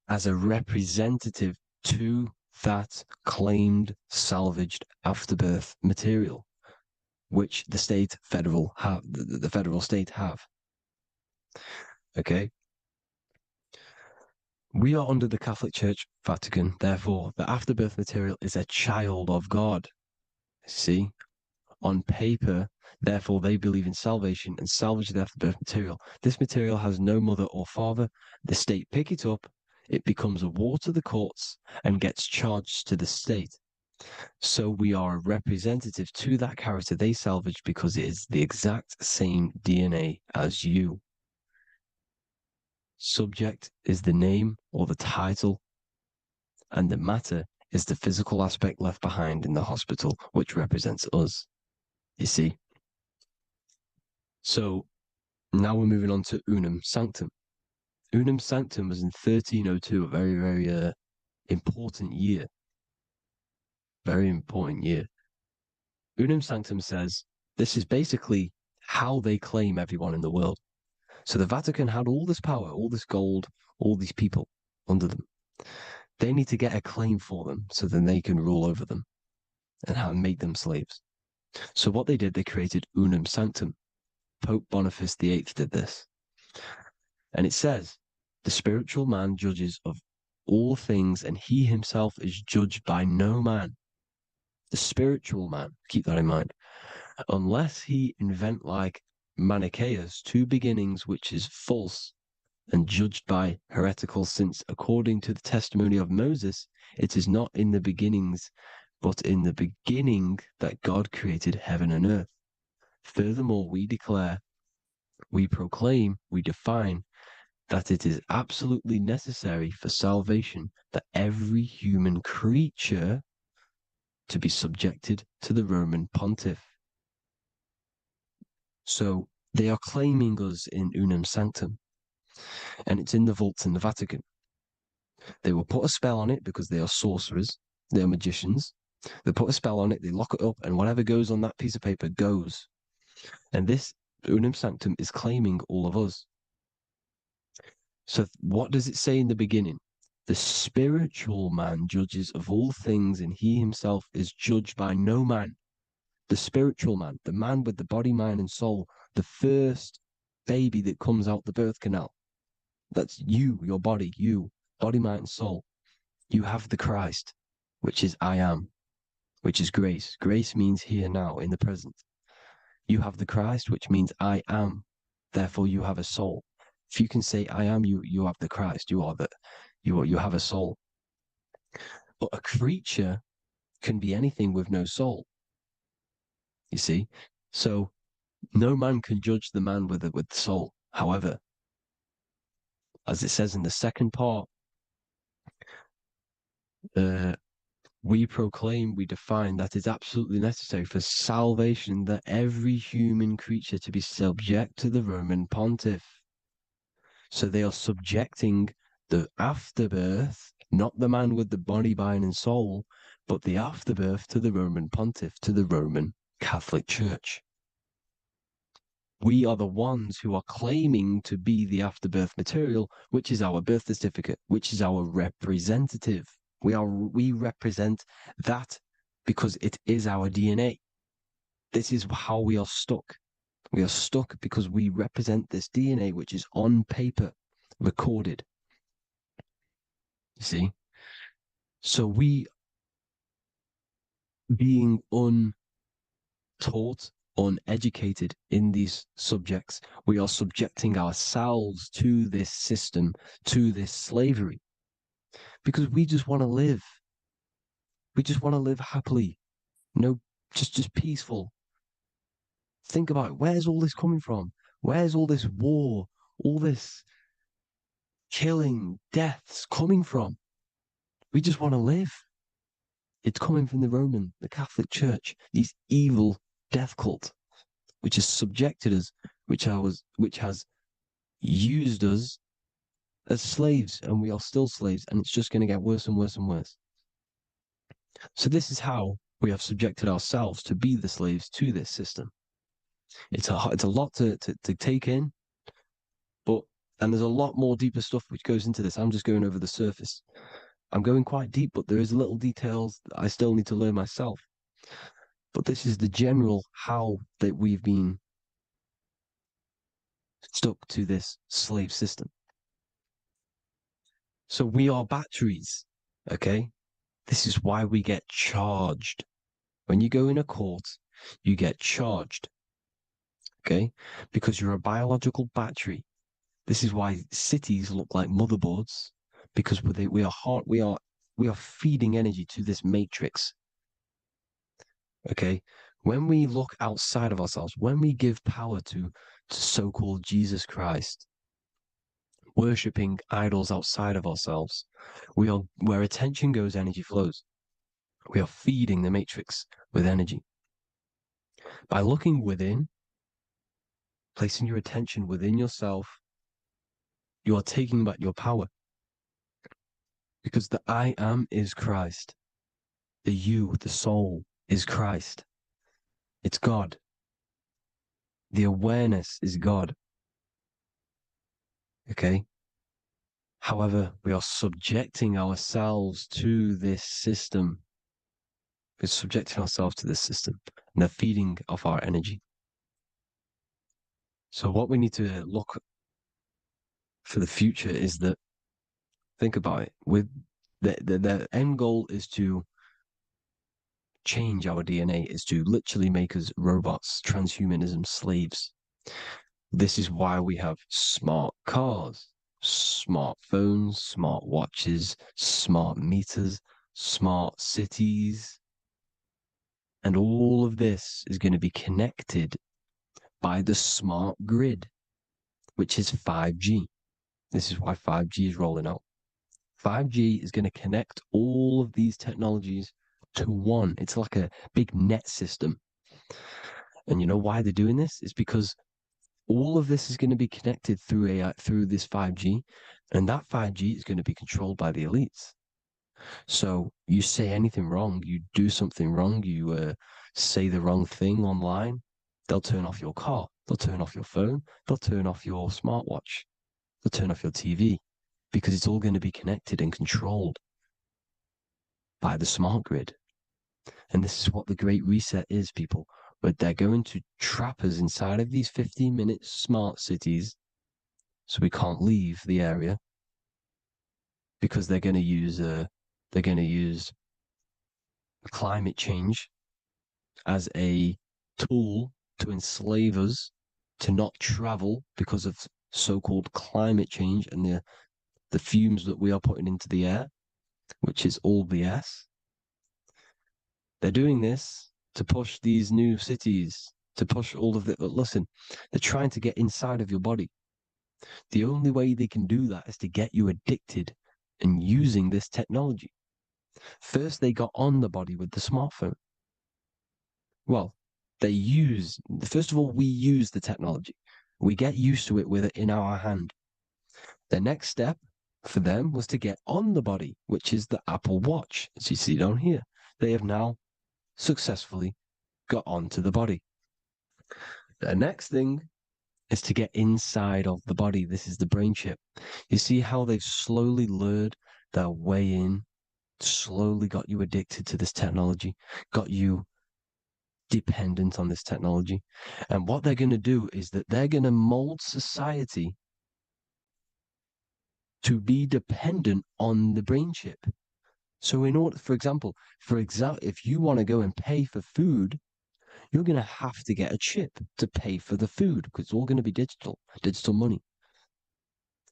as a representative to that claimed salvaged afterbirth material, which the federal state have. Okay? We are under the Catholic Church, Vatican. Therefore, the afterbirth material is a child of God. See? on paper. Therefore, they believe in salvation and salvage the afterbirth material. This material has no mother or father. The state pick it up. It becomes a war to the courts and gets charged to the state. So we are a representative to that character they salvage because it is the exact same DNA as you. Subject is the name or the title, and the matter is the physical aspect left behind in the hospital, which represents us. You see? So now we're moving on to Unum Sanctum. Unum Sanctum was in 1302, a very, very important year. Very important year. Unum Sanctum says this is basically how they claim everyone in the world. So the Vatican had all this power, all this gold, all these people under them. They need to get a claim for them so then they can rule over them and make them slaves. So what they did, they created Unum Sanctum. Pope Boniface VIII did this. And it says, the spiritual man judges of all things, and he himself is judged by no man. The spiritual man, keep that in mind, unless he invent like Manichaeus, two beginnings, which is false and judged by heretical, since according to the testimony of Moses, it is not in the beginnings, but in the beginning that God created heaven and earth. Furthermore, we declare, we proclaim, we define that it is absolutely necessary for salvation that every human creature to be subjected to the Roman pontiff. So they are claiming us in Unum Sanctum, and it's in the vaults in the Vatican. They will put a spell on it because they are sorcerers, they are magicians. They put a spell on it, they lock it up, and whatever goes on that piece of paper goes. And this Unum Sanctum is claiming all of us. So what does it say in the beginning? The spiritual man judges of all things, and he himself is judged by no man. The spiritual man, the man with the body, mind, and soul, the first baby that comes out the birth canal. That's you, your body, you, body, mind, and soul. You have the Christ, which is I am, which is grace. Grace means here now, in the present. You have the Christ, which means I am. Therefore, you have a soul. If you can say I am, you have the Christ. You have a soul. But a creature can be anything with no soul. You see, so no man can judge the man with the soul. However, as it says in the second part, we proclaim, we define that it's absolutely necessary for salvation that every human creature to be subject to the Roman pontiff. So they are subjecting the afterbirth, not the man with the body, mind, and soul, but the afterbirth to the Roman pontiff, to the Roman Catholic Church. We are the ones who are claiming to be the afterbirth material, which is our birth certificate, which is our representative. We represent that because it is our DNA. This is how we are stuck. We are stuck because we represent this DNA, which is on paper, recorded. You see? So we, being untaught, uneducated in these subjects, we are subjecting ourselves to this system, to this slavery, because we just want to live. We just want to live happily, just peaceful. Think about it. Where's all this coming from? Where's all this war, all this killing, deaths coming from? We just want to live. It's coming from the Catholic Church, these evil death cult, which has subjected us, which has used us as slaves, and we are still slaves, and it's just going to get worse and worse and worse. So this is how we have subjected ourselves to be the slaves to this system. It's a lot to take in, and there's a lot more deeper stuff which goes into this. I'm just going over the surface. I'm going quite deep, but there is little details that I still need to learn myself. But this is the general how that we've been stuck to this slave system. So we are batteries, okay? This is why we get charged. When you go in a court, you get charged. Okay? Because you're a biological battery. This is why cities look like motherboards, because we are feeding energy to this matrix. Okay? When we look outside of ourselves, when we give power to so-called Jesus Christ, worshipping idols outside of ourselves, where attention goes, energy flows. We are feeding the matrix with energy. By looking within, placing your attention within yourself, you are taking back your power. Because the I am is Christ. The you, the soul, is Christ. It's God. The awareness is God. Okay? However, we are subjecting ourselves to this system. We're subjecting ourselves to this system and the feeding of our energy. So what we need to look for the future is that, think about it, with the end goal is to change our DNA, is to literally make us robots, transhumanism slaves. This is why we have smart cars, smartphones, smart watches, smart meters, smart cities. And all of this is going to be connected by the smart grid, which is 5G. This is why 5G is rolling out. 5G is going to connect all of these technologies to one. It's like a big net system. And you know why they're doing this? It's because all of this is going to be connected through this 5G, and that 5G is going to be controlled by the elites. So you say anything wrong, you do something wrong, you say the wrong thing online, they'll turn off your car, they'll turn off your phone, they'll turn off your smartwatch, they'll turn off your TV, because it's all going to be connected and controlled by the smart grid. And this is what the Great Reset is, people. But they're going to trap us inside of these 15-minute smart cities, so we can't leave the area, because they're going to use climate change as a tool to enslave us to not travel because of so-called climate change and the fumes that we are putting into the air, which is all BS. They're doing this to push these new cities, to push all of it. But listen, they're trying to get inside of your body. The only way they can do that is to get you addicted and using this technology. First, they got on the body with the smartphone. Well, first of all, we use the technology. We get used to it with it in our hand. The next step for them was to get on the body, which is the Apple Watch, as you see down here. They have now successfully got onto the body. The next thing is to get inside of the body. This is the brain chip. You see how they've slowly lured their way in, slowly got you addicted to this technology, got you dependent on this technology. And what they're going to do is that they're going to mold society to be dependent on the brain chip. So in order, for example, if you want to go and pay for food, you're going to have to get a chip to pay for the food, because it's all going to be digital money.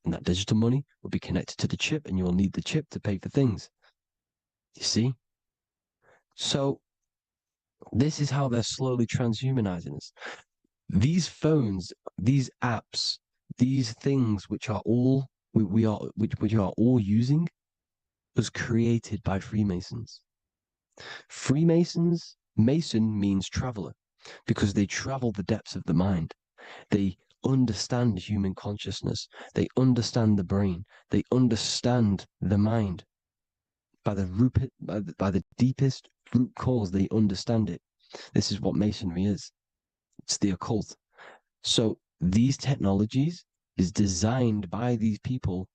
And that digital money will be connected to the chip, and you'll need the chip to pay for things. You see? So this is how they're slowly transhumanizing us. These phones, these apps, these things which are all we are all using was created by Freemasons. Mason means traveler, because they travel the depths of the mind. They understand human consciousness. They understand the brain. They understand the mind. By the deepest root cause, they understand it. This is what Masonry is. It's the occult. So these technologies is designed by these people.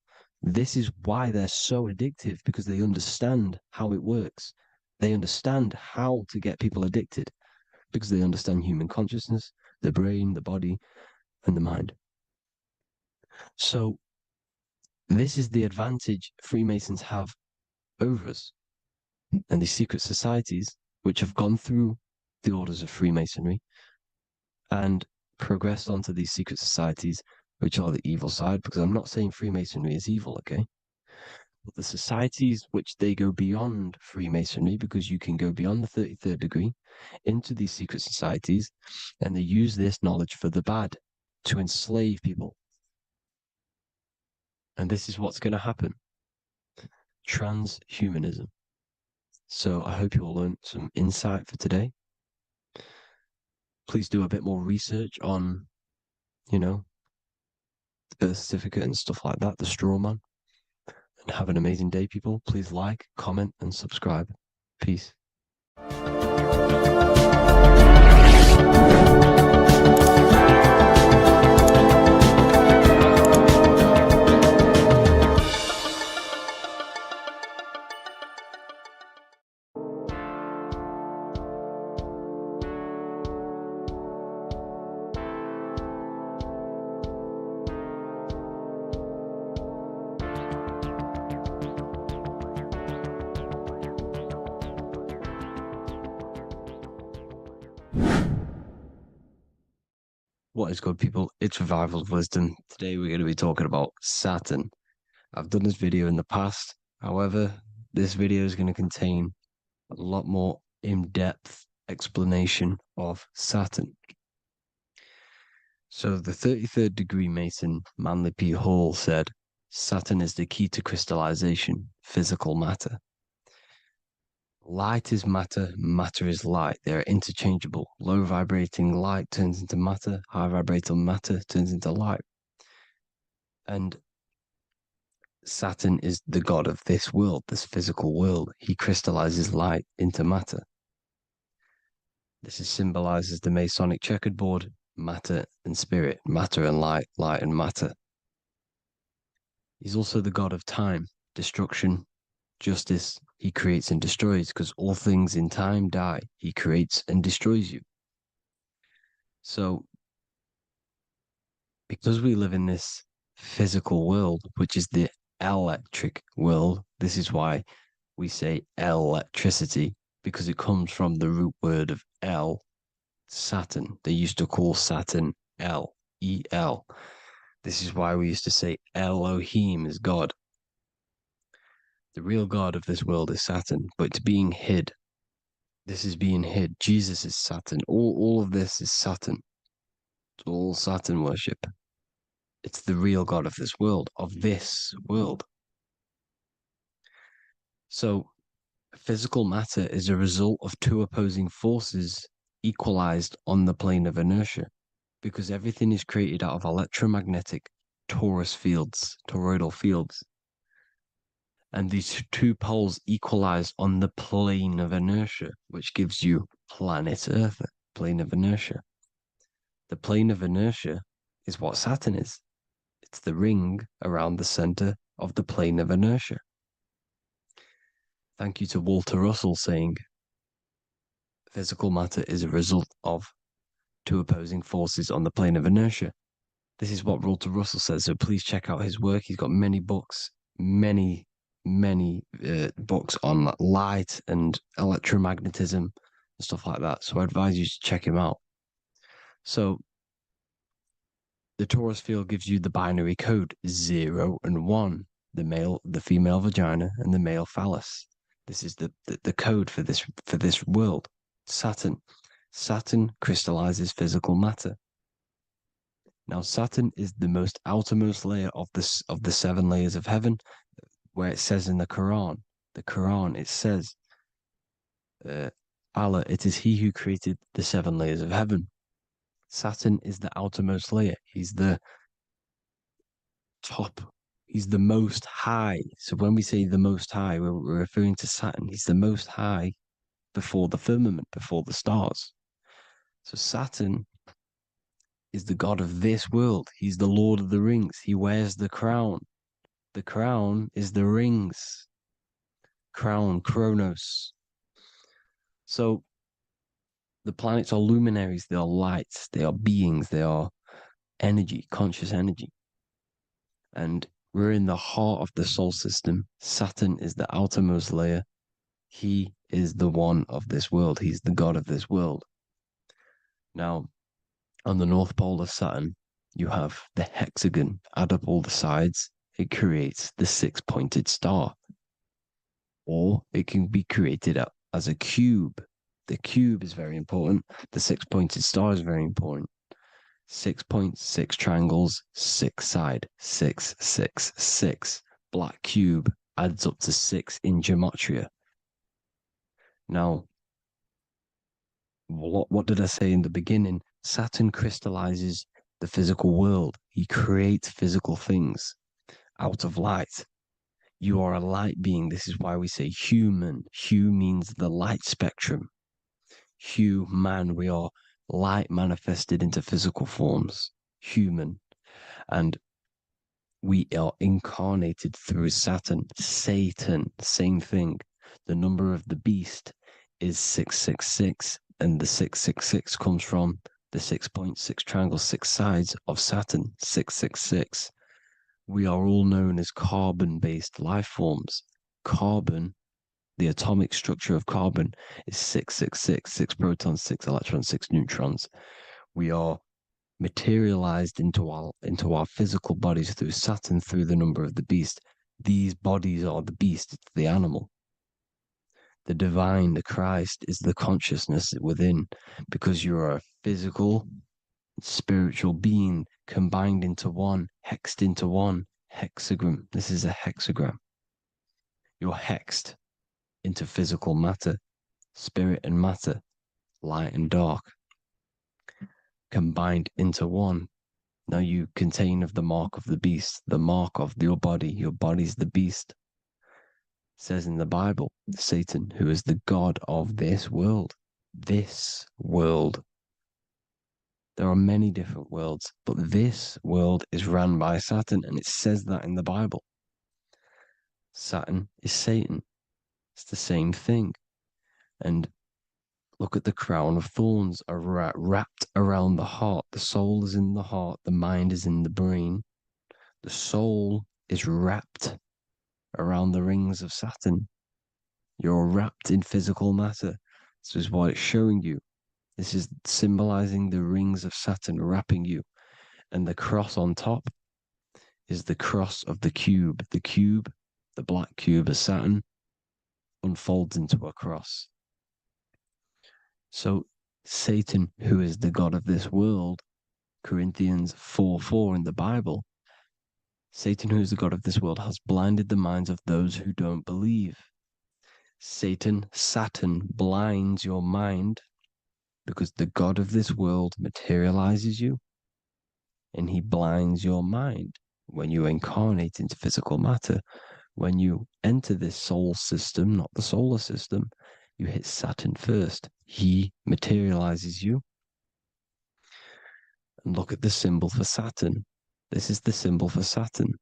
This is why they're so addictive, because they understand how it works. They understand how to get people addicted, because they understand human consciousness, the brain, the body, and the mind. So this is the advantage Freemasons have over us and these secret societies, which have gone through the orders of Freemasonry and progressed onto these secret societies, which are the evil side, because I'm not saying Freemasonry is evil, okay? But the societies which they go beyond Freemasonry, because you can go beyond the 33rd degree into these secret societies, and they use this knowledge for the bad, to enslave people. And this is what's going to happen. Transhumanism. So I hope you all learned some insight for today. Please do a bit more research on, the birth certificate and stuff like that, the straw man. And have an amazing day, people. Please like, comment, and subscribe. Peace. What is good, people? It's Revival of Wisdom. Today we're going to be talking about Saturn. I've done this video in the past. However, this video is going to contain a lot more in-depth explanation of Saturn. So the 33rd degree Mason, Manly P. Hall, said, Saturn is the key to crystallization, physical matter. Light is matter, matter is light. They are interchangeable. Low vibrating light turns into matter, high vibrating matter turns into light. And Saturn is the god of this world, this physical world. He crystallizes light into matter. This is symbolized as the Masonic checkerboard, matter and spirit, matter and light, light and matter. He's also the god of time, destruction, justice. He creates and destroys, because all things in time die. He creates and destroys you. So, because we live in this physical world, which is the electric world, this is why we say electricity, because it comes from the root word of El, Saturn. They used to call Saturn El, E-L. This is why we used to say Elohim is God. The real God of this world is Saturn, but it's being hid. This is being hid. Jesus is Saturn. All of this is Saturn. It's all Saturn worship. It's the real God of this world, So, physical matter is a result of two opposing forces equalized on the plane of inertia, because everything is created out of electromagnetic Taurus fields, toroidal fields. And these two poles equalize on the plane of inertia, which gives you planet Earth, plane of inertia. The plane of inertia is what Saturn is. It's the ring around the center of the plane of inertia. Thank you to Walter Russell saying, physical matter is a result of two opposing forces on the plane of inertia. This is what Walter Russell says, so please check out his work. He's got many books, many books on light and electromagnetism and stuff like that. So I advise you to check him out. So the Taurus field gives you the binary code 0 and 1, the female vagina and the male phallus. This is the code for this world. Saturn crystallizes physical matter. Now Saturn is the most outermost layer of the 7 layers of heaven, where it says in the Quran, it says, Allah, it is He who created the 7 layers of heaven. Saturn is the outermost layer. He's the top. He's the most high. So when we say the most high, we're referring to Saturn. He's the most high before the firmament, before the stars. So Saturn is the god of this world. He's the Lord of the Rings. He wears the crown. The crown is the rings. Crown, Kronos. So the planets are luminaries. They are lights. They are beings. They are energy, conscious energy. And we're in the heart of the solar system. Saturn is the outermost layer. He is the one of this world. He's the god of this world. Now, on the North Pole of Saturn, you have the hexagon. Add up all the sides, it creates the six-pointed star. Or it can be created as a cube. The cube is very important. The six-pointed star is very important. 6 points, 6 triangles, 6 side, 6, 6, 6. Black cube adds up to 6 in gematria. Now, what did I say in the beginning? Saturn crystallizes the physical world. He creates physical things out of light. You are a light being. This is why we say human. Hue means the light spectrum. Hue, man, we are light manifested into physical forms. Human. And we are incarnated through Saturn. Satan, same thing. The number of the beast is 666, and the 666 comes from the 6.6 triangle, 6 sides of Saturn, 666. We are all known as carbon-based life forms. Carbon, the atomic structure of carbon, is 666, 6 protons, 6 electrons, 6 neutrons. We are materialized into our physical bodies through Saturn, through the number of the beast. These bodies are the beast, it's the animal. The divine, the Christ, is the consciousness within, because you are a physical, spiritual being combined into one, hexed into one. Hexagram. This is a hexagram. You're hexed into physical matter, spirit and matter, light and dark, combined into one. Now you contain of the mark of the beast, the mark of your body. Your body's the beast. It says in the Bible, Satan, who is the god of this world. This world. There are many different worlds, but this world is run by Saturn, and it says that in the Bible. Saturn is Satan. It's the same thing. And look at the crown of thorns are wrapped around the heart. The soul is in the heart. The mind is in the brain. The soul is wrapped around the rings of Saturn. You're wrapped in physical matter. This is what it's showing you. This is symbolizing the rings of Saturn wrapping you. And the cross on top is the cross of the cube. The cube, the black cube of Saturn, unfolds into a cross. So Satan, who is the god of this world, Corinthians 4:4 in the Bible, Satan, who is the god of this world, has blinded the minds of those who don't believe. Satan blinds your mind, because the god of this world materializes you, and he blinds your mind when you incarnate into physical matter. When you enter this soul system, not the solar system, you hit Saturn first. He materializes you. And look at the symbol for Saturn. This is the symbol for Saturn.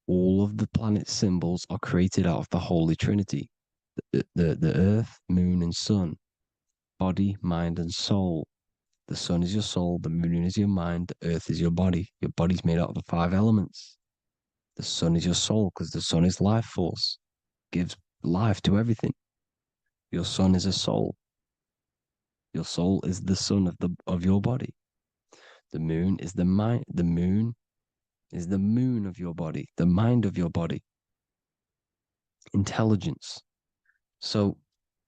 All of the planet symbols are created out of the Holy Trinity. The Earth, Moon, and Sun. Body, mind, and soul. The sun is your soul, the moon is your mind, the earth is your body. Your body's made out of the 5 elements. The sun is your soul, because the sun is life force, gives life to everything. Your sun is a soul. Your soul is the sun of your body. The moon is the mind. The moon is the moon of your body, the mind of your body. Intelligence. So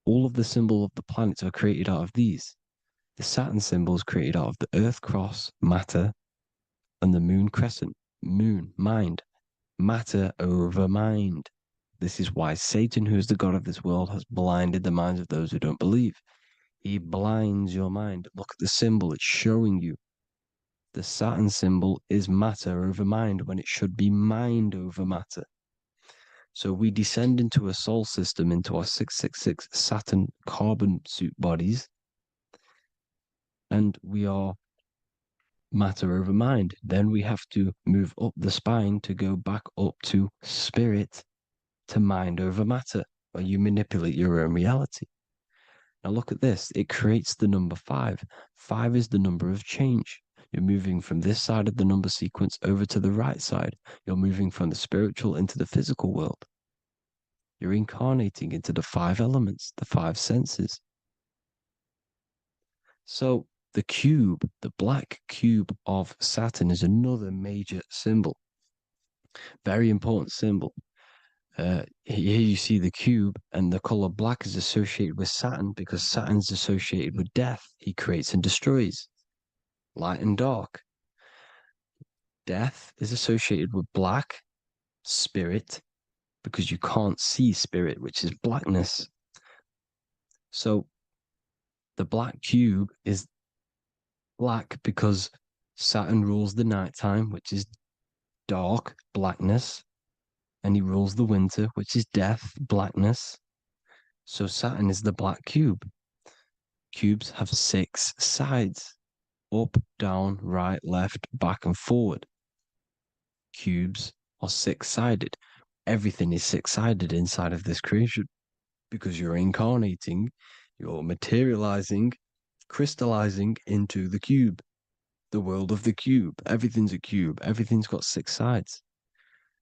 all of the symbol of the planets are created out of these. The Saturn symbol is created out of the Earth cross, matter, and the moon crescent, moon, mind, matter over mind. This is why Satan, who is the god of this world, has blinded the minds of those who don't believe. He blinds your mind. Look at the symbol, it's showing you. The Saturn symbol is matter over mind when it should be mind over matter. So we descend into a soul system, into our 666 Saturn carbon suit bodies, and we are matter over mind. Then we have to move up the spine to go back up to spirit, to mind over matter, where you manipulate your own reality. Now look at this. It creates the number 5. 5 is the number of change. You're moving from this side of the number sequence over to the right side. You're moving from the spiritual into the physical world. You're incarnating into the 5 elements, the 5 senses. So the cube, the black cube of Saturn, is another major symbol. Very important symbol. Here you see the cube, and the color black is associated with Saturn because Saturn's associated with death. He creates and destroys, light and dark. Death is associated with black, spirit, because you can't see spirit, which is blackness. So the black cube is black because Saturn rules the nighttime, which is dark, blackness, and he rules the winter, which is death, blackness. So Saturn is the black cube. Cubes have 6 sides: up, down, right, left, back, and forward. Cubes are 6-sided. Everything is 6-sided inside of this creation because you're incarnating, you're materializing, crystallizing into the cube, the world of the cube. Everything's a cube. Everything's got 6 sides.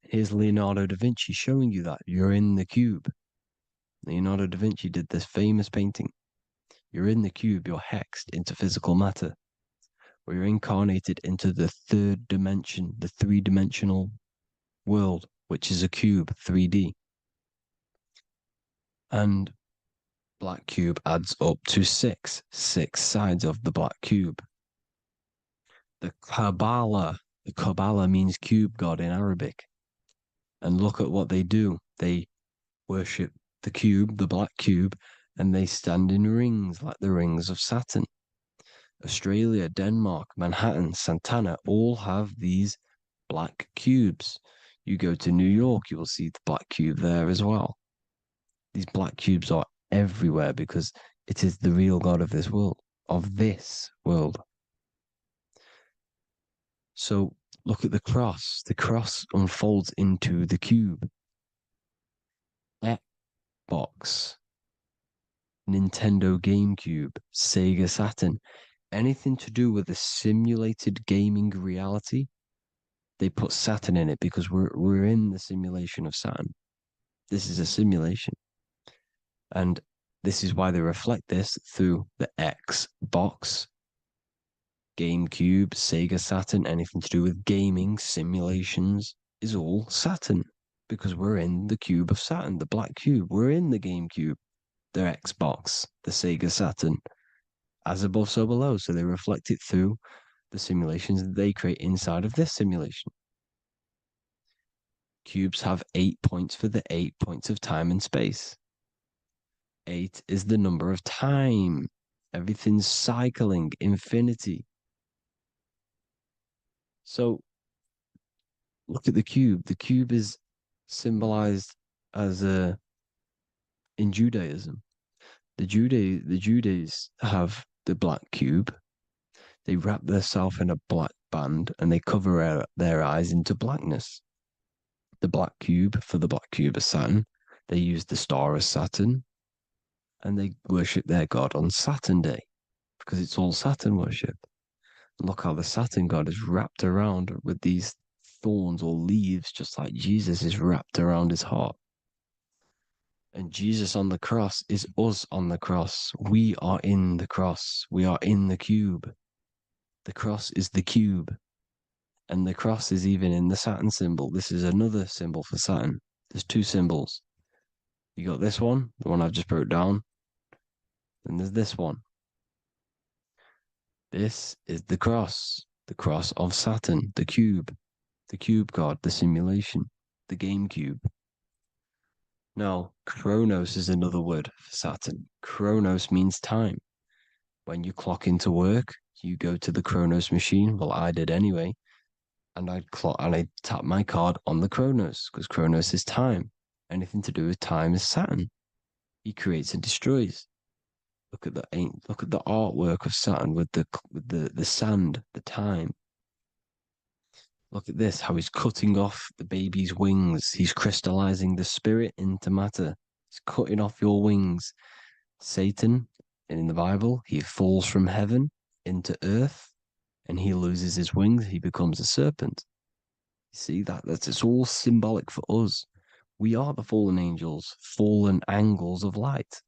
Here's Leonardo da Vinci showing you that you're in the cube. Leonardo da Vinci did this famous painting. You're in the cube, you're hexed into physical matter, where you're incarnated into the 3rd dimension, the 3-dimensional world, which is a cube, 3D. And black cube adds up to 6 sides of the black cube. The Kabbalah means cube god in Arabic. And look at what they do. They worship the cube, the black cube, and they stand in rings like the rings of Saturn. Australia, Denmark, Manhattan, Santana all have these black cubes. You go to New York, you will see the black cube there as well. These black cubes are everywhere because it is the real God of this world, So look at the cross. The cross unfolds into the cube. Xbox, Nintendo GameCube, Sega Saturn, anything to do with a simulated gaming reality, they put Saturn in it because we're in the simulation of Saturn. This is a simulation. And this is why they reflect this through the Xbox, GameCube, Sega Saturn, anything to do with gaming, simulations, is all Saturn. Because we're in the cube of Saturn, the black cube. We're in the GameCube, the Xbox, the Sega Saturn. As above, so below. So they reflect it through the simulations that they create inside of this simulation. Cubes have 8 points for the 8 points of time and space. 8 is the number of time. Everything's cycling, infinity. So look at the cube. The cube is symbolized as in Judaism. The Judees have the black cube. They wrap themselves in a black band and they cover their eyes into blackness. The black cube, for the black cube of Saturn, they use the star of Saturn and they worship their god on Saturn Day because it's all Saturn worship. And look how the Saturn god is wrapped around with these thorns or leaves, just like Jesus is wrapped around his heart. And Jesus on the cross is us on the cross. We are in the cross. We are in the cube. The cross is the cube. And the cross is even in the Saturn symbol. This is another symbol for Saturn. There's 2 symbols. You got this one, the one I've just broke down. And there's this one. This is the cross of Saturn, the cube god, the simulation, the game cube. Now, Chronos is another word for Saturn. Chronos means time. When you clock into work, you go to the Chronos machine. Well, I did anyway. And I tap my card on the Chronos because Chronos is time. Anything to do with time is Saturn. He creates and destroys. Look at the artwork of Saturn with the sand, the time. Look at this, how he's cutting off the baby's wings. He's crystallizing the spirit into matter. He's cutting off your wings. Satan, in the Bible, he falls from heaven into earth and he loses his wings. He becomes a serpent. You see, it's all symbolic for us. We are the fallen angels, fallen angles of light.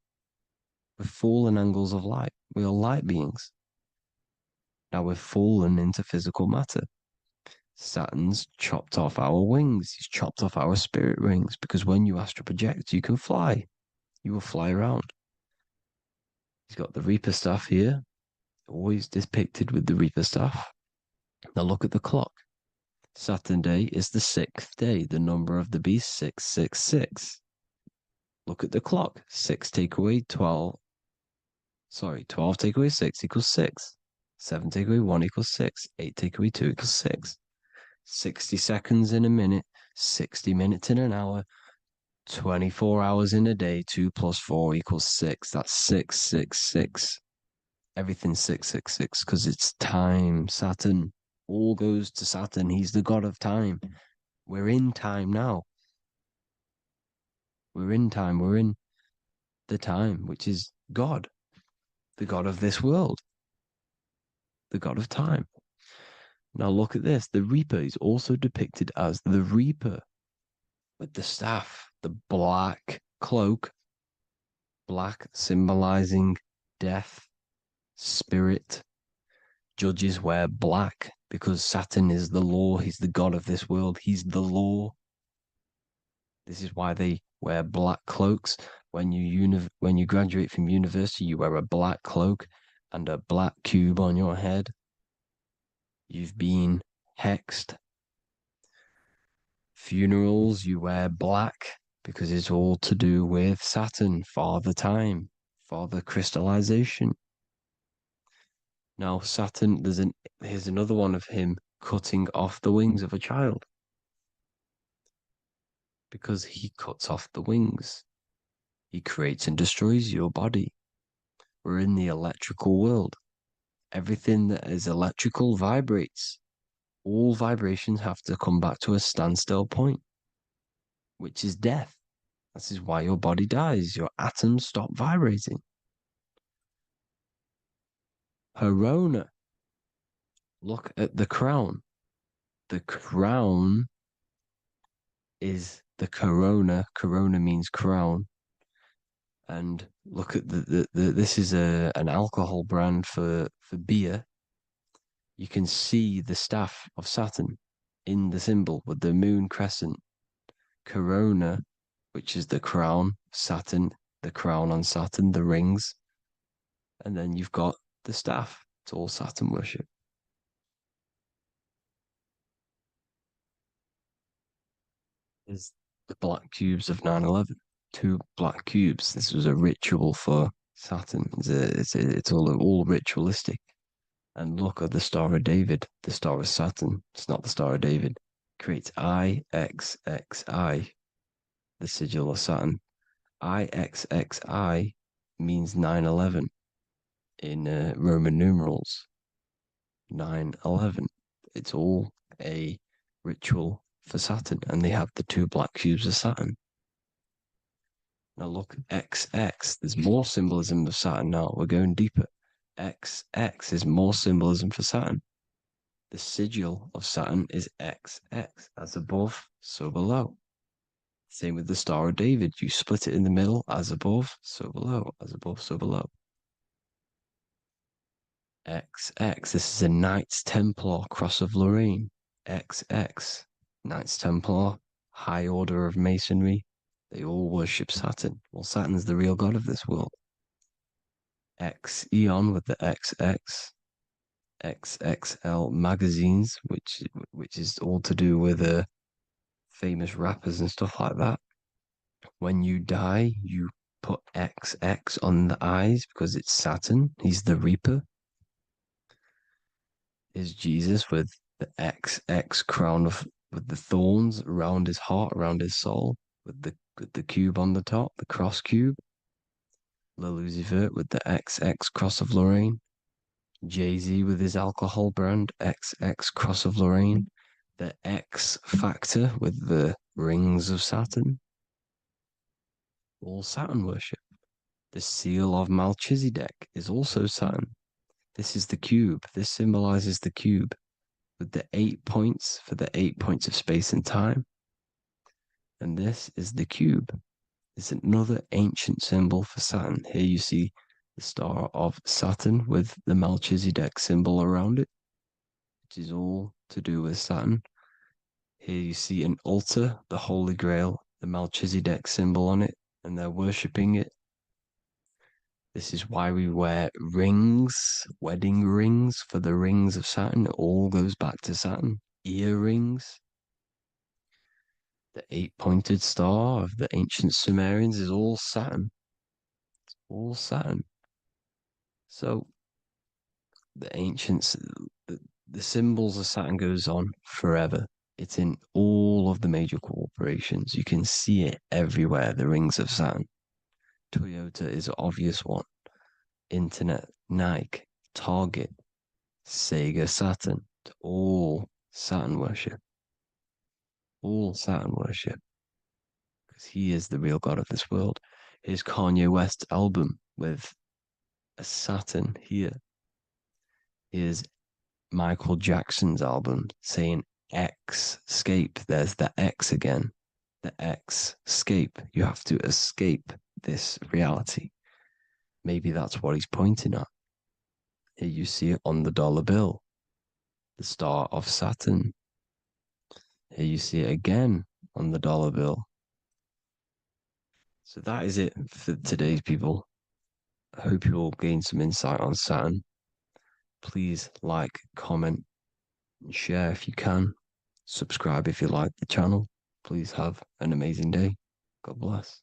We're fallen angles of light. We are light beings. Now we've fallen into physical matter. Saturn's chopped off our wings. He's chopped off our spirit wings, because when you astral project, you can fly. You will fly around. He's got the Reaper staff here, always depicted with the Reaper staff. Now look at the clock. Saturn day is the 6th day. The number of the beast, 666. Look at the clock. 6 take away 12. 12 take away 6 equals 6. 7 take away 1 equals 6. 8 take away 2 equals 6. 60 seconds in a minute. 60 minutes in an hour. 24 hours in a day. 2 plus 4 equals 6. That's 666. Everything's 666 because it's time. Saturn. All goes to Saturn. He's the god of time. We're in time now. We're in time. We're in the time, which is God, the god of this world, the god of time. Now look at this. The Reaper is also depicted as the Reaper with the staff, the black cloak, black symbolizing death, spirit. Judges wear black because Saturn is the law. He's the god of this world. He's the law. This is why they wear black cloaks. When you graduate from university, you wear a black cloak and a black cube on your head. You've been hexed. Funerals, you wear black because it's all to do with Saturn, Father Time, Father Crystallization. Now Saturn, here's another one of him cutting off the wings of a child, because he cuts off the wings. He creates and destroys your body. We're in the electrical world. Everything that is electrical vibrates. All vibrations have to come back to a standstill point, which is death. This is why your body dies. Your atoms stop vibrating. Corona. Look at the crown. The crown is the corona. Corona means crown. And look at this is an alcohol brand for beer. You can see the staff of Saturn in the symbol with the moon crescent. Corona, which is the crown, Saturn, the crown on Saturn, the rings. And then you've got the staff. It's all Saturn worship. Is the black cubes of 9/11. 2 black cubes. This was a ritual for Saturn. It's all ritualistic. And look at the Star of David, the Star of Saturn. It's not the Star of David. Creates IXXI, the sigil of Saturn. IXXI means 9/11 in Roman numerals. 9/11. It's all a ritual for Saturn, and they have the 2 black cubes of Saturn. Now look, XX. There's more symbolism of Saturn now. We're going deeper. XX is more symbolism for Saturn. The sigil of Saturn is XX, as above, so below. Same with the Star of David. You split it in the middle, as above, so below, as above, so below. XX, this is a Knights Templar Cross of Lorraine. XX, Knights Templar, high order of Masonry. They all worship Saturn. Well, Saturn's the real god of this world. X Eon with the XX, XXL magazines, which is all to do with famous rappers and stuff like that. When you die, you put XX on the eyes because it's Saturn. He's the Reaper. Is Jesus with the XX crown with the thorns around his heart, around his soul, with the cube on the top, the cross cube. Le Lucifer with the XX Cross of Lorraine. Jay-Z with his alcohol brand, XX Cross of Lorraine. The X Factor with the rings of Saturn. All Saturn worship. The seal of Melchizedek is also Saturn. This is the cube. This symbolizes the cube with the 8 points for the 8 points of space and time. And this is the cube. It's another ancient symbol for Saturn. Here you see the star of Saturn with the Melchizedek symbol around it, which is all to do with Saturn. Here you see an altar, the Holy Grail, the Melchizedek symbol on it, and they're worshipping it. This is why we wear rings, wedding rings for the rings of Saturn. It all goes back to Saturn. Earrings. The 8-pointed star of the ancient Sumerians is all Saturn. It's all Saturn. So the ancients, the symbols of Saturn goes on forever. It's in all of the major corporations. You can see it everywhere, the rings of Saturn. Toyota is an obvious one. Internet, Nike, Target, Sega, Saturn. It's all Saturn worship. All Saturn worship. Because he is the real god of this world. Here's Kanye West's album with a Saturn here. Here's Michael Jackson's album saying X, escape. There's the X again. The X, escape. You have to escape this reality. Maybe that's what he's pointing at. Here you see it on the dollar bill. The star of Saturn. Here you see it again on the dollar bill. So that is it for today's people. I hope you all gain some insight on Saturn. Please like, comment, and share if you can. Subscribe if you like the channel. Please have an amazing day. God bless.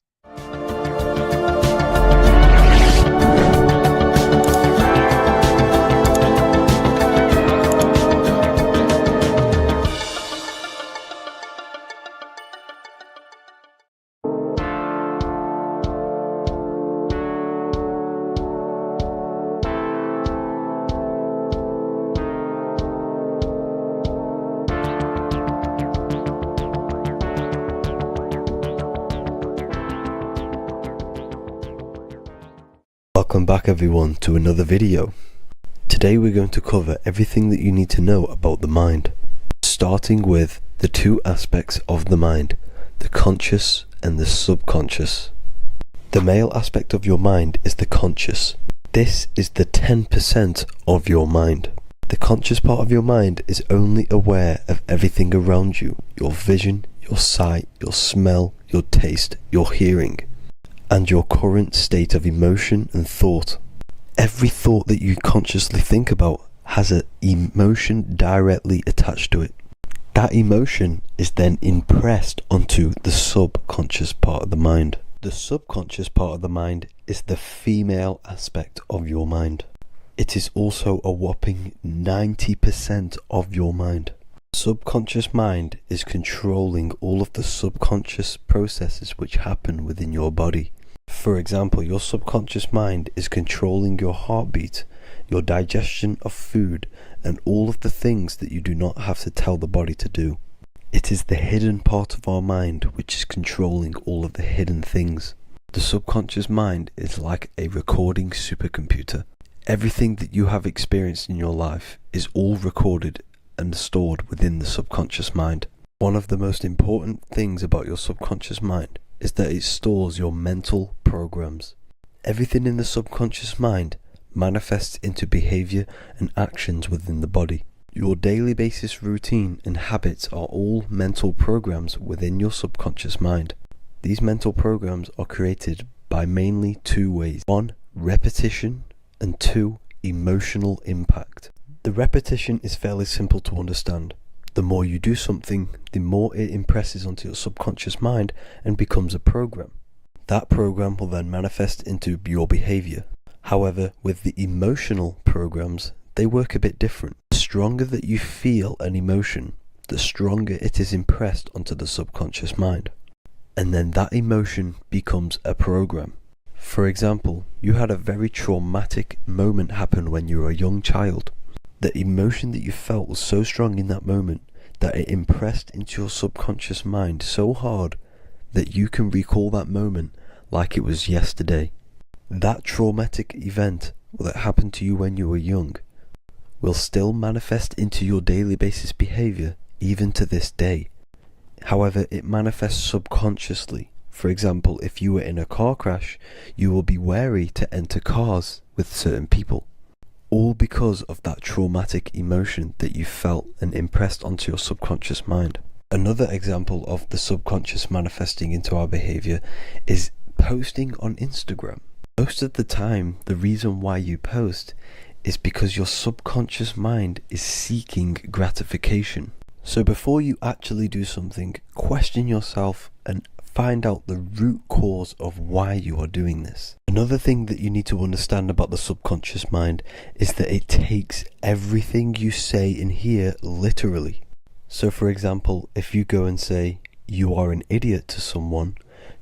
Welcome back everyone to another video. Today we're going to cover everything that you need to know about the mind, starting with the two aspects of the mind, the conscious and the subconscious. The male aspect of your mind is the conscious. This is the 10% of your mind. The conscious part of your mind is only aware of everything around you, your vision, your sight, your smell, your taste, your hearing, and your current state of emotion and thought. Every thought that you consciously think about has an emotion directly attached to it. That emotion is then impressed onto the subconscious part of the mind. The subconscious part of the mind is the female aspect of your mind. It is also a whopping 90% of your mind. Subconscious mind is controlling all of the subconscious processes which happen within your body. For example, your subconscious mind is controlling your heartbeat, your digestion of food, and all of the things that you do not have to tell the body to do. It is the hidden part of our mind which is controlling all of the hidden things. The subconscious mind is like a recording supercomputer. Everything that you have experienced in your life is all recorded and stored within the subconscious mind. One of the most important things about your subconscious mind is that it stores your mental programs. Everything in the subconscious mind manifests into behavior and actions within the body. Your daily basis routine and habits are all mental programs within your subconscious mind. These mental programs are created by mainly two ways. 1, repetition, and 2, emotional impact. The repetition is fairly simple to understand. The more you do something, the more it impresses onto your subconscious mind and becomes a program. That program will then manifest into your behavior. However, with the emotional programs, they work a bit different. The stronger that you feel an emotion, the stronger it is impressed onto the subconscious mind. And then that emotion becomes a program. For example, you had a very traumatic moment happen when you were a young child. The emotion that you felt was so strong in that moment that it impressed into your subconscious mind so hard that you can recall that moment like it was yesterday. That traumatic event that happened to you when you were young will still manifest into your daily basis behavior even to this day. However, it manifests subconsciously. For example, if you were in a car crash, you will be wary to enter cars with certain people, all because of that traumatic emotion that you felt and impressed onto your subconscious mind. Another example of the subconscious manifesting into our behavior is posting on Instagram. Most of the time, the reason why you post is because your subconscious mind is seeking gratification. So before you actually do something, question yourself and find out the root cause of why you are doing this. Another thing that you need to understand about the subconscious mind is that it takes everything you say and hear literally. So for example, if you go and say, "You are an idiot" to someone,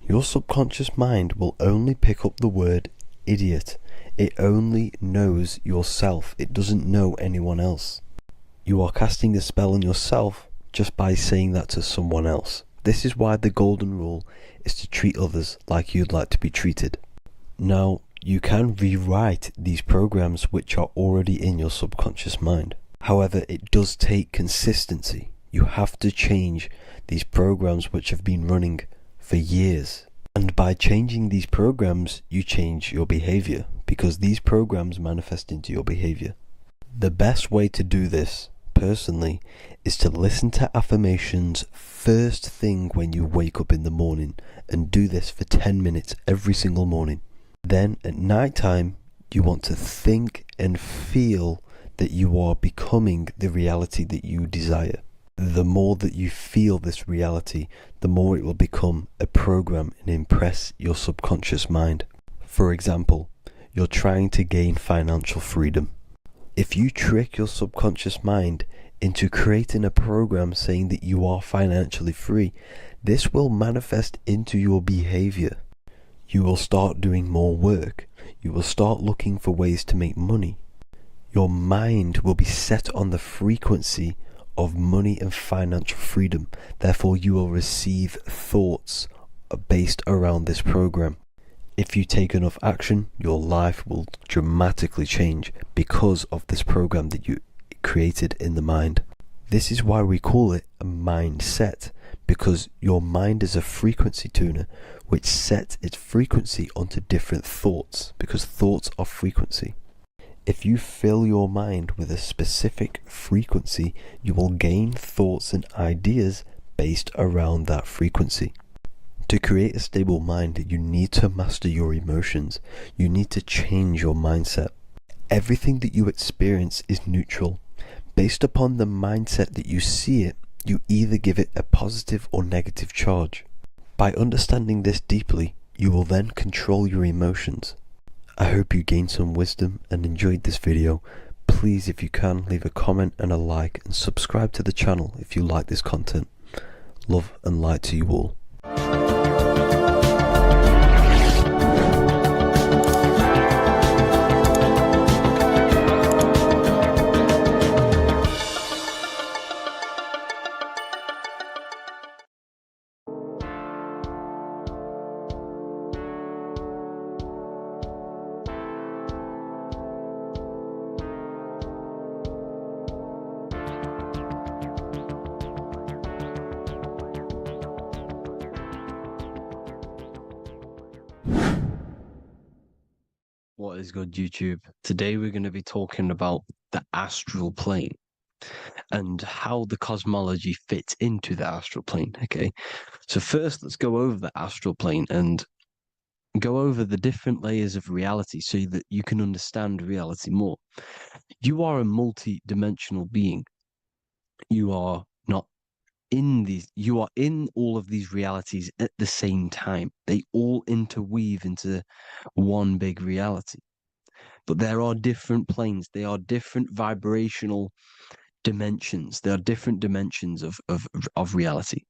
your subconscious mind will only pick up the word idiot. It only knows yourself. It doesn't know anyone else. You are casting a spell on yourself just by saying that to someone else. This is why the golden rule is to treat others like you'd like to be treated. Now, you can rewrite these programs which are already in your subconscious mind. However, it does take consistency. You have to change these programs which have been running for years. And by changing these programs, you change your behavior, because these programs manifest into your behavior. The best way to do this, personally, is to listen to affirmations first thing when you wake up in the morning, and do this for 10 minutes every single morning. Then at night time, you want to think and feel that you are becoming the reality that you desire. The more that you feel this reality, the more it will become a program and impress your subconscious mind. For example, you're trying to gain financial freedom. If you trick your subconscious mind into creating a program saying that you are financially free, this will manifest into your behavior. You will start doing more work. You will start looking for ways to make money. Your mind will be set on the frequency of money and financial freedom. Therefore, you will receive thoughts based around this program. If you take enough action, your life will dramatically change because of this program that you created in the mind. This is why we call it a mindset, because your mind is a frequency tuner which sets its frequency onto different thoughts, because thoughts are frequency. If you fill your mind with a specific frequency, you will gain thoughts and ideas based around that frequency. To create a stable mind, you need to master your emotions. You need to change your mindset. Everything that you experience is neutral. Based upon the mindset that you see it, you either give it a positive or negative charge. By understanding this deeply, you will then control your emotions. I hope you gained some wisdom and enjoyed this video. Please, if you can, leave a comment and a like, and subscribe to the channel if you like this content. Love and light to you all. What is good, YouTube? Today we're going to be talking about the astral plane and how the cosmology fits into the astral plane. Okay, so first let's go over the astral plane and go over the different layers of reality so that you can understand reality more. You are a multi-dimensional being. You are not in these, you are in all of these realities at the same time. They all interweave into one big reality. But there are different planes. They are different vibrational dimensions. There are different dimensions of reality.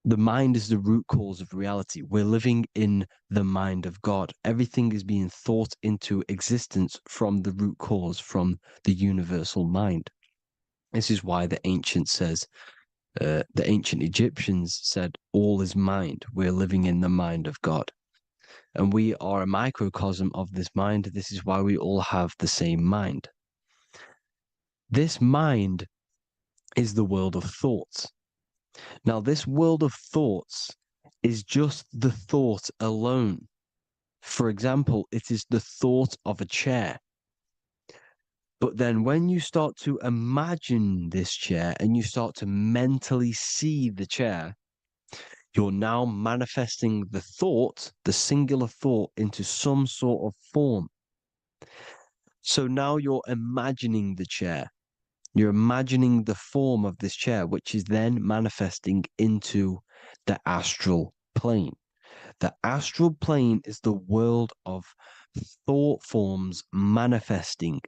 The mind is the root cause of reality. We're living in the mind of God. Everything is being thought into existence from the root cause, from the universal mind. This is why the ancient Egyptians said, all is mind. We're living in the mind of God. And we are a microcosm of this mind. This is why we all have the same mind. This mind is the world of thoughts. Now, this world of thoughts is just the thought alone. For example, it is the thought of a chair. But then when you start to imagine this chair and you start to mentally see the chair, you're now manifesting the thought, the singular thought, into some sort of form. So now you're imagining the chair. You're imagining the form of this chair, which is then manifesting into the astral plane. The astral plane is the world of thought forms manifesting.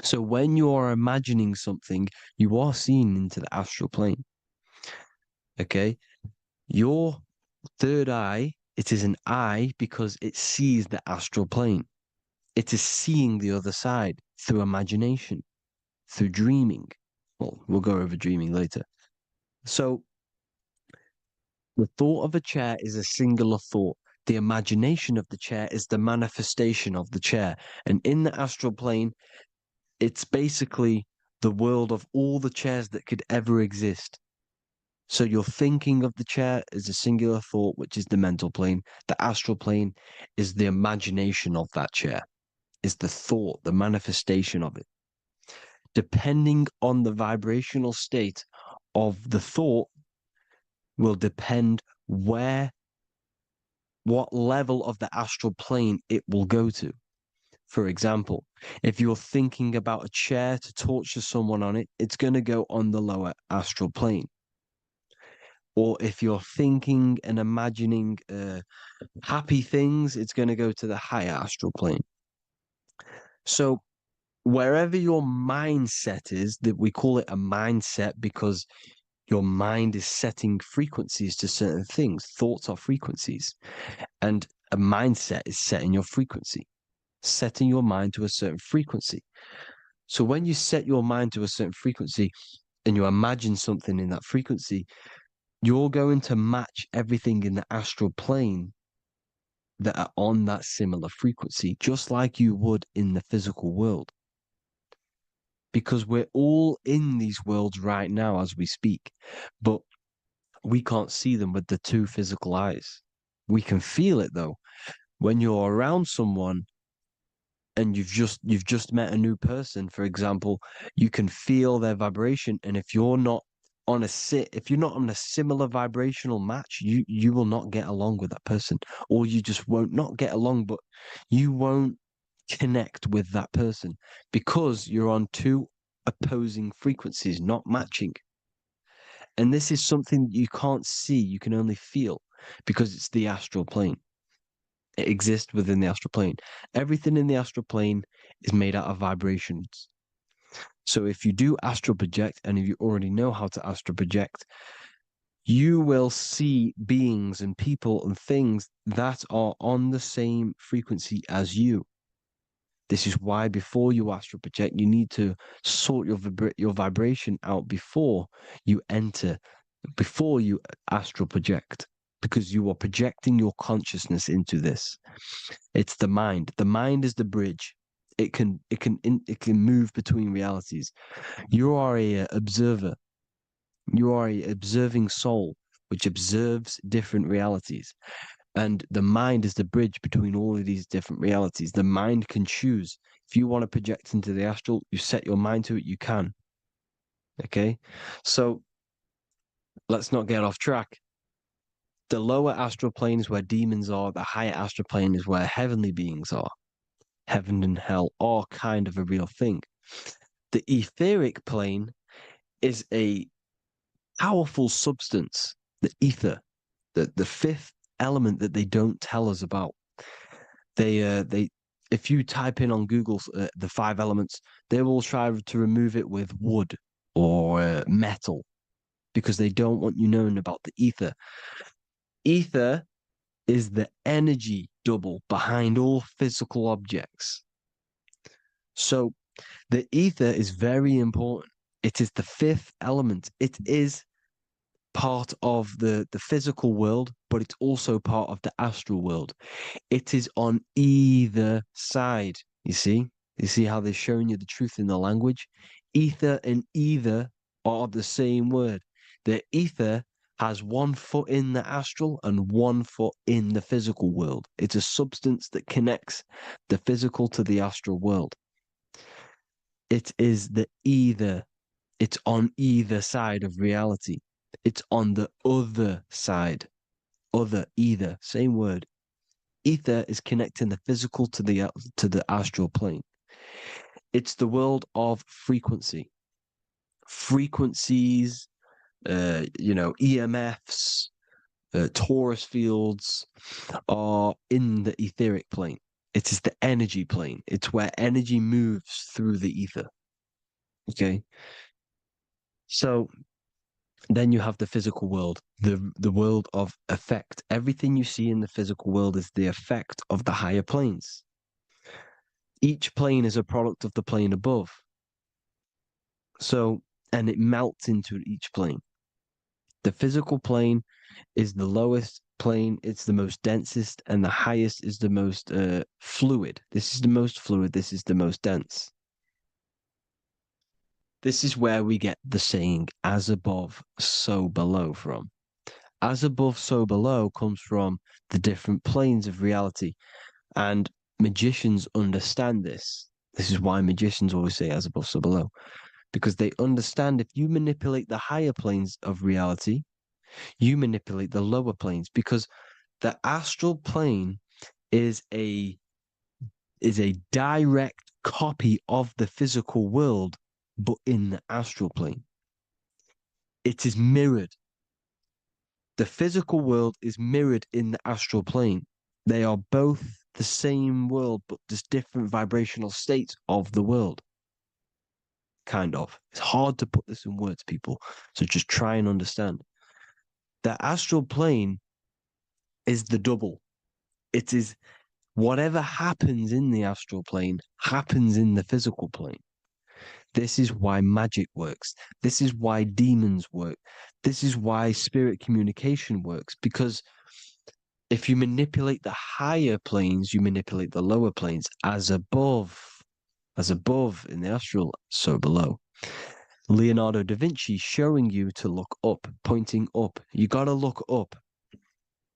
So when you are imagining something, you are seeing into the astral plane. Okay? Your third eye, it is an eye because it sees the astral plane. It is seeing the other side through imagination, through dreaming. Well, we'll go over dreaming later. So the thought of a chair is a singular thought. The imagination of the chair is the manifestation of the chair. And in the astral plane, it's basically the world of all the chairs that could ever exist. So you're thinking of the chair as a singular thought, which is the mental plane. The astral plane is the imagination of that chair, is the thought, the manifestation of it. Depending on the vibrational state of the thought will depend what level of the astral plane it will go to. For example, if you're thinking about a chair to torture someone on it, it's going to go on the lower astral plane. Or if you're thinking and imagining happy things, it's going to go to the higher astral plane. So wherever your mindset is, that we call it a mindset because your mind is setting frequencies to certain things. Thoughts are frequencies. And a mindset is setting your frequency, setting your mind to a certain frequency. So when you set your mind to a certain frequency and you imagine something in that frequency, you're going to match everything in the astral plane that are on that similar frequency, just like you would in the physical world. Because we're all in these worlds right now as we speak, but we can't see them with the two physical eyes. We can feel it though. When you're around someone and you've just met a new person, for example, you can feel their vibration, and if you're not on a similar vibrational match, you will not get along with that person, or you just won't not get along, but you won't connect with that person because you're on two opposing frequencies, not matching. And this is something that you can't see, you can only feel because it's the astral plane. It exists within the astral plane. Everything in the astral plane is made out of vibrations. So if you do astral project, and if you already know how to astral project, you will see beings and people and things that are on the same frequency as you. This is why before you astral project, you need to sort your vibration out before you astral project, because you are projecting your consciousness into this. It's the mind. The mind is the bridge. It can move between realities. You are a observer. You are a observing soul which observes different realities. And the mind is the bridge between all of these different realities. The mind can choose. If you want to project into the astral, you set your mind to it, you can. Okay? So let's not get off track. The lower astral plane is where demons are. The higher astral plane is where heavenly beings are. Heaven and hell are kind of a real thing. The etheric plane is a powerful substance, the ether, the fifth element that they don't tell us about. If you type in on Google the 5 elements, they will try to remove it with wood or metal because they don't want you knowing about the ether. Ether is the energy double behind all physical objects. So the ether is very important. It is the 5th element. It is part of the physical world, but it's also part of the astral world. It is on either side. You see how they're showing you the truth in the language? Ether and either are the same word. The ether has 1 foot in the astral and 1 foot in the physical world. It's a substance that connects the physical to the astral world. It is it's on either side of reality. It's on the other side. Either, same word. Ether is connecting the physical to the astral plane. It's the world of frequency. Frequencies, EMFs, Taurus fields are in the etheric plane. It is the energy plane. It's where energy moves through the ether. Okay. So then you have the physical world, the world of effect. Everything you see in the physical world is the effect of the higher planes. Each plane is a product of the plane above. So, and it melts into each plane. The physical plane is the lowest plane, it's the most densest, and the highest is the most fluid. This is the most fluid, this is the most dense. This is where we get the saying, as above, so below from. As above, so below comes from the different planes of reality. And magicians understand this. This is why magicians always say as above, so below. Because they understand if you manipulate the higher planes of reality, you manipulate the lower planes. Because the astral plane is a direct copy of the physical world, but in the astral plane. It is mirrored. The physical world is mirrored in the astral plane. They are both the same world, but just different vibrational states of the world. Kind of. It's hard to put this in words, people. So just try and understand. The astral plane is the double. It is whatever happens in the astral plane happens in the physical plane. This is why magic works. This is why demons work. This is why spirit communication works. Because if you manipulate the higher planes, you manipulate the lower planes. As above in the astral, so below. Leonardo da Vinci showing you to look up, pointing up. You got to look up.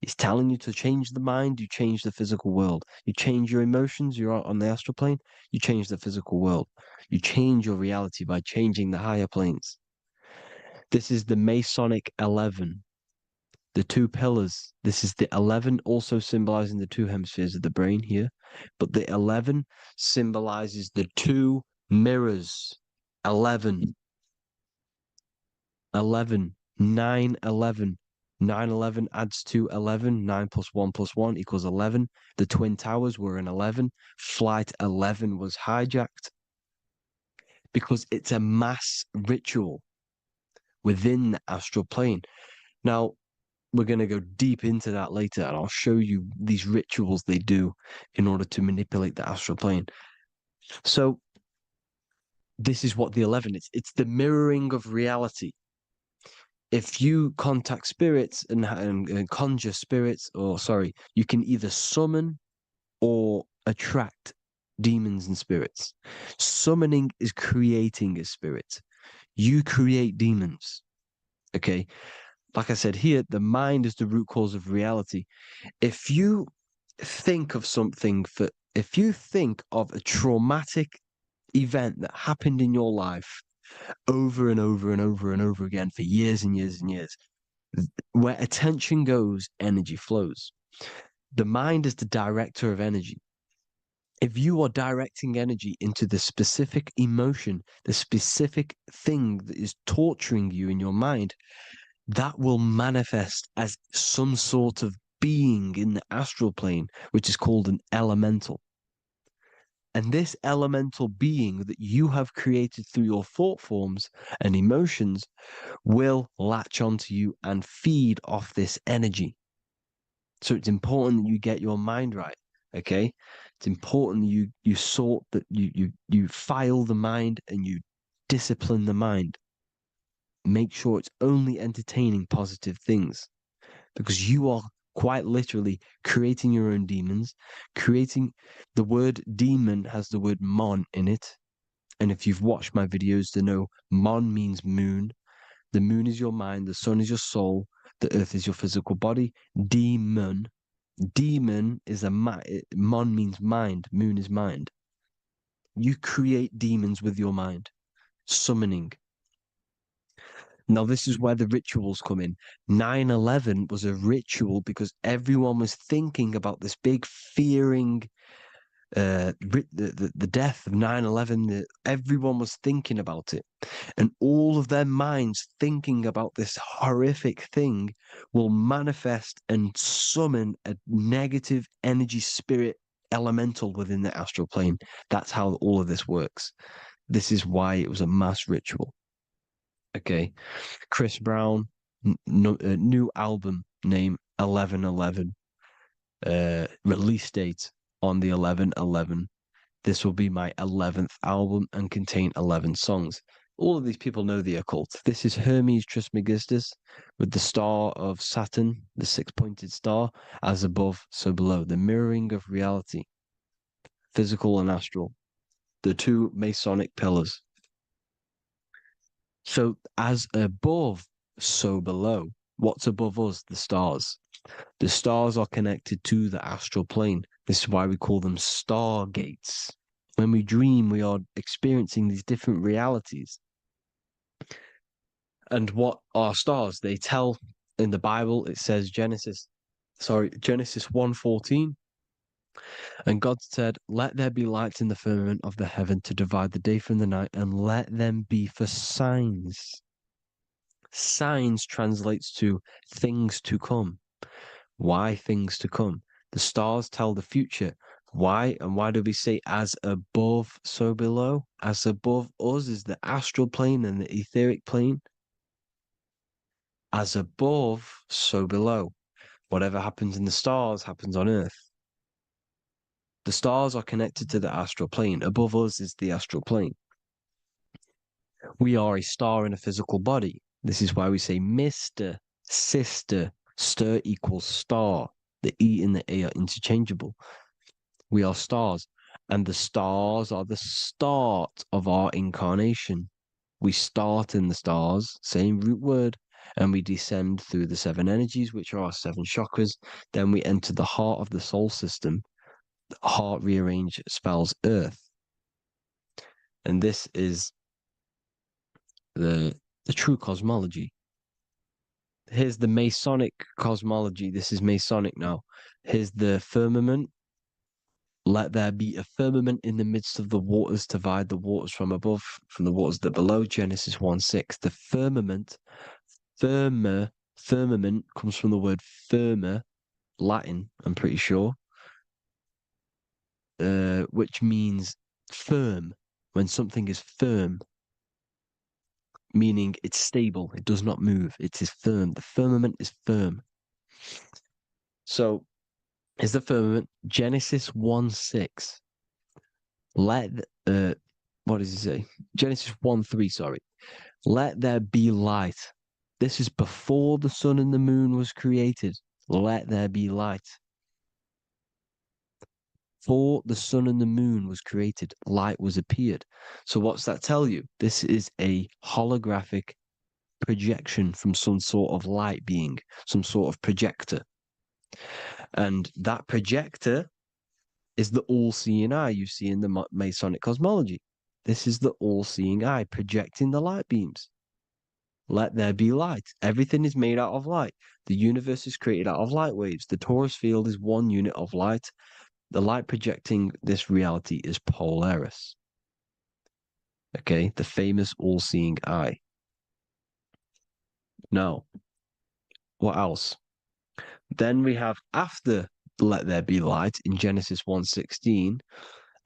He's telling you to change the mind, you change the physical world. You change your emotions, you're on the astral plane, you change the physical world. You change your reality by changing the higher planes. This is the Masonic 11, the 2 pillars. This is the 11 also symbolizing the 2 hemispheres of the brain here. But the 11 symbolizes the 2 mirrors. 11, 9, 11. 9, 11 adds to 11. 9 plus 1 plus 1 equals 11. The Twin Towers were an 11. Flight 11 was hijacked. Because it's a mass ritual within the astral plane. Now, we're going to go deep into that later, and I'll show you these rituals they do in order to manipulate the astral plane. So, this is what the 11 is. It's the mirroring of reality. If you contact spirits and conjure spirits, you can either summon or attract demons and spirits. Summoning is creating a spirit. You create demons. Okay? Like I said here, the mind is the root cause of reality. If you think of if you think of a traumatic event that happened in your life over and over and over and over again for years and years and years, where attention goes, energy flows. The mind is the director of energy. If you are directing energy into the specific emotion, the specific thing that is torturing you in your mind, that will manifest as some sort of being in the astral plane, which is called an elemental. And this elemental being that you have created through your thought forms and emotions will latch onto you and feed off this energy. So it's important that you get your mind right, okay? It's important that you sort that you file the mind and you discipline the mind. Make sure it's only entertaining positive things, because you are quite literally creating your own demons. The word demon has the word mon in it. And if you've watched my videos, to know mon means moon. The moon is your mind, the sun is your soul, The earth is your physical body. Demon is mon means mind. Moon is mind. You create demons with your mind. Summoning. Now, this is where the rituals come in. 9/11 was a ritual because everyone was thinking about this big fearing, the death of 9/11. Everyone was thinking about it. And all of their minds thinking about this horrific thing will manifest and summon a negative energy spirit elemental within the astral plane. That's how all of this works. This is why it was a mass ritual. Okay. Chris Brown, new album name 11/11. Release date on the 11/11. This will be my 11th album and contain 11 songs. All of these people know the occult. This is Hermes Trismegistus with the star of Saturn, the six-pointed star, as above, so below. The mirroring of reality, physical and astral. The two Masonic pillars. So as above, so below. What's above us? The stars. The stars are connected to the astral plane. This is why we call them stargates. When we dream, we are experiencing these different realities. And what are stars? They tell in the Bible, it says Genesis 1:14. And God said, "Let there be lights in the firmament of the heaven to divide the day from the night, and let them be for signs." Signs translates to things to come. Why things to come? The stars tell the future. Why? And why do we say as above, so below? As above us is the astral plane and the etheric plane. As above, so below. Whatever happens in the stars happens on Earth. The stars are connected to the astral plane. Above us is the astral plane. We are a star in a physical body. This is why we say Mr., sister, stir equals star. The E and the A are interchangeable. We are stars, and the stars are the start of our incarnation. We start in the stars, same root word, and we descend through the seven energies, which are our seven chakras. Then we enter the heart of the soul system. The heart rearranged spells earth. And this is the true cosmology. Here's the Masonic cosmology. This is Masonic now. Here's the firmament. Let there be a firmament in the midst of the waters to divide the waters from above, from the waters that below. Genesis 1:6. The firmament, firmament comes from the word firma, Latin, I'm pretty sure, which means firm. When something is firm, meaning it's stable, it does not move, it is firm. The firmament is firm. So, is the firmament Genesis 1:6. What does it say? Genesis 1:3, sorry. Let there be light. This is before the sun and the moon was created. Let there be light. Before the sun and the moon was created, light was appeared. So what's that tell you? This is a holographic projection from some sort of light being, some sort of projector. And that projector is the all-seeing eye you see in the Masonic cosmology. This is the all-seeing eye projecting the light beams. Let there be light. Everything is made out of light. The universe is created out of light waves. The Taurus field is one unit of light. The light projecting this reality is Polaris. Okay, the famous all-seeing eye. Now, what else? Then we have after let there be light in Genesis 1:16,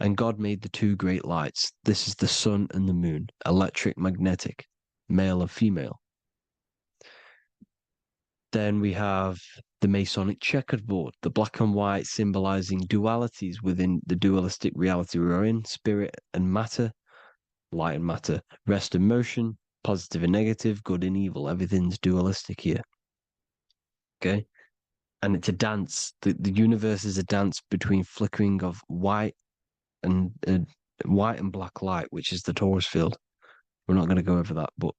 and God made the two great lights. This is the sun and the moon, electric, magnetic, male and female. Then we have the Masonic checkerboard, the black and white symbolizing dualities within the dualistic reality we're in, spirit and matter, light and matter, rest and motion, positive and negative, good and evil. Everything's dualistic here. Okay? And it's a dance. The universe is a dance between flickering of white and black light, which is the Taurus field. We're not going to go over that, but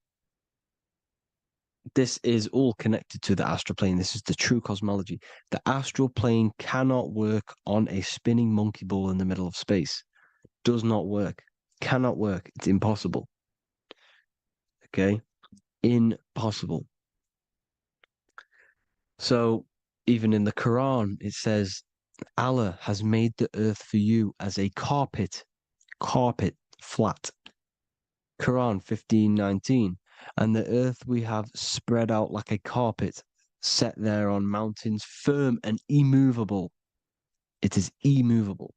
this is all connected to the astral plane. This is the true cosmology. The astral plane cannot work on a spinning monkey ball in the middle of space. Does not work. Cannot work. It's impossible. Okay? Impossible. So even in the Quran, it says, Allah has made the earth for you as a carpet, flat. Quran 15:19. And the earth we have spread out like a carpet, set there on mountains, firm and immovable. It is immovable.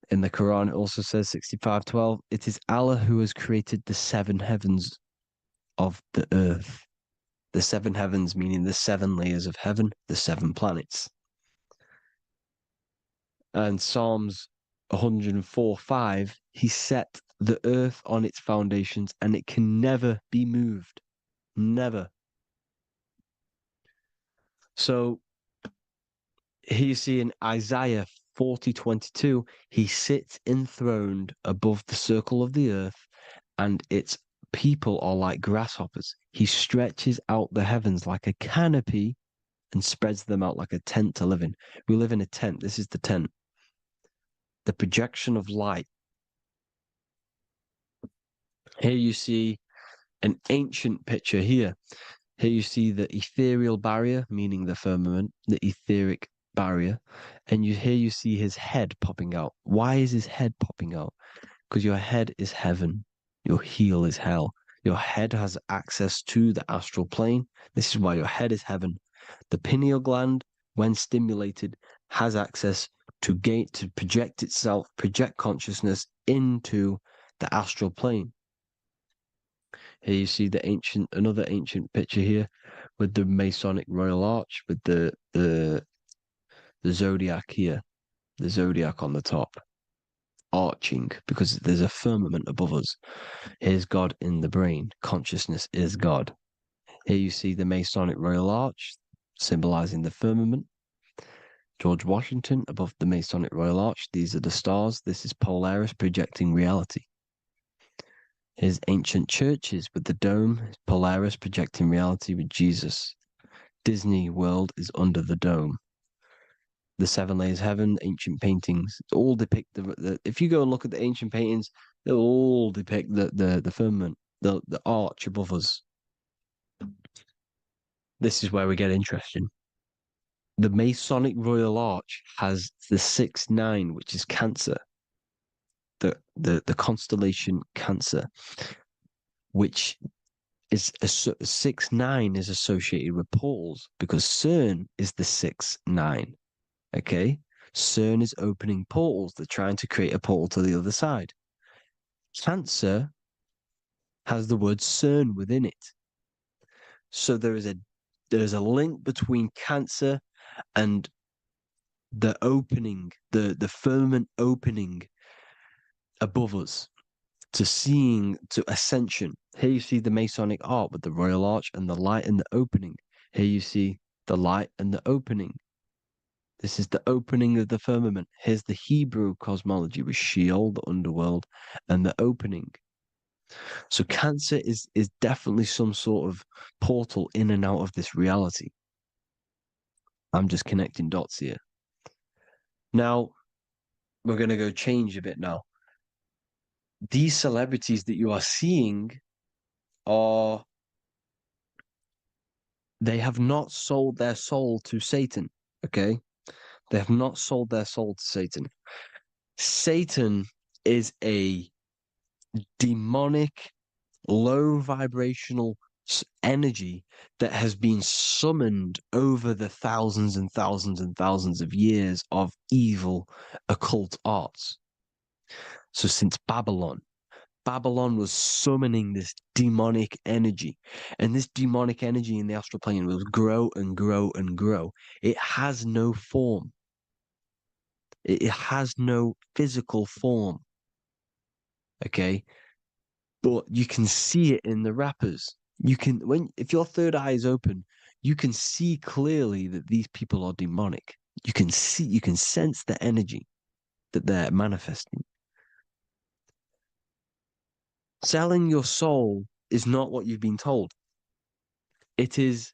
In the Quran, it also says 65:12, it is Allah who has created the 7 heavens of the earth. The 7 heavens, meaning the 7 layers of heaven, the 7 planets. And Psalms 104:5, he set the earth on its foundations and it can never be moved. Never. So here you see in Isaiah 40:22, he sits enthroned above the circle of the earth, and its people are like grasshoppers. He stretches out the heavens like a canopy and spreads them out like a tent to live in. We live in a tent. This is the tent. The projection of light. Here you see an ancient picture here. Here you see the ethereal barrier, meaning the firmament, the etheric barrier, and here you see his head popping out. Why is his head popping out? Because your head is heaven, your heel is hell. Your head has access to the astral plane. This is why your head is heaven. The pineal gland, when stimulated, has access to project itself, project consciousness into the astral plane. Here you see another ancient picture here with the Masonic Royal Arch, with the zodiac here, the zodiac on the top, arching, because there's a firmament above us. Here's God in the brain. Consciousness is God. Here you see the Masonic Royal Arch, symbolizing the firmament. George Washington above the Masonic Royal Arch. These are the stars. This is Polaris projecting reality. Here's ancient churches with the dome, Polaris projecting reality with Jesus. Disney World is under the dome. The 7 layers heaven, ancient paintings, all depict if you go and look at the ancient paintings, they'll all depict the firmament, the arch above us. This is where we get interesting. The Masonic Royal Arch has the 6-9, which is Cancer. The constellation Cancer, which is 6-9 is associated with portals, because CERN is the 6-9. Okay, CERN is opening portals. They're trying to create a portal to the other side. Cancer has the word CERN within it, so there is a link between Cancer and the opening, the firmament opening above us to Ascension. Here you see the Masonic Arch with the Royal Arch and the light and the opening. Here you see the light and the opening. This is the opening of the firmament. Here's the Hebrew cosmology with Sheol, the underworld, and the opening. So Cancer is definitely some sort of portal in and out of this reality. I'm just connecting dots here. Now, we're going to go change a bit now. These celebrities that you are seeing they have not sold their soul to Satan, okay? They have not sold their soul to Satan. Satan is a demonic, low vibrational energy that has been summoned over the thousands and thousands and thousands of years of evil occult arts. So since Babylon was summoning this demonic energy, and this demonic energy in the astral plane will grow and grow and grow. It has no form. It has no physical form. Okay? But you can see it in the rappers. If your third eye is open, you can see clearly that these people are demonic. You can sense the energy that they're manifesting. Selling your soul is not what you've been told. It is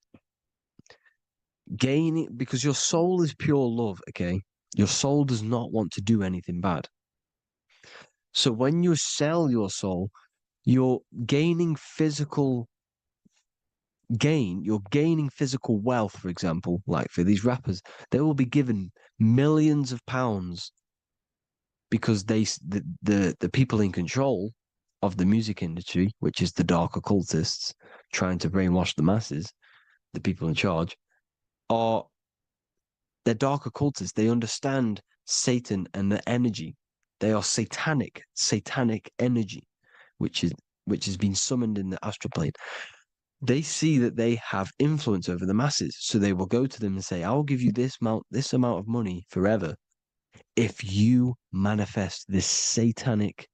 gaining, because your soul is pure love, okay? Your soul does not want to do anything bad. So when you sell your soul, you're gaining physical gain, you're gaining physical wealth, for example, like for these rappers, they will be given millions of pounds because the people in control of the music industry, which is the dark occultists trying to brainwash the masses, the people in charge, are they're dark occultists. They understand Satan and the energy. They are satanic energy, which has been summoned in the astral plane. They see that they have influence over the masses, so they will go to them and say, "I'll give you this amount of money forever if you manifest this satanic,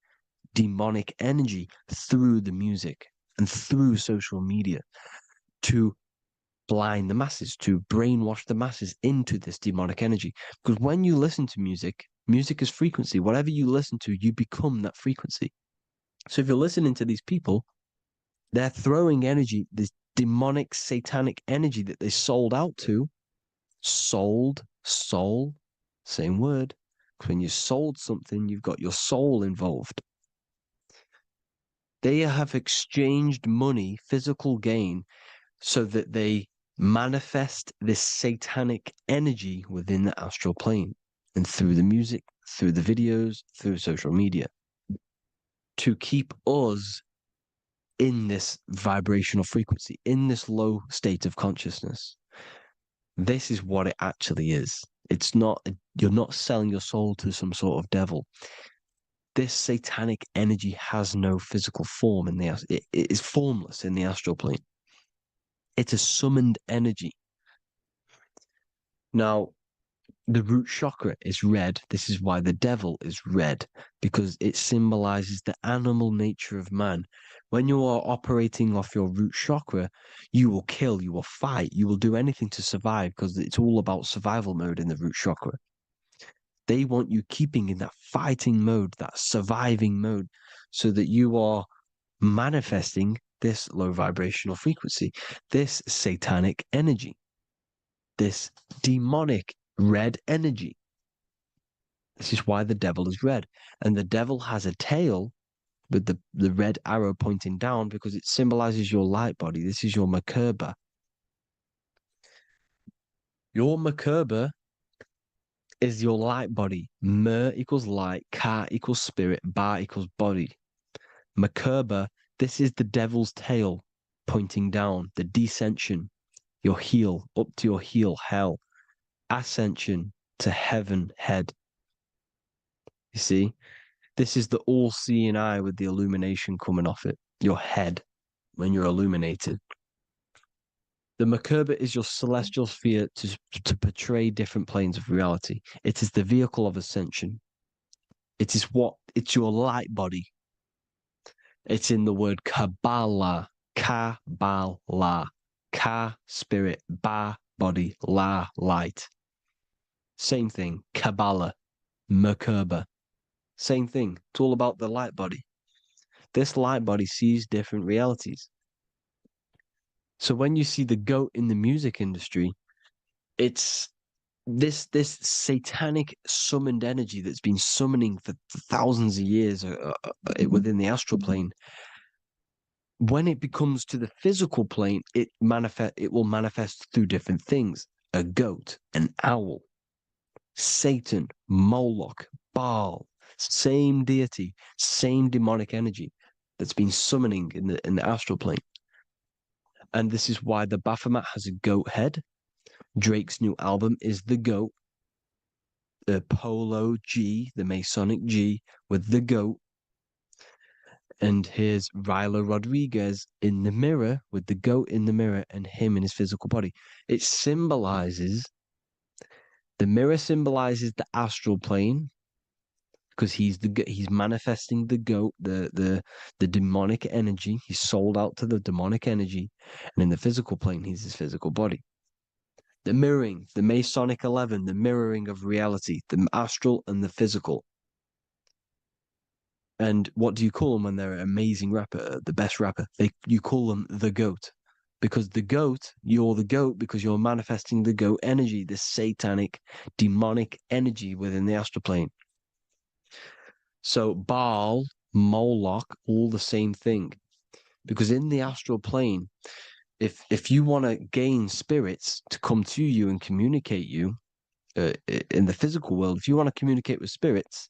demonic energy through the music and through social media to blind the masses, to brainwash the masses into this demonic energy." Because when you listen to music, music is frequency. Whatever you listen to, you become that frequency. So if you're listening to these people, they're throwing energy, this demonic, satanic energy that they sold out to. Sold, soul, same word. When you sold something, you've got your soul involved. They have exchanged money, physical gain, so that they manifest this satanic energy within the astral plane and through the music, through the videos, through social media to keep us in this vibrational frequency, in this low state of consciousness. This is what it actually is. It's not, you're not selling your soul to some sort of devil. This satanic energy has no physical form it is formless in the astral plane. It's a summoned energy. Now, the root chakra is red. This is why the devil is red, because it symbolizes the animal nature of man. When you are operating off your root chakra, you will kill, you will fight, you will do anything to survive, because it's all about survival mode in the root chakra. They want you keeping in that fighting mode, that surviving mode, so that you are manifesting this low vibrational frequency, this satanic energy, this demonic red energy. This is why the devil is red. And the devil has a tail with the red arrow pointing down because it symbolizes your light body. This is your Merkaba. Your Merkaba is your light body. Mer equals light, Ka equals spirit, Ba equals body. Merkaba, this is the devil's tail pointing down, the descension, your heel, up to your heel, hell. Ascension, to heaven, head. You see, this is the all-seeing eye with the illumination coming off it, your head, when you're illuminated. The Merkaba is your celestial sphere to portray different planes of reality. It is the vehicle of ascension. It's your light body. It's in the word Kabbalah, Kabbalah, Ka, spirit, Ba, body, La, light. Same thing, Kabbalah, Merkaba. Same thing. It's all about the light body. This light body sees different realities. So when you see the goat in the music industry, it's this satanic summoned energy that's been summoning for thousands of years within the astral plane. When it becomes to the physical plane, it will manifest through different things. A goat, an owl, Satan, Moloch, Baal, same deity, same demonic energy that's been summoning in the astral plane. And this is why the Baphomet has a goat head. Drake's new album is the goat. The Polo G, the Masonic G, with the goat. And here's Ryla Rodriguez in the mirror with the goat in the mirror and him in his physical body. It symbolizes, the mirror symbolizes the astral plane, because he's manifesting the goat, the demonic energy. He's sold out to the demonic energy, and in the physical plane, he's his physical body. The mirroring, the Masonic 11, the mirroring of reality, the astral and the physical. And what do you call them when they're an amazing rapper, the best rapper? You call them the goat. because you're the goat because you're manifesting the goat energy, this satanic, demonic energy within the astral plane. So Baal, Moloch, all the same thing. Because in the astral plane, if you want to gain spirits to come to you and communicate you in the physical world, if you want to communicate with spirits,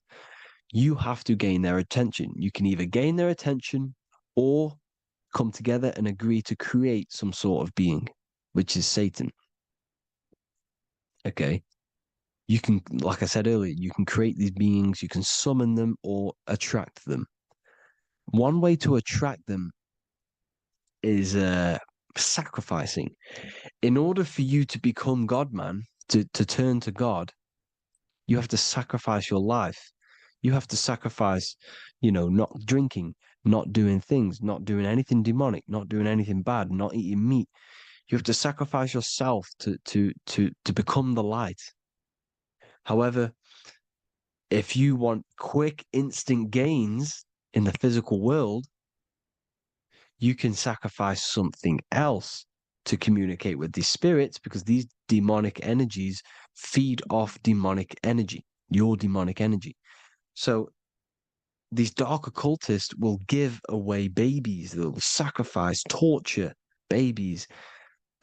you have to gain their attention. You can either gain their attention or come together and agree to create some sort of being, which is Satan. Okay. You can, like I said earlier, you can create these beings, you can summon them or attract them. One way to attract them is sacrificing. In order for you to become God, man, to turn to God, you have to sacrifice your life. You have to sacrifice, not drinking, not doing things, not doing anything demonic, not doing anything bad, not eating meat. You have to sacrifice yourself to become the light. However, if you want quick, instant gains in the physical world, you can sacrifice something else to communicate with these spirits, because these demonic energies feed off demonic energy, your demonic energy. So these dark occultists will give away babies, they'll sacrifice, torture babies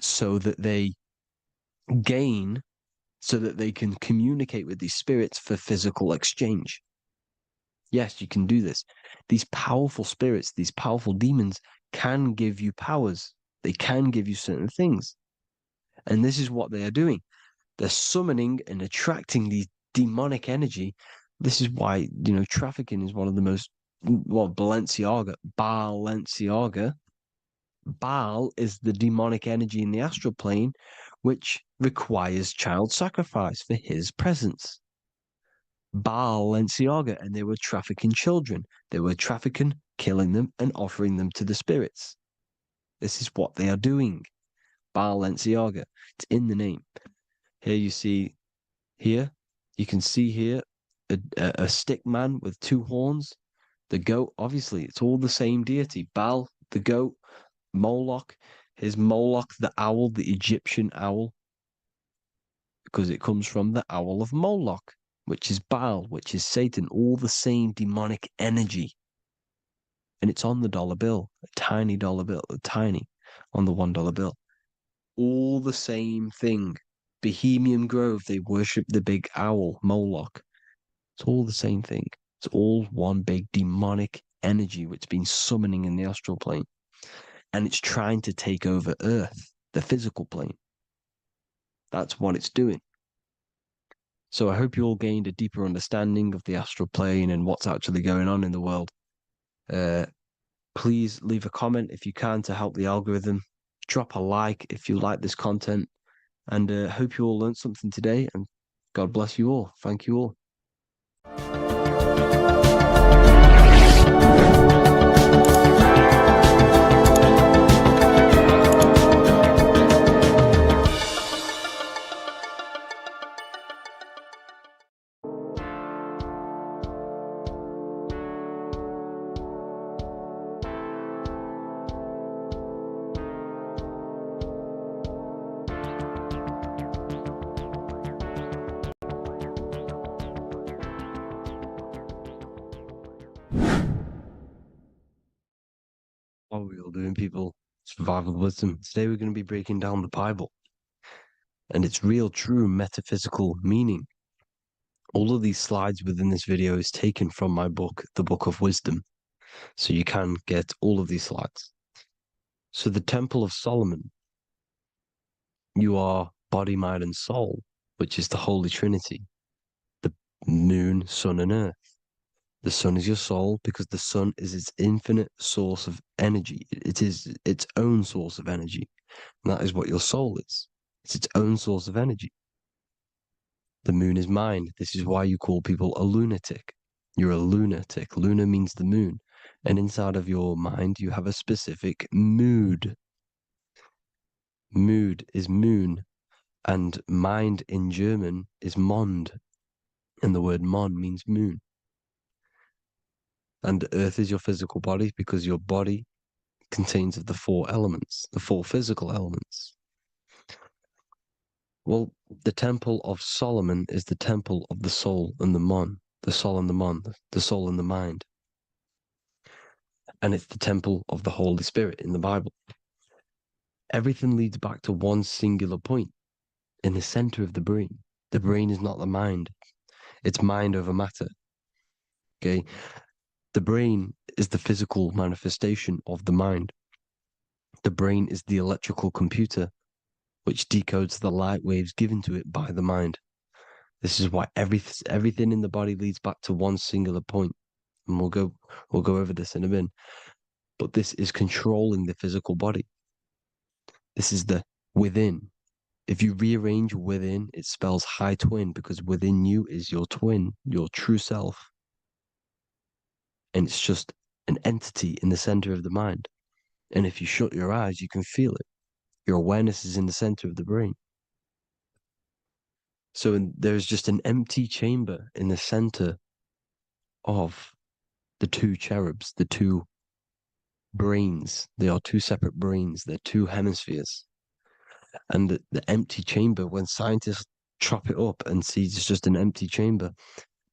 so that they gain, so that they can communicate with these spirits for physical exchange. Yes, you can do this. These powerful spirits, these powerful demons can give you powers. They can give you certain things. And this is what they are doing. They're summoning and attracting these demonic energy. This is why, trafficking is one of the most, Balenciaga. Baal is the demonic energy in the astral plane, which requires child sacrifice for his presence. Balenciaga, and they were trafficking children. They were trafficking, killing them, and offering them to the spirits. This is what they are doing. Balenciaga. It's in the name. Here you see, you can see here a stick man with two horns. The goat, obviously, it's all the same deity. Baal, the goat. Moloch, Moloch, the owl, the Egyptian owl, because it comes from the owl of Moloch, which is Baal, which is Satan, all the same demonic energy. And it's on the dollar bill, a tiny dollar bill, tiny on the $1 bill. All the same thing. Bohemian Grove, they worship the big owl, Moloch. It's all the same thing. It's all one big demonic energy which has been summoning in the astral plane. And it's trying to take over Earth, the physical plane. That's what it's doing. So I hope you all gained a deeper understanding of the astral plane and what's actually going on in the world. Please leave a comment if you can to help the algorithm. Drop a like if you like this content. And hope you all learned something today. And God bless you all. Thank you all. What are we all doing, people? Survival wisdom. Today we're going to be breaking down the Bible and its real, true metaphysical meaning. All of these slides within this video is taken from my book, The Book of Wisdom. So you can get all of these slides. So the Temple of Solomon, you are body, mind, and soul, which is the Holy Trinity. The moon, sun, and earth. The sun is your soul because the sun is its infinite source of energy. It is its own source of energy. And that is what your soul is. It's its own source of energy. The moon is mind. This is why you call people a lunatic. You're a lunatic. Luna means the moon. And inside of your mind, you have a specific mood. Mood is moon. And mind in German is Mond. And the word Mon means moon. And earth is your physical body because your body contains of the four elements, the four physical elements? Well, the temple of Solomon is the temple of the soul and the mon, the soul and the mon, the soul and the mind. And it's the temple of the Holy Spirit in the Bible. Everything leads back to one singular point in the center of the brain. The brain is not the mind. It's mind over matter. Okay? The brain is the physical manifestation of the mind. The brain is the electrical computer which decodes the light waves given to it by the mind. This is why everything in the body leads back to one singular point. And we'll go over this in a minute. But this is controlling the physical body. This is the within. If you rearrange within, it spells high twin, because within you is your twin, your true self. And it's just an entity in the center of the mind. And if you shut your eyes, you can feel it. Your awareness is in the center of the brain. So there's just an empty chamber in the center of the two cherubs, the two brains. They are two separate brains. They're two hemispheres. And the empty chamber, when scientists chop it up and see it's just an empty chamber,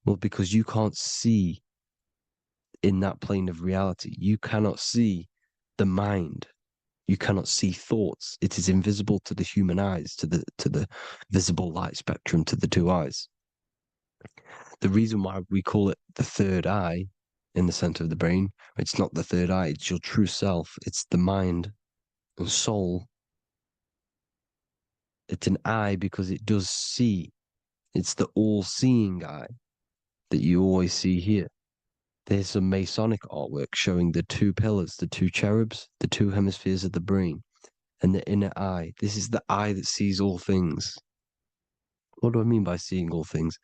well, because you can't see in that plane of reality. You cannot see the mind. You cannot see thoughts. It is invisible to the human eyes, to the visible light spectrum, to the two eyes. The reason why we call it the third eye in the center of the brain, it's not the third eye, it's your true self. It's the mind and soul. It's an eye because it does see. It's the all-seeing eye that you always see here. There's some Masonic artwork showing the two pillars, the two cherubs, the two hemispheres of the brain, and the inner eye. This is the eye that sees all things. What do I mean by seeing all things?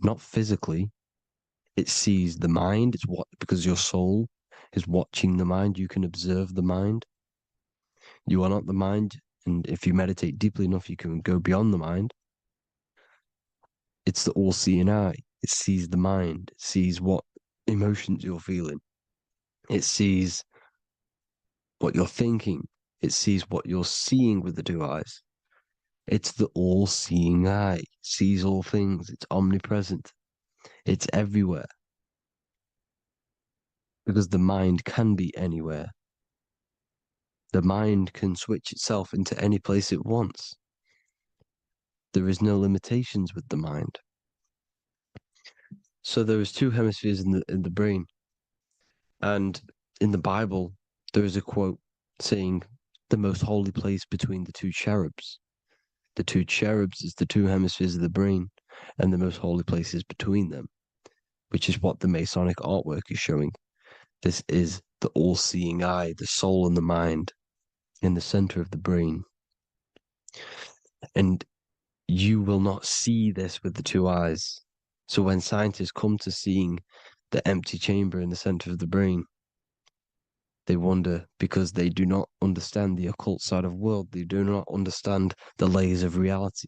Not physically. It sees the mind. It's what, because your soul is watching the mind. You can observe the mind. You are not the mind. And if you meditate deeply enough, you can go beyond the mind. It's the all-seeing eye. It sees the mind. It sees what emotions you're feeling. It sees what you're thinking. It sees what you're seeing with the two eyes. It's the all-seeing eye. It sees all things. It's omnipresent. It's everywhere. Because the mind can be anywhere. The mind can switch itself into any place it wants. There is no limitations with the mind. So there is two hemispheres in the brain. And in the Bible, there is a quote saying, the most holy place between the two cherubs. The two cherubs is the two hemispheres of the brain, and the most holy place is between them, which is what the Masonic artwork is showing. This is the all-seeing eye, the soul and the mind, in the center of the brain. And you will not see this with the two eyes. So when scientists come to seeing the empty chamber in the center of the brain, they wonder, because they do not understand the occult side of the world. They do not understand the layers of reality.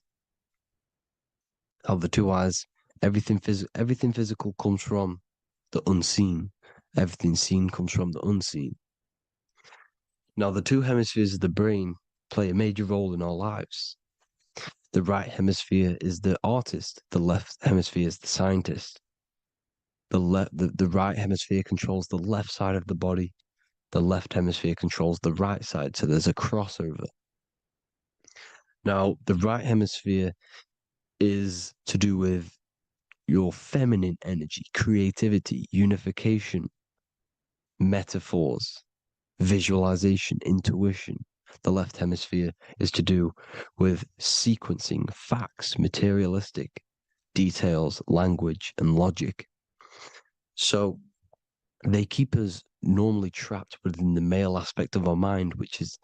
How the two eyes, everything physical comes from the unseen. Everything seen comes from the unseen. Now, the two hemispheres of the brain play a major role in our lives. The right hemisphere is the artist. The left hemisphere is the scientist. The right hemisphere controls the left side of the body. The left hemisphere controls the right side. So there's a crossover. Now, the right hemisphere is to do with your feminine energy, creativity, unification, metaphors, visualization, intuition. The left hemisphere is to do with sequencing, facts, materialistic details, language, and logic. So they keep us normally trapped within the male aspect of our mind, which is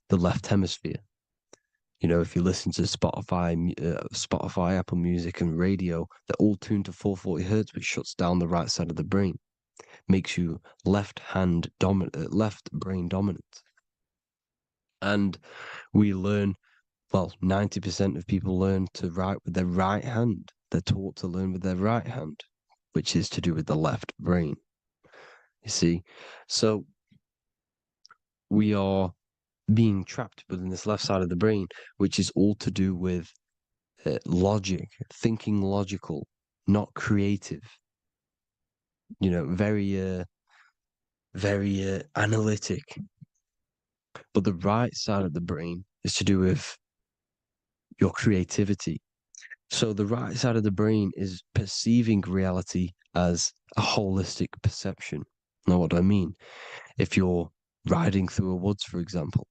the left hemisphere. You know, if you listen to Spotify, Apple Music, and radio, they're all tuned to 440 hertz, which shuts down the right side of the brain, makes you left brain dominant. And we learn, well, 90% of people learn to write with their right hand. They're taught to learn with their right hand, which is to do with the left brain. You see, so we are being trapped within this left side of the brain, which is all to do with logic, thinking logical, not creative. You know, very analytic. But the right side of the brain is to do with your creativity. So the right side of the brain is perceiving reality as a holistic perception. Now, what do I mean? If you're riding through a woods, for example,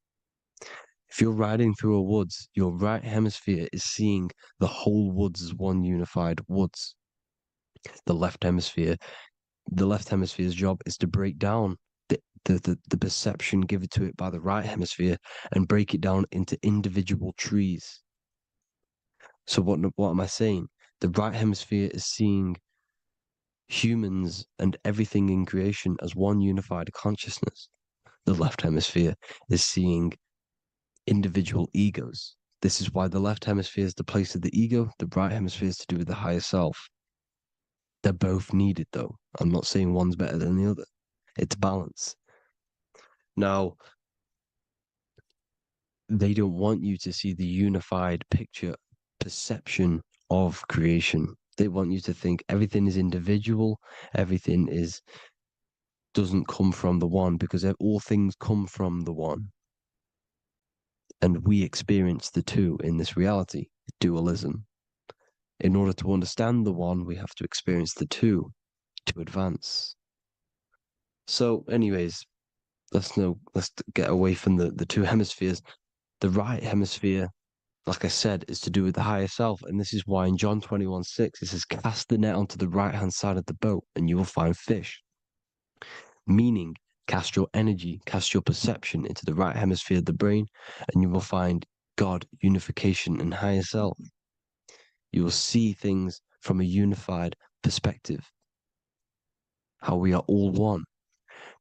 if you're riding through a woods, your right hemisphere is seeing the whole woods as one unified woods. The left hemisphere's job is to break down the perception given to it by the right hemisphere and break it down into individual trees. So what am I saying? The right hemisphere is seeing humans and everything in creation as one unified consciousness. The left hemisphere is seeing individual egos. This is why the left hemisphere is the place of the ego, the right hemisphere is to do with the higher self. They're both needed, though. I'm not saying one's better than the other. It's balance. Now, they don't want you to see the unified picture, perception of creation. They want you to think everything is individual, everything doesn't come from the one, because all things come from the one. And we experience the two in this reality, dualism. In order to understand the one, we have to experience the two to advance. So, anyways, let's get away from the two hemispheres. The right hemisphere, like I said, is to do with the higher self. And this is why in John 21:6, it says, cast the net onto the right-hand side of the boat and you will find fish. Meaning, cast your energy, cast your perception into the right hemisphere of the brain, and you will find God, unification, and higher self. You will see things from a unified perspective. How we are all one,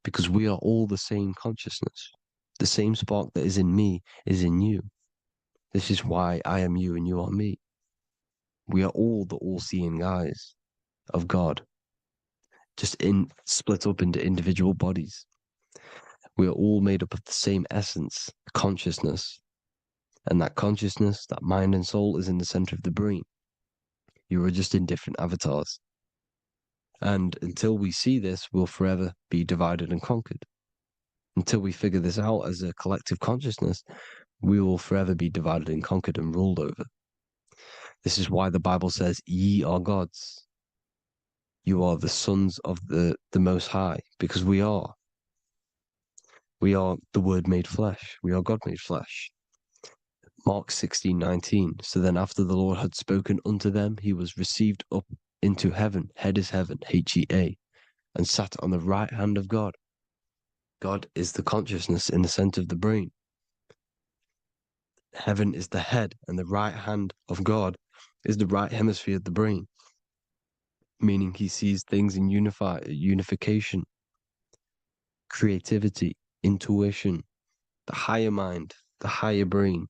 because we are all the same consciousness. The same spark that is in me is in you. This is why I am you and you are me. We are all the all-seeing eyes of God, just split up into individual bodies. We are all made up of the same essence, consciousness. And that consciousness, that mind and soul, is in the center of the brain. You are just in different avatars. And until we see this, we'll forever be divided and conquered. Until we figure this out as a collective consciousness, we will forever be divided and conquered and ruled over. This is why the Bible says, ye are gods. You are the sons of the Most High, because we are. We are the Word made flesh. We are God made flesh. Mark 16:19. So then after the Lord had spoken unto them, he was received up into heaven. Head is heaven, H-E-A, and sat on the right hand of God. God is the consciousness in the center of the brain. Heaven is the head, and the right hand of God is the right hemisphere of the brain, meaning he sees things in unification, creativity, intuition, the higher mind, the higher brain.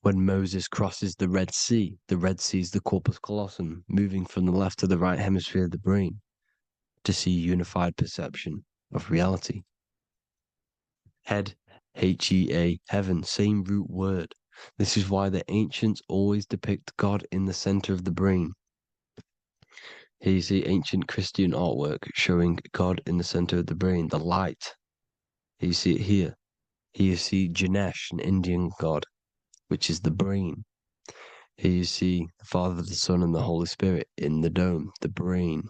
When Moses crosses the Red Sea is the corpus callosum, moving from the left to the right hemisphere of the brain to see unified perception of reality. Head, H-E-A, heaven, same root word. This is why the ancients always depict God in the center of the brain. Here you see ancient Christian artwork showing God in the center of the brain, the light. Here you see it here. Here you see Ganesh, an Indian god, which is the brain. Here you see the Father, the Son, and the Holy Spirit in the dome, the brain.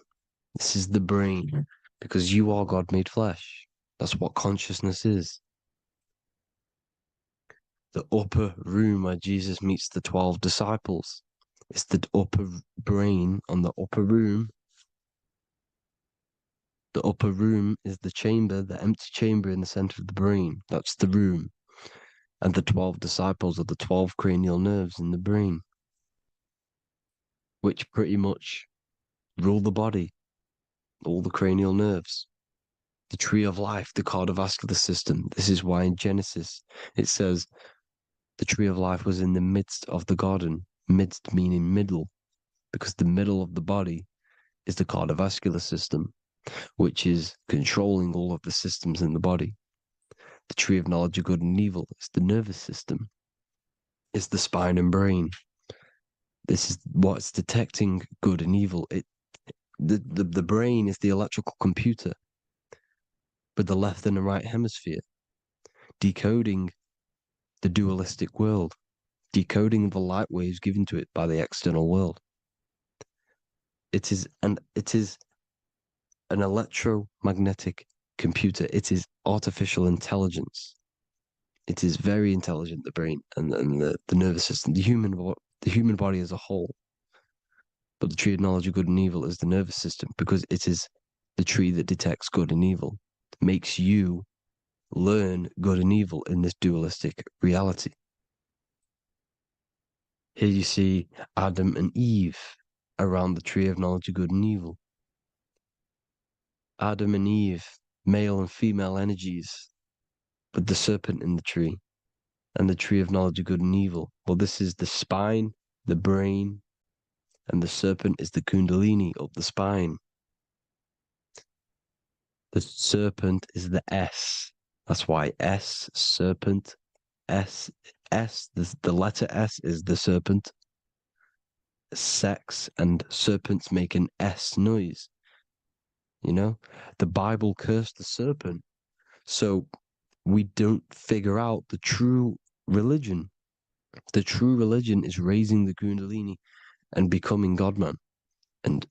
This is the brain, because you are God made flesh. That's what consciousness is. The upper room where Jesus meets the 12 disciples. It's the upper brain on the upper room. The upper room is the chamber, the empty chamber in the center of the brain. That's the room. And the 12 disciples are the 12 cranial nerves in the brain, which pretty much rule the body, all the cranial nerves. The tree of life, the cardiovascular system. This is why in Genesis it says the tree of life was in the midst of the garden. Midst meaning middle, because the middle of the body is the cardiovascular system, which is controlling all of the systems in the body. The tree of knowledge of good and evil is the nervous system. It's the spine and brain. This is what's detecting good and evil. The brain is the electrical computer with the left and the right hemisphere, decoding the dualistic world, decoding the light waves given to it by the external world. It is an electromagnetic computer. It is artificial intelligence. It is very intelligent, the brain and the nervous system, the human body as a whole. But the tree of knowledge of good and evil is the nervous system, because it is the tree that detects good and evil, makes you learn good and evil in this dualistic reality. Here you see Adam and Eve around the tree of knowledge of good and evil. Adam and Eve, male and female energies, with the serpent in the tree, and the tree of knowledge of good and evil. Well, this is the spine, the brain, and the serpent is the kundalini of the spine. The serpent is the S. That's why S, serpent, S, the letter S is the serpent. Sex and serpents make an S noise. You know, the Bible cursed the serpent. So we don't figure out the true religion. The true religion is raising the kundalini and becoming God-man and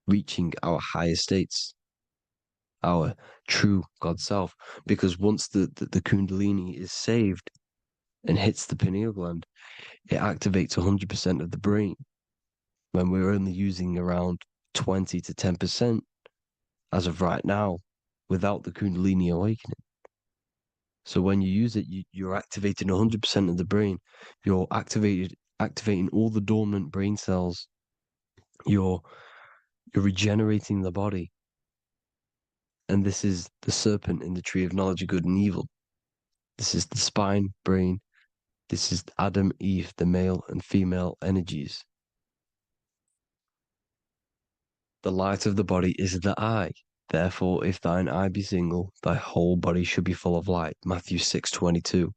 reaching our higher states, our true God self. Because once the kundalini is saved and hits the pineal gland, it activates 100% of the brain, when we're only using around 20 to 10% as of right now without the kundalini awakening. So when you use it, you're activating 100% of the brain. You're activating all the dormant brain cells. You're regenerating the body. And this is the serpent in the tree of knowledge of good and evil. This is the spine, brain. This is Adam, Eve, the male and female energies. The light of the body is the eye. Therefore, if thine eye be single, thy whole body should be full of light. Matthew 6:22.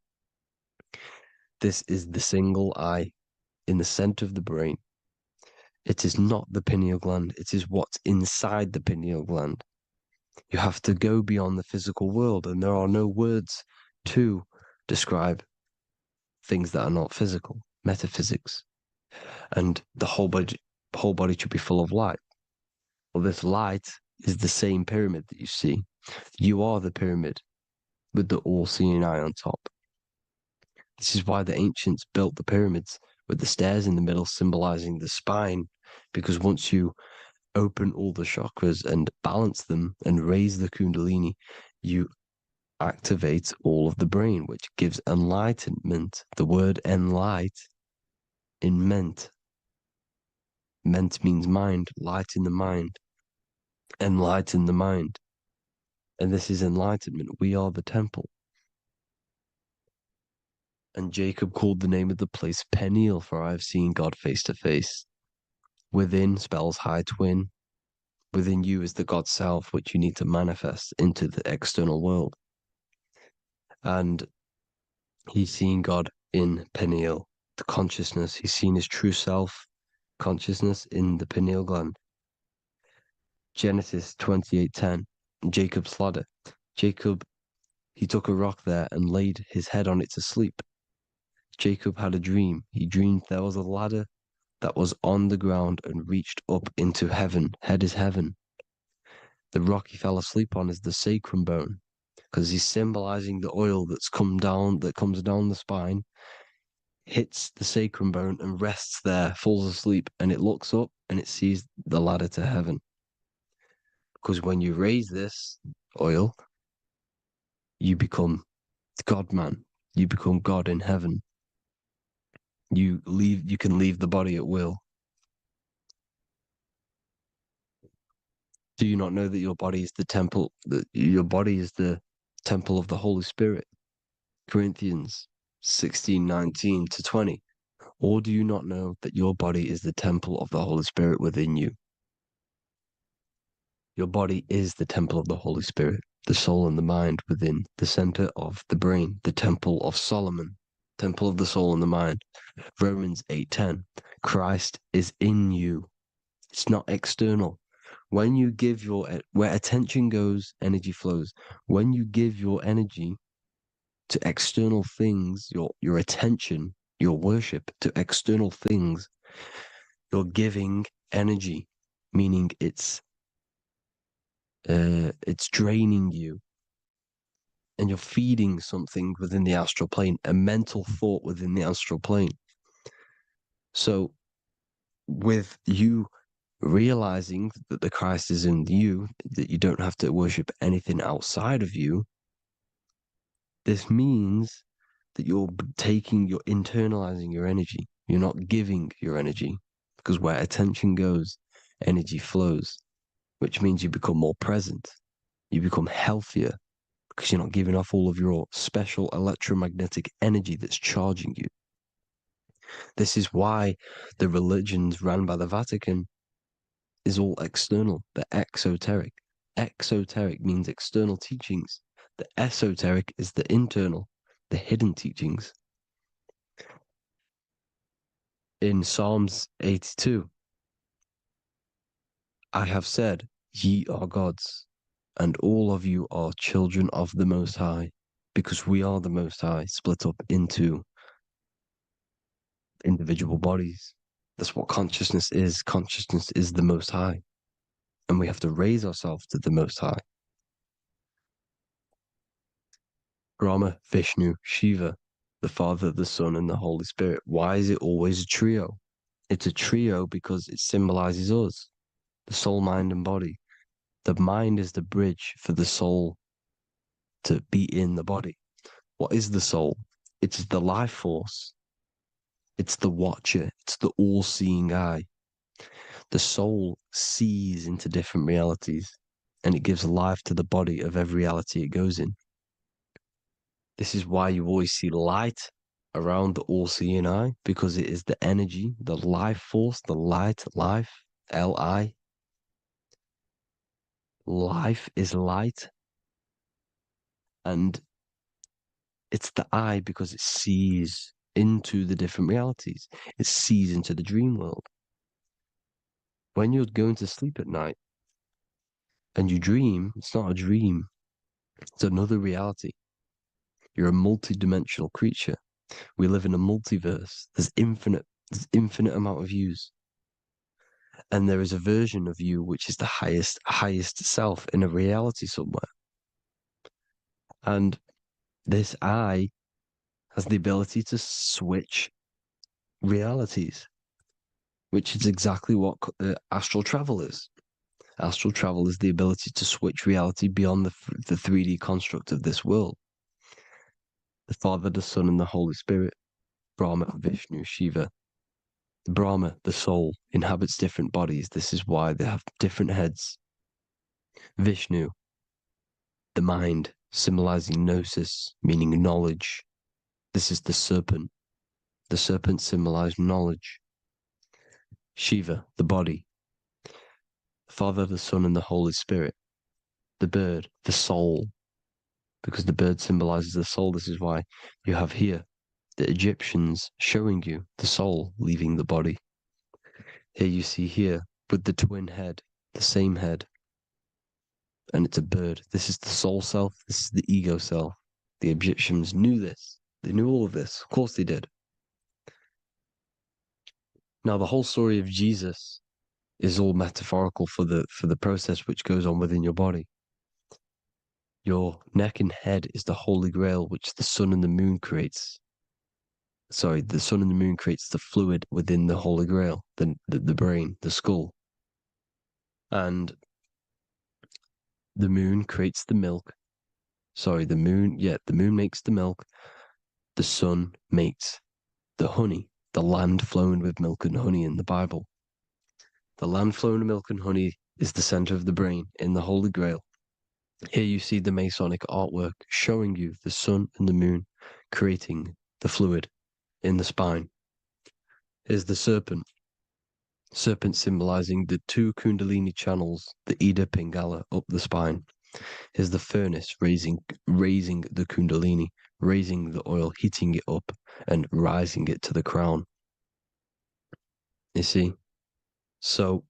This is the single eye in the center of the brain. It is not the pineal gland. It is what's inside the pineal gland. You have to go beyond the physical world, and there are no words to describe things that are not physical. Metaphysics. And the whole body should be full of light. Well, this light is the same pyramid that you see. You are the pyramid with the all-seeing eye on top. This is why the ancients built the pyramids with the stairs in the middle symbolizing the spine, because once you open all the chakras and balance them and raise the kundalini, you activate all of the brain, which gives enlightenment. The word enlight in ment. Ment means mind, light in the mind. Enlighten the mind. And this is enlightenment. We are the temple. And Jacob called the name of the place Peniel, for I have seen God face to face. Within spells high twin. Within you is the God self, which you need to manifest into the external world. And he's seen God in Peniel, the consciousness. He's seen his true self, consciousness, in the pineal gland. Genesis 28:10, Jacob's ladder. Jacob, he took a rock there and laid his head on it to sleep. Jacob had a dream. He dreamed there was a ladder that was on the ground and reached up into heaven. Head is heaven. The rock he fell asleep on is the sacrum bone, because he's symbolizing the oil that comes down the spine, hits the sacrum bone and rests there, falls asleep, and it looks up and it sees the ladder to heaven. Because when you raise this oil, you become God-man. You become God in heaven. You can leave the body at will. Do you not know that your body is the temple, that your body is the temple of the Holy Spirit? Corinthians 16:19-20. Or do you not know that your body is the temple of the Holy Spirit within you? Your body is the temple of the Holy Spirit. the soul and the mind within the center of the brain, the temple of Solomon, temple of the soul and the mind. Romans 8:10, Christ is in you. It's not external. When you give where attention goes, energy flows. When you give your energy to external things, your attention, your worship to external things, you're giving energy, meaning it's draining you, and you're feeding something within the astral plane, a mental thought within the astral plane. So with you realizing that the Christ is in you, that you don't have to worship anything outside of you, this means that you're internalizing your energy. You're not giving your energy, because where attention goes, energy flows, which means you become more present. You become healthier because you're not giving off all of your special electromagnetic energy that's charging you. This is why the religions ran by the Vatican is all external. They're exoteric. Exoteric means external teachings. The esoteric is the internal, the hidden teachings. In Psalms 82, I have said, ye are gods, and all of you are children of the Most High, because we are the Most High, split up into individual bodies. That's what consciousness is. Consciousness is the Most High, and we have to raise ourselves to the Most High. Brahma, Vishnu, Shiva, the Father, the Son, and the Holy Spirit. Why is it always a trio? It's a trio because it symbolizes us, the soul, mind, and body. The mind is the bridge for the soul to be in the body. What is the soul? It's the life force. It's the watcher. It's the all-seeing eye. The soul sees into different realities, and it gives life to the body of every reality it goes in. This is why you always see light around the all-seeing eye, because it is the energy, the life force, the light, life, L-I. Life is light. And it's the eye because it sees into the different realities. It sees into the dream world. When you're going to sleep at night and you dream, it's not a dream. It's another reality. You're a multi-dimensional creature. We live in a multiverse. There's infinite amount of yous. And there is a version of you which is the highest self in a reality somewhere. And this eye has the ability to switch realities, which is exactly what astral travel is. Astral travel is the ability to switch reality beyond the 3D construct of this world. The Father, the Son, and the Holy Spirit, Brahma, Vishnu, Shiva. Brahma, the soul, inhabits different bodies. This is why they have different heads. Vishnu, the mind, symbolizing gnosis, meaning knowledge. This is the serpent. The serpent symbolized knowledge. Shiva, the body. The Father, the Son, and the Holy Spirit. The bird, the soul, because the bird symbolizes the soul. This is why you have here the Egyptians showing you the soul leaving the body. Here you see here with the twin head, the same head, and it's a bird. This is the soul self. This is the ego self. The Egyptians knew this. They knew all of this. Of course they did. Now the whole story of Jesus is all metaphorical for the process which goes on within your body. Your neck and head is the Holy Grail, which the sun and the moon creates. Sorry, the sun and the moon creates the fluid within the Holy Grail, the brain, the skull. And the moon creates the milk. Sorry, the moon makes the milk. The sun makes the honey, the land flowing with milk and honey in the Bible. The land flowing with milk and honey is the center of the brain in the Holy Grail. Here you see the Masonic artwork showing you the sun and the moon creating the fluid in the spine. Here's the serpent. Serpent symbolizing the two Kundalini channels, the Ida Pingala up the spine. Here's the furnace raising the kundalini, raising the oil, heating it up, and rising it to the crown. You see? So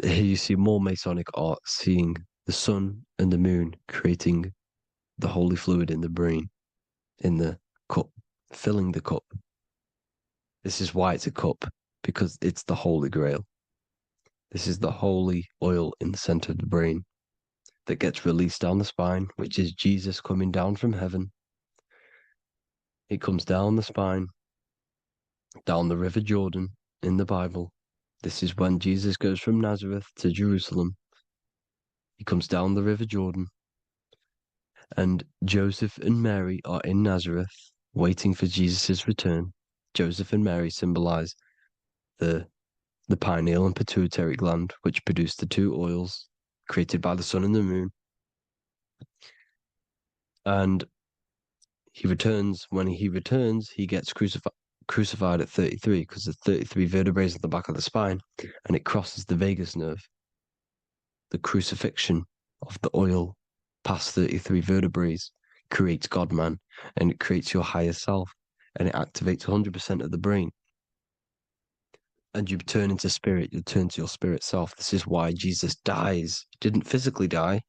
here you see more Masonic art, seeing the sun and the moon creating the holy fluid in the brain, in the cup, filling the cup. This is why it's a cup, because it's the Holy Grail. This is the holy oil in the center of the brain that gets released down the spine, which is Jesus coming down from heaven. It comes down the spine, down the River Jordan in the Bible. This is when Jesus goes from Nazareth to Jerusalem. He comes down the River Jordan, and Joseph and Mary are in Nazareth waiting for Jesus' return. Joseph and Mary symbolize the pineal and pituitary gland, which produce the two oils created by the sun and the moon. And he returns. When he returns, he gets crucified at 33, because there's 33 vertebrae at the back of the spine, and it crosses the vagus nerve. The crucifixion of the oil past 33 vertebrae creates God-man, and it creates your higher self, and it activates 100% of the brain. And you turn into spirit, you turn to your spirit self. This is why Jesus dies. He didn't physically die,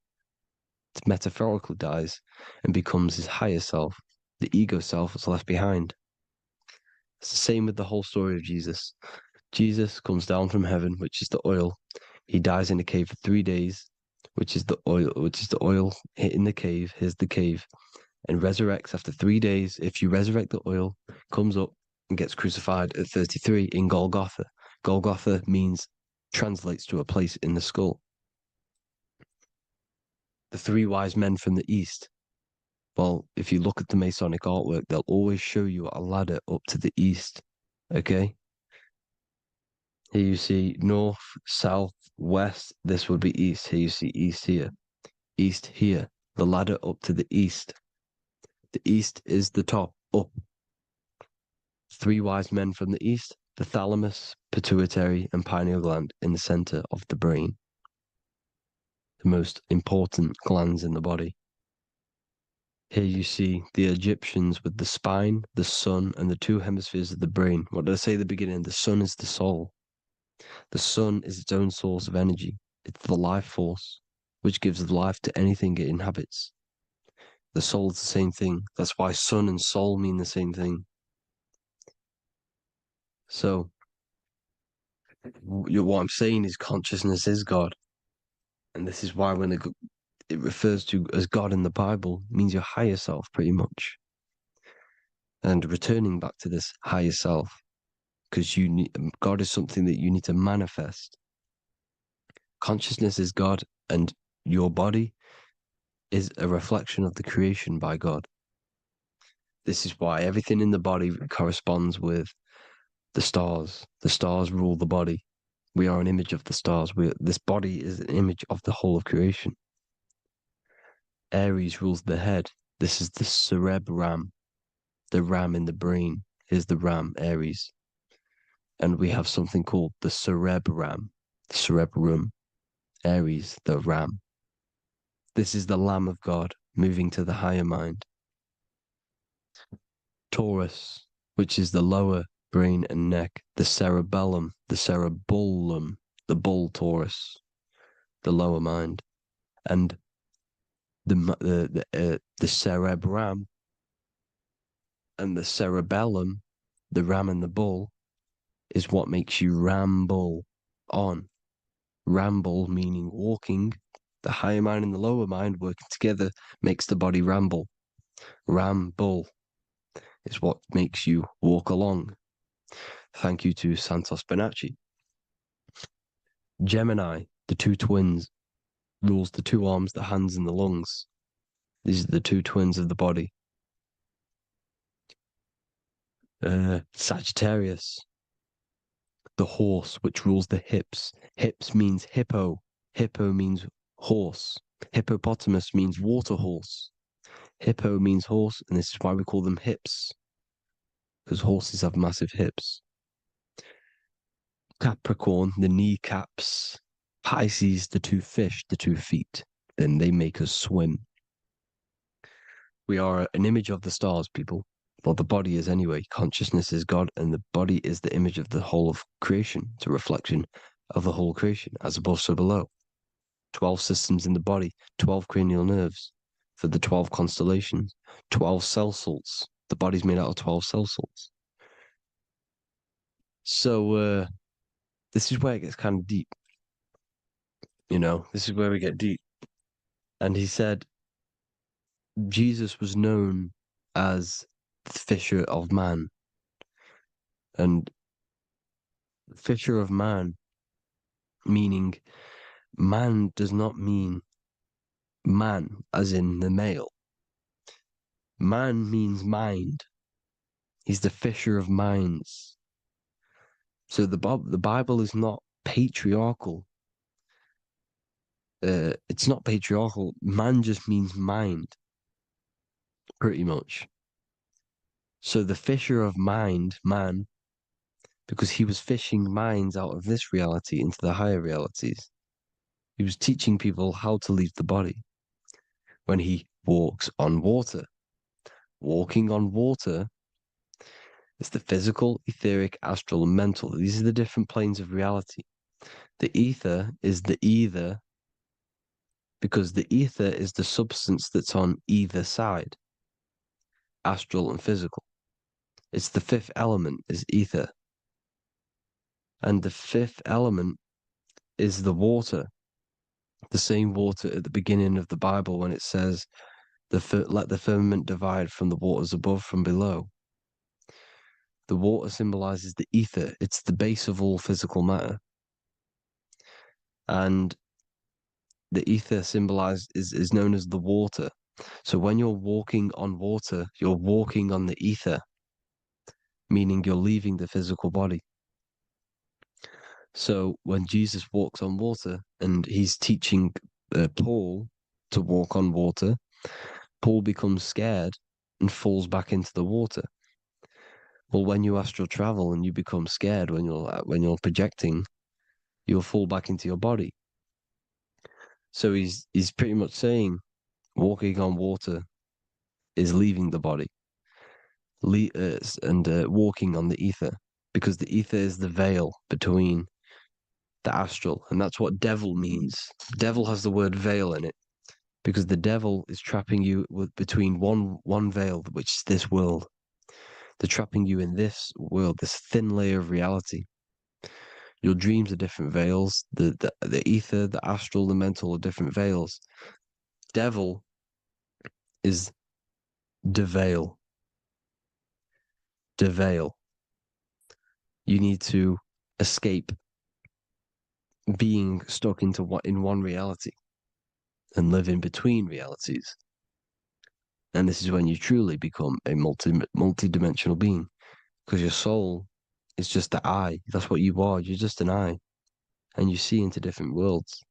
it metaphorically dies and becomes his higher self. The ego self is left behind. It's the same with the whole story of Jesus. Jesus comes down from heaven, which is the oil. He dies in a cave for 3 days, which is the oil hitting the cave. Here's the cave. And resurrects after 3 days. If you resurrect the oil, comes up and gets crucified at 33 in Golgotha. Golgotha translates to a place in the skull. The three wise men from the east. Well, if you look at the Masonic artwork, they'll always show you a ladder up to the east. Okay? Here you see north, south, west. This would be east. Here you see east here. East here. The ladder up to the east. The east is the top, up. Three wise men from the east. The thalamus, pituitary, and pineal gland in the center of the brain. The most important glands in the body. Here you see the Egyptians with the spine, the sun, and the two hemispheres of the brain. What did I say at the beginning? The sun is the soul. The sun is its own source of energy. It's the life force, which gives life to anything it inhabits. The soul is the same thing. That's why sun and soul mean the same thing. So, what I'm saying is consciousness is God. And this is why when it refers to as God in the Bible, it means your higher self, pretty much. And returning back to this higher self, because God is something that you need to manifest. Consciousness is God, and your body is a reflection of the creation by God. This is why everything in the body corresponds with the stars. The stars rule the body. We are an image of the stars. This body is an image of the whole of creation. Aries rules the head. This is the cerebrum, the ram in the brain. Here's the ram, Aries. And we have something called the cerebrum, Aries, the ram. This is the Lamb of God moving to the higher mind. Taurus, which is the lower brain and neck, the cerebellum, the bull Taurus, the lower mind, and the cerebrum and the cerebellum, the ram and the bull, is what makes you ramble on. Ramble meaning walking. The higher mind and the lower mind working together makes the body ramble. Ramble is what makes you walk along. Thank you to Santos Bonacci. Gemini, the two twins, rules the two arms, the hands, and the lungs. These are the two twins of the body. Sagittarius, the horse, which rules the hips. Hips means hippo. Hippo means horse. Hippopotamus means water horse. Hippo means horse, and this is why we call them hips, because horses have massive hips. Capricorn, the kneecaps. Pisces, the two fish, the 2 feet. then they make us swim. We are an image of the stars, people. Well, the body is anyway. Consciousness is God, and the body is the image of the whole of creation. It's a reflection of the whole creation, as above, so below. 12 systems in the body, 12 cranial nerves for the 12 constellations, 12 cell salts. The body's made out of 12 cell salts. So this is where it gets kind of deep. This is where we get deep. And he said Jesus was known as the fisher of man. And fisher of man, meaning man does not mean man as in the male. Man means mind. He's the fisher of minds. So the Bible is not patriarchal. It's not patriarchal. Man just means mind, pretty much. So the fisher of mind, man, because he was fishing minds out of this reality into the higher realities. He was teaching people how to leave the body when he walks on water. Walking on water is the physical, etheric, astral, and mental. These are the different planes of reality. The ether is the either, because the ether is the substance that's on either side, astral and physical. It's the fifth element, is ether. And the fifth element is the water. The same water at the beginning of the Bible when it says, let the firmament divide from the waters above from below. The water symbolizes the ether. It's the base of all physical matter. And the ether symbolized is known as the water. So when you're walking on water, you're walking on the ether, meaning you're leaving the physical body. So when Jesus walks on water and he's teaching Paul to walk on water, Paul becomes scared and falls back into the water. Well, when you astral travel and you become scared when you're projecting, you'll fall back into your body. So he's pretty much saying walking on water is leaving the body, and walking on the ether, because the ether is the veil between the astral, and that's what devil means. Devil has the word veil in it, because the devil is trapping you between one veil, which is this world. They're trapping you in this world, this thin layer of reality. Your dreams are different veils. The ether, the astral, the mental are different veils. Devil is the veil. The veil. You need to escape being stuck in one reality and live in between realities. And this is when you truly become a multi-dimensional being, because your soul is just the eye. That's what you are. You're just an eye, and you see into different worlds.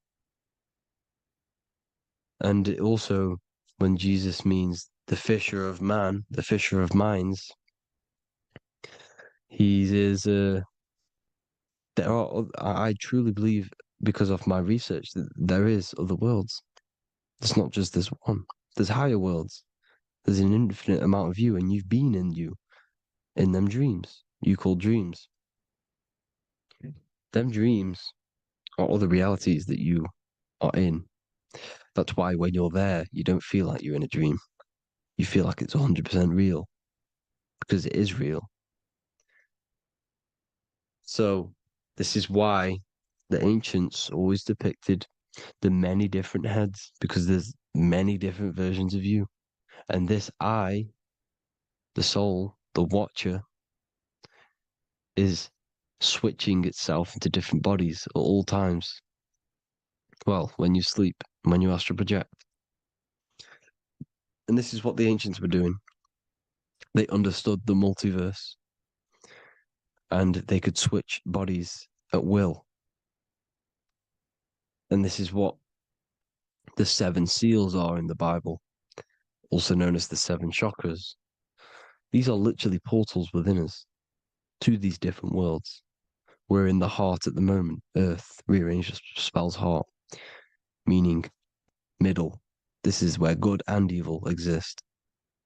And it also, when Jesus means the fisher of man, the fisher of minds, I truly believe, because of my research, that there is other worlds. It's not just this one. There's higher worlds. There's an infinite amount of you, and you've been in them dreams. You call dreams. Them dreams are other realities that you are in. That's why when you're there, you don't feel like you're in a dream. You feel like it's 100% real, because it is real. So this is why the ancients always depicted the many different heads, because there's many different versions of you. And this I, the soul, the watcher, is switching itself into different bodies at all times. Well, when you sleep, when you astral project. And this is what the ancients were doing. They understood the multiverse, and they could switch bodies at will. And this is what the 7 seals are in the Bible, also known as the 7 chakras. These are literally portals within us to these different worlds. We're in the heart at the moment. Earth, rearranged, spells heart, meaning middle. This is where good and evil exist.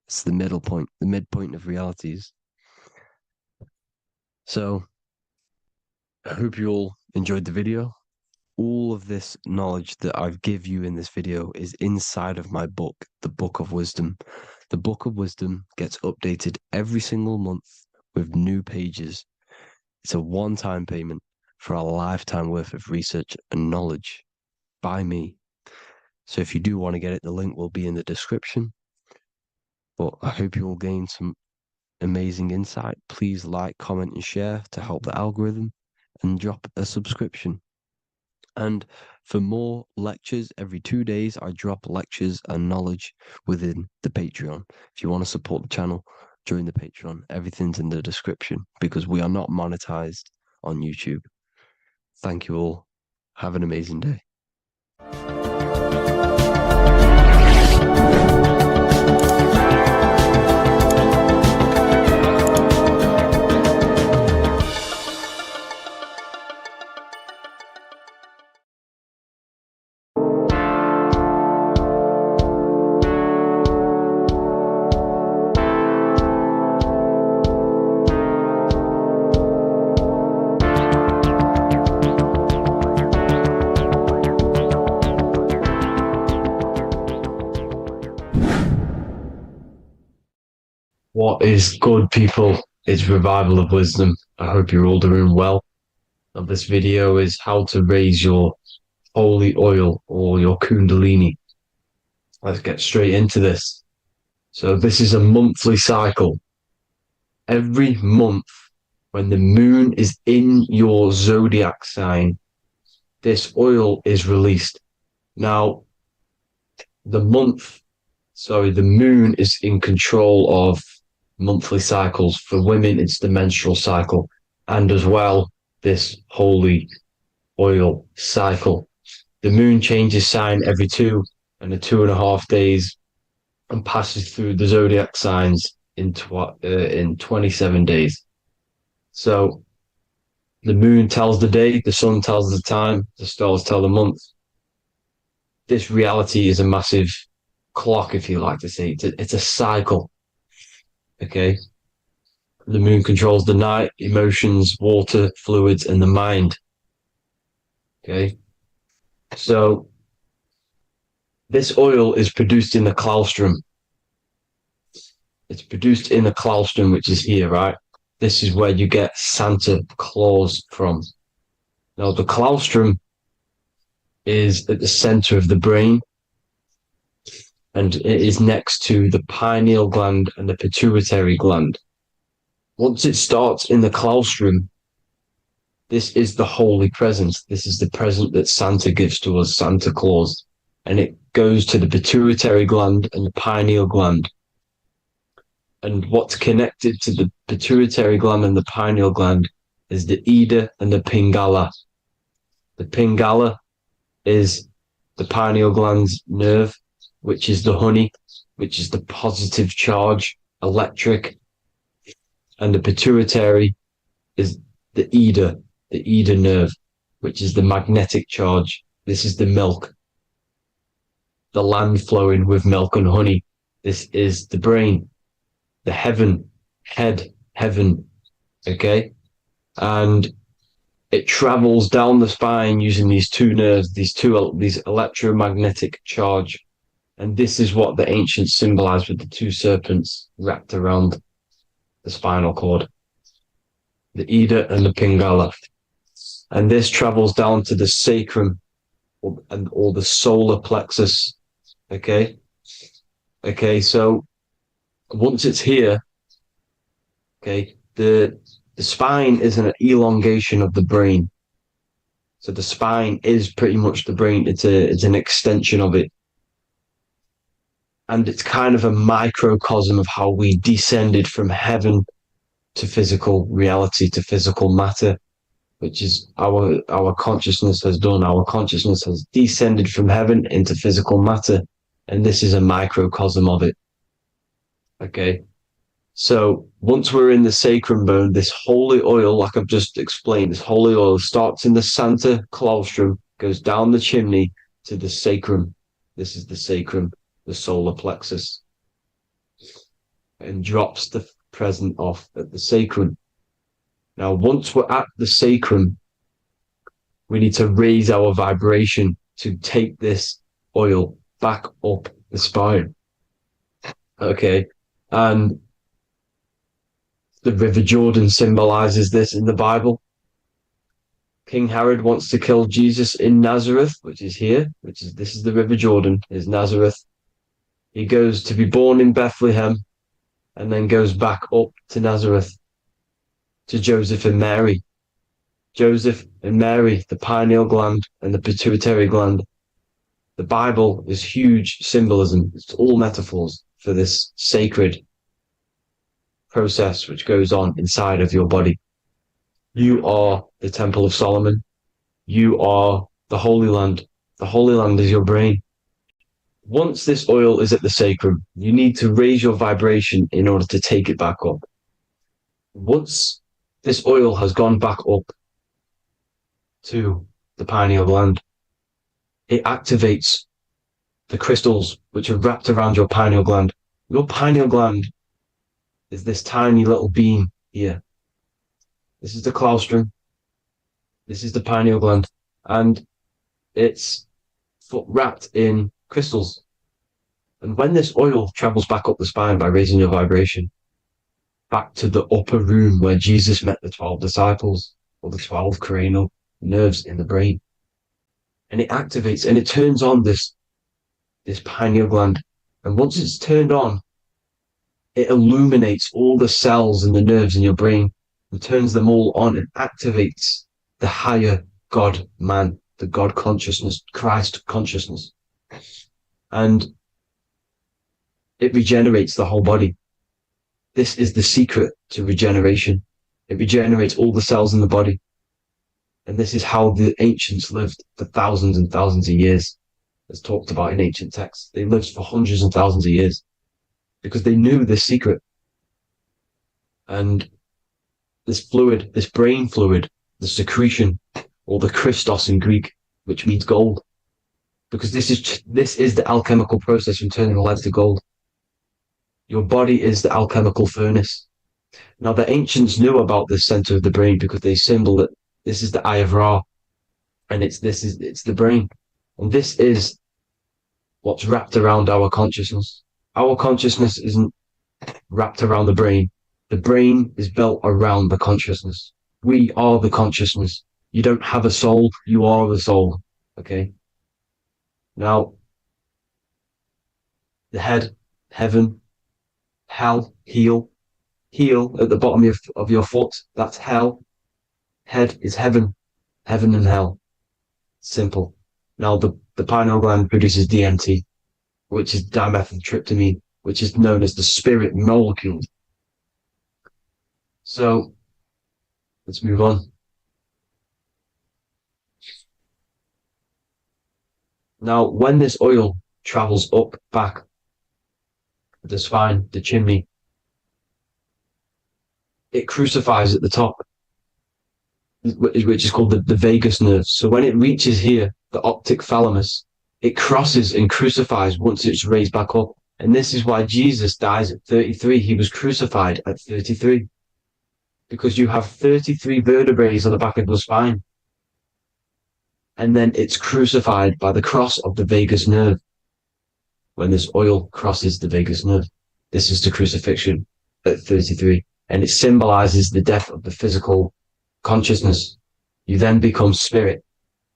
It's the middle point, the midpoint of realities. So I hope you all enjoyed the video. All of this knowledge that I've give you in this video is inside of my book, the Book of Wisdom. The Book of Wisdom gets updated every single month with new pages. It's a one-time payment for a lifetime worth of research and knowledge by me. So if you do want to get it, the link will be in the description. But I hope you will gain some amazing insight. Please like, comment, and share to help the algorithm, and drop a subscription. And for more lectures, every 2 days, I drop lectures and knowledge within the Patreon. If you want to support the channel, join the Patreon. Everything's in the description because we are not monetized on YouTube. Thank you all. Have an amazing day. What is good, people? It's Revival of Wisdom. I hope you're all doing well. And this video is how to raise your holy oil or your kundalini. Let's get straight into this. So this is a monthly cycle. Every month, when the moon is in your zodiac sign, this oil is released. Now, the moon is in control of monthly cycles. For women, it's the menstrual cycle, and as well, this holy oil cycle. The moon changes sign every 2.5 days and passes through the zodiac signs in 27 days. So the moon tells the day, the sun tells the time, the stars tell the month. This reality is a massive clock, if you like to say. It's a cycle. Okay. The moon controls the night, emotions, water, fluids, and the mind. Okay. So this oil is produced in the claustrum. It's produced in the claustrum, which is here, right? This is where you get Santa Claus from. Now, the claustrum is at the center of the brain, and it is next to the pineal gland and the pituitary gland. Once it starts in the claustrum, this is the holy present. This is the present that Santa gives to us, Santa Claus. And it goes to the pituitary gland and the pineal gland. And what's connected to the pituitary gland and the pineal gland is the Ida and the Pingala. The Pingala is the pineal gland's nerve, which is the honey, which is the positive charge, electric. And the pituitary is the Ida nerve, which is the magnetic charge. This is the milk, the land flowing with milk and honey. This is the brain, the heaven, okay? And it travels down the spine using these two nerves, these electromagnetic charge. And this is what the ancients symbolized with the two serpents wrapped around the spinal cord, the Ida and the Pingala. And this travels down to the sacrum or the solar plexus. Okay. So once it's here, okay, the spine is an elongation of the brain. So the spine is pretty much the brain. It's an extension of it. And it's kind of a microcosm of how we descended from heaven to physical reality, to physical matter, which is our consciousness has done. Our consciousness has descended from heaven into physical matter. And this is a microcosm of it. Okay. So once we're in the sacrum bone, this holy oil, like I've just explained, this holy oil starts in the Santa claustrum, goes down the chimney to the sacrum. This is the sacrum, the solar plexus, and drops the present off at the sacrum. Now, once we're at the sacrum, we need to raise our vibration to take this oil back up the spine. Okay. And the River Jordan symbolizes this in the Bible. King Herod wants to kill Jesus in Nazareth, which is here, this is the River Jordan, is Nazareth. He goes to be born in Bethlehem and then goes back up to Nazareth to Joseph and Mary. Joseph and Mary, the pineal gland and the pituitary gland. The Bible is huge symbolism. It's all metaphors for this sacred process which goes on inside of your body. You are the Temple of Solomon. You are the Holy Land. The Holy Land is your brain. Once this oil is at the sacrum, you need to raise your vibration in order to take it back up. Once this oil has gone back up to the pineal gland, it activates the crystals which are wrapped around your pineal gland. Your pineal gland is this tiny little beam here. This is the claustrum. This is the pineal gland. And it's wrapped in crystals. And when this oil travels back up the spine by raising your vibration, back to the upper room where Jesus met the 12 disciples, or the 12 cranial nerves in the brain, and it activates and it turns on this pineal gland. And once it's turned on, it illuminates all the cells and the nerves in your brain and turns them all on and activates the higher God man, the God consciousness, Christ consciousness. And it regenerates the whole body. This is the secret to regeneration. It regenerates all the cells in the body. And this is how the ancients lived for thousands and thousands of years, as talked about in ancient texts. They lived for hundreds and thousands of years because they knew this secret. And this fluid, this brain fluid, the secretion, or the Christos in Greek, which means gold, because this is the alchemical process from turning lead to gold. Your body is the alchemical furnace. Now, the ancients knew about this center of the brain because they symboled it. This is the eye of Ra, and it's the brain. And this is what's wrapped around our consciousness. Our consciousness isn't wrapped around the brain. The brain is built around the consciousness. We are the consciousness. You don't have a soul, you are the soul. Okay? Now, the head, heaven, hell, heel at the bottom of your foot, that's hell. Head is heaven and hell. Simple. Now, the pineal gland produces DMT, which is dimethyltryptamine, which is known as the spirit molecule. So, let's move on. Now, when this oil travels up, back, the spine, the chimney, it crucifies at the top, which is called the vagus nerve. So when it reaches here, the optic thalamus, it crosses and crucifies once it's raised back up. And this is why Jesus dies at 33. He was crucified at 33. Because you have 33 vertebrae on the back of the spine. And then it's crucified by the cross of the vagus nerve. When this oil crosses the vagus nerve, this is the crucifixion at 33. And it symbolizes the death of the physical consciousness. You then become spirit.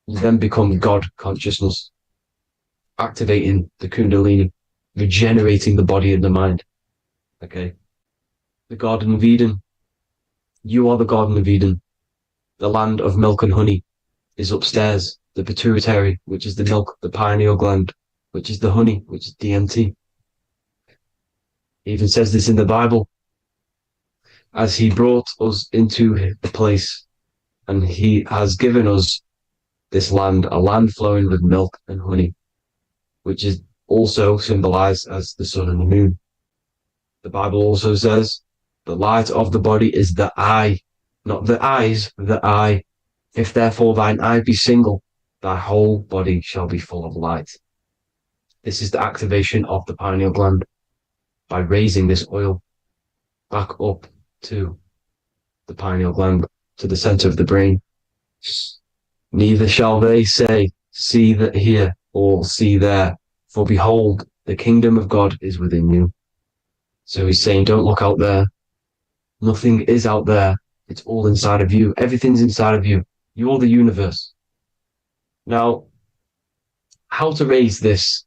You then become God consciousness, activating the Kundalini, regenerating the body and the mind. Okay. The Garden of Eden. You are the Garden of Eden. The land of milk and honey is upstairs. The pituitary, which is the milk, the pineal gland, which is the honey, which is DMT. It even says this in the Bible. As he brought us into the place, and he has given us this land, a land flowing with milk and honey, which is also symbolized as the sun and the moon. The Bible also says, the light of the body is the eye, not the eyes, the eye. If therefore thine eye be single, thy whole body shall be full of light. This is the activation of the pineal gland by raising this oil back up to the pineal gland, to the center of the brain. Neither shall they say, see that here, or see there, for behold, the kingdom of God is within you. So he's saying, don't look out there. Nothing is out there. It's all inside of you. Everything's inside of you. You're the universe. Now, how to raise this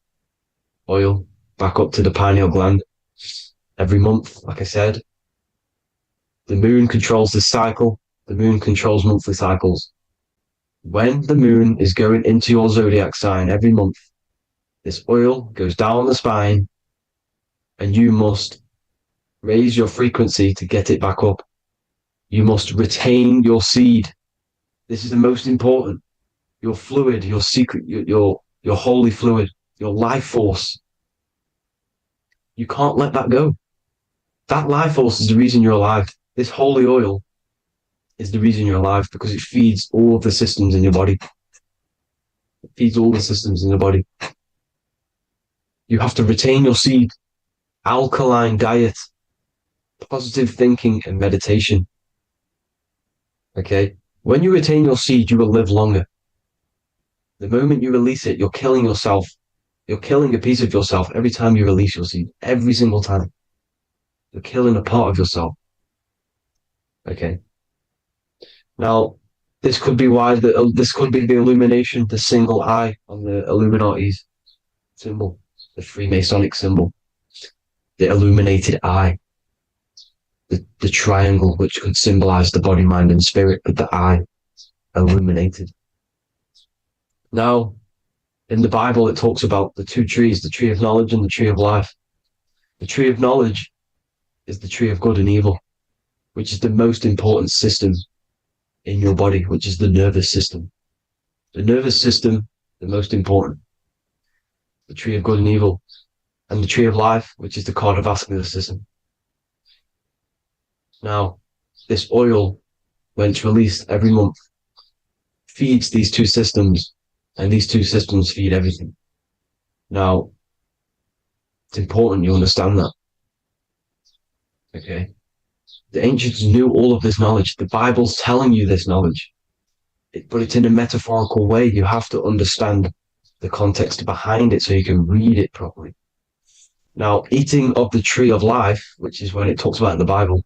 oil back up to the pineal gland? Every month, like I said, the moon controls the cycle. The moon controls monthly cycles. When the moon is going into your zodiac sign every month, this oil goes down the spine and you must raise your frequency to get it back up. You must retain your seed. This is the most important. Your fluid, your secret, your holy fluid, your life force. You can't let that go. That life force is the reason you're alive. This holy oil is the reason you're alive, because it feeds all of the systems in your body. It feeds all the systems in your body. You have to retain your seed, alkaline diet, positive thinking, and meditation. Okay? When you retain your seed, you will live longer. The moment you release it, you're killing yourself. You're killing a piece of yourself every time you release your seed. Every single time. You're killing a part of yourself. Okay? Now, this could be why this could be the illumination, the single eye on the Illuminati's symbol, the Freemasonic symbol, the illuminated eye, the triangle, which could symbolize the body, mind, and spirit, but the eye illuminated. Now, in the Bible, it talks about the two trees, the tree of knowledge and the tree of life. The tree of knowledge is the tree of good and evil, which is the most important system in your body, which is the nervous system. The nervous system, the most important. The tree of good and evil. And the tree of life, which is the cardiovascular system. Now, this oil, when it's released every month, feeds these two systems, and these two systems feed everything. Now, it's important you understand that. Okay? The ancients knew all of this knowledge. The Bible's telling you this knowledge. But it's in a metaphorical way. You have to understand the context behind it so you can read it properly. Now, eating of the tree of life, which is when it talks about in the Bible,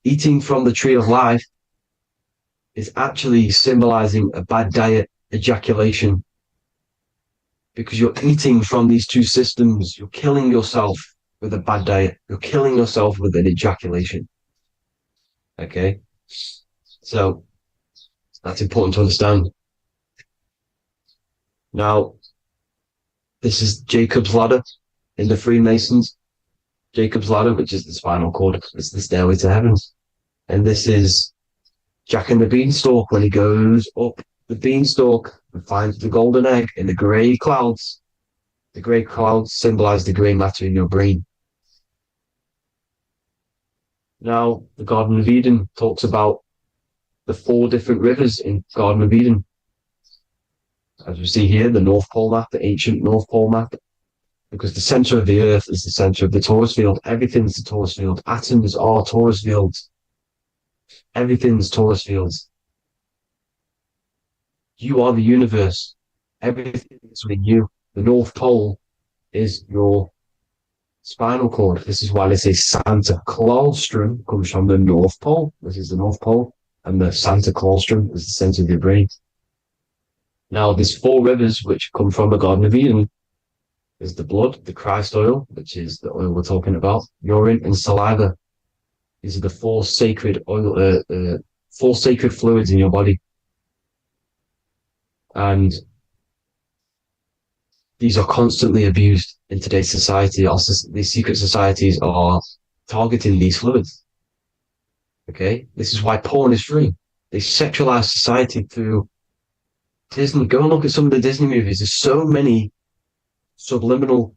eating from the tree of life is actually symbolizing a bad diet, ejaculation. Because you're eating from these two systems. You're killing yourself with a bad diet. You're killing yourself with an ejaculation. Okay, so that's important to understand. Now, this is Jacob's ladder in the Freemasons. Jacob's ladder, which is the spinal cord, it's the stairway to heaven. And this is Jack and the Beanstalk when he goes up the beanstalk and finds the golden egg in the grey clouds. The grey clouds symbolize the grey matter in your brain. Now, the Garden of Eden talks about the 4 different rivers in Garden of Eden. As we see here, the North Pole map, the ancient North Pole map, because the center of the earth is the center of the Taurus field. Everything's the Taurus field. Atoms are Taurus fields. Everything's Taurus fields. You are the universe. Everything is within you. The North Pole is your spinal cord. This is why they say Santa Claustrum comes from the North Pole. This is the North Pole. And the Santa Claustrum is the center of your brain. Now, there's 4 rivers which come from the Garden of Eden. There's the blood, the Christ oil, which is the oil we're talking about, urine, and saliva. These are the 4 sacred oil, 4 sacred fluids in your body. And these are constantly abused in today's society. Also, these secret societies are targeting these fluids. Okay? This is why porn is free. They sexualize society through Disney. Go and look at some of the Disney movies. There's so many subliminal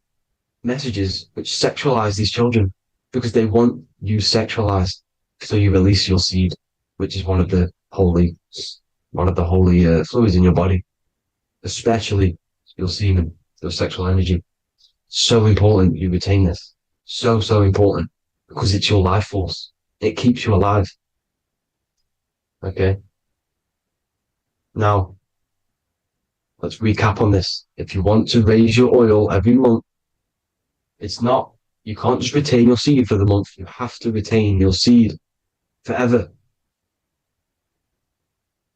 messages which sexualize these children because they want you sexualized. So you release your seed, which is one of the holy fluids in your body, especially your semen, your sexual energy. So important you retain this. So, so important. Because it's your life force. It keeps you alive. Okay? Now, let's recap on this. If you want to raise your oil every month, it's not, you can't just retain your seed for the month. You have to retain your seed forever.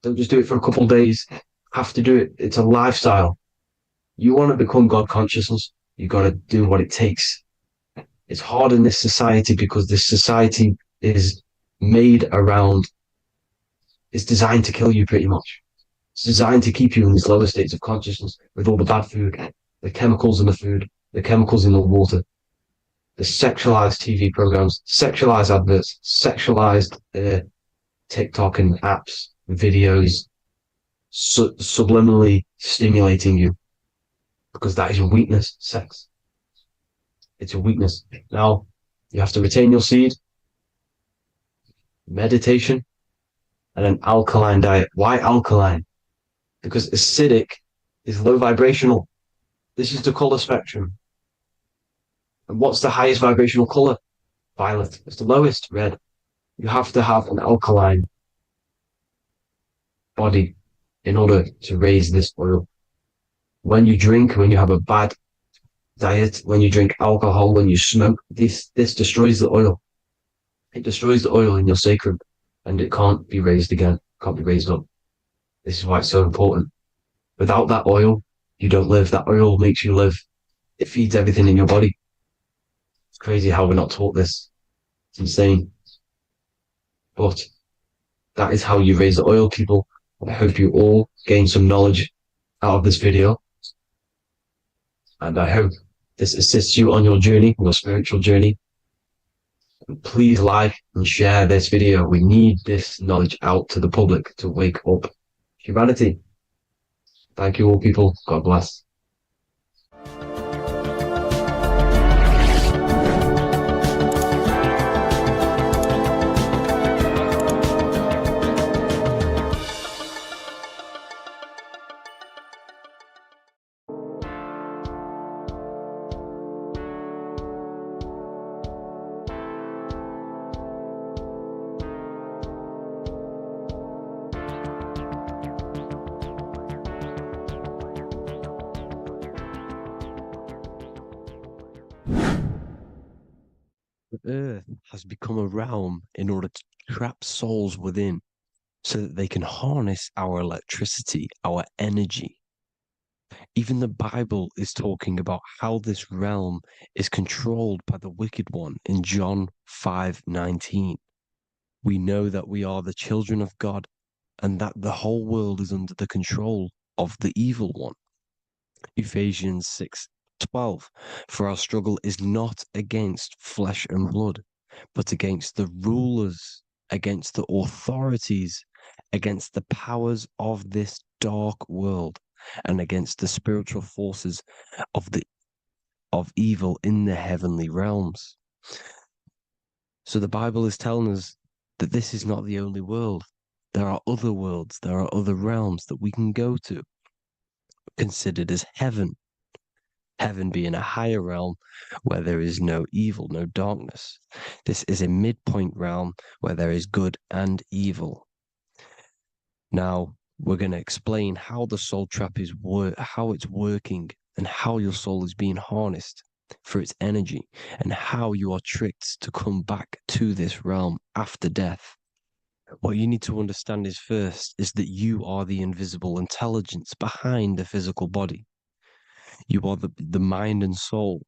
Don't just do it for a couple of days. Have to do it. It's a lifestyle. You want to become God consciousness, you got to do what it takes. It's hard in this society because this society is made around, it's designed to kill you pretty much. It's designed to keep you in these lower states of consciousness with all the bad food, the chemicals in the food, the chemicals in the water, the sexualized TV programs, sexualized adverts, sexualized TikTok and apps, videos, subliminally stimulating you because that is your weakness, sex. It's your weakness. Now, you have to retain your seed, meditation, and an alkaline diet. Why alkaline? Because acidic is low vibrational. This is the color spectrum. And what's the highest vibrational color? Violet. It's the lowest, red. You have to have an alkaline body in order to raise this oil. When you drink, when you have a bad diet, when you drink alcohol, when you smoke, this destroys the oil. It destroys the oil in your sacrum and it can't be raised again, can't be raised up. This is why it's so important. Without that oil, you don't live. That oil makes you live. It feeds everything in your body. It's crazy how we're not taught this. It's insane. But that is how you raise the oil, people. I hope you all gain some knowledge out of this video. And I hope this assists you on your journey, your spiritual journey. And please like and share this video. We need this knowledge out to the public to wake up humanity. Thank you all, people. God bless. The earth has become a realm in order to trap souls within so that they can harness our electricity, our energy. Even the Bible is talking about how this realm is controlled by the wicked one in John 5:19. We know that we are the children of God and that the whole world is under the control of the evil one. Ephesians 6:12. For our struggle is not against flesh and blood, but against the rulers, against the authorities, against the powers of this dark world, and against the spiritual forces of evil in the heavenly realms. So the Bible is telling us that this is not the only world. There are other worlds, there are other realms that we can go to, considered as heaven. Heaven being a higher realm where there is no evil, no darkness. This is a midpoint realm where there is good and evil. Now, we're going to explain how the soul trap is how it's working and how your soul is being harnessed for its energy and how you are tricked to come back to this realm after death. What you need to understand is first is that you are the invisible intelligence behind the physical body. You are the mind and soul.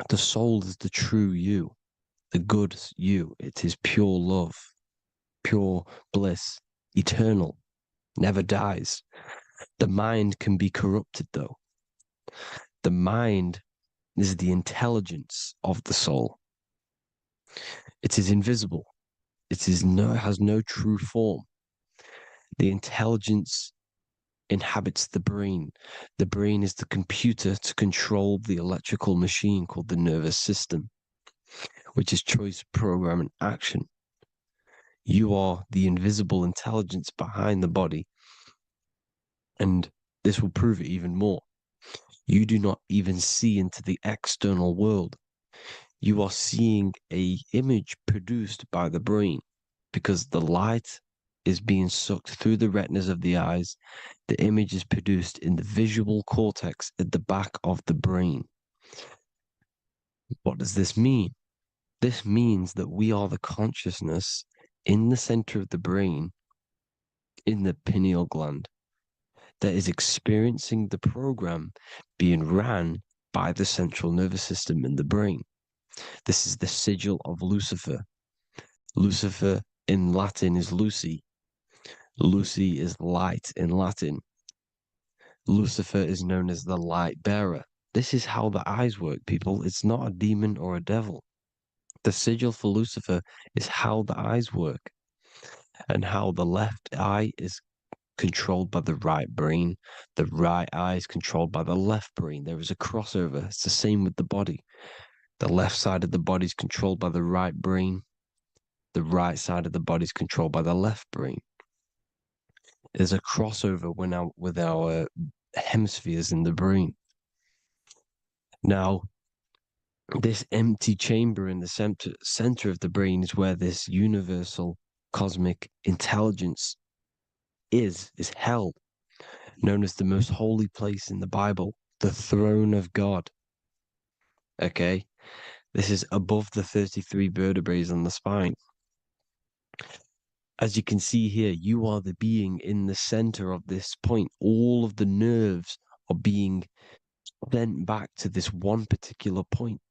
The soul is the true you, the good you. It is pure love, pure bliss, eternal, never dies. The mind can be corrupted, though. The mind is the intelligence of the soul. It is invisible. It has no true form. The intelligence inhabits the brain. The brain is the computer to control the electrical machine called the nervous system, which is choice, program, and action. You are the invisible intelligence behind the body, and this will prove it even more. You do not even see into the external world. You are seeing a image produced by the brain because the light is being sucked through the retinas of the eyes. The image is produced in the visual cortex at the back of the brain. What does this mean? This means that we are the consciousness in the center of the brain, in the pineal gland, that is experiencing the program being ran by the central nervous system in the brain. This is the sigil of Lucifer. Lucifer in Latin is Lucy. Lucy is light in Latin. Lucifer is known as the light bearer. This is how the eyes work, people. It's not a demon or a devil. The sigil for Lucifer is how the eyes work, and how the left eye is controlled by the right brain. The right eye is controlled by the left brain. There is a crossover. It's the same with the body. The left side of the body is controlled by the right brain. The right side of the body is controlled by the left brain. There's a crossover with our hemispheres in the brain. Now, this empty chamber in the center of the brain is where this universal cosmic intelligence is held, known as the most holy place in the Bible, the throne of God. Okay? This is above the 33 vertebrae on the spine. As you can see here, you are the being in the center of this point. All of the nerves are being sent back to this one particular point,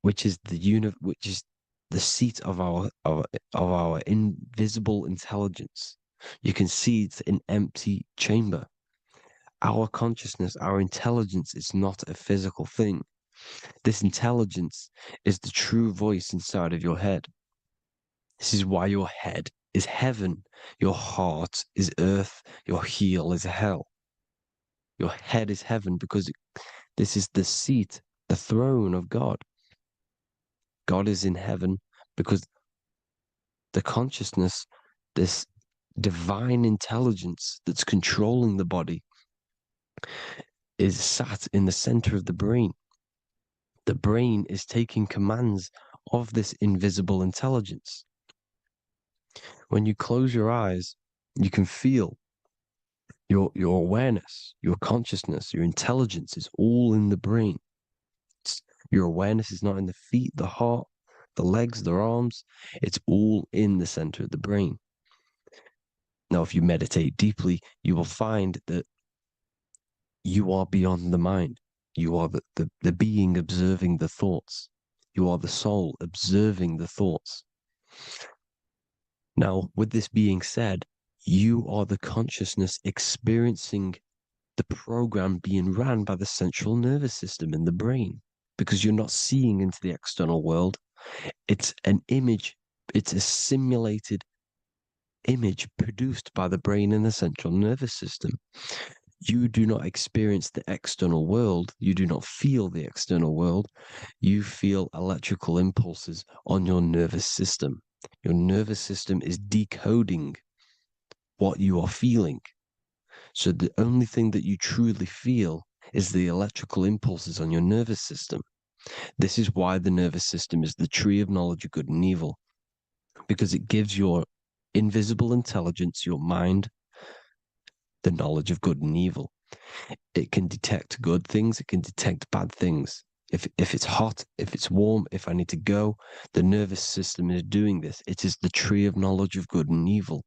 which is the seat of our invisible intelligence. You can see it's an empty chamber. Our consciousness, our intelligence is not a physical thing. This intelligence is the true voice inside of your head. This is why your head is heaven, your heart is earth, your heel is hell. Your head is heaven because this is the seat, the throne of God. God is in heaven because the consciousness, this divine intelligence that's controlling the body, is sat in the center of the brain. The brain is taking commands of this invisible intelligence. When you close your eyes, you can feel your awareness, your consciousness, your intelligence is all in the brain. Your awareness is not in the feet, the heart, the legs, the arms. It's all in the center of the brain. Now, if you meditate deeply, you will find that you are beyond the mind. You are the being observing the thoughts. You are the soul observing the thoughts. Now, with this being said, you are the consciousness experiencing the program being ran by the central nervous system in the brain, because you're not seeing into the external world. It's an image, it's a simulated image produced by the brain and the central nervous system. You do not experience the external world. You do not feel the external world. You feel electrical impulses on your nervous system. Your nervous system is decoding what you are feeling. So the only thing that you truly feel is the electrical impulses on your nervous system. This is why the nervous system is the tree of knowledge of good and evil, because it gives your invisible intelligence, your mind, the knowledge of good and evil. It can detect good things, it can detect bad things. If it's hot, if it's warm, if I need to go, the nervous system is doing this. It is the tree of knowledge of good and evil.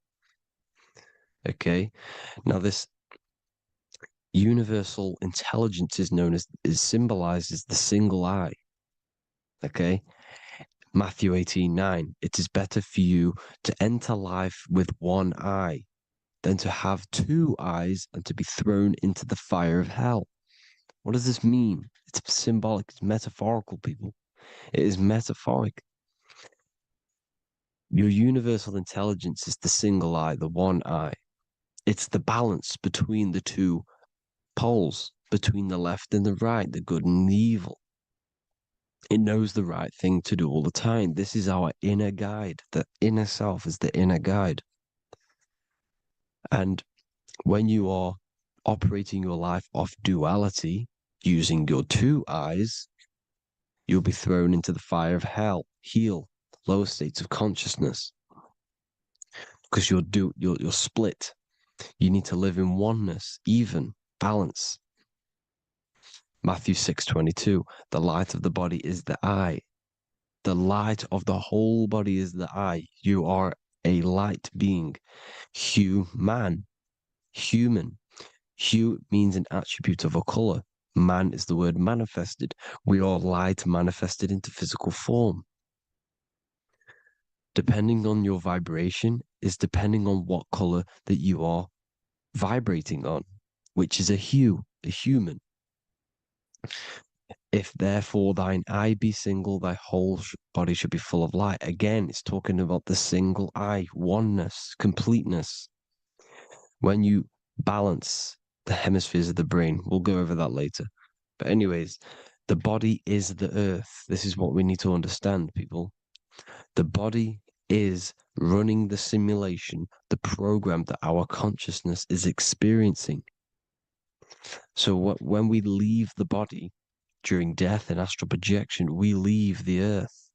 Okay? Now this universal intelligence is symbolized as the single eye. Okay? Matthew 18:9. It is better for you to enter life with one eye than to have two eyes and to be thrown into the fire of hell. What does this mean? It's symbolic, it's metaphorical, people. It is metaphoric. Your universal intelligence is the single eye, the one eye. It's the balance between the two poles, between the left and the right, the good and the evil. It knows the right thing to do all the time. This is our inner guide. The inner self is the inner guide. And when you are operating your life off duality, using your two eyes, you'll be thrown into the fire of hell, lower states of consciousness, because you're split. You need to live in oneness, even, balance. Matthew 6:22, the light of the body is the eye. The light of the whole body is the eye. You are a light being. Human. Hue means an attribute of a color. Man is the word manifested. We are light manifested into physical form. Depending on your vibration is depending on what color that you are vibrating on, which is a hue, a human. If therefore thine eye be single, thy whole body should be full of light. Again, it's talking about the single eye, oneness, completeness. When you balance the hemispheres of the brain, we'll go over that later. But anyways, the body is the earth. This is what we need to understand, people. The body is running the simulation, the program that our consciousness is experiencing. So when we leave the body during death and astral projection, we leave the earth.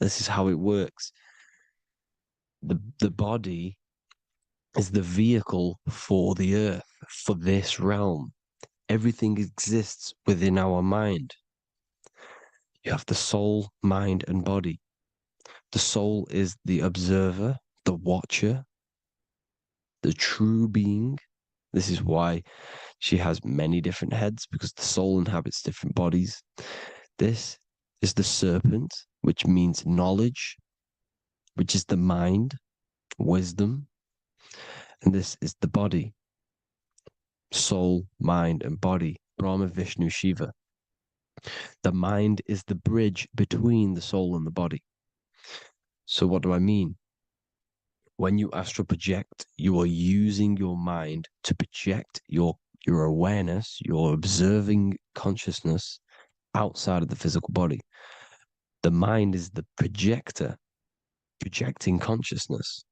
This is how it works. The body is the vehicle for the earth, for this realm. Everything exists within our mind. You have the soul, mind, and body. The soul is the observer, the watcher, the true being. This is why she has many different heads, because the soul inhabits different bodies. This is the serpent, which means knowledge, which is the mind, wisdom. And this is the body, soul, mind, and body, Brahma, Vishnu, Shiva. The mind is the bridge between the soul and the body. So what do I mean? When you astral project, you are using your mind to project your awareness, your observing consciousness outside of the physical body. The mind is the projector, projecting consciousness.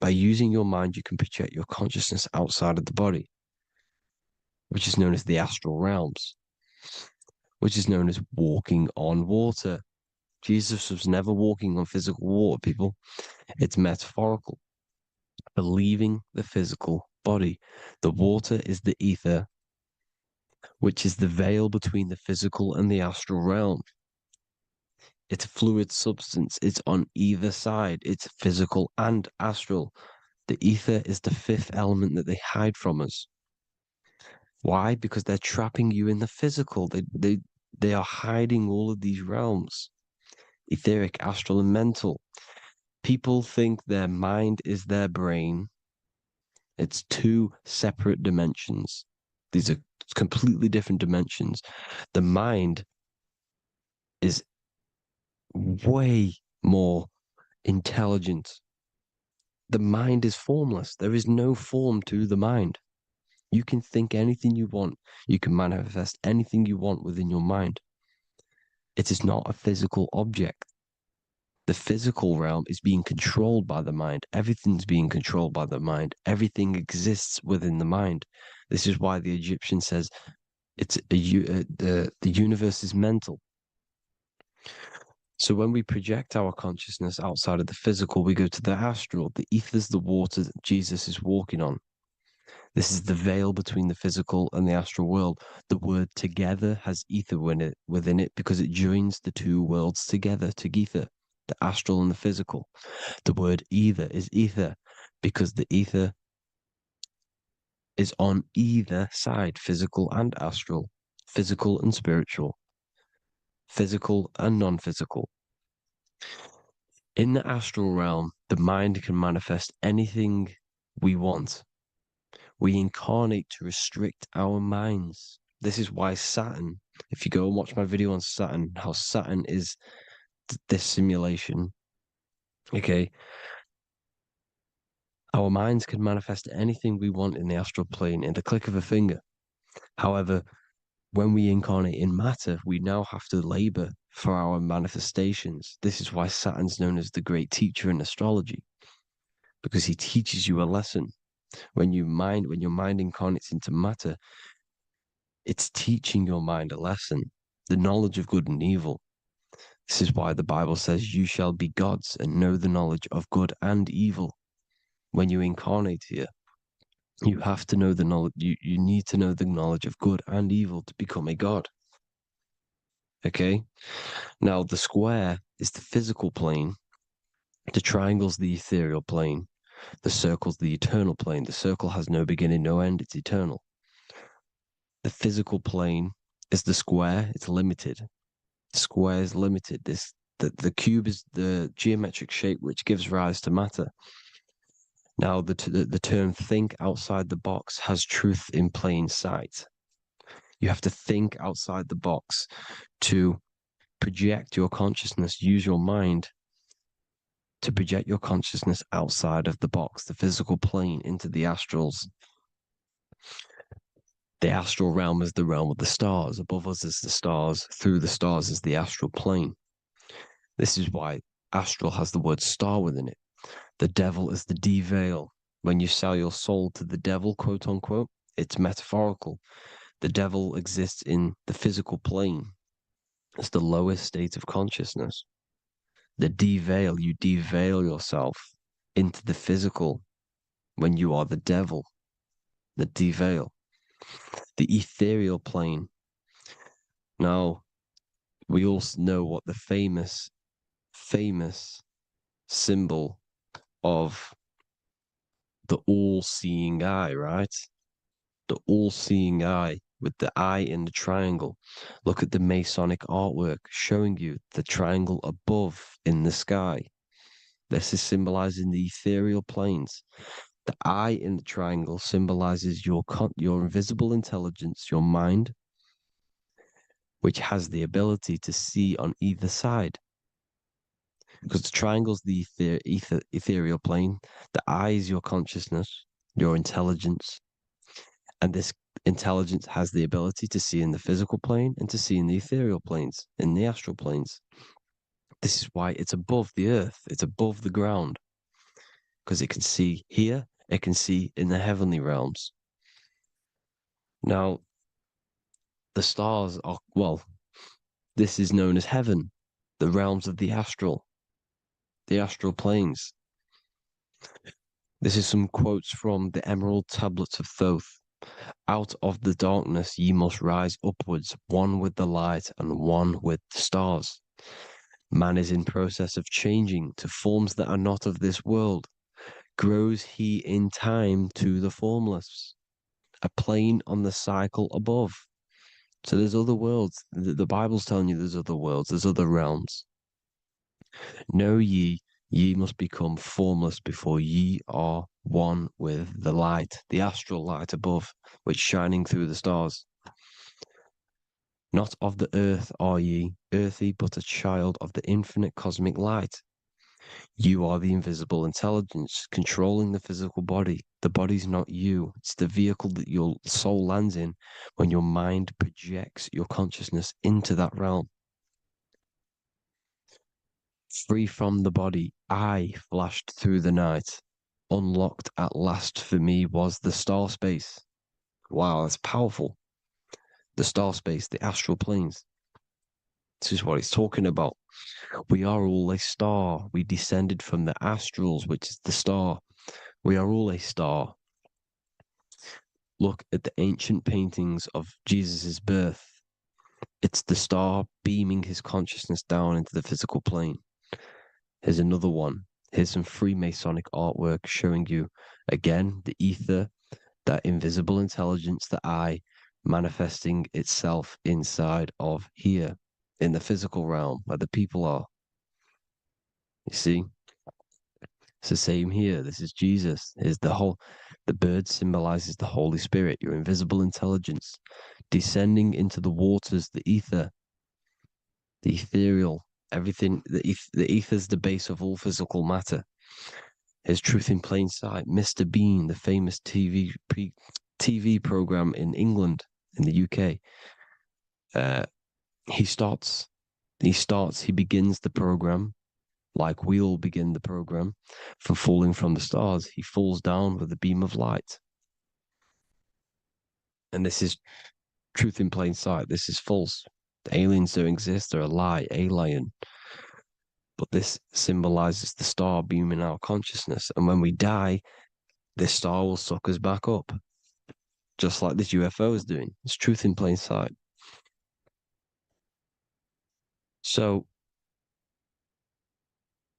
By using your mind, you can project your consciousness outside of the body, which is known as the astral realms, which is known as walking on water. Jesus was never walking on physical water, people. It's metaphorical. Believing the physical body. The water is the ether, which is the veil between the physical and the astral realm. It's a fluid substance. It's on either side. It's physical and astral. The ether is the fifth element that they hide from us. Why? Because they're trapping you in the physical. They are hiding all of these realms. Etheric, astral, and mental. People think their mind is their brain. It's two separate dimensions. These are completely different dimensions. The mind is way more intelligent. The mind is formless. There is no form to the mind. You can think anything you want. You can manifest anything you want within your mind. It is not a physical object. The physical realm is being controlled by the mind. Everything's being controlled by the mind. Everything exists within the mind. This is why the Egyptian says the universe is mental. So when we project our consciousness outside of the physical, we go to the astral. The ether is the water that Jesus is walking on. This is the veil between the physical and the astral world. The word together has ether within it because it joins the two worlds together, together, the astral and the physical. The word either is ether because the ether is on either side, physical and astral, physical and spiritual, physical and non-physical. In the astral realm, the mind can manifest anything we want. We incarnate to restrict our minds. This is why Saturn, if you go and watch my video on Saturn, how Saturn is this simulation, okay, our minds can manifest anything we want in the astral plane in the click of a finger. However, when we incarnate in matter, we now have to labor for our manifestations. This is why Saturn's known as the great teacher in astrology, because he teaches you a lesson. When your mind incarnates into matter, it's teaching your mind a lesson, the knowledge of good and evil. This is why the Bible says, you shall be gods and know the knowledge of good and evil. When you incarnate here, you have to know the knowledge, you need to know the knowledge of good and evil to become a god. Okay? Now, the square is the physical plane, the triangle's the ethereal plane, the circle's the eternal plane. The circle has no beginning, no end, it's eternal. The physical plane is the square, it's limited. The square is limited. The cube is the geometric shape which gives rise to matter. Now, the term think outside the box has truth in plain sight. You have to think outside the box to project your consciousness, use your mind to project your consciousness outside of the box, the physical plane, into the astrals. The astral realm is the realm of the stars. Above us is the stars. Through the stars is the astral plane. This is why astral has the word star within it. The devil is the de-veil. When you sell your soul to the devil, quote unquote, it's metaphorical. The devil exists in the physical plane. It's the lowest state of consciousness. The de-veil, you de-veil yourself into the physical when you are the devil. The de-veil. The ethereal plane. Now, we all know what the famous symbol of the all-seeing eye, right? The all-seeing eye with the eye in the triangle. Look at the Masonic artwork showing you the triangle above in the sky. This is symbolizing the ethereal planes. The eye in the triangle symbolizes your invisible intelligence, your mind, which has the ability to see on either side. Because the triangle's the ethereal plane. The eye is your consciousness, your intelligence. And this intelligence has the ability to see in the physical plane and to see in the ethereal planes, in the astral planes. This is why it's above the earth. It's above the ground. Because it can see here, it can see in the heavenly realms. Now, the stars are, well, this is known as heaven, the realms of the astral planes. This is some quotes from the Emerald Tablets of Thoth. Out of the darkness ye must rise upwards, one with the light and one with the stars. Man is in process of changing to forms that are not of this world. Grows he in time to the formless, a plane on the cycle above. So there's other worlds. The Bible's telling you there's other worlds, there's other realms. Know ye must become formless before ye are one with the light, the astral light above, which shining through the stars. Not of the earth are ye, earthy, but a child of the infinite cosmic light. You are the invisible intelligence controlling the physical body. The body's not you. It's the vehicle that your soul lands in when your mind projects your consciousness into that realm. Free from the body, I flashed through the night. Unlocked at last for me was the star space. Wow, that's powerful. The star space, the astral planes. This is what it's talking about. We are all a star. We descended from the astrals, which is the star. We are all a star. Look at the ancient paintings of Jesus' birth. It's the star beaming his consciousness down into the physical plane. Here's another one. Here's some Freemasonic artwork showing you, again, the ether, that invisible intelligence, the eye, manifesting itself inside of here, in the physical realm, where the people are. You see? It's the same here. This is Jesus. Here's the bird symbolizes the Holy Spirit, your invisible intelligence, descending into the waters, the ether, the ethereal, everything. The ether's the base of all physical matter. Here's Truth in Plain Sight. Mr. Bean, the famous TV program in England, in the UK. He begins the program Like we'll begin the program for falling from the stars. He falls down with a beam of light. And this is truth in plain sight. This is false. The aliens don't exist. They're a lie, alien. But this symbolizes the star beaming our consciousness. And when we die, this star will suck us back up. Just like this UFO is doing. It's truth in plain sight. So,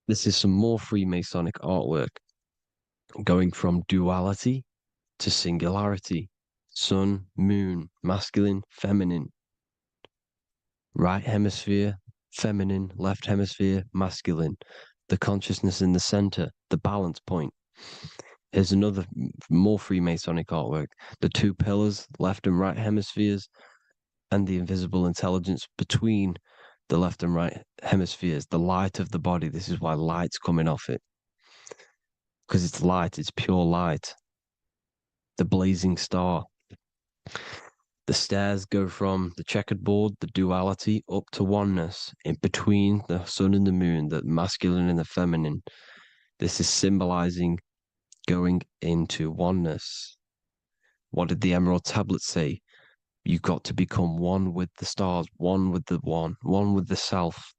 this is some more Freemasonic artwork, going from duality to singularity. Sun, moon, masculine, feminine. Right hemisphere, feminine, left hemisphere, masculine. The consciousness in the center, the balance point. Here's another more Freemasonic artwork. The two pillars, left and right hemispheres, and the invisible intelligence between the left and right hemispheres, the light of the body. This is why light's coming off it. Because it's light, it's pure light. The blazing star. The stairs go from the checkered board, the duality, up to oneness, in between the sun and the moon, the masculine and the feminine. This is symbolizing going into oneness. What did the Emerald Tablet say? You've got to become one with the stars, one with the one with the self.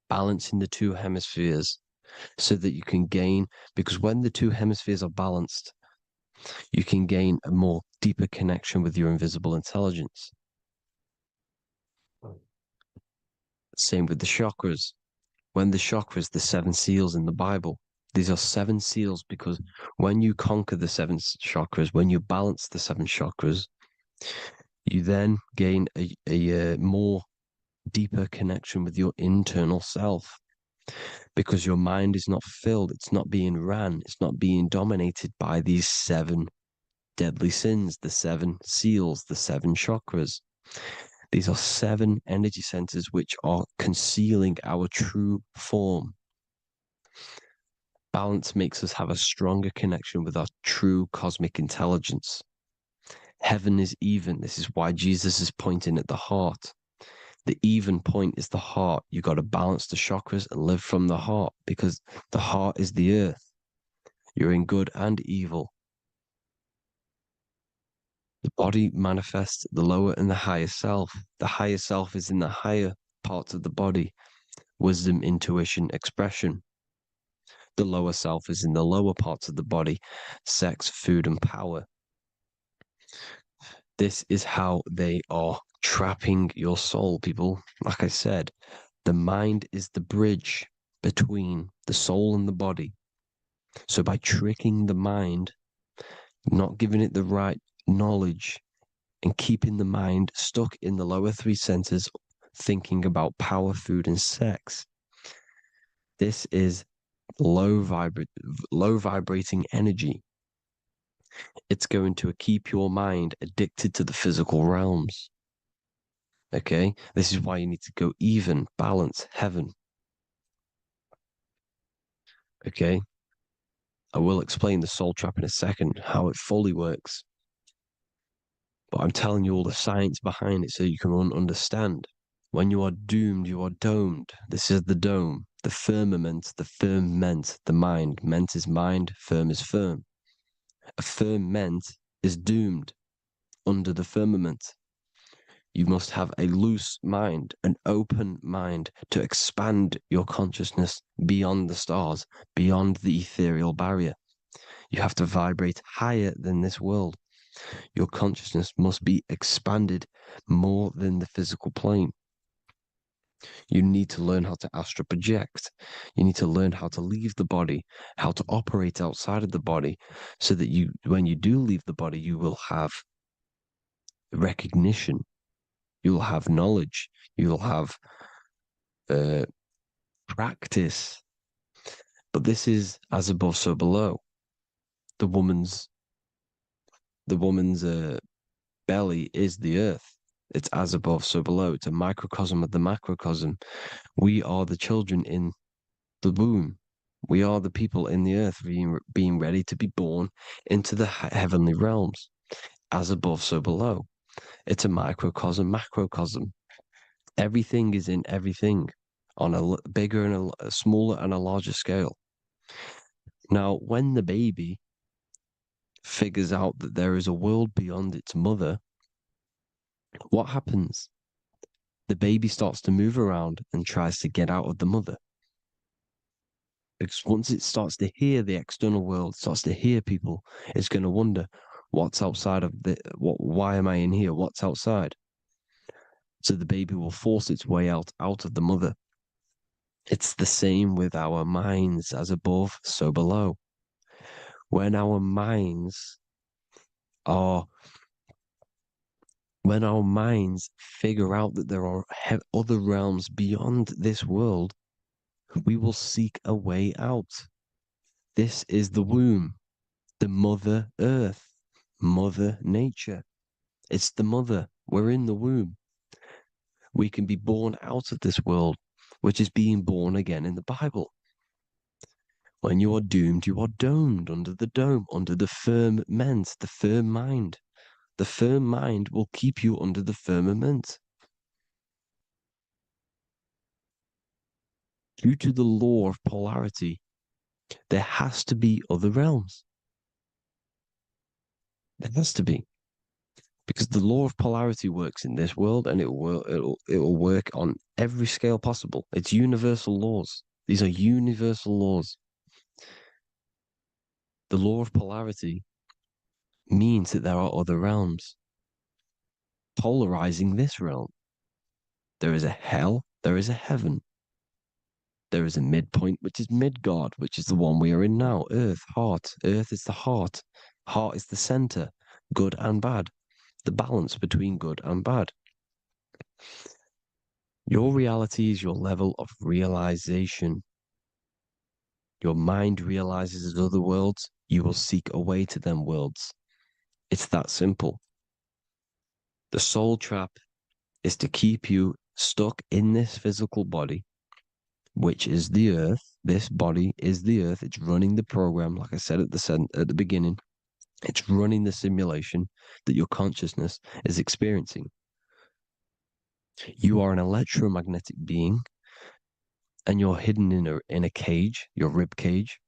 Balancing the two hemispheres so that you can gain, because when the two hemispheres are balanced, you can gain a more deeper connection with your invisible intelligence. Same with the chakras. When the chakras, the seven seals in the Bible, these are seven seals because when you conquer the seven chakras, when you balance the seven chakras, you then gain a more deeper connection with your internal self because your mind is not filled, it's not being ran, it's not being dominated by these seven deadly sins, the seven seals, the seven chakras. These are seven energy centers which are concealing our true form. Balance makes us have a stronger connection with our true cosmic intelligence. Heaven is even. This is why Jesus is pointing at the heart. The even point is the heart. You got to balance the chakras and live from the heart because the heart is the earth. You're in good and evil. The body manifests the lower and the higher self. The higher self is in the higher parts of the body. Wisdom, intuition, expression. The lower self is in the lower parts of the body. Sex, food, and power. This is how they are trapping your soul, people. Like I said, the mind is the bridge between the soul and the body. So by tricking the mind, not giving it the right knowledge, and keeping the mind stuck in the lower three centers, thinking about power, food, and sex, this is low vibrating energy. It's going to keep your mind addicted to the physical realms. Okay, this is why you need to go even, balance, heaven. Okay, I will explain the soul trap in a second, how it fully works. But I'm telling you all the science behind it so you can understand. When you are doomed, you are domed. This is the dome, the firmament, the firmament, the mind. Ment is mind, firm is firm. A firmament is doomed under the firmament. You must have a loose mind, an open mind to expand your consciousness beyond the stars, beyond the ethereal barrier. You have to vibrate higher than this world. Your consciousness must be expanded more than the physical plane. You need to learn how to astral project. You need to learn how to leave the body, how to operate outside of the body, so that you, when you do leave the body, you will have recognition. You'll have knowledge. You'll have practice. But this is as above, so below. The woman's belly is the earth. It's as above, so below. It's a microcosm of the macrocosm. We are the children in the womb. We are the people in the earth being ready to be born into the heavenly realms. As above, so below. It's a microcosm, macrocosm. Everything is in everything. on a bigger and a smaller and a larger scale. Now, when the baby figures out that there is a world beyond its mother, what happens? The baby starts to move around and tries to get out of the mother. Because once it starts to hear the external world, starts to hear people, it's going to wonder, what's outside of why am I in here? What's outside? So the baby will force its way out of the mother. It's the same with our minds, as above, so below. When our minds figure out that there are other realms beyond this world, we will seek a way out. This is the womb, the Mother Earth, Mother Nature. It's the mother. We're in the womb. We can be born out of this world, which is being born again in the Bible. When you are doomed, you are domed under the dome, under the firmament, the firm mind. The firm mind will keep you under the firmament. Due to the law of polarity, there has to be other realms. There has to be. Because the law of polarity works in this world, and it will work on every scale possible. It's universal laws. These are universal laws. The law of polarity means that there are other realms polarizing this realm. There is a hell, there is a heaven. There is a midpoint, which is Midgard, which is the one we are in now. Earth, heart. Earth is the heart. Heart is the center, good and bad. The balance between good and bad. Your reality is your level of realization. Your mind realizes other worlds, you will seek a way to them worlds. It's that simple. The soul trap is to keep you stuck in this physical body, which is the earth. This body is the earth. It's running the program, like I said at the beginning. It's running the simulation that your consciousness is experiencing. You are an electromagnetic being, and you're hidden in a cage, your rib cage,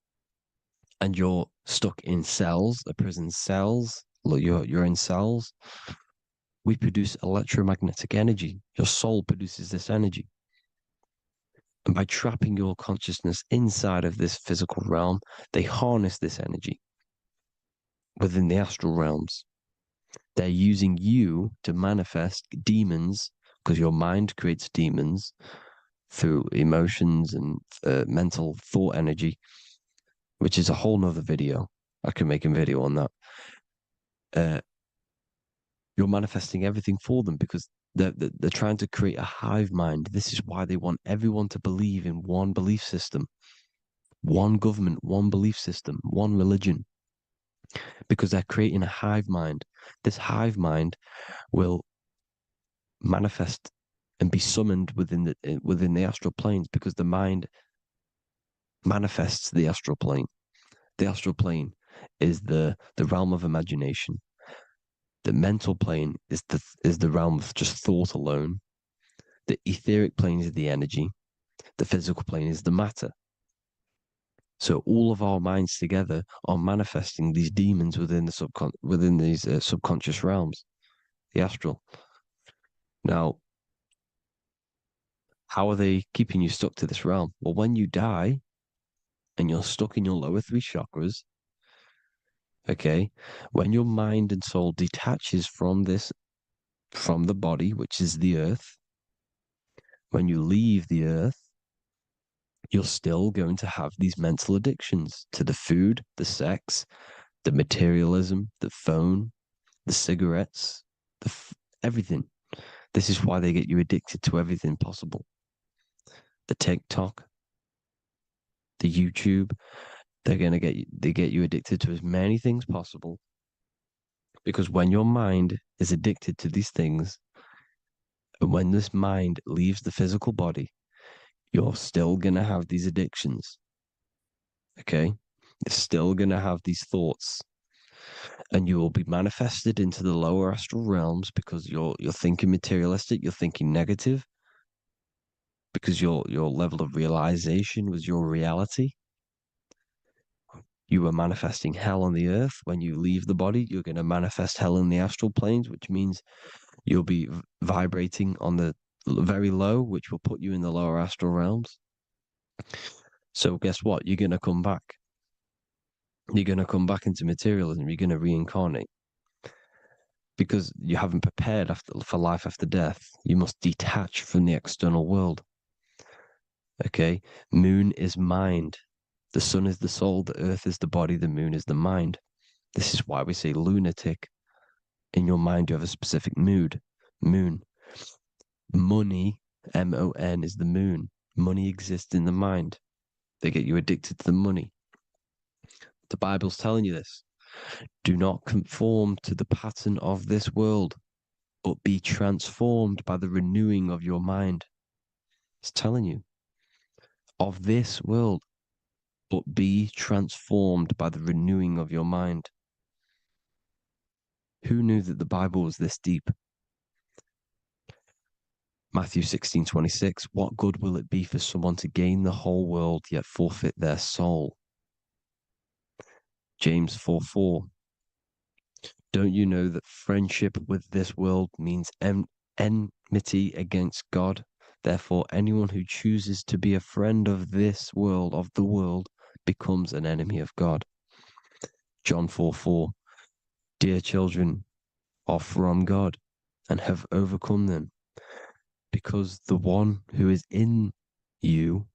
and you're stuck in cells, a prison cells. Look, you're in cells. We produce electromagnetic energy. Your soul produces this energy. And by trapping your consciousness inside of this physical realm, they harness this energy within the astral realms. They're using you to manifest demons, because your mind creates demons through emotions and mental thought energy, which is a whole nother video. I can make a video on that. You're manifesting everything for them because they're trying to create a hive mind. This is why they want everyone to believe in one belief system, one government, one belief system, one religion, because they're creating a hive mind. This hive mind will manifest and be summoned within the astral planes, because the mind manifests the astral plane. The astral plane is the realm of imagination. The mental plane is the realm of just thought alone. The etheric plane is the energy. The physical plane is the matter. So all of our minds together are manifesting these demons within these subconscious realms, the astral. Now, how are they keeping you stuck to this realm? Well, when you die and you're stuck in your lower three chakras, okay, when your mind and soul detaches from the body, which is the earth, when you leave the earth, you're still going to have these mental addictions to the food, the sex, the materialism, the phone, the cigarettes, everything. This is why they get you addicted to everything possible. The TikTok, the YouTube, they get you addicted to as many things possible. Because when your mind is addicted to these things, and when this mind leaves the physical body, you're still going to have these addictions. Okay? You're still going to have these thoughts. And you will be manifested into the lower astral realms because you're thinking materialistic, you're thinking negative. because your level of realization was your reality. You were manifesting hell on the earth. When you leave the body, you're going to manifest hell in the astral planes, which means you'll be vibrating on the very low, which will put you in the lower astral realms. So guess what? You're going to come back. You're going to come back into materialism. You're going to reincarnate. Because you haven't prepared for life after death. You must detach from the external world. Okay? Moon is mind. The sun is the soul. The earth is the body. The moon is the mind. This is why we say lunatic. In your mind, you have a specific mood. Moon. Money, M-O-N, is the moon. Money exists in the mind. They get you addicted to the money. The Bible's telling you this. Do not conform to the pattern of this world, but be transformed by the renewing of your mind. It's telling you. Of this world, but be transformed by the renewing of your mind. Who knew that the Bible was this deep? Matthew 16:26, what good will it be for someone to gain the whole world yet forfeit their soul? James 4:4, don't you know that friendship with this world means enmity against God? Therefore, anyone who chooses to be a friend of this world, of the world, becomes an enemy of God. John 4:4, dear children are from God and have overcome them, because the one who is in you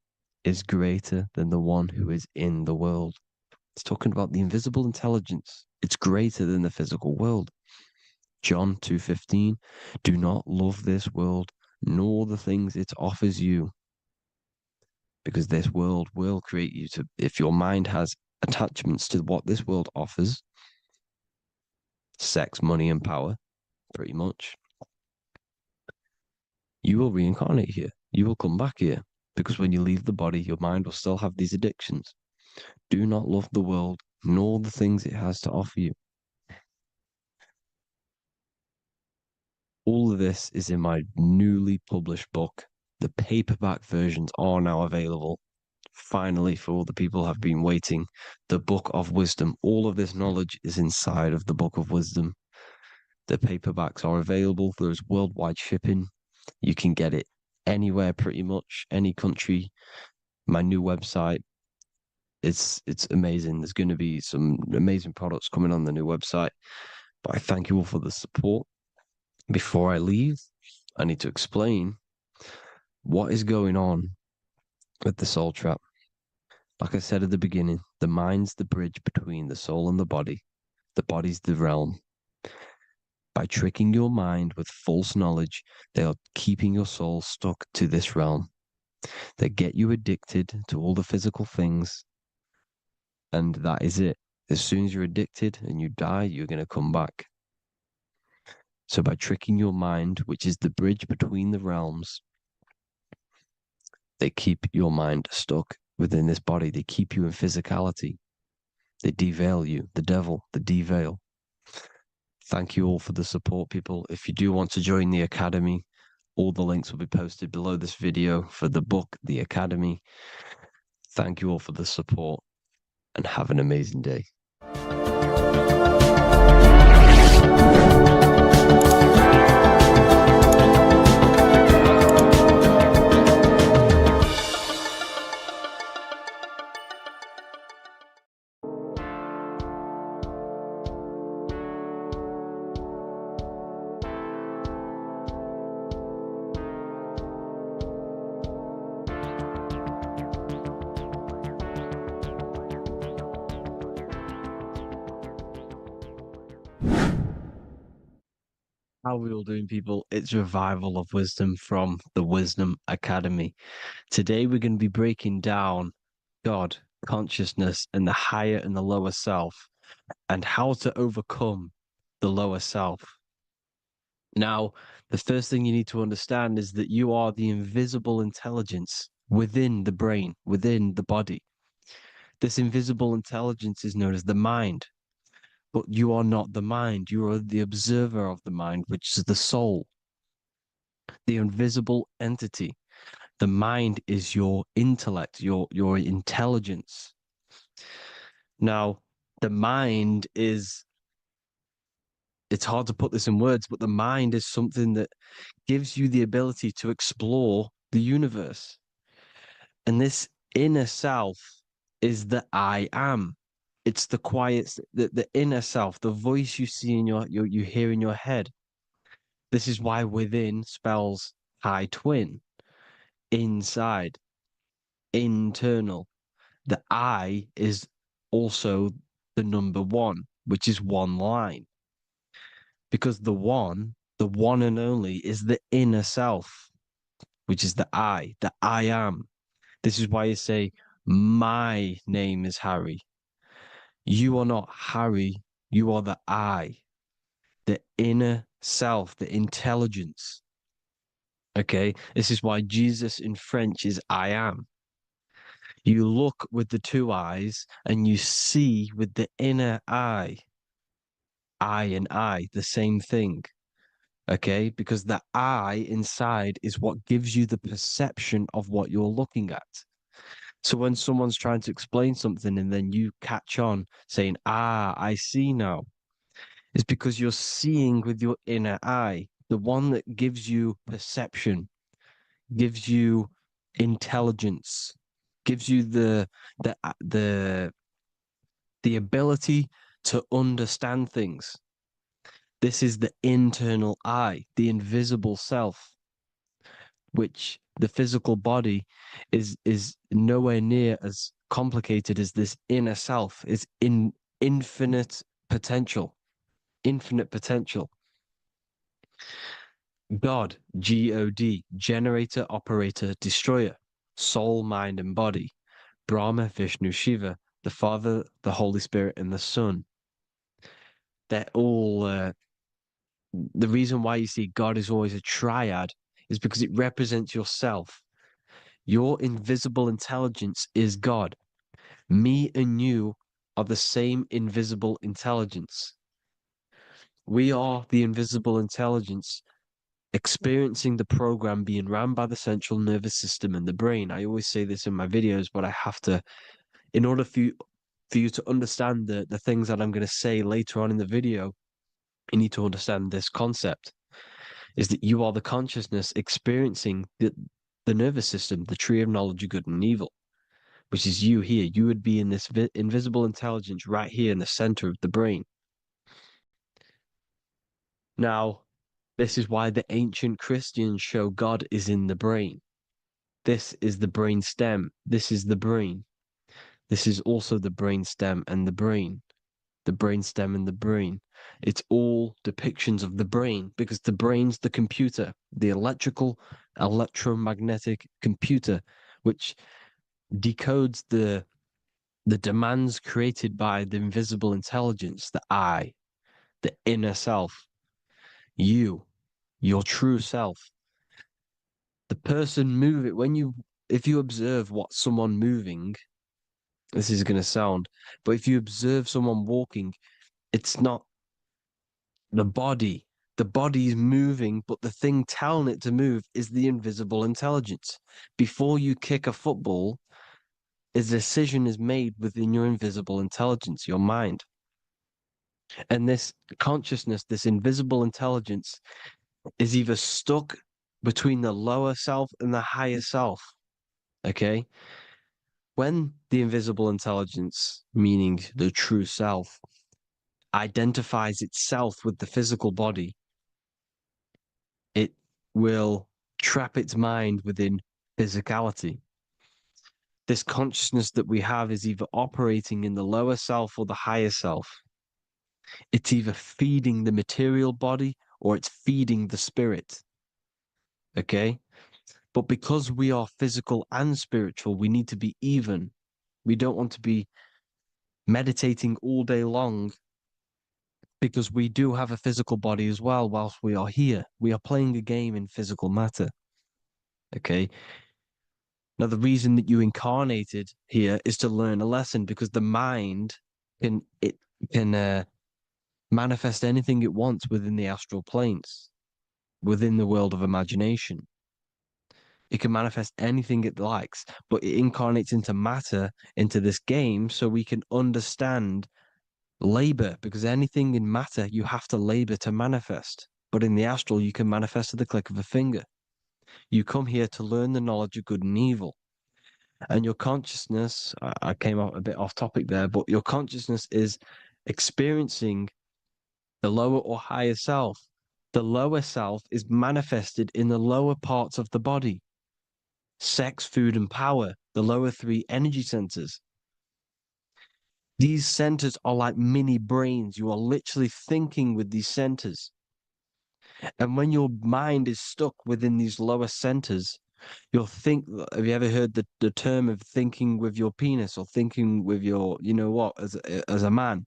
is greater than the one who is in the world. It's talking about the invisible intelligence. It's greater than the physical world. John 2:15, do not love this world, nor the things it offers you. Because this world will create you to, if your mind has attachments to what this world offers, sex, money, and power, pretty much, you will reincarnate here. You will come back here. Because when you leave the body, your mind will still have these addictions. Do not love the world, nor the things it has to offer you. All of this is in my newly published book. The paperback versions are now available. Finally, for all the people who have been waiting, the Book of Wisdom. All of this knowledge is inside of the Book of Wisdom. The paperbacks are available. There's worldwide shipping. You can get it anywhere, pretty much, any country. My new website, it's amazing. There's going to be some amazing products coming on the new website. But I thank you all for the support. Before I leave, I need to explain what is going on with the soul trap. Like I said at the beginning, the mind's the bridge between the soul and the body. The body's the realm. By tricking your mind with false knowledge, they are keeping your soul stuck to this realm. They get you addicted to all the physical things, and that is it. As soon as you're addicted and you die, you're going to come back. So by tricking your mind, which is the bridge between the realms, they keep your mind stuck within this body. They keep you in physicality. They deveil you, the devil, the deveil. Thank you all for the support, people. If you do want to join the Academy, all the links will be posted below this video for the book, The Academy. Thank you all for the support and have an amazing day. How are we all doing, people? It's Revival of Wisdom from the Wisdom Academy. Today we're going to be breaking down God, consciousness, and the higher and the lower self, and how to overcome the lower self. Now, the first thing you need to understand is that you are the invisible intelligence within the brain, within the body. This invisible intelligence is known as the mind. But you are not the mind. You are the observer of the mind, which is the soul, the invisible entity. The mind is your intellect, your intelligence. Now, the mind is, it's hard to put this in words, but the mind is something that gives you the ability to explore the universe. And this inner self is the I am. It's the quiet, the inner self, the voice you see in you hear in your head. This is why within spells high twin, inside, internal. The I is also the number one, which is one line. Because the one and only, is the inner self, which is the I am. This is why you say, my name is Harry. You are not Harry, you are the I, the inner self, the intelligence. Okay, this is why Jesus in French is I am. You look with the two eyes and you see with the inner eye. I and I, the same thing. Okay, because the I inside is what gives you the perception of what you're looking at. So when someone's trying to explain something and then you catch on saying, I see now, it's because you're seeing with your inner eye, the one that gives you perception, gives you intelligence, gives you the the ability to understand things. This is the internal eye, the invisible self, which the physical body is nowhere near as complicated as this inner self. Is in infinite potential, infinite potential. God, God, generator, operator, destroyer, soul, mind, and body. Brahma, Vishnu, Shiva, the Father, the Holy Spirit, and the Son. They're all the reason why you see God is always a triad is because it represents yourself. Your invisible intelligence is God. Me and you are the same invisible intelligence. We are the invisible intelligence experiencing the program being run by the central nervous system and the brain. I always say this in my videos, but I have to, in order for you to understand the things that I'm going to say later on in the video, you need to understand this concept, is that you are the consciousness experiencing the nervous system, the tree of knowledge of good and evil, which is you here. You would be in this invisible intelligence right here in the center of the brain. Now, this is why the ancient Christians show God is in the brain. This is the brain stem. This is the brain. This is also the brain stem and the brain. The brain stem and the brain. It's all depictions of the brain because the brain's the computer, the electromagnetic computer, which decodes the demands created by the invisible intelligence, the I, the inner self, you, your true self. The person moving, if you observe what someone moving, this is going to sound, but if you observe someone walking, it's not the body. The body's moving, but the thing telling it to move is the invisible intelligence. Before you kick a football, a decision is made within your invisible intelligence, your mind. And this consciousness, this invisible intelligence, is either stuck between the lower self and the higher self. Okay? When the invisible intelligence, meaning the true self, identifies itself with the physical body, it will trap its mind within physicality. This consciousness that we have is either operating in the lower self or the higher self. It's either feeding the material body or it's feeding the spirit. Okay? But because we are physical and spiritual, we need to be even. We don't want to be meditating all day long because we do have a physical body as well whilst we are here. We are playing a game in physical matter. Okay? Now, the reason that you incarnated here is to learn a lesson because the mind can manifest anything it wants within the astral planes, within the world of imagination. It can manifest anything it likes, but it incarnates into matter, into this game, so we can understand labor, because anything in matter, you have to labor to manifest. But in the astral, you can manifest at the click of a finger. You come here to learn the knowledge of good and evil. And your consciousness, I came out a bit off topic there, but your consciousness is experiencing the lower or higher self. The lower self is manifested in the lower parts of the body: sex, food, and power, the lower three energy centers. These centers are like mini brains. You are literally thinking with these centers. And when your mind is stuck within these lower centers, you'll think. Have you ever heard the term of thinking with your penis, or thinking with your, you know what, as a man?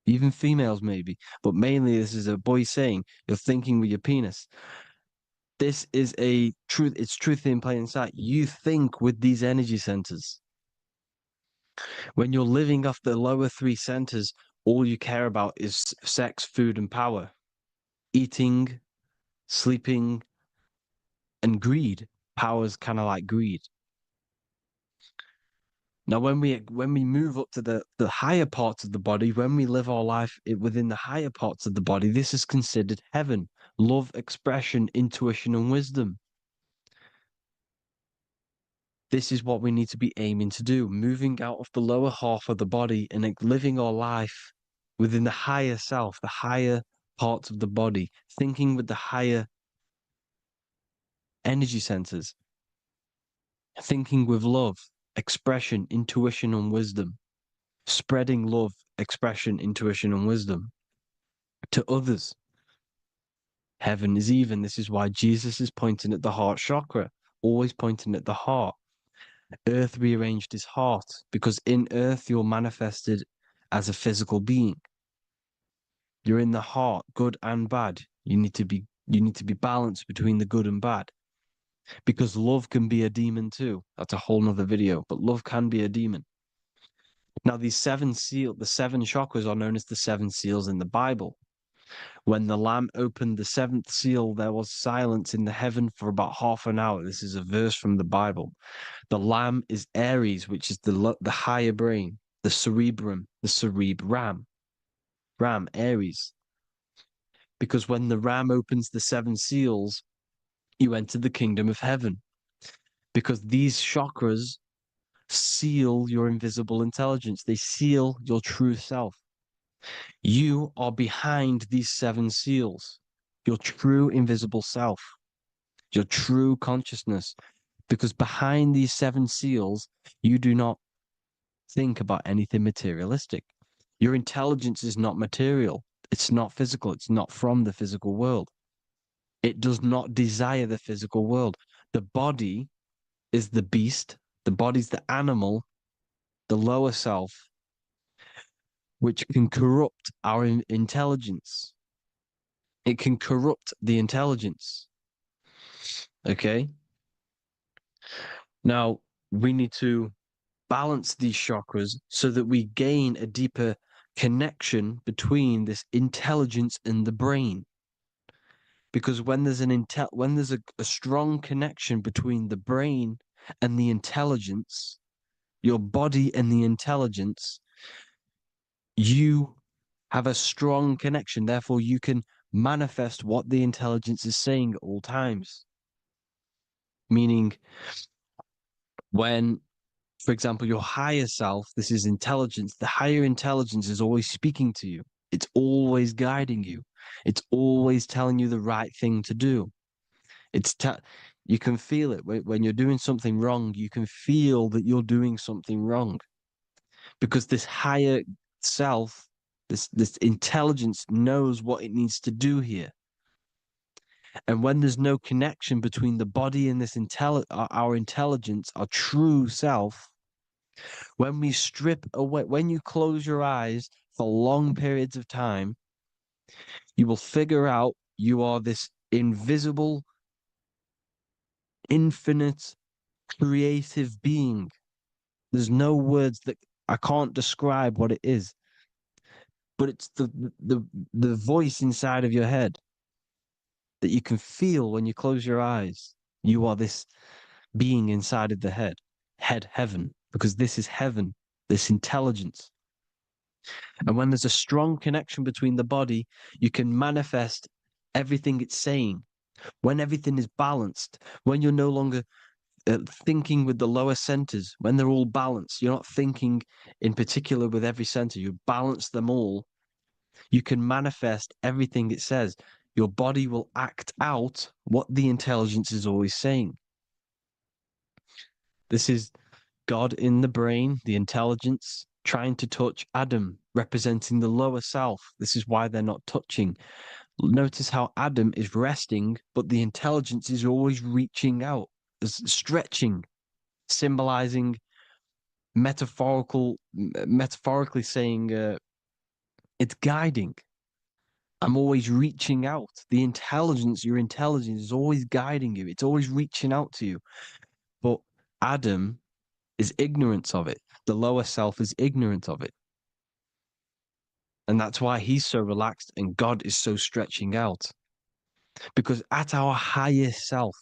Even females maybe, but mainly this is a boy saying, you're thinking with your penis. This is a truth. It's truth in plain sight. You think with these energy centers. When you're living off the lower three centers, all you care about is sex, food, and power, eating, sleeping, and greed. Power's kind of like greed. Now, when we move up to the higher parts of the body, when we live our life within the higher parts of the body, this is considered heaven: love, expression, intuition, and wisdom. This is what we need to be aiming to do, moving out of the lower half of the body and living our life within the higher self, the higher parts of the body, thinking with the higher energy centers, thinking with love, expression, intuition, and wisdom, spreading love, expression, intuition, and wisdom to others. Heaven is even. This is why Jesus is pointing at the heart chakra, always pointing at the heart. Earth rearranged his heart, because in earth you're manifested as a physical being. You're in the heart, good and bad. You need to be balanced between the good and bad. Because love can be a demon too. That's a whole nother video, but love can be a demon. Now, the seven chakras are known as the seven seals in the Bible. When the Lamb opened the seventh seal, there was silence in the heaven for about half an hour. This is a verse from the Bible. The Lamb is Aries, which is the higher brain, the cerebrum, the cerebram. Ram, Aries. Because when the Ram opens the seven seals, you enter the kingdom of heaven. Because these chakras seal your invisible intelligence. They seal your true self. You are behind these seven seals, your true invisible self, your true consciousness. Because behind these seven seals, you do not think about anything materialistic. Your intelligence is not material. It's not physical. It's not from the physical world. It does not desire the physical world. The body is the beast. The body's the animal, the lower self, which can corrupt our intelligence. It can corrupt the intelligence. Okay? Now, we need to balance these chakras so that we gain a deeper connection between this intelligence and the brain. Because when there's a strong connection between the brain and the intelligence, your body and the intelligence, you have a strong connection. Therefore, you can manifest what the intelligence is saying at all times. Meaning, when, for example, your higher self, this is intelligence, the higher intelligence is always speaking to you. It's always guiding you. It's always telling you the right thing to do. You can feel it when you're doing something wrong. You can feel that you're doing something wrong, because this higher self, this intelligence, knows what it needs to do here. And when there's no connection between the body and this our intelligence, our true self, when we strip away, when you close your eyes for long periods of time, you will figure out you are this invisible, infinite, creative being. There's no words that I can't describe what it is, but it's the voice inside of your head that you can feel when you close your eyes. You are this being inside of the heaven, because this is heaven, this intelligence. And when there's a strong connection between the body, you can manifest everything it's saying. When everything is balanced, when you're no longer thinking with the lower centers, when they're all balanced, you're not thinking in particular with every center, you balance them all, you can manifest everything it says. Your body will act out what the intelligence is always saying. This is God in the brain, the intelligence, trying to touch Adam, representing the lower self. This is why they're not touching. Notice how Adam is resting, but the intelligence is always reaching out, stretching, symbolizing metaphorically saying it's guiding. I'm always reaching out. The intelligence, your intelligence is always guiding you. It's always reaching out to you. But Adam is ignorant of it. The lower self is ignorant of it. And that's why he's so relaxed and God is so stretching out. Because at our highest self,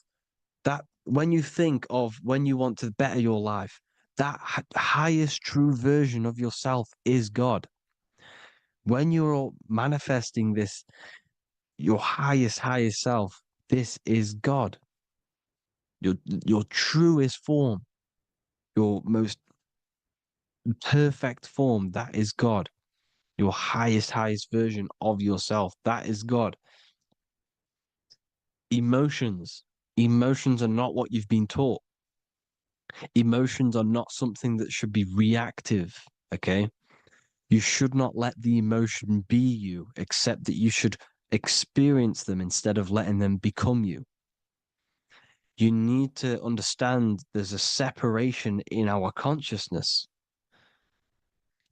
that when you think of when you want to better your life, that highest true version of yourself is God. When you're manifesting this, your highest self, this is God. Your truest form, your most perfect form, that is God. Your highest version of yourself, that is God. Emotions are not what you've been taught. Emotions are not something that should be reactive, okay? You should not let the emotion be you, except that you should experience them instead of letting them become you. You need to understand there's a separation in our consciousness.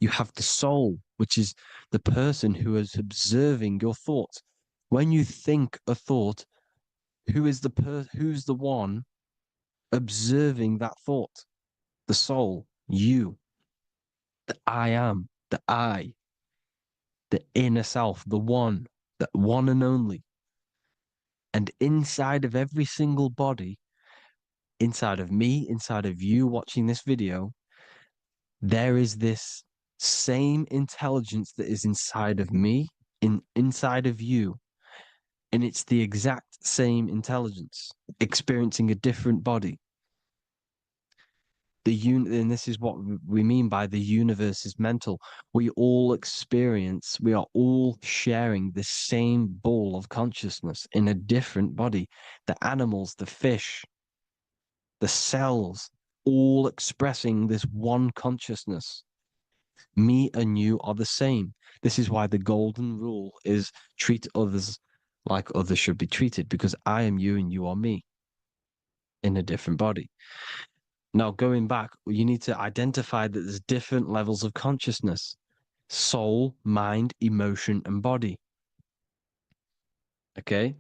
You have the soul, which is the person who is observing your thoughts. When you think a thought, who's the one observing that thought? The soul, you, the I am, the I, the inner self, the one and only. And inside of every single body, inside of me, inside of you watching this video, there is this same intelligence that is inside of me, inside of you. And it's the exact same intelligence, experiencing a different body. And this is what we mean by the universe is mental. We all are all sharing the same ball of consciousness in a different body. The animals, the fish, the cells, all expressing this one consciousness. Me and you are the same. This is why the golden rule is treat others like others should be treated, because I am you and you are me in a different body. Now, going back, you need to identify that there's different levels of consciousness: soul, mind, emotion, and body. Okay?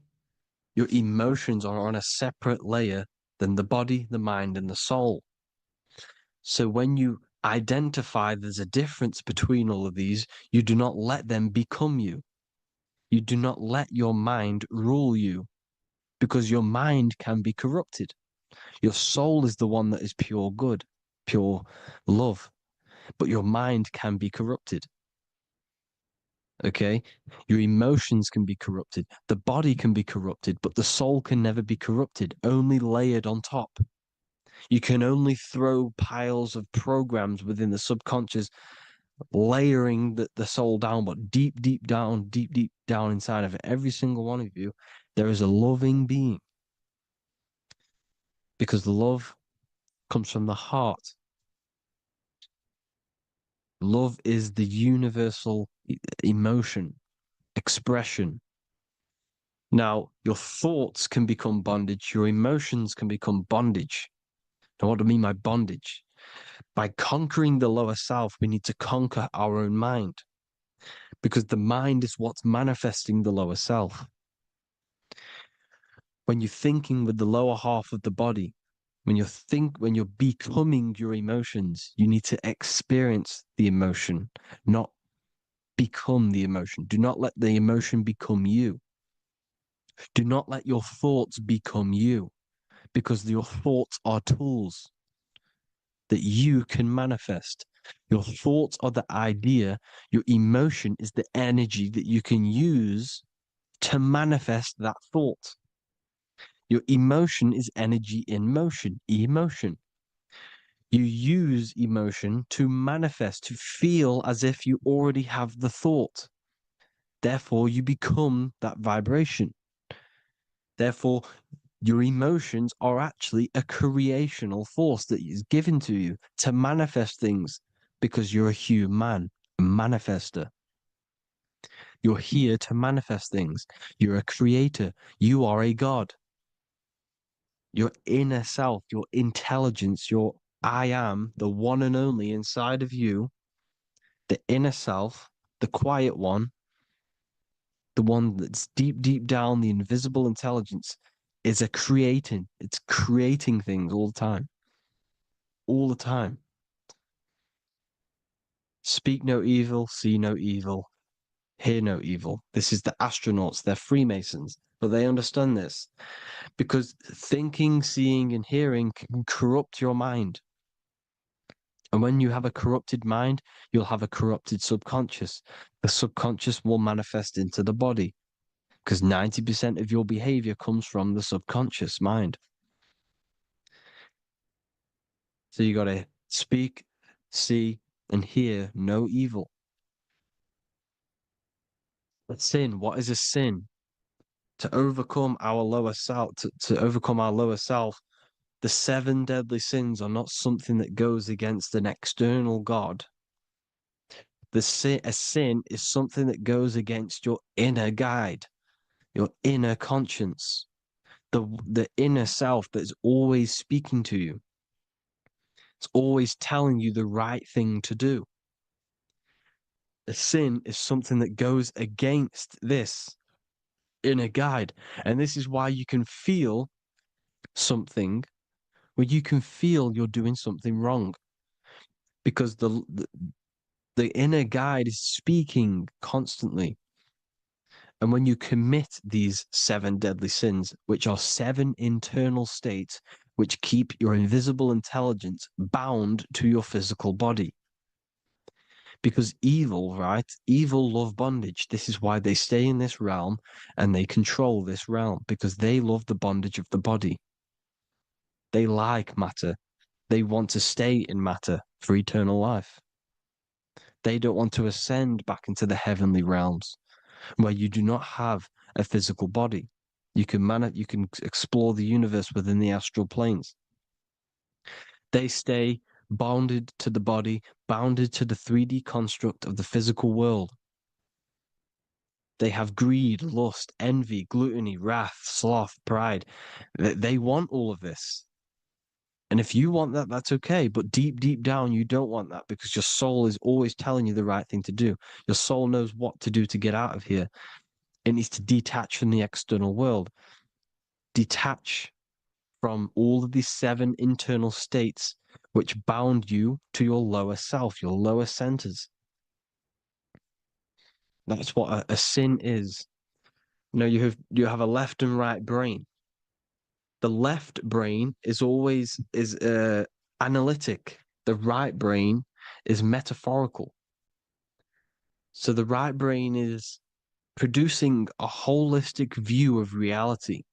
Your emotions are on a separate layer than the body, the mind, and the soul. So when you identify there's a difference between all of these, you do not let them become you. You do not let your mind rule you, because your mind can be corrupted. Your soul is the one that is pure good, pure love, but your mind can be corrupted. Okay? Your emotions can be corrupted. The body can be corrupted, but the soul can never be corrupted, only layered on top. You can only throw piles of programs within the subconscious, layering the soul down, but deep down inside of every single one of you, there is a loving being. Because love comes from the heart. Love is the universal emotion, expression. Now, your thoughts can become bondage, your emotions can become bondage. Now, what do I mean by bondage? By conquering the lower self, we need to conquer our own mind, because the mind is what's manifesting the lower self. When you're thinking with the lower half of the body, when you're becoming your emotions, you need to experience the emotion, not become the emotion. Do not let the emotion become you. Do not let your thoughts become you, because your thoughts are tools that you can manifest. Your thoughts are the idea. Your emotion is the energy that you can use to manifest that thought. Your emotion is energy in motion, emotion. You use emotion to manifest, to feel as if you already have the thought. Therefore, you become that vibration. Therefore, your emotions are actually a creational force that is given to you to manifest things because you're a human, a manifester. You're here to manifest things. You're a creator. You are a god. Your inner self, your intelligence, your I am, the one and only inside of you, the inner self, the quiet one, the one that's deep, deep down, the invisible intelligence is it's creating things all the time. All the time. Speak no evil, see no evil, hear no evil. This is the astronauts, they're Freemasons, but they understand this because thinking, seeing, and hearing can corrupt your mind. And when you have a corrupted mind, you'll have a corrupted subconscious. The subconscious will manifest into the body because 90% of your behavior comes from the subconscious mind. So you got to speak, see, and hear no evil. But sin, what is a sin? To overcome our lower self, to overcome our lower self, the 7 deadly sins are not something that goes against an external God. A sin is something that goes against your inner guide, your inner conscience, the inner self that is always speaking to you. It's always telling you the right thing to do. A sin is something that goes against this inner guide. And this is why you can feel something where you can feel you're doing something wrong because the inner guide is speaking constantly. And when you commit these 7 deadly sins, which are 7 internal states which keep your invisible intelligence bound to your physical body. Because evil, right? Evil love bondage. This is why they stay in this realm and they control this realm because they love the bondage of the body. They like matter. They want to stay in matter for eternal life. They don't want to ascend back into the heavenly realms where you do not have a physical body. You can explore the universe within the astral planes. They stay bounded to the body, bounded to the 3D construct of the physical world. They have greed, lust, envy, gluttony, wrath, sloth, pride. They want all of this. And if you want that, that's okay. But deep, deep down, you don't want that because your soul is always telling you the right thing to do. Your soul knows what to do to get out of here. It needs to detach from the external world. Detach from all of these 7 internal states which bound you to your lower self, your lower centers. That's what a sin is. You know, you have a left and right brain. The left brain is always analytic. The right brain is metaphorical. So the right brain is producing a holistic view of reality.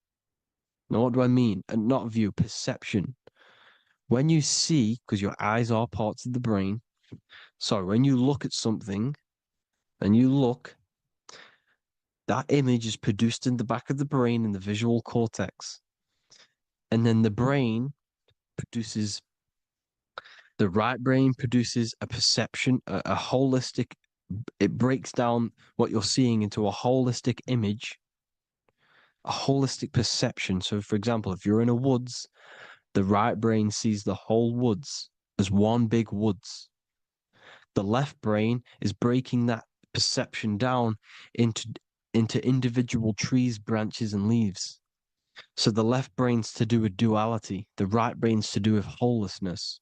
Now, what do I mean? And not view, perception. When you see, because your eyes are parts of the brain, so when you look at something and you look, that image is produced in the back of the brain in the visual cortex. And then the right brain produces a perception, a holistic, it breaks down what you're seeing into a holistic image, a holistic perception. So, for example, if you're in a woods, the right brain sees the whole woods as one big woods. The left brain is breaking that perception down into individual trees, branches, and leaves. So the left brain's to do with duality, the right brain's to do with wholeness,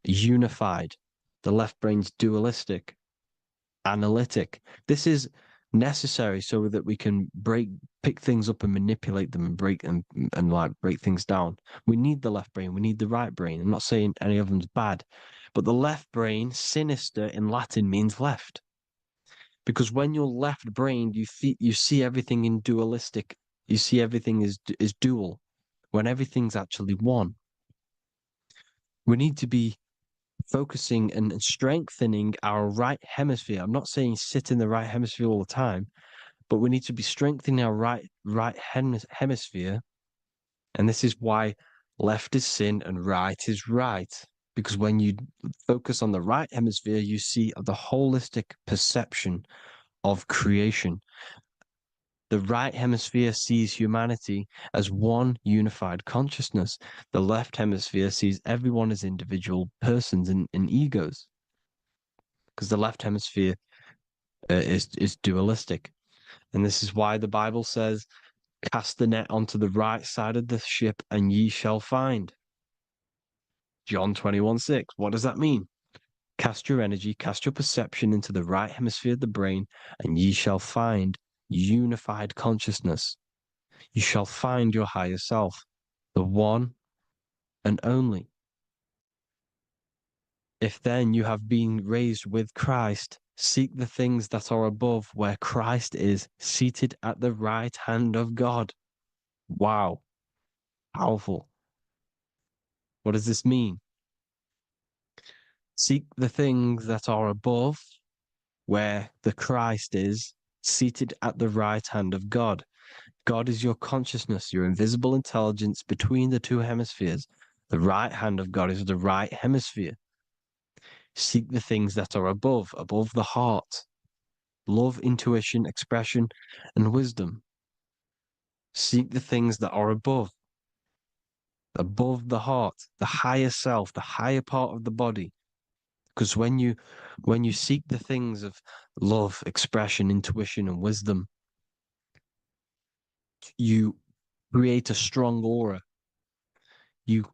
unified. The left brain's dualistic, analytic. This is necessary so that we can pick things up and manipulate them and break things down. We need the left brain. We need the right brain. I'm not saying any of them's bad, but the left brain, sinister in Latin, means left. Because when you're left-brained, you see everything in dualistic. You see everything is dual, when everything's actually one. We need to be focusing and strengthening our right hemisphere. I'm not saying sit in the right hemisphere all the time, but we need to be strengthening our right hemisphere. And this is why left is sin and right is right. Because when you focus on the right hemisphere, you see the holistic perception of creation. The right hemisphere sees humanity as one unified consciousness. The left hemisphere sees everyone as individual persons and egos. Because the left hemisphere is dualistic. And this is why the Bible says, cast the net onto the right side of the ship and ye shall find. John 21:6. What does that mean? Cast your energy, cast your perception into the right hemisphere of the brain, and ye shall find unified consciousness. You shall find your higher self, the one and only. If then you have been raised with Christ, seek the things that are above, where Christ is seated at the right hand of God. Wow. Powerful. What does this mean? Seek the things that are above, where the Christ is seated at the right hand of God. God is your consciousness, your invisible intelligence between the two hemispheres. The right hand of God is the right hemisphere. Seek the things that are above the heart. Love, intuition, expression, and wisdom. Seek the things that are above the heart, the higher self, the higher part of the body. Because when you seek the things of love, expression, intuition, and wisdom, you create a strong aura. You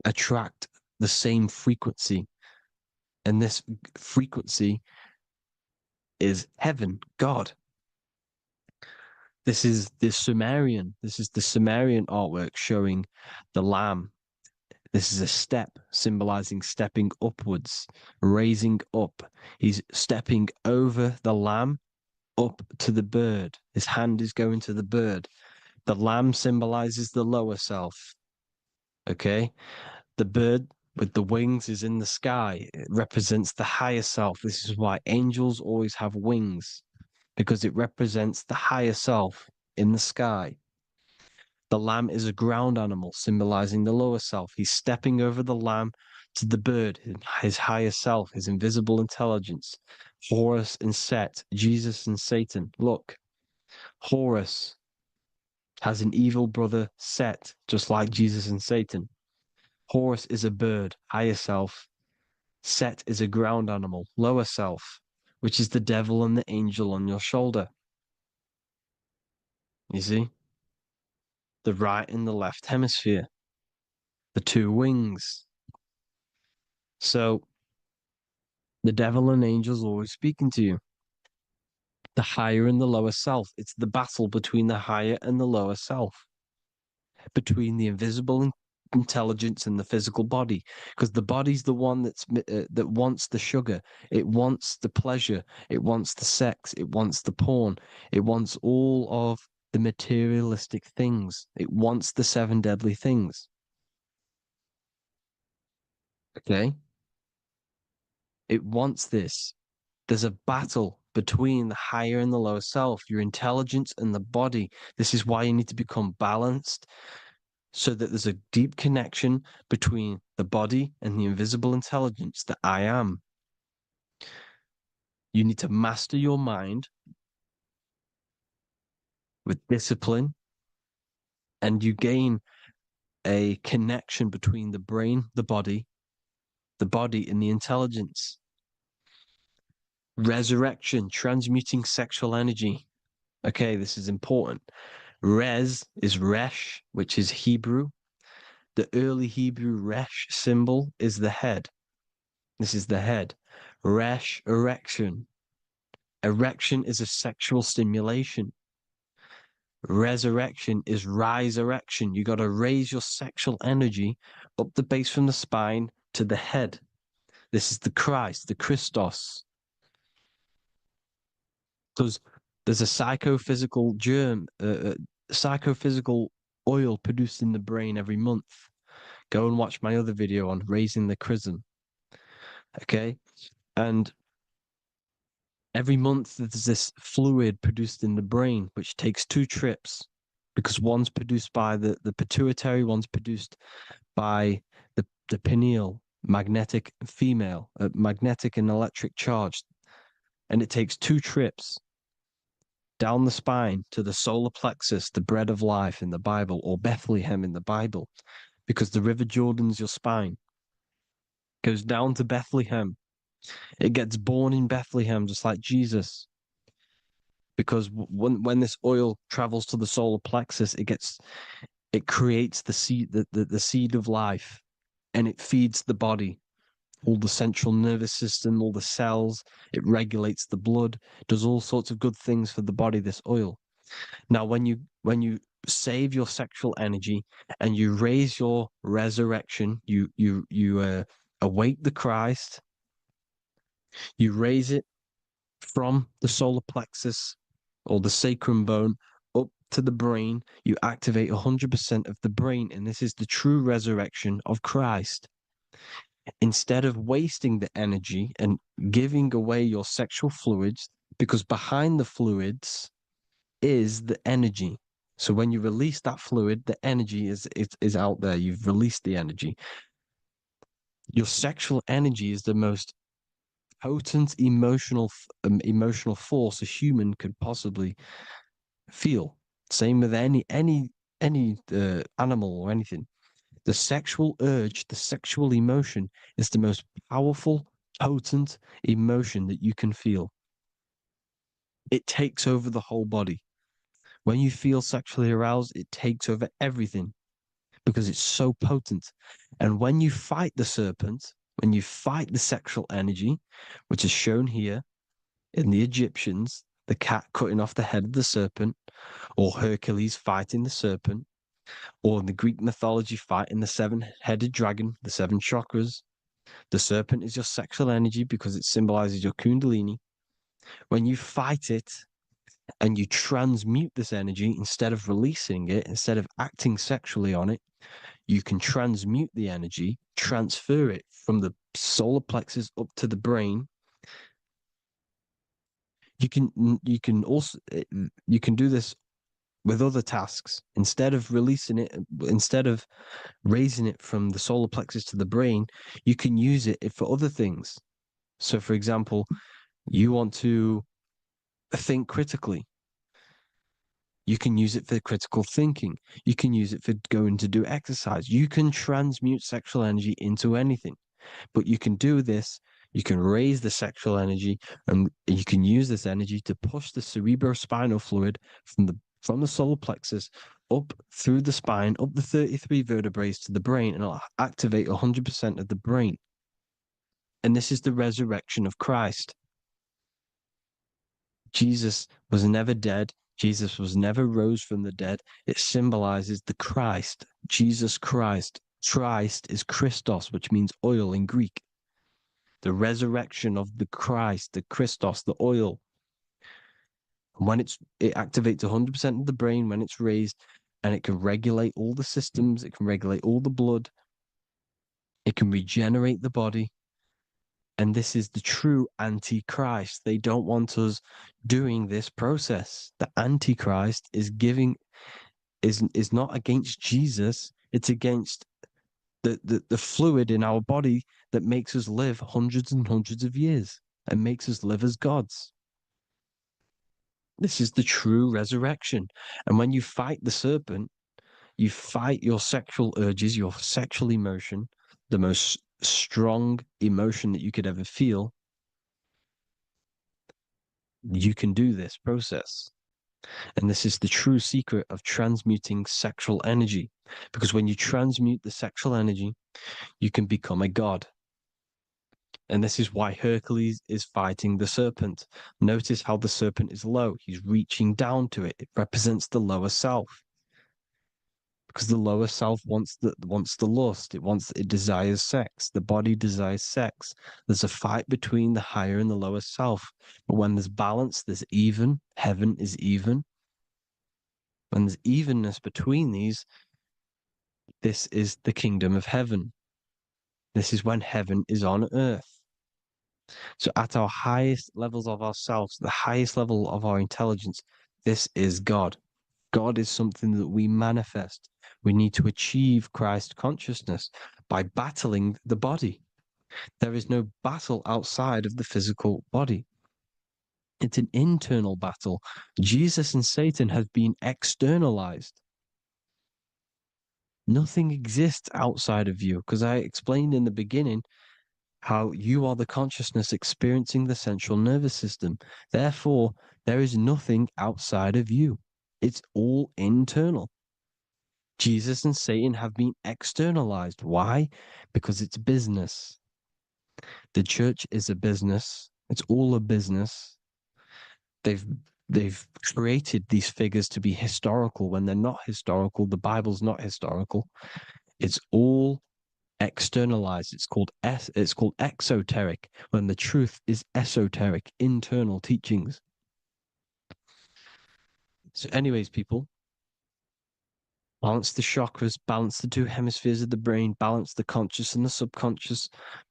attract the same frequency. And this frequency is heaven, God. This is the Sumerian artwork showing the lamb. This is a step symbolizing stepping upwards, raising up. He's stepping over the lamb up to the bird. His hand is going to the bird. The lamb symbolizes the lower self. Okay? The bird with the wings is in the sky. It represents the higher self. This is why angels always have wings, because it represents the higher self in the sky. The lamb is a ground animal, symbolizing the lower self. He's stepping over the lamb to the bird, his higher self, his invisible intelligence. Horus and Set, Jesus and Satan. Look, Horus has an evil brother, Set, just like Jesus and Satan. Horus is a bird, higher self. Set is a ground animal, lower self, which is the devil and the angel on your shoulder. You see? The right and the left hemisphere, the two wings. So the devil and angels always speaking to you. The higher and the lower self. It's the battle between the higher and the lower self, between the invisible intelligence and the physical body, because the body's the one that wants the sugar, it wants the pleasure, it wants the sex, it wants the porn, it wants all of the materialistic things, it wants the 7 deadly things. Okay, it wants this. There's a battle between the higher and the lower self, your intelligence and the body. This is why you need to become balanced, so that there's a deep connection between the body and the invisible intelligence, the I am. You need to master your mind with discipline, and you gain a connection between the brain, the body and the intelligence. Resurrection, transmuting sexual energy. Okay, this is important. Res is Resh, which is Hebrew. The early Hebrew Resh symbol is the head. This is the head. Resh, erection. Erection is a sexual stimulation. Resurrection is rise-erection. You got to raise your sexual energy up the base from the spine to the head. This is the Christ, the Christos. Because there's a psychophysical psychophysical oil produced in the brain every month. Go and watch my other video on raising the chrism. Okay? And every month there's this fluid produced in the brain, which takes 2 trips, because one's produced by the pituitary, one's produced by the pineal, magnetic female, magnetic and electric charge. And it takes 2 trips down the spine to the solar plexus, the bread of life in the Bible, or Bethlehem in the Bible, because the River Jordan's your spine. Goes down to Bethlehem. It gets born in Bethlehem, just like Jesus. Because when this oil travels to the solar plexus, it creates the seed, the seed of life, and it feeds the body, all the central nervous system, all the cells. It regulates the blood, does all sorts of good things for the body, this oil. Now, when you save your sexual energy and you raise your resurrection, you awake the Christ, you raise it from the solar plexus or the sacrum bone up to the brain, you activate 100% of the brain, and this is the true resurrection of Christ. Instead of wasting the energy and giving away your sexual fluids, because behind the fluids is the energy. So when you release that fluid, the energy is out there. You've released the energy. Your sexual energy is the most potent emotional force a human could possibly feel. Same with any animal or anything. The sexual urge, the sexual emotion is the most powerful, potent emotion that you can feel. It takes over the whole body. When you feel sexually aroused, it takes over everything because it's so potent. And when you fight the serpent, when you fight the sexual energy, which is shown here in the Egyptians, the cat cutting off the head of the serpent, or Hercules fighting the serpent, or in the Greek mythology fighting the 7-headed dragon, the 7 chakras. The serpent is your sexual energy because it symbolizes your kundalini. When you fight it and you transmute this energy, instead of releasing it, instead of acting sexually on it, you can transmute the energy, transfer it from the solar plexus up to the brain. You can also do this with other tasks. Instead of releasing it, instead of raising it from the solar plexus to the brain, you can use it for other things. So, for example, you want to think critically. You can use it for critical thinking. You can use it for going to do exercise. You can transmute sexual energy into anything. But you can do this. You can raise the sexual energy, and you can use this energy to push the cerebrospinal fluid from the solar plexus up through the spine, up the 33 vertebrae to the brain, and it'll activate 100% of the brain. And this is the resurrection of Christ. Jesus was never dead. Jesus was never rose from the dead. It symbolizes the Christ, Jesus Christ. Christ is Christos, which means oil in Greek. The resurrection of the Christ, the Christos, the oil. When it activates 100% of the brain when it's raised, and it can regulate all the systems, it can regulate all the blood, it can regenerate the body. And this is the true Antichrist. They don't want us doing this process. The Antichrist is not against Jesus, it's against the fluid in our body that makes us live hundreds and hundreds of years and makes us live as gods. This is the true resurrection. And when you fight the serpent, you fight your sexual urges, your sexual emotion, the most strong emotion that you could ever feel. You can do this process. And this is the true secret of transmuting sexual energy. Because when you transmute the sexual energy, you can become a god. And this is why Hercules is fighting the serpent. Notice how the serpent is low. He's reaching down to it. It represents the lower self. Because the lower self wants the lust. It desires sex. The body desires sex. There's a fight between the higher and the lower self. But when there's balance, there's even. Heaven is even. When there's evenness between these, this is the kingdom of heaven. This is when heaven is on earth. So at our highest levels of ourselves, the highest level of our intelligence, this is God. God is something that we manifest. We need to achieve Christ consciousness by battling the body. There is no battle outside of the physical body. It's an internal battle. Jesus and Satan have been externalized. Nothing exists outside of you, because I explained in the beginning how you are the consciousness experiencing the central nervous system. Therefore, there is nothing outside of you. It's all internal. Jesus and Satan have been externalized. Why? Because it's business. The church is a business. It's all a business. They've created these figures to be historical when they're not historical. The Bible's not historical. It's all externalized. It's called exoteric, when the truth is esoteric, internal teachings. So anyways, people, balance the chakras, balance the two hemispheres of the brain, balance the conscious and the subconscious.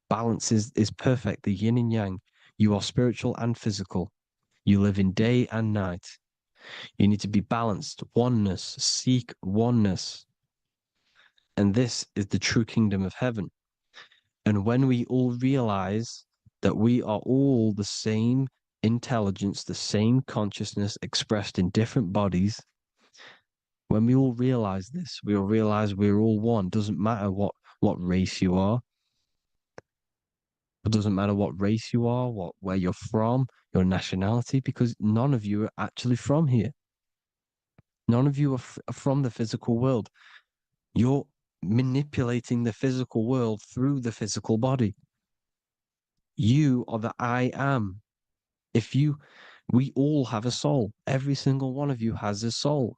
Balance is perfect, the yin and yang. You are spiritual and physical. You live in day and night. You need to be balanced. Oneness. Seek oneness. And this is the true kingdom of heaven. And when we all realize that we are all the same intelligence, the same consciousness expressed in different bodies, when we all realize this, we all realize we're all one. Doesn't matter what race you are. It doesn't matter what race you are, where you're from, your nationality, because none of you are actually from here. None of you are from the physical world. You're manipulating the physical world through the physical body. You are the I am. We all have a soul. Every single one of you has a soul.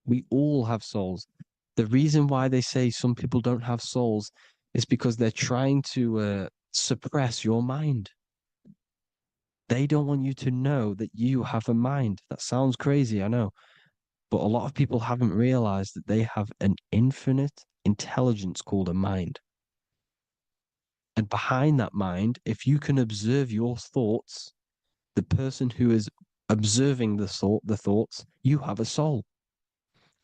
We all have souls. The reason why they say some people don't have souls is because they're trying to suppress your mind. They don't want you to know that you have a mind. That sounds crazy, I know. But a lot of people haven't realized that they have an infinite intelligence called a mind. And behind that mind, if you can observe your thoughts, the person who is observing the thoughts, you have a soul.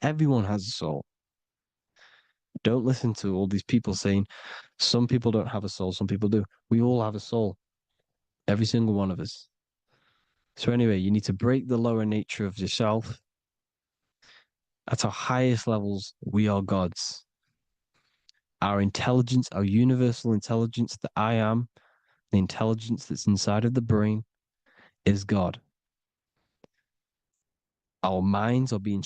Everyone has a soul. Don't listen to all these people saying some people don't have a soul, some people do. We all have a soul. Every single one of us. So anyway, you need to break the lower nature of yourself. At our highest levels, we are gods. Our intelligence, our universal intelligence, the I am, the intelligence that's inside of the brain, is God. Our minds are being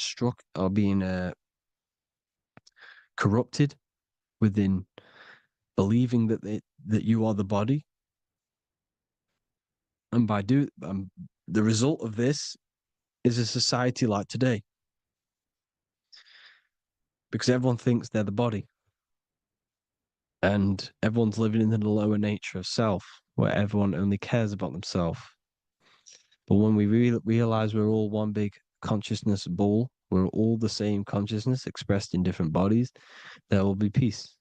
corrupted within believing that you are the body, and the result of this is a society like today, because everyone thinks they're the body, and everyone's living in the lower nature of self, where everyone only cares about themselves. But when we realize we're all one big consciousness ball, we're all the same consciousness expressed in different bodies, there will be peace.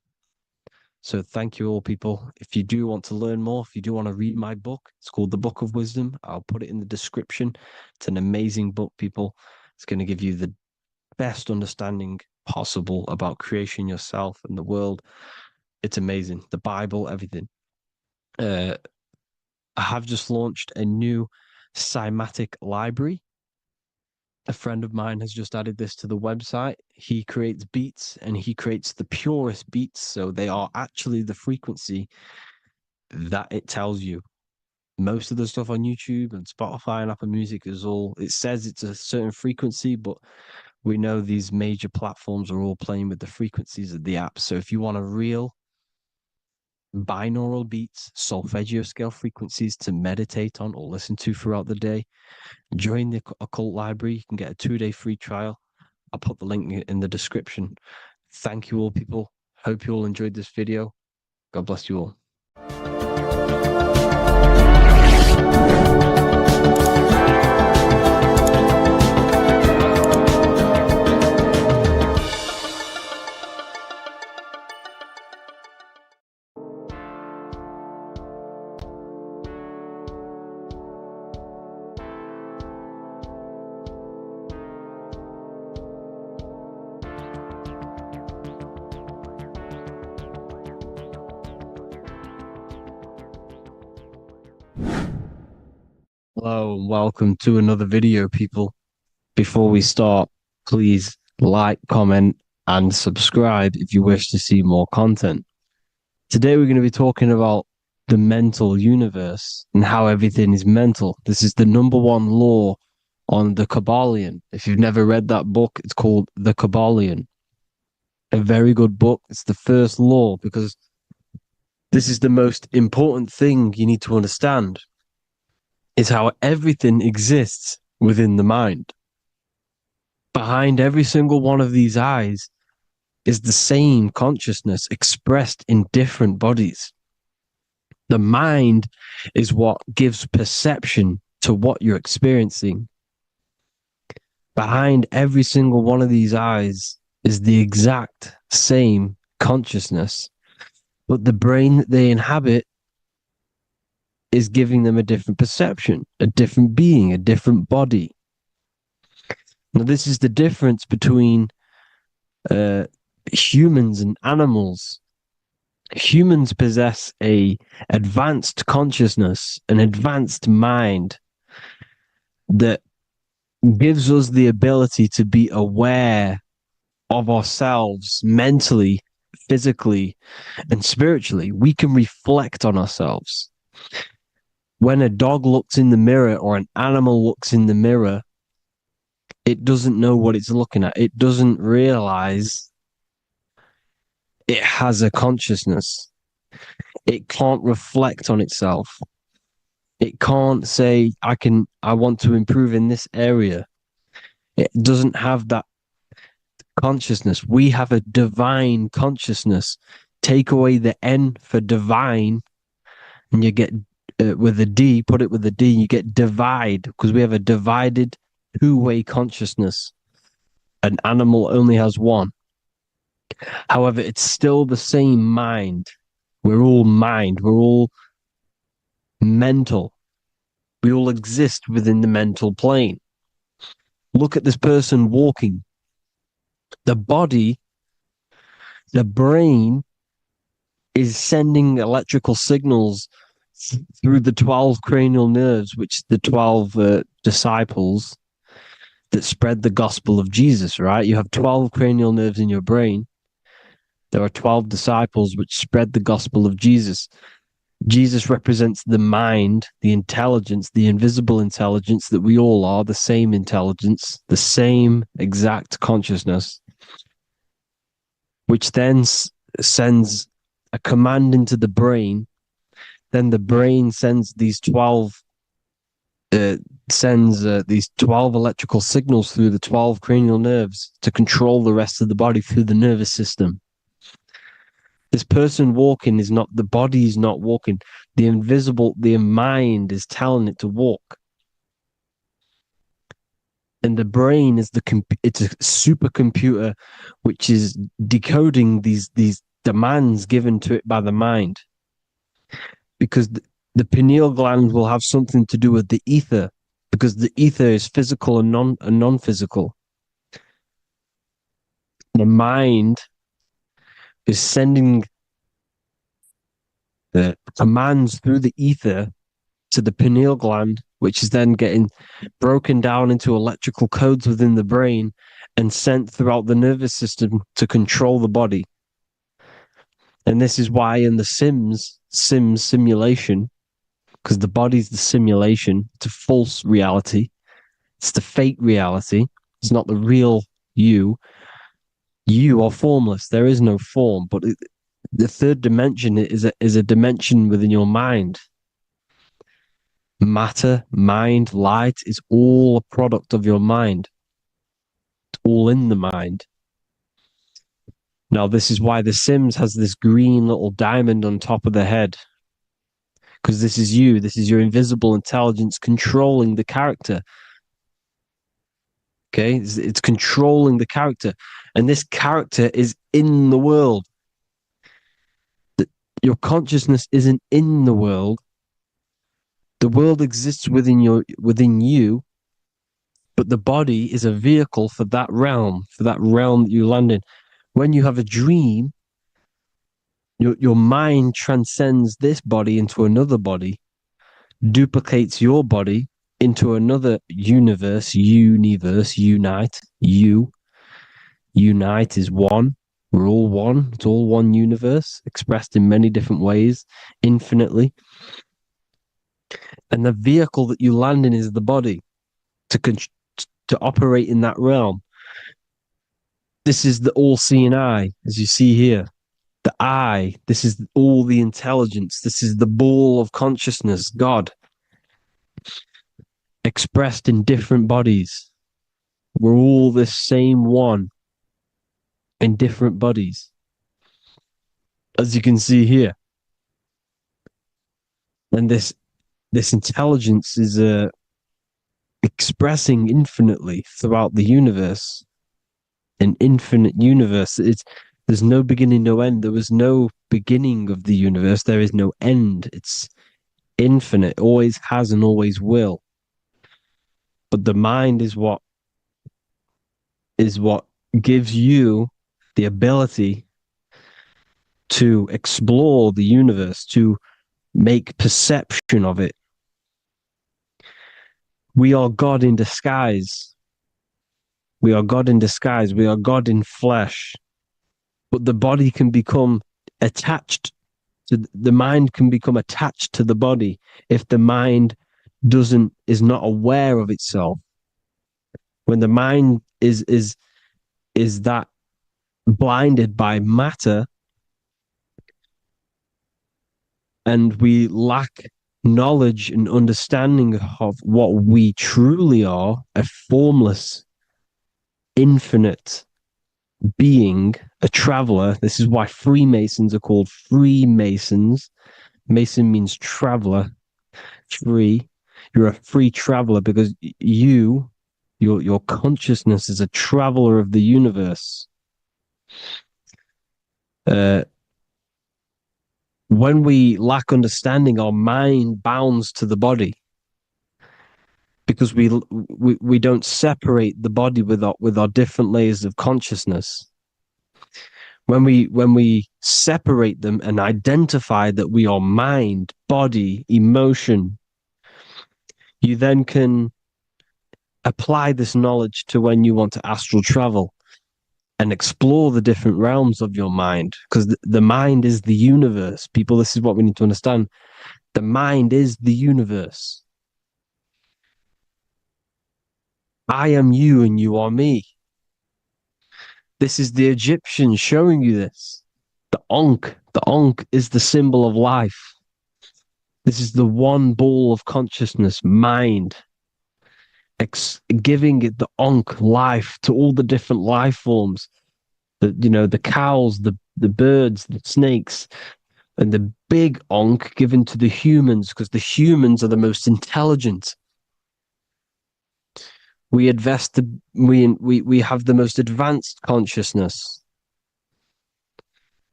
So thank you all, people. If you do want to learn more, if you do want to read my book, it's called The Book of Wisdom. I'll put it in the description. It's an amazing book, people. It's going to give you the best understanding possible about creation, yourself, and the world. It's amazing. The Bible, everything. I have just launched a new cymatic library. A friend of mine has just added this to the website. He creates beats, and he creates the purest beats. So they are actually the frequency that it tells you. Most of the stuff on YouTube and Spotify and Apple Music it says it's a certain frequency, but we know these major platforms are all playing with the frequencies of the app. So if you want a real binaural beats, solfeggio scale frequencies to meditate on or listen to throughout the day, join the occult library. You can get a 2-day free trial. I'll put the link in the description. Thank you all, people. Hope you all enjoyed this video. God bless you all. Hello and welcome to another video, people. Before we start, please like, comment, and subscribe if you wish to see more content. Today we're going to be talking about the mental universe and how everything is mental. This is the #1 law on the Kabbalion. If you've never read that book, it's called The Kabbalion. A very good book. It's the first law because this is the most important thing you need to understand. Is how everything exists within the mind. Behind every single one of these eyes is the same consciousness expressed in different bodies. The mind is what gives perception to what you're experiencing. Behind every single one of these eyes is the exact same consciousness, but the brain that they inhabit is giving them a different perception, a different being, a different body. Now, this is the difference between humans and animals. Humans possess a advanced consciousness, an advanced mind that gives us the ability to be aware of ourselves mentally, physically, and spiritually. We can reflect on ourselves. When a dog looks in the mirror or an animal looks in the mirror, it doesn't know what it's looking at. It doesn't realize it has a consciousness. It can't reflect on itself. It can't say, I want to improve in this area. It doesn't have that consciousness. We have a divine consciousness. Take away the N for divine, and you get with a D, put it with a D, you get divide, because we have a divided two-way consciousness. An animal only has one. However, it's still the same mind. We're all mind. We're all mental. We all exist within the mental plane. Look at this person walking. The body, the brain is sending electrical signals through the 12 cranial nerves, which the 12 disciples that spread the gospel of Jesus, right? You have 12 cranial nerves in your brain. There are 12 disciples which spread the gospel of Jesus. Jesus represents the mind, the intelligence, the invisible intelligence that we all are, the same intelligence, the same exact consciousness, which then sends a command into the brain. Then the brain sends these 12 electrical signals through the 12 cranial nerves to control the rest of the body through the nervous system. This person walking is not, the body is not walking. The mind is telling it to walk. And the brain is it's a supercomputer which is decoding these demands given to it by the mind. Because the pineal gland will have something to do with the ether, because the ether is physical and non-physical. The mind is sending the commands through the ether to the pineal gland, which is then getting broken down into electrical codes within the brain and sent throughout the nervous system to control the body. And this is why in the Sims simulation, because the body's the simulation, it's a false reality. It's the fake reality. It's not the real you. You are formless. There is no form, but The third dimension is a dimension within your mind. Matter, mind, light is all a product of your mind. It's all in the mind. Now, this is why The Sims has this green little diamond on top of the head. Because this is you. This is your invisible intelligence controlling the character. Okay? It's controlling the character. And this character is in the world. Your consciousness isn't in the world. The world exists within you, but the body is a vehicle for that realm that you land in. When you have a dream, your mind transcends this body into another body, duplicates your body into another universe, unite, unite is one. We're all one. It's all one universe, expressed in many different ways, infinitely. And the vehicle that you land in is the body to operate in that realm. This is the all-seeing eye, as you see here. The eye, this is all the intelligence. This is the ball of consciousness, God, expressed in different bodies. We're all this same one in different bodies, as you can see here. And this intelligence is expressing infinitely throughout the universe, an infinite universe. There's no beginning, no end. There was no beginning of the universe. There is no end. It's infinite, always has and always will. But the mind is what gives you the ability to explore the universe, to make perception of it. We are God in disguise. We are God in disguise. We are God in flesh. But the body can become attached to the mind, can become attached to the body if the mind is not aware of itself. When the mind is that blinded by matter, and we lack knowledge and understanding of what we truly are, a formless, infinite being, a traveler. This is why Freemasons are called Freemasons. Mason means traveler. Free. You're a free traveler because your consciousness is a traveler of the universe. When we lack understanding, our mind bounds to the body because we don't separate the body with our different layers of consciousness. When we separate them and identify that we are mind, body, emotion, you then can apply this knowledge to when you want to astral travel and explore the different realms of your mind, because the mind is the universe. People, this is what we need to understand. The mind is the universe. I am you and you are me. This is the Egyptians showing you this. The Ankh is the symbol of life. This is the one ball of consciousness, mind, giving it the Ankh life to all the different life forms. The cows, the birds, the snakes, and the big Ankh given to the humans, because the humans are the most intelligent. We have the most advanced consciousness.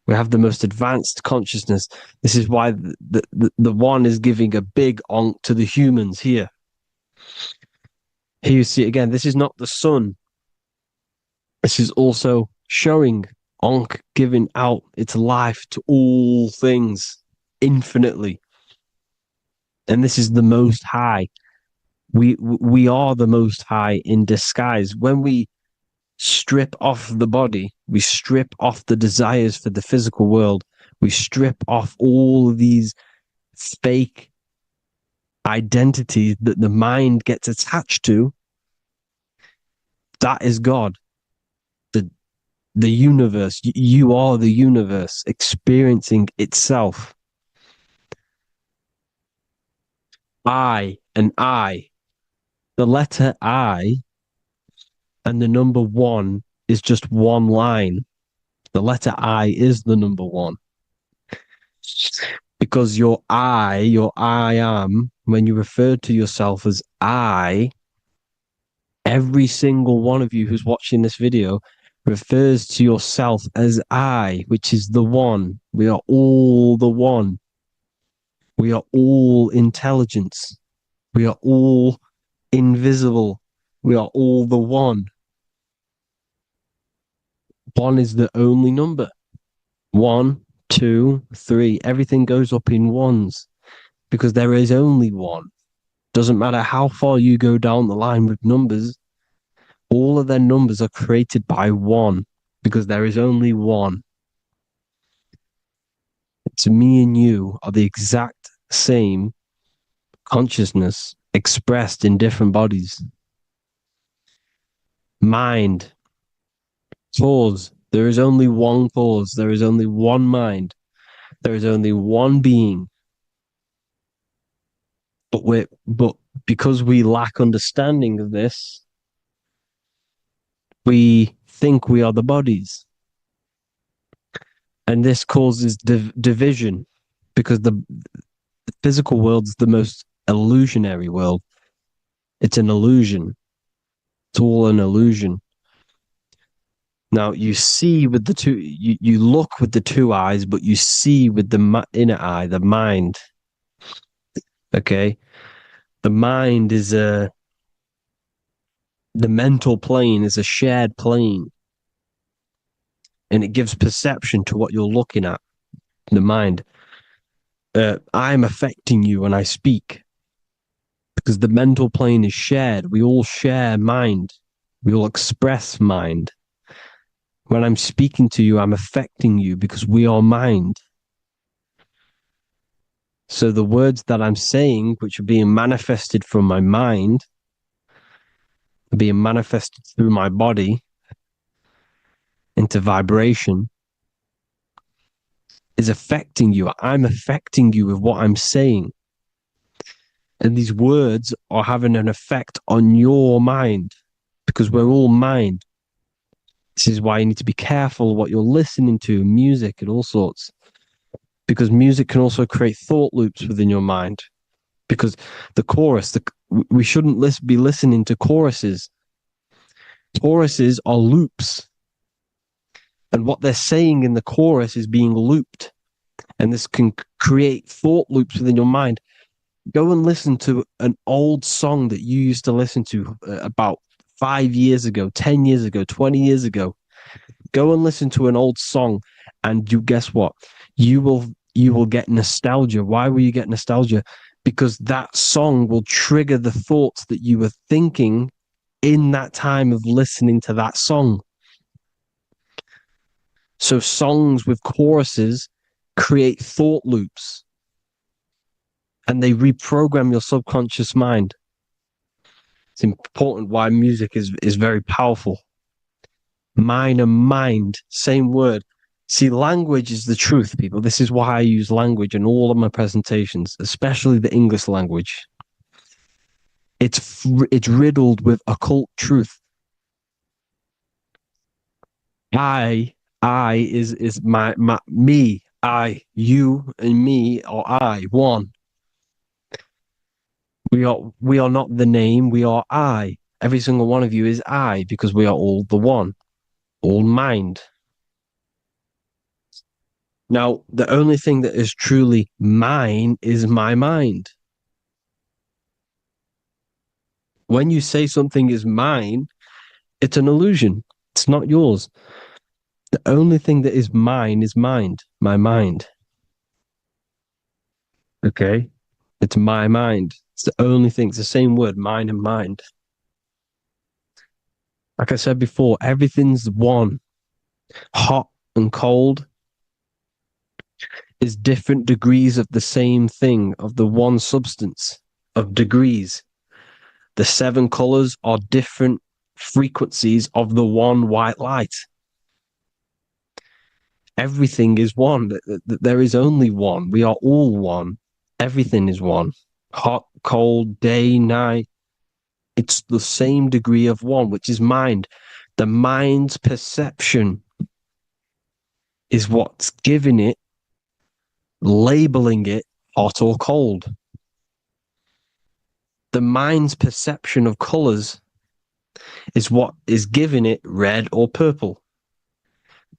We have the most advanced consciousness. This is why the one is giving a big Ankh to the humans here. Here you see again, this is not the sun. This is also showing Ankh giving out its life to all things infinitely. And this is the Most High. We are the Most High in disguise. When we strip off the body, we strip off the desires for the physical world, we strip off all of these fake identities that the mind gets attached to. That is God. the universe. You are the universe experiencing itself. I and I. The letter I and the number one is just one line. The letter I is the number one. Because your I am, when you refer to yourself as I, every single one of you who's watching this video refers to yourself as I, which is the one. We are all the one. We are all intelligence. We are all invisible. We are all the one. One is the only number. 1, 2, 3. Everything goes up in ones because there is only one. Doesn't matter how far you go down the line with numbers, all of their numbers are created by one because there is only one. It's me and you are the exact same consciousness expressed in different bodies. Mind. Cause. There is only one cause. There is only one mind. There is only one being. But because we lack understanding of this, we think we are the bodies. And this causes division because the physical world's the most illusionary world. It's an illusion. It's all an illusion. Now you see with the two, you look with the two eyes, but you see with the inner eye, the mind. Okay, the mind is the mental plane is a shared plane, and it gives perception to what you're looking at. The mind. I'm affecting you when I speak because the mental plane is shared. We all share mind. We all express mind. When I'm speaking to you, I'm affecting you because we are mind. So the words that I'm saying, which are being manifested from my mind, are being manifested through my body into vibration, is affecting you. I'm affecting you with what I'm saying. And these words are having an effect on your mind because we're all mind. This is why you need to be careful what you're listening to, music and all sorts. Because music can also create thought loops within your mind. Because the chorus, we shouldn't be listening to choruses. Choruses are loops. And what they're saying in the chorus is being looped. And this can create thought loops within your mind. Go and listen to an old song that you used to listen to about 5 years ago, 10 years ago, 20 years ago. Go and listen to an old song and you guess what? You will get nostalgia. Why will you get nostalgia? Because that song will trigger the thoughts that you were thinking in that time of listening to that song. So songs with choruses create thought loops and they reprogram your subconscious mind. It's important why music is very powerful. Mind and mind, same word. See, language is the truth, people. This is why I use language in all of my presentations, especially the English language. It's riddled with occult truth. I is my me. I, you, and me are I, one. We are not the name, we are I. Every single one of you is I because we are all the one, all mind. Now, the only thing that is truly mine is my mind. When you say something is mine, it's an illusion. It's not yours. The only thing that is mine is mind, my mind. Okay? It's my mind. It's the only thing. It's the same word, mine and mind. Like I said before, everything's one. Hot and cold is different degrees of the same thing, of the one substance, of degrees. The 7 colors are different frequencies of the one white light. Everything is one. There is only one. We are all one. Everything is one. Hot, cold, day, night. It's the same degree of one, which is mind. The mind's perception is what's giving it, labeling it hot or cold. The mind's perception of colors is what is giving it red or purple,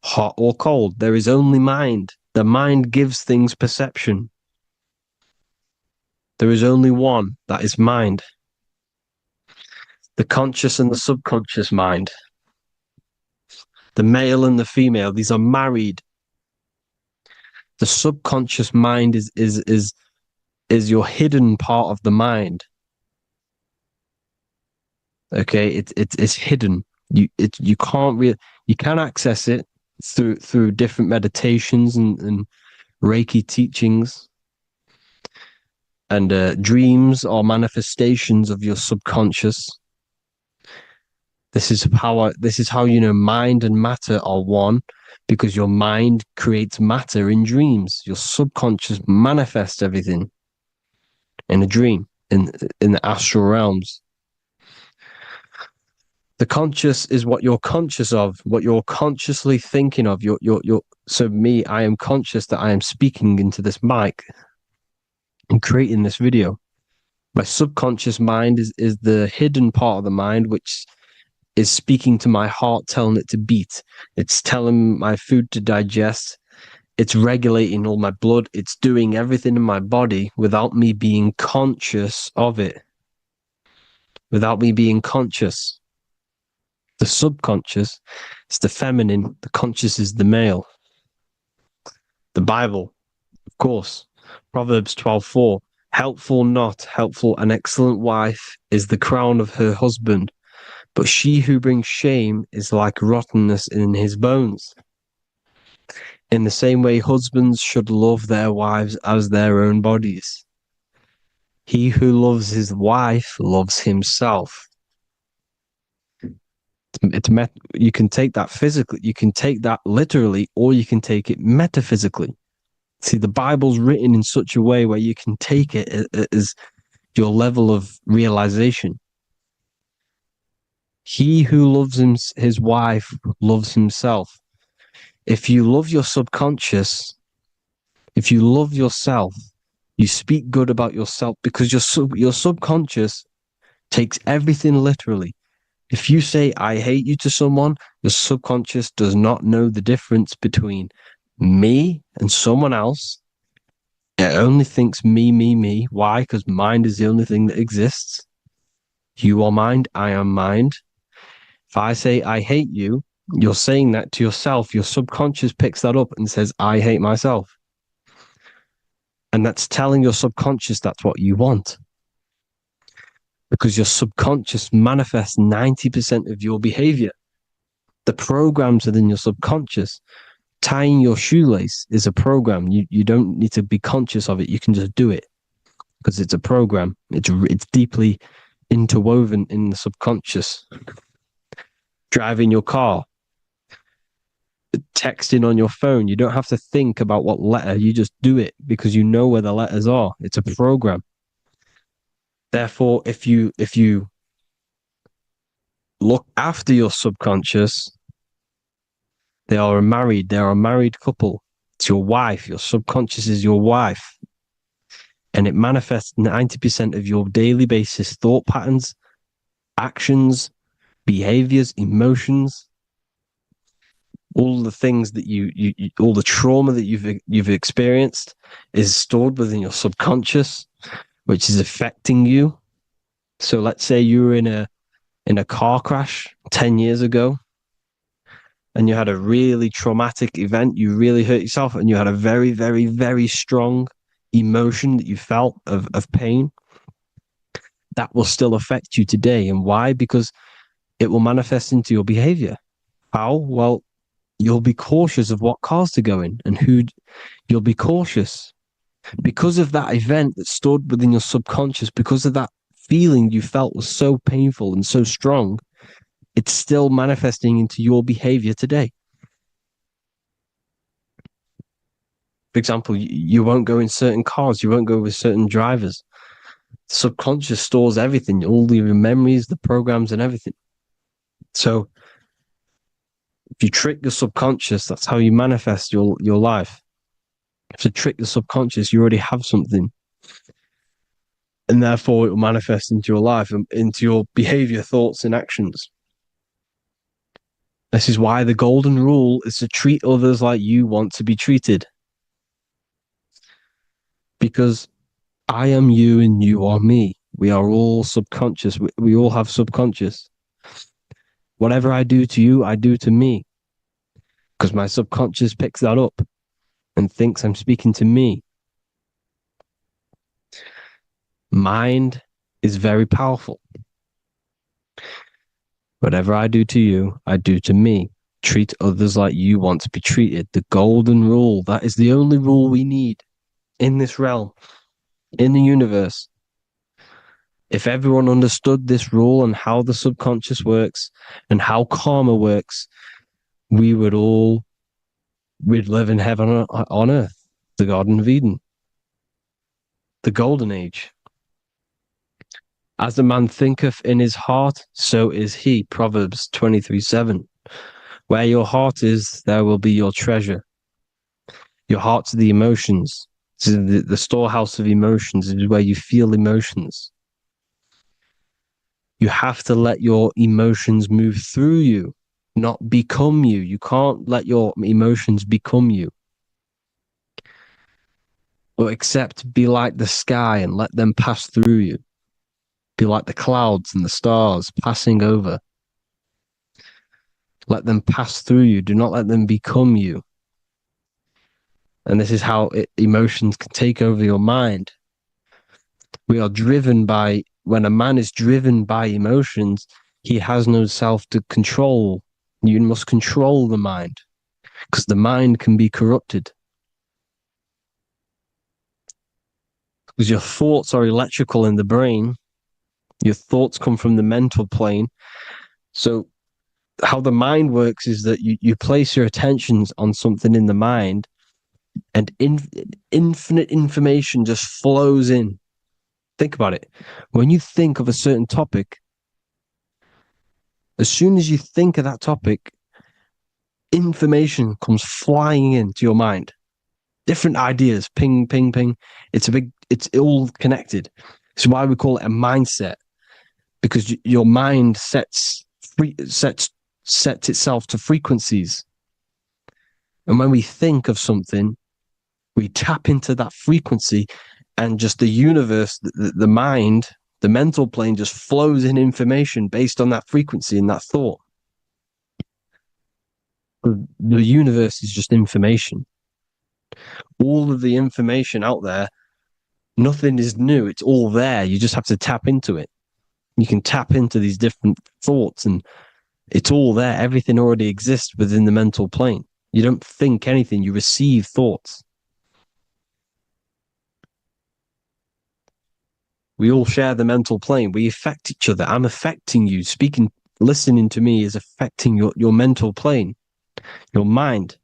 hot or cold. There is only mind. The mind gives things perception. There is only one, that is mind. The conscious and the subconscious mind. The male and the female, these are married. The subconscious mind is your hidden part of the mind. Okay, it's hidden. You can't really, you can access it through different meditations and Reiki teachings, and dreams or manifestations of your subconscious. This is how you know mind and matter are one, because your mind creates matter in dreams. Your subconscious manifests everything in a dream, in the astral realms. The conscious is what you're conscious of, what you're consciously thinking of. So me, I am conscious that I am speaking into this mic and creating this video. My subconscious mind is the hidden part of the mind, which is speaking to my heart, telling it to beat. It's telling my food to digest. It's regulating all my blood. It's doing everything in my body without me being conscious of it. Without me being conscious. The subconscious is the feminine. The conscious is the male. The Bible, of course. Proverbs 12:4. Helpful, not helpful, an excellent wife is the crown of her husband, but she who brings shame is like rottenness in his bones. In the same way, husbands should love their wives as their own bodies. He who loves his wife loves himself. You can take that physically, you can take that literally, or you can take it metaphysically. See, the Bible's written in such a way where you can take it as your level of realization. He who loves his wife loves himself. If you love your subconscious, if you love yourself, you speak good about yourself, because your subconscious takes everything literally. If you say, I hate you to someone, your subconscious does not know the difference between me and someone else. It only thinks me, me, me. Why? Because mind is the only thing that exists. You are mind, I am mind. If I say, I hate you, you're saying that to yourself. Your subconscious picks that up and says, I hate myself. And that's telling your subconscious that's what you want. Because your subconscious manifests 90% of your behavior. The programs within your subconscious. Tying your shoelace is a program. You don't need to be conscious of it. You can just do it because it's a program. It's deeply interwoven in the subconscious. Driving your car, texting on your phone. You don't have to think about what letter. You just do it because you know where the letters are. It's a program. Therefore, if you look after your subconscious, they are a married couple. It's your wife. Your subconscious is your wife. And it manifests 90% of your daily basis thought patterns, actions, behaviors, emotions, all the things that you all the trauma that you've experienced is stored within your subconscious, which is affecting you. So let's say you were in a car crash 10 years ago and you had a really traumatic event, you really hurt yourself, and you had a very, very, very strong emotion that you felt of pain. That will still affect you today. And why? Because it will manifest into your behavior. How? Well, you'll be cautious of what cars to go in and who. You'll be cautious because of that event that stored within your subconscious, because of that feeling you felt was so painful and so strong. It's still manifesting into your behavior today. For example, you won't go in certain cars, you won't go with certain drivers. The subconscious stores everything, all your memories, the programs, and everything. So if you trick the subconscious, that's how you manifest your life. If you trick the subconscious, you already have something. And therefore it will manifest into your life, and into your behavior, thoughts, and actions. This is why the golden rule is to treat others like you want to be treated. Because I am you and you are me. We are all subconscious. We all have subconscious. Whatever I do to you, I do to me. Because my subconscious picks that up and thinks I'm speaking to me. Mind is very powerful. Whatever I do to you, I do to me. Treat others like you want to be treated. The golden rule. That is the only rule we need in this realm, in the universe. If everyone understood this rule and how the subconscious works and how karma works, we'd live in heaven on earth, the Garden of Eden, the golden age. As a man thinketh in his heart, so is he. Proverbs 23:7. Where your heart is, there will be your treasure. Your heart's the emotions. The storehouse of emotions is where you feel emotions. You have to let your emotions move through you, not become you. You can't let your emotions become you. Or except be like the sky and let them pass through you. Be like the clouds and the stars passing over. Let them pass through you. Do not let them become you. And this is how emotions can take over your mind. We are driven by, when a man is driven by emotions, he has no self to control. You must control the mind, because the mind can be corrupted. Because your thoughts are electrical in the brain. Your thoughts come from the mental plane. So how the mind works is that you place your attentions on something in the mind, and infinite information just flows in. Think about it. When you think of a certain topic, as soon as you think of that topic, information comes flying into your mind. Different ideas, ping, ping, ping. It's all connected. It's why we call it a mindset, because your mind sets itself to frequencies. And when we think of something, we tap into that frequency, and just the universe, the mind, the mental plane just flows in information based on that frequency and that thought. The universe is just information. All of the information out there, nothing is new. It's all there. You just have to tap into it. You can tap into these different thoughts, and it's all there. Everything already exists within the mental plane. You don't think anything. You receive thoughts. We all share the mental plane. We affect each other. I'm affecting you. Listening to me is affecting your mental plane, your mind.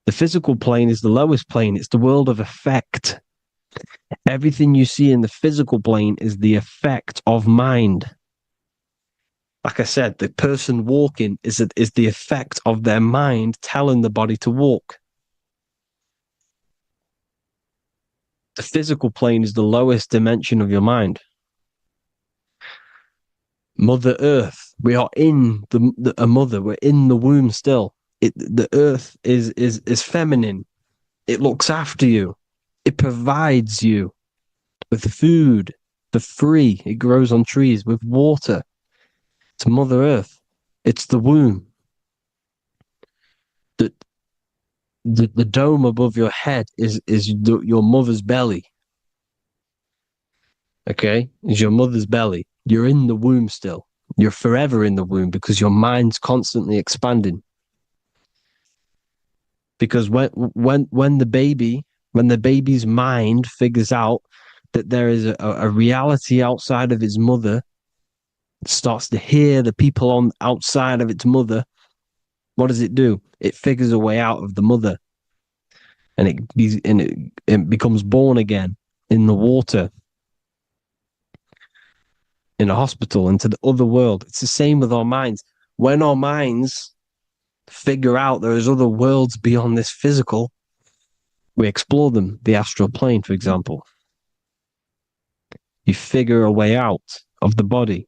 The physical plane is the lowest plane. It's the world of effect. Everything you see in the physical plane is the effect of mind. Like I said, the person walking is the effect of their mind telling the body to walk. The physical plane is the lowest dimension of your mind. Mother Earth, we are in a mother. We're in the womb still. The Earth is feminine. It looks after you. It provides you with food for free. It grows on trees, with water. It's Mother Earth. It's the womb. The dome above your head is your mother's belly. Okay? Is your mother's belly. You're in the womb still. You're forever in the womb, because your mind's constantly expanding. Because when the baby's mind figures out that there is a reality outside of its mother, it starts to hear the people on outside of its mother, what does it do? It figures a way out of the mother. and it becomes born again in the water, in a hospital, into the other world. It's the same with our minds. When our minds figure out there is other worlds beyond this physical, we explore them. The astral plane, for example. You figure a way out of the body.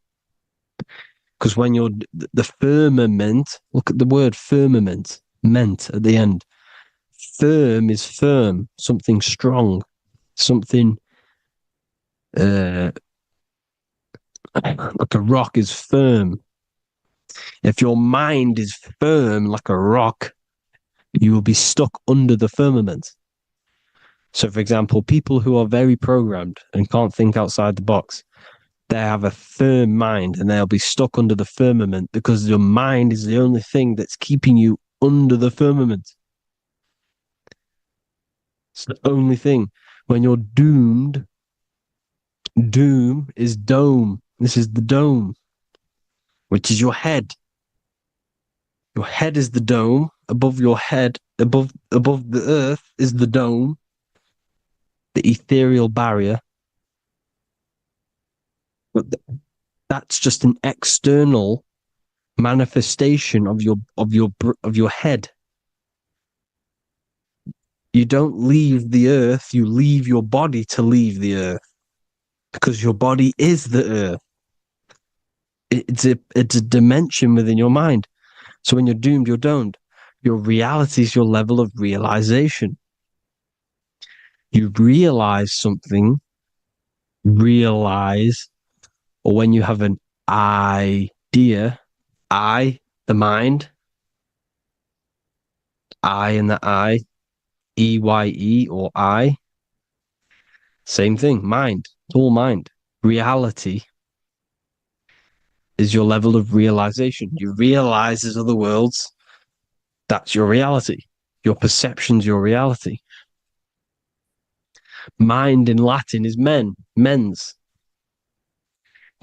Because when you're the firmament, look at the word firmament, meant at the end. Firm is firm, something strong, something like a rock is firm. If your mind is firm like a rock, you will be stuck under the firmament. So, for example, people who are very programmed and can't think outside the box, they have a firm mind and they'll be stuck under the firmament because your mind is the only thing that's keeping you under the firmament. It's the only thing. When you're doomed, doom is dome. This is the dome, which is your head. Your head is the dome. Above your head, above the earth is the dome, the ethereal barrier. But that's just an external manifestation of your head. You don't leave the earth, you leave your body to leave the earth, because your body is the earth. It's a dimension within your mind. So when you're doomed, you're domed. Your reality is your level of realization. You realize something, or when you have an idea, the mind, and the EYE or I, same thing, mind, it's all mind. Reality is your level of realization. You realize there's other worlds, that's your reality. Your perception's your reality. Mind in Latin is mens.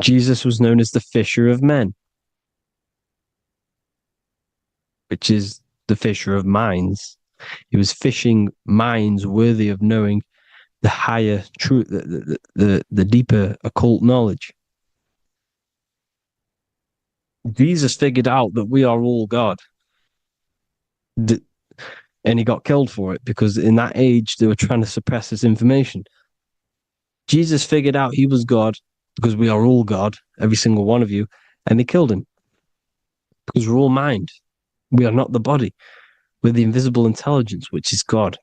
Jesus was known as the fisher of men, which is the fisher of minds. He was fishing minds worthy of knowing the higher truth, the deeper occult knowledge. Jesus figured out that we are all God. And he got killed for it because in that age they were trying to suppress this information. Jesus figured out he was God because we are all God, every single one of you, and they killed him because we're all mind. We are not the body. We're the invisible intelligence, which is God.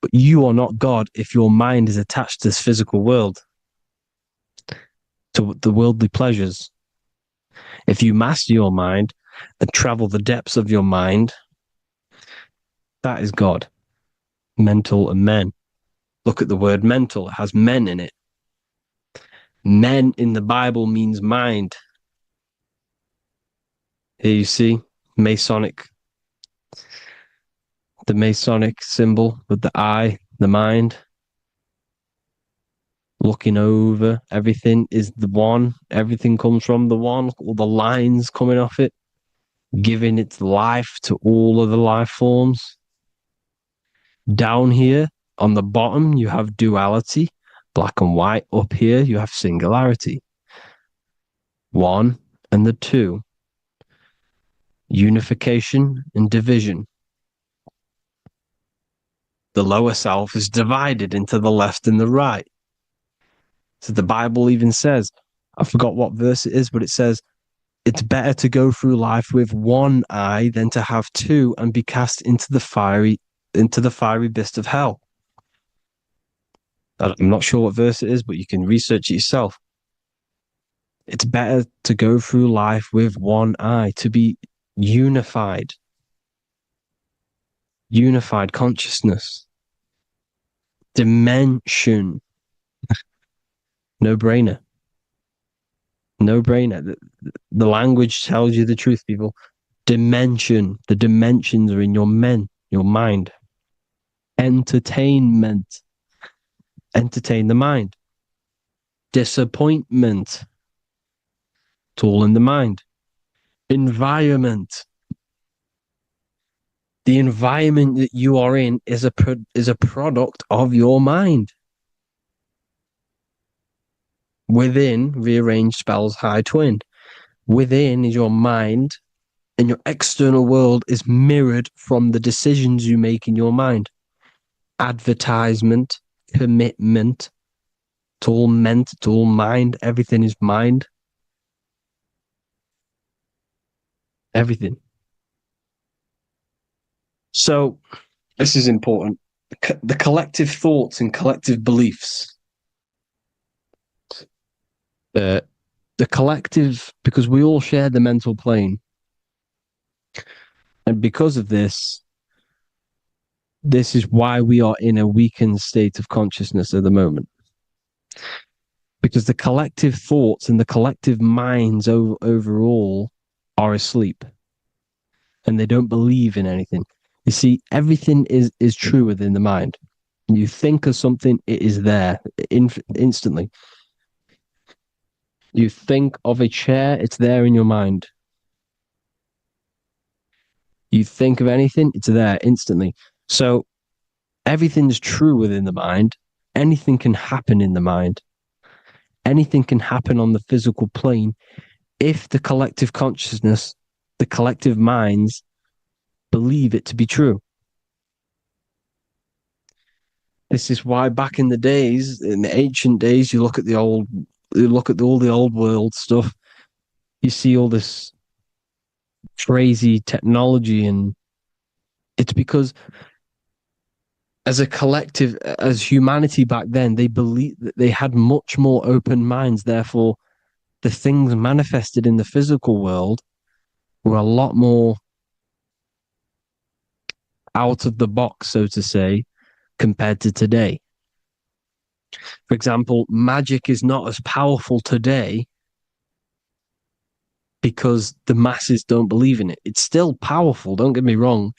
But you are not God if your mind is attached to this physical world, to the worldly pleasures. If you master your mind and travel the depths of your mind, that is God. Mental and men. Look at the word mental. It has men in it. Men in the Bible means mind. Here you see the Masonic symbol with the eye, the mind. Looking over, everything is the one. Everything comes from the one. All the lines coming off it, giving its life to all of the life forms. Down here on the bottom, you have duality, black and white. Up here, you have singularity. One and the two. Unification and division. The lower self is divided into the left and the right. So the Bible even says, I forgot what verse it is, but it says, it's better to go through life with one eye than to have two and be cast into the fiery abyss of hell. I'm not sure what verse it is, but you can research it yourself. It's better to go through life with one eye, to be unified consciousness, dimension. No-brainer. The language tells you the truth, people. Dimension. The dimensions are in your mind. Entertainment. Entertain the mind. Disappointment. It's all in the mind. Environment. The environment that you are in is a product of your mind. Within, rearranged spells high twin. Within is your mind, and your external world is mirrored from the decisions you make in your mind. Advertisement, commitment, it's all meant, it's all mind. Everything is mind. Everything. So, this is important. The collective thoughts and collective beliefs. The collective, because we all share the mental plane. And because of this, this is why we are in a weakened state of consciousness at the moment. Because the collective thoughts and the collective minds overall are asleep. And they don't believe in anything. You see, everything is true within the mind. You think of something, it is there instantly. You think of a chair, it's there in your mind. You think of anything, it's there instantly. So everything's true within the mind. Anything can happen in the mind. Anything can happen on the physical plane if the collective consciousness, the collective minds, believe it to be true. This is why back in the days, in the ancient days, you look at all the old world stuff, you see all this crazy technology, and it's because as a collective, as humanity back then, they believed that they had much more open minds. Therefore, the things manifested in the physical world were a lot more out of the box, so to say, compared to today. For example, magic is not as powerful today because the masses don't believe in it. It's still powerful, don't get me wrong,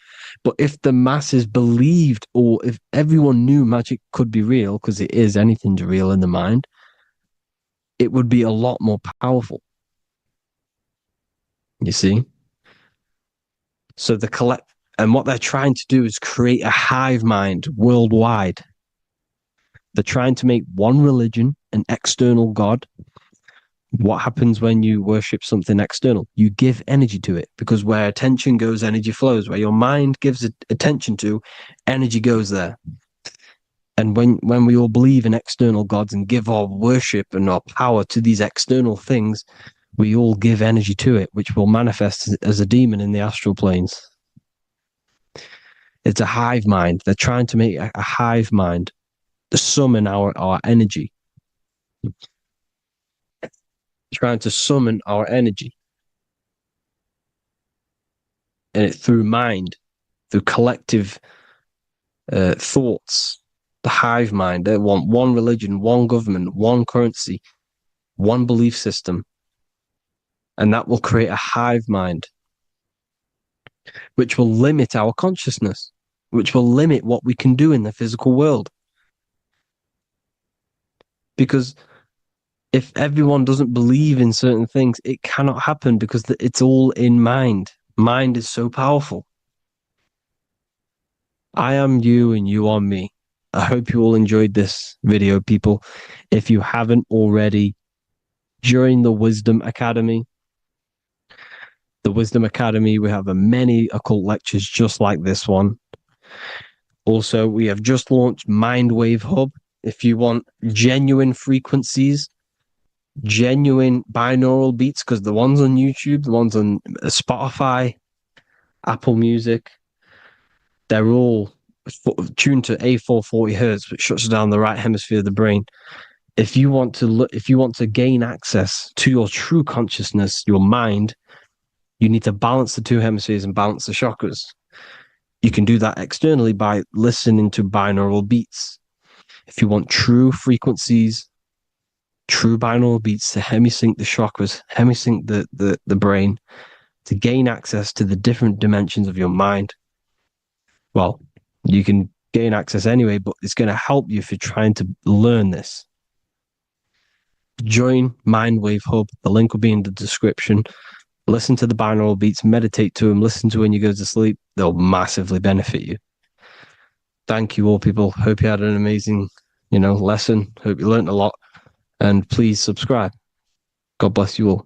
but if the masses believed, or if everyone knew magic could be real, because it is, anything's real in the mind, it would be a lot more powerful. You see? So and what they're trying to do is create a hive mind worldwide. They're trying to make one religion, an external God. What happens when you worship something external? You give energy to it, because where attention goes, energy flows. Where your mind gives attention to, energy goes there. And when we all believe in external gods and give our worship and our power to these external things, we all give energy to it, which will manifest as a demon in the astral planes. It's a hive mind. They're trying to make a hive mind to summon our energy. Trying to summon our energy. And it through mind, through collective thoughts. The hive mind. They want one religion, one government, one currency, one belief system. And that will create a hive mind, which will limit our consciousness, which will limit what we can do in the physical world. Because if everyone doesn't believe in certain things, it cannot happen, because it's all in mind. Mind is so powerful. I am you and you are me. I hope you all enjoyed this video, people. If you haven't already, join the Wisdom Academy. The Wisdom Academy, we have many occult lectures just like this one. Also, we have just launched Mindwave Hub. If you want genuine frequencies, genuine binaural beats, because the ones on YouTube, the ones on Spotify, Apple Music, they're all tuned to A440 hertz, which shuts down the right hemisphere of the brain. If you want to gain access to your true consciousness, your mind, you need to balance the two hemispheres and balance the chakras. You can do that externally by listening to binaural beats. If you want true frequencies, true binaural beats to hemisync the chakras, hemisync the brain, to gain access to the different dimensions of your mind, well, you can gain access anyway, but it's going to help you if you're trying to learn this. Join Mindwave Hub. The link will be in the description. Listen to the binaural beats, meditate to them, listen to when you go to sleep. They'll massively benefit you. Thank you all, people. Hope you had an amazing, lesson. Hope you learned a lot. And please subscribe. God bless you all.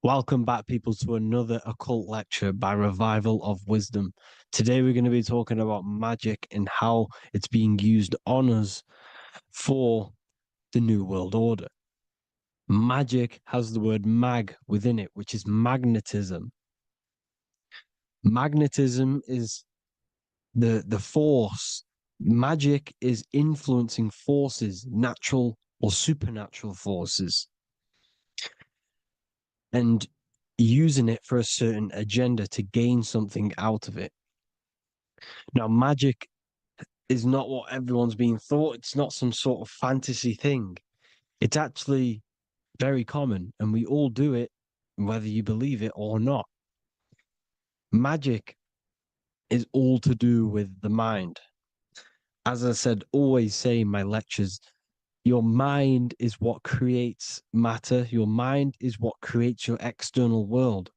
Welcome back, people, to another occult lecture by Revival of Wisdom. Today, we're going to be talking about magic and how it's being used on us for the New World Order. Magic has the word mag within it, which is magnetism. Magnetism is the force. Magic is influencing forces, natural or supernatural forces, and using it for a certain agenda to gain something out of it. Now, magic is not what everyone's being thought. It's not some sort of fantasy thing. It's actually very common, and we all do it, whether you believe it or not. Magic is all to do with the mind. As I said, always say in my lectures, your mind is what creates matter. Your mind is what creates your external world.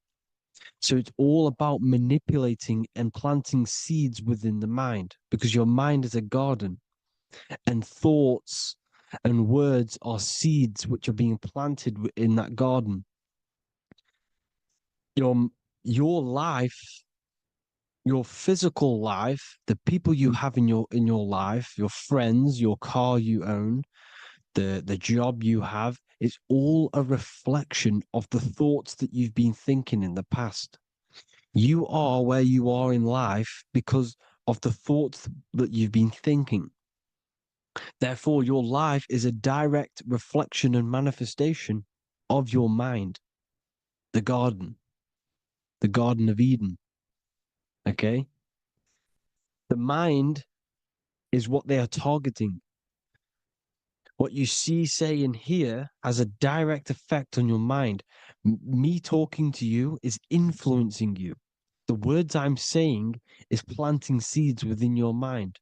So it's all about manipulating and planting seeds within the mind, because your mind is a garden, and thoughts and words are seeds which are being planted in that garden. Your life, your physical life, the people you have in your life, your friends, your car you own, the job you have, is all a reflection of the thoughts that you've been thinking in the past. You are where you are in life because of the thoughts that you've been thinking. Therefore, your life is a direct reflection and manifestation of your mind, the Garden of Eden. Okay? The mind is what they are targeting. What you see, say, and hear has a direct effect on your mind. Me talking to you is influencing you. The words I'm saying is planting seeds within your mind.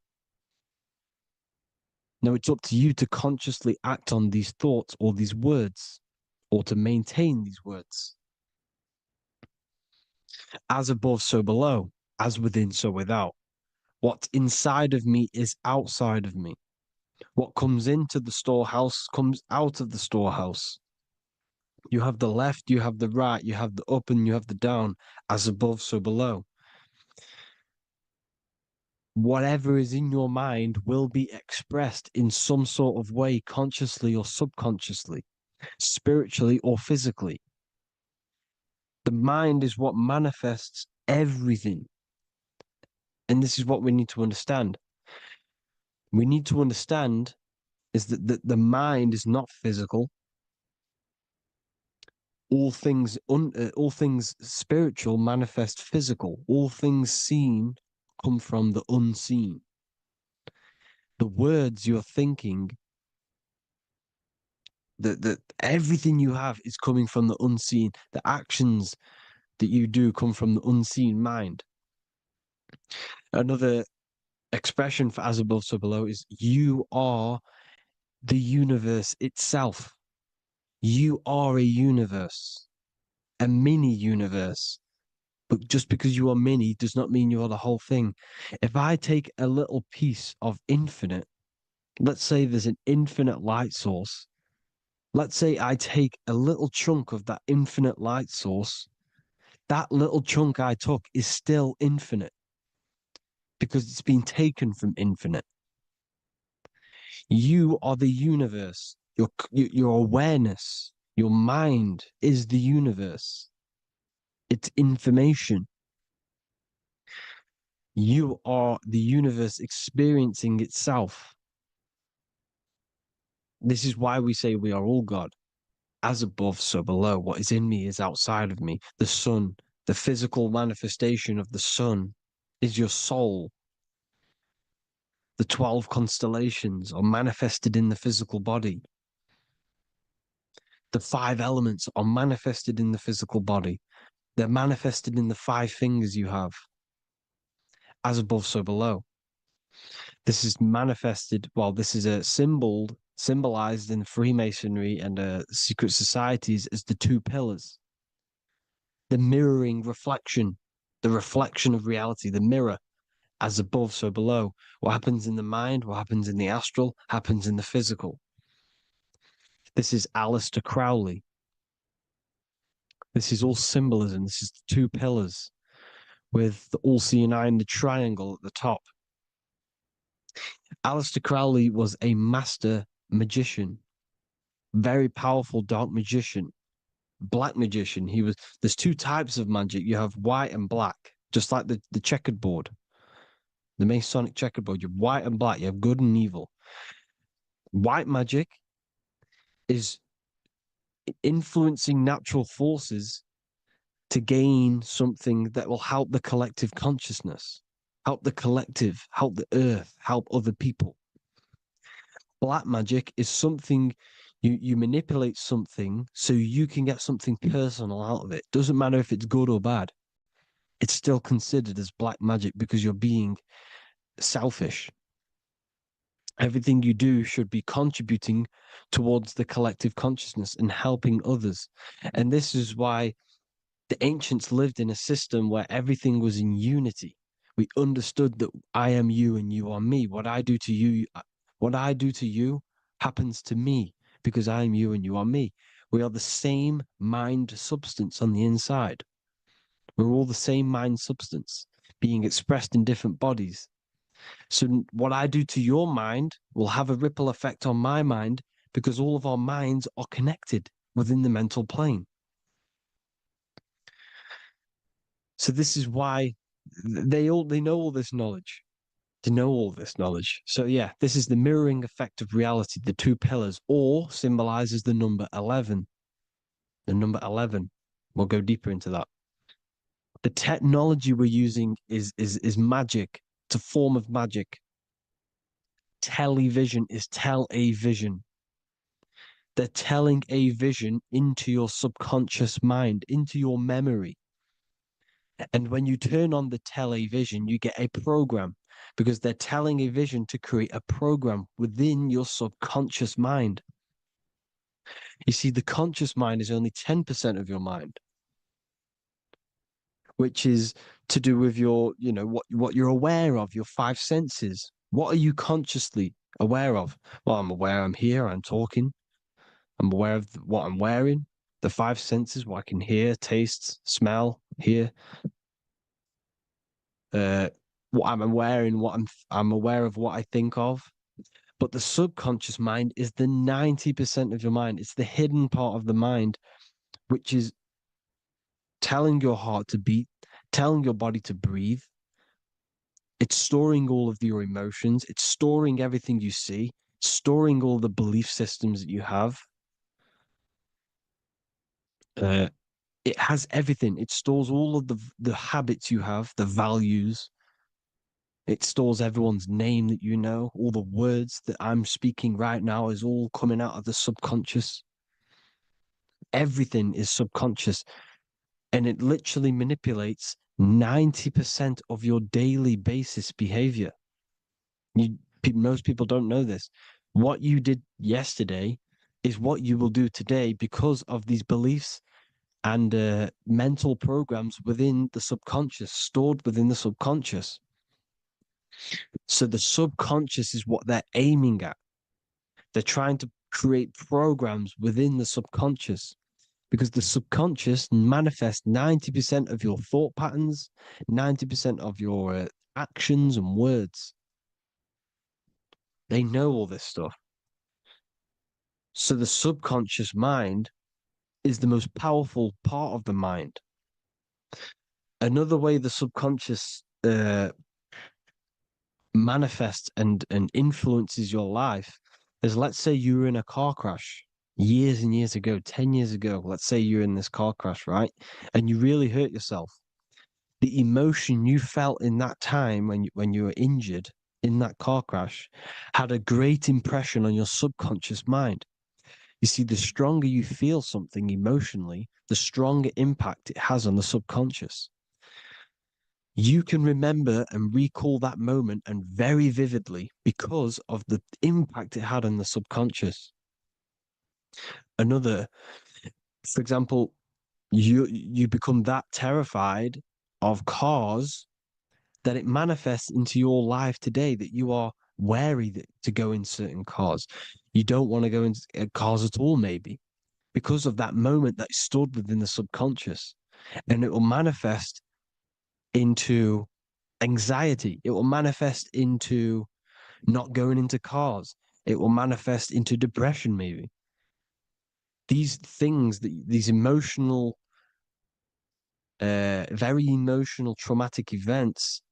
Now, it's up to you to consciously act on these thoughts or these words, or to maintain these words. As above, so below. As within, so without. What's inside of me is outside of me. What comes into the storehouse comes out of the storehouse. You have the left, you have the right, you have the up, and you have the down. As above, so below. Whatever is in your mind will be expressed in some sort of way, consciously or subconsciously, spiritually or physically. The mind is what manifests everything. And this is what we need to understand. We need to understand is that the mind is not physical. All things spiritual manifest physical. All things seen come from the unseen. The words you're thinking, that everything you have is coming from the unseen. The actions that you do come from the unseen mind. Another expression for as above, so below is you are the universe itself. You are a universe, a mini universe. But just because you are mini does not mean you are the whole thing. If I take a little piece of infinite, let's say there's an infinite light source. Let's say I take a little chunk of that infinite light source. That little chunk I took is still infinite because it's been taken from infinite. You are the universe. Your awareness, your mind is the universe. It's information. You are the universe experiencing itself. This is why we say we are all God. As above, so below. What is in me is outside of me. The sun, the physical manifestation of the sun is your soul. The 12 constellations are manifested in the physical body. The 5 elements are manifested in the physical body. They're manifested in the 5 fingers you have. As above, so below. This is manifested, well, this is a symbolized in Freemasonry and secret societies as the 2 pillars. The mirroring reflection, the reflection of reality, the mirror, as above, so below. What happens in the mind, what happens in the astral, happens in the physical. This is Aleister Crowley. This is all symbolism. This is the 2 pillars with the all-seeing eye and the triangle at the top. Aleister Crowley was a master magician, very powerful dark magician, black magician. There's 2 types of magic. You have white and black, just like the checkered board, the Masonic checkered board. You have white and black. You have good and evil. White magic is influencing natural forces to gain something that will help the collective consciousness, help the collective, help the earth, help other people. Black magic is something you manipulate something so you can get something personal out of it. Doesn't matter if it's good or bad. It's still considered as black magic because you're being selfish. Everything you do should be contributing towards the collective consciousness and helping others. And this is why the ancients lived in a system where everything was in unity. We understood that I am you and you are me. What I do to you happens to me because I am you and you are me. We are the same mind substance on the inside. We're all the same mind substance being expressed in different bodies. So what I do to your mind will have a ripple effect on my mind because all of our minds are connected within the mental plane. So this is why they know all this knowledge. They know all this knowledge. So yeah, this is the mirroring effect of reality, the 2 pillars, or symbolizes the number 11. The number 11. We'll go deeper into that. The technology we're using is magic. It's a form of magic. Television is tell a vision. They're telling a vision into your subconscious mind, into your memory. And when you turn on the television, you get a program because they're telling a vision to create a program within your subconscious mind. You see, the conscious mind is only 10% of your mind, which is to do with your, what you're aware of, your 5 senses. What are you consciously aware of? Well, I'm aware I'm here, I'm talking. I'm aware of what I'm wearing, the 5 senses, what I can hear, taste, smell, hear. What I'm wearing, I'm aware of what I think of. But the subconscious mind is the 90% of your mind. It's the hidden part of the mind, which is telling your heart to beat, telling your body to breathe. It's storing all of your emotions. It's storing everything you see, storing all the belief systems that you have. It has everything. It stores all of the habits you have, the values. It stores everyone's name that you know. All the words that I'm speaking right now is all coming out of the subconscious. Everything is subconscious. And it literally manipulates 90% of your daily basis behavior. Most people don't know this. What you did yesterday is what you will do today because of these beliefs and mental programs within the subconscious, stored within the subconscious. So the subconscious is what they're aiming at. They're trying to create programs within the subconscious because the subconscious manifests 90% of your thought patterns, 90% of your actions and words. They know all this stuff. So the subconscious mind is the most powerful part of the mind. Another way the subconscious manifests and influences your life is, let's say you were in a car crash years and years ago, 10 years ago, let's say you're in this car crash, right? And you really hurt yourself. The emotion you felt in that time when you were injured in that car crash had a great impression on your subconscious mind. You see, the stronger you feel something emotionally, the stronger impact it has on the subconscious. You can remember and recall that moment and very vividly because of the impact it had on the subconscious. Another, for example, you become that terrified of cars that it manifests into your life today, that you are wary to go in certain cars. You don't want to go in cars at all, maybe, because of that moment that stored within the subconscious. And it will manifest into anxiety. It will manifest into not going into cars. It will manifest into depression, maybe. These things, these emotional, very emotional, traumatic events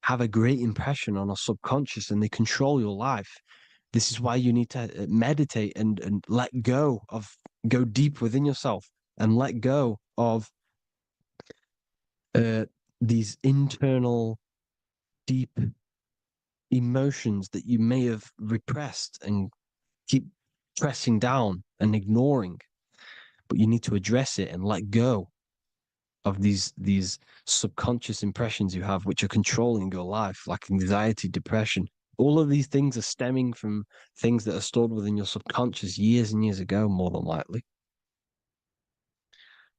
have a great impression on our subconscious and they control your life. This is why you need to meditate and let go go deep within yourself and let go of these internal, deep emotions that you may have repressed and keep pressing down and ignoring. But you need to address it and let go of these subconscious impressions you have, which are controlling your life, like anxiety, depression. All of these things are stemming from things that are stored within your subconscious years and years ago, more than likely.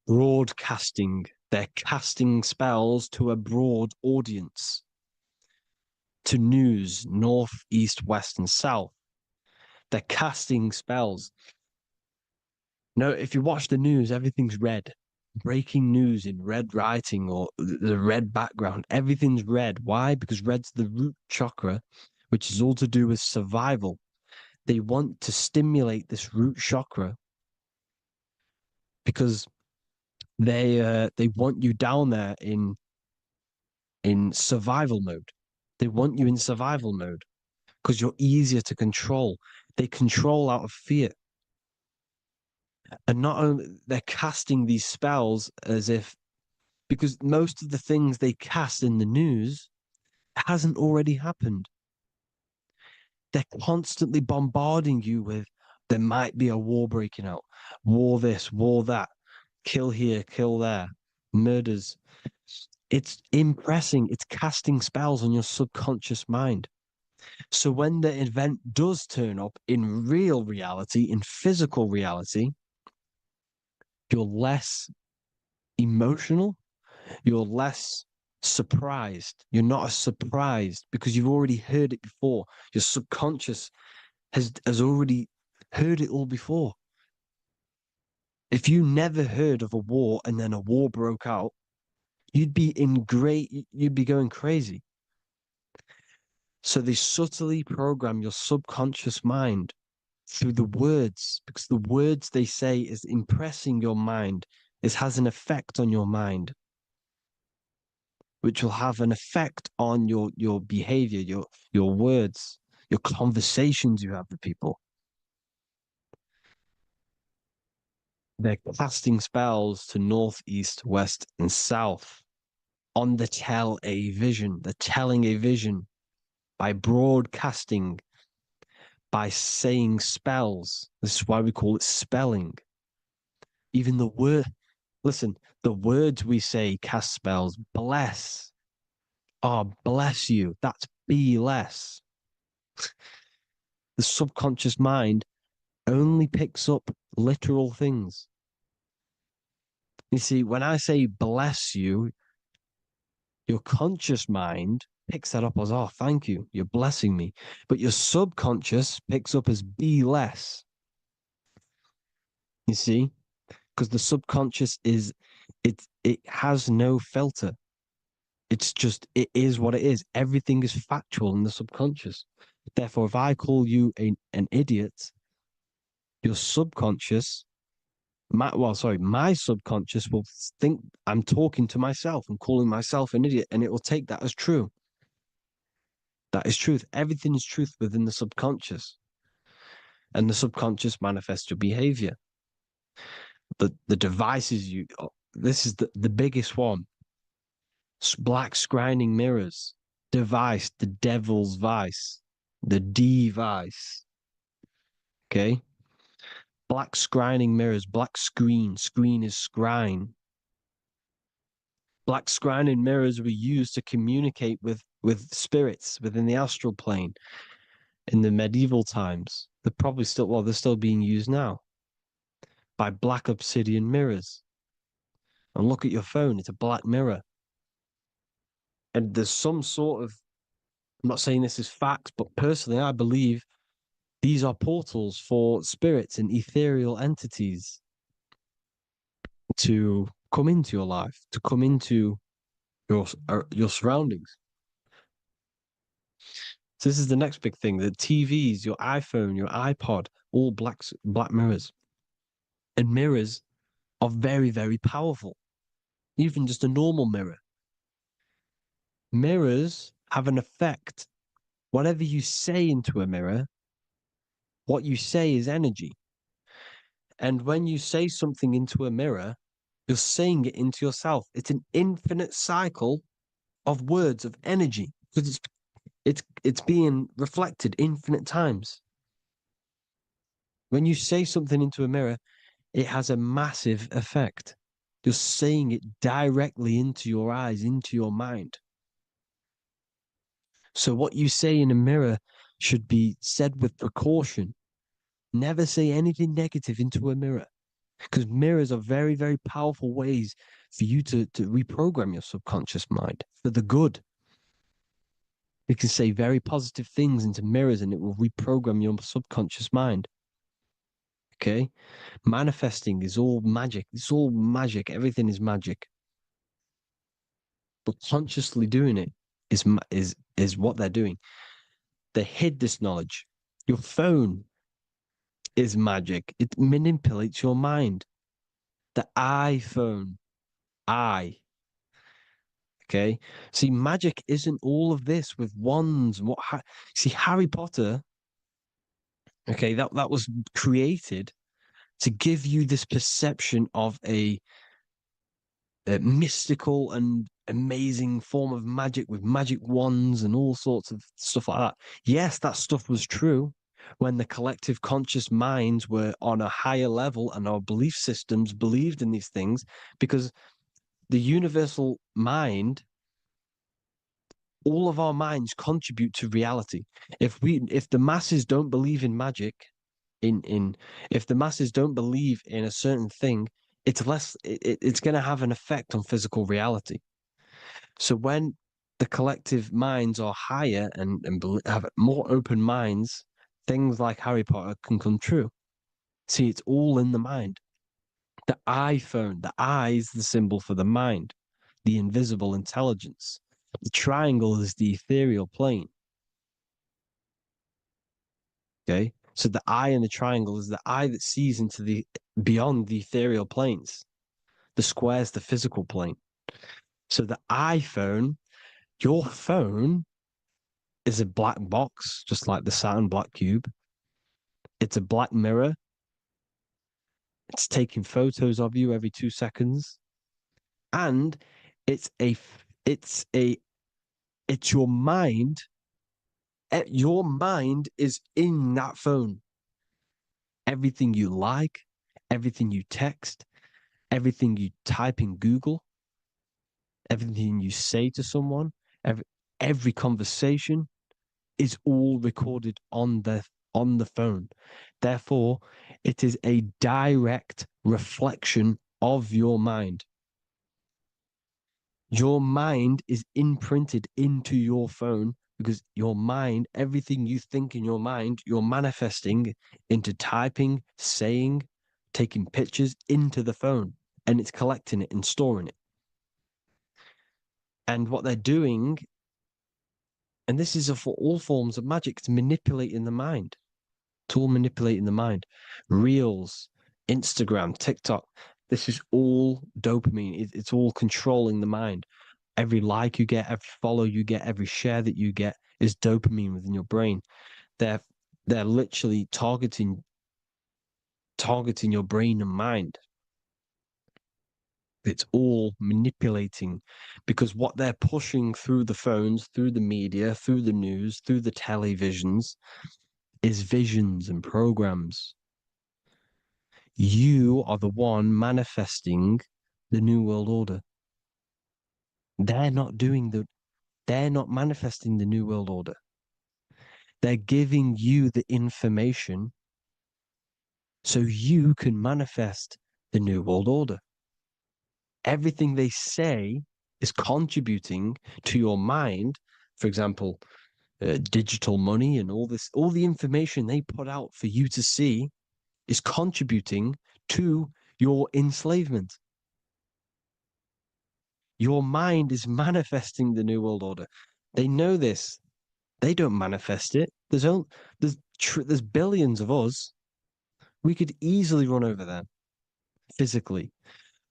Broadcasting. They're casting spells to a broad audience, to news, north, east, west, and south. They're casting spells. No, if you watch the news, everything's red. Breaking news in red writing or the red background, everything's red. Why? Because red's the root chakra, which is all to do with survival. They want to stimulate this root chakra because they want you down there in survival mode. They want you in survival mode because you're easier to control. They control out of fear. And not only they're casting these spells as if, because most of the things they cast in the news hasn't already happened. They're constantly bombarding you with there might be a war breaking out, war this, war that, kill here, kill there, murders. It's impressing, it's casting spells on your subconscious mind. So when the event does turn up in real reality, in physical reality, you're less emotional, you're less surprised. You're not as surprised because you've already heard it before. Your subconscious has already heard it all before. If you never heard of a war and then a war broke out, you'd be going crazy. So they subtly program your subconscious mind through the words, because the words they say is impressing your mind. It has an effect on your mind, which will have an effect on your behavior, your words, your conversations you have with people. They're casting spells to north, east, west, and south on the tell a vision. They're telling a vision by broadcasting, by saying spells. This is why we call it spelling. Even the word, listen, the words we say cast spells. Bless. Oh, bless you. That's be less. The subconscious mind only picks up literal things. You see, when I say bless you, your conscious mind picks that up as, oh, thank you, you're blessing me. But your subconscious picks up as be less. You see? Because the subconscious it has no filter. It's just, it is what it is. Everything is factual in the subconscious. Therefore, if I call you an idiot, your subconscious, my subconscious will think I'm talking to myself and calling myself an idiot, and it will take that as true. That is truth. Everything is truth within the subconscious. and the subconscious manifests your behavior. The devices you, this is the biggest one. Black scrying mirrors, device, the devil's vice, the device. Okay. Black scrying mirrors, black screen is scrying. Black scrying mirrors were used to communicate with spirits within the astral plane in the medieval times. They're probably still, well, they're still being used now by black obsidian mirrors. And look at your phone, it's a black mirror. And there's some sort of, I'm not saying this is facts, but personally, I believe these are portals for spirits and ethereal entities to come into your life, to come into your surroundings. So this is the next big thing: the TVs, your iPhone, your iPod, all black mirrors. And mirrors are very, very powerful. Even just a normal mirror. Mirrors have an effect. Whatever you say into a mirror, what you say is energy. And when you say something into a mirror, you're saying it into yourself. It's an infinite cycle of words of energy because it's being reflected infinite times. When you say something into a mirror, it has a massive effect. You're saying it directly into your eyes, into your mind. So what you say in a mirror should be said with precaution. Never say anything negative into a mirror, because mirrors are very, very powerful ways for you to reprogram your subconscious mind for the good. You can say very positive things into mirrors and it will reprogram your subconscious mind. Okay? Manifesting is all magic. It's all magic. Everything is magic. But consciously doing it is what they're doing. They hid this knowledge. Your phone is magic. It manipulates your mind. The iPhone. Okay. See, magic isn't all of this with wands. See, Harry Potter, okay, that was created to give you this perception of a mystical and amazing form of magic with magic wands and all sorts of stuff like that. Yes, that stuff was true when the collective conscious minds were on a higher level and our belief systems believed in these things, because the universal mind, all of our minds contribute to reality. If the masses don't believe in magic, if the masses don't believe in a certain thing, it's going to have an effect on physical reality. So when the collective minds are higher and have more open minds, things like Harry Potter can come true. See, it's all in the mind. The iPhone, the eye is the symbol for the mind, the invisible intelligence. The triangle is the ethereal plane. Okay, so the eye in the triangle is the eye that sees into the beyond the ethereal planes. The square is the physical plane. So the iPhone, your phone, is a black box, just like the Saturn black cube. It's a black mirror. It's taking photos of you every 2 seconds, and it's your mind. Your mind is in that phone. Everything you like, everything you text, everything you type in Google, everything you say to someone, every conversation is all recorded on the phone. Therefore, it is a direct reflection of your mind. Your mind is imprinted into your phone because your mind, everything you think in your mind, you're manifesting into typing, saying, taking pictures into the phone, and it's collecting it and storing it. And what they're doing, and this is for all forms of magic, it's manipulating the mind. It's all manipulating the mind. Reels, Instagram, TikTok, this is all dopamine. It's all controlling the mind. Every like you get, every follow you get, every share that you get is dopamine within your brain. They're literally targeting your brain and mind. It's all manipulating, because what they're pushing through the phones, through the media, through the news, through the televisions is visions and programs. You are the one manifesting the New World Order. They're not manifesting the New World Order. They're giving you the information so you can manifest the New World Order. Everything they say is contributing to your mind. For example, digital money and all the information they put out for you to see is contributing to your enslavement. Your mind is manifesting the New World Order. They know this. They don't manifest it. There's billions of us. We could easily run over them physically,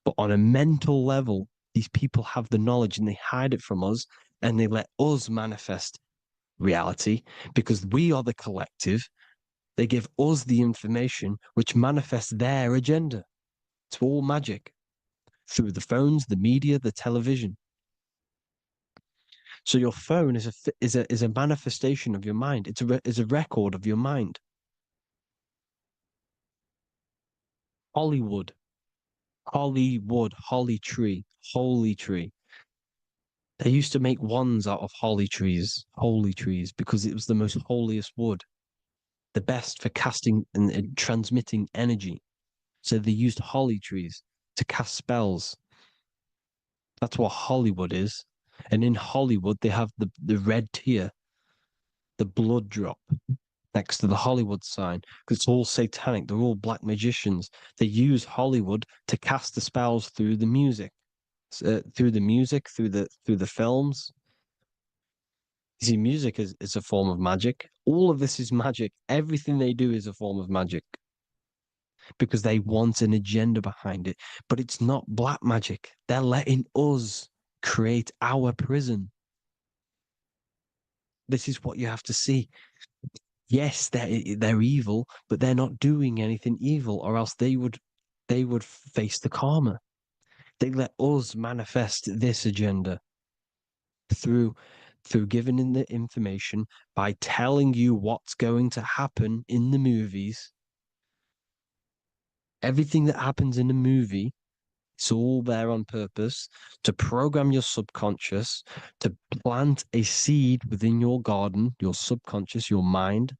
but on a mental level, these people have the knowledge and they hide it from us, and they let us manifest reality because we are the collective. They give us the information which manifests their agenda. It's all magic through the phones, the media, the television. So your phone is a manifestation of your mind. It's a record of your mind. Hollywood, holly tree, holy tree. They used to make wands out of holy trees, because it was the most holiest wood, the best for casting and transmitting energy. So they used holly trees to cast spells. That's what Hollywood is. And in Hollywood, they have the red tear, the blood drop next to the Hollywood sign, because it's all satanic. They're all black magicians. They use Hollywood to cast the spells through the music, through the films. You see, music is a form of magic. All of this is magic. Everything they do is a form of magic because they want an agenda behind it. But it's not black magic. They're letting us create our prison. This is what you have to see. Yes, they're evil, but they're not doing anything evil, or else they would face the karma. They let us manifest this agenda through giving in the information, by telling you what's going to happen in the movies. Everything that happens in a movie, it's all there on purpose to program your subconscious, to plant a seed within your garden, your subconscious, your mind.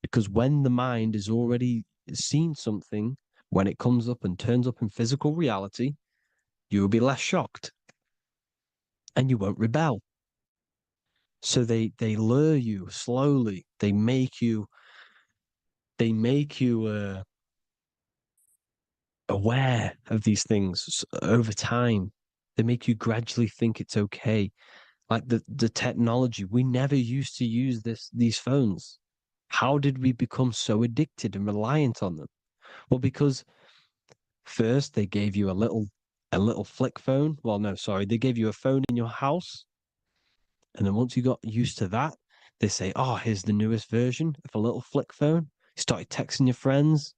Because when the mind has already seen something, when it comes up and turns up in physical reality, you will be less shocked and you won't rebel. So they lure you slowly. They make you aware of these things over time. They make you gradually think it's okay. Like the technology, we never used to use these phones. How did we become so addicted and reliant on them? Well, because first they gave you a little flick phone. Well, no, sorry, they gave you a phone in your house, and then once you got used to that, they say, "Oh, here's the newest version of a little flick phone." You started texting your friends.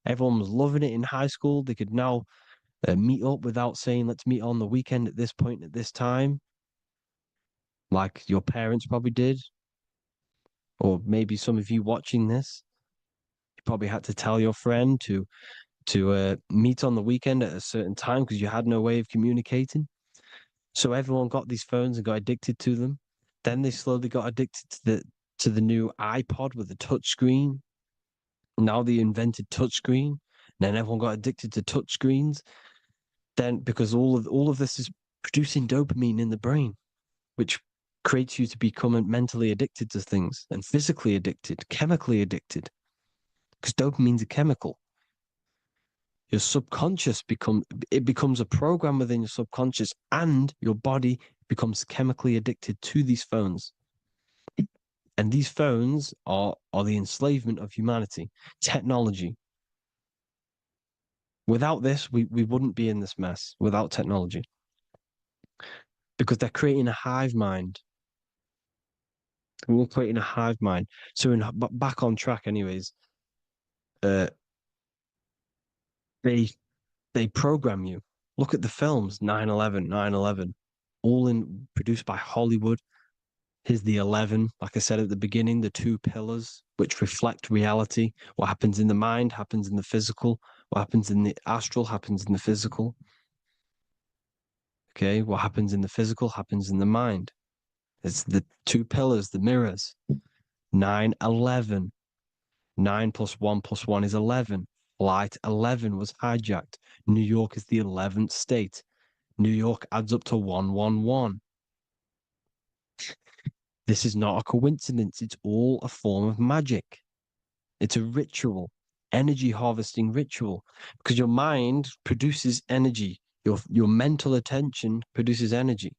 Everyone was loving it in high school. They could now meet up without saying, "Let's meet on the weekend at this point at this time," like your parents probably did, or maybe some of you watching this, you probably had to tell your friend to meet on the weekend at a certain time because you had no way of communicating. So everyone got these phones and got addicted to them. Then they slowly got addicted to the new iPod with the touch screen. Now they invented touchscreen. Then everyone got addicted to touchscreens. Then because all of this is producing dopamine in the brain, which creates you to become mentally addicted to things and physically addicted, chemically addicted. Because dopamine's a chemical. Your subconscious becomes a program within your subconscious, and your body becomes chemically addicted to these phones. And these phones are the enslavement of humanity, technology. Without this, we wouldn't be in this mess without technology. Because they're creating a hive mind. We're creating a hive mind. So back on track, anyways. They program you. Look at the films, 9/11, 9/11, all produced by Hollywood. Here's the 11, like I said at the beginning, the two pillars which reflect reality. What happens in the mind happens in the physical. What happens in the astral happens in the physical. Okay, what happens in the physical happens in the mind. It's the two pillars, the mirrors. 9/11. 9 plus 1 plus 1 is 11. Flight 11 was hijacked. New York is the 11th state. New York adds up to 111. This is not a coincidence. It's all a form of magic. It's a ritual, energy harvesting ritual, because your mind produces energy. Your mental attention produces energy,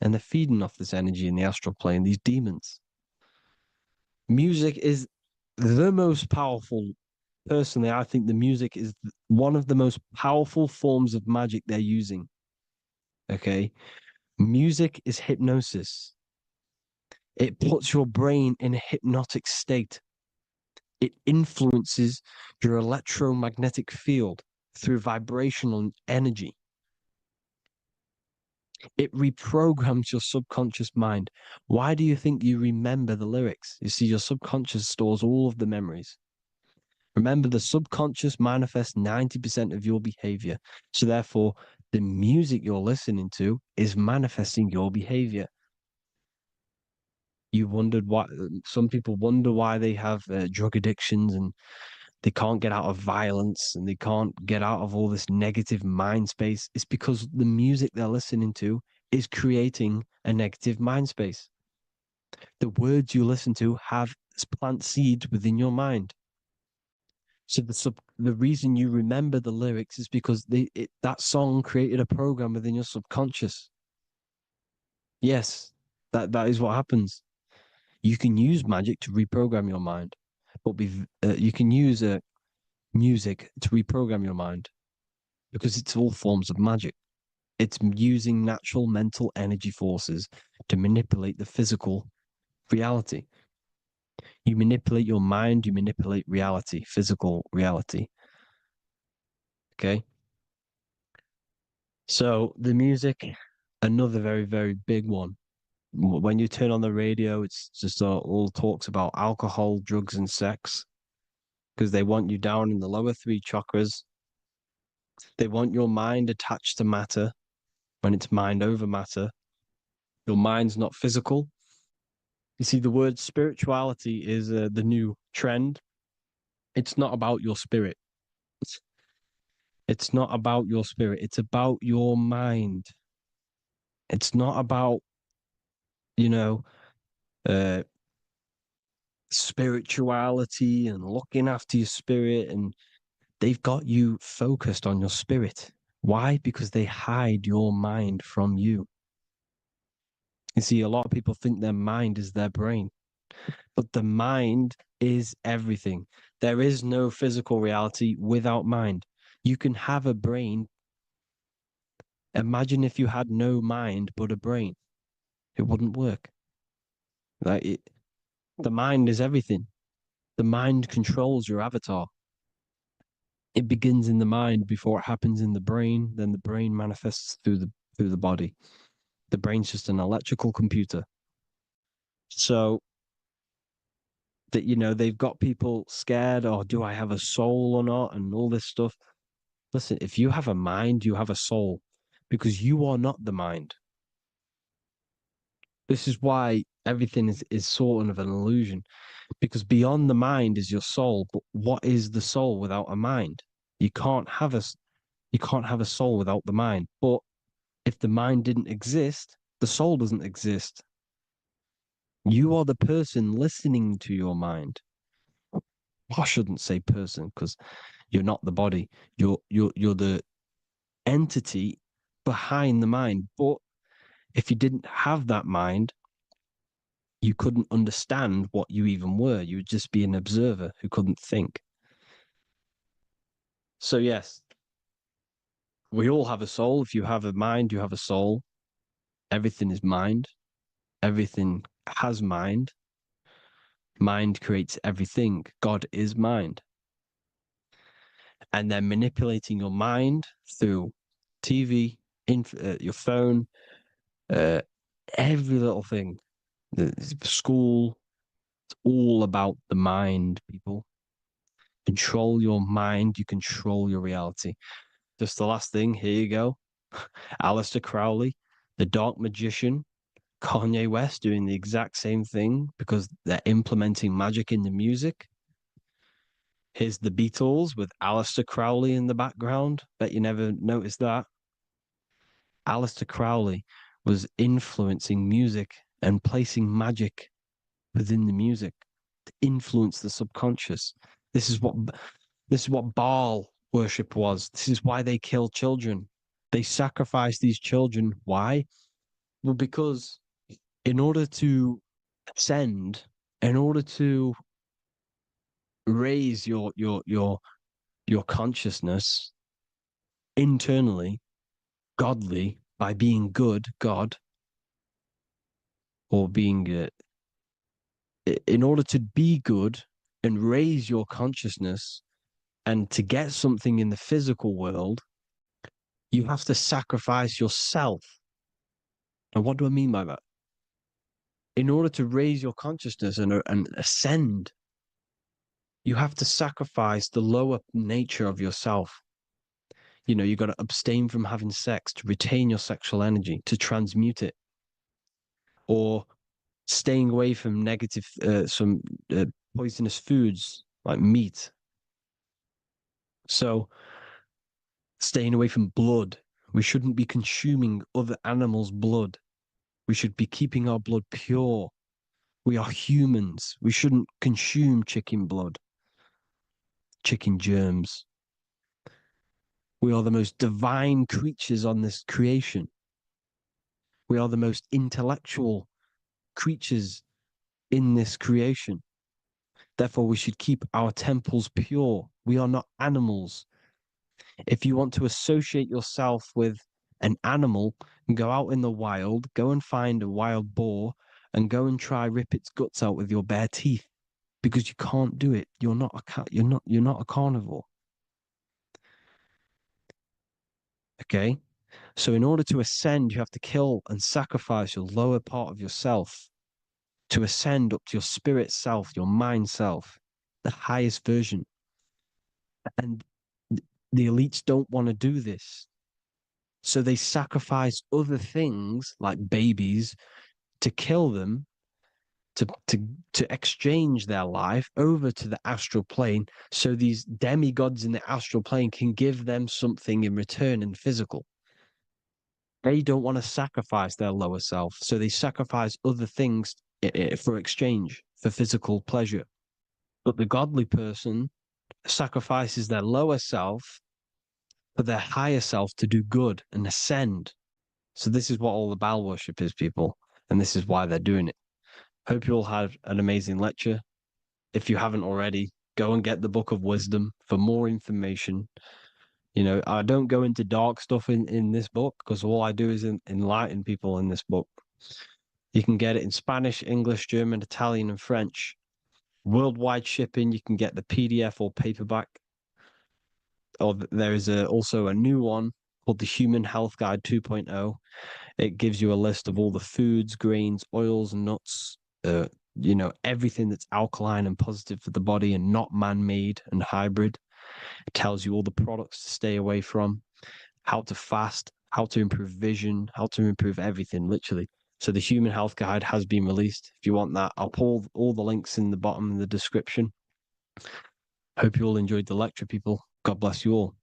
and they're feeding off this energy in the astral plane, these demons. Music is the most powerful. Personally, I think the music is one of the most powerful forms of magic they're using. Okay. Music is hypnosis. It puts your brain in a hypnotic state. It influences your electromagnetic field through vibrational energy. It reprograms your subconscious mind. Why do you think you remember the lyrics? You see, your subconscious stores all of the memories. Remember, the subconscious manifests 90% of your behavior. So therefore, the music you're listening to is manifesting your behavior. You wondered why some people wonder why they have drug addictions and they can't get out of violence and they can't get out of all this negative mind space. It's because the music they're listening to is creating a negative mind space. The words you listen to have plant seeds within your mind. So the reason you remember the lyrics is because that song created a program within your subconscious. Yes, that is what happens. You can use magic to reprogram your mind, but you can use music to reprogram your mind because it's all forms of magic. It's using natural mental energy forces to manipulate the physical reality. You manipulate your mind, you manipulate reality, physical reality. Okay. So the music, another very, very big one. When you turn on the radio, it's just all talks about alcohol, drugs, and sex because they want you down in the lower three chakras. They want your mind attached to matter when it's mind over matter. Your mind's not physical. You see, the word spirituality is the new trend. It's not about your spirit. It's not about your spirit. It's about your mind. It's not about, you know, uh, spirituality and looking after your spirit. And they've got you focused on your spirit. Why? Because they hide your mind from you. You see, a lot of people think their mind is their brain, but the mind is everything. There is no physical reality without mind. You can have a brain. Imagine if you had no mind but a brain. It wouldn't work. The mind is everything. The mind controls your avatar. It begins in the mind before it happens in the brain. Then the brain manifests through the body. The brain's just an electrical computer. So that they've got people scared. Or do I have a soul or not? And all this stuff. Listen, if you have a mind, you have a soul, because you are not the mind. This is why everything is sort of an illusion, because beyond the mind is your soul. But what is the soul without a mind? You can't have a soul without the mind. But if the mind didn't exist, the soul doesn't exist. You are the person listening to your mind. I shouldn't say person because you're not the body. You're the entity behind the mind. But if you didn't have that mind, you couldn't understand what you even were. You would just be an observer who couldn't think. So yes, we all have a soul. If you have a mind, you have a soul. Everything is mind. Everything has mind. Mind creates everything. God is mind. And they're manipulating your mind through TV, your phone, every little thing. The school, it's all about the mind, people. Control your mind, you control your reality. Just the last thing, here you go. Aleister Crowley, the dark magician, Kanye West doing the exact same thing because they're implementing magic in the music. Here's the Beatles with Aleister Crowley in the background. Bet you never noticed that. Aleister Crowley was influencing music and placing magic within the music to influence the subconscious. This is what Baal worship was. This is why they kill children. They sacrifice these children. Why? Well, because in order to ascend, in order to raise your consciousness internally, godly, by being good, God, or being in order to be good and raise your consciousness and to get something in the physical world, you have to sacrifice yourself. And what do I mean by that? In order to raise your consciousness and ascend, you have to sacrifice the lower nature of yourself. You know, you got to abstain from having sex to retain your sexual energy, to transmute it, or staying away from negative, some poisonous foods like meat. So, staying away from blood. We shouldn't be consuming other animals' blood. We should be keeping our blood pure. We are humans. We shouldn't consume chicken blood, chicken germs. We are the most divine creatures on this creation. We are the most intellectual creatures in this creation. Therefore, we should keep our temples pure. We are not animals. If you want to associate yourself with an animal, go out in the wild, go and find a wild boar and go and try rip its guts out with your bare teeth, because you can't do it. You're not a carnivore. Okay? So in order to ascend, you have to kill and sacrifice your lower part of yourself to ascend up to your spirit self, your mind self, the highest version. And the elites don't want to do this. So they sacrifice other things like babies to kill them, to exchange their life over to the astral plane, so these demigods in the astral plane can give them something in return in physical. They don't want to sacrifice their lower self, so they sacrifice other things for exchange, for physical pleasure. But the godly person sacrifices their lower self for their higher self to do good and ascend. So this is what all the Baal worship is, people, and this is why they're doing it. Hope you all had an amazing lecture. If you haven't already, go and get the Book of Wisdom for more information. You know, I don't go into dark stuff in this book because all I do is enlighten people in this book. You can get it in Spanish, English, German, Italian, and French. Worldwide shipping, you can get the PDF or paperback. Or there is also a new one called the Human Health Guide 2.0. It gives you a list of all the foods, grains, oils, and nuts, you know, everything that's alkaline and positive for the body and not man-made and hybrid. It tells you all the products to stay away from, how to fast, how to improve vision, how to improve everything, literally. So the Human Health Guide has been released. If you want that, I'll pull all the links in the bottom of the description. Hope you all enjoyed the lecture, people. God bless you all.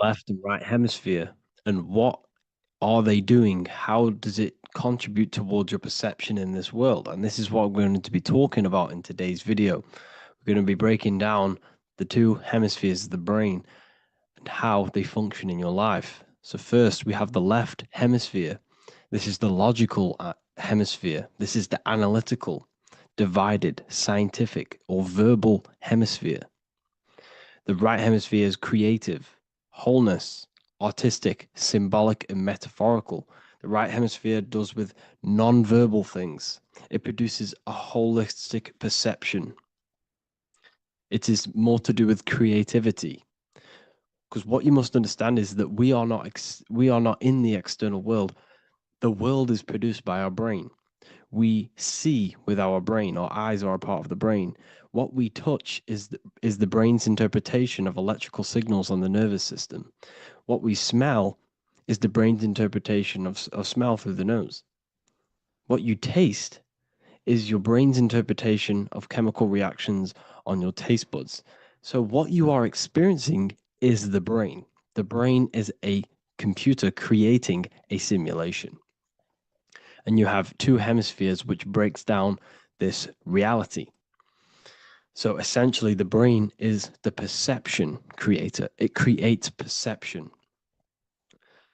Left and right hemisphere, and what are they doing? How does it contribute towards your perception in this world? And this is what we're going to be talking about in today's video. We're going to be breaking down the two hemispheres of the brain and how they function in your life. So first, we have the left hemisphere. This is the logical hemisphere. This is the analytical, divided, scientific, or verbal hemisphere. The right hemisphere is creative, wholeness, artistic, symbolic, and metaphorical. The right hemisphere does with non-verbal things. It produces a holistic perception. It is more to do with creativity. Because what you must understand is that we are not in the external world. The world is produced by our brain. We see with our brain. Our eyes are a part of the brain. What we touch is the brain's interpretation of electrical signals on the nervous system. What we smell is the brain's interpretation of smell through the nose. What you taste is your brain's interpretation of chemical reactions on your taste buds. So what you are experiencing is the brain. The brain is a computer creating a simulation. And you have two hemispheres which breaks down this reality. So essentially the brain is the perception creator. It creates perception.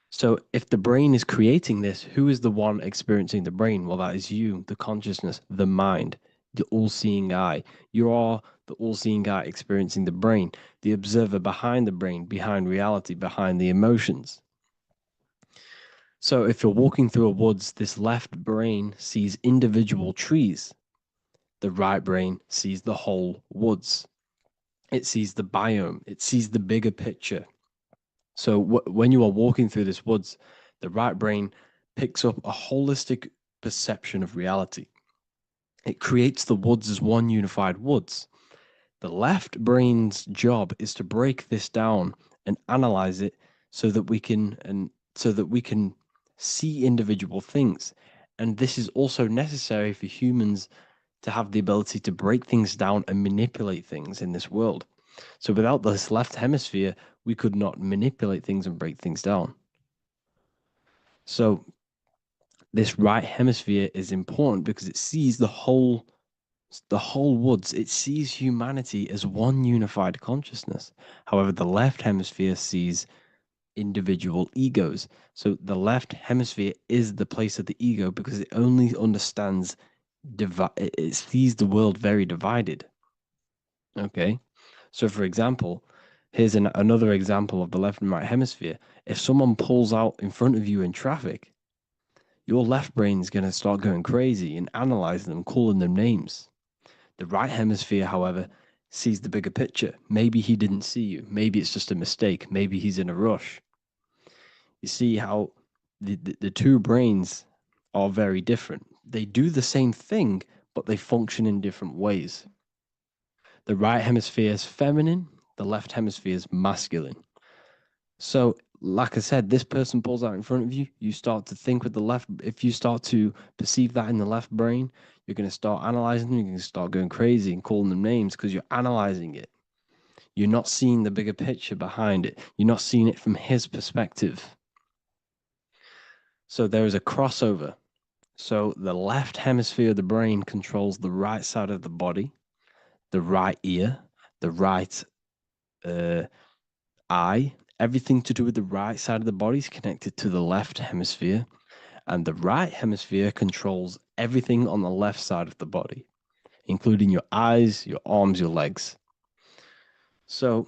So if the brain is creating this, who is the one experiencing the brain? Well, that is you, the consciousness, the mind, the all-seeing eye. You are the all-seeing eye experiencing the brain, the observer behind the brain, behind reality, behind the emotions. So if you're walking through a woods, this left brain sees individual trees. The right brain sees the whole woods. It sees the biome. It sees the bigger picture. So when you are walking through this woods, the right brain picks up a holistic perception of reality. It creates the woods as one unified woods. The left brain's job is to break this down and analyze it so that we can see individual things. And this is also necessary for humans to have the ability to break things down and manipulate things in this world. So without this left hemisphere, we could not manipulate things and break things down. So this right hemisphere is important because it sees the whole woods. It sees humanity as one unified consciousness. However, the left hemisphere sees individual egos. So the left hemisphere is the place of the ego because it only understands it sees the world very divided. Okay. So, for example, here's another example of the left and right hemisphere. If someone pulls out in front of you in traffic, your left brain is going to start going crazy and analyzing them, calling them names. The right hemisphere, however, sees the bigger picture. Maybe he didn't see you. Maybe it's just a mistake. Maybe he's in a rush. You see how the two brains are very different. They do the same thing, but they function in different ways. The right hemisphere is feminine, the left hemisphere is masculine. So, like I said, this person pulls out in front of you, you start to think with the left. If you start to perceive that in the left brain, you're going to start analyzing them, you're going to start going crazy and calling them names because you're analyzing it. You're not seeing the bigger picture behind it. You're not seeing it from his perspective. So there is a crossover. So the left hemisphere of the brain controls the right side of the body, the right ear, the right eye. Everything to do with the right side of the body is connected to the left hemisphere, and the right hemisphere controls everything on the left side of the body, including your eyes, your arms, your legs. So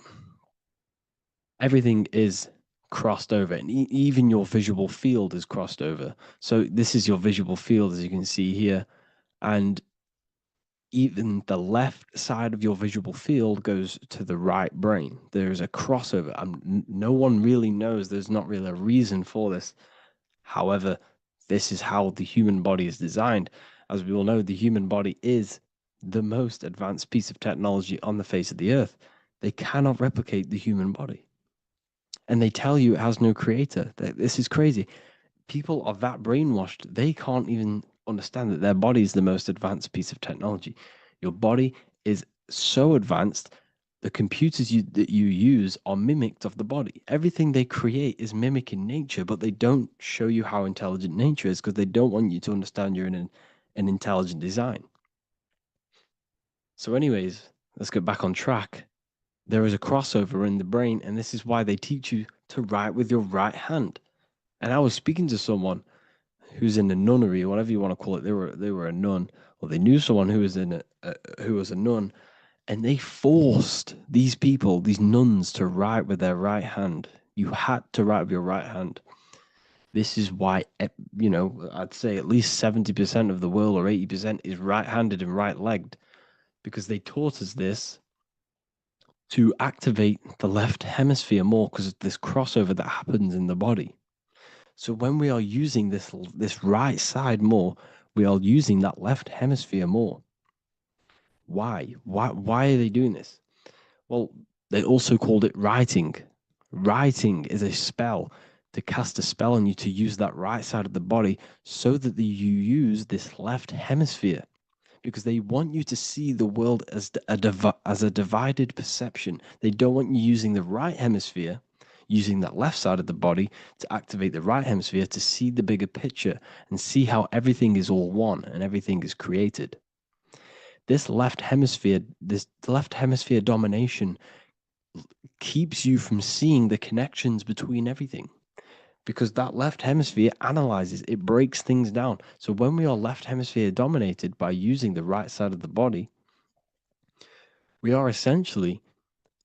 everything is crossed over, and even your visual field is crossed over. So this is your visual field, as you can see here, and even the left side of your visual field goes to the right brain. There's a crossover. No one really knows. There's not really a reason for this. However, this is how the human body is designed. As we all know, the human body is the most advanced piece of technology on the face of the earth. They cannot replicate the human body. And they tell you it has no creator. This is crazy. People are that brainwashed, they can't even understand that their body is the most advanced piece of technology. Your body is so advanced, the computers that you use are mimicked of the body. Everything they create is mimicking nature, but they don't show you how intelligent nature is because they don't want you to understand you're in an intelligent design. So anyways, let's get back on track. There is a crossover in the brain, and this is why they teach you to write with your right hand. And I was speaking to someone who's in a nunnery, or whatever you want to call it. They were a nun, or they knew someone who was who was a nun, and they forced these people, these nuns, to write with their right hand. You had to write with your right hand. This is why, I'd say at least 70% of the world or 80% is right-handed and right-legged, because they taught us this to activate the left hemisphere more because of this crossover that happens in the body. So when we are using this right side more, we are using that left hemisphere more. Why? Why are they doing this? Well, they also called it writing. Writing is a spell, to cast a spell on you to use that right side of the body so that you use this left hemisphere, because they want you to see the world as a divided perception. They don't want you using the right hemisphere, using that left side of the body to activate the right hemisphere to see the bigger picture and see how everything is all one and everything is created. This left hemisphere domination keeps you from seeing the connections between everything, because that left hemisphere analyzes, it breaks things down. So when we are left hemisphere dominated by using the right side of the body, we are essentially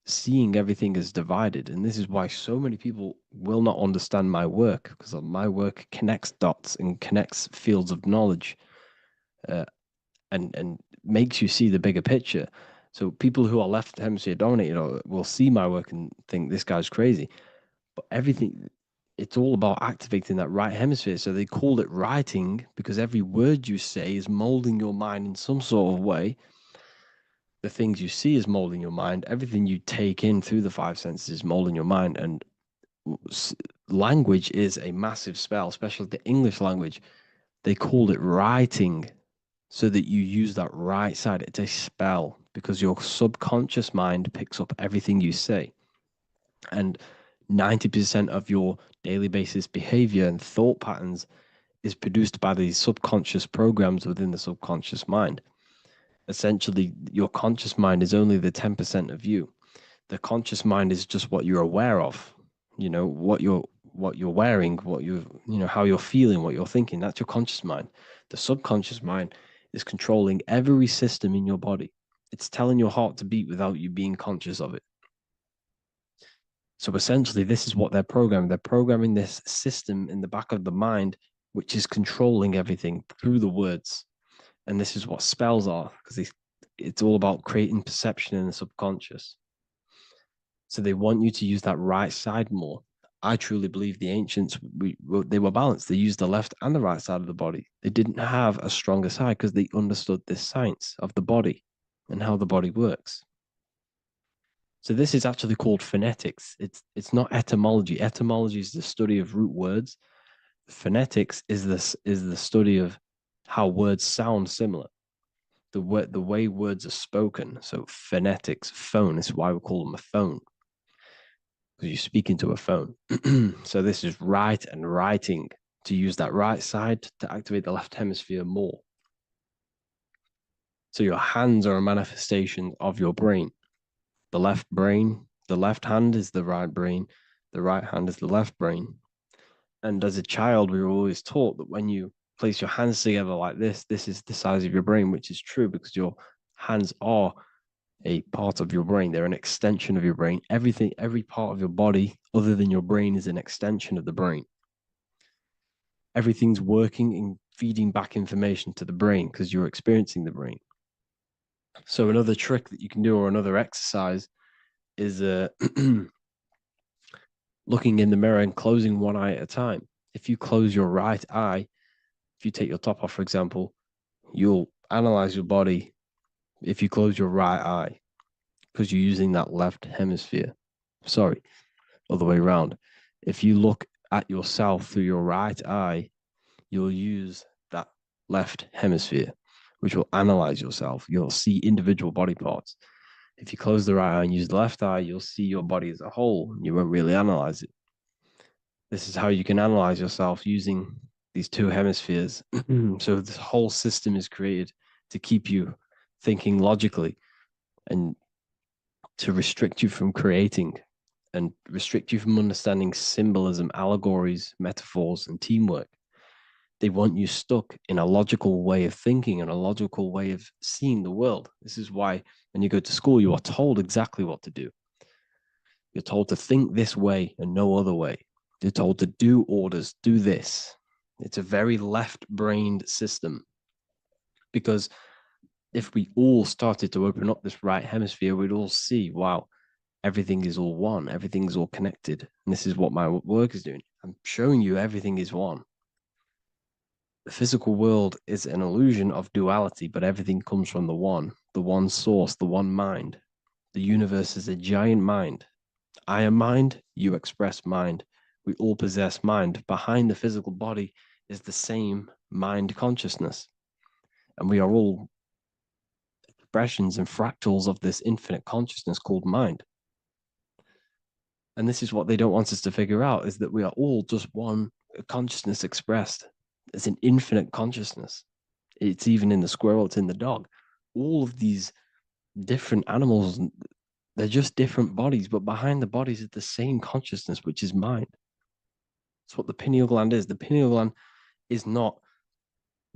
seeing everything as divided. And this is why so many people will not understand my work, because my work connects dots and connects fields of knowledge, and makes you see the bigger picture. So people who are left hemisphere dominated will see my work and think this guy's crazy. But it's all about activating that right hemisphere. So they called it writing because every word you say is molding your mind in some sort of way. The things you see is molding your mind. Everything you take in through the five senses is molding your mind. And language is a massive spell, especially the English language. They called it writing so that you use that right side. It's a spell because your subconscious mind picks up everything you say. And 90% of your daily basis behavior and thought patterns is produced by these subconscious programs within the subconscious mind. Essentially, your conscious mind is only the 10% of you. The conscious mind is just what you're aware of, what you're wearing, how you're feeling, what you're thinking. That's your conscious mind. The subconscious mind is controlling every system in your body. It's telling your heart to beat without you being conscious of it. So essentially, this is what they're programming. They're programming this system in the back of the mind, which is controlling everything through the words. And this is what spells are, because it's all about creating perception in the subconscious. So they want you to use that right side more. I truly believe the ancients, they were balanced. They used the left and the right side of the body. They didn't have a stronger side because they understood this science of the body and how the body works. So this is actually called phonetics. It's not etymology. Etymology is the study of root words. Phonetics is the study of how words sound similar. The way words are spoken. So phonetics, phone, is why we call them a phone, because you speak into a phone. So this is write and writing, to use that right side to activate the left hemisphere more. So your hands are a manifestation of your brain. The left hand is the right brain, the right hand is the left brain. And as a child, we were always taught that when you place your hands together like this is the size of your brain, which is true because your hands are a part of your brain. They're an extension of your brain. Every part of your body other than your brain is an extension of the brain. Everything's working and feeding back information to the brain because you're experiencing the brain. So another trick that you can do, or another exercise, is looking in the mirror and closing one eye at a time. If you close your right eye, if you take your top off, for example, you'll analyze your body if you close your right eye, because you're using that left hemisphere. Sorry, other way around. If you look at yourself through your right eye, you'll use that left hemisphere, which will analyze yourself. You'll see individual body parts. If you close the right eye and use the left eye, you'll see your body as a whole. You won't really analyze it. This is how you can analyze yourself using these two hemispheres. So this whole system is created to keep you thinking logically and to restrict you from creating and restrict you from understanding symbolism, allegories, metaphors, and teamwork. They want you stuck in a logical way of thinking and a logical way of seeing the world. This is why when you go to school, you are told exactly what to do. You're told to think this way and no other way. You're told to do orders, do this. It's a very left-brained system, because if we all started to open up this right hemisphere, we'd all see, wow, everything is all one, everything's all connected. And this is what my work is doing. I'm showing you everything is one. The physical world is an illusion of duality, but everything comes from the one source, the one mind. The universe is a giant mind. I am mind, you express mind. We all possess mind. Behind the physical body is the same mind consciousness. And we are all expressions and fractals of this infinite consciousness called mind. And this is what they don't want us to figure out, is that we are all just one consciousness expressed. It's an infinite consciousness. It's even in the squirrel, it's in the dog. All of these different animals, they're just different bodies, but behind the bodies is the same consciousness, which is mind. That's what the pineal gland is. The pineal gland is not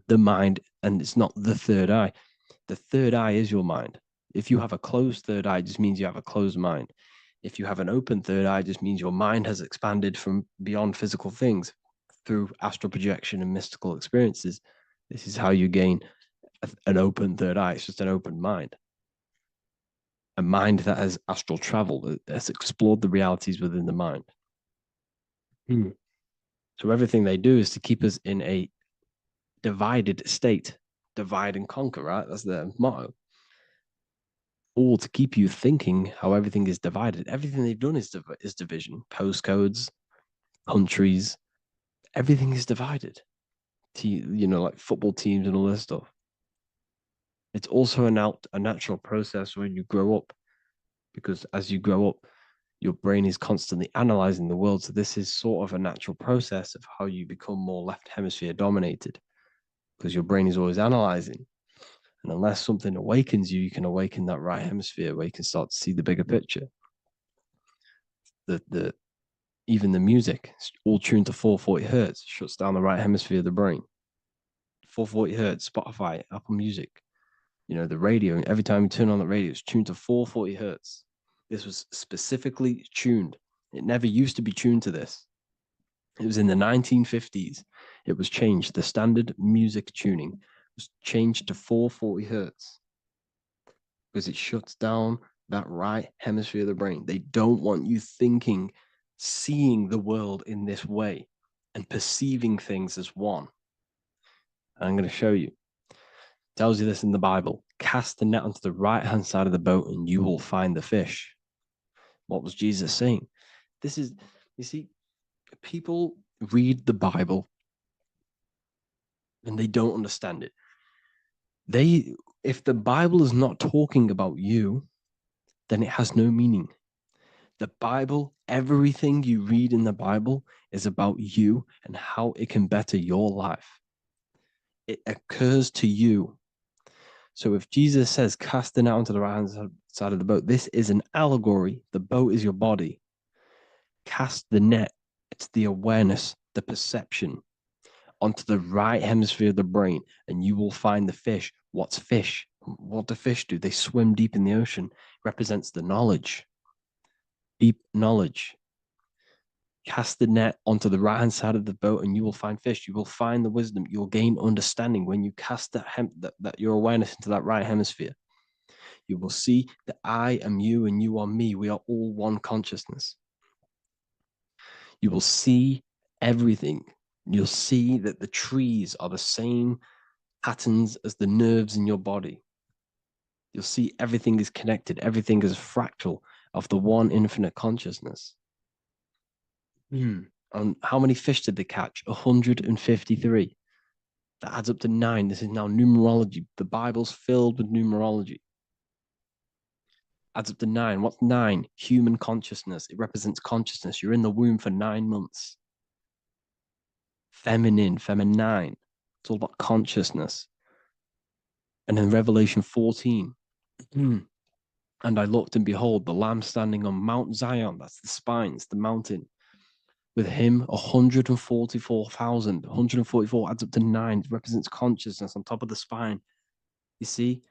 the mind, and it's not the third eye. The third eye is your mind. If you have a closed third eye, it just means you have a closed mind. If you have an open third eye, it just means your mind has expanded from beyond physical things through astral projection and mystical experiences. This is how you gain an open third eye. It's just an open mind. A mind that has astral travel, that has explored the realities within the mind. So everything they do is to keep us in a divided state. Divide and conquer, right? That's their motto. All to keep you thinking how everything is divided. Everything they've done is division. Postcodes, countries, everything is divided. Like football teams and all this stuff. It's also a natural process when you grow up, because as you grow up, your brain is constantly analyzing the world. So this is sort of a natural process of how you become more left hemisphere dominated, because your brain is always analyzing. And unless something awakens you, you can awaken that right hemisphere where you can start to see the bigger picture. Even the music, it's all tuned to 440 hertz, shuts down the right hemisphere of the brain. 440 hertz, Spotify, Apple Music, the radio. Every time you turn on the radio, it's tuned to 440 hertz. This was specifically tuned. It never used to be tuned to this. It was in the 1950s. It was changed. The standard music tuning was changed to 440 hertz because it shuts down that right hemisphere of the brain. They don't want you thinking, seeing the world in this way and perceiving things as one. I'm going to show you. It tells you this in the Bible. Cast the net onto the right-hand side of the boat and you will find the fish. What was Jesus saying? This is, you see, people read the Bible and they don't understand it. If the Bible is not talking about you, then it has no meaning. The Bible, everything you read in the Bible is about you and how it can better your life. It occurs to you. So if Jesus says, cast the net onto the right-hand side of the boat, this is an allegory. The boat is your body. Cast the net. It's the awareness, the perception onto the right hemisphere of the brain, and you will find the fish. What's fish? What do fish do? They swim deep in the ocean. It represents the knowledge, deep knowledge. Cast the net onto the right-hand side of the boat and you will find fish. You will find the wisdom. You will gain understanding when you cast that your awareness into that right hemisphere. You will see that I am you and you are me. We are all one consciousness. You will see everything. You'll see that the trees are the same patterns as the nerves in your body. You'll see everything is connected. Everything is a fractal of the one infinite consciousness. And how many fish did they catch? 153. That adds up to 9. This is now numerology. The Bible's filled with numerology. adds up to 9. What's 9? Human consciousness. It represents consciousness. You're in the womb for 9 months. Feminine, feminine. It's all about consciousness. And then Revelation 14. And I looked, and behold, the Lamb standing on Mount Zion. That's the spines, the mountain. With him, 144,000. 144 adds up to 9. It represents consciousness on top of the spine. You see?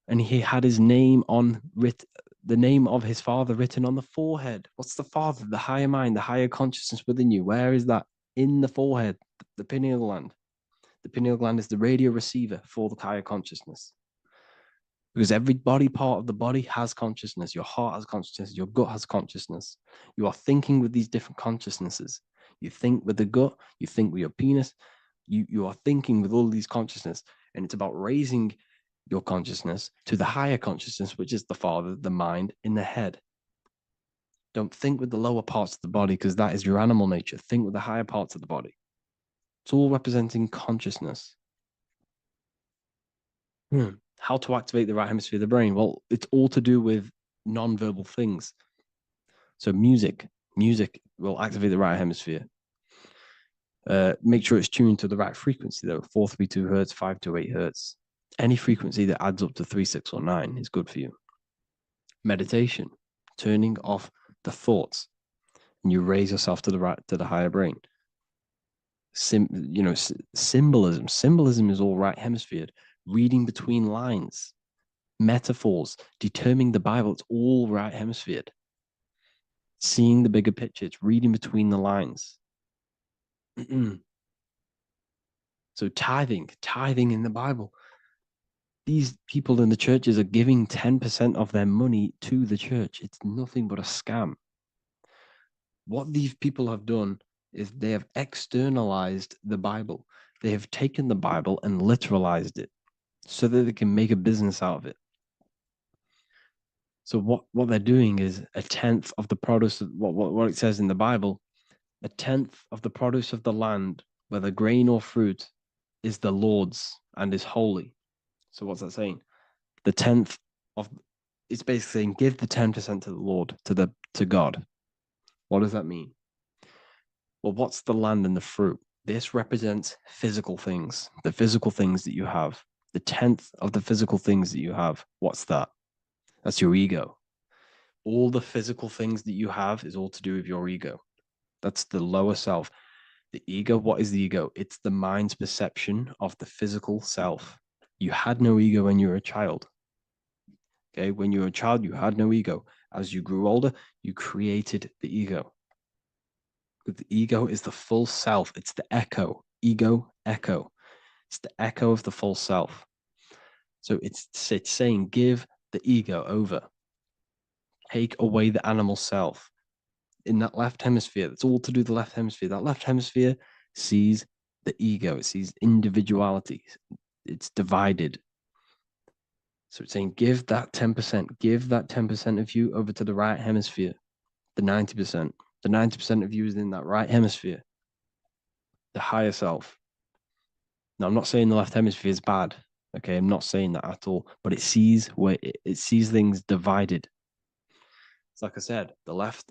And he had his name the name of his father written on the forehead. What's the father? The higher mind, the higher consciousness within you. Where is that? In the forehead, the pineal gland. The pineal gland is the radio receiver for the higher consciousness. Because every body part of the body has consciousness. Your heart has consciousness. Your gut has consciousness. You are thinking with these different consciousnesses. You think with the gut. You think with your penis. You are thinking with all these consciousness. And it's about raising your consciousness to the higher consciousness, which is the father, the mind in the head. Don't think with the lower parts of the body, because that is your animal nature. Think with the higher parts of the body. It's all representing consciousness. How to activate the right hemisphere of the brain? Well, it's all to do with non-verbal things. So music will activate the right hemisphere. Make sure it's tuned to the right frequency, though. 432 hertz, 528 hertz. Any frequency that adds up to 3, 6, or 9 is good for you. Meditation, turning off the thoughts, and you raise yourself to the higher brain. Symbolism. Symbolism is all right hemisphere. Reading between lines, metaphors, determining the Bible. It's all right hemisphere. Seeing the bigger picture. It's reading between the lines. So tithing in the Bible. These people in the churches are giving 10% of their money to the church. It's nothing but a scam. What these people have done is they have externalized the Bible. They have taken the Bible and literalized it so that they can make a business out of it. So what they're doing is 1/10 of the produce of what it says in the Bible, 1/10 of the produce of the land, whether grain or fruit, is the Lord's and is holy. So what's that saying? The 10th of, it's basically saying give the 10% to the Lord, to God. What does that mean? Well, what's the land and the fruit? This represents physical things, the physical things that you have. The 10th of the physical things that you have. What's that? That's your ego. All the physical things that you have is all to do with your ego. That's the lower self. The ego, what is the ego? It's the mind's perception of the physical self. You had no ego when you were a child. Okay, when you were a child, you had no ego. As you grew older, you created the ego. But the ego is the full self. It's the echo. Ego, echo. It's the echo of the full self. So it's saying give the ego over. Take away the animal self. In that left hemisphere, that's all to do with the left hemisphere. That left hemisphere sees the ego. It sees individuality. It's divided. So it's saying give that 10%. Give that 10% of you over to the right hemisphere. The 90%. The 90% of you is in that right hemisphere. The higher self. Now, I'm not saying the left hemisphere is bad. Okay, I'm not saying that at all. But it sees it sees things divided. It's like I said, the left,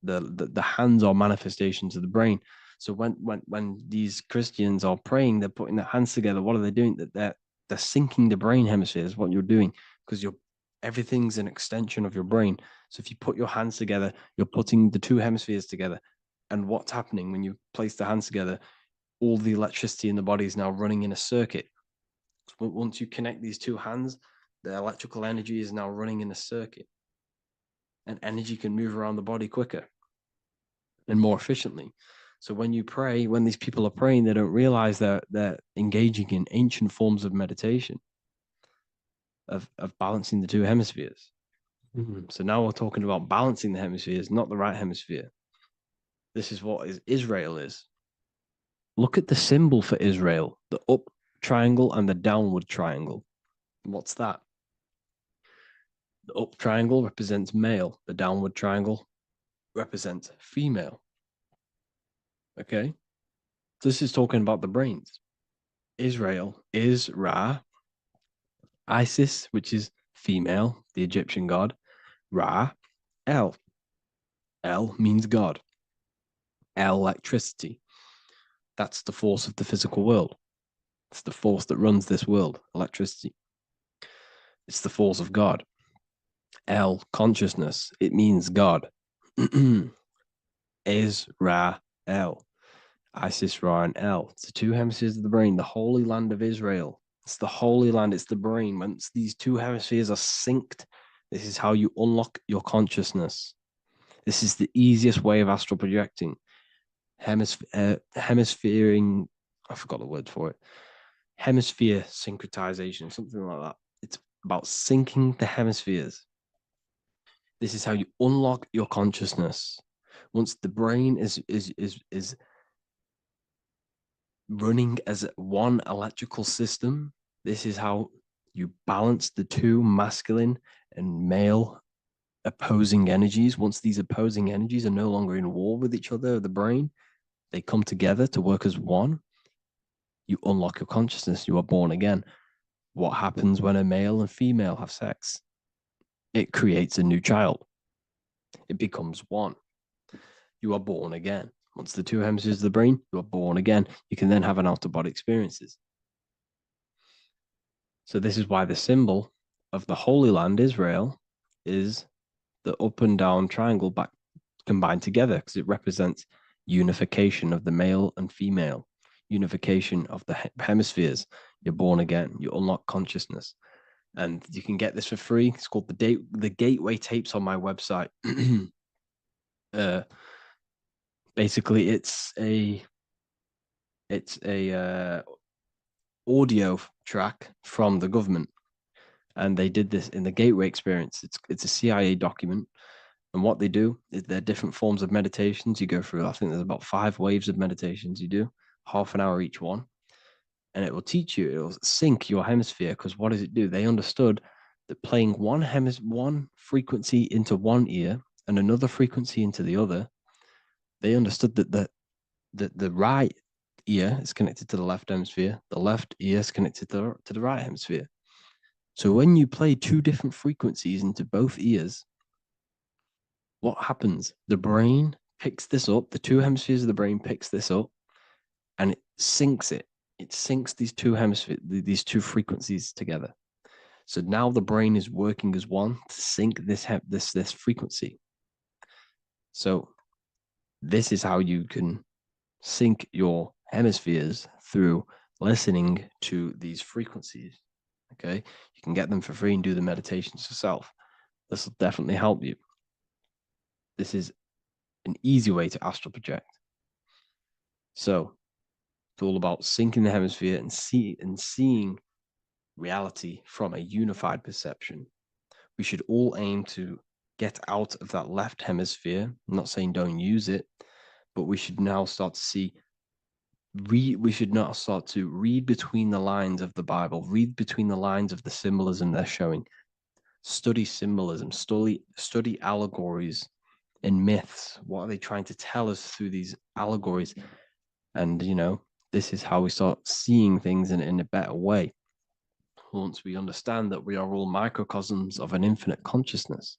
the hands are manifestations of the brain. So when these Christians are praying, they're putting their hands together. What are they doing? They're syncing the brain hemisphere is what you're doing, because everything's an extension of your brain. So if you put your hands together, you're putting the two hemispheres together. And what's happening when you place the hands together? All the electricity in the body is now running in a circuit. Once you connect these two hands, the electrical energy is now running in a circuit. And energy can move around the body quicker and more efficiently. So when you pray, when these people are praying, they don't realize that they're engaging in ancient forms of meditation, of balancing the two hemispheres. So now we're talking about balancing the hemispheres, not the right hemisphere. This is what Israel is. Look at the symbol for Israel, the up triangle and the downward triangle. What's that? The up triangle represents male. The downward triangle represents female. Okay? So this is talking about the brains. Israel is Ra. Isis, which is female, the Egyptian god. Ra, El. El means God. Electricity. That's the force of the physical world. It's the force that runs this world, electricity. It's the force of God. El, consciousness. It means God. Is Ra, El. Isis, Ra, and El. It's the two hemispheres of the brain, the holy land of Israel. It's the holy land, it's the brain. Once these two hemispheres are synced, this is how you unlock your consciousness. This is the easiest way of astral projecting. Hemisphering, I forgot the word for it. Hemisphere synchronization, something like that. It's about syncing the hemispheres. This is how you unlock your consciousness. Once the brain is running as one electrical system, this is how you balance the two masculine and male opposing energies. Once these opposing energies are no longer in war with each other, the brain, they come together to work as one. You unlock your consciousness. You are born again. What happens when a male and female have sex? It creates a new child. It becomes one. You are born again. Once the two hemispheres of the brain, you are born again. You can then have an out-of-body experiences. So this is why the symbol of the Holy Land, Israel, is the up and down triangle back combined together, because it represents unification of the male and female, unification of the hemispheres. You're born again. You unlock consciousness. And you can get this for free. It's called the Gateway Tapes on my website. Basically, it's a audio track from the government, and they did this in the Gateway Experience. It's a CIA document, and what they do is there are different forms of meditations you go through. I think there's about 5 waves of meditations you do, half an hour each one, and it will teach you. It will sync your hemisphere, because what does it do? They understood that playing one frequency into one ear and another frequency into the other, they understood that the right ear is connected to the left hemisphere, the left ear is connected to the right hemisphere. So when you play 2 different frequencies into both ears, what happens? The brain picks this up, the 2 hemispheres of the brain picks this up, and it syncs it. It syncs these 2 hemispheres, these 2 frequencies together. So now the brain is working as one to sync this frequency. So this is how you can sync your hemispheres, through listening to these frequencies. Okay, you can get them for free and do the meditations yourself. This will definitely help you. This is an easy way to astral project. So it's all about syncing the hemisphere and seeing reality from a unified perception. We should all aim to get out of that left hemisphere. I'm not saying don't use it, but we should now start to see. We should not start to read between the lines of the Bible, read between the lines of the symbolism they're showing. Study symbolism, study allegories and myths. What are they trying to tell us through these allegories? And, this is how we start seeing things in a better way. Once we understand that we are all microcosms of an infinite consciousness,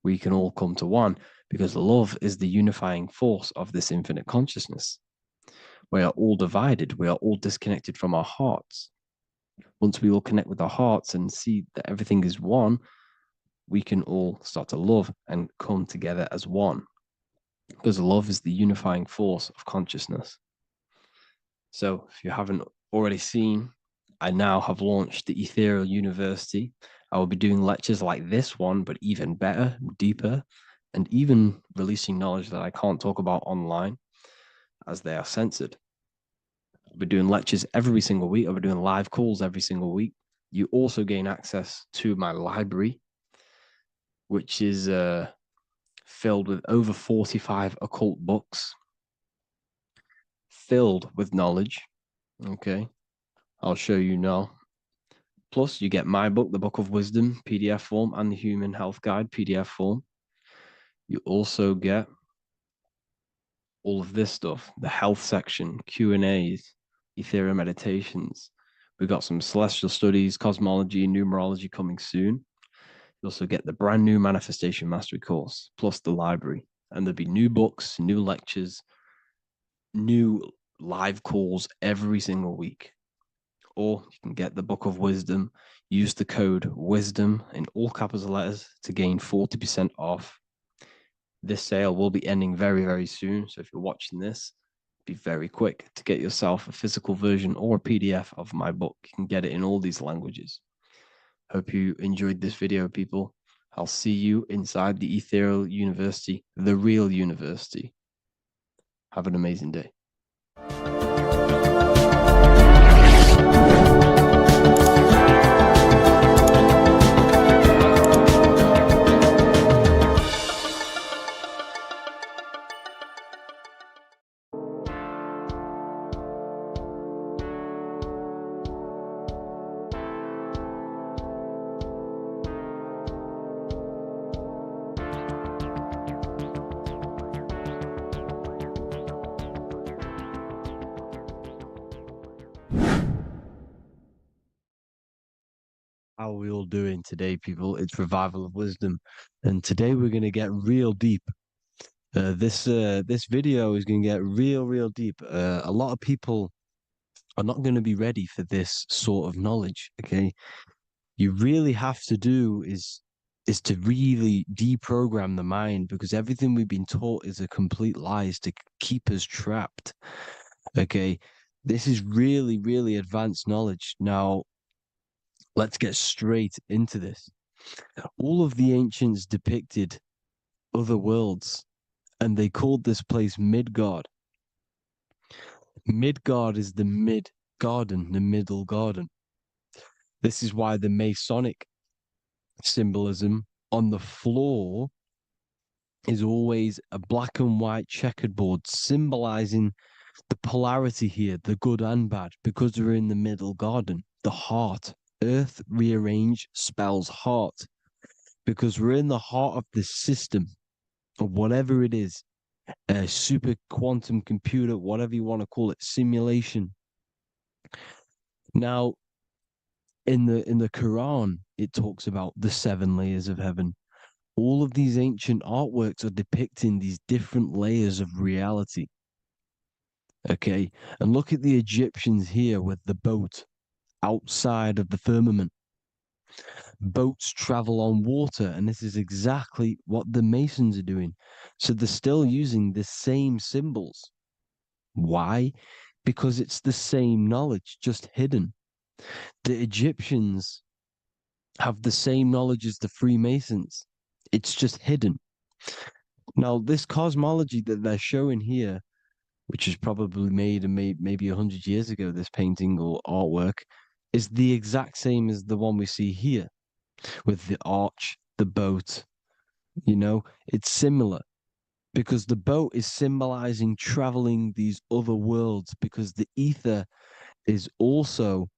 we can all come to one, because love is the unifying force of this infinite consciousness. We are all divided. We are all disconnected from our hearts. Once we all connect with our hearts and see that everything is one, we can all start to love and come together as one, because love is the unifying force of consciousness. So if you haven't already seen, I now have launched the Ethereal University. I will be doing lectures like this one, but even better, deeper, and even releasing knowledge that I can't talk about online, as they are censored. I'll be doing lectures every single week. I'll be doing live calls every single week. You also gain access to my library, which is filled with over 45 occult books, filled with knowledge. Okay, I'll show you now. Plus, you get my book, The Book of Wisdom, PDF form, and the Human Health Guide, PDF form. You also get all of this stuff, the health section, Q&As, ethereal meditations. We've got some celestial studies, cosmology, and numerology coming soon. You also get the brand new Manifestation Mastery course, plus the library. And there'll be new books, new lectures, new live calls every single week. Or you can get the Book of Wisdom, use the code WISDOM in all capital letters to gain 40% off. This sale will be ending very, very soon. So if you're watching this, be very quick to get yourself a physical version or a PDF of my book. You can get it in all these languages. Hope you enjoyed this video, people. I'll see you inside the Ethereal University, the real university. Have an amazing day. How are we all doing today, people? It's Revival of Wisdom, and today we're going to get real deep. This video is going to get real deep. A lot of people are not going to be ready for this sort of knowledge. Okay, you really have to do is to really deprogram the mind, because everything we've been taught is a complete lie, is to keep us trapped. Okay, this is really advanced knowledge. Now, let's get straight into this. All of the ancients depicted other worlds, and they called this place Midgard. Midgard is the mid-garden, the middle garden. This is why the Masonic symbolism on the floor is always a black and white checkered board, symbolizing the polarity here, the good and bad, because we're in the middle garden, the heart. Earth rearranged spells heart, because we're in the heart of this system, or whatever it is, a super quantum computer, whatever you want to call it, simulation. Now, in the Quran, it talks about the 7 layers of heaven. All of these ancient artworks are depicting these different layers of reality. Okay, and look at the Egyptians here with the boat outside of the firmament. Boats travel on water, and this is exactly what the Masons are doing. So they're still using the same symbols. Why? Because it's the same knowledge, just hidden. The Egyptians have the same knowledge as the Freemasons. It's just hidden. Now, this cosmology that they're showing here, which is probably made maybe 100 years ago, this painting or artwork, is the exact same as the one we see here, with the arch, the boat. You know, it's similar, because the boat is symbolizing traveling these other worlds, because the ether is also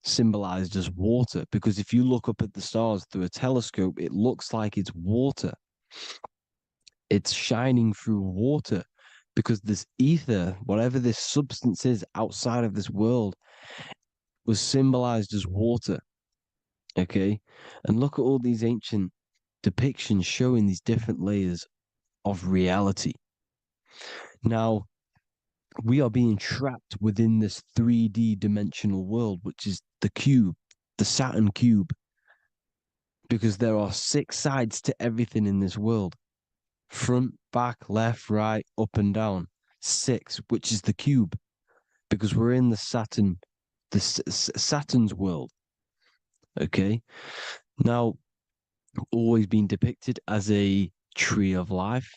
symbolized as water, because if you look up at the stars through a telescope, it looks like it's water. It's shining through water, because this ether, whatever this substance is outside of this world, was symbolized as water. Okay, and look at all these ancient depictions showing these different layers of reality. Now, we are being trapped within this 3D dimensional world, which is the cube, the Saturn cube, because there are 6 sides to everything in this world: front, back, left, right, up and down. 6, which is the cube, because we're in the Saturn, Saturn's world. Okay, now, always been depicted as a tree of life,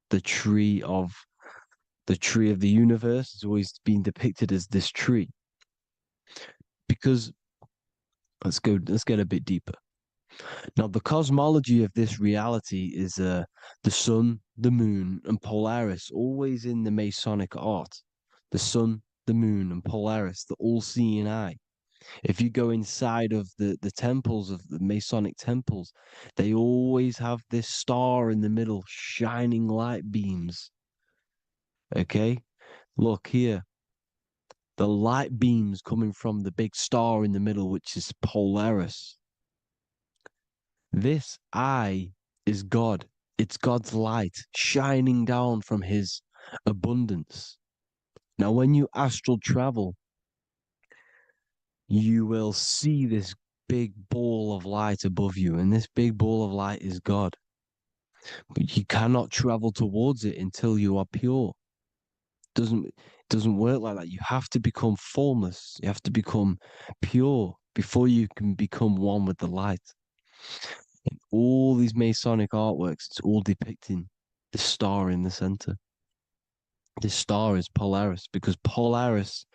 the tree of the universe has always been depicted as this tree. Because let's get a bit deeper. Now, the cosmology of this reality is the sun, the moon, and Polaris, always in the Masonic art. The sun, the moon, and Polaris, the all-seeing eye. If you go inside of the temples, of the Masonic temples, they always have this star in the middle, shining light beams. Okay? Look here. The light beams coming from the big star in the middle, which is Polaris. This I is God. It's God's light shining down from his abundance. Now, when you astral travel, you will see this big ball of light above you, and this big ball of light is God. But you cannot travel towards it until you are pure. It doesn't work like that. You have to become formless. You have to become pure before you can become one with the light. In all these Masonic artworks, it's all depicting the star in the center. This star is Polaris, because Polaris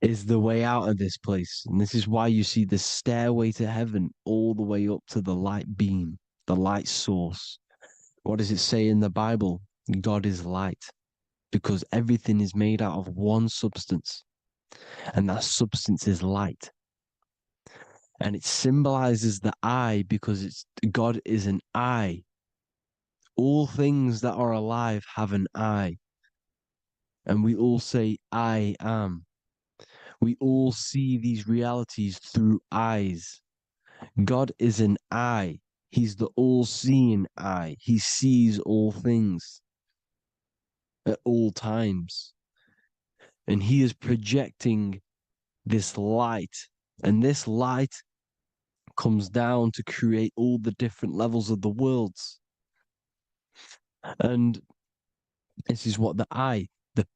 is the way out of this place. And this is why you see the stairway to heaven all the way up to the light beam, the light source. What does it say in the Bible? God is light, because everything is made out of one substance, and that substance is light. And it symbolizes the eye because God is an eye. All things that are alive have an eye. And we all say, I am. We all see these realities through eyes. God is an eye. He's the all-seeing eye. He sees all things at all times. And he is projecting this light. And this light comes down to create all the different levels of the worlds. And this is what the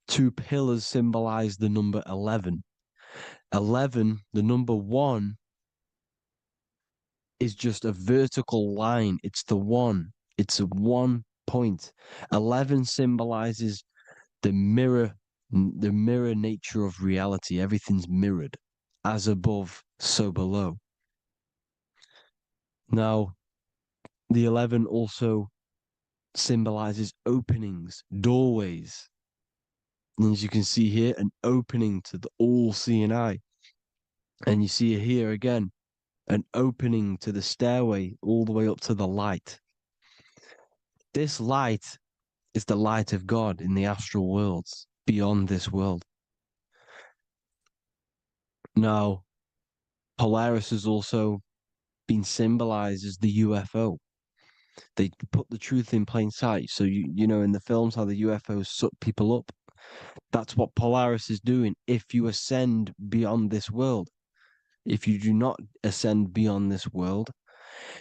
two pillars symbolize the number 11. 11, the number 1, is just a vertical line. It's the one. It's a 1 point. 11 symbolizes the mirror nature of reality. Everything's mirrored, as above, so below. Now, the 11 also symbolizes openings, doorways. And as you can see here, an opening to the all-seeing eye. And you see here again, an opening to the stairway all the way up to the light. This light is the light of God in the astral worlds, beyond this world. Now, Polaris has also been symbolized as the UFO. They put the truth in plain sight. So, you know, in the films, how the UFOs suck people up. That's what Polaris is doing if you ascend beyond this world. If you do not ascend beyond this world,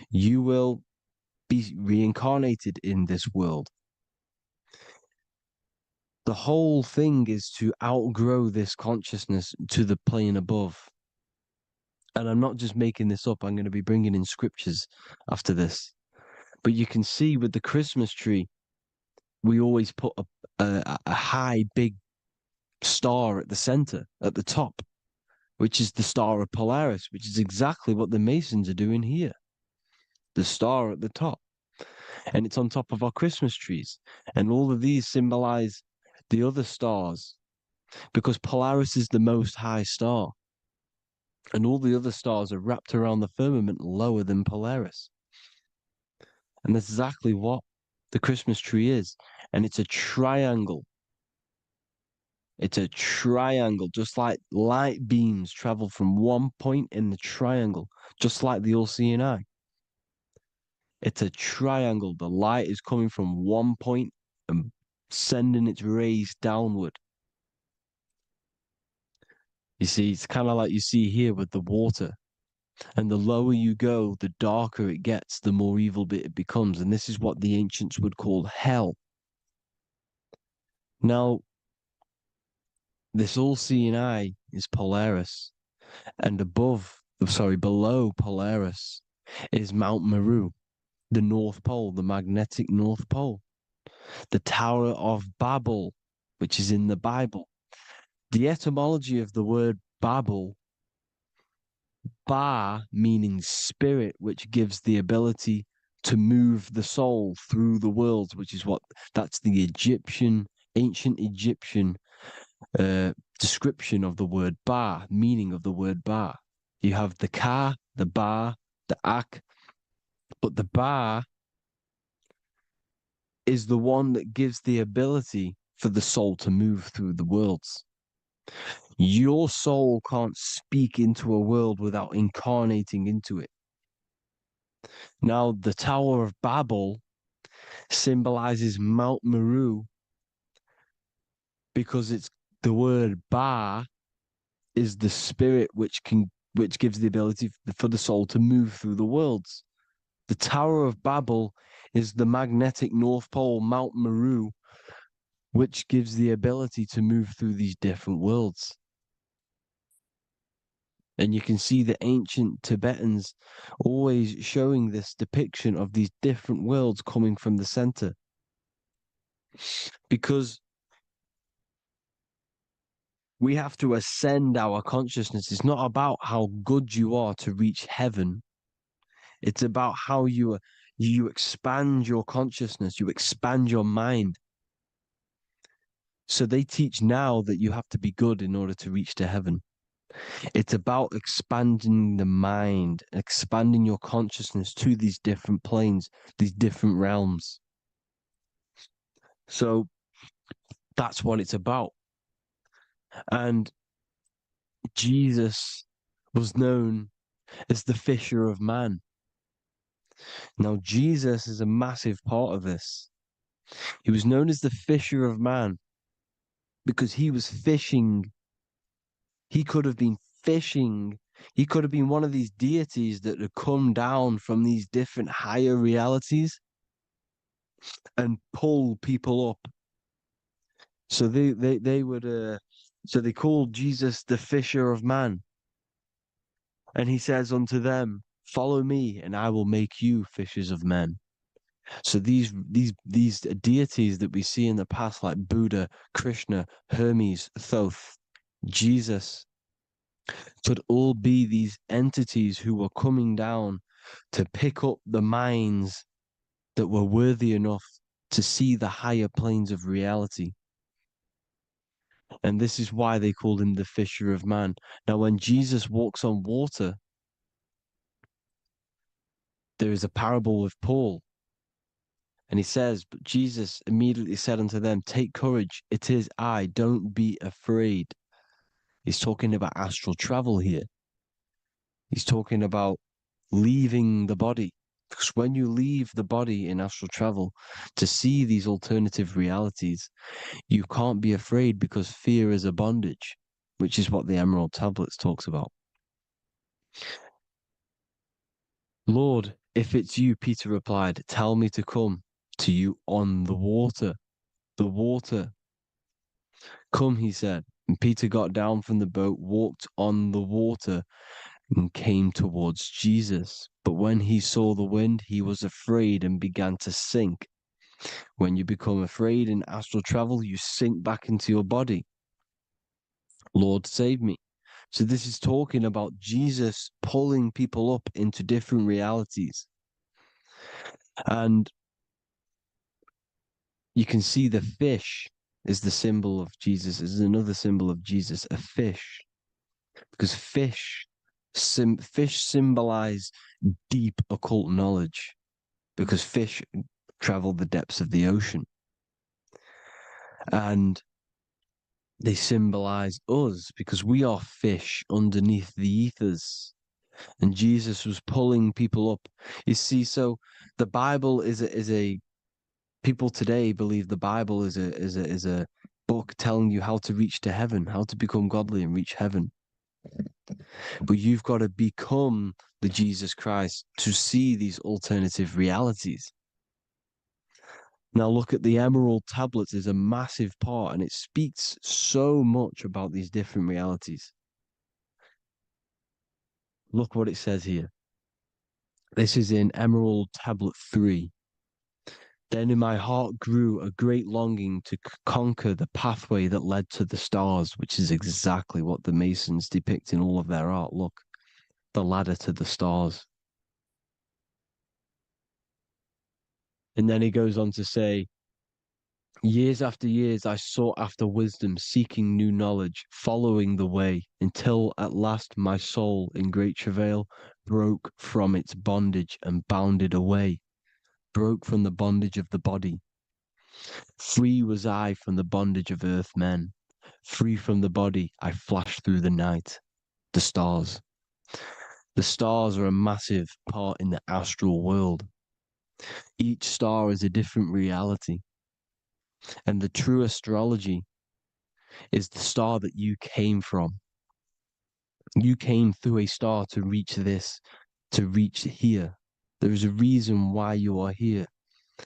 you will be reincarnated in this world. The whole thing is to outgrow this consciousness to the plane above. And I'm not just making this up. I'm going to be bringing in scriptures after this. But you can see with the Christmas tree, we always put a high, big star at the center, at the top, which is the star of Polaris, which is exactly what the Masons are doing here. The star at the top. And it's on top of our Christmas trees. And all of these symbolize the other stars, because Polaris is the most high star. And all the other stars are wrapped around the firmament lower than Polaris. And that's exactly what the Christmas tree is. And it's a triangle. It's a triangle, just like light beams travel from one point in the triangle, just like the all-seeing eye. It's a triangle. The light is coming from one point and sending its rays downward. You see, it's kind of like you see here with the water. And the lower you go, the darker it gets, the more evil it becomes. And this is what the ancients would call hell. Now, this all-seeing eye is Polaris. And below Polaris is Mount Meru, the North Pole, the magnetic North Pole. The Tower of Babel, which is in the Bible. The etymology of the word Babel, Ba meaning spirit, which gives the ability to move the soul through the worlds, which is that's the ancient Egyptian description of the word Ba, meaning of the word Ba. You have the Ka, the Ba, the Ak, but the Ba is the one that gives the ability for the soul to move through the worlds. Your soul can't speak into a world without incarnating into it. Now, the Tower of Babel symbolizes Mount Meru because it's the word Ba is the spirit which gives the ability for the soul to move through the worlds. The Tower of Babel is the magnetic North Pole, Mount Meru, which gives the ability to move through these different worlds. And you can see the ancient Tibetans always showing this depiction of these different worlds coming from the center. Because we have to ascend our consciousness. It's not about how good you are to reach heaven. It's about how you expand your consciousness, you expand your mind. So they teach now that you have to be good in order to reach to heaven. It's about expanding the mind, expanding your consciousness to these different planes, these different realms. So that's what it's about. And Jesus was known as the fisher of man. Now, Jesus is a massive part of this. He was known as the fisher of man because he was fishing. He could have been fishing. He could have been one of these deities that had come down from these different higher realities and pull people up. So they would so they called Jesus the fisher of man. And he says unto them, follow me and I will make you fishers of men. So these deities that we see in the past, like Buddha, Krishna, Hermes, Thoth, Jesus, could all be these entities who were coming down to pick up the minds that were worthy enough to see the higher planes of reality. And this is why they called him the fisher of man. Now, when Jesus walks on water, there is a parable with Paul. And he says, but Jesus immediately said unto them, take courage, it is I, don't be afraid. He's talking about astral travel here. He's talking about leaving the body. Because when you leave the body in astral travel to see these alternative realities, you can't be afraid because fear is a bondage, which is what the Emerald Tablets talks about. Lord, if it's you, Peter replied, tell me to come to you on the water. The water. Come, he said. And Peter got down from the boat, walked on the water, and came towards Jesus. But when he saw the wind, he was afraid and began to sink. When you become afraid in astral travel, you sink back into your body. Lord, save me. So this is talking about Jesus pulling people up into different realities. And you can see the fish is the symbol of Jesus, is another symbol of Jesus, a fish. Because fish symbolize deep occult knowledge, because fish travel the depths of the ocean. And they symbolize us because we are fish underneath the ethers. And Jesus was pulling people up. You see, so the Bible is a people today believe the Bible is a book telling you how to reach to heaven, how to become godly and reach heaven. But you've got to become the Jesus Christ to see these alternative realities. Now look at the Emerald Tablets is a massive part, and it speaks so much about these different realities. Look what it says here. This is in Emerald Tablet 3. Then in my heart grew a great longing to conquer the pathway that led to the stars, which is exactly what the Masons depict in all of their art. Look, the ladder to the stars. And then he goes on to say, years after years, I sought after wisdom, seeking new knowledge, following the way, until at last my soul, in great travail, broke from its bondage and bounded away, broke from the bondage of the body. Free was I from the bondage of earth men. Free from the body, I flashed through the night, the stars. The stars are a massive part in the astral world. Each star is a different reality. And the true astrology is the star that you came from. You came through a star to reach this, to reach here. There is a reason why you are here.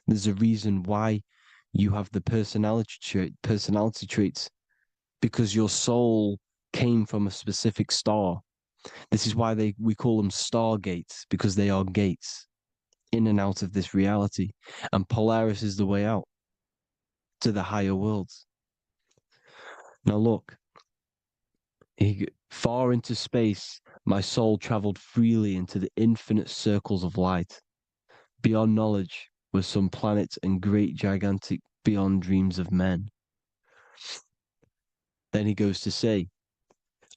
There's a reason why you have the personality traits, because your soul came from a specific star. This is why we call them stargates, because they are gates in and out of this reality. And Polaris is the way out to the higher worlds. Now look, far into space, my soul traveled freely into the infinite circles of light. Beyond knowledge were some planets and great gigantic beyond dreams of men. Then he goes to say,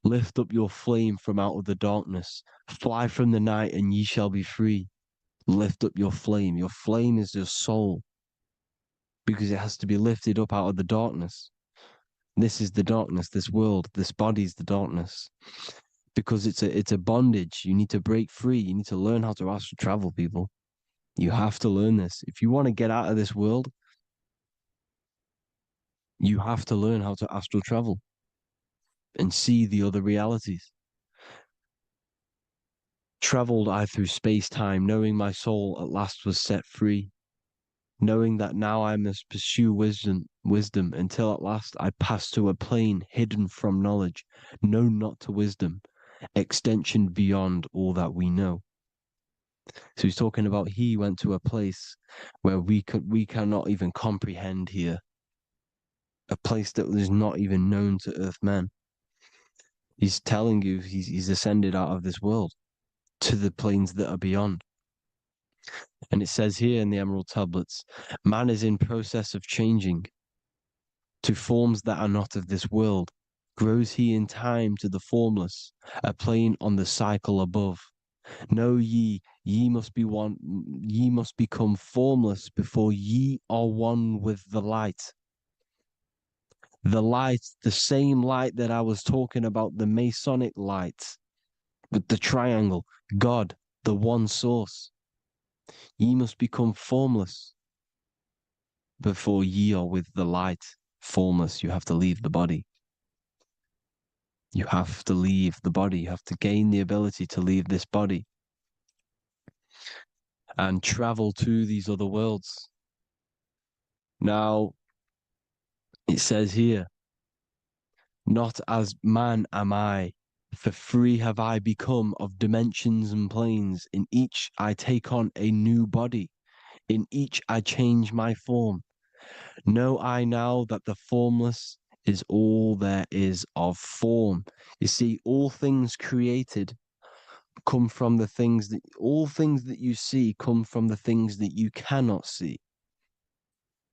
lift up your flame from out of the darkness, fly from the night and ye shall be free. Lift up your flame. Your flame is your soul, because it has to be lifted up out of the darkness. This is the darkness, this world, this body is the darkness. Because it's a bondage. You need to break free. You need to learn how to astral travel, people. You have to learn this. If you want to get out of this world, you have to learn how to astral travel and see the other realities. Traveled I through space-time, knowing my soul at last was set free, knowing that now I must pursue wisdom until at last I pass to a plane hidden from knowledge, known not to wisdom, extension beyond all that we know. So he's talking about he went to a place where we cannot even comprehend here, a place that is not even known to earth men. He's telling you he's ascended out of this world to the planes that are beyond. And it says here in the Emerald Tablets, man is in process of changing to forms that are not of this world. Grows he in time to the formless, a plane on the cycle above. Know ye must be one, ye must become formless before ye are one with the light. The light, the same light that I was talking about, the Masonic light, with the triangle, God, the one source. Ye must become formless before ye are with the light. Formless, you have to leave the body. You have to leave the body. You have to gain the ability to leave this body and travel to these other worlds. Now, it says here, not as man am I, for free have I become of dimensions and planes. In each I take on a new body. In each I change my form. Know I now that the formless is all there is of form. You see, all things created come from the things that, all things that you see come from the things that you cannot see.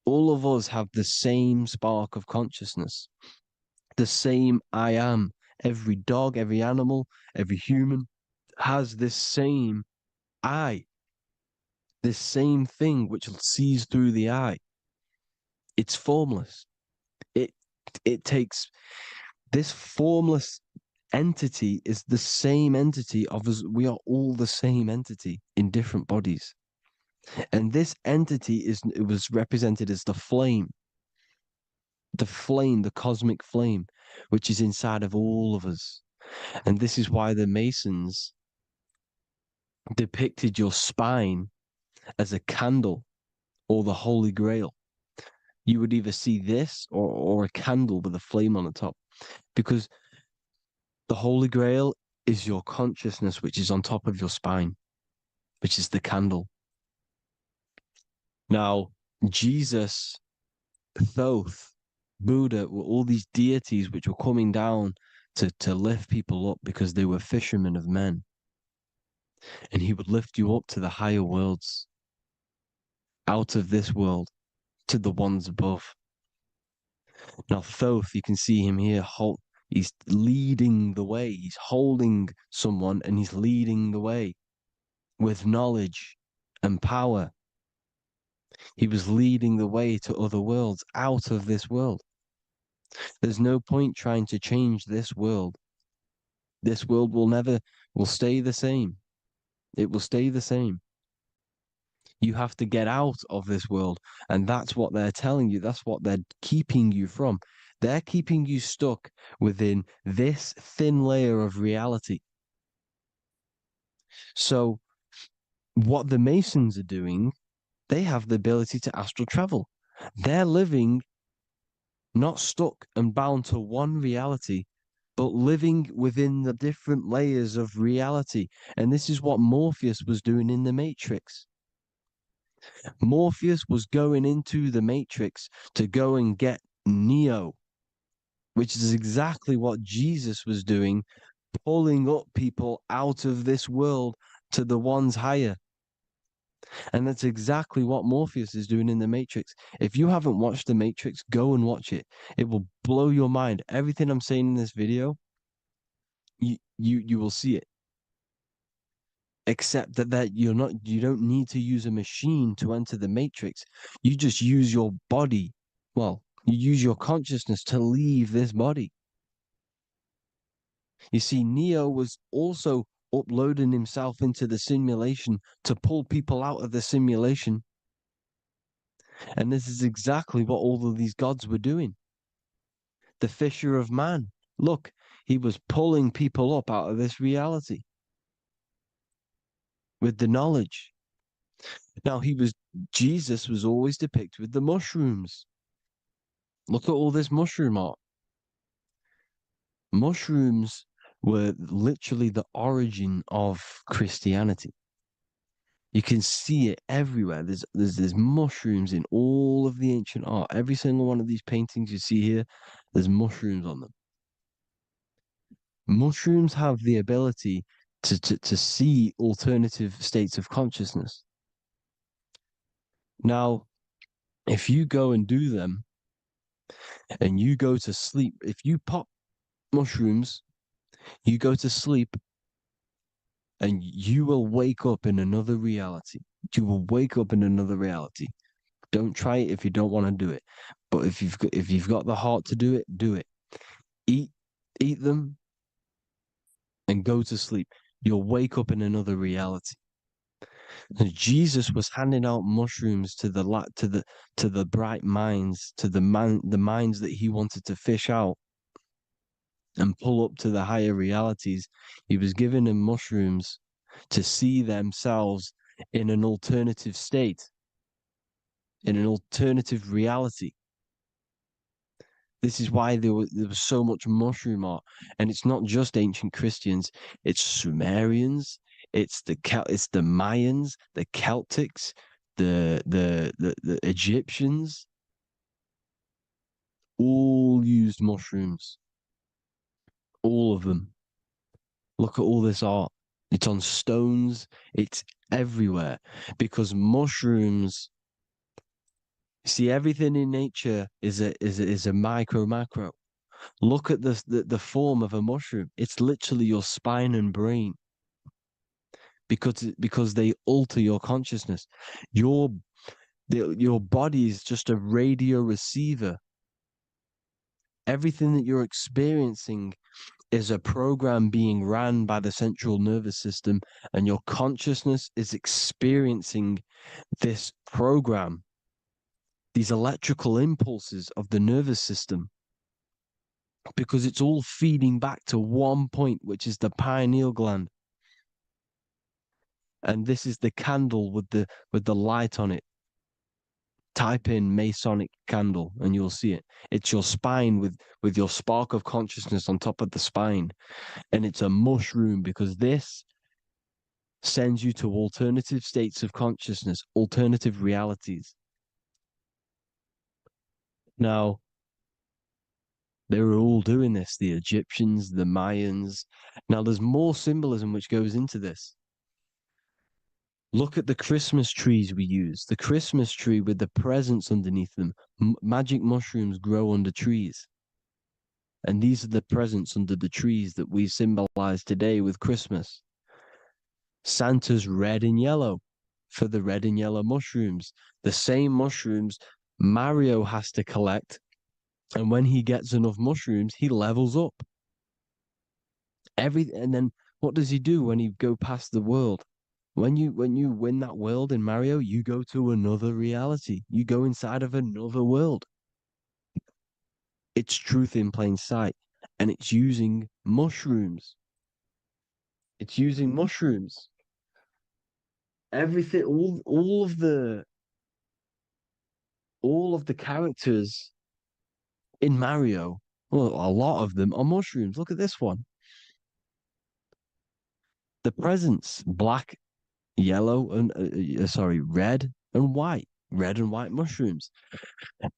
All of us have the same spark of consciousness, the same I am. Every dog, every animal, every human has this same I, this same thing which sees through the eye. It's formless. It takes this formless entity is the same entity of us. We are all the same entity in different bodies. And this entity it was represented as the flame, the cosmic flame, which is inside of all of us. And this is why the Masons depicted your spine as a candle or the Holy Grail. You would either see this or a candle with a flame on the top, because the Holy Grail is your consciousness, which is on top of your spine, which is the candle. Now, Jesus, Thoth, Buddha were all these deities which were coming down to lift people up because they were fishermen of men. And he would lift you up to the higher worlds, out of this world, to the ones above. Now, Thoth, you can see him here, he's leading the way. He's holding someone and he's leading the way with knowledge and power. He was leading the way to other worlds, out of this world. There's no point trying to change this world This world will stay the same. It will stay the same. You have to get out of this world. And that's what they're telling you. That's what they're keeping you from. They're keeping you stuck within this thin layer of reality. So what the Masons are doing, they have the ability to astral travel. They're living not stuck and bound to one reality, but living within the different layers of reality. And this is what Morpheus was doing in the Matrix. Morpheus was going into the Matrix to go and get Neo, which is exactly what Jesus was doing, pulling up people out of this world to the ones higher. And that's exactly what Morpheus is doing in the Matrix. If you haven't watched the Matrix, go and watch it. It will blow your mind. Everything I'm saying in this video, you will see it. Except that you don't need to use a machine to enter the Matrix. You just use your body. Well, you use your consciousness to leave this body. You see, Neo was also uploading himself into the simulation to pull people out of the simulation. And this is exactly what all of these gods were doing. The Fisher of Man. Look, he was pulling people up out of this reality with the knowledge. Now, Jesus was always depicted with the mushrooms. Look at all this mushroom art. Mushrooms were literally the origin of Christianity. You can see it everywhere. There's mushrooms in all of the ancient art. Every single one of these paintings you see here, there's mushrooms on them. Mushrooms have the ability to see alternative states of consciousness. Now, if you go and do them and you go to sleep, if you pop mushrooms, you go to sleep and you will wake up in another reality. You will wake up in another reality. Don't try it if you don't want to do it. But if you've got the heart to do it, do it. Eat them and go to sleep. You'll wake up in another reality. And Jesus was handing out mushrooms to the bright minds, to the minds that he wanted to fish out and pull up to the higher realities. He was giving them mushrooms to see themselves in an alternative state, in an alternative reality. This is why there was so much mushroom art, and it's not just ancient Christians; it's Sumerians, it's the Mayans, the Celtics, the Egyptians. All used mushrooms. All of them. Look at all this art. It's on stones. It's everywhere because mushrooms. See, everything in nature is a micro macro. Look at the form of a mushroom. It's literally your spine and brain. Because they alter your consciousness. Your body is just a radio receiver. Everything that you're experiencing is a program being ran by the central nervous system, and your consciousness is experiencing this program. These electrical impulses of the nervous system, because it's all feeding back to one point, which is the pineal gland. And this is the candle with the light on it. Type in Masonic candle and you'll see it. It's your spine with your spark of consciousness on top of the spine. And it's a mushroom because this sends you to alternative states of consciousness, alternative realities. Now, they were all doing this, the Egyptians, the Mayans. Now, there's more symbolism which goes into this. Look at the Christmas trees we use. The Christmas tree with the presents underneath them. Magic mushrooms grow under trees. And these are the presents under the trees that we symbolize today with Christmas. Santa's red and yellow for the red and yellow mushrooms. The same mushrooms Mario has to collect. And when he gets enough mushrooms, he levels up. And then what does he do when you go past the world? When you win that world in Mario, you go to another reality. You go inside of another world. It's truth in plain sight, and it's using mushrooms. It's using mushrooms. Everything, all of the characters in Mario, well, a lot of them are mushrooms. Look at this one. The presents, black, yellow, and red and white. Red and white mushrooms.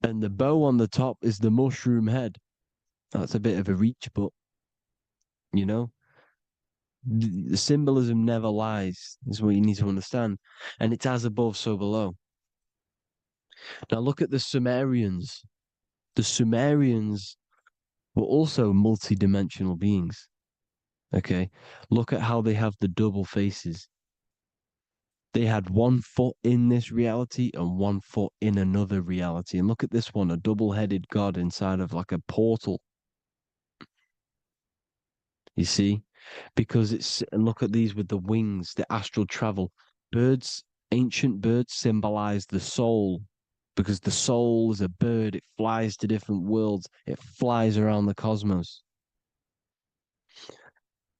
And the bow on the top is the mushroom head. That's a bit of a reach, but you know, the symbolism never lies, is what you need to understand. And it's as above, so below. Now look at the Sumerians. The Sumerians were also multi-dimensional beings. Okay, look at how they have the double faces. They had 1 foot in this reality and 1 foot in another reality. And look at this one, a double-headed god inside of like a portal. You see? Because and look at these with the wings, the astral travel. Birds, ancient birds symbolize the soul, because the soul is a bird. It flies to different worlds. It flies around the cosmos.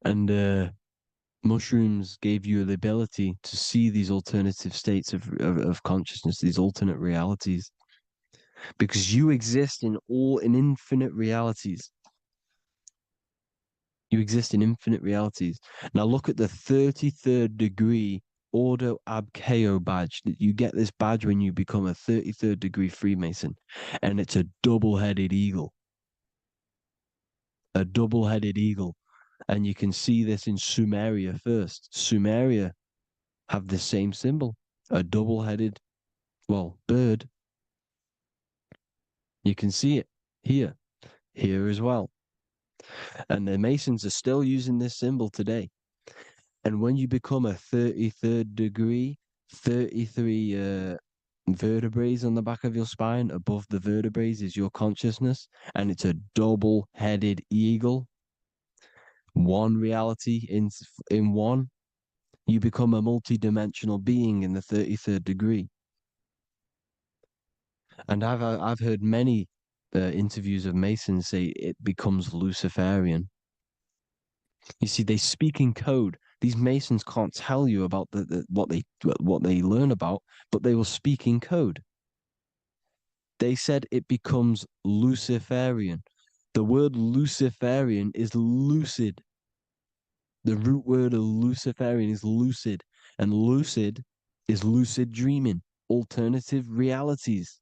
And mushrooms gave you the ability to see these alternative states of consciousness, these alternate realities, because you exist in infinite realities. You exist in infinite realities. Now look at the 33rd degree Ordo Ab Chao badge. You get this badge when you become a 33rd degree Freemason, and it's a double-headed eagle. A double-headed eagle. And you can see this in Sumeria first. Sumeria have the same symbol, a double-headed, bird. You can see it here as well. And the Masons are still using this symbol today. And when you become a 33rd degree, 33 vertebrae on the back of your spine, above the vertebrae is your consciousness, and it's a double-headed eagle. One reality in one. You become a multi-dimensional being in the 33rd degree. And I've heard many interviews of Masons say it becomes Luciferian. You see, they speak in code. These Masons can't tell you about what they learn about, but they will speak in code. They said it becomes Luciferian. The word Luciferian is lucid. The root word of Luciferian is lucid, and lucid is lucid dreaming, alternative realities,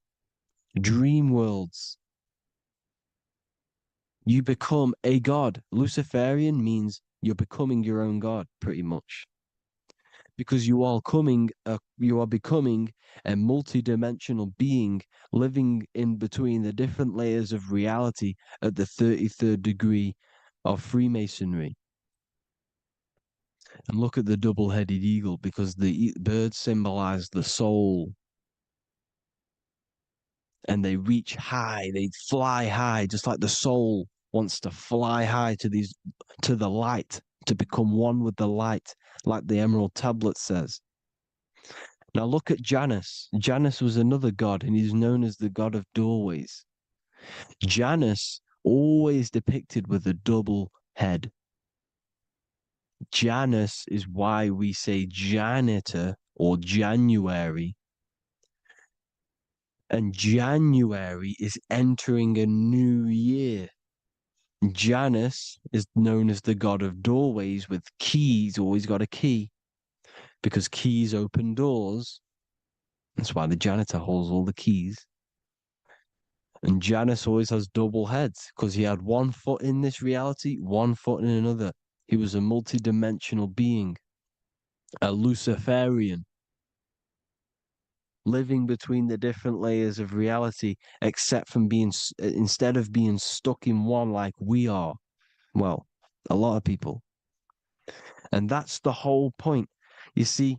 dream worlds. You become a god. Luciferian means you're becoming your own god, pretty much. Because you are becoming a multi-dimensional being living in between the different layers of reality at the 33rd degree of Freemasonry. And look at the double-headed eagle, because the birds symbolize the soul. And they reach high, they fly high, just like the soul wants to fly high to the light, to become one with the light, like the Emerald Tablet says. Now look at Janus. Janus was another god, and he's known as the god of doorways. Janus always depicted with a double head. Janus is why we say janitor or January. And January is entering a new year. Janus is known as the god of doorways with keys, always got a key, because keys open doors. That's why the janitor holds all the keys. And Janus always has double heads, because he had 1 foot in this reality, 1 foot in another. He was a multi-dimensional being, a Luciferian, living between the different layers of reality, instead of being stuck in one like we are. Well, a lot of people. And that's the whole point. You see,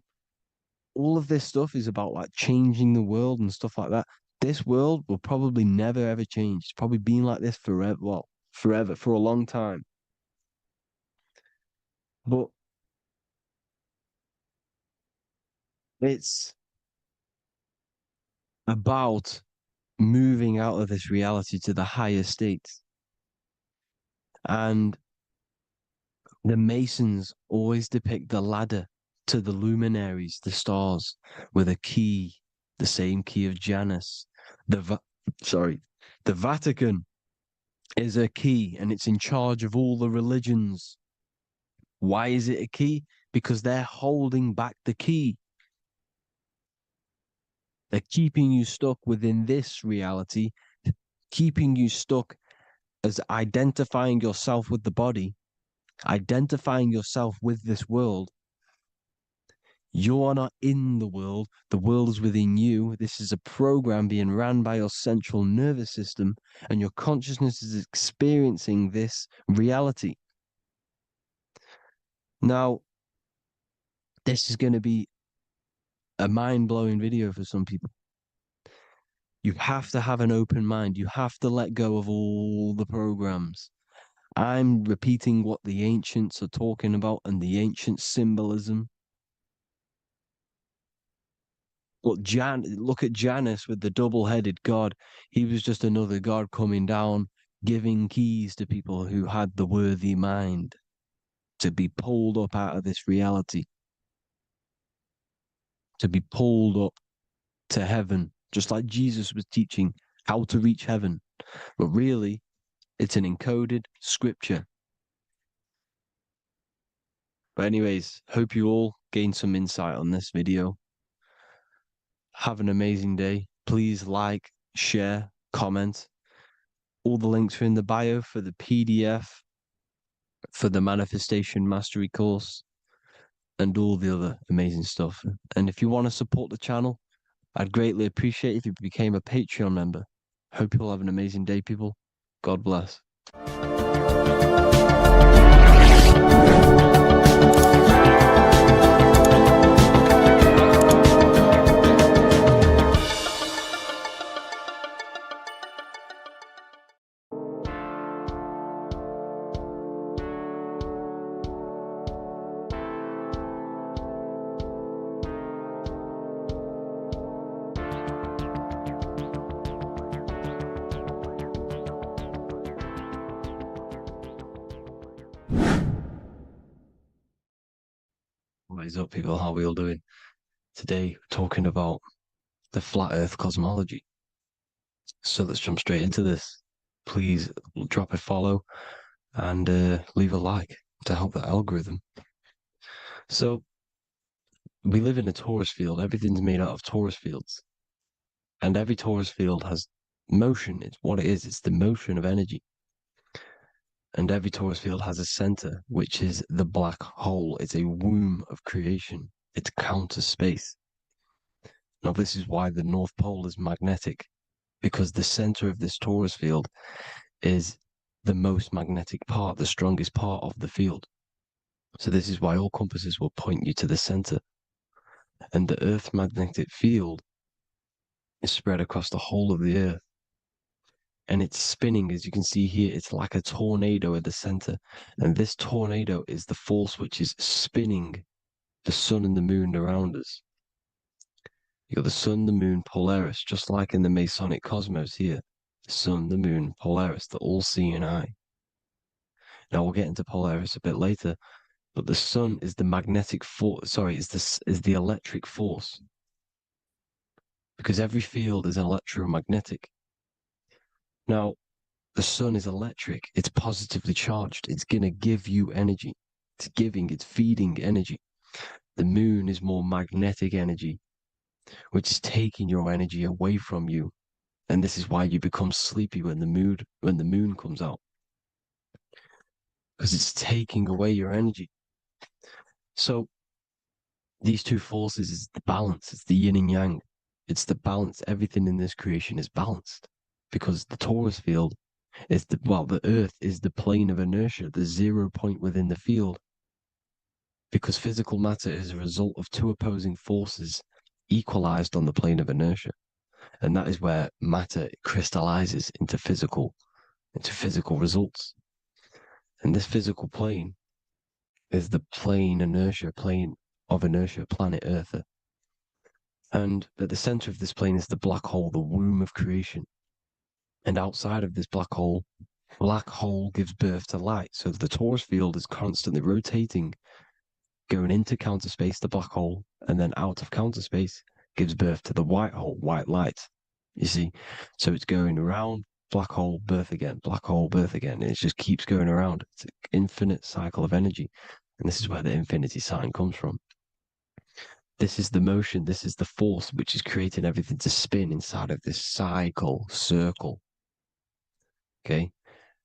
all of this stuff is about like changing the world and stuff like that. This world will probably never ever change. It's probably been like this forever. Well, forever, for a long time. But it's about moving out of this reality to the higher states. And the Masons always depict the ladder to the luminaries, the stars, with a key, the same key of Janus. The Vatican is a key, and it's in charge of all the religions. Why is it a key? Because they're holding back the key. They're keeping you stuck within this reality, keeping you stuck as identifying yourself with the body, identifying yourself with this world. You are not in the world is within you. This is a program being ran by your central nervous system, and your consciousness is experiencing this reality. Now, this is going to be a mind-blowing video for some people. You have to have an open mind. You have to let go of all the programs. I'm repeating what the ancients are talking about and the ancient symbolism. Look at Janus with the double-headed god. He was just another god coming down, giving keys to people who had the worthy mind to be pulled up out of this reality, to be pulled up to heaven, just like Jesus was teaching how to reach heaven. But really, it's an encoded scripture. But anyways, hope you all gained some insight on this video. Have an amazing day. Please like, share, comment. All the links are in the bio for the PDF, for the Manifestation Mastery course, and all the other amazing stuff. And if you want to support the channel, I'd greatly appreciate if you became a Patreon member. Hope you all have an amazing day, people. God bless. What is up, people? How are we all doing? Today, we're talking about the flat earth cosmology. So let's jump straight into this. Please drop a follow and leave a like to help the algorithm. So we live in a Taurus field. Everything's made out of Taurus fields. And every Taurus field has motion. It's what it is. It's the motion of energy. And every Taurus field has a center, which is the black hole. It's a womb of creation. It's counter space. Now, this is why the North Pole is magnetic, because the center of this Taurus field is the most magnetic part, the strongest part of the field. So this is why all compasses will point you to the center. And the Earth's magnetic field is spread across the whole of the Earth. And it's spinning, as you can see here. It's like a tornado at the center. And this tornado is the force which is spinning the sun and the moon around us. You got the sun, the moon, Polaris, just like in the Masonic cosmos here. The sun, the moon, Polaris, the all-seeing eye. Now we'll get into Polaris a bit later, but the sun is the magnetic force. Is the electric force. Because every field is electromagnetic. Now, the sun is electric. It's positively charged. It's going to give you energy. It's feeding energy. The moon is more magnetic energy, which is taking your energy away from you. And this is why you become sleepy when the moon comes out. Because it's taking away your energy. So, these two forces is the balance. It's the yin and yang. It's the balance. Everything in this creation is balanced. Because the Taurus field is the Earth is the plane of inertia, the 0 point within the field. Because physical matter is a result of two opposing forces equalized on the plane of inertia. And that is where matter crystallizes into physical results. And this physical plane is the plane of inertia, planet Earth. And at the center of this plane is the black hole, the womb of creation. And outside of this black hole gives birth to light. So the Taurus field is constantly rotating, going into counter space, the black hole, and then out of counter space gives birth to the white hole, white light. You see? So it's going around, black hole, birth again, black hole, birth again. And it just keeps going around. It's an infinite cycle of energy. And this is where the infinity sign comes from. This is the motion, this is the force which is creating everything to spin inside of this circle. Okay?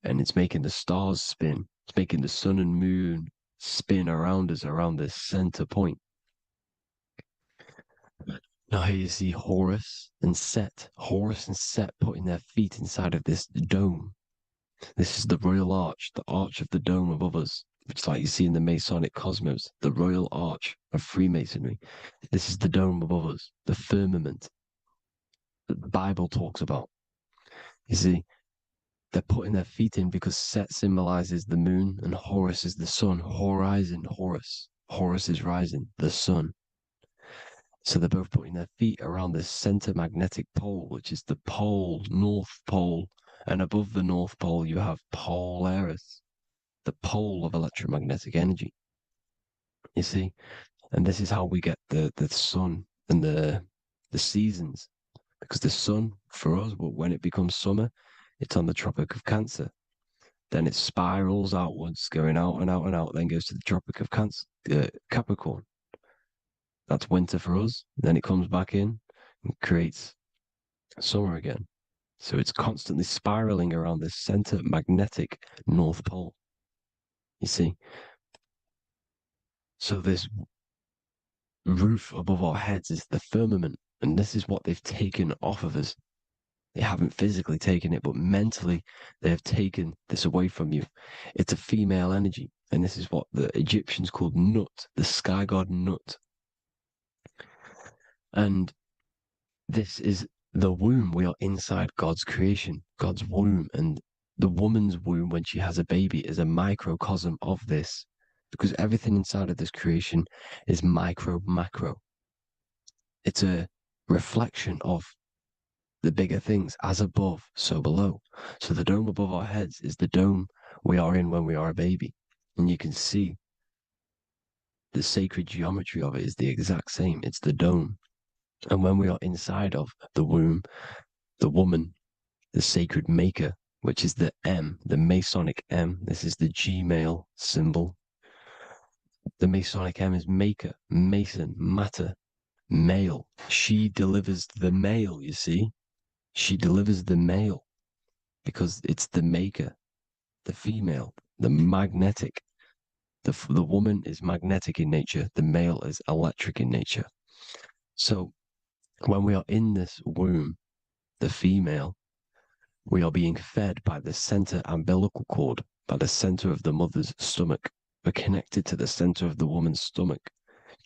And it's making the stars spin. It's making the sun and moon spin around us, around this center point. Now here you see Horus and Set putting their feet inside of this dome. This is the royal arch, the arch of the dome above us, which like you see in the Masonic cosmos, the royal arch of Freemasonry. This is the dome above us, the firmament that the Bible talks about. You see, they're putting their feet in because Set symbolizes the moon and Horus is the sun. Horizon, Horus. Horus is rising, the sun. So they're both putting their feet around this center magnetic pole, which is the pole, North Pole. And above the North Pole, you have Polaris, the pole of electromagnetic energy. You see? And this is how we get the sun and the seasons. Because the sun, for us, when it becomes summer, it's on the Tropic of Cancer. Then it spirals outwards, going out and out and out, then goes to the Tropic of Capricorn. That's winter for us. Then it comes back in and creates summer again. So it's constantly spiraling around this center magnetic North Pole. You see? So this roof above our heads is the firmament, and this is what they've taken off of us. They haven't physically taken it, but mentally they have taken this away from you. It's a female energy, and this is what the Egyptians called Nut, the sky god Nut. And this is the womb. We are inside God's creation, God's womb, and the woman's womb when she has a baby is a microcosm of this, because everything inside of this creation is micro, macro. It's a reflection of the bigger things, as above, so below. So the dome above our heads is the dome we are in when we are a baby. And you can see the sacred geometry of it is the exact same. It's the dome. And when we are inside of the womb, the woman, the sacred maker, which is the M, the Masonic M, this is the G male symbol. The Masonic M is maker, mason, matter, male. She delivers the male, you see. She delivers the male because it's the maker, the female, the magnetic. The woman is magnetic in nature. The male is electric in nature. So when we are in this womb, the female, we are being fed by the center umbilical cord, by the center of the mother's stomach. We're connected to the center of the woman's stomach,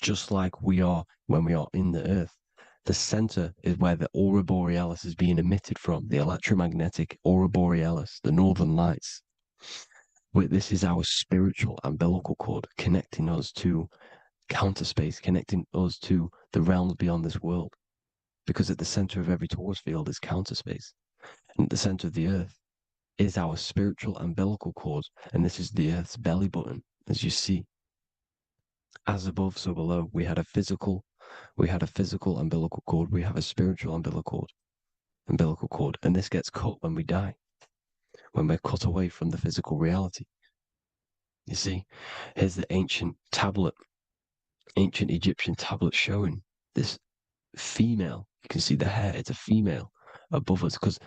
just like we are when we are in the earth. The center is where the aurora borealis is being emitted from, the electromagnetic aurora borealis, the northern lights. This is our spiritual umbilical cord, connecting us to counter space, connecting us to the realms beyond this world. Because at the center of every Taurus field is counter space. And at the center of the earth is our spiritual umbilical cord. And this is the earth's belly button, as you see. As above, so below. We had a physical umbilical cord. We have a spiritual umbilical cord. And this gets cut when we die, when we're cut away from the physical reality. You see, here's the ancient Egyptian tablet showing this female. You can see the hair, it's a female above us, because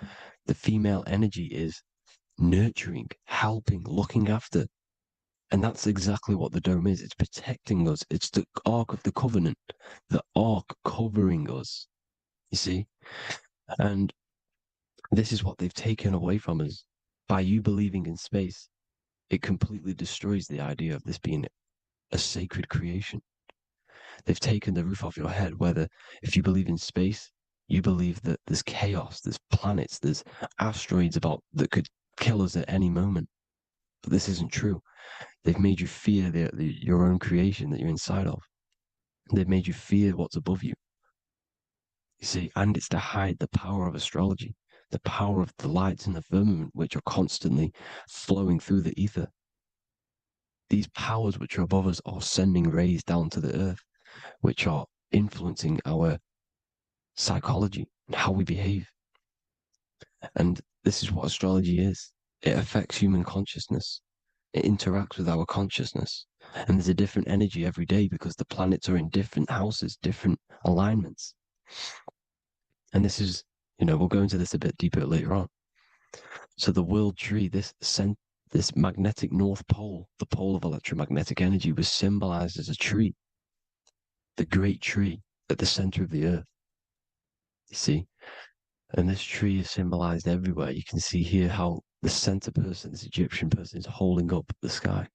the female energy is nurturing, helping, looking after. And that's exactly what the dome is. It's protecting us. It's the Ark of the Covenant, the Ark covering us, you see? And this is what they've taken away from us. By you believing in space, it completely destroys the idea of this being a sacred creation. They've taken the roof off your head, whether if you believe in space, you believe that there's chaos, there's planets, there's asteroids that could kill us at any moment. But this isn't true. They've made you fear your own creation that you're inside of. They've made you fear what's above you. You see, and it's to hide the power of astrology, the power of the lights in the firmament, which are constantly flowing through the ether. These powers which are above us are sending rays down to the earth, which are influencing our psychology and how we behave. And this is what astrology is. It affects human consciousness. It interacts with our consciousness. And there's a different energy every day because the planets are in different houses, different alignments. And this is, we'll go into this a bit deeper later on. So the world tree, this magnetic north pole, the pole of electromagnetic energy, was symbolized as a tree, the great tree at the center of the earth. You see? And this tree is symbolized everywhere. You can see here how the center person, this Egyptian person, is holding up the sky.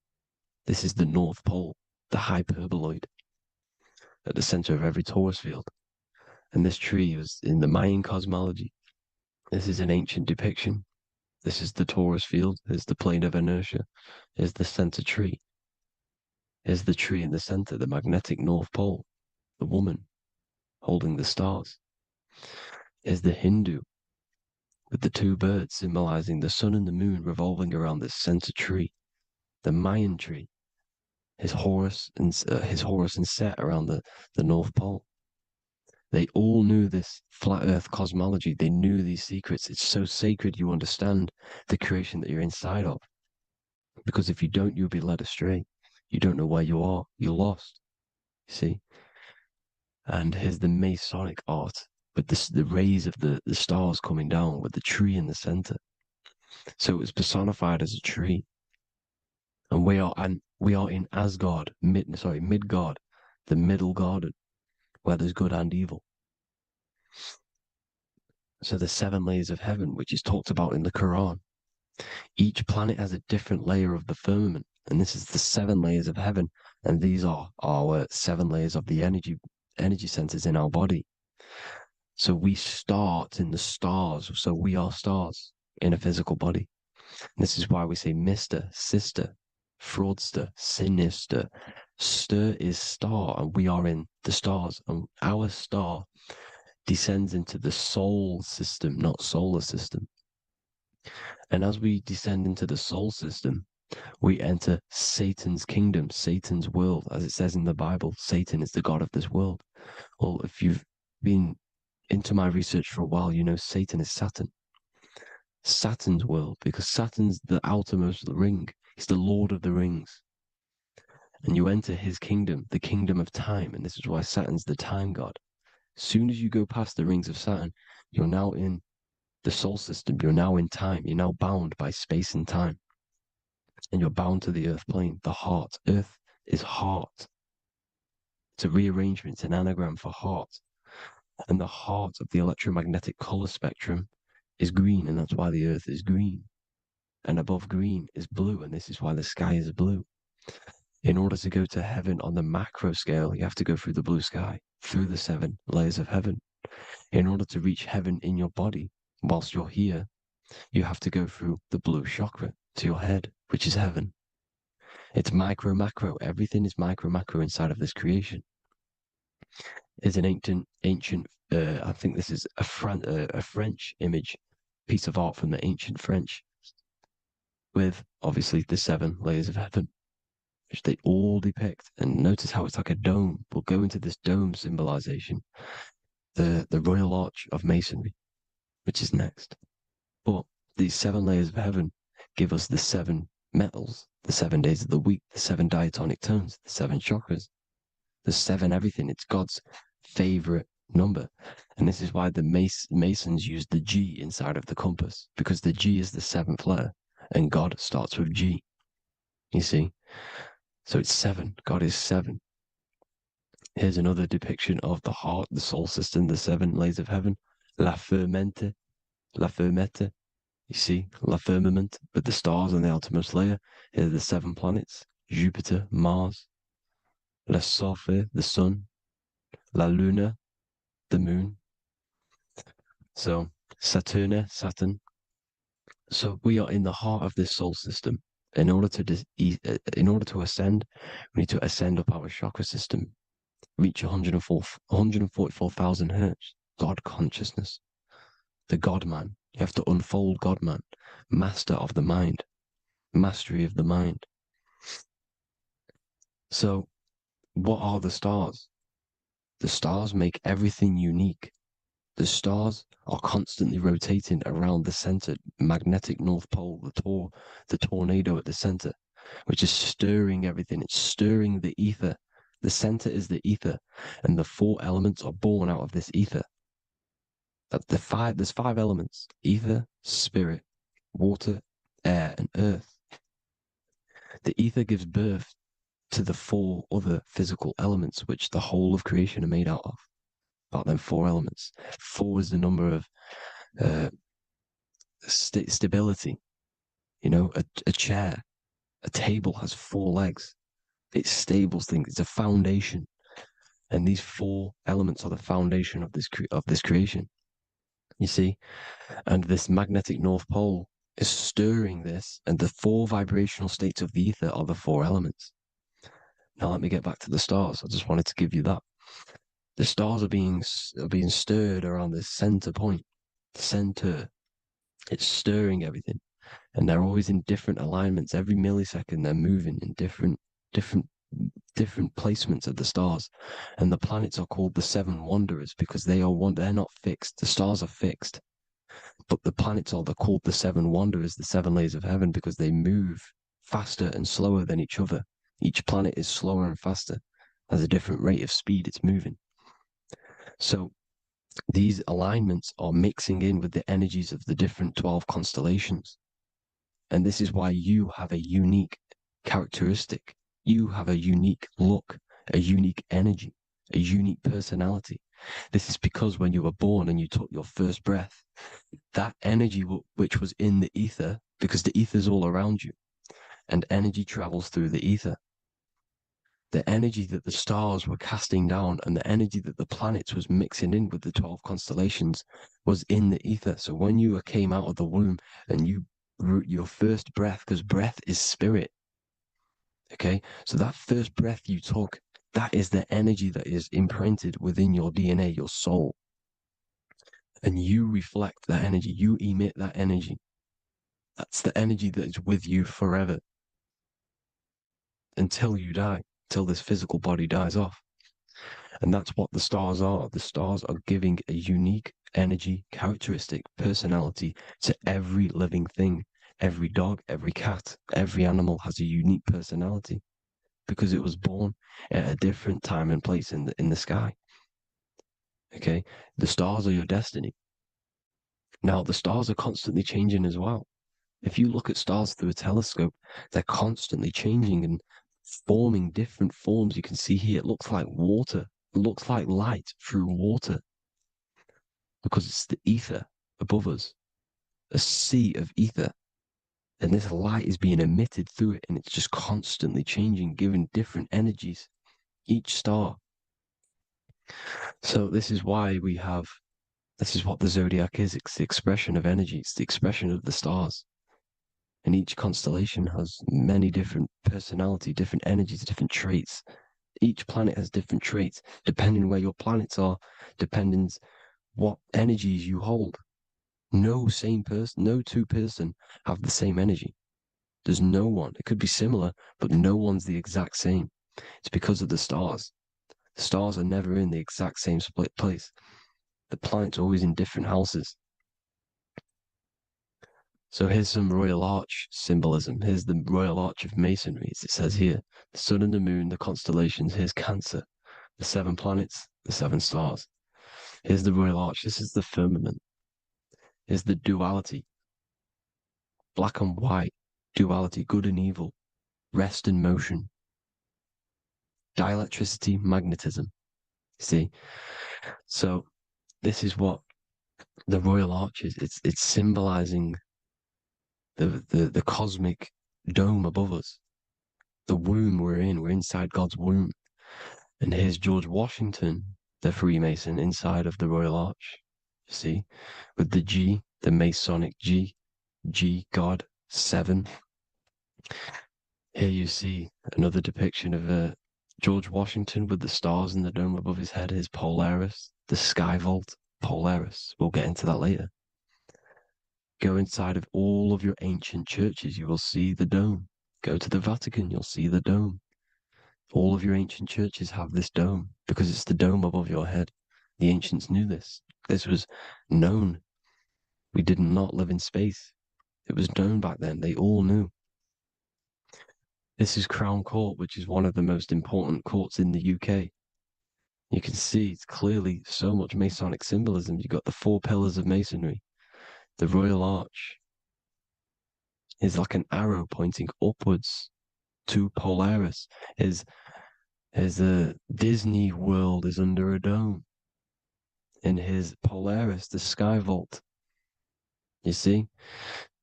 This is the North Pole, the hyperboloid, at the center of every Taurus field. And this tree was in the Mayan cosmology. This is an ancient depiction. This is the Taurus field. Here's the plane of inertia. Here's the center tree. Here's the tree in the center, the magnetic North Pole, the woman holding the stars. Here's the Hindu with the two birds symbolizing the sun and the moon revolving around this center tree. The Mayan tree, his Horus and Set around the North Pole. They all knew this flat earth cosmology. They knew these secrets. It's so sacred you understand the creation that you're inside of. Because if you don't, you'll be led astray. You don't know where you are. You're lost. You see? And here's the Masonic art with the rays of the stars coming down with the tree in the center. So it was personified as a tree. And we are in Asgard, Midgard, the middle garden, where there's good and evil. So the 7 layers of heaven, which is talked about in the Quran. Each planet has a different layer of the firmament, and this is the 7 layers of heaven, and these are our 7 layers of the energy centers in our body. So we start in the stars, so we are stars in a physical body. And this is why we say Mr., sister, fraudster, sinister. Stir is star, and we are in the stars, and our star descends into the soul system, not solar system. And as we descend into the soul system, we enter Satan's kingdom, Satan's world. As it says in the Bible, Satan is the god of this world. Well, if you've been into my research for a while, you know Satan is Saturn. Saturn's world, because Saturn's the outermost ring. He's the Lord of the Rings. And you enter his kingdom, the kingdom of time. And this is why Saturn's the time god. As soon as you go past the rings of Saturn, you're now in the soul system. You're now in time. You're now bound by space and time. And you're bound to the earth plane, the heart. Earth is heart. It's a rearrangement, it's an anagram for heart. And the heart of the electromagnetic color spectrum is green, and that's why the earth is green. And above green is blue, and this is why the sky is blue. In order to go to heaven on the macro scale, you have to go through the blue sky, through the 7 layers of heaven. In order to reach heaven in your body, whilst you're here, you have to go through the blue chakra to your head, which is heaven. It's micro, macro. Everything is micro, macro inside of this creation. Is an ancient. I think this is a French image, piece of art from the ancient French, with obviously the 7 layers of heaven, which they all depict. And notice how it's like a dome. We'll go into this dome symbolization, the Royal Arch of Masonry, which is next. But these 7 layers of heaven give us the 7 metals, the 7 days of the week, the 7 diatonic tones, the 7 chakras, the 7 everything. It's God's favorite number. And this is why the Masons use the G inside of the compass, because the G is the 7th letter, and God starts with G. You see? So it's 7. God is 7. Here's another depiction of the heart, the soul system, the 7 layers of heaven. La Fermente. You see, La Firmament, with the stars on the outermost layer. Here are the 7 planets. Jupiter, Mars. La Sophie, the sun. La Luna, the moon. So, Saturn. So we are in the heart of this soul system. In order to ascend, we need to ascend up our chakra system, reach 144,000 hertz, God consciousness, the God man. You have to unfold God man, master of the mind, mastery of the mind. So, what are the stars? The stars make everything unique. The stars are constantly rotating around the center, magnetic North Pole, the tornado at the center, which is stirring everything. It's stirring the ether. The center is the ether, and the four elements are born out of this ether. There's five elements: ether, spirit, water, air, and earth. The ether gives birth to the four other physical elements, which the whole of creation are made out of. About them four elements. Four is the number of stability. You know, a chair, a table has four legs. It stables things. It's a foundation, and these four elements are the foundation of this creation. You see, and this magnetic North Pole is stirring this, and the four vibrational states of the ether are the four elements. Now let me get back to the stars. I just wanted to give you that. The stars are being stirred around this center point, center. It's stirring everything, and they're always in different alignments. Every millisecond, they're moving in different placements of the stars. And the planets are called the seven wanderers because they're not fixed. The stars are fixed, but the planets are called the seven wanderers, the seven layers of heaven, because they move faster and slower than each other. Each planet is slower and faster, has a different rate of speed it's moving. So these alignments are mixing in with the energies of the different 12 constellations. And this is why you have a unique characteristic. You have a unique look, a unique energy, a unique personality. This is because when you were born and you took your first breath, that energy which was in the ether, because the ether is all around you, and energy travels through the ether. The energy that the stars were casting down and the energy that the planets was mixing in with the 12 constellations was in the ether. So when you came out of the womb and your first breath, because breath is spirit, okay? So that first breath you took, that is the energy that is imprinted within your DNA, your soul. And you reflect that energy, you emit that energy. That's the energy that is with you forever until you die. Till this physical body dies off. And that's what the stars are. The stars are giving a unique energy, characteristic, personality to every living thing. Every dog, every cat, every animal has a unique personality because it was born at a different time and place in the sky. Okay? The stars are your destiny. Now, the stars are constantly changing as well. If you look at stars through a telescope, they're constantly changing and forming different forms. You can see here, it looks like water. It looks like light through water because it's the ether above us, a sea of ether. And this light is being emitted through it, and it's just constantly changing, giving different energies, each star. So this is why this is what the zodiac is. It's the expression of energy. It's the expression of the stars. And each constellation has many different personality, different energies, different traits. Each planet has different traits, depending where your planets are, depending what energies you hold. No two person have the same energy. There's no one. It could be similar, but no one's the exact same. It's because of the stars. The stars are never in the exact same split place. The planets are always in different houses. So here's some Royal Arch symbolism. Here's the Royal Arch of Masonry, as it says here. The sun and the moon, the constellations. Here's Cancer, the 7 planets, the 7 stars. Here's the Royal Arch. This is the firmament. Here's the duality. Black and white, duality, good and evil, rest and motion, dielectricity, magnetism. See? So this is what the Royal Arch is. It's symbolizing the cosmic dome above us. The womb we're in. We're inside God's womb. And here's George Washington, the Freemason, inside of the Royal Arch. You see? With the G, the Masonic G, God, 7. Here you see another depiction of George Washington with the stars in the dome above his head, his Polaris, the sky vault, Polaris. We'll get into that later. Go inside of all of your ancient churches, you will see the dome. Go to the Vatican, you'll see the dome. All of your ancient churches have this dome because it's the dome above your head. The ancients knew this. This was known. We did not live in space. It was known back then. They all knew. This is Crown Court, which is one of the most important courts in the UK. You can see it's clearly so much Masonic symbolism. You've got the 4 pillars of Masonry. The Royal Arch is like an arrow pointing upwards to Polaris. His Disney World is under a dome. In his Polaris, the sky vault. You see?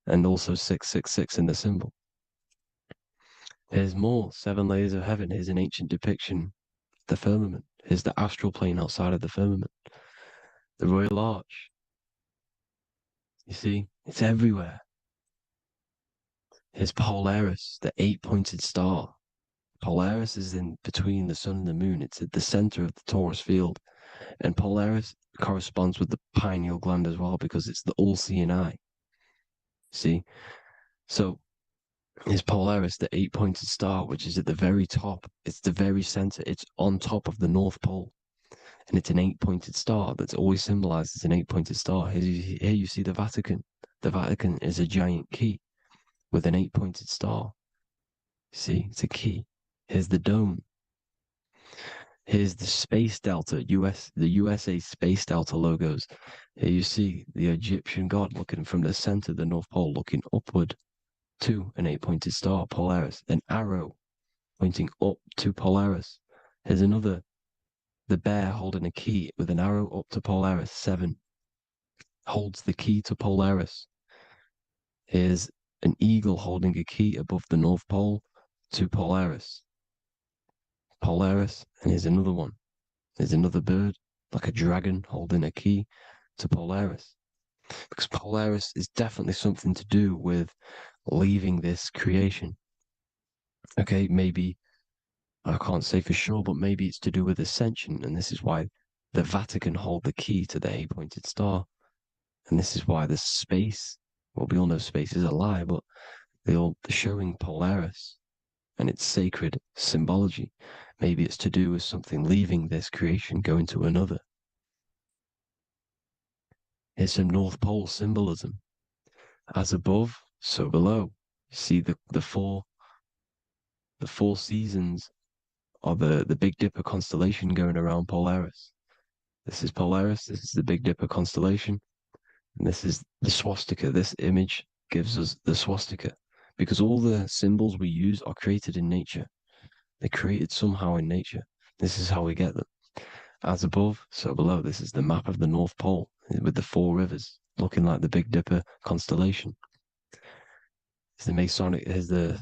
And also 666 in the symbol. Here's more 7 layers of heaven. Here's an ancient depiction. The firmament. Here's the astral plane outside of the firmament. The Royal Arch. You see? It's everywhere. Here's Polaris, the 8-pointed star. Polaris is in between the sun and the moon. It's at the center of the Taurus field. And Polaris corresponds with the pineal gland as well because it's the all-seeing eye. See? So, is Polaris, the 8-pointed star, which is at the very top. It's the very center. It's on top of the North Pole. And it's an 8-pointed star that's always symbolized as an 8-pointed star. Here you see the Vatican. The Vatican is a giant key with an 8-pointed star. See, it's a key. Here's the dome. Here's the space delta, the USA space delta logos. Here you see the Egyptian god looking from the center of the North Pole, looking upward to an 8-pointed star, Polaris. An arrow pointing up to Polaris. Here's another, the bear holding a key with an arrow up to Polaris. 7 holds the key to Polaris. Here's an eagle holding a key above the North Pole to Polaris. Polaris, and here's another one. There's another bird, like a dragon, holding a key to Polaris. Because Polaris is definitely something to do with leaving this creation. Okay, maybe, I can't say for sure, but maybe it's to do with Ascension, and this is why the Vatican hold the key to the 8-pointed star. And this is why the space, well, we all know space is a lie, but they're showing Polaris and its sacred symbology. Maybe it's to do with something leaving this creation, going to another. Here's some North Pole symbolism. As above, so below. See the four seasons of the Big Dipper constellation going around Polaris. This is Polaris, this is the Big Dipper constellation, and this is the swastika. This image gives us the swastika, because all the symbols we use are created in nature. They're created somehow in nature. This is how we get them. As above, so below. This is the map of the North Pole with the 4 rivers, looking like the Big Dipper constellation. It's the Masonic, here's the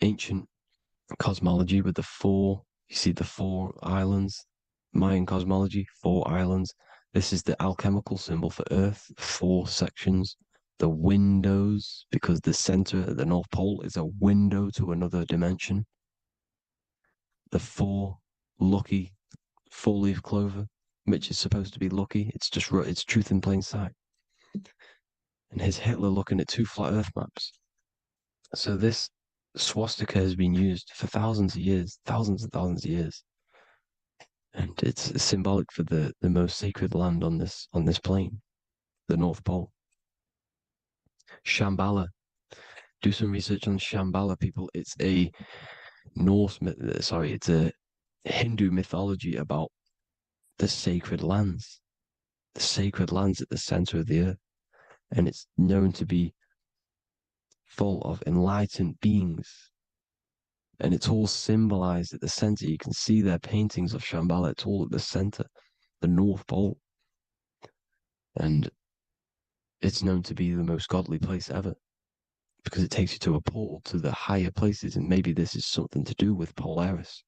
ancient cosmology with the 4, you see the 4 islands, Mayan cosmology, 4 islands. This is the alchemical symbol for Earth, 4 sections. The windows, because the center of the North Pole is a window to another dimension. The 4 lucky 4-leaf clover, which is supposed to be lucky. It's just, it's truth in plain sight. And here's Hitler looking at 2 flat Earth maps. So this swastika has been used for thousands of years, thousands and thousands of years. And it's symbolic for the most sacred land on this plane, the North Pole. Shambhala. Do some research on Shambhala, people. It's a it's a Hindu mythology about the sacred lands at the center of the earth. And it's known to be full of enlightened beings. And it's all symbolized at the center. You can see their paintings of Shambhala. It's all at the center, the North Pole. And it's known to be the most godly place ever, because it takes you to a portal to the higher places. And maybe this is something to do with Polaris,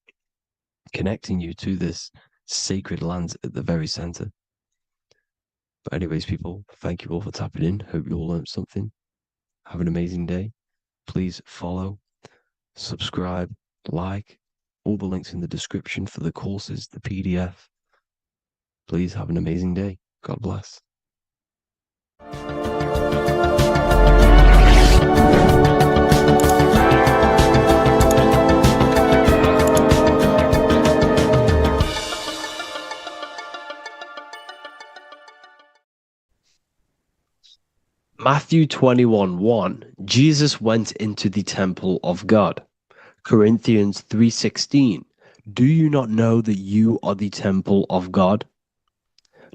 connecting you to this sacred land at the very center. But anyways, people, thank you all for tapping in. Hope you all learned something. Have an amazing day. Please follow subscribe, like, all the links in the description for the courses, the PDF. Please have an amazing day. God bless. Matthew 21:1, Jesus went into the temple of God. Corinthians 3:16, do you not know that you are the temple of God?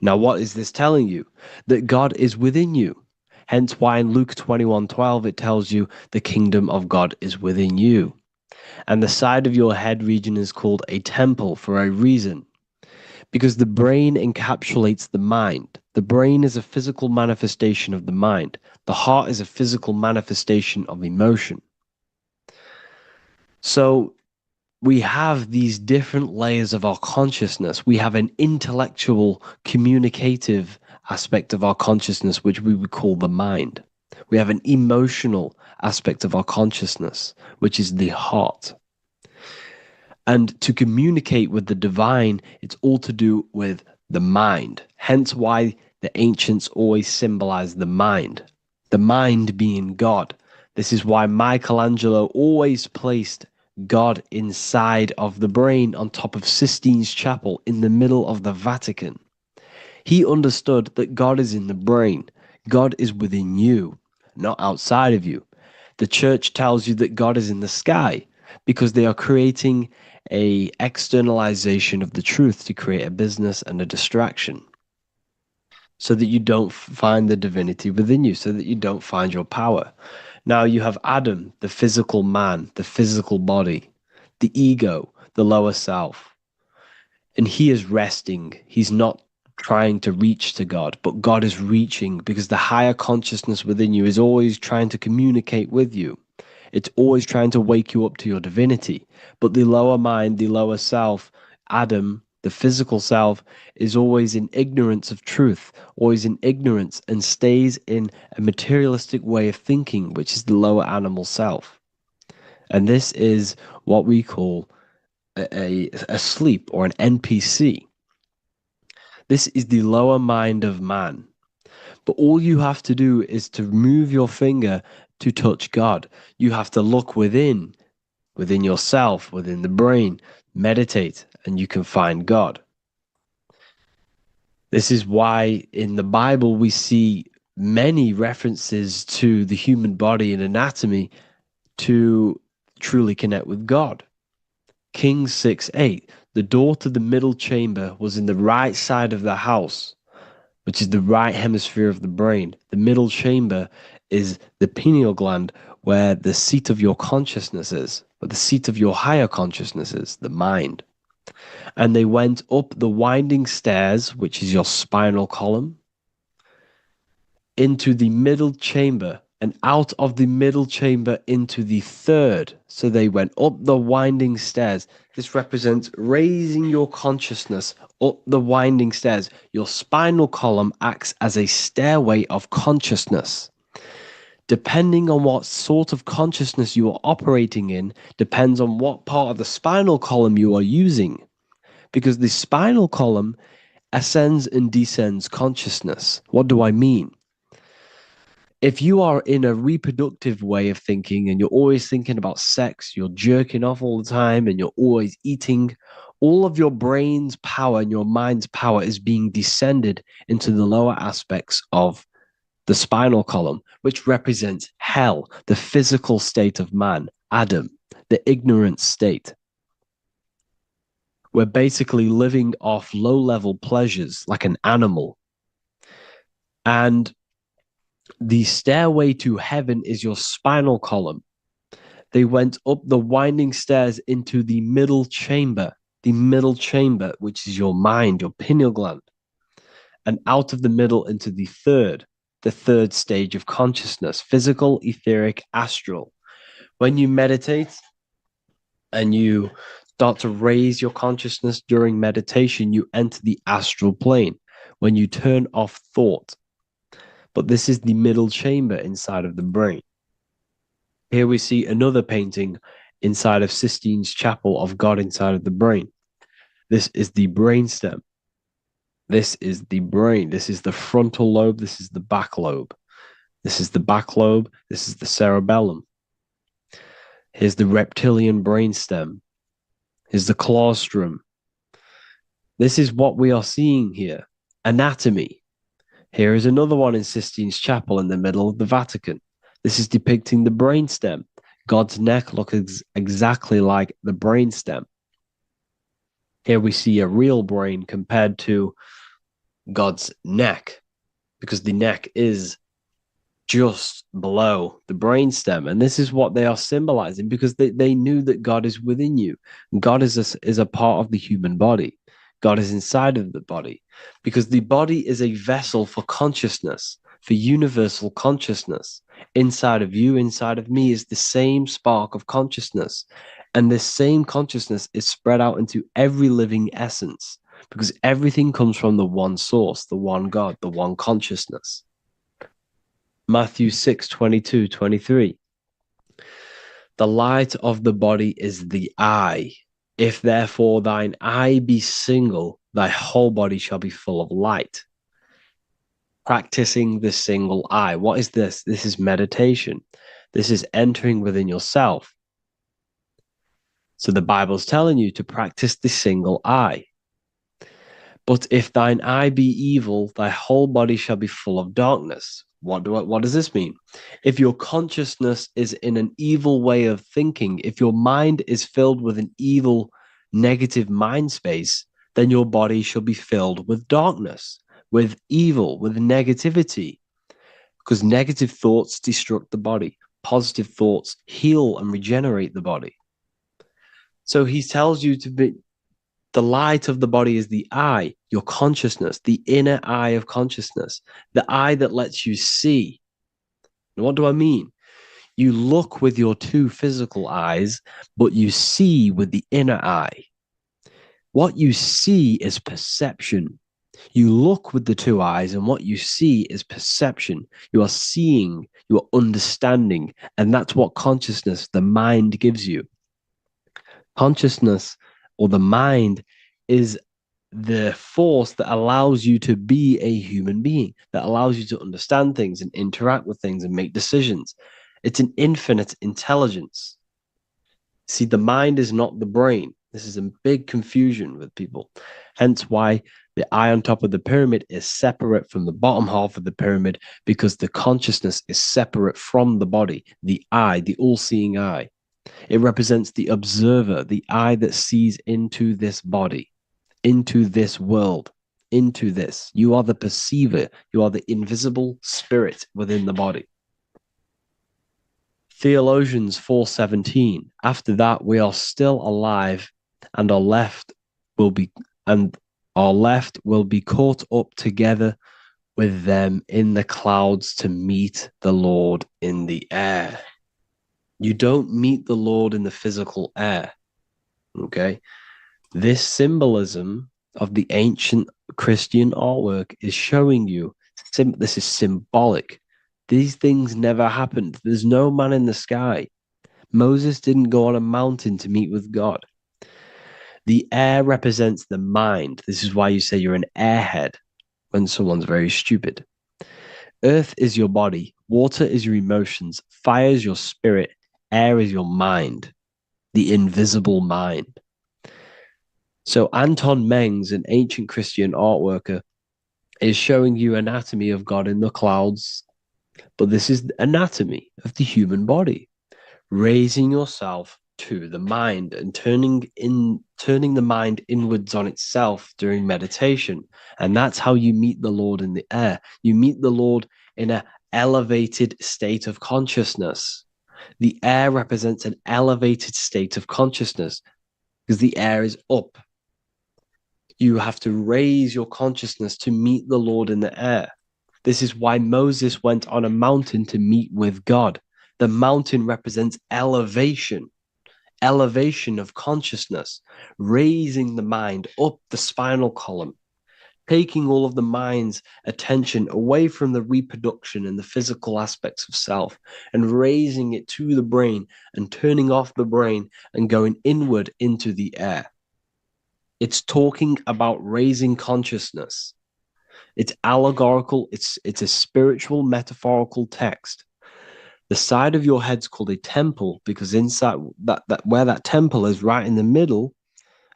Now, what is this telling you? That God is within you. Hence why in Luke 21:12 it tells you the kingdom of God is within you. And the side of your head region is called a temple for a reason. Because the brain encapsulates the mind. The brain is a physical manifestation of the mind. The heart is a physical manifestation of emotion. So we have these different layers of our consciousness. We have an intellectual, communicative aspect of our consciousness, which we would call the mind. We have an emotional aspect of our consciousness, which is the heart. And to communicate with the divine, it's all to do with the mind. Hence why the ancients always symbolize the mind being God. This is why Michelangelo always placed God inside of the brain on top of Sistine Chapel in the middle of the Vatican. He understood that God is in the brain. God is within you, not outside of you. The church tells you that God is in the sky because they are creating a externalization of the truth to create a business and a distraction so that you don't find the divinity within you, so that you don't find your power. Now you have Adam, the physical man, the physical body, the ego, the lower self. And he is resting. He's not trying to reach to God, but God is reaching because the higher consciousness within you is always trying to communicate with you. It's always trying to wake you up to your divinity. But the lower mind, the lower self, Adam, the physical self, is always in ignorance of truth, always in ignorance, and stays in a materialistic way of thinking, which is the lower animal self. And this is what we call a sleep or an NPC. This is the lower mind of man. But all you have to do is to move your finger to touch God. You have to look within yourself, within the brain, meditate, and you can find God. This is why in the Bible we see many references to the human body and anatomy to truly connect with God. Kings 6:8, the door to the middle chamber was in the right side of the house, which is the right hemisphere of the brain. The middle chamber is the pineal gland, where the seat of your consciousness is, where the seat of your higher consciousness is, the mind. And they went up the winding stairs, which is your spinal column, into the middle chamber, and out of the middle chamber into the third. So they went up the winding stairs. This represents raising your consciousness up the winding stairs. Your spinal column acts as a stairway of consciousness. Depending on what sort of consciousness you are operating in, depends on what part of the spinal column you are using. Because the spinal column ascends and descends consciousness. What do I mean? If you are in a reproductive way of thinking and you're always thinking about sex, you're jerking off all the time and you're always eating, all of your brain's power and your mind's power is being descended into the lower aspects of the spinal column, which represents hell, the physical state of man, Adam, the ignorant state. We're basically living off low-level pleasures like an animal. And the stairway to heaven is your spinal column. They went up the winding stairs into the middle chamber, which is your mind, your pineal gland, and out of the middle into the third stage of consciousness, physical, etheric, astral. When you meditate and you start to raise your consciousness during meditation, you enter the astral plane when you turn off thought. But this is the middle chamber inside of the brain. Here we see another painting, inside of Sistine's chapel of God inside of the brain. This is the brainstem. This is the brain. This is the frontal lobe. This is the back lobe. This is the back lobe. This is the cerebellum. Here's the reptilian brainstem. Here's the claustrum. This is what we are seeing here. Anatomy. Here is another one in Sistine's chapel in the middle of the Vatican. This is depicting the brainstem. God's neck looks exactly like the brainstem. Here we see a real brain compared to God's neck, because the neck is just below the brainstem. And this is what they are symbolizing, because they knew that God is within you. God is a part of the human body. God is inside of the body, because the body is a vessel for consciousness, for universal consciousness. Inside of you, inside of me, is the same spark of consciousness. And this same consciousness is spread out into every living essence, because everything comes from the one source, the one God, the one consciousness. Matthew 6:22-23. The light of the body is the eye. If therefore thine eye be single, thy whole body shall be full of light. Practicing the single eye. What is this? This is meditation. This is entering within yourself. So the Bible's telling you to practice the single eye. But if thine eye be evil, thy whole body shall be full of darkness. What does this mean? If your consciousness is in an evil way of thinking, if your mind is filled with an evil, negative mind space, then your body shall be filled with darkness, with evil, with negativity. Because negative thoughts destruct the body. Positive thoughts heal and regenerate the body. So he tells you to be, the light of the body is the eye, your consciousness, the inner eye of consciousness, the eye that lets you see. And what do I mean? You look with your two physical eyes, but you see with the inner eye. What you see is perception. You look with the two eyes, and what you see is perception. You are seeing, you are understanding, and that's what consciousness, the mind, gives you. Consciousness, or the mind, is the force that allows you to be a human being, that allows you to understand things and interact with things and make decisions. It's an infinite intelligence. See, the mind is not the brain. This is a big confusion with people. Hence why the eye on top of the pyramid is separate from the bottom half of the pyramid, because the consciousness is separate from the body, the eye, the all-seeing eye. It represents the observer, the eye that sees into this body, into this world, into this. You are the perceiver. You are the invisible spirit within the body. Theologians 4:17. After that, we are still alive, and our left will be caught up together with them in the clouds to meet the Lord in the air. You don't meet the Lord in the physical air. Okay? This symbolism of the ancient Christian artwork is showing you this is symbolic. These things never happened. There's no man in the sky. Moses didn't go on a mountain to meet with God. The air represents the mind. This is why you say you're an airhead when someone's very stupid. Earth is your body. Water is your emotions. Fire is your spirit. Air is your mind, the invisible mind. So Anton Mengs, an ancient Christian art worker, is showing you anatomy of God in the clouds. But this is anatomy of the human body, raising yourself to the mind and turning the mind inwards on itself during meditation. And that's how you meet the Lord in the air. You meet the Lord in an elevated state of consciousness. The air represents an elevated state of consciousness because the air is up. You have to raise your consciousness to meet the Lord in the air. This is why Moses went on a mountain to meet with God. The mountain represents elevation of consciousness, raising the mind up the spinal column taking all of the mind's attention away from the reproduction and the physical aspects of self and raising it to the brain and turning off the brain and going inward into the air. It's talking about raising consciousness. It's allegorical. It's a spiritual, metaphorical text. The side of your head's called a temple because inside that where that temple is, right in the middle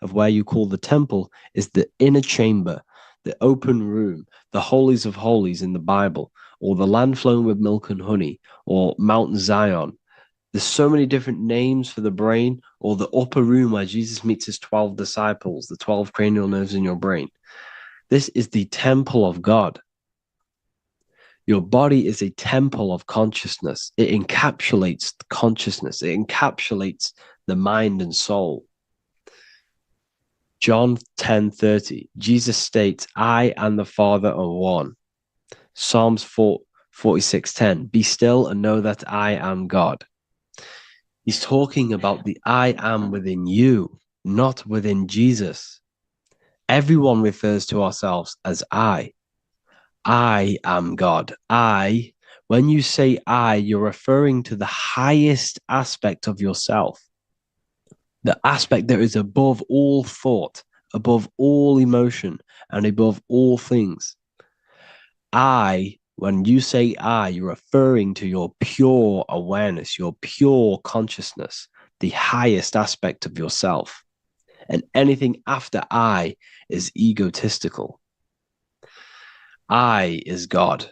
of where you call the temple, is the inner chamber, the open room, the holies of holies in the Bible, or the land flowing with milk and honey, or Mount Zion. There's so many different names for the brain, or the upper room where Jesus meets his 12 disciples, the 12 cranial nerves in your brain. This is the temple of God. Your body is a temple of consciousness. It encapsulates the consciousness. It encapsulates the mind and soul. John 10:30, Jesus states, I and the Father are one. Psalms 46:10, be still and know that I am God. He's talking about the I am within you, not within Jesus. Everyone refers to ourselves as I. I am God. When you say I, you're referring to the highest aspect of yourself, the aspect that is above all thought, above all emotion, and above all things. When you say I, you're referring to your pure awareness, your pure consciousness, the highest aspect of yourself. And anything after I is egotistical. I is God.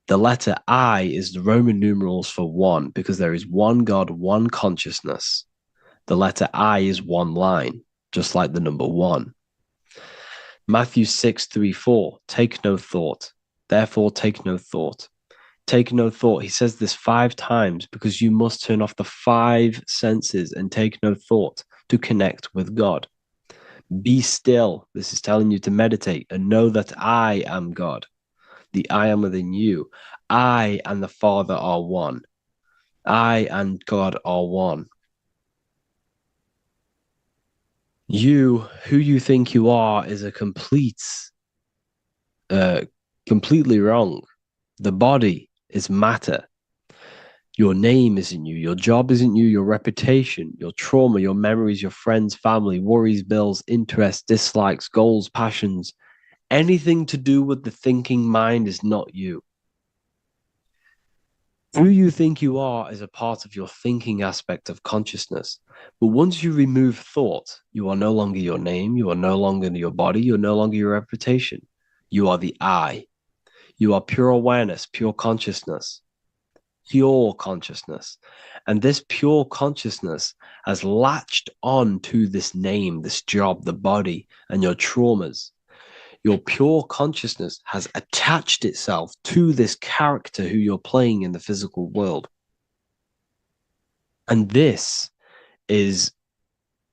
The letter I is the Roman numerals for one, because there is one God, one consciousness. The letter I is one line, just like the number one. Matthew 6:3-4, take no thought. Therefore, take no thought. Take no thought. He says this 5 times because you must turn off the 5 senses and take no thought to connect with God. Be still. This is telling you to meditate and know that I am God. The I am within you. I and the Father are one. I and God are one. You, who you think you are, is a completely wrong. The body is matter. Your name isn't you. Your job isn't you. Your reputation, your trauma, your memories, your friends, family, worries, bills, interests, dislikes, goals, passions. Anything to do with the thinking mind is not you. Who you think you are is a part of your thinking aspect of consciousness. But once you remove thought, you are no longer your name. You are no longer your body. You're no longer your reputation. You are the I. You are pure awareness, pure consciousness. Pure consciousness. And this pure consciousness has latched on to this name, this job, the body, and your traumas. Your pure consciousness has attached itself to this character who you're playing in the physical world. And this is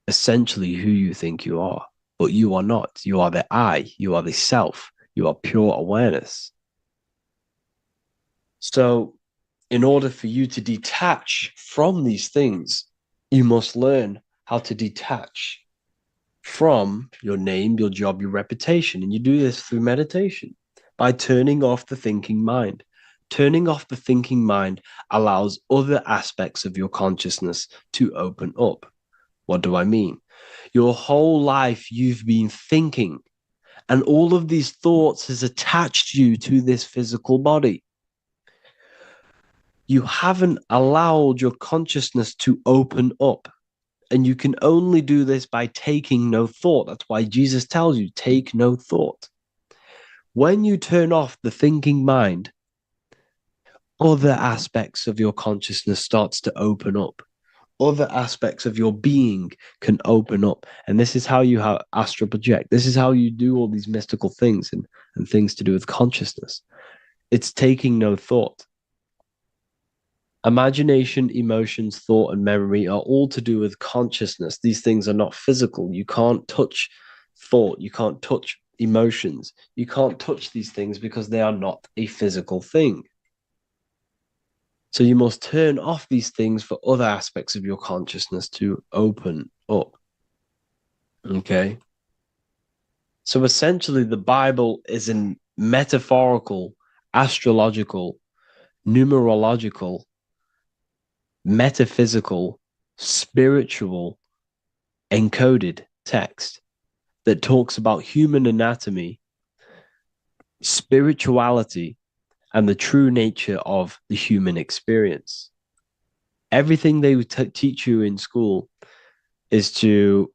essentially who you think you are, but you are not. You are the I, you are the self, you are pure awareness. So in order for you to detach from these things, you must learn how to detach from your name, your job, your reputation. And you do this through meditation by turning off the thinking mind. Turning off the thinking mind allows other aspects of your consciousness to open up. What do I mean? Your whole life you've been thinking, and all of these thoughts has attached you to this physical body. You haven't allowed your consciousness to open up. And you can only do this by taking no thought. That's why Jesus tells you, take no thought. When you turn off the thinking mind, other aspects of your consciousness starts to open up. Other aspects of your being can open up. And this is how you astral project. This is how you do all these mystical things and things to do with consciousness. It's taking no thought. Imagination, emotions, thought, and memory are all to do with consciousness. These things are not physical. You can't touch thought. You can't touch emotions. You can't touch these things because they are not a physical thing. So you must turn off these things for other aspects of your consciousness to open up. Okay? So essentially, the Bible is a metaphorical, astrological, numerological, metaphysical, spiritual, encoded text that talks about human anatomy, spirituality, and the true nature of the human experience. Everything they teach you in school is to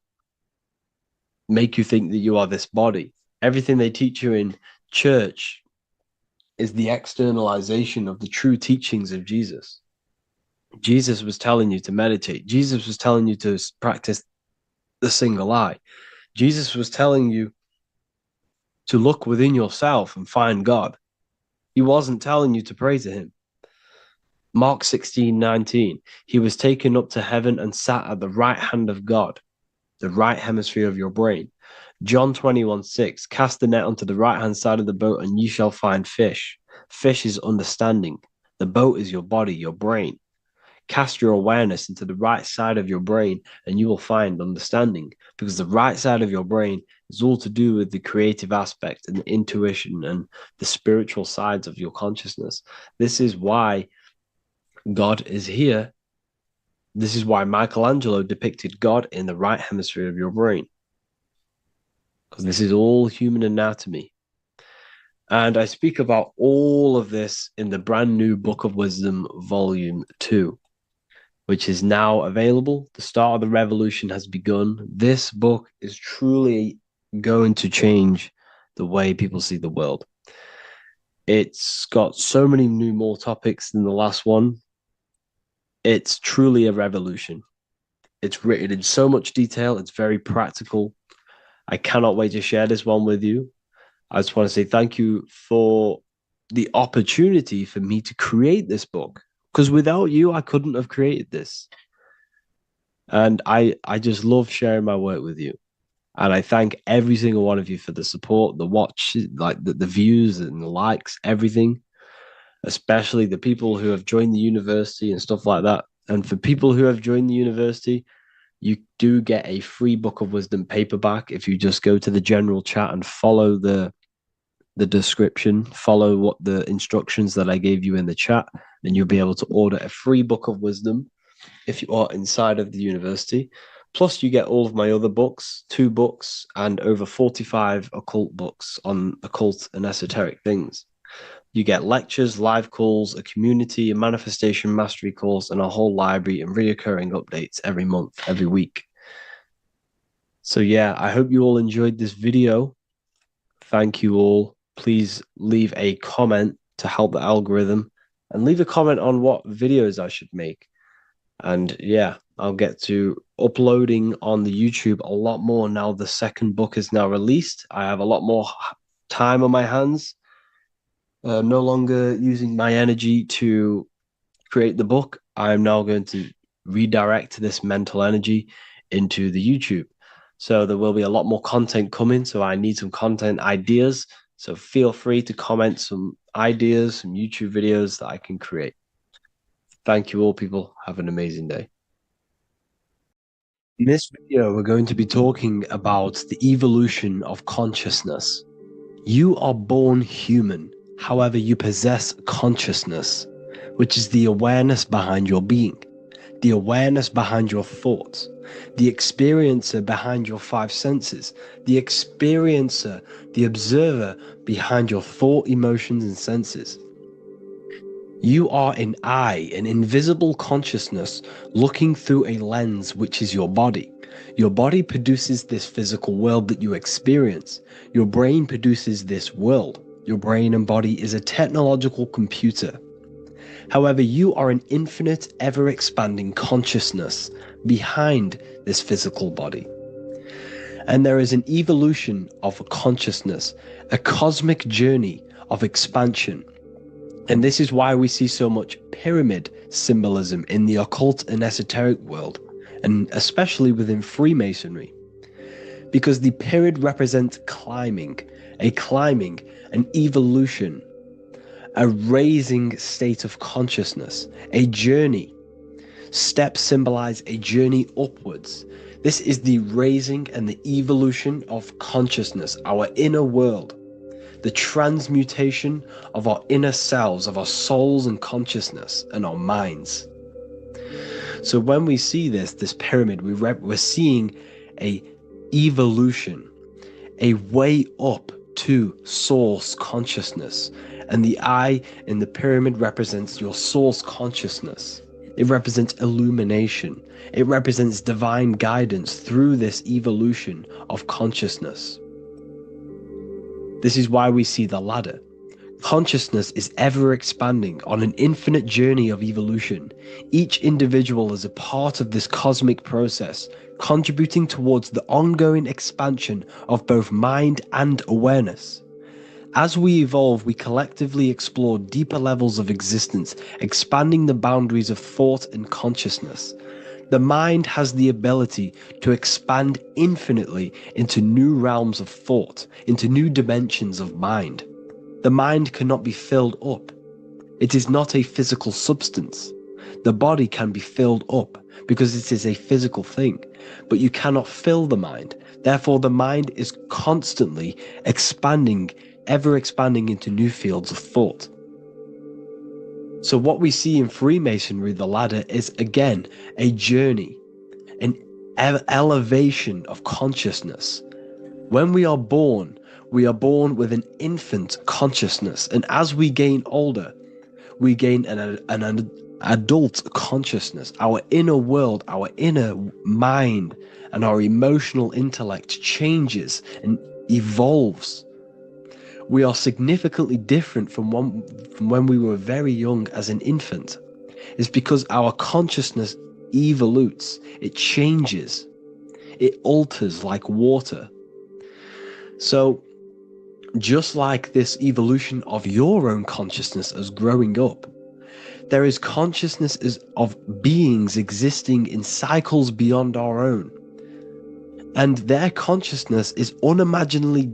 make you think that you are this body. Everything they teach you in church is the externalization of the true teachings of Jesus. Jesus was telling you to meditate. Jesus was telling you to practice the single eye. Jesus was telling you to look within yourself and find God. He wasn't telling you to pray to him. Mark 16:19, he was taken up to heaven and sat at the right hand of God, the right hemisphere of your brain. John 21:6, cast the net onto the right hand side of the boat and you shall find fish. Fish is understanding. The boat is your body, your brain. Cast your awareness into the right side of your brain and you will find understanding, because the right side of your brain is all to do with the creative aspect and the intuition and the spiritual sides of your consciousness. This is why God is here. This is why Michelangelo depicted God in the right hemisphere of your brain, because this is all human anatomy. And I speak about all of this in the brand new Book of Wisdom, Volume 2, which is now available. The start of the revolution has begun. This book is truly going to change the way people see the world. It's got so many more topics than the last one. It's truly a revolution. It's written in so much detail. It's very practical. I cannot wait to share this one with you. I just want to say thank you for the opportunity for me to create this book, because without you, I couldn't have created this. And I just love sharing my work with you. And I thank every single one of you for the support, the watch, like the views and the likes, everything, especially the people who have joined the university and stuff like that. And for people who have joined the university, you do get a free Book of Wisdom paperback if you just go to the general chat and follow the description, follow what the instructions that I gave you in the chat, and you'll be able to order a free Book of Wisdom if you are inside of the university. Plus, you get all of my other books, 2 books, and over 45 occult books on occult and esoteric things. You get lectures, live calls, a community, a manifestation mastery course, and a whole library and reoccurring updates every month, every week. So yeah, I hope you all enjoyed this video. Thank you all. Please leave a comment to help the algorithm, and leave a comment on what videos I should make. And yeah, I'll get to uploading on the YouTube a lot more now. The second book is now released. I have a lot more time on my hands. No longer using my energy to create the book. I'm now going to redirect this mental energy into the YouTube. So there will be a lot more content coming. So I need some content ideas. So feel free to comment some ideas, some YouTube videos that I can create. Thank you all, people. Have an amazing day. In this video, we're going to be talking about the evolution of consciousness. You are born human. However, you possess consciousness, which is the awareness behind your being, the awareness behind your thoughts, the experiencer behind your 5 senses, the experiencer, the observer behind your thought, emotions, and senses. You are an eye, an invisible consciousness looking through a lens, which is your body. Your body produces this physical world that you experience. Your brain produces this world. Your brain and body is a technological computer. However, you are an infinite, ever-expanding consciousness behind this physical body. And there is an evolution of consciousness, a cosmic journey of expansion. And this is why we see so much pyramid symbolism in the occult and esoteric world, and especially within Freemasonry. Because the pyramid represents climbing, an evolution, a raising state of consciousness, a journey. Steps symbolize a journey upwards. This is the raising and the evolution of consciousness, our inner world, the transmutation of our inner selves, of our souls and consciousness and our minds. So when we see this pyramid, we're seeing a evolution, a way up to source consciousness. And the eye in the pyramid represents your source consciousness. It represents illumination. It represents divine guidance through this evolution of consciousness. This is why we see the ladder. Consciousness is ever expanding on an infinite journey of evolution. Each individual is a part of this cosmic process, contributing towards the ongoing expansion of both mind and awareness. As we evolve, we collectively explore deeper levels of existence, expanding the boundaries of thought and consciousness. The mind has the ability to expand infinitely into new realms of thought, into new dimensions of mind. The mind cannot be filled up. It is not a physical substance. The body can be filled up because it is a physical thing, but you cannot fill the mind. Therefore, the mind is constantly expanding, ever expanding into new fields of thought. So what we see in Freemasonry, the ladder, is again a journey, an elevation of consciousness. When we are born with an infant consciousness, and as we gain older, we gain an adult consciousness. Our inner world, our inner mind, and our emotional intellect changes and evolves. We are significantly different from when we were very young as an infant. It's because our consciousness evolutes, it changes, it alters like water. So, just like this evolution of your own consciousness as growing up, there is consciousness of beings existing in cycles beyond our own. And their consciousness is unimaginably